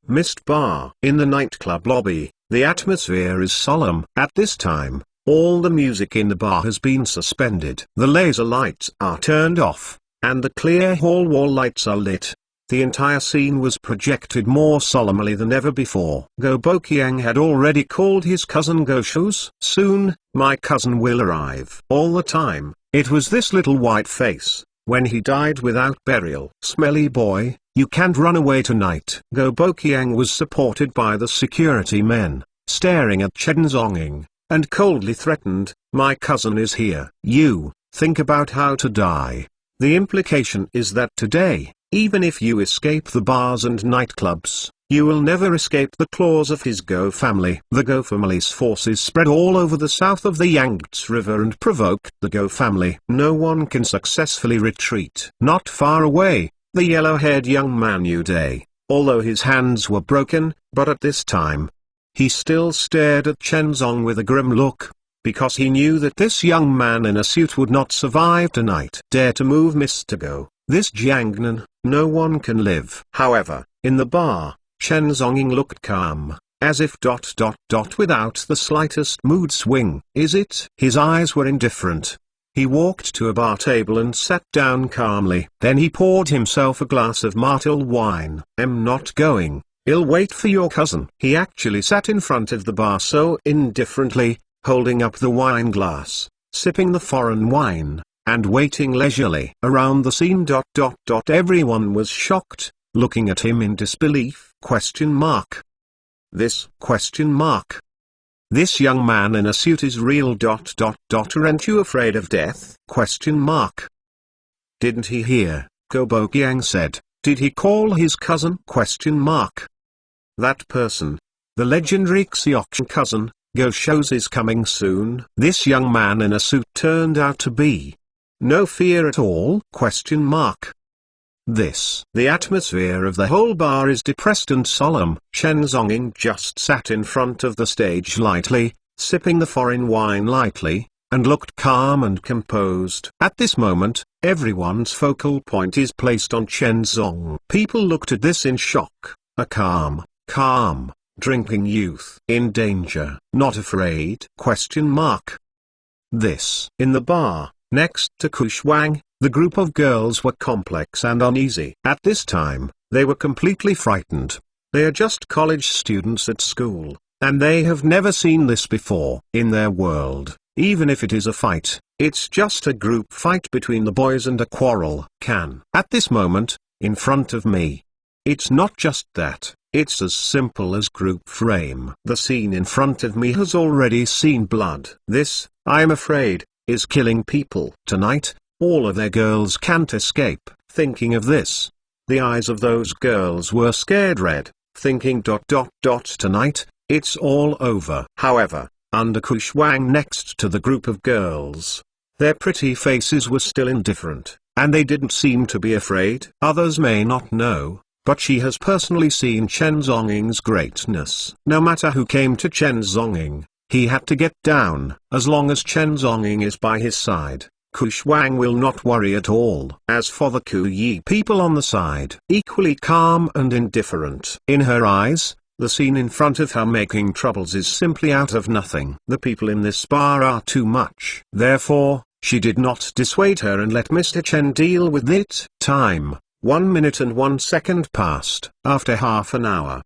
Speaker 1: Mist bar. In the nightclub lobby, the atmosphere is solemn. At this time, all the music in the bar has been suspended. The laser lights are turned off, and the clear hall wall lights are lit. The entire scene was projected more solemnly than ever before. Go Bokyang had already called his cousin Go Shows. Soon, my cousin will arrive. All the time, it was this little white face, when he died without burial. Smelly boy, you can't run away tonight. Go Bokyang was supported by the security men, staring at Chen Zonging, and coldly threatened, my cousin is here. You, think about how to die. The implication is that today, even if you escape the bars and nightclubs, you will never escape the claws of his Go family. The Go family's forces spread all over the south of the Yangtze River and provoked the Go family. No one can successfully retreat. Not far away, the yellow-haired young man Yu Day, although his hands were broken, but at this time, he still stared at Chen Zong with a grim look, because he knew that this young man in a suit would not survive tonight. Dare to move, Mr. Go. This Jiangnan, no one can live. However, in the bar, Chen Zonging looked calm, as if ... without the slightest mood swing. Is it? His eyes were indifferent. He walked to a bar table and sat down calmly. Then he poured himself a glass of Martil wine. I'm not going. I'll wait for your cousin. He actually sat in front of the bar so indifferently, holding up the wine glass, sipping the foreign wine, and waiting leisurely. Around the scene ... everyone was shocked, looking at him in disbelief. Question mark. This? Question mark. This young man in a suit is real ... Aren't you afraid of death? Question mark. Didn't he hear? Go Bokyang said. Did he call his cousin? Question mark. That person, the legendary Xiaoxian cousin, Go Shows is coming soon. This young man in a suit turned out to be no fear at all? Question mark. The atmosphere of the whole bar is depressed and solemn. Chen Zonging just sat in front of the stage lightly, sipping the foreign wine lightly, and looked calm and composed. At this moment, everyone's focal point is placed on Chen Zong. People looked at this in shock. A calm, drinking youth in danger, not afraid? This. In the bar, next to Kushwang, the group of girls were complex and uneasy. At this time, they were completely frightened. They are just college students at school, and they have never seen this before. In their world, even if it is a fight, it's just a group fight between the boys and a quarrel. At this moment, in front of me. It's not just that, it's as simple as group frame. The scene in front of me has already seen blood. This, I'm afraid, is killing people. Tonight, all of their girls can't escape. Thinking of this, the eyes of those girls were scared red, thinking ... Tonight, it's all over. However, under Kushwang next to the group of girls, their pretty faces were still indifferent, and they didn't seem to be afraid. Others may not know, but she has personally seen Chen Zhonging's greatness. No matter who came to Chen Zhonging, he had to get down. As long as Chen Zhonging is by his side, Kushwang will not worry at all. As for the Kuyi people on the side, equally calm and indifferent. In her eyes, the scene in front of her making troubles is simply out of nothing. The people in this bar are too much. Therefore, she did not dissuade her and let Mr. Chen deal with it. Time. 1 minute and 1 second passed. After half an hour,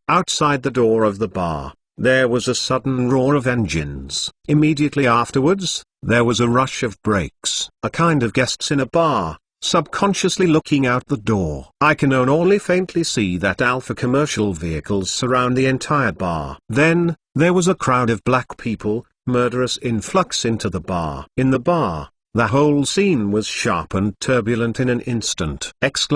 Speaker 1: outside the door of the bar, there was a sudden roar of engines. Immediately afterwards, there was a rush of brakes. A kind of guests in a bar, subconsciously looking out the door. I can only faintly see that alpha commercial vehicles surround the entire bar. Then, there was a crowd of black people, murderous influx into the bar. In the bar, the whole scene was sharp and turbulent in an instant! Next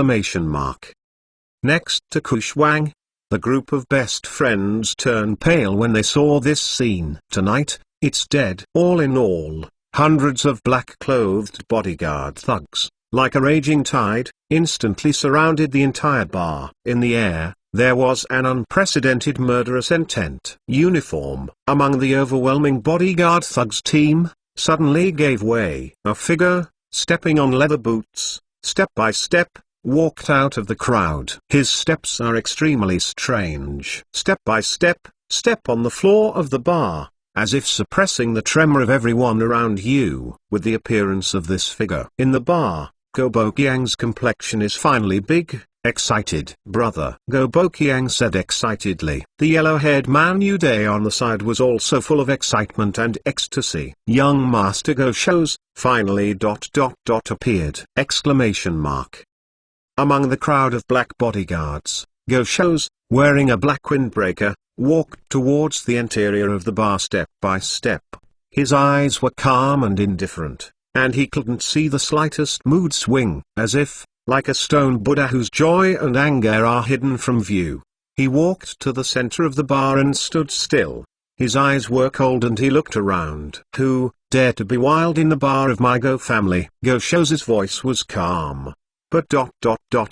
Speaker 1: to Kushwang, the group of best friends turned pale when they saw this scene. Tonight, it's dead. All in all, hundreds of black-clothed bodyguard thugs, like a raging tide, instantly surrounded the entire bar. In the air, there was an unprecedented murderous intent. Uniform, among the overwhelming bodyguard thugs team, suddenly gave way. A figure, stepping on leather boots, step by step, walked out of the crowd. His steps are extremely strange. Step by step, step on the floor of the bar, as if suppressing the tremor of everyone around you. With the appearance of this figure in the bar, Go Boqiang's complexion is finally big, excited. Brother, Go Boqiang said excitedly. The yellow-haired man Uday on the side was also full of excitement and ecstasy. Young Master Go shows, finally ... appeared! Among the crowd of black bodyguards, Go shows, wearing a black windbreaker, walked towards the interior of the bar step by step. His eyes were calm and indifferent, and he couldn't see the slightest mood swing. As if, like a stone Buddha whose joy and anger are hidden from view, he walked to the center of the bar and stood still. His eyes were cold and he looked around. Who dared to be wild in the bar of my Go family? Go Show's voice was calm, but ...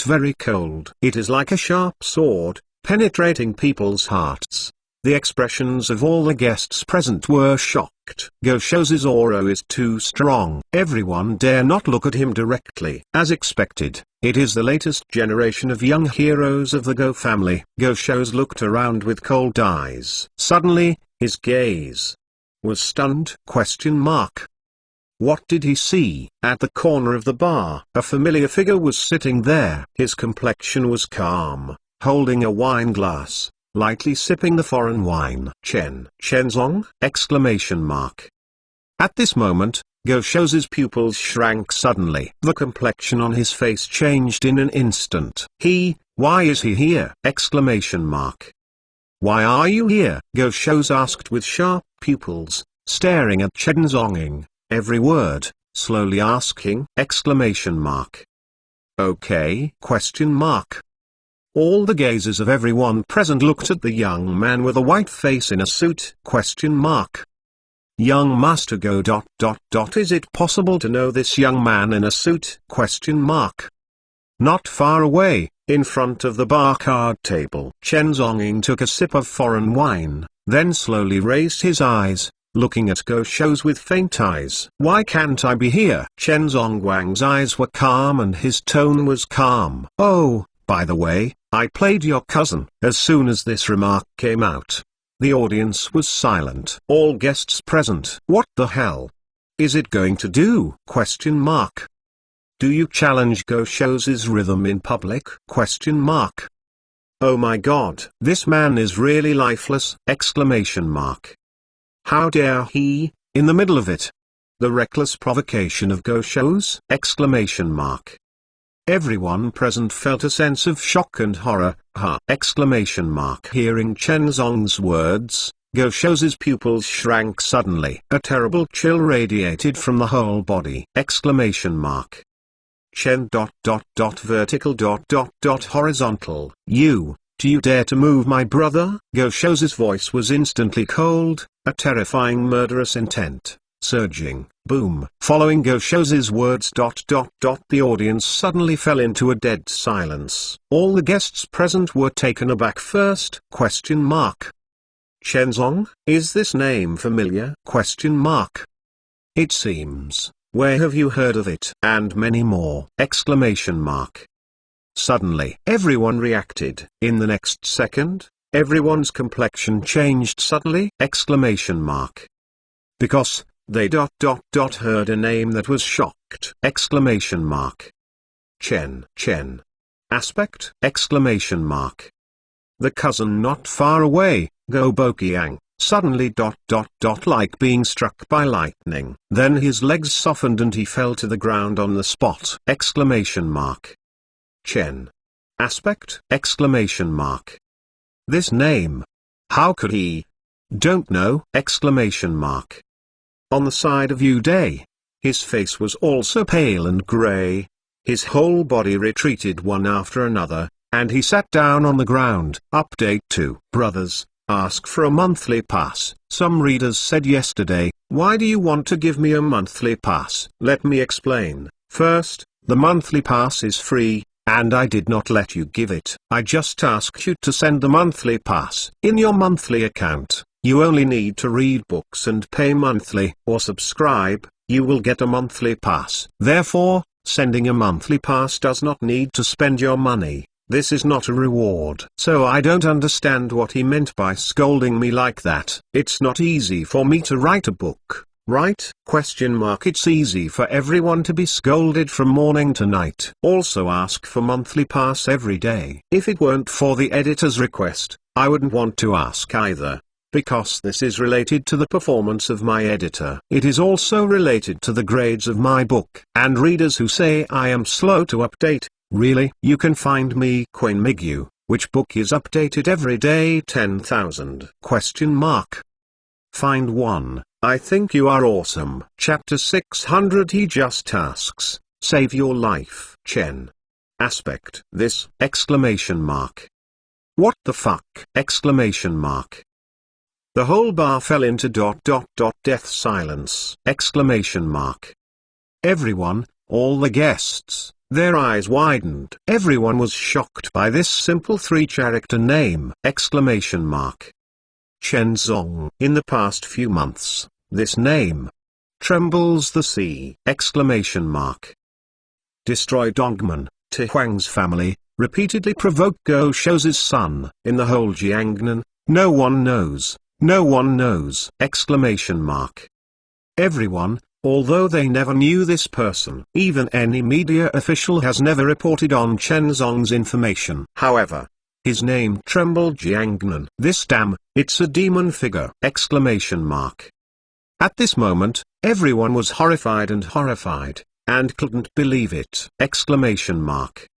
Speaker 1: very cold. It is like a sharp sword, penetrating people's hearts. The expressions of all the guests present were shocked. Go Show's aura is too strong. Everyone dare not look at him directly. As expected, it is the latest generation of young heroes of the Go family. Go Show's looked around with cold eyes. Suddenly, his gaze was stunned? What did he see? At the corner of the bar, a familiar figure was sitting there. His complexion was calm, holding a wine glass, lightly sipping the foreign wine. Shenzong? At this moment, Go Show's pupils shrank suddenly. The complexion on his face changed in an instant. Why is he here? Why are you here? Go Show's asked with sharp pupils, staring at Chen Zhonging, every word, slowly asking! Okay? All the gazes of everyone present looked at the young man with a white face in a suit? Young Master Go ... Is it possible to know this young man in a suit? Not far away, in front of the bar card table. Chen Zhonging took a sip of foreign wine, then slowly raised his eyes, looking at Go Show's with faint eyes. Why can't I be here? Chen Zhongguang's eyes were calm and his tone was calm. Oh, by the way, I played your cousin." As soon as this remark came out, the audience was silent. All guests present. "What the hell is it going to do? Question mark. Do you challenge Go Show's rhythm in public? Question mark. Oh my god, this man is really lifeless! Exclamation mark. How dare he, in the middle of it? The reckless provocation of Go Show's! Exclamation mark. Everyone present felt a sense of shock and horror. Exclamation mark. Hearing Chen Zong's words, Go Show's pupils shrank suddenly. A terrible chill radiated from the whole body. Exclamation mark. Chen ... vertical ... horizontal. "You, do you dare to move my brother?" Go Show's voice was instantly cold, a terrifying murderous intent, surging. Boom. Following Go Show's words ... the audience suddenly fell into a dead silence. All the guests present were taken aback first. Question mark. Chen Zong, is this name familiar? Question mark. It seems. Where have you heard of it? And many more! Exclamation mark. Suddenly, everyone reacted. In the next second, everyone's complexion changed suddenly! Exclamation mark. Because they ... heard a name that was shocked! Exclamation mark. Chen. Aspect! Exclamation mark. The cousin not far away, Go Bokiang, suddenly ... like being struck by lightning. Then his legs softened and he fell to the ground on the spot! Exclamation mark. Chen. Aspect! Exclamation mark. This name. How could he? Don't know! Exclamation mark. On the side of Yu Day, his face was also pale and grey. His whole body retreated one after another, and he sat down on the ground. Update 2. Brothers, ask for a monthly pass. Some readers said yesterday, why do you want to give me a monthly pass? Let me explain. First, the monthly pass is free, and I did not let you give it. I just asked you to send the monthly pass. In your monthly account, you only need to read books and pay monthly, or subscribe, you will get a monthly pass. Therefore, sending a monthly pass does not need to spend your money. This is not a reward. So I don't understand what he meant by scolding me like that. It's not easy for me to write a book, right? Question mark. It's easy for everyone to be scolded from morning to night. Also ask for monthly pass every day. If it weren't for the editor's request, I wouldn't want to ask either, because this is related to the performance of my editor. It is also related to the grades of my book. And readers who say I am slow to update, really? You can find me Queen Migyu, which book is updated every day 10,000. Question mark. Find one. I think you are awesome. Chapter 600. He just asks, save your life. Chen. Aspect. This! Exclamation mark. What the fuck? Exclamation mark. The whole bar fell into ... death silence! Exclamation mark. Everyone, all the guests, their eyes widened. Everyone was shocked by this simple three-character name! Exclamation mark. Chen Zong. In the past few months, this name trembles the sea! Exclamation mark. Destroy Dongman, To Huang's family, repeatedly provoked Go Shou's son. In the whole Jiangnan, no one knows. No one knows! Exclamation mark. Everyone, although they never knew this person. Even any media official has never reported on Chen Zong's information. However, his name trembled Jiangnan. This damn, it's a demon figure! Exclamation mark. At this moment, everyone was horrified and couldn't believe it! Exclamation mark.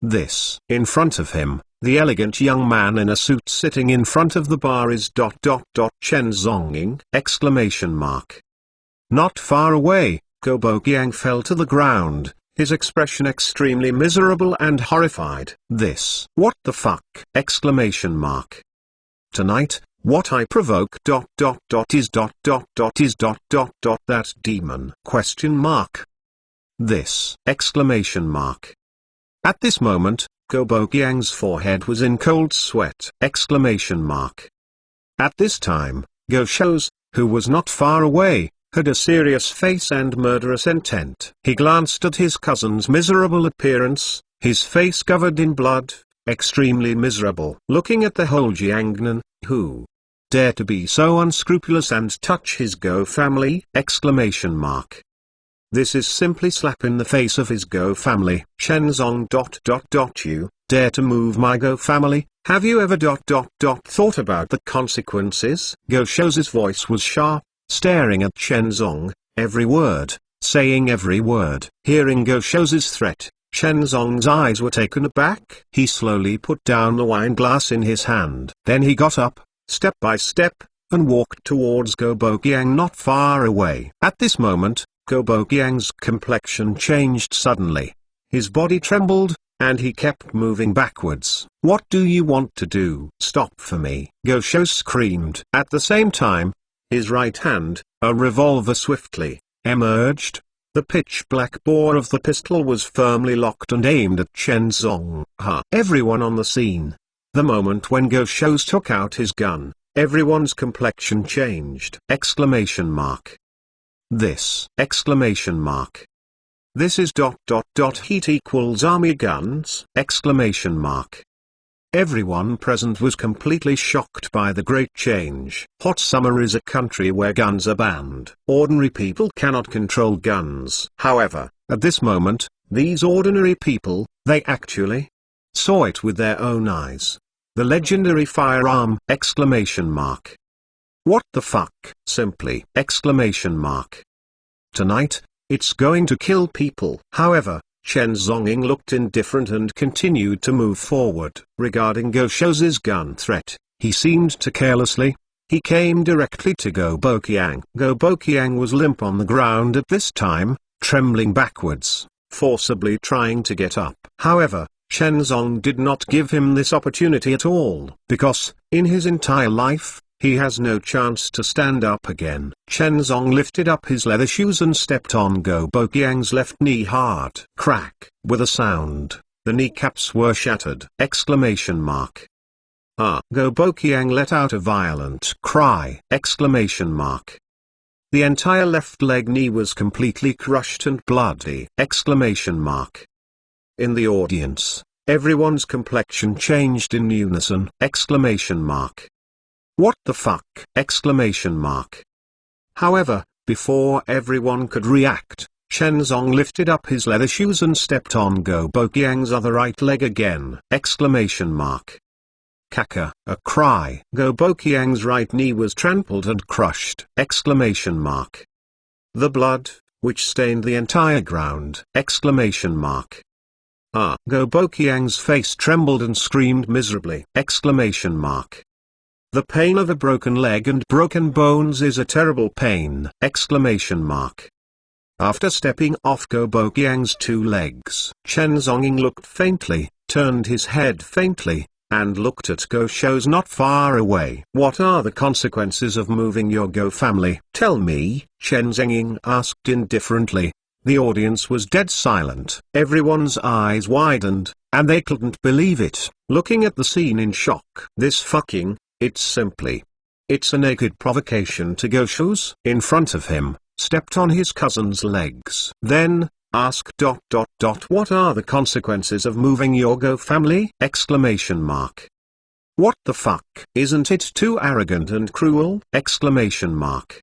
Speaker 1: This. In front of him, the elegant young man in a suit sitting in front of the bar is ... Chen Zonging! Exclamation mark. Not far away, Go Bokiang fell to the ground, his expression extremely miserable and horrified. This. What the fuck? Exclamation mark. Tonight, what I provoke ... is ... that demon? Question mark. This! Exclamation mark. At this moment, Go Bokiang's forehead was in cold sweat! Exclamation mark. At this time, Go Shou's, who was not far away, had a serious face and murderous intent. He glanced at his cousin's miserable appearance, his face covered in blood, extremely miserable. Looking at the whole Jiangnan, who dare to be so unscrupulous and touch his Go family? Exclamation mark. This is simply slap in the face of his Go family. Shenzong ... You dare to move my Go family? Have you ever ... thought about the consequences? Go Shou's voice was sharp, staring at Shenzong, every word, saying every word. Hearing Go Shou's threat, Shenzong's eyes were taken aback. He slowly put down the wine glass in his hand. Then he got up, step by step, and walked towards Go Boqiang not far away. At this moment, Go Boqiang's complexion changed suddenly. His body trembled, and he kept moving backwards. What do you want to do? Stop for me, Go Shou screamed. At the same time, his right hand, a revolver swiftly emerged. The pitch-black bore of the pistol was firmly locked and aimed at Shenzong. Everyone on the scene. The moment when Go Shou took out his gun, everyone's complexion changed. Exclamation mark. This! Exclamation mark. This is ... Heat equals army guns! Exclamation mark. Everyone present was completely shocked by the great change. Hot Summer is a country where guns are banned. Ordinary people cannot control guns. However, at this moment, these ordinary people, they actually saw it with their own eyes. The legendary firearm! Exclamation mark. What the fuck? Simply! Exclamation mark. Tonight, it's going to kill people. However, Chen Zonging looked indifferent and continued to move forward. Regarding Go Shou's gun threat, he seemed to carelessly. He came directly to Go Boqiang. Go Boqiang was limp on the ground at this time, trembling backwards, forcibly trying to get up. However, Chen Zong did not give him this opportunity at all, because, in his entire life, he has no chance to stand up again. Chen Zong lifted up his leather shoes and stepped on Go Boqiang's left knee hard. Crack! With a sound, the kneecaps were shattered. Exclamation mark. Go Boqiang let out a violent cry. Exclamation mark. The entire left leg knee was completely crushed and bloody. Exclamation mark. In the audience, everyone's complexion changed in unison. Exclamation mark. What the fuck? Exclamation mark. However, before everyone could react, Chen Zong lifted up his leather shoes and stepped on Go Boqiang's other right leg again. Exclamation mark. Kaka! A cry. Go Boqiang's right knee was trampled and crushed. Exclamation mark. The blood, which stained the entire ground. Exclamation mark. Go Boqiang's face trembled and screamed miserably. Exclamation mark. The pain of a broken leg and broken bones is a terrible pain! Exclamation mark. After stepping off Go Boqiang's two legs, Chen Zonging looked faintly, turned his head faintly, and looked at Go Shou's not far away. What are the consequences of moving your Go family? Tell me, Chen Zonging asked indifferently. The audience was dead silent. Everyone's eyes widened, and they couldn't believe it, looking at the scene in shock. This fucking... It's a naked provocation to Go Shou's. In front of him, stepped on his cousin's legs. Then, asked ... What are the consequences of moving your Go family? Exclamation mark. What the fuck? Isn't it too arrogant and cruel? Exclamation mark.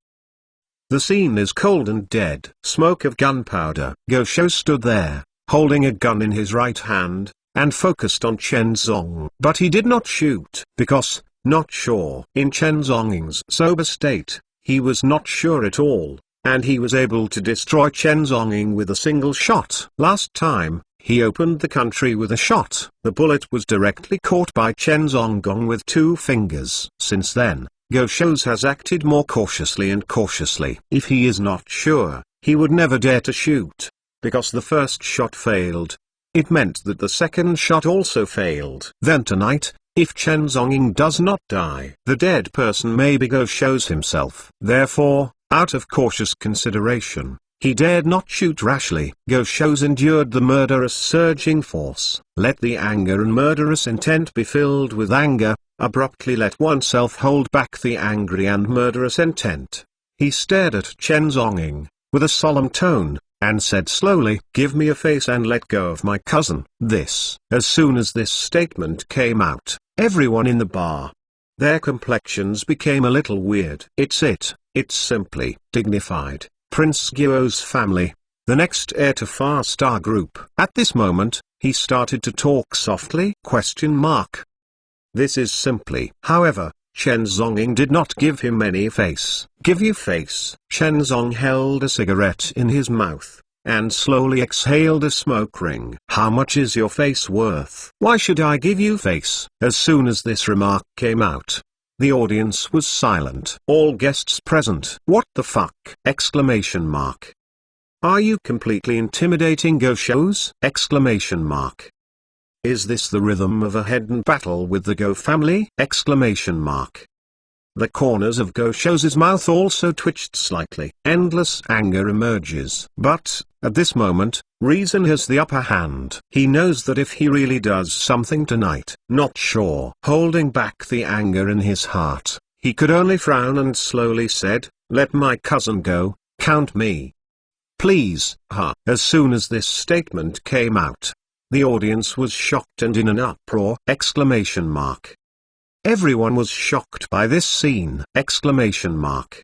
Speaker 1: The scene is cold and dead. Smoke of gunpowder. Go Shou stood there, holding a gun in his right hand, and focused on Chen Zong. But he did not shoot, because... not sure. In Chen Zonging's sober state, he was not sure at all, and he was able to destroy Chen Zonging with a single shot. Last time, he opened the country with a shot. The bullet was directly caught by Chen Zongong with 2 fingers. Since then, Go Shou has acted more cautiously and cautiously. If he is not sure, he would never dare to shoot, because the first shot failed. It meant that the second shot also failed. Then tonight, if Chen Zonging does not die, the dead person may be Go Shou's himself. Therefore, out of cautious consideration, he dared not shoot rashly. Go Shou's endured the murderous surging force. Let the anger and murderous intent be filled with anger, abruptly let oneself hold back the angry and murderous intent. He stared at Chen Zonging, with a solemn tone, and said slowly, "Give me a face and let go of my cousin." As soon as this statement came out, everyone in the bar, their complexions became a little weird. It's simply dignified Prince Gyo's family, the next heir to Far Star Group. At this moment, he started to talk softly? This is simply. However, Chen Zonging did not give him any face. "Give you face." Chen Zong held a cigarette in his mouth, and slowly exhaled a smoke ring. "How much is your face worth?" "Why should I give you face?" As soon as this remark came out, the audience was silent. All guests present. "What the fuck?" Exclamation mark. "Are you completely intimidating Go shows?" Exclamation mark. "Is this the rhythm of a head-on battle with the Go family?" Exclamation mark. The corners of Go Show's mouth also twitched slightly. Endless anger emerges. But, at this moment, reason has the upper hand. He knows that if he really does something tonight, not sure, holding back the anger in his heart, he could only frown and slowly said, "Let my cousin go, count me. Please." As soon as this statement came out, the audience was shocked and in an uproar. Exclamation mark. Everyone was shocked by this scene. Exclamation mark.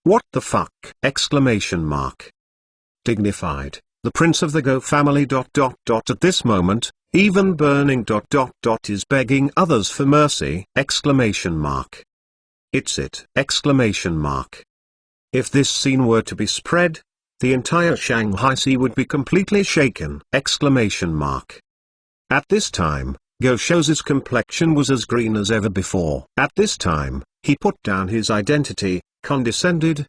Speaker 1: "What the fuck?" Exclamation mark. Dignified, the prince of the Go family. At this moment, even burning is begging others for mercy. Exclamation mark. It's it. Exclamation mark. If this scene were to be spread, the entire Shanghai Sea would be completely shaken. Exclamation mark. At this time, Go Show's complexion was as green as ever before. At this time, he put down his identity, condescended,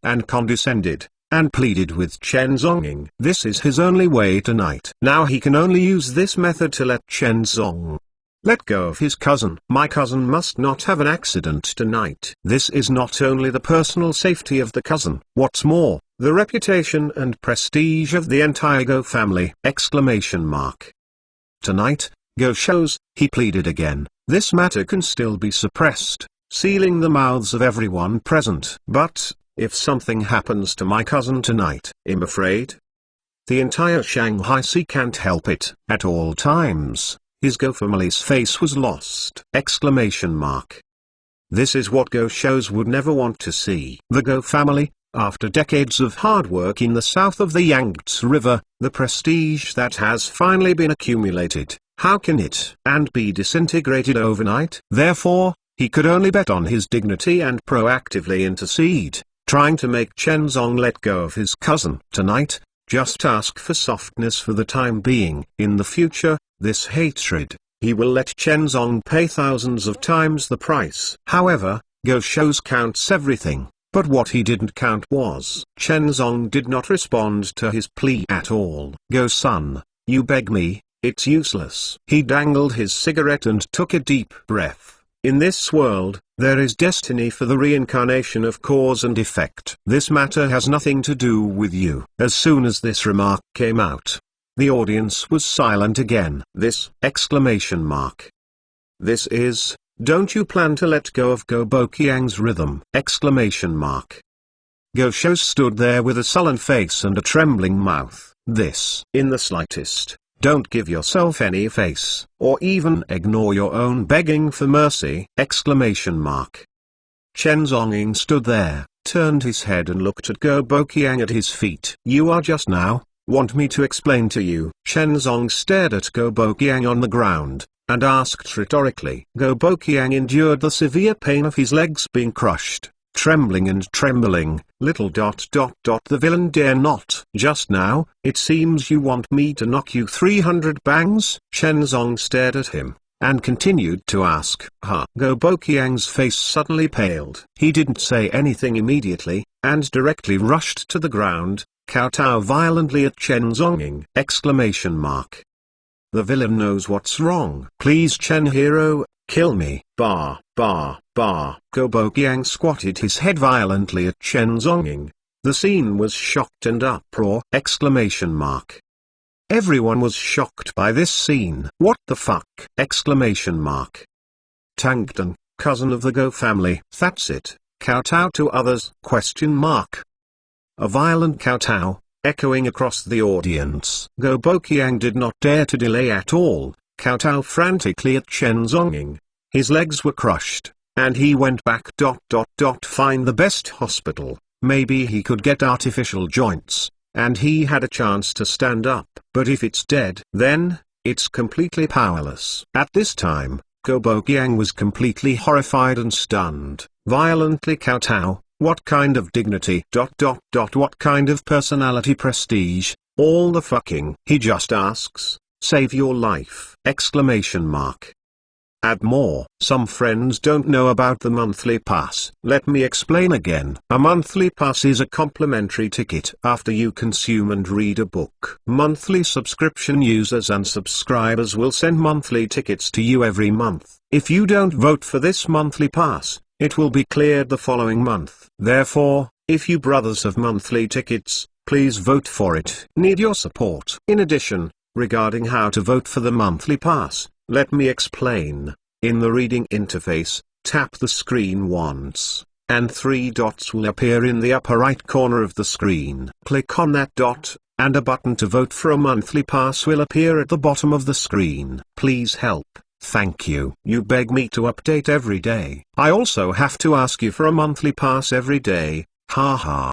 Speaker 1: and pleaded with Chen Zonging. This is his only way tonight. Now he can only use this method to let Chen Zong let go of his cousin. My cousin must not have an accident tonight. This is not only the personal safety of the cousin, what's more, the reputation and prestige of the entire Go family. Exclamation mark. Tonight, Go shows, he pleaded again, this matter can still be suppressed, sealing the mouths of everyone present. But, if something happens to my cousin tonight, I'm afraid the entire Shanghai Sea can't help it. At all times, his Go family's face was lost. Exclamation mark. This is what Go shows would never want to see. The Go family, after decades of hard work in the south of the Yangtze River, the prestige that has finally been accumulated, how can it and be disintegrated overnight? Therefore, he could only bet on his dignity and proactively intercede, trying to make Chen Zong let go of his cousin. Tonight, just ask for softness for the time being. In the future, this hatred, he will let Chen Zong pay thousands of times the price. However, Go shows counts everything, but what he didn't count was Chen Zong did not respond to his plea at all. Go son, you beg me. It's useless. He dangled his cigarette and took a deep breath. In this world, there is destiny for the reincarnation of cause and effect. This matter has nothing to do with you. As soon as this remark came out, the audience was silent again. This! Exclamation mark. This is, don't you plan to let go of Go Boqiang's rhythm? Exclamation mark. Go Shou stood there with a sullen face and a trembling mouth. This, in the slightest. Don't give yourself any face, or even ignore your own begging for mercy! Exclamation mark. Chen Zonging stood there, turned his head and looked at Go Boqiang at his feet. You are just now, want me to explain to you? Chen Zong stared at Go Boqiang on the ground, and asked rhetorically. Go Boqiang endured the severe pain of his legs being crushed, trembling, the villain dare not. Just now, it seems you want me to knock you 300 bangs? Chen Zong stared at him, and continued to ask. Go Boqiang's face suddenly paled. He didn't say anything immediately, and directly rushed to the ground, kowtow violently at Chen Zonging! Exclamation mark. The villain knows what's wrong. Please Chen hero, kill me! Bar. Go Boqiang squatted his head violently at Chen Zonging. The scene was shocked and uproar! Exclamation mark. Everyone was shocked by this scene. What the fuck? Exclamation mark. Tangdong, cousin of the Go family. That's it. Kowtow to others? Question mark. A violent kowtow, echoing across the audience. Gobokyang did not dare to delay at all, kowtow frantically at Chen Zonging. His legs were crushed, and he went back. Find the best hospital, maybe he could get artificial joints, and he had a chance to stand up. But if it's dead, then it's completely powerless. At this time, Gobokyang was completely horrified and stunned. Violently kowtow, what kind of dignity? What kind of personality prestige? All the fucking. He just asks, save your life! Exclamation mark. Add more. Some friends don't know about the monthly pass. Let me explain again. A monthly pass is a complimentary ticket after you consume and read a book. Monthly subscription users and subscribers will send monthly tickets to you every month. If you don't vote for this monthly pass, it will be cleared the following month. Therefore, if you brothers have monthly tickets, please vote for it. Need your support. In addition, regarding how to vote for the monthly pass, let me explain. In the reading interface, tap the screen once, and 3 dots will appear in the upper right corner of the screen. Click on that dot, and a button to vote for a monthly pass will appear at the bottom of the screen. Please help. Thank you. You beg me to update every day. I also have to ask you for a monthly pass every day. Haha.